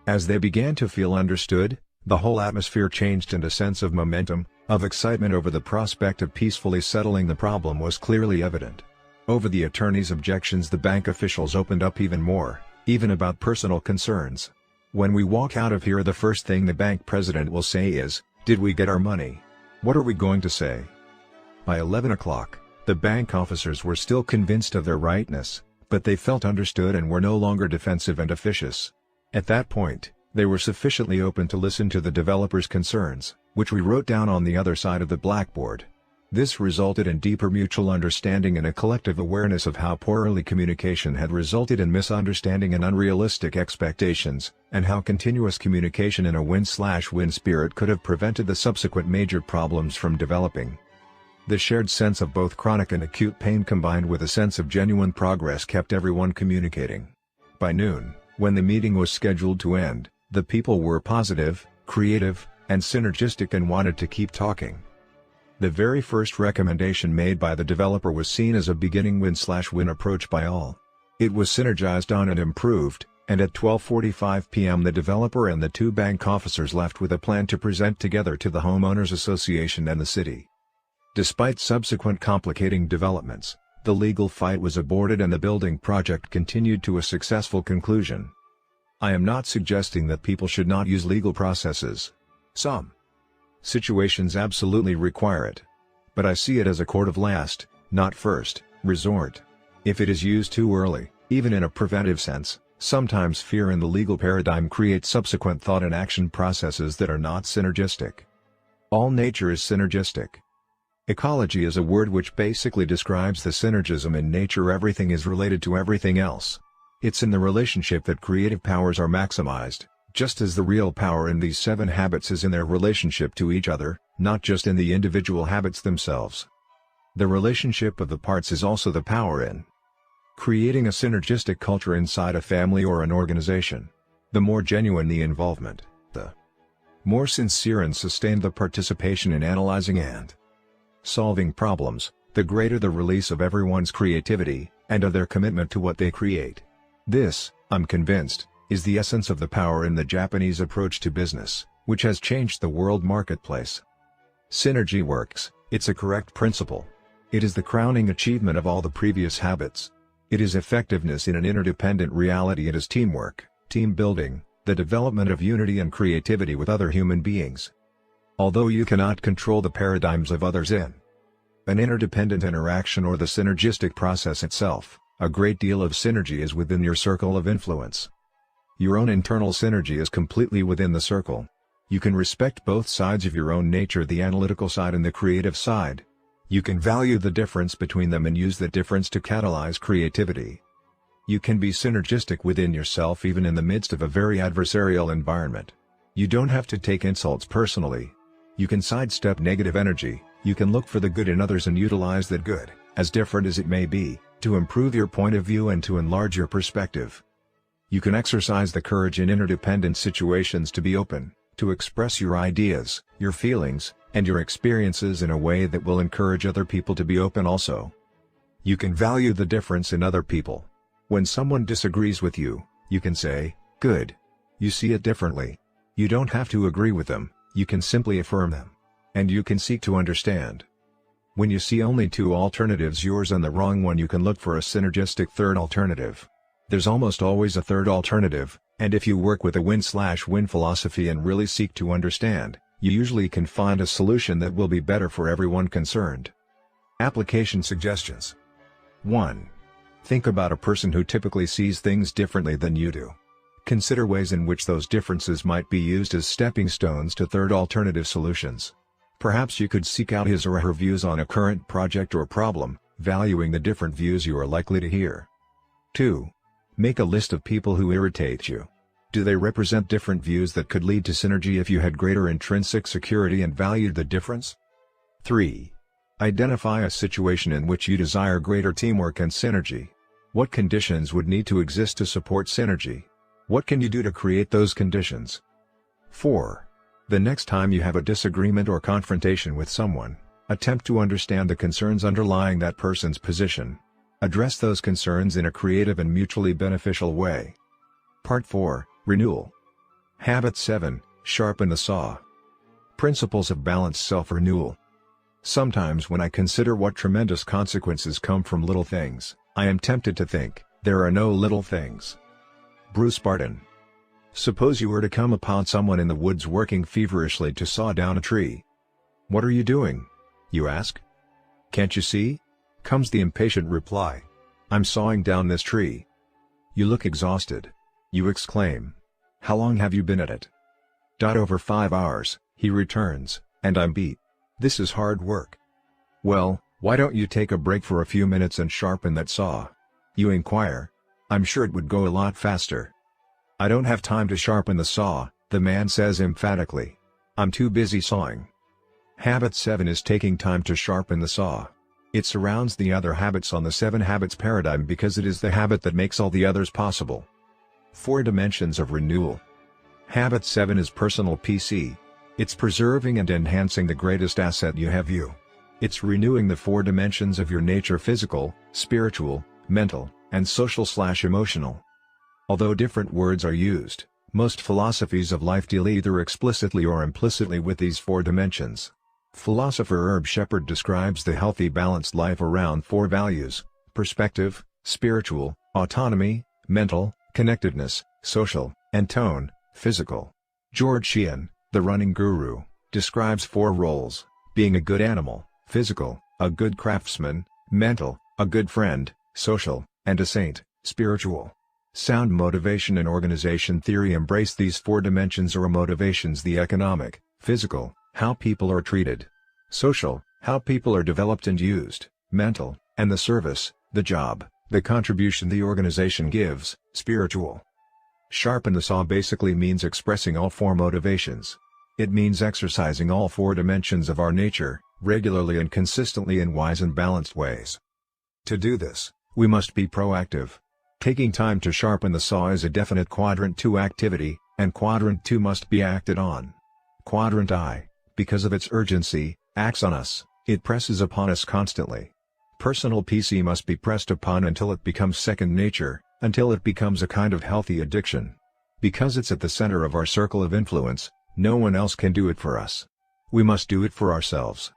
As they began to feel understood, the whole atmosphere changed, and a sense of momentum, of excitement over the prospect of peacefully settling the problem was clearly evident. Over the attorney's objections the bank officials opened up even more, even about personal concerns. When we walk out of here, the first thing the bank president will say is, "Did we get our money? What are we going to say?" By 11 o'clock, the bank officers were still convinced of their rightness, but they felt understood and were no longer defensive and officious. At that point, They were sufficiently open to listen to the developer's concerns, which we wrote down on the other side of the blackboard. This resulted in deeper mutual understanding and a collective awareness of how poor early communication had resulted in misunderstanding and unrealistic expectations, and how continuous communication in a win-slash-win spirit could have prevented the subsequent major problems from developing. The shared sense of both chronic and acute pain combined with a sense of genuine progress kept everyone communicating. By noon, when the meeting was scheduled to end, the people were positive, creative, and synergistic and wanted to keep talking. The very first recommendation made by the developer was seen as a beginning win-slash-win approach by all. It was synergized on and improved, and at 12:45 p.m. the developer and the two bank officers left with a plan to present together to the Homeowners Association and the city. Despite subsequent complicating developments, the legal fight was aborted and the building project continued to a successful conclusion. I am not suggesting that people should not use legal processes. Some situations absolutely require it. But I see it as a court of last, not first, resort. If it is used too early, even in a preventive sense, sometimes fear in the legal paradigm creates subsequent thought and action processes that are not synergistic. All nature is synergistic. Ecology is a word which basically describes the synergism in nature. Everything is related to everything else. It's in the relationship that creative powers are maximized, just as the real power in these 7 habits is in their relationship to each other, not just in the individual habits themselves. The relationship of the parts is also the power in creating a synergistic culture inside a family or an organization. The more genuine the involvement, the more sincere and sustained the participation in analyzing and solving problems, the greater the release of everyone's creativity, and of their commitment to what they create. This, I'm convinced, is the essence of the power in the Japanese approach to business, which has changed the world marketplace. Synergy works, it's a correct principle. It is the crowning achievement of all the previous habits. It is effectiveness in an interdependent reality. It is teamwork, team building, the development of unity and creativity with other human beings. Although you cannot control the paradigms of others in an interdependent interaction or the synergistic process itself, a great deal of synergy is within your circle of influence. Your own internal synergy is completely within the circle. You can respect both sides of your own nature, the analytical side and the creative side. You can value the difference between them and use that difference to catalyze creativity. You can be synergistic within yourself even in the midst of a very adversarial environment. You don't have to take insults personally. You can sidestep negative energy, you can look for the good in others and utilize that good, as different as it may be, to improve your point of view and to enlarge your perspective. You can exercise the courage in interdependent situations to be open, to express your ideas, your feelings, and your experiences in a way that will encourage other people to be open also. You can value the difference in other people. When someone disagrees with you, you can say, "Good. You see it differently." You don't have to agree with them, you can simply affirm them. And you can seek to understand. When you see only 2 alternatives, yours and the wrong one, you can look for a synergistic third alternative. There's almost always a third alternative, and if you work with a win-slash-win philosophy and really seek to understand, you usually can find a solution that will be better for everyone concerned. Application suggestions. 1. Think about a person who typically sees things differently than you do. Consider ways in which those differences might be used as stepping stones to third alternative solutions. Perhaps you could seek out his or her views on a current project or problem, valuing the different views you are likely to hear. 2. Make a list of people who irritate you. Do they represent different views that could lead to synergy if you had greater intrinsic security and valued the difference? 3. Identify a situation in which you desire greater teamwork and synergy. What conditions would need to exist to support synergy? What can you do to create those conditions? 4. The next time you have a disagreement or confrontation with someone, attempt to understand the concerns underlying that person's position. Address those concerns in a creative and mutually beneficial way. Part 4, Renewal. Habit 7, Sharpen the saw. Principles of balanced self-renewal. Sometimes when I consider what tremendous consequences come from little things, I am tempted to think, there are no little things. Bruce Barton. Suppose you were to come upon someone in the woods working feverishly to saw down a tree. "What are you doing?" you ask. "Can't you see?" comes the impatient reply. "I'm sawing down this tree." You look exhausted. You exclaim, How long have you been at it? Over 5 hours, he returns, and I'm beat. This is hard work. Well, why don't you take a break for a few minutes and sharpen that saw? You inquire. I'm sure it would go a lot faster. I don't have time to sharpen the saw, the man says emphatically. I'm too busy sawing. Habit 7 is taking time to sharpen the saw. It surrounds the other habits on the 7 habits paradigm because it is the habit that makes all the others possible. 4 dimensions of renewal. Habit 7 is personal PC. It's preserving and enhancing the greatest asset you have, you. It's renewing the 4 dimensions of your nature: physical, spiritual, mental, and social/emotional. Although different words are used, most philosophies of life deal either explicitly or implicitly with these 4 dimensions. Philosopher Herb Shepherd describes the healthy balanced life around 4 values: perspective, spiritual, autonomy, mental, connectedness, social, and tone, physical. George Sheehan, the running guru, describes 4 roles: being a good animal, physical, a good craftsman, mental, a good friend, social, and a saint, spiritual. Sound motivation and organization theory embrace these 4 dimensions or motivations: the economic, physical, how people are treated; social, how people are developed and used; mental, and the service, the job, the contribution the organization gives; spiritual. Sharpen the saw basically means expressing all 4 motivations. It means exercising all 4 dimensions of our nature, regularly and consistently in wise and balanced ways. To do this, we must be proactive. Taking time to sharpen the saw is a definite Quadrant 2 activity, and Quadrant 2 must be acted on. Quadrant I, because of its urgency, acts on us. It presses upon us constantly. Personal PC must be pressed upon until it becomes second nature, until it becomes a kind of healthy addiction. Because it's at the center of our circle of influence, no one else can do it for us. We must do it for ourselves.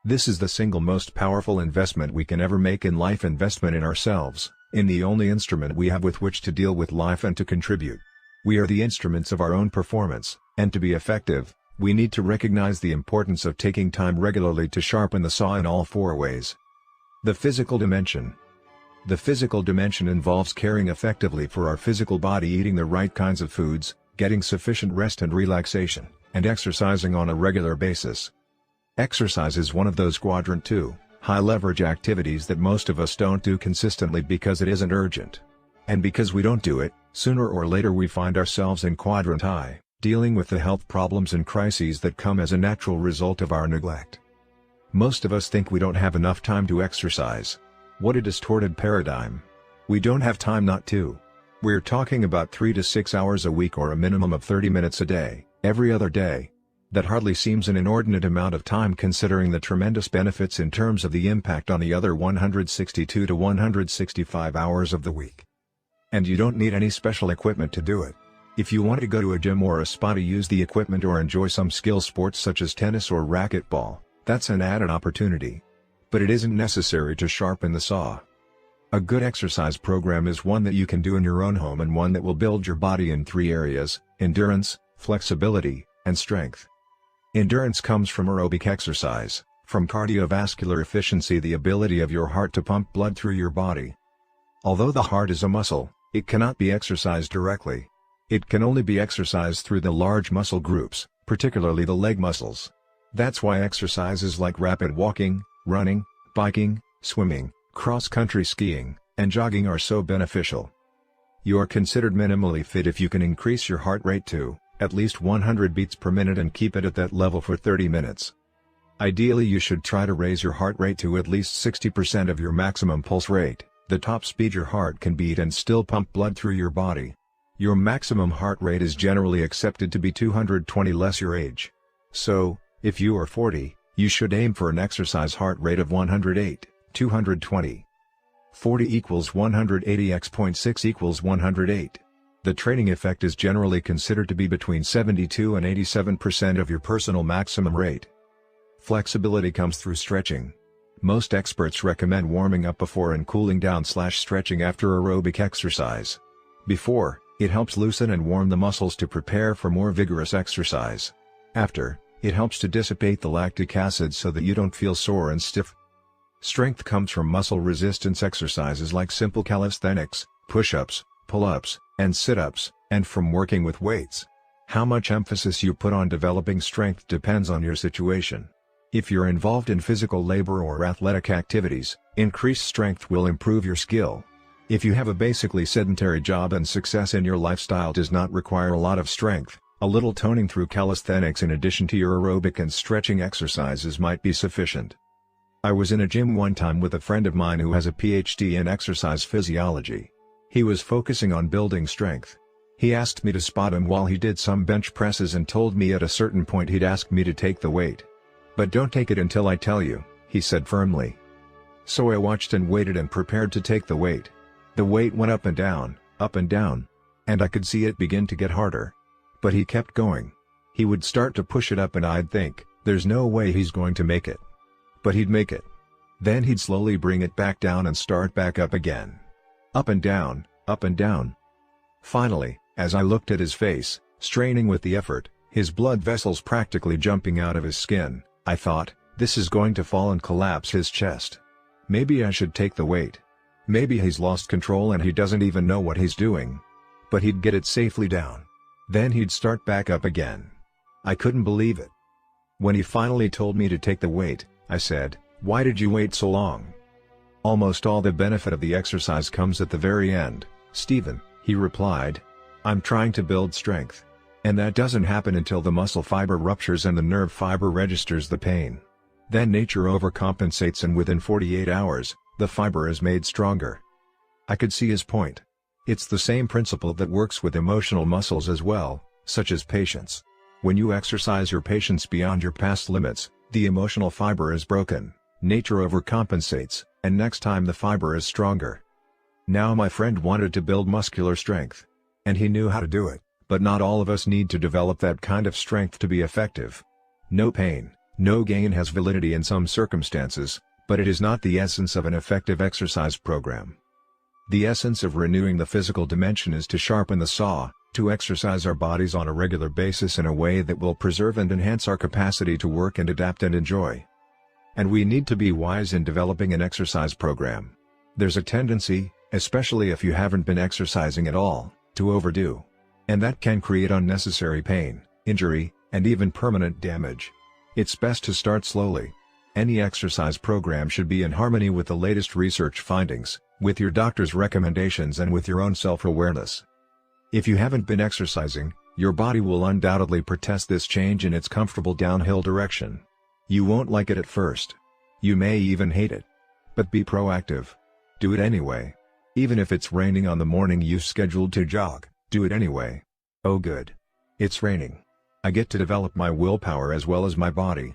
This is the single most powerful investment we can ever make in life: investment in ourselves, in the only instrument we have with which to deal with life and to contribute. We are the instruments of our own performance, and to be effective, we need to recognize the importance of taking time regularly to sharpen the saw in all 4 ways. The physical dimension. The physical dimension involves caring effectively for our physical body, eating the right kinds of foods, getting sufficient rest and relaxation, and exercising on a regular basis. Exercise is one of those Quadrant 2, high-leverage activities that most of us don't do consistently because it isn't urgent. And because we don't do it, sooner or later we find ourselves in Quadrant I, dealing with the health problems and crises that come as a natural result of our neglect. Most of us think we don't have enough time to exercise. What a distorted paradigm. We don't have time not to. We're talking about 3 to 6 hours a week, or a minimum of 30 minutes a day, every other day. That hardly seems an inordinate amount of time considering the tremendous benefits in terms of the impact on the other 162 to 165 hours of the week. And you don't need any special equipment to do it. If you want to go to a gym or a spa to use the equipment or enjoy some skill sports such as tennis or racquetball, that's an added opportunity. But it isn't necessary to sharpen the saw. A good exercise program is one that you can do in your own home, and one that will build your body in 3 areas: endurance, flexibility, and strength. Endurance comes from aerobic exercise, from cardiovascular efficiency, the ability of your heart to pump blood through your body. Although the heart is a muscle, it cannot be exercised directly. It can only be exercised through the large muscle groups, particularly the leg muscles. That's why exercises like rapid walking, running, biking, swimming, cross-country skiing, and jogging are so beneficial. You are considered minimally fit if you can increase your heart rate to at least 100 beats per minute and keep it at that level for 30 minutes. Ideally, you should try to raise your heart rate to at least 60% of your maximum pulse rate, the top speed your heart can beat and still pump blood through your body. Your maximum heart rate is generally accepted to be 220 less your age. So, if you are 40, you should aim for an exercise heart rate of 108, 220. 40 equals 180 x 0.6 equals 108. The training effect is generally considered to be between 72 and 87% of your personal maximum rate. Flexibility comes through stretching. Most experts recommend warming up before and cooling down/stretching after aerobic exercise. Before, it helps loosen and warm the muscles to prepare for more vigorous exercise. After, it helps to dissipate the lactic acid so that you don't feel sore and stiff. Strength comes from muscle resistance exercises like simple calisthenics, push-ups, pull-ups, and sit-ups, and from working with weights. How much emphasis you put on developing strength depends on your situation. If you're involved in physical labor or athletic activities, increased strength will improve your skill. If you have a basically sedentary job and success in your lifestyle does not require a lot of strength, a little toning through calisthenics in addition to your aerobic and stretching exercises might be sufficient. I was in a gym one time with a friend of mine who has a PhD in exercise physiology. He was focusing on building strength. He asked me to spot him while he did some bench presses and told me at a certain point he'd ask me to take the weight. "But don't take it until I tell you," he said firmly. So I watched and waited and prepared to take the weight. The weight went up and down, and I could see it begin to get harder. But he kept going. He would start to push it up and I'd think, there's no way he's going to make it. But he'd make it. Then he'd slowly bring it back down and start back up again. Up and down, up and down. Finally, as I looked at his face, straining with the effort, his blood vessels practically jumping out of his skin, I thought, this is going to fall and collapse his chest. Maybe I should take the weight. Maybe he's lost control and he doesn't even know what he's doing. But he'd get it safely down. Then he'd start back up again. I couldn't believe it. When he finally told me to take the weight, I said, "Why did you wait so long?" "Almost all the benefit of the exercise comes at the very end, Stephen," he replied. "I'm trying to build strength. And that doesn't happen until the muscle fiber ruptures and the nerve fiber registers the pain. Then nature overcompensates and within 48 hours, the fiber is made stronger." I could see his point. It's the same principle that works with emotional muscles as well, such as patience. When you exercise your patience beyond your past limits, the emotional fiber is broken, nature overcompensates, and next time the fiber is stronger. Now my friend wanted to build muscular strength. And he knew how to do it, but not all of us need to develop that kind of strength to be effective. No pain, no gain has validity in some circumstances, but it is not the essence of an effective exercise program. The essence of renewing the physical dimension is to sharpen the saw, to exercise our bodies on a regular basis in a way that will preserve and enhance our capacity to work and adapt and enjoy. And we need to be wise in developing an exercise program. There's a tendency, especially if you haven't been exercising at all, to overdo. And that can create unnecessary pain, injury, and even permanent damage. It's best to start slowly. Any exercise program should be in harmony with the latest research findings, with your doctor's recommendations and with your own self-awareness. If you haven't been exercising, your body will undoubtedly protest this change in its comfortable downhill direction. You won't like it at first. You may even hate it. But be proactive. Do it anyway. Even if it's raining on the morning you scheduled to jog, do it anyway. Oh good. It's raining. I get to develop my willpower as well as my body.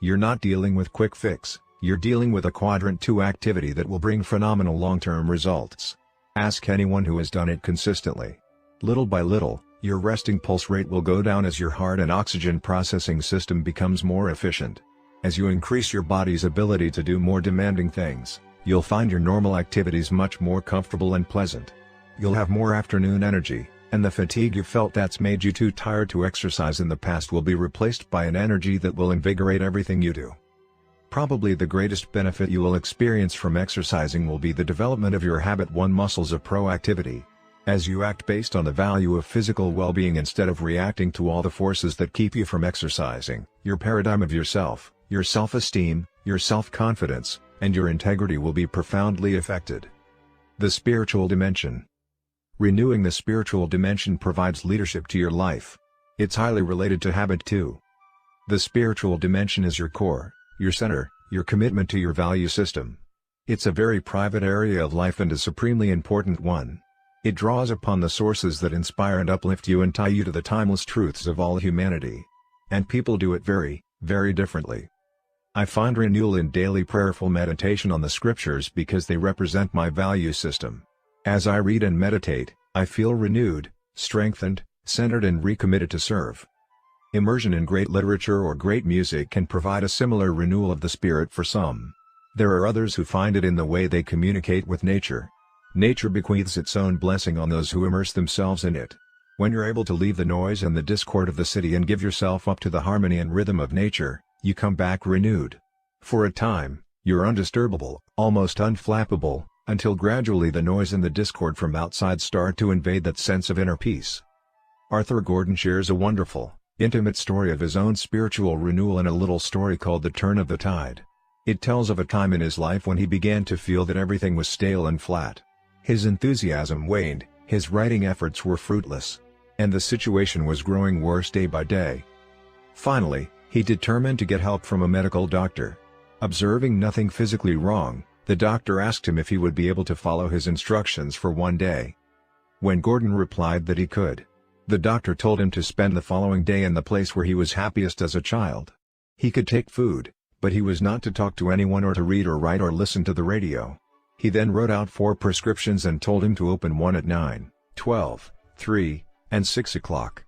You're not dealing with quick fix, you're dealing with a quadrant 2 activity that will bring phenomenal long-term results. Ask anyone who has done it consistently. Little by little, your resting pulse rate will go down as your heart and oxygen processing system becomes more efficient. As you increase your body's ability to do more demanding things, you'll find your normal activities much more comfortable and pleasant. You'll have more afternoon energy, and the fatigue you felt that's made you too tired to exercise in the past will be replaced by an energy that will invigorate everything you do. Probably the greatest benefit you will experience from exercising will be the development of your habit 1 muscles of proactivity. As you act based on the value of physical well-being instead of reacting to all the forces that keep you from exercising, your paradigm of yourself, your self-esteem, your self-confidence, and your integrity will be profoundly affected. The spiritual dimension. Renewing the spiritual dimension provides leadership to your life. It's highly related to habit 2. The spiritual dimension is your core, your center, your commitment to your value system. It's a very private area of life and a supremely important one. It draws upon the sources that inspire and uplift you and tie you to the timeless truths of all humanity. And people do it very, very differently. I find renewal in daily prayerful meditation on the scriptures because they represent my value system. As I read and meditate, I feel renewed, strengthened, centered and recommitted to serve. Immersion in great literature or great music can provide a similar renewal of the spirit for some. There are others who find it in the way they communicate with nature. Nature bequeaths its own blessing on those who immerse themselves in it. When you're able to leave the noise and the discord of the city and give yourself up to the harmony and rhythm of nature, you come back renewed. For a time, you're undisturbable, almost unflappable, until gradually the noise and the discord from outside start to invade that sense of inner peace. Arthur Gordon shares a wonderful, intimate story of his own spiritual renewal in a little story called The Turn of the Tide. It tells of a time in his life when he began to feel that everything was stale and flat. His enthusiasm waned, his writing efforts were fruitless, and the situation was growing worse day by day. Finally, he determined to get help from a medical doctor. Observing nothing physically wrong, the doctor asked him if he would be able to follow his instructions for one day. When Gordon replied that he could, the doctor told him to spend the following day in the place where he was happiest as a child. He could take food, but he was not to talk to anyone or to read or write or listen to the radio. He then wrote out 4 prescriptions and told him to open one at 9, 12, 3, and 6 o'clock.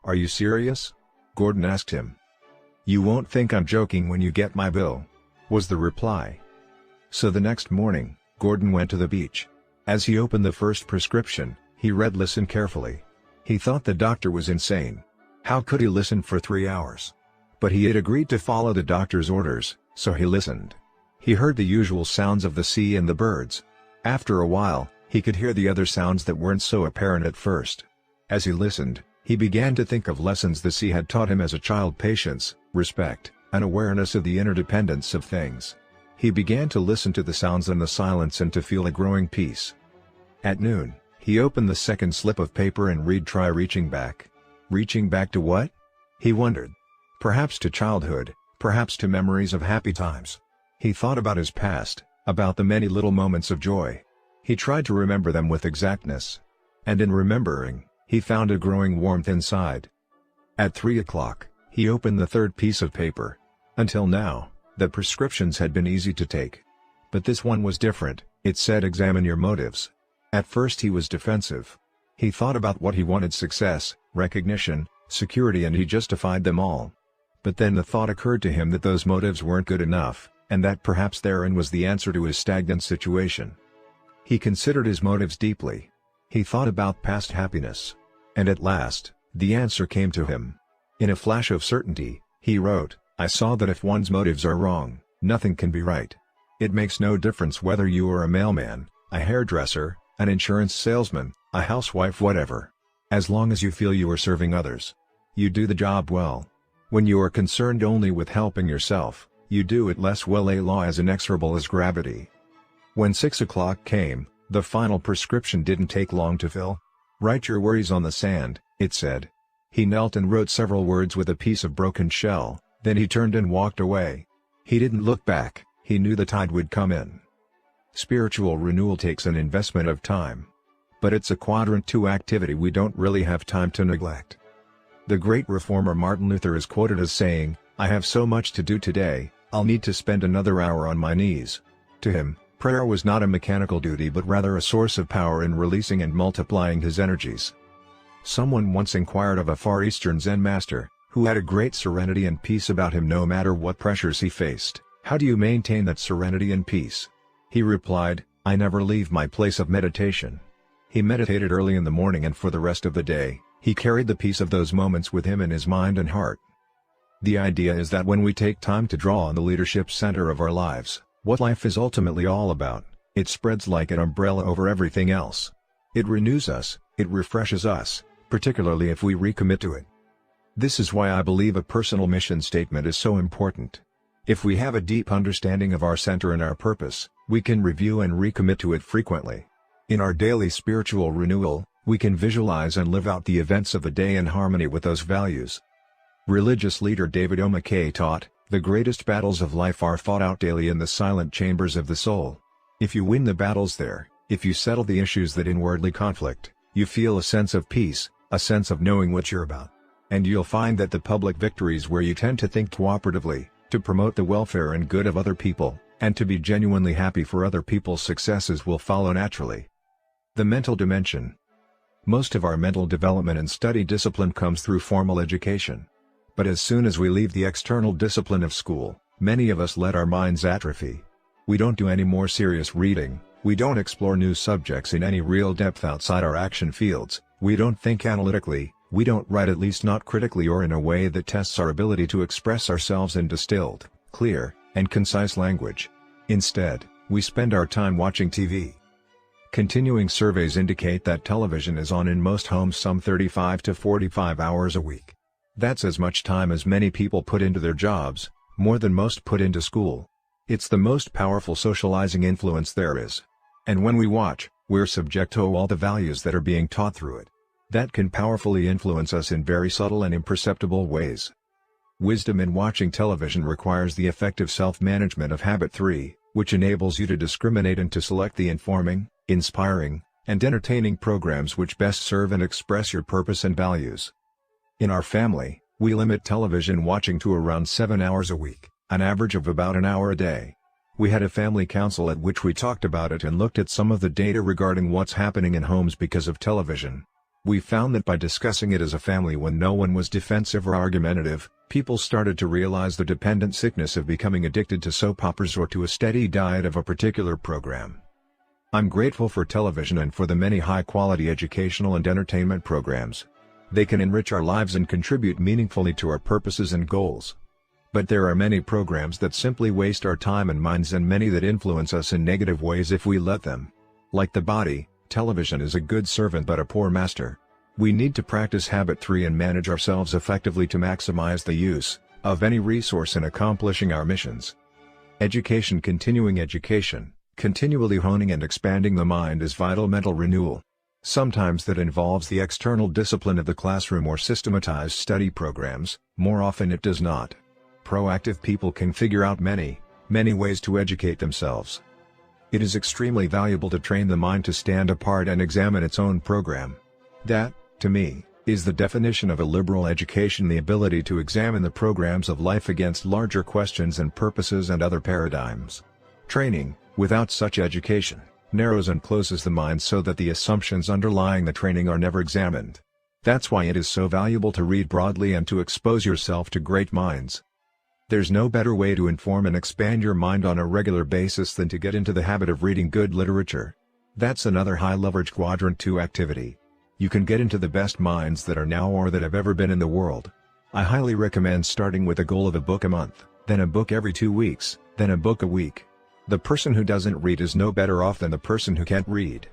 "Are you serious?" Gordon asked him. "You won't think I'm joking when you get my bill," was the reply. So the next morning, Gordon went to the beach. As he opened the first prescription, he read "Listen carefully." He thought the doctor was insane. How could he listen for 3 hours? But he had agreed to follow the doctor's orders, so he listened. He heard the usual sounds of the sea and the birds. After a while, he could hear the other sounds that weren't so apparent at first. As he listened, he began to think of lessons the sea had taught him as a child: patience, respect, and awareness of the interdependence of things. He began to listen to the sounds and the silence and to feel a growing peace. At noon, he opened the second slip of paper and "Try reaching back." Reaching back to what? He wondered. Perhaps to childhood, perhaps to memories of happy times. He thought about his past, about the many little moments of joy. He tried to remember them with exactness. And in remembering, he found a growing warmth inside. At 3 o'clock, he opened the third piece of paper. Until now, the prescriptions had been easy to take. But this one was different. It said, "Examine your motives." At first he was defensive. He thought about what he wanted: success, recognition, security, and he justified them all. But then the thought occurred to him that those motives weren't good enough, and that perhaps therein was the answer to his stagnant situation. He considered his motives deeply. He thought about past happiness. And at last, the answer came to him. In a flash of certainty, he wrote, "I saw that if one's motives are wrong, nothing can be right. It makes no difference whether you are a mailman, a hairdresser, an insurance salesman, a housewife, whatever. As long as you feel you are serving others, you do the job well. When you are concerned only with helping yourself, you do it less well. A law as inexorable as gravity." When 6 o'clock came, the final prescription didn't take long to fill. "Write your worries on the sand," it said. He knelt and wrote several words with a piece of broken shell, then he turned and walked away. He didn't look back. He knew the tide would come in. Spiritual renewal takes an investment of time. But it's a quadrant 2 activity we don't really have time to neglect. The great reformer Martin Luther is quoted as saying, "I have so much to do today, I'll need to spend another hour on my knees." To him, prayer was not a mechanical duty but rather a source of power in releasing and multiplying his energies. Someone once inquired of a Far Eastern Zen master, who had a great serenity and peace about him no matter what pressures he faced, "How do you maintain that serenity and peace?" He replied, "I never leave my place of meditation." He meditated early in the morning, and for the rest of the day, he carried the peace of those moments with him in his mind and heart. The idea is that when we take time to draw on the leadership center of our lives, what life is ultimately all about, it spreads like an umbrella over everything else. It renews us, it refreshes us, particularly if we recommit to it. This is why I believe a personal mission statement is so important. If we have a deep understanding of our center and our purpose, we can review and recommit to it frequently. In our daily spiritual renewal, we can visualize and live out the events of the day in harmony with those values. Religious leader David O. McKay taught, "The greatest battles of life are fought out daily in the silent chambers of the soul." If you win the battles there, if you settle the issues that inwardly conflict, you feel a sense of peace, a sense of knowing what you're about. And you'll find that the public victories where you tend to think cooperatively, to promote the welfare and good of other people, and to be genuinely happy for other people's successes will follow naturally. The mental dimension. Most of our mental development and study discipline comes through formal education. But as soon as we leave the external discipline of school, many of us let our minds atrophy. We don't do any more serious reading, we don't explore new subjects in any real depth outside our action fields, we don't think analytically, we don't write, at least not critically or in a way that tests our ability to express ourselves in distilled, clear, and concise language. Instead, We spend our time watching TV. Continuing surveys indicate that television is on in most homes some 35 to 45 hours a week. That's as much time as many people put into their jobs, more than most put into school. It's the most powerful socializing influence there is. And when we watch, we're subject to all the values that are being taught through it. That can powerfully influence us in very subtle and imperceptible ways. Wisdom in watching television requires the effective self-management of habit 3, which enables you to discriminate and to select the informing, inspiring, and entertaining programs which best serve and express your purpose and values. In our family, we limit television watching to around 7 hours a week, an average of about an hour a day. We had a family council at which we talked about it and looked at some of the data regarding what's happening in homes because of television. We found that by discussing it as a family when no one was defensive or argumentative, people started to realize the dependent sickness of becoming addicted to soap operas or to a steady diet of a particular program. I'm grateful for television and for the many high-quality educational and entertainment programs. They can enrich our lives and contribute meaningfully to our purposes and goals. But there are many programs that simply waste our time and minds and many that influence us in negative ways if we let them. Like the body, television is a good servant but a poor master. We need to practice habit 3 and manage ourselves effectively to maximize the use of any resource in accomplishing our missions. Education. Continuing education, continually honing and expanding the mind is vital mental renewal. Sometimes that involves the external discipline of the classroom or systematized study programs, more often it does not. Proactive people can figure out many ways to educate themselves. It is extremely valuable to train the mind to stand apart and examine its own program. That, to me, is the definition of a liberal education: the ability to examine the programs of life against larger questions and purposes and other paradigms. Training, without such education, narrows and closes the mind so that the assumptions underlying the training are never examined. That's why it is so valuable to read broadly and to expose yourself to great minds. There's no better way to inform and expand your mind on a regular basis than to get into the habit of reading good literature. That's another high-leverage Quadrant 2 activity. You can get into the best minds that are now or that have ever been in the world. I highly recommend starting with a goal of a book a month, then a book every 2 weeks, then a book a week. The person who doesn't read is no better off than the person who can't read.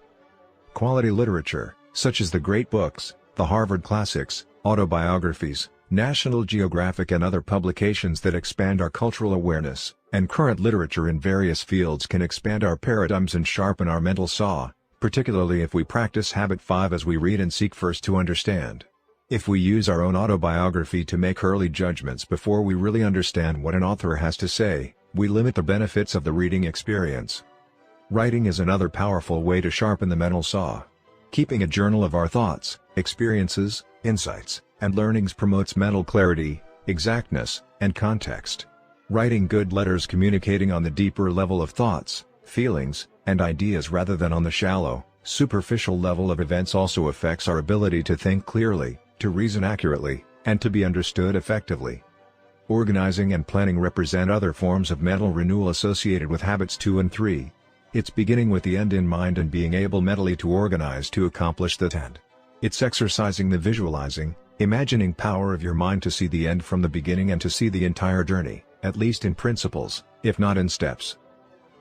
Quality literature, such as the great books, the Harvard classics, autobiographies, National Geographic and other publications that expand our cultural awareness, and current literature in various fields can expand our paradigms and sharpen our mental saw, particularly if we practice habit 5 as we read and seek first to understand. If we use our own autobiography to make early judgments before we really understand what an author has to say, we limit the benefits of the reading experience. Writing is another powerful way to sharpen the mental saw. Keeping a journal of our thoughts, experiences, insights, and learnings promotes mental clarity, exactness, and context. Writing good letters communicating on the deeper level of thoughts, feelings, and ideas rather than on the shallow, superficial level of events also affects our ability to think clearly, to reason accurately, and to be understood effectively. Organizing and planning represent other forms of mental renewal associated with habits 2 and 3. It's beginning with the end in mind and being able mentally to organize to accomplish that end. It's exercising the visualizing, imagining power of your mind to see the end from the beginning and to see the entire journey, at least in principles, if not in steps.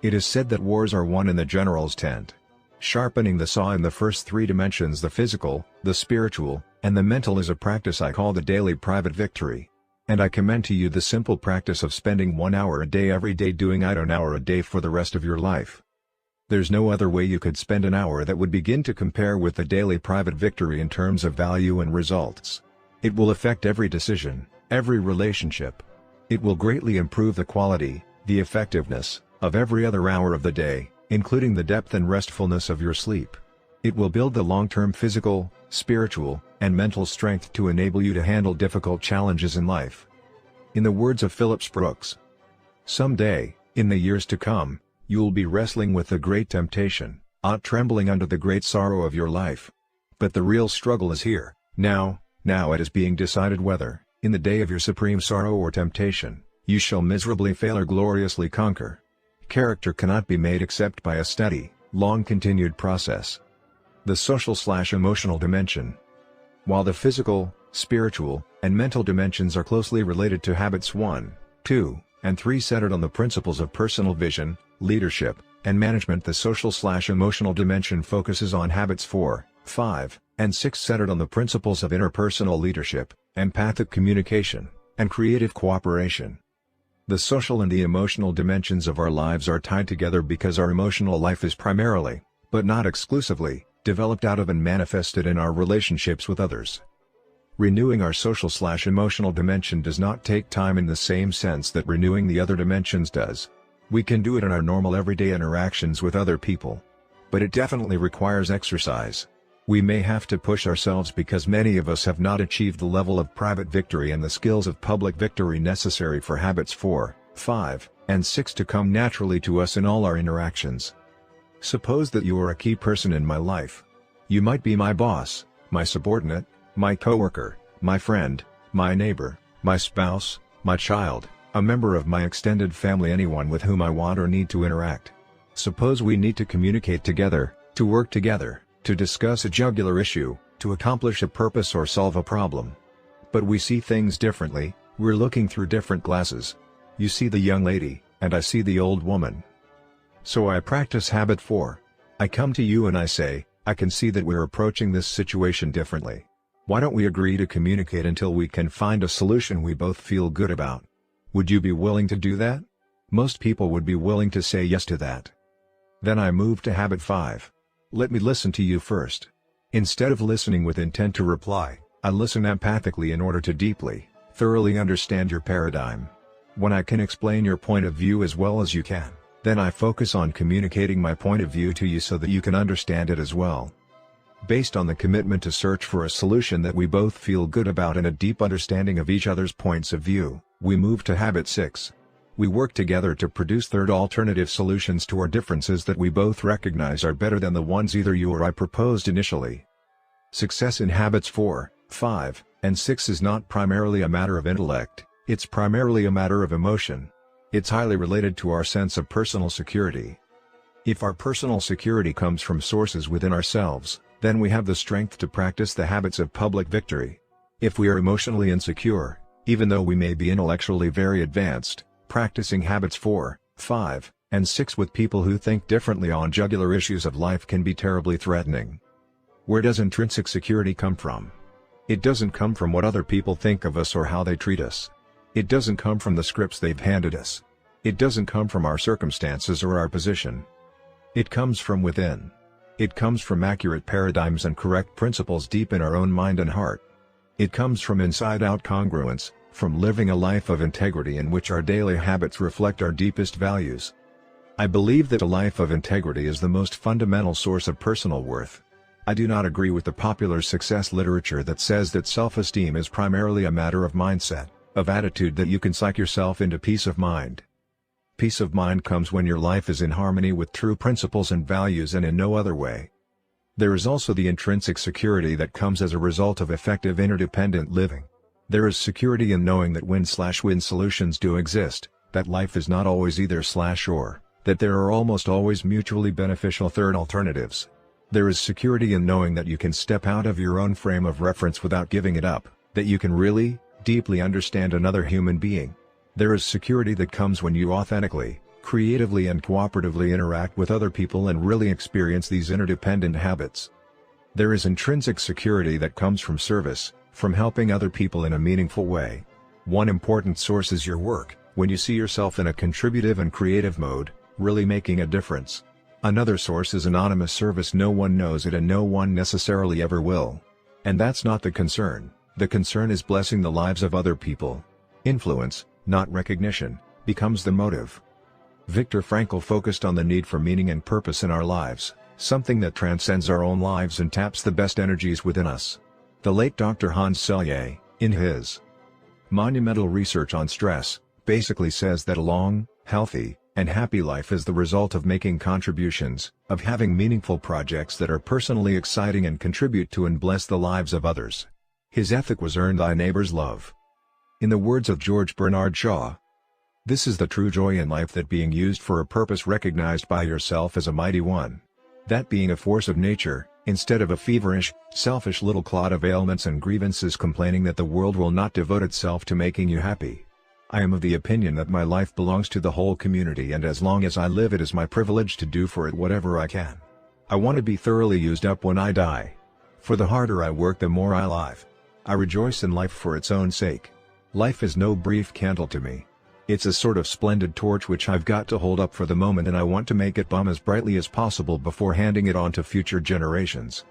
It is said that wars are won in the general's tent. Sharpening the saw in the first 3 dimensions, the physical, the spiritual, and the mental, is a practice I call the daily private victory. And I commend to you the simple practice of spending 1 hour a day every day doing it, an hour a day for the rest of your life. There's no other way you could spend an hour that would begin to compare with the daily private victory in terms of value and results. It will affect every decision, every relationship. It will greatly improve the quality, the effectiveness, of every other hour of the day, including the depth and restfulness of your sleep. It will build the long-term physical, spiritual, and mental strength to enable you to handle difficult challenges in life. In the words of Phillips Brooks, "Someday, in the years to come, you'll be wrestling with the great temptation, trembling under the great sorrow of your life. But the real struggle is here, now it is being decided whether, in the day of your supreme sorrow or temptation, you shall miserably fail or gloriously conquer." Character cannot be made except by a steady, long-continued process. The social/emotional dimension. While the physical, spiritual, and mental dimensions are closely related to habits 1, 2, and 3 centered on the principles of personal vision, leadership, and management. The social/emotional dimension focuses on habits 4, 5, and 6 centered on the principles of interpersonal leadership, empathic communication, and creative cooperation. The social and the emotional dimensions of our lives are tied together because our emotional life is primarily, but not exclusively, developed out of and manifested in our relationships with others. Renewing our social/emotional dimension does not take time in the same sense that renewing the other dimensions does. We can do it in our normal everyday interactions with other people. But it definitely requires exercise. We may have to push ourselves because many of us have not achieved the level of private victory and the skills of public victory necessary for habits 4, 5, and 6 to come naturally to us in all our interactions. Suppose that you are a key person in my life. You might be my boss, my subordinate, my coworker, my friend, my neighbor, my spouse, my child, a member of my extended family, anyone with whom I want or need to interact. Suppose we need to communicate together, to work together, to discuss a jugular issue, to accomplish a purpose or solve a problem. But we see things differently, we're looking through different glasses. You see the young lady, and I see the old woman. So I practice habit 4. I come to you and I say, I can see that we're approaching this situation differently. Why don't we agree to communicate until we can find a solution we both feel good about? Would you be willing to do that? Most people would be willing to say yes to that. Then I move to habit 5. Let me listen to you first. Instead of listening with intent to reply, I listen empathically in order to deeply, thoroughly understand your paradigm. When I can explain your point of view as well as you can, then I focus on communicating my point of view to you so that you can understand it as well. Based on the commitment to search for a solution that we both feel good about and a deep understanding of each other's points of view, we move to habit 6. We work together to produce third alternative solutions to our differences that we both recognize are better than the ones either you or I proposed initially. Success in habits 4, 5, and 6 is not primarily a matter of intellect, it's primarily a matter of emotion. It's highly related to our sense of personal security. If our personal security comes from sources within ourselves, then we have the strength to practice the habits of public victory. If we are emotionally insecure, even though we may be intellectually very advanced, practicing habits 4, 5, and 6 with people who think differently on jugular issues of life can be terribly threatening. Where does intrinsic security come from? It doesn't come from what other people think of us or how they treat us. It doesn't come from the scripts they've handed us. It doesn't come from our circumstances or our position. It comes from within. It comes from accurate paradigms and correct principles deep in our own mind and heart. It comes from inside-out congruence, from living a life of integrity in which our daily habits reflect our deepest values. I believe that a life of integrity is the most fundamental source of personal worth. I do not agree with the popular success literature that says that self-esteem is primarily a matter of mindset, of attitude that you can psych yourself into peace of mind. Peace of mind comes when your life is in harmony with true principles and values and in no other way. There is also the intrinsic security that comes as a result of effective interdependent living. There is security in knowing that win/win solutions do exist, that life is not always either/or, that there are almost always mutually beneficial third alternatives. There is security in knowing that you can step out of your own frame of reference without giving it up, that you can really, deeply understand another human being. There is security that comes when you authentically, creatively and cooperatively interact with other people and really experience these interdependent habits. There is intrinsic security that comes from service, from helping other people in a meaningful way. One important source is your work, when you see yourself in a contributive and creative mode, really making a difference. Another source is anonymous service. No one knows it and no one necessarily ever will. And that's not the concern. The concern is blessing the lives of other people. Influence, not recognition, becomes the motive. Viktor Frankl focused on the need for meaning and purpose in our lives, something that transcends our own lives and taps the best energies within us. The late Dr. Hans Selye, in his monumental research on stress, basically says that a long, healthy, and happy life is the result of making contributions, of having meaningful projects that are personally exciting and contribute to and bless the lives of others. His ethic was earn thy neighbor's love. In the words of George Bernard Shaw, this is the true joy in life, that being used for a purpose recognized by yourself as a mighty one. That being a force of nature, instead of a feverish, selfish little clod of ailments and grievances complaining that the world will not devote itself to making you happy. I am of the opinion that my life belongs to the whole community, and as long as I live it is my privilege to do for it whatever I can. I want to be thoroughly used up when I die. For the harder I work the more I live. I rejoice in life for its own sake. Life is no brief candle to me. It's a sort of splendid torch which I've got to hold up for the moment, and I want to make it burn as brightly as possible before handing it on to future generations.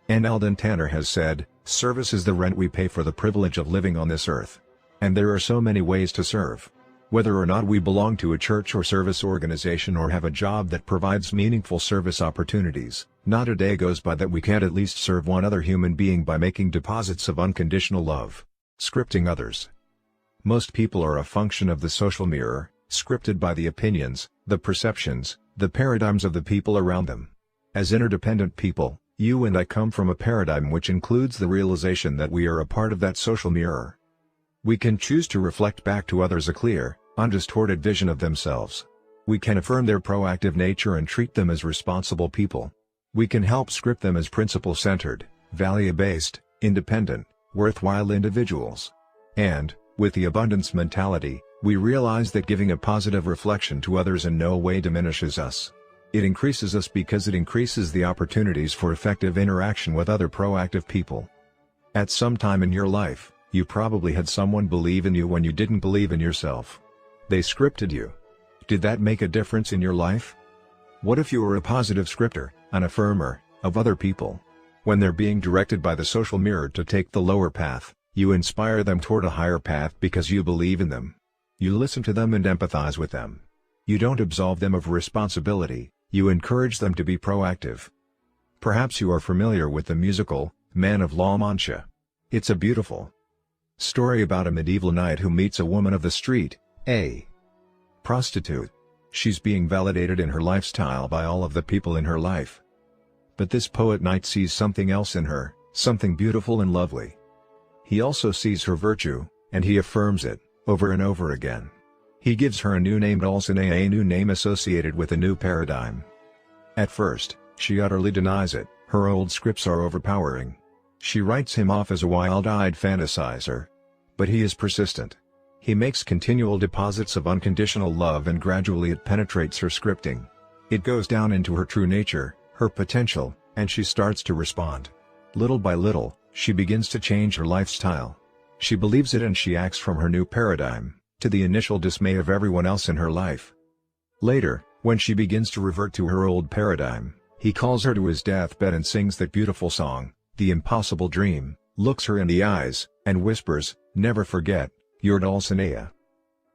And Alden Tanner has said, "Service is the rent we pay for the privilege of living on this earth." And there are so many ways to serve. Whether or not we belong to a church or service organization or have a job that provides meaningful service opportunities, not a day goes by that we can't at least serve one other human being by making deposits of unconditional love. Scripting others. Most people are a function of the social mirror, scripted by the opinions, the perceptions, the paradigms of the people around them. As interdependent people, you and I come from a paradigm which includes the realization that we are a part of that social mirror. We can choose to reflect back to others a clear, undistorted vision of themselves. We can affirm their proactive nature and treat them as responsible people. We can help script them as principle-centered, value-based, independent, worthwhile individuals. And, with the abundance mentality, we realize that giving a positive reflection to others in no way diminishes us. It increases us because it increases the opportunities for effective interaction with other proactive people. At some time in your life, you probably had someone believe in you when you didn't believe in yourself. They scripted you. Did that make a difference in your life? What if you were a positive scripter, an affirmer, of other people? When they're being directed by the social mirror to take the lower path, you inspire them toward a higher path because you believe in them. You listen to them and empathize with them. You don't absolve them of responsibility, you encourage them to be proactive. Perhaps you are familiar with the musical, Man of La Mancha. It's a beautiful story about a medieval knight who meets a woman of the street, a prostitute. She's being validated in her lifestyle by all of the people in her life. But this poet knight sees something else in her, something beautiful and lovely. He also sees her virtue, and he affirms it, over and over again. He gives her a new name, Dulcinea, a new name associated with a new paradigm. At first, she utterly denies it, her old scripts are overpowering. She writes him off as a wild-eyed fantasizer. But he is persistent. He makes continual deposits of unconditional love, and gradually it penetrates her scripting. It goes down into her true nature, her potential, and she starts to respond. Little by little, she begins to change her lifestyle. She believes it and she acts from her new paradigm, to the initial dismay of everyone else in her life. Later, when she begins to revert to her old paradigm, he calls her to his deathbed and sings that beautiful song, The Impossible Dream, looks her in the eyes, and whispers, "Never forget, you're Dulcinea."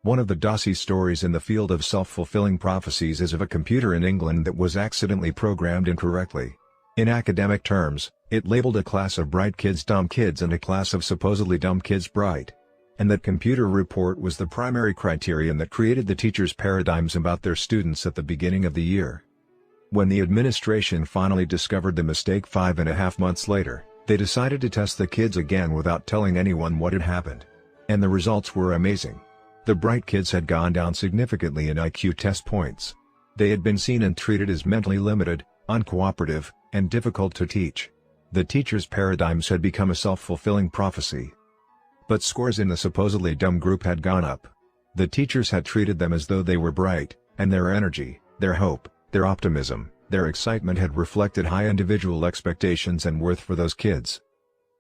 One of the Dossie stories in the field of self-fulfilling prophecies is of a computer in England that was accidentally programmed incorrectly. In academic terms, it labeled a class of bright kids dumb kids and a class of supposedly dumb kids bright. And that computer report was the primary criterion that created the teachers' paradigms about their students at the beginning of the year. When the administration finally discovered the mistake 5.5 months later, they decided to test the kids again without telling anyone what had happened. And the results were amazing. The bright kids had gone down significantly in IQ test points. They had been seen and treated as mentally limited, uncooperative, and difficult to teach. The teachers' paradigms had become a self-fulfilling prophecy. But scores in the supposedly dumb group had gone up. The teachers had treated them as though they were bright, and their energy, their hope, their optimism, their excitement had reflected high individual expectations and worth for those kids.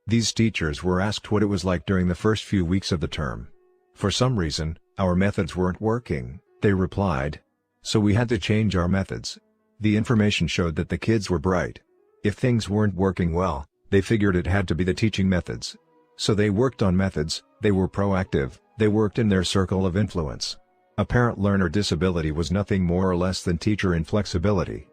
These teachers were asked what it was like during the first few weeks of the term. For some reason, our methods weren't working, they replied. So we had to change our methods. The information showed that the kids were bright. If things weren't working well, they figured it had to be the teaching methods. So they worked on methods, they were proactive, they worked in their circle of influence. Apparent learner disability was nothing more or less than teacher inflexibility.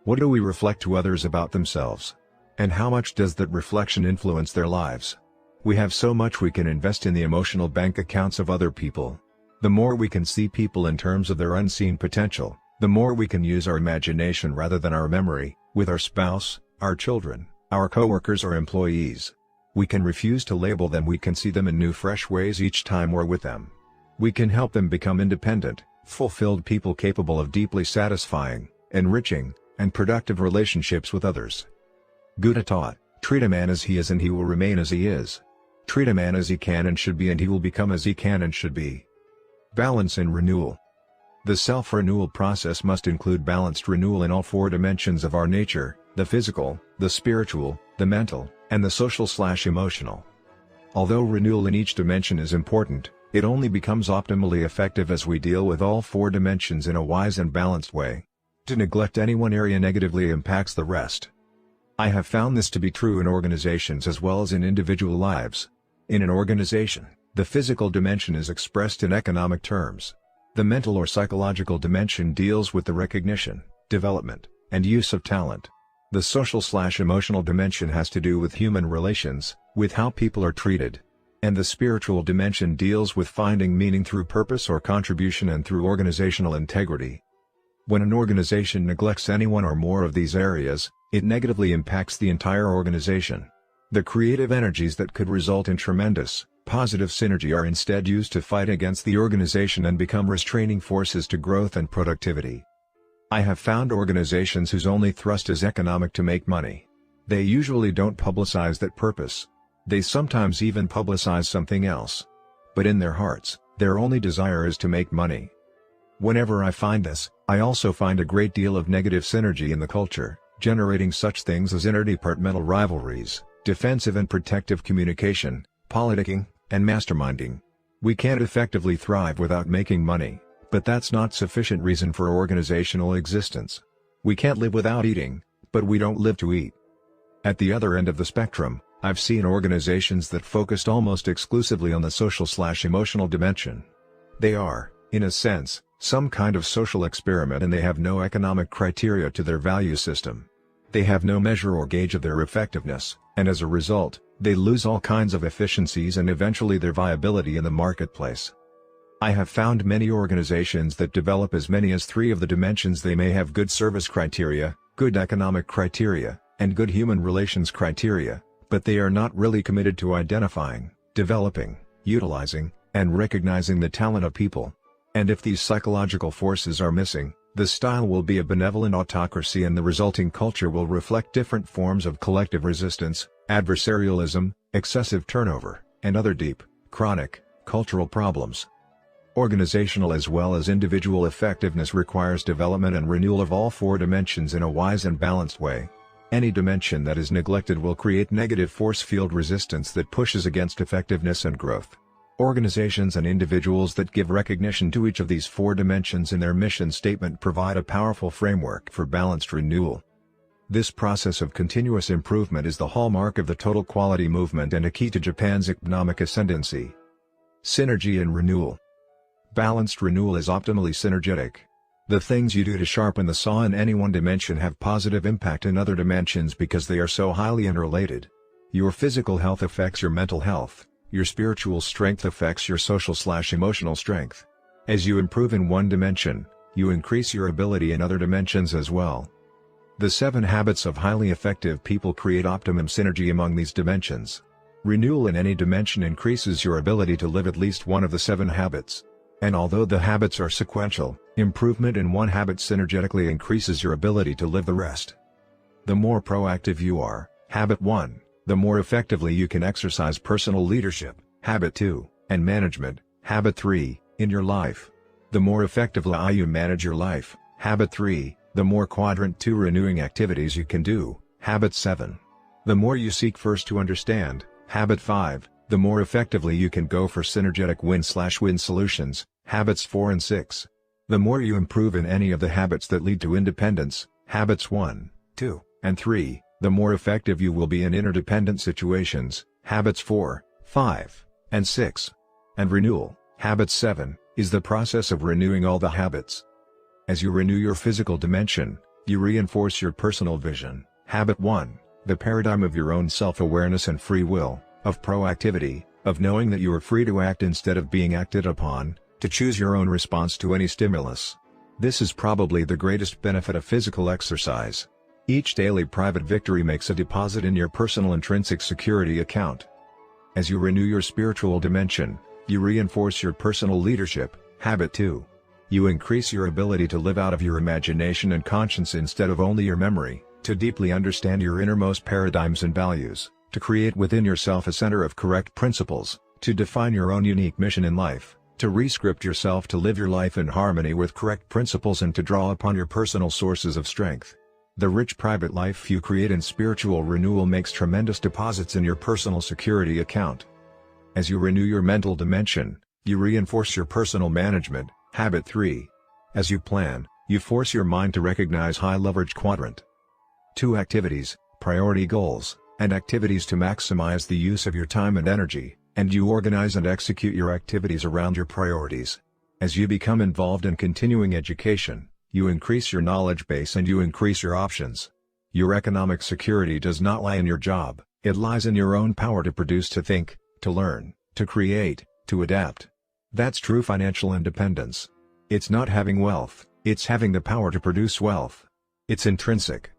What do we reflect to others about themselves? And how much does that reflection influence their lives? We have so much we can invest in the emotional bank accounts of other people. The more we can see people in terms of their unseen potential, the more we can use our imagination rather than our memory, with our spouse, our children, our coworkers or employees. We can refuse to label them, we can see them in new fresh ways each time we're with them. We can help them become independent, fulfilled people capable of deeply satisfying, enriching, and productive relationships with others. Goethe taught, treat a man as he is and he will remain as he is. Treat a man as he can and should be and he will become as he can and should be. Balance and renewal. The self-renewal process must include balanced renewal in all four dimensions of our nature: the physical, the spiritual, the mental, and the social/emotional. Although renewal in each dimension is important, it only becomes optimally effective as we deal with all four dimensions in a wise and balanced way. To neglect any one area negatively impacts the rest. I have found this to be true in organizations as well as in individual lives. In an organization, the physical dimension is expressed in economic terms. The mental or psychological dimension deals with the recognition, development, and use of talent. The social/emotional dimension has to do with human relations, with how people are treated. And the spiritual dimension deals with finding meaning through purpose or contribution and through organizational integrity. When an organization neglects any one or more of these areas, it negatively impacts the entire organization. The creative energies that could result in tremendous, positive synergy are instead used to fight against the organization and become restraining forces to growth and productivity. I have found organizations whose only thrust is economic to make money. They usually don't publicize that purpose. They sometimes even publicize something else. But in their hearts, their only desire is to make money. Whenever I find this, I also find a great deal of negative synergy in the culture, generating such things as interdepartmental rivalries, defensive and protective communication, politicking, and masterminding. We can't effectively thrive without making money, but that's not sufficient reason for organizational existence. We can't live without eating, but we don't live to eat. At the other end of the spectrum, I've seen organizations that focused almost exclusively on the social/emotional dimension. They are, in a sense, some kind of social experiment, and they have no economic criteria to their value system. They have no measure or gauge of their effectiveness, and as a result, they lose all kinds of efficiencies and eventually their viability in the marketplace. I have found many organizations that develop as many as 3 of the dimensions. They may have good service criteria, good economic criteria, and good human relations criteria, but they are not really committed to identifying, developing, utilizing, and recognizing the talent of people. And if these psychological forces are missing, the style will be a benevolent autocracy, and the resulting culture will reflect different forms of collective resistance, adversarialism, excessive turnover, and other deep, chronic, cultural problems. Organizational as well as individual effectiveness requires development and renewal of all 4 dimensions in a wise and balanced way. Any dimension that is neglected will create negative force field resistance that pushes against effectiveness and growth. Organizations and individuals that give recognition to each of these 4 dimensions in their mission statement provide a powerful framework for balanced renewal. This process of continuous improvement is the hallmark of the total quality movement and a key to Japan's economic ascendancy. Synergy and renewal. Balanced renewal is optimally synergetic. The things you do to sharpen the saw in any one dimension have positive impact in other dimensions because they are so highly interrelated. Your physical health affects your mental health. Your spiritual strength affects your social/emotional strength. As you improve in one dimension, you increase your ability in other dimensions as well. The 7 habits of highly effective people create optimum synergy among these dimensions. Renewal in any dimension increases your ability to live at least one of the 7 habits. And although the habits are sequential, improvement in one habit synergetically increases your ability to live the rest. The more proactive you are, habit 1, the more effectively you can exercise personal leadership, habit 2, and management, habit 3, in your life. The more effectively you manage your life, habit 3, the more quadrant 2 renewing activities you can do, habit 7. The more you seek first to understand, habit 5, the more effectively you can go for synergetic win/win solutions, habits 4 and 6. The more you improve in any of the habits that lead to independence, habits 1, 2, and 3, the more effective you will be in interdependent situations, habits 4, 5, and 6. And renewal, habit 7, is the process of renewing all the habits. As you renew your physical dimension, you reinforce your personal vision, habit 1, the paradigm of your own self-awareness and free will, of proactivity, of knowing that you are free to act instead of being acted upon, to choose your own response to any stimulus. This is probably the greatest benefit of physical exercise. Each daily private victory makes a deposit in your personal intrinsic security account. As you renew your spiritual dimension, you reinforce your personal leadership, habit 2. You increase your ability to live out of your imagination and conscience instead of only your memory, to deeply understand your innermost paradigms and values, to create within yourself a center of correct principles, to define your own unique mission in life, To rescript yourself to live your life in harmony with correct principles and to draw upon your personal sources of strength. The rich private life you create in spiritual renewal makes tremendous deposits in your personal security account. As you renew your mental dimension, you reinforce your personal management. Habit 3. As you plan, you force your mind to recognize high leverage quadrant 2 activities, priority goals, and activities to maximize the use of your time and energy, and you organize and execute your activities around your priorities. As you become involved in continuing education, you increase your knowledge base and you increase your options. Your economic security does not lie in your job, it lies in your own power to produce, to think, to learn, to create, to adapt. That's true financial independence. It's not having wealth, it's having the power to produce wealth. It's intrinsic.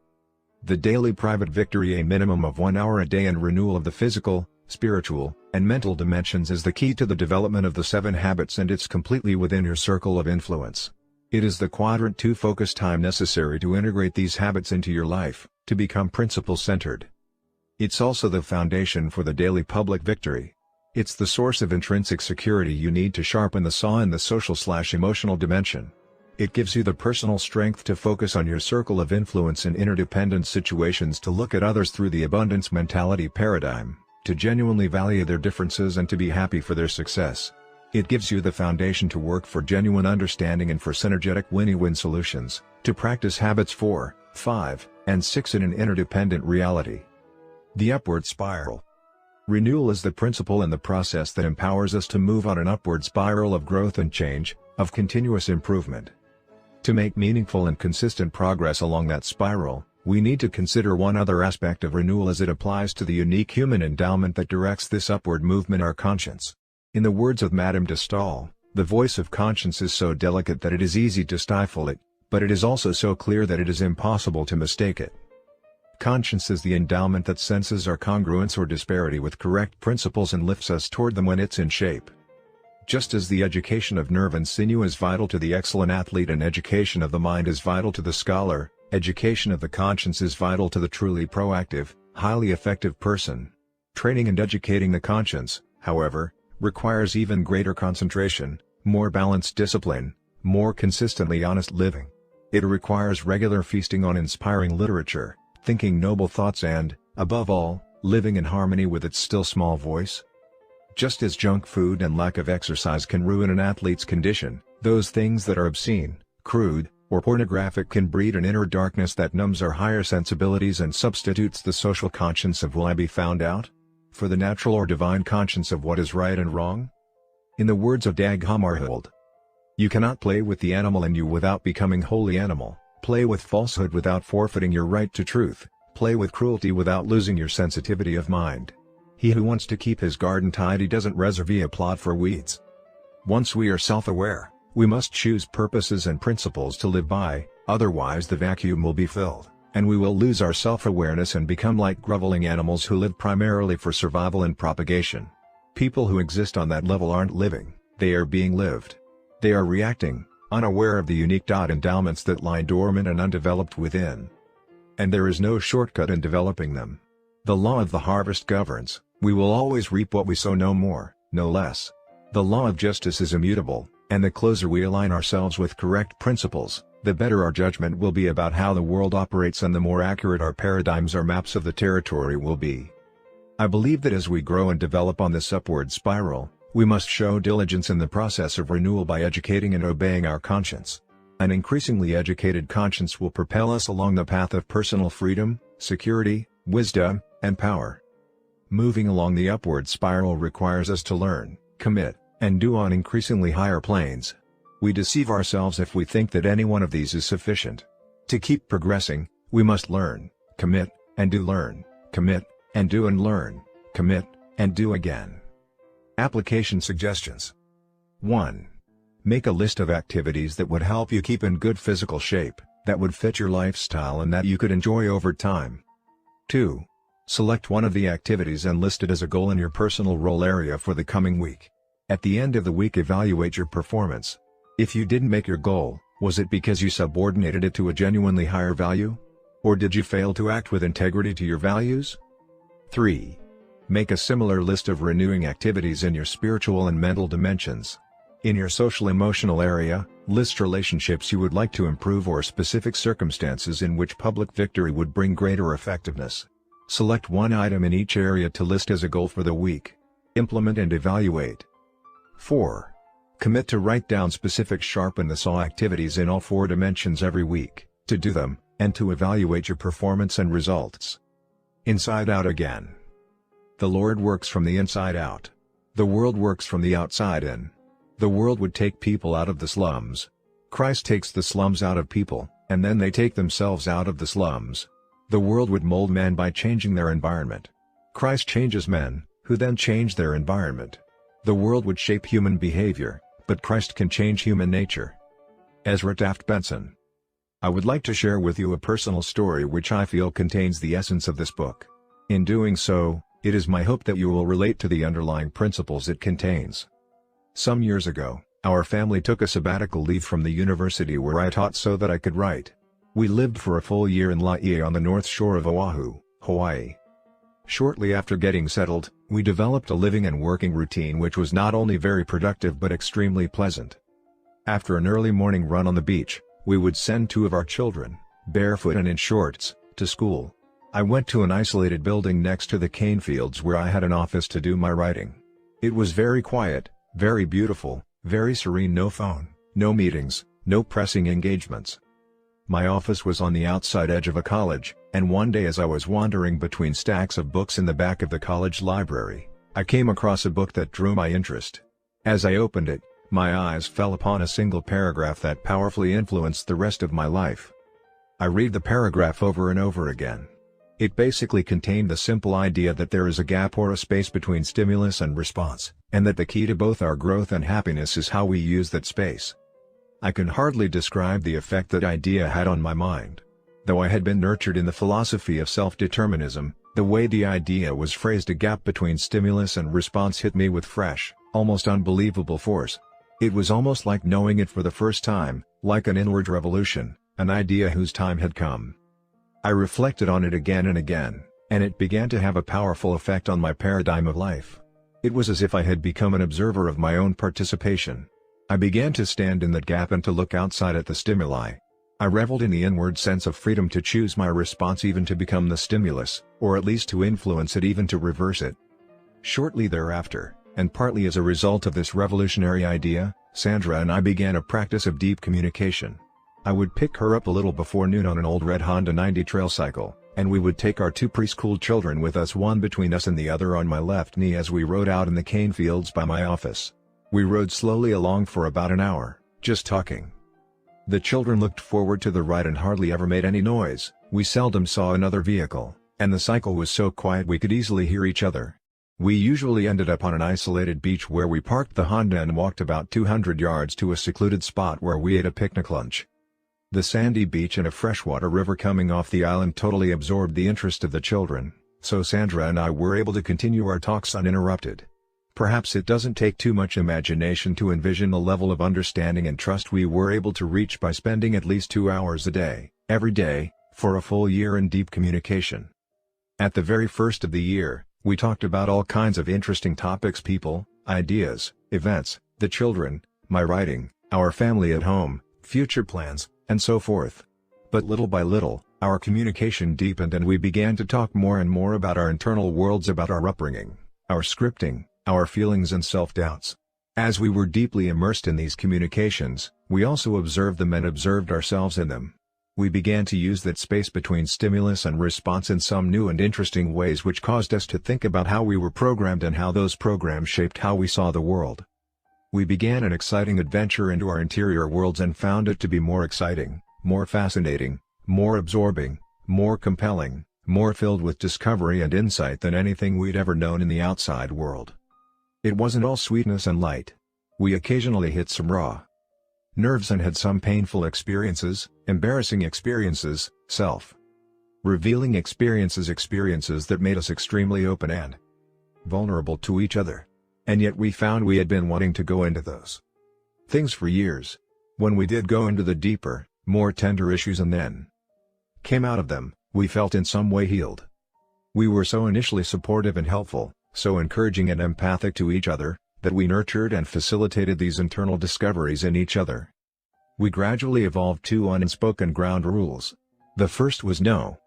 The daily private victory, a minimum of 1 hour a day, and renewal of the physical, spiritual, and mental dimensions is the key to the development of the 7 habits, and it's completely within your circle of influence. It is the quadrant 2 focus time necessary to integrate these habits into your life, to become principle-centered. It's also the foundation for the daily public victory. It's the source of intrinsic security you need to sharpen the saw in the social/emotional dimension. It gives you the personal strength to focus on your circle of influence in interdependent situations, to look at others through the abundance mentality paradigm, to genuinely value their differences and to be happy for their success. It gives you the foundation to work for genuine understanding and for synergetic win-win solutions, to practice habits 4, 5, and 6 in an interdependent reality. The upward spiral. Renewal is the principle and the process that empowers us to move on an upward spiral of growth and change, of continuous improvement. To make meaningful and consistent progress along that spiral, we need to consider one other aspect of renewal as it applies to the unique human endowment that directs this upward movement: our conscience. In the words of Madame de Staël, the voice of conscience is so delicate that it is easy to stifle it, but it is also so clear that it is impossible to mistake it. Conscience is the endowment that senses our congruence or disparity with correct principles and lifts us toward them when it's in shape. Just as the education of nerve and sinew is vital to the excellent athlete and education of the mind is vital to the scholar, education of the conscience is vital to the truly proactive, highly effective person. Training and educating the conscience, however, requires even greater concentration, more balanced discipline, more consistently honest living. It requires regular feasting on inspiring literature, thinking noble thoughts and, above all, living in harmony with its still small voice. Just as junk food and lack of exercise can ruin an athlete's condition, those things that are obscene, crude, or pornographic can breed an inner darkness that numbs our higher sensibilities and substitutes the social conscience of "will I be found out?" for the natural or divine conscience of what is right and wrong. In the words of Dag Hammarskjöld, you cannot play with the animal in you without becoming wholly animal, play with falsehood without forfeiting your right to truth, play with cruelty without losing your sensitivity of mind. He who wants to keep his garden tidy doesn't reserve a plot for weeds. Once we are self-aware, we must choose purposes and principles to live by, otherwise the vacuum will be filled, and we will lose our self-awareness and become like groveling animals who live primarily for survival and propagation. People who exist on that level aren't living, they are being lived. They are reacting, unaware of the unique endowments that lie dormant and undeveloped within. And there is no shortcut in developing them. The law of the harvest governs: we will always reap what we sow, no more, no less. The law of justice is immutable, and the closer we align ourselves with correct principles, the better our judgment will be about how the world operates and the more accurate our paradigms or maps of the territory will be. I believe that as we grow and develop on this upward spiral, we must show diligence in the process of renewal by educating and obeying our conscience. An increasingly educated conscience will propel us along the path of personal freedom, security, wisdom, and power. Moving along the upward spiral requires us to learn, commit, and do on increasingly higher planes. We deceive ourselves if we think that any one of these is sufficient. To keep progressing, we must learn, commit, and do, learn, commit, and do, and learn, commit, and do again. Application suggestions. 1. Make a list of activities that would help you keep in good physical shape, that would fit your lifestyle and that you could enjoy over time. 2. Select one of the activities and list it as a goal in your personal role area for the coming week. At the end of the week, evaluate your performance. If you didn't make your goal, was it because you subordinated it to a genuinely higher value? Or did you fail to act with integrity to your values? 3. Make a similar list of renewing activities in your spiritual and mental dimensions. In your social-emotional area, list relationships you would like to improve or specific circumstances in which public victory would bring greater effectiveness. Select one item in each area to list as a goal for the week. Implement and evaluate. 4. Commit to write down specific sharpen the saw activities in all 4 dimensions every week, to do them, and to evaluate your performance and results. Inside out again. The Lord works from the inside out. The world works from the outside in. The world would take people out of the slums. Christ takes the slums out of people, and then they take themselves out of the slums. The world would mold men by changing their environment. Christ changes men, who then change their environment. The world would shape human behavior, but Christ can change human nature. Ezra Taft Benson. I would like to share with you a personal story which I feel contains the essence of this book. In doing so, it is my hope that you will relate to the underlying principles it contains. Some years ago, our family took a sabbatical leave from the university where I taught so that I could write. We lived for a full year in Laie on the north shore of Oahu, Hawaii. Shortly after getting settled, we developed a living and working routine which was not only very productive but extremely pleasant. After an early morning run on the beach, we would send 2 of our children, barefoot and in shorts, to school. I went to an isolated building next to the cane fields where I had an office to do my writing. It was very quiet, very beautiful, very serene. No phone, no meetings, no pressing engagements. My office was on the outside edge of a college, and one day as I was wandering between stacks of books in the back of the college library, I came across a book that drew my interest. As I opened it, my eyes fell upon a single paragraph that powerfully influenced the rest of my life. I read the paragraph over and over again. It basically contained the simple idea that there is a gap or a space between stimulus and response, and that the key to both our growth and happiness is how we use that space. I can hardly describe the effect that idea had on my mind. Though I had been nurtured in the philosophy of self-determinism, the way the idea was phrased, a gap between stimulus and response, hit me with fresh, almost unbelievable force. It was almost like knowing it for the first time, like an inward revolution, an idea whose time had come. I reflected on it again and again, and it began to have a powerful effect on my paradigm of life. It was as if I had become an observer of my own participation. I began to stand in that gap and to look outside at the stimuli. I reveled in the inward sense of freedom to choose my response, even to become the stimulus, or at least to influence it, even to reverse it. Shortly thereafter, and partly as a result of this revolutionary idea, Sandra and I began a practice of deep communication. I would pick her up a little before noon on an old red Honda 90 trail cycle, and we would take our 2 preschool children with us, one between us and the other on my left knee, as we rode out in the cane fields by my office. We rode slowly along for about an hour, just talking. The children looked forward to the ride and hardly ever made any noise. We seldom saw another vehicle, and the cycle was so quiet we could easily hear each other. We usually ended up on an isolated beach where we parked the Honda and walked about 200 yards to a secluded spot where we ate a picnic lunch. The sandy beach and a freshwater river coming off the island totally absorbed the interest of the children, so Sandra and I were able to continue our talks uninterrupted. Perhaps it doesn't take too much imagination to envision the level of understanding and trust we were able to reach by spending at least 2 hours a day, every day, for a full year in deep communication. At the very first of the year, we talked about all kinds of interesting topics: people, ideas, events, the children, my writing, our family at home, future plans, and so forth. But little by little, our communication deepened and we began to talk more and more about our internal worlds, about our upbringing, our scripting, our feelings and self-doubts. As we were deeply immersed in these communications, we also observed them and observed ourselves in them. We began to use that space between stimulus and response in some new and interesting ways, which caused us to think about how we were programmed and how those programs shaped how we saw the world. We began an exciting adventure into our interior worlds and found it to be more exciting, more fascinating, more absorbing, more compelling, more filled with discovery and insight than anything we'd ever known in the outside world. It wasn't all sweetness and light. We occasionally hit some raw nerves and had some painful experiences, embarrassing experiences, self-revealing experiences that made us extremely open and vulnerable to each other. And yet we found we had been wanting to go into those things for years. When we did go into the deeper, more tender issues and then came out of them, we felt in some way healed. We were so initially supportive and helpful, so encouraging and empathic to each other, that we nurtured and facilitated these internal discoveries in each other. We gradually evolved two unspoken ground rules. The first was no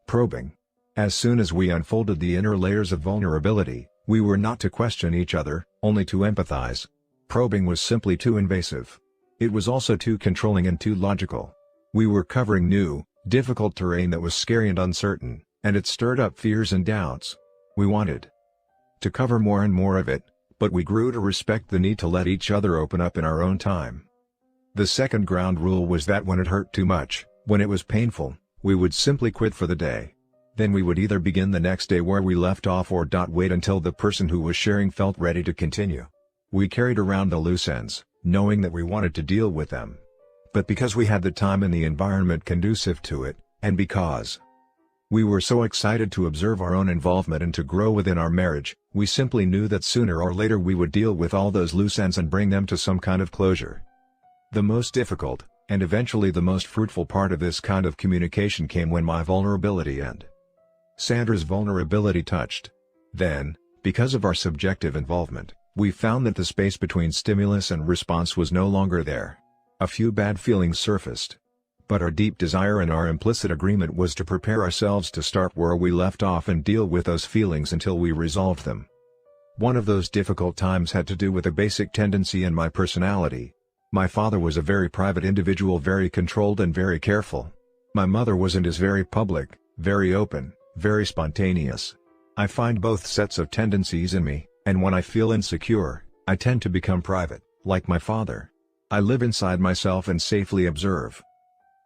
probing. As soon as we unfolded the inner layers of vulnerability, we were not to question each other, only to empathize. Probing was simply too invasive. It was also too controlling and too logical. We were covering new, difficult terrain that was scary and uncertain, and it stirred up fears and doubts. We wanted to cover more and more of it, but we grew to respect the need to let each other open up in our own time. The second ground rule was that when it hurt too much, when it was painful, we would simply quit for the day. Then we would either begin the next day where we left off or wait until the person who was sharing felt ready to continue. We carried around the loose ends, knowing that we wanted to deal with them. But because we had the time and the environment conducive to it, and because we were so excited to observe our own involvement and to grow within our marriage, we simply knew that sooner or later we would deal with all those loose ends and bring them to some kind of closure. The most difficult, and eventually the most fruitful part of this kind of communication came when my vulnerability and Sandra's vulnerability touched. Then, because of our subjective involvement, we found that the space between stimulus and response was no longer there. A few bad feelings surfaced. But our deep desire and our implicit agreement was to prepare ourselves to start where we left off and deal with those feelings until we resolved them. One of those difficult times had to do with a basic tendency in my personality. My father was a very private individual, very controlled and very careful. My mother wasn't as very public, very open, very spontaneous. I find both sets of tendencies in me, and when I feel insecure, I tend to become private, like my father. I live inside myself and safely observe.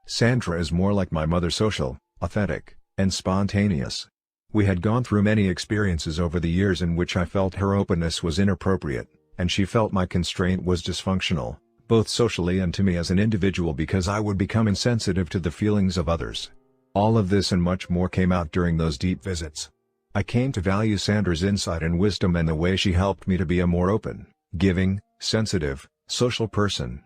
Sandra is more like my mother, social, authentic, and spontaneous. We had gone through many experiences over the years in which I felt her openness was inappropriate, and she felt my constraint was dysfunctional, both socially and to me as an individual because I would become insensitive to the feelings of others. All of this and much more came out during those deep visits. I came to value Sandra's insight and wisdom and the way she helped me to be a more open, giving, sensitive, social person.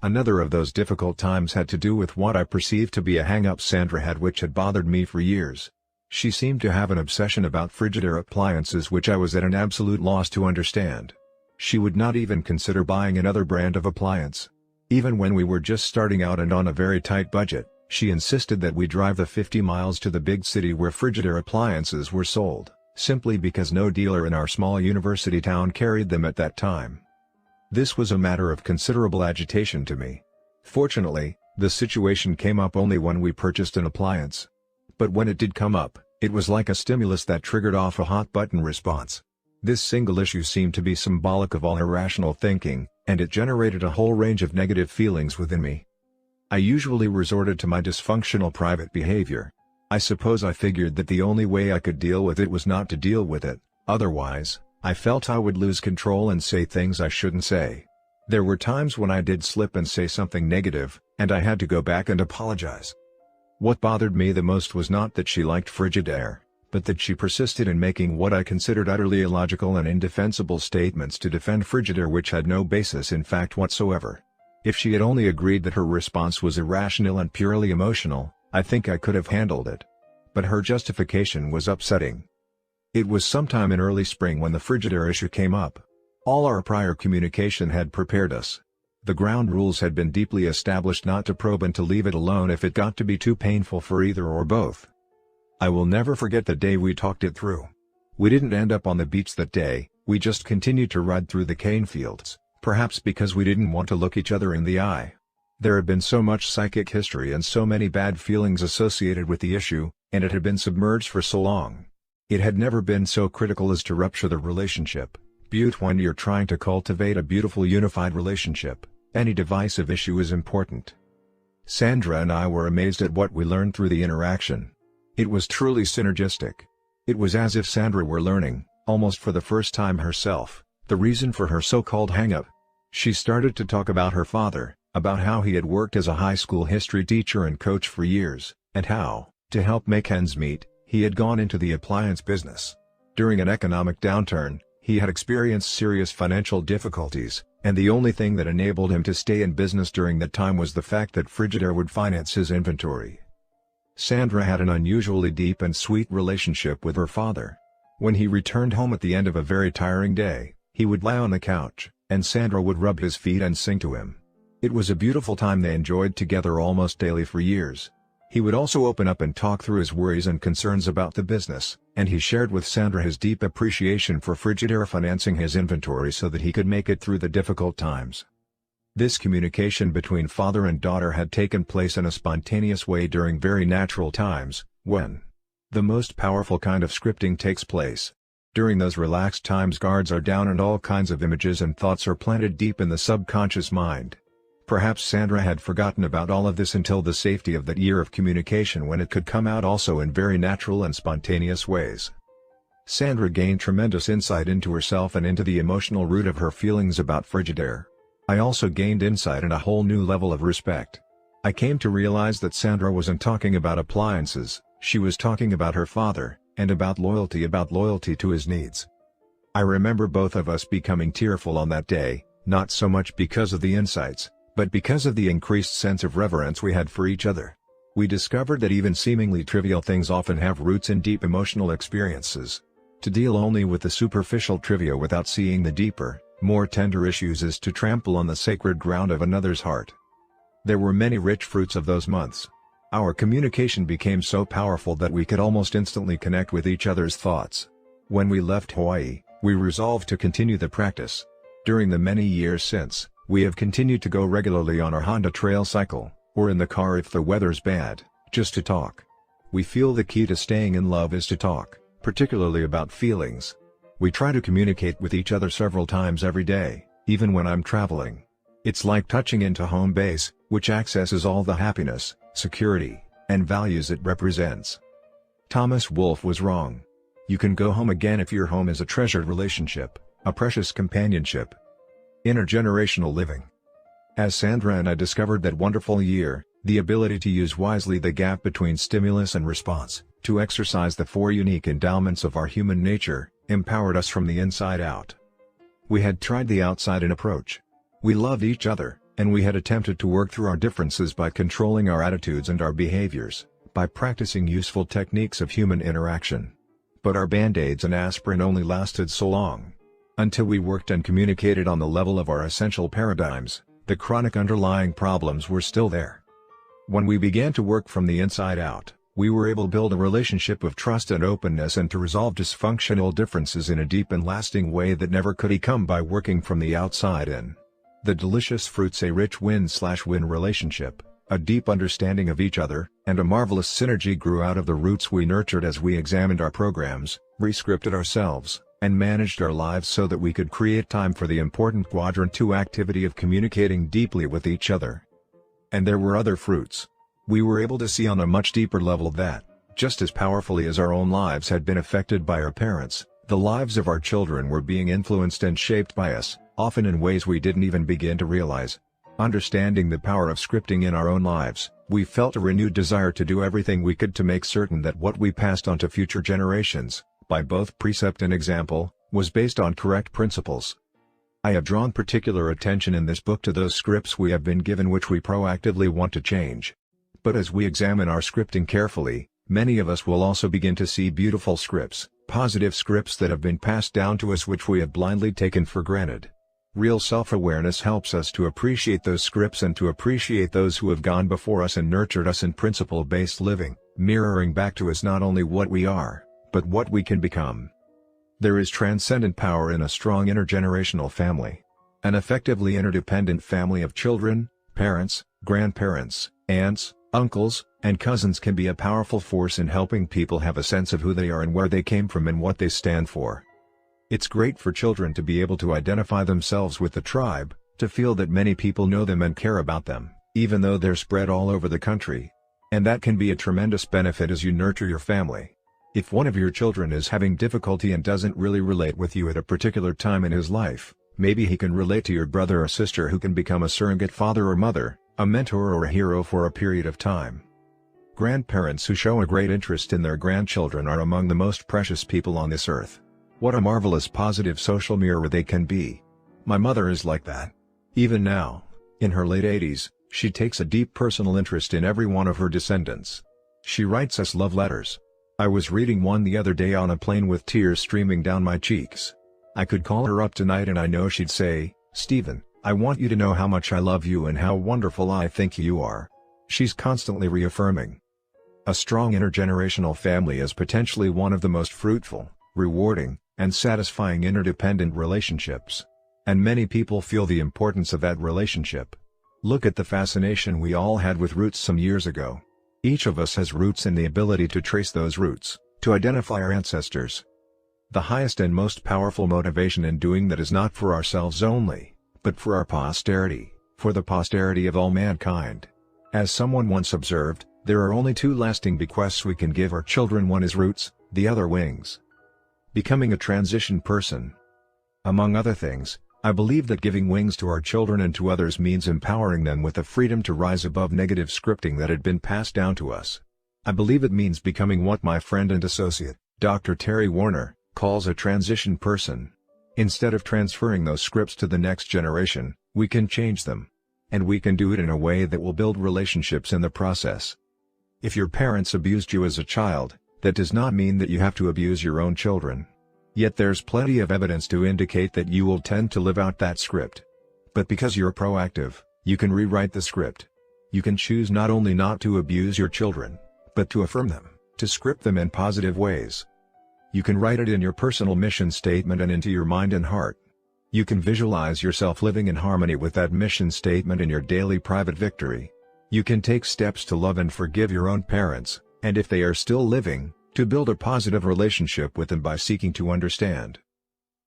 Another of those difficult times had to do with what I perceived to be a hang-up Sandra had which had bothered me for years. She seemed to have an obsession about Frigidaire appliances which I was at an absolute loss to understand. She would not even consider buying another brand of appliance. Even when we were just starting out and on a very tight budget, she insisted that we drive the 50 miles to the big city where Frigidaire appliances were sold, simply because no dealer in our small university town carried them at that time. This was a matter of considerable agitation to me. Fortunately, the situation came up only when we purchased an appliance. But when it did come up, it was like a stimulus that triggered off a hot-button response. This single issue seemed to be symbolic of all irrational thinking, and it generated a whole range of negative feelings within me. I usually resorted to my dysfunctional private behavior. I suppose I figured that the only way I could deal with it was not to deal with it, otherwise, I felt I would lose control and say things I shouldn't say. There were times when I did slip and say something negative, and I had to go back and apologize. What bothered me the most was not that she liked Frigidaire, but that she persisted in making what I considered utterly illogical and indefensible statements to defend Frigidaire which had no basis in fact whatsoever. If she had only agreed that her response was irrational and purely emotional, I think I could have handled it. But her justification was upsetting. It was sometime in early spring when the Frigidaire issue came up. All our prior communication had prepared us. The ground rules had been deeply established not to probe and to leave it alone if it got to be too painful for either or both. I will never forget the day we talked it through. We didn't end up on the beach that day, we just continued to ride through the cane fields, perhaps because we didn't want to look each other in the eye. There had been so much psychic history and so many bad feelings associated with the issue, and it had been submerged for so long. It had never been so critical as to rupture the relationship. When you're trying to cultivate a beautiful unified relationship, any divisive issue is important. Sandra and I were amazed at what we learned through the interaction. It was truly synergistic. It was as if Sandra were learning, almost for the first time herself, the reason for her so-called hang-up. She started to talk about her father, about how he had worked as a high school history teacher and coach for years, and how, to help make ends meet, he had gone into the appliance business. During an economic downturn, he had experienced serious financial difficulties, and the only thing that enabled him to stay in business during that time was the fact that Frigidaire would finance his inventory. Sandra had an unusually deep and sweet relationship with her father. When he returned home at the end of a very tiring day, He would lie on the couch, and Sandra would rub his feet and sing to him. It was a beautiful time they enjoyed together almost daily for years. He would also open up and talk through his worries and concerns about the business, and he shared with Sandra his deep appreciation for Frigidaire financing his inventory so that he could make it through the difficult times. This communication between father and daughter had taken place in a spontaneous way during very natural times, when the most powerful kind of scripting takes place. During those relaxed times, guards are down and all kinds of images and thoughts are planted deep in the subconscious mind. Perhaps Sandra had forgotten about all of this until the safety of that year of communication, when it could come out also in very natural and spontaneous ways. Sandra gained tremendous insight into herself and into the emotional root of her feelings about Frigidaire. I also gained insight and a whole new level of respect. I came to realize that Sandra wasn't talking about appliances, she was talking about her father, and about loyalty to his needs. I remember both of us becoming tearful on that day, not so much because of the insights, but because of the increased sense of reverence we had for each other. We discovered that even seemingly trivial things often have roots in deep emotional experiences. To deal only with the superficial trivia without seeing the deeper, more tender issues is to trample on the sacred ground of another's heart. There were many rich fruits of those months. Our communication became so powerful that we could almost instantly connect with each other's thoughts. When we left Hawaii, we resolved to continue the practice. During the many years since, we have continued to go regularly on our Honda Trail cycle, or in the car if the weather's bad, just to talk. We feel the key to staying in love is to talk, particularly about feelings. We try to communicate with each other several times every day, even when I'm traveling. It's like touching into home base, which accesses all the happiness, security, and values it represents. Thomas Wolfe was wrong. You can go home again if your home is a treasured relationship, a precious companionship. Intergenerational living. As Sandra and I discovered that wonderful year, the ability to use wisely the gap between stimulus and response, to exercise the four unique endowments of our human nature, empowered us from the inside out. We had tried the outside-in approach. We loved each other, and we had attempted to work through our differences by controlling our attitudes and our behaviors, by practicing useful techniques of human interaction. But our band-aids and aspirin only lasted so long. Until we worked and communicated on the level of our essential paradigms, the chronic underlying problems were still there. When we began to work from the inside out, we were able to build a relationship of trust and openness and to resolve dysfunctional differences in a deep and lasting way that never could come by working from the outside in. The delicious fruits: a rich win-slash-win relationship, a deep understanding of each other, and a marvelous synergy grew out of the roots we nurtured as we examined our programs, re-scripted ourselves, and managed our lives so that we could create time for the important Quadrant 2 activity of communicating deeply with each other. And there were other fruits. We were able to see on a much deeper level that, just as powerfully as our own lives had been affected by our parents, the lives of our children were being influenced and shaped by us, often in ways we didn't even begin to realize. Understanding the power of scripting in our own lives, we felt a renewed desire to do everything we could to make certain that what we passed on to future generations, by both precept and example, was based on correct principles. I have drawn particular attention in this book to those scripts we have been given which we proactively want to change. But as we examine our scripting carefully, many of us will also begin to see beautiful scripts, positive scripts that have been passed down to us which we have blindly taken for granted. Real self-awareness helps us to appreciate those scripts and to appreciate those who have gone before us and nurtured us in principle-based living, mirroring back to us not only what we are, but what we can become. There is transcendent power in a strong intergenerational family. An effectively interdependent family of children, parents, grandparents, aunts, uncles, and cousins can be a powerful force in helping people have a sense of who they are and where they came from and what they stand for. It's great for children to be able to identify themselves with the tribe, to feel that many people know them and care about them, even though they're spread all over the country. And that can be a tremendous benefit as you nurture your family. If one of your children is having difficulty and doesn't really relate with you at a particular time in his life, maybe he can relate to your brother or sister who can become a surrogate father or mother, a mentor or a hero for a period of time. Grandparents who show a great interest in their grandchildren are among the most precious people on this earth. What a marvelous positive social mirror they can be. My mother is like that. Even now, in her late 80s, she takes a deep personal interest in every one of her descendants. She writes us love letters. I was reading one the other day on a plane with tears streaming down my cheeks. I could call her up tonight and I know she'd say, "Stephen, I want you to know how much I love you and how wonderful I think you are." She's constantly reaffirming. A strong intergenerational family is potentially one of the most fruitful, rewarding, and satisfying interdependent relationships. And many people feel the importance of that relationship. Look at the fascination we all had with roots some years ago. Each of us has roots and the ability to trace those roots, to identify our ancestors. The highest and most powerful motivation in doing that is not for ourselves only, but for our posterity, for the posterity of all mankind. As someone once observed, there are only two lasting bequests we can give our children: one is roots, the other wings. Becoming a transition person. Among other things, I believe that giving wings to our children and to others means empowering them with the freedom to rise above negative scripting that had been passed down to us. I believe it means becoming what my friend and associate, Dr. Terry Warner, calls a transition person. Instead of transferring those scripts to the next generation, we can change them. And we can do it in a way that will build relationships in the process. If your parents abused you as a child, that does not mean that you have to abuse your own children. Yet there's plenty of evidence to indicate that you will tend to live out that script. But because you're proactive, you can rewrite the script. You can choose not only not to abuse your children, but to affirm them, to script them in positive ways. You can write it in your personal mission statement and into your mind and heart. You can visualize yourself living in harmony with that mission statement in your daily private victory. You can take steps to love and forgive your own parents, and if they are still living, to build a positive relationship with them by seeking to understand.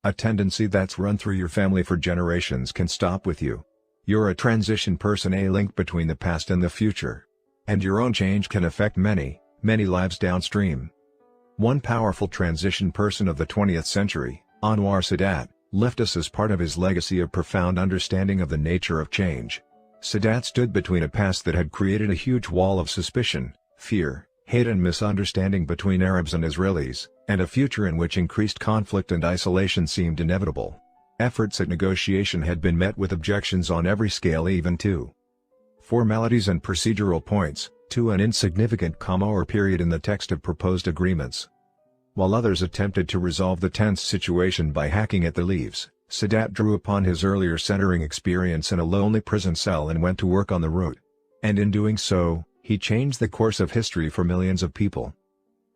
A tendency that's run through your family for generations can stop with you. You're a transition person, a link between the past and the future. And your own change can affect many, many lives downstream. One powerful transition person of the 20th century, Anwar Sadat, left us as part of his legacy of profound understanding of the nature of change. Sadat stood between a past that had created a huge wall of suspicion, fear, hate and misunderstanding between Arabs and Israelis, and a future in which increased conflict and isolation seemed inevitable. Efforts at negotiation had been met with objections on every scale, even to formalities and procedural points, to an insignificant comma or period in the text of proposed agreements. While others attempted to resolve the tense situation by hacking at the leaves, Sadat drew upon his earlier centering experience in a lonely prison cell and went to work on the root. And in doing so, he changed the course of history for millions of people.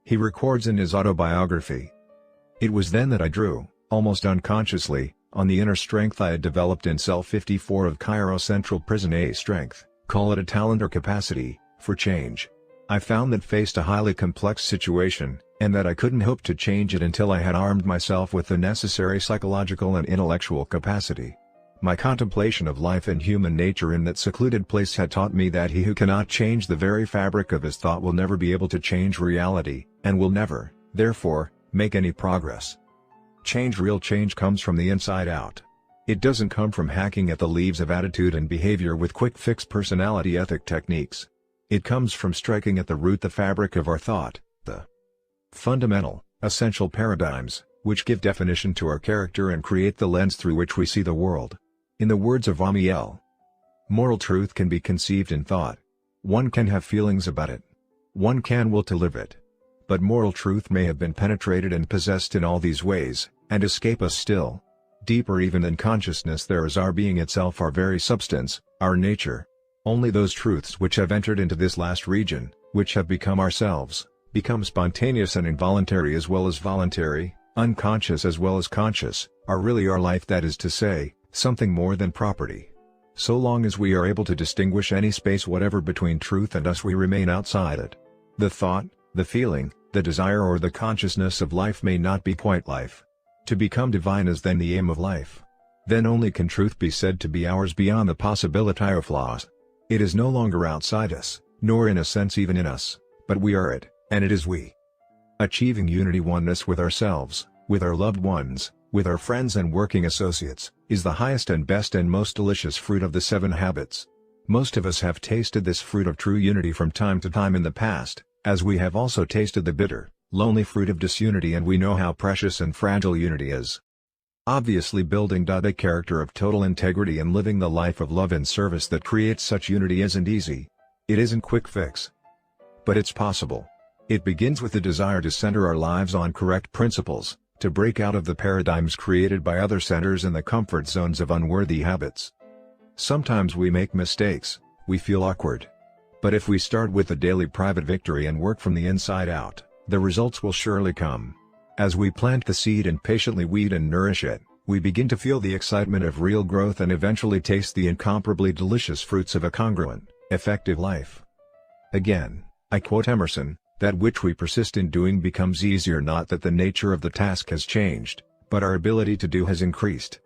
He records in his autobiography, "It was then that I drew, almost unconsciously, on the inner strength I had developed in cell 54 of Cairo Central Prison, a strength, call it a talent or capacity, for change. I found that faced a highly complex situation, and that I couldn't hope to change it until I had armed myself with the necessary psychological and intellectual capacity. My contemplation of life and human nature in that secluded place had taught me that he who cannot change the very fabric of his thought will never be able to change reality, and will never, therefore, make any progress. Real change comes from the inside out. It doesn't come from hacking at the leaves of attitude and behavior with quick-fix personality ethic techniques. It comes from striking at the root, the fabric of our thought, the fundamental, essential paradigms, which give definition to our character and create the lens through which we see the world. In the words of Amiel, moral truth can be conceived in thought. One can have feelings about it. One can will to live it. But moral truth may have been penetrated and possessed in all these ways, and escape us still. Deeper even than consciousness there is our being itself, our very substance, our nature. Only those truths which have entered into this last region, which have become ourselves, become spontaneous and involuntary as well as voluntary, unconscious as well as conscious, are really our life, that is to say, something more than property. So long as we are able to distinguish any space whatever between truth and us, we remain outside it. The thought, the feeling, the desire or the consciousness of life may not be quite life. To become divine is then the aim of life. Then only can truth be said to be ours beyond the possibility of flaws. It is no longer outside us, nor in a sense even in us, but we are it, and it is we. Achieving unity, oneness with ourselves, with our loved ones, with our friends and working associates, is the highest and best and most delicious fruit of the 7 habits. Most of us have tasted this fruit of true unity from time to time in the past, as we have also tasted the bitter, lonely fruit of disunity, and we know how precious and fragile unity is. Obviously, building a character of total integrity and living the life of love and service that creates such unity isn't easy. It isn't quick fix. But it's possible. It begins with the desire to center our lives on correct principles, to break out of the paradigms created by other centers and the comfort zones of unworthy habits. Sometimes we make mistakes, we feel awkward. But if we start with a daily private victory and work from the inside out, the results will surely come. As we plant the seed and patiently weed and nourish it, we begin to feel the excitement of real growth and eventually taste the incomparably delicious fruits of a congruent, effective life. Again, I quote Emerson, "That which we persist in doing becomes easier, not that the nature of the task has changed, but our ability to do has increased."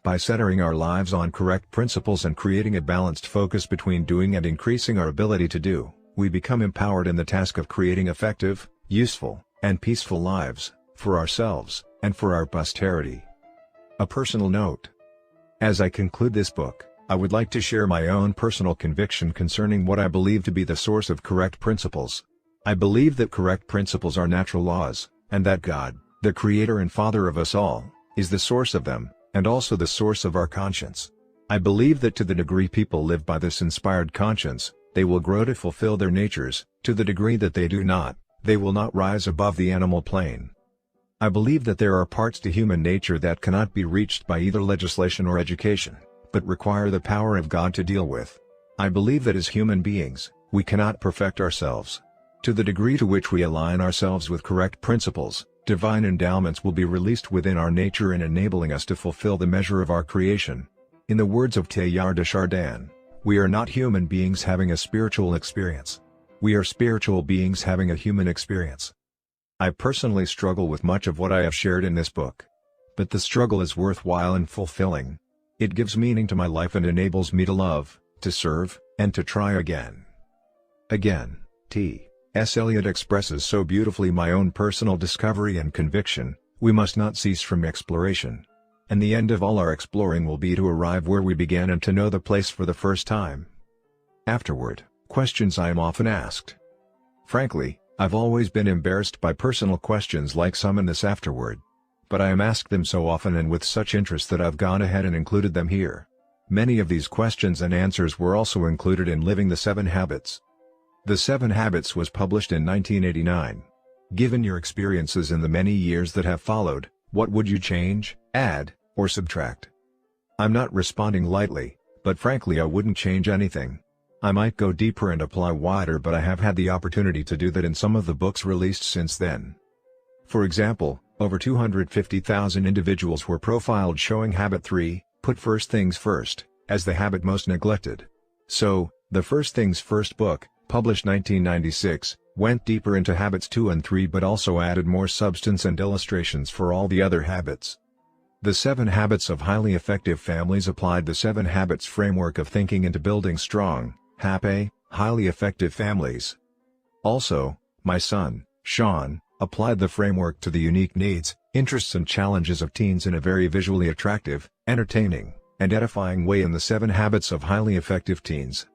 By centering our lives on correct principles and creating a balanced focus between doing and increasing our ability to do, we become empowered in the task of creating effective, useful, and peaceful lives, for ourselves, and for our posterity. A personal note. As I conclude this book, I would like to share my own personal conviction concerning what I believe to be the source of correct principles. I believe that correct principles are natural laws, and that God, the Creator and Father of us all, is the source of them, and also the source of our conscience. I believe that to the degree people live by this inspired conscience, they will grow to fulfill their natures. To the degree that they do not, they will not rise above the animal plane. I believe that there are parts to human nature that cannot be reached by either legislation or education, but require the power of God to deal with. I believe that as human beings, we cannot perfect ourselves. To the degree to which we align ourselves with correct principles, divine endowments will be released within our nature in enabling us to fulfill the measure of our creation. In the words of Teilhard de Chardin, we are not human beings having a spiritual experience. We are spiritual beings having a human experience. I personally struggle with much of what I have shared in this book. But the struggle is worthwhile and fulfilling. It gives meaning to my life and enables me to love, to serve, and to try again. Again, T.S. Eliot expresses so beautifully my own personal discovery and conviction: we must not cease from exploration. And the end of all our exploring will be to arrive where we began and to know the place for the first time. Afterward, questions I am often asked. Frankly, I've always been embarrassed by personal questions like some in this afterword. But I am asked them so often and with such interest that I've gone ahead and included them here. Many of these questions and answers were also included in Living the 7 Habits. The 7 Habits was published in 1989. Given your experiences in the many years that have followed, what would you change, add, or subtract? I'm not responding lightly, but frankly I wouldn't change anything. I might go deeper and apply wider, but I have had the opportunity to do that in some of the books released since then. For example, over 250,000 individuals were profiled showing Habit 3, Put First Things First, as the habit most neglected. So, the First Things First book, published 1996, went deeper into Habits 2 and 3 but also added more substance and illustrations for all the other habits. The 7 Habits of Highly Effective Families applied the 7 Habits framework of thinking into building strong, happy, highly effective families. Also, my son, Sean, applied the framework to the unique needs, interests and challenges of teens in a very visually attractive, entertaining, and edifying way in the 7 Habits of Highly Effective Teens.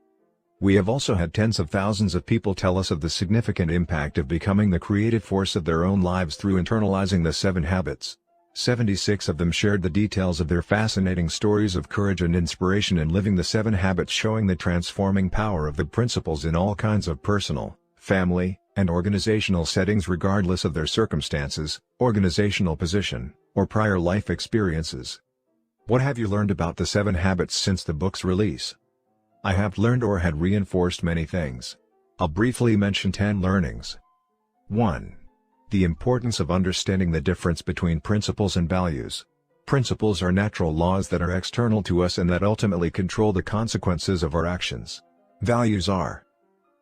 We have also had tens of thousands of people tell us of the significant impact of becoming the creative force of their own lives through internalizing the 7 Habits. 76 of them shared the details of their fascinating stories of courage and inspiration in living the 7 Habits, showing the transforming power of the principles in all kinds of personal, family, and organizational settings regardless of their circumstances, organizational position, or prior life experiences. What have you learned about the 7 Habits since the book's release? I have learned or had reinforced many things. I'll briefly mention 10 learnings. 1. The importance of understanding the difference between principles and values. Principles are natural laws that are external to us and that ultimately control the consequences of our actions. Values are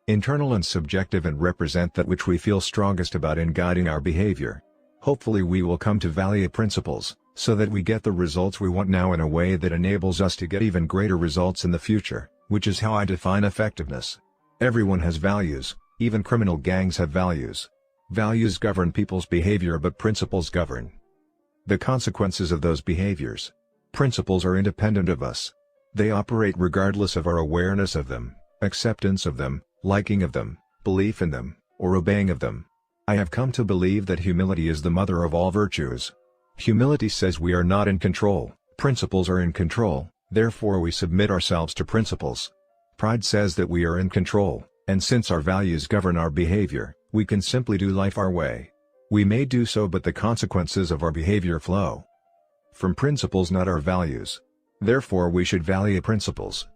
internal and subjective and represent that which we feel strongest about in guiding our behavior. Hopefully we will come to value principles, so that we get the results we want now in a way that enables us to get even greater results in the future, which is how I define effectiveness. Everyone has values, even criminal gangs have values. Values govern people's behavior but principles govern the consequences of those behaviors. Principles are independent of us. They operate regardless of our awareness of them, acceptance of them, liking of them, belief in them, or obeying of them. I have come to believe that humility is the mother of all virtues. Humility says we are not in control, principles are in control, therefore we submit ourselves to principles. Pride says that we are in control, and since our values govern our behavior, we can simply do life our way. We may do so, but the consequences of our behavior flow from principles, not our values. Therefore we should value principles.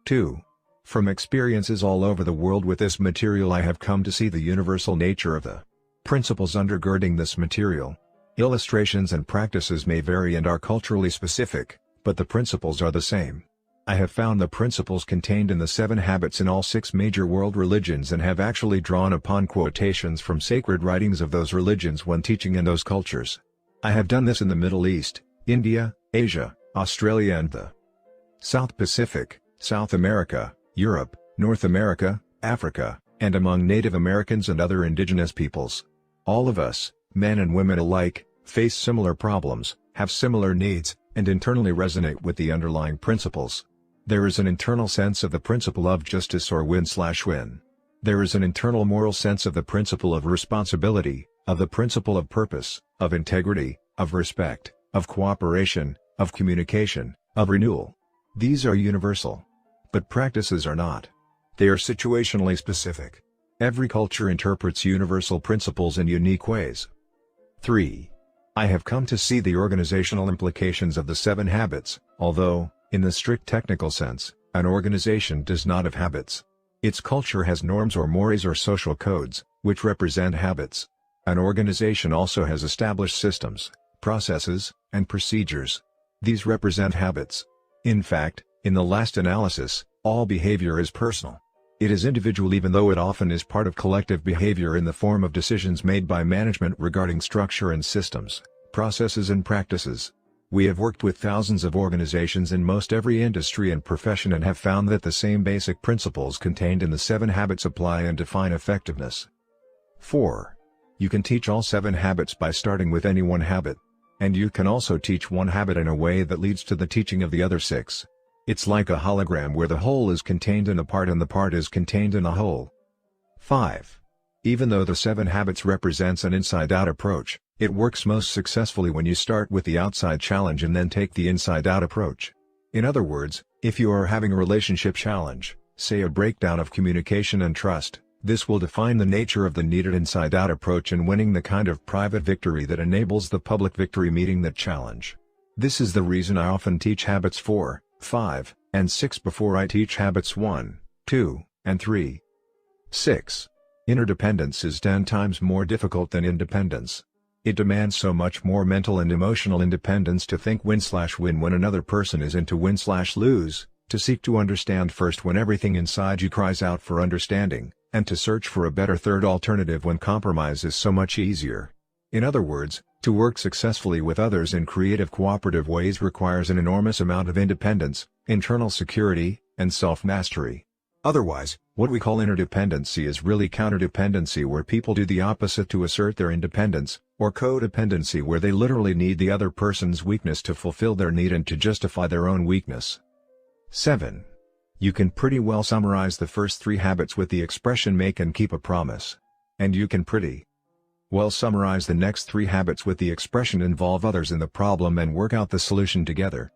2. From experiences all over the world with this material, I have come to see the universal nature of the principles undergirding this material. Illustrations and practices may vary and are culturally specific, but the principles are the same. I have found the principles contained in the 7 habits in all 6 major world religions and have actually drawn upon quotations from sacred writings of those religions when teaching in those cultures. I have done this in the Middle East, India, Asia, Australia and the South Pacific, South America, Europe, North America, Africa, and among Native Americans and other indigenous peoples. All of us, men and women alike, face similar problems, have similar needs, and internally resonate with the underlying principles. There is an internal sense of the principle of justice or win/win. There is an internal moral sense of the principle of responsibility, of the principle of purpose, of integrity, of respect, of cooperation, of communication, of renewal. These are universal. But practices are not. They are situationally specific. Every culture interprets universal principles in unique ways. 3. I have come to see the organizational implications of the 7 habits, although, in the strict technical sense, an organization does not have habits. Its culture has norms or mores or social codes, which represent habits. An organization also has established systems, processes, and procedures. These represent habits. In fact, in the last analysis, all behavior is personal. It is individual, even though it often is part of collective behavior in the form of decisions made by management regarding structure and systems, processes and practices. We have worked with thousands of organizations in most every industry and profession and have found that the same basic principles contained in the 7 habits apply and define effectiveness. 4. You can teach all 7 habits by starting with any one habit. And you can also teach one habit in a way that leads to the teaching of the other 6. It's like a hologram where the whole is contained in a part and the part is contained in a whole. 5. Even though the 7 habits represents an inside-out approach, it works most successfully when you start with the outside challenge and then take the inside-out approach. In other words, if you are having a relationship challenge, say a breakdown of communication and trust, this will define the nature of the needed inside-out approach in winning the kind of private victory that enables the public victory meeting that challenge. This is the reason I often teach habits 4, 5, and 6 before I teach habits 1, 2, and 3. 6. Interdependence is 10 times more difficult than independence. It demands so much more mental and emotional independence to think win/win when another person is into win/lose, to seek to understand first when everything inside you cries out for understanding, and to search for a better third alternative when compromise is so much easier. In other words, to work successfully with others in creative cooperative ways requires an enormous amount of independence, internal security, and self-mastery. Otherwise, what we call interdependency is really counterdependency, where people do the opposite to assert their independence, or codependency where they literally need the other person's weakness to fulfill their need and to justify their own weakness. 7. You can pretty well summarize the first 3 habits with the expression make and keep a promise. And you can pretty well summarize the next 3 habits with the expression involve others in the problem and work out the solution together.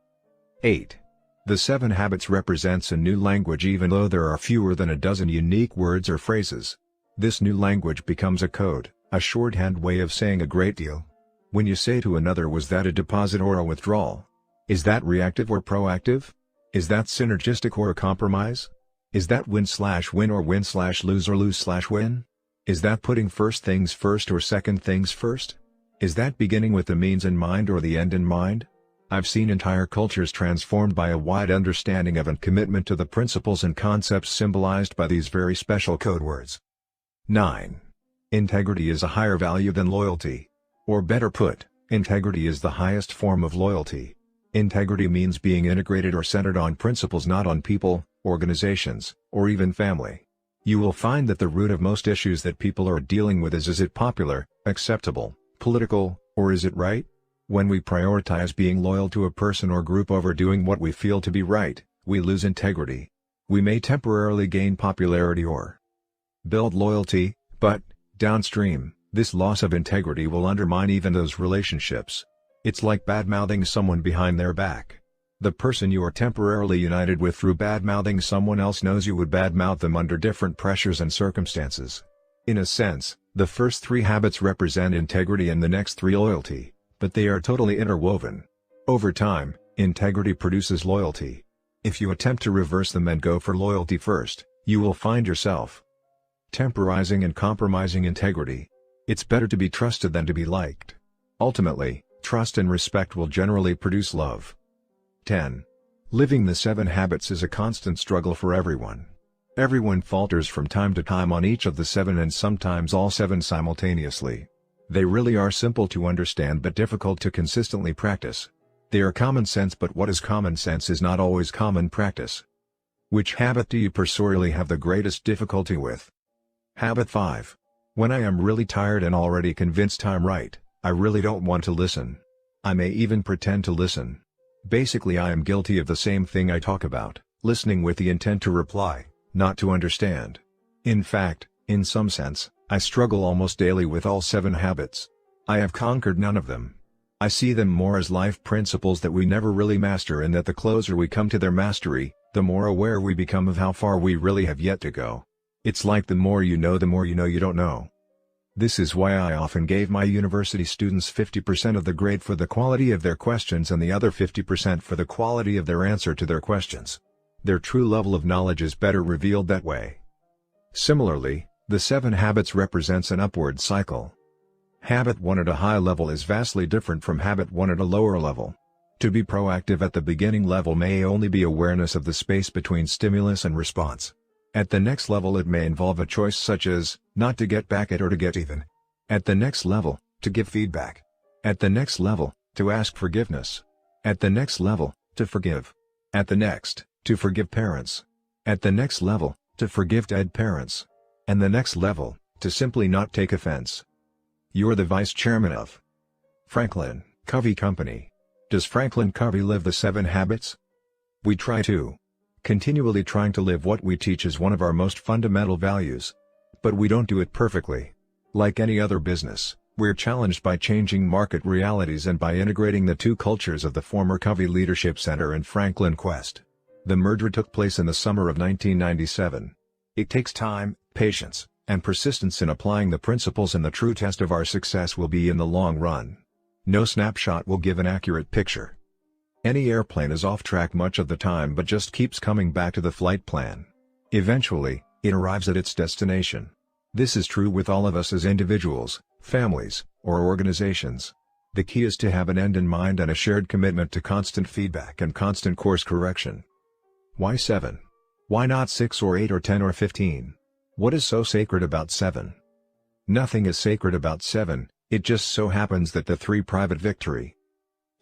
8. The 7 habits represents a new language even though there are fewer than a dozen unique words or phrases. This new language becomes a code, a shorthand way of saying a great deal. When you say to another, was that a deposit or a withdrawal? Is that reactive or proactive? Is that synergistic or a compromise? Is that win/win or win/lose or lose/win? Is that putting first things first or second things first? Is that beginning with the means in mind or the end in mind? I've seen entire cultures transformed by a wide understanding of and commitment to the principles and concepts symbolized by these very special code words. 9. Integrity is a higher value than loyalty. Or better put, integrity is the highest form of loyalty. Integrity means being integrated or centered on principles, not on people, organizations, or even family. You will find that the root of most issues that people are dealing with is it popular, acceptable, political, or is it right? When we prioritize being loyal to a person or group over doing what we feel to be right, we lose integrity. We may temporarily gain popularity or build loyalty, but, downstream, this loss of integrity will undermine even those relationships. It's like bad-mouthing someone behind their back. The person you are temporarily united with through bad-mouthing someone else knows you would bad-mouth them under different pressures and circumstances. In a sense, The first 3 habits represent integrity and the next 3 loyalty, but they are totally interwoven. Over time, integrity produces loyalty. If you attempt to reverse them and go for loyalty first, you will find yourself temporizing and compromising integrity. It's better to be trusted than to be liked. Ultimately, trust and respect will generally produce love. 10. Living the 7 habits is a constant struggle for everyone. Everyone falters from time to time on each of the 7 and sometimes all 7 simultaneously. They really are simple to understand but difficult to consistently practice. They are common sense, but what is common sense is not always common practice. Which habit do you personally have the greatest difficulty with? Habit 5. When I am really tired and already convinced I'm right, I really don't want to listen. I may even pretend to listen. Basically, I am guilty of the same thing I talk about, listening with the intent to reply, not to understand. In fact, in some sense, I struggle almost daily with all 7 habits. I have conquered none of them. I see them more as life principles that we never really master, and that the closer we come to their mastery, the more aware we become of how far we really have yet to go. It's like the more you know you don't know. This is why I often gave my university students 50% of the grade for the quality of their questions and the other 50% for the quality of their answer to their questions. Their true level of knowledge is better revealed that way. Similarly, the 7 habits represents an upward cycle. Habit 1 at a high level is vastly different from habit 1 at a lower level. To be proactive at the beginning level may only be awareness of the space between stimulus and response. At the next level it may involve a choice such as, not to get back at or to get even. At the next level, to give feedback. At the next level, to ask forgiveness. At the next level, to forgive. At the next, to forgive parents. At the next level, to forgive dead parents. And the next level, to simply not take offense. You're the vice chairman of Franklin Covey Company. Does Franklin Covey live the 7 habits? We try to. Continually trying to live what we teach is one of our most fundamental values. But we don't do it perfectly. Like any other business, we're challenged by changing market realities and by integrating the 2 cultures of the former Covey Leadership Center and Franklin Quest. The merger took place in the summer of 1997. It takes time, patience, and persistence in applying the principles, and the true test of our success will be in the long run. No snapshot will give an accurate picture. Any airplane is off track much of the time but just keeps coming back to the flight plan. Eventually, it arrives at its destination. This is true with all of us as individuals, families, or organizations. The key is to have an end in mind and a shared commitment to constant feedback and constant course correction. Why 7? Why not 6 or 8 or 10 or 15? What is so sacred about 7? Nothing is sacred about 7, it just so happens that the 3 private victory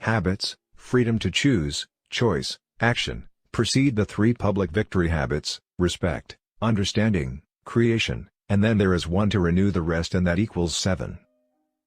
habits, freedom to choose, choice, action, precede the 3 public victory habits, respect, understanding, creation, and then there is 1 to renew the rest, and that equals 7.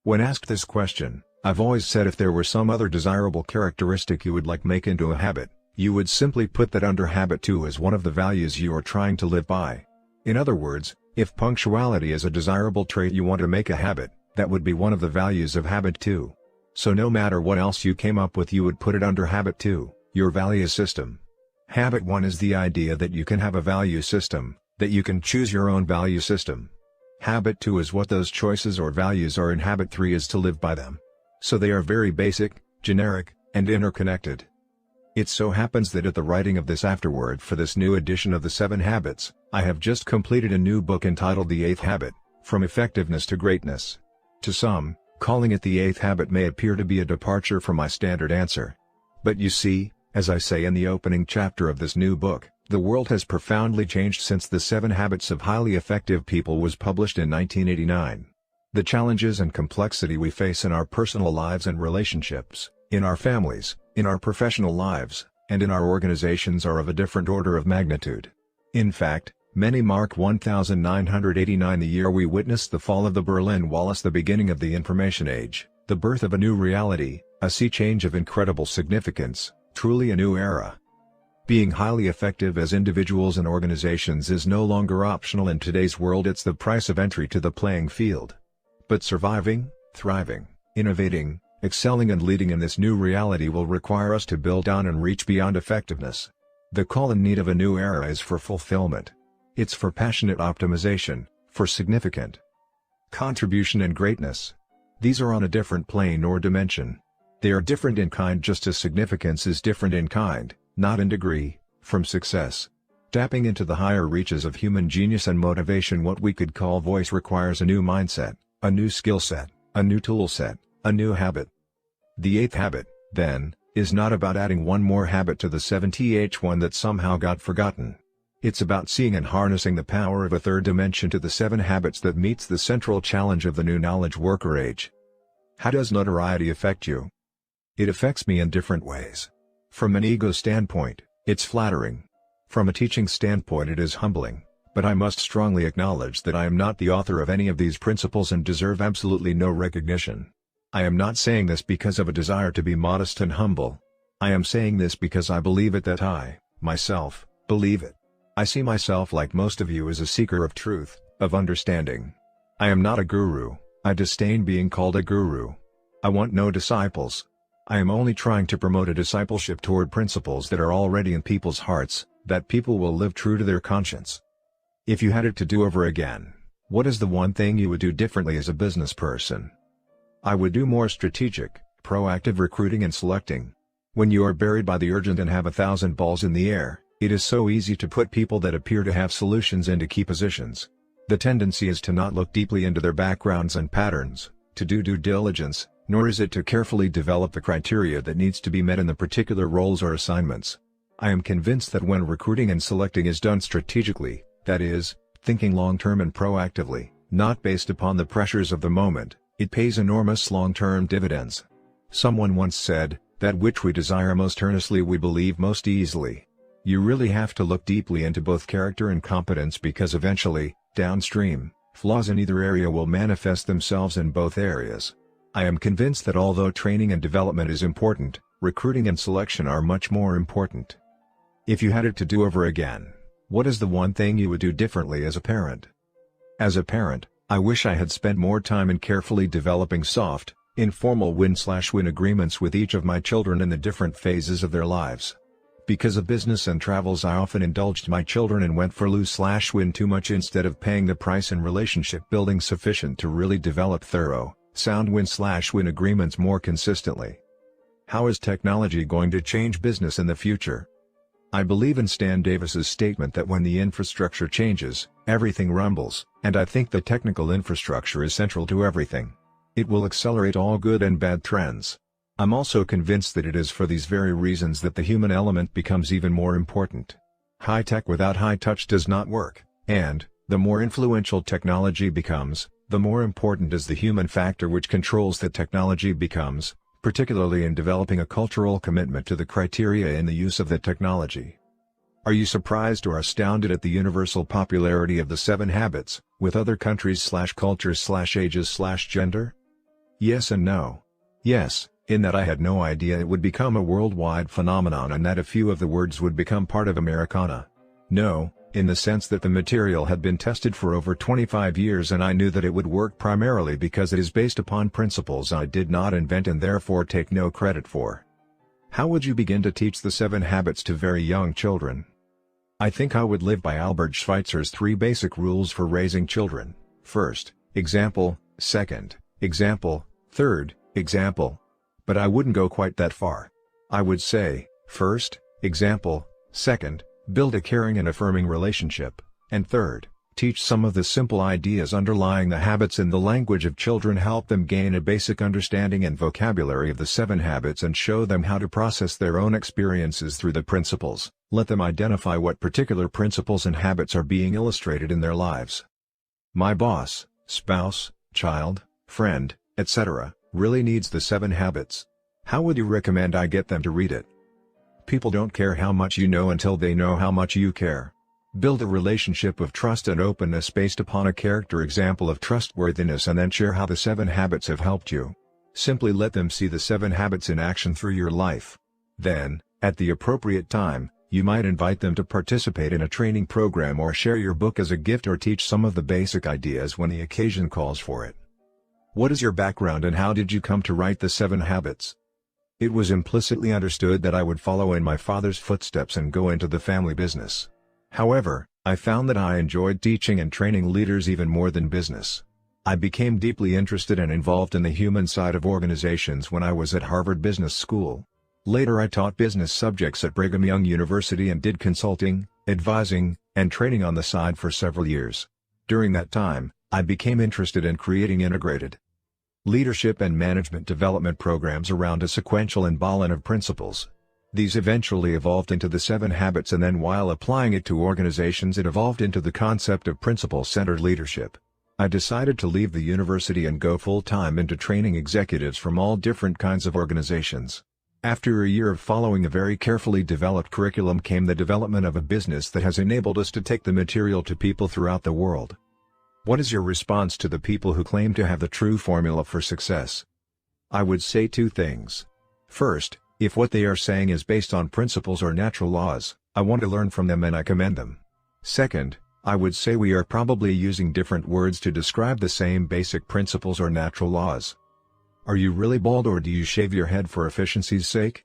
When asked this question, I've always said if there were some other desirable characteristic you would like make into a habit, you would simply put that under habit 2 as one of the values you are trying to live by. In other words, if punctuality is a desirable trait you want to make a habit, that would be one of the values of habit 2. So no matter what else you came up with, you would put it under habit 2, your value system. Habit 1 is the idea that you can have a value system, that you can choose your own value system. Habit 2 is what those choices or values are, and habit 3 is to live by them. So they are very basic, generic, and interconnected. It so happens that at the writing of this afterword for this new edition of the 7 Habits, I have just completed a new book entitled The 8th Habit, From Effectiveness to Greatness. To some, calling it the 8th habit may appear to be a departure from my standard answer. But you see, as I say in the opening chapter of this new book, the world has profoundly changed since the 7 Habits of Highly Effective People was published in 1989. The challenges and complexity we face in our personal lives and relationships, in our families, in our professional lives, and in our organizations are of a different order of magnitude. In fact, many mark 1989 the year we witnessed the fall of the Berlin Wall, the beginning of the information age, the birth of a new reality, a sea change of incredible significance, truly a new era. Being highly effective as individuals and organizations is no longer optional in today's world, it's the price of entry to the playing field. But surviving, thriving, innovating, excelling and leading in this new reality will require us to build on and reach beyond effectiveness. The call and need of a new era is for fulfillment. It's for passionate optimization, for significant contribution and greatness. These are on a different plane or dimension. They are different in kind just as significance is different in kind, not in degree, from success. Tapping into the higher reaches of human genius and motivation, what we could call voice, requires a new mindset, a new skill set, a new tool set, a new habit. The eighth habit, then, is not about adding one more habit to the 7th one that somehow got forgotten. It's about seeing and harnessing the power of a third dimension to the 7 habits that meets the central challenge of the new knowledge worker age. How does notoriety affect you? It affects me in different ways. From an ego standpoint, it's flattering. From a teaching standpoint, it is humbling, but I must strongly acknowledge that I am not the author of any of these principles and deserve absolutely no recognition. I am not saying this because of a desire to be modest and humble. I am saying this because I believe it, that I, myself, believe it. I see myself, like most of you, as a seeker of truth, of understanding. I am not a guru. I disdain being called a guru. I want no disciples. I am only trying to promote a discipleship toward principles that are already in people's hearts, that people will live true to their conscience. If you had it to do over again, what is the one thing you would do differently as a business person? I would do more strategic, proactive recruiting and selecting. When you are buried by the urgent and have 1,000 balls in the air, it is so easy to put people that appear to have solutions into key positions. The tendency is to not look deeply into their backgrounds and patterns, to do due diligence, nor is it to carefully develop the criteria that needs to be met in the particular roles or assignments. I am convinced that when recruiting and selecting is done strategically, that is, thinking long-term and proactively, not based upon the pressures of the moment, it pays enormous long-term dividends. Someone once said, "That which we desire most earnestly we believe most easily." You really have to look deeply into both character and competence, because eventually, downstream, flaws in either area will manifest themselves in both areas. I am convinced that although training and development is important, recruiting and selection are much more important. If you had it to do over again, what is the one thing you would do differently as a parent? As a parent, I wish I had spent more time in carefully developing soft, informal win-win agreements with each of my children in the different phases of their lives. Because of business and travels, I often indulged my children and went for lose-win too much instead of paying the price in relationship building sufficient to really develop thorough, sound win-win agreements more consistently. How is technology going to change business in the future? I believe in Stan Davis's statement that when the infrastructure changes, everything rumbles, and I think the technical infrastructure is central to everything. It will accelerate all good and bad trends. I'm also convinced that it is for these very reasons that the human element becomes even more important. High tech without high touch does not work, and, the more influential technology becomes, the more important is the human factor which controls the technology becomes, particularly in developing a cultural commitment to the criteria in the use of the technology. Are you surprised or astounded at the universal popularity of the 7 habits, with other countries/cultures/ages/gender? Yes and no. Yes, in that I had no idea it would become a worldwide phenomenon and that a few of the words would become part of Americana. No, in the sense that the material had been tested for over 25 years and I knew that it would work primarily because it is based upon principles I did not invent and therefore take no credit for. How would you begin to teach the 7 habits to very young children? I think I would live by Albert Schweitzer's 3 basic rules for raising children. First, example; second, example; third, example. But I wouldn't go quite that far. I would say, first, example; second, build a caring and affirming relationship; and third, teach some of the simple ideas underlying the habits in the language of children. Help them gain a basic understanding and vocabulary of the 7 habits and show them how to process their own experiences through the principles. Let them identify what particular principles and habits are being illustrated in their lives. My boss, spouse, child, friend, etc., really needs the 7 habits. How would you recommend I get them to read it? People don't care how much you know until they know how much you care. Build a relationship of trust and openness based upon a character example of trustworthiness and then share how the 7 habits have helped you. Simply let them see the 7 habits in action through your life. Then, at the appropriate time, you might invite them to participate in a training program or share your book as a gift or teach some of the basic ideas when the occasion calls for it. What is your background and how did you come to write the 7 habits? It was implicitly understood that I would follow in my father's footsteps and go into the family business. However, I found that I enjoyed teaching and training leaders even more than business. I became deeply interested and involved in the human side of organizations when I was at Harvard Business School. Later I taught business subjects at Brigham Young University and did consulting, advising, and training on the side for several years. During that time, I became interested in creating integrated leadership and management development programs around a sequential and Ballin of principles. These eventually evolved into the 7 habits, and then while applying it to organizations it evolved into the concept of principle-centered leadership. I decided to leave the university and go full-time into training executives from all different kinds of organizations. After a year of following a very carefully developed curriculum came the development of a business that has enabled us to take the material to people throughout the world. What is your response to the people who claim to have the true formula for success? I would say 2 things. First, if what they are saying is based on principles or natural laws, I want to learn from them and I commend them. Second, I would say we are probably using different words to describe the same basic principles or natural laws. Are you really bald or do you shave your head for efficiency's sake?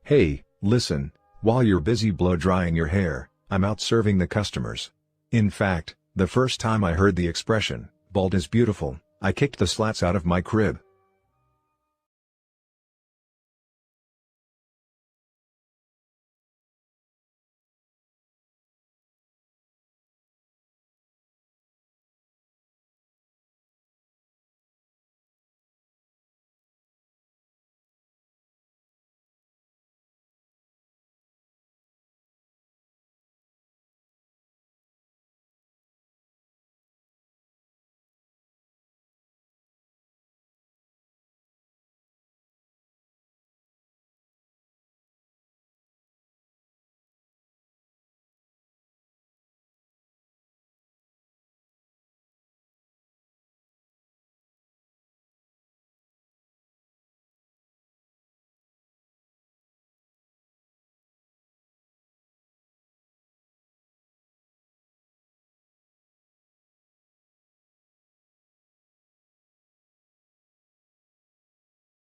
Hey, listen, while you're busy blow drying your hair, I'm out serving the customers. In fact, the first time I heard the expression, bald is beautiful, I kicked the slats out of my crib.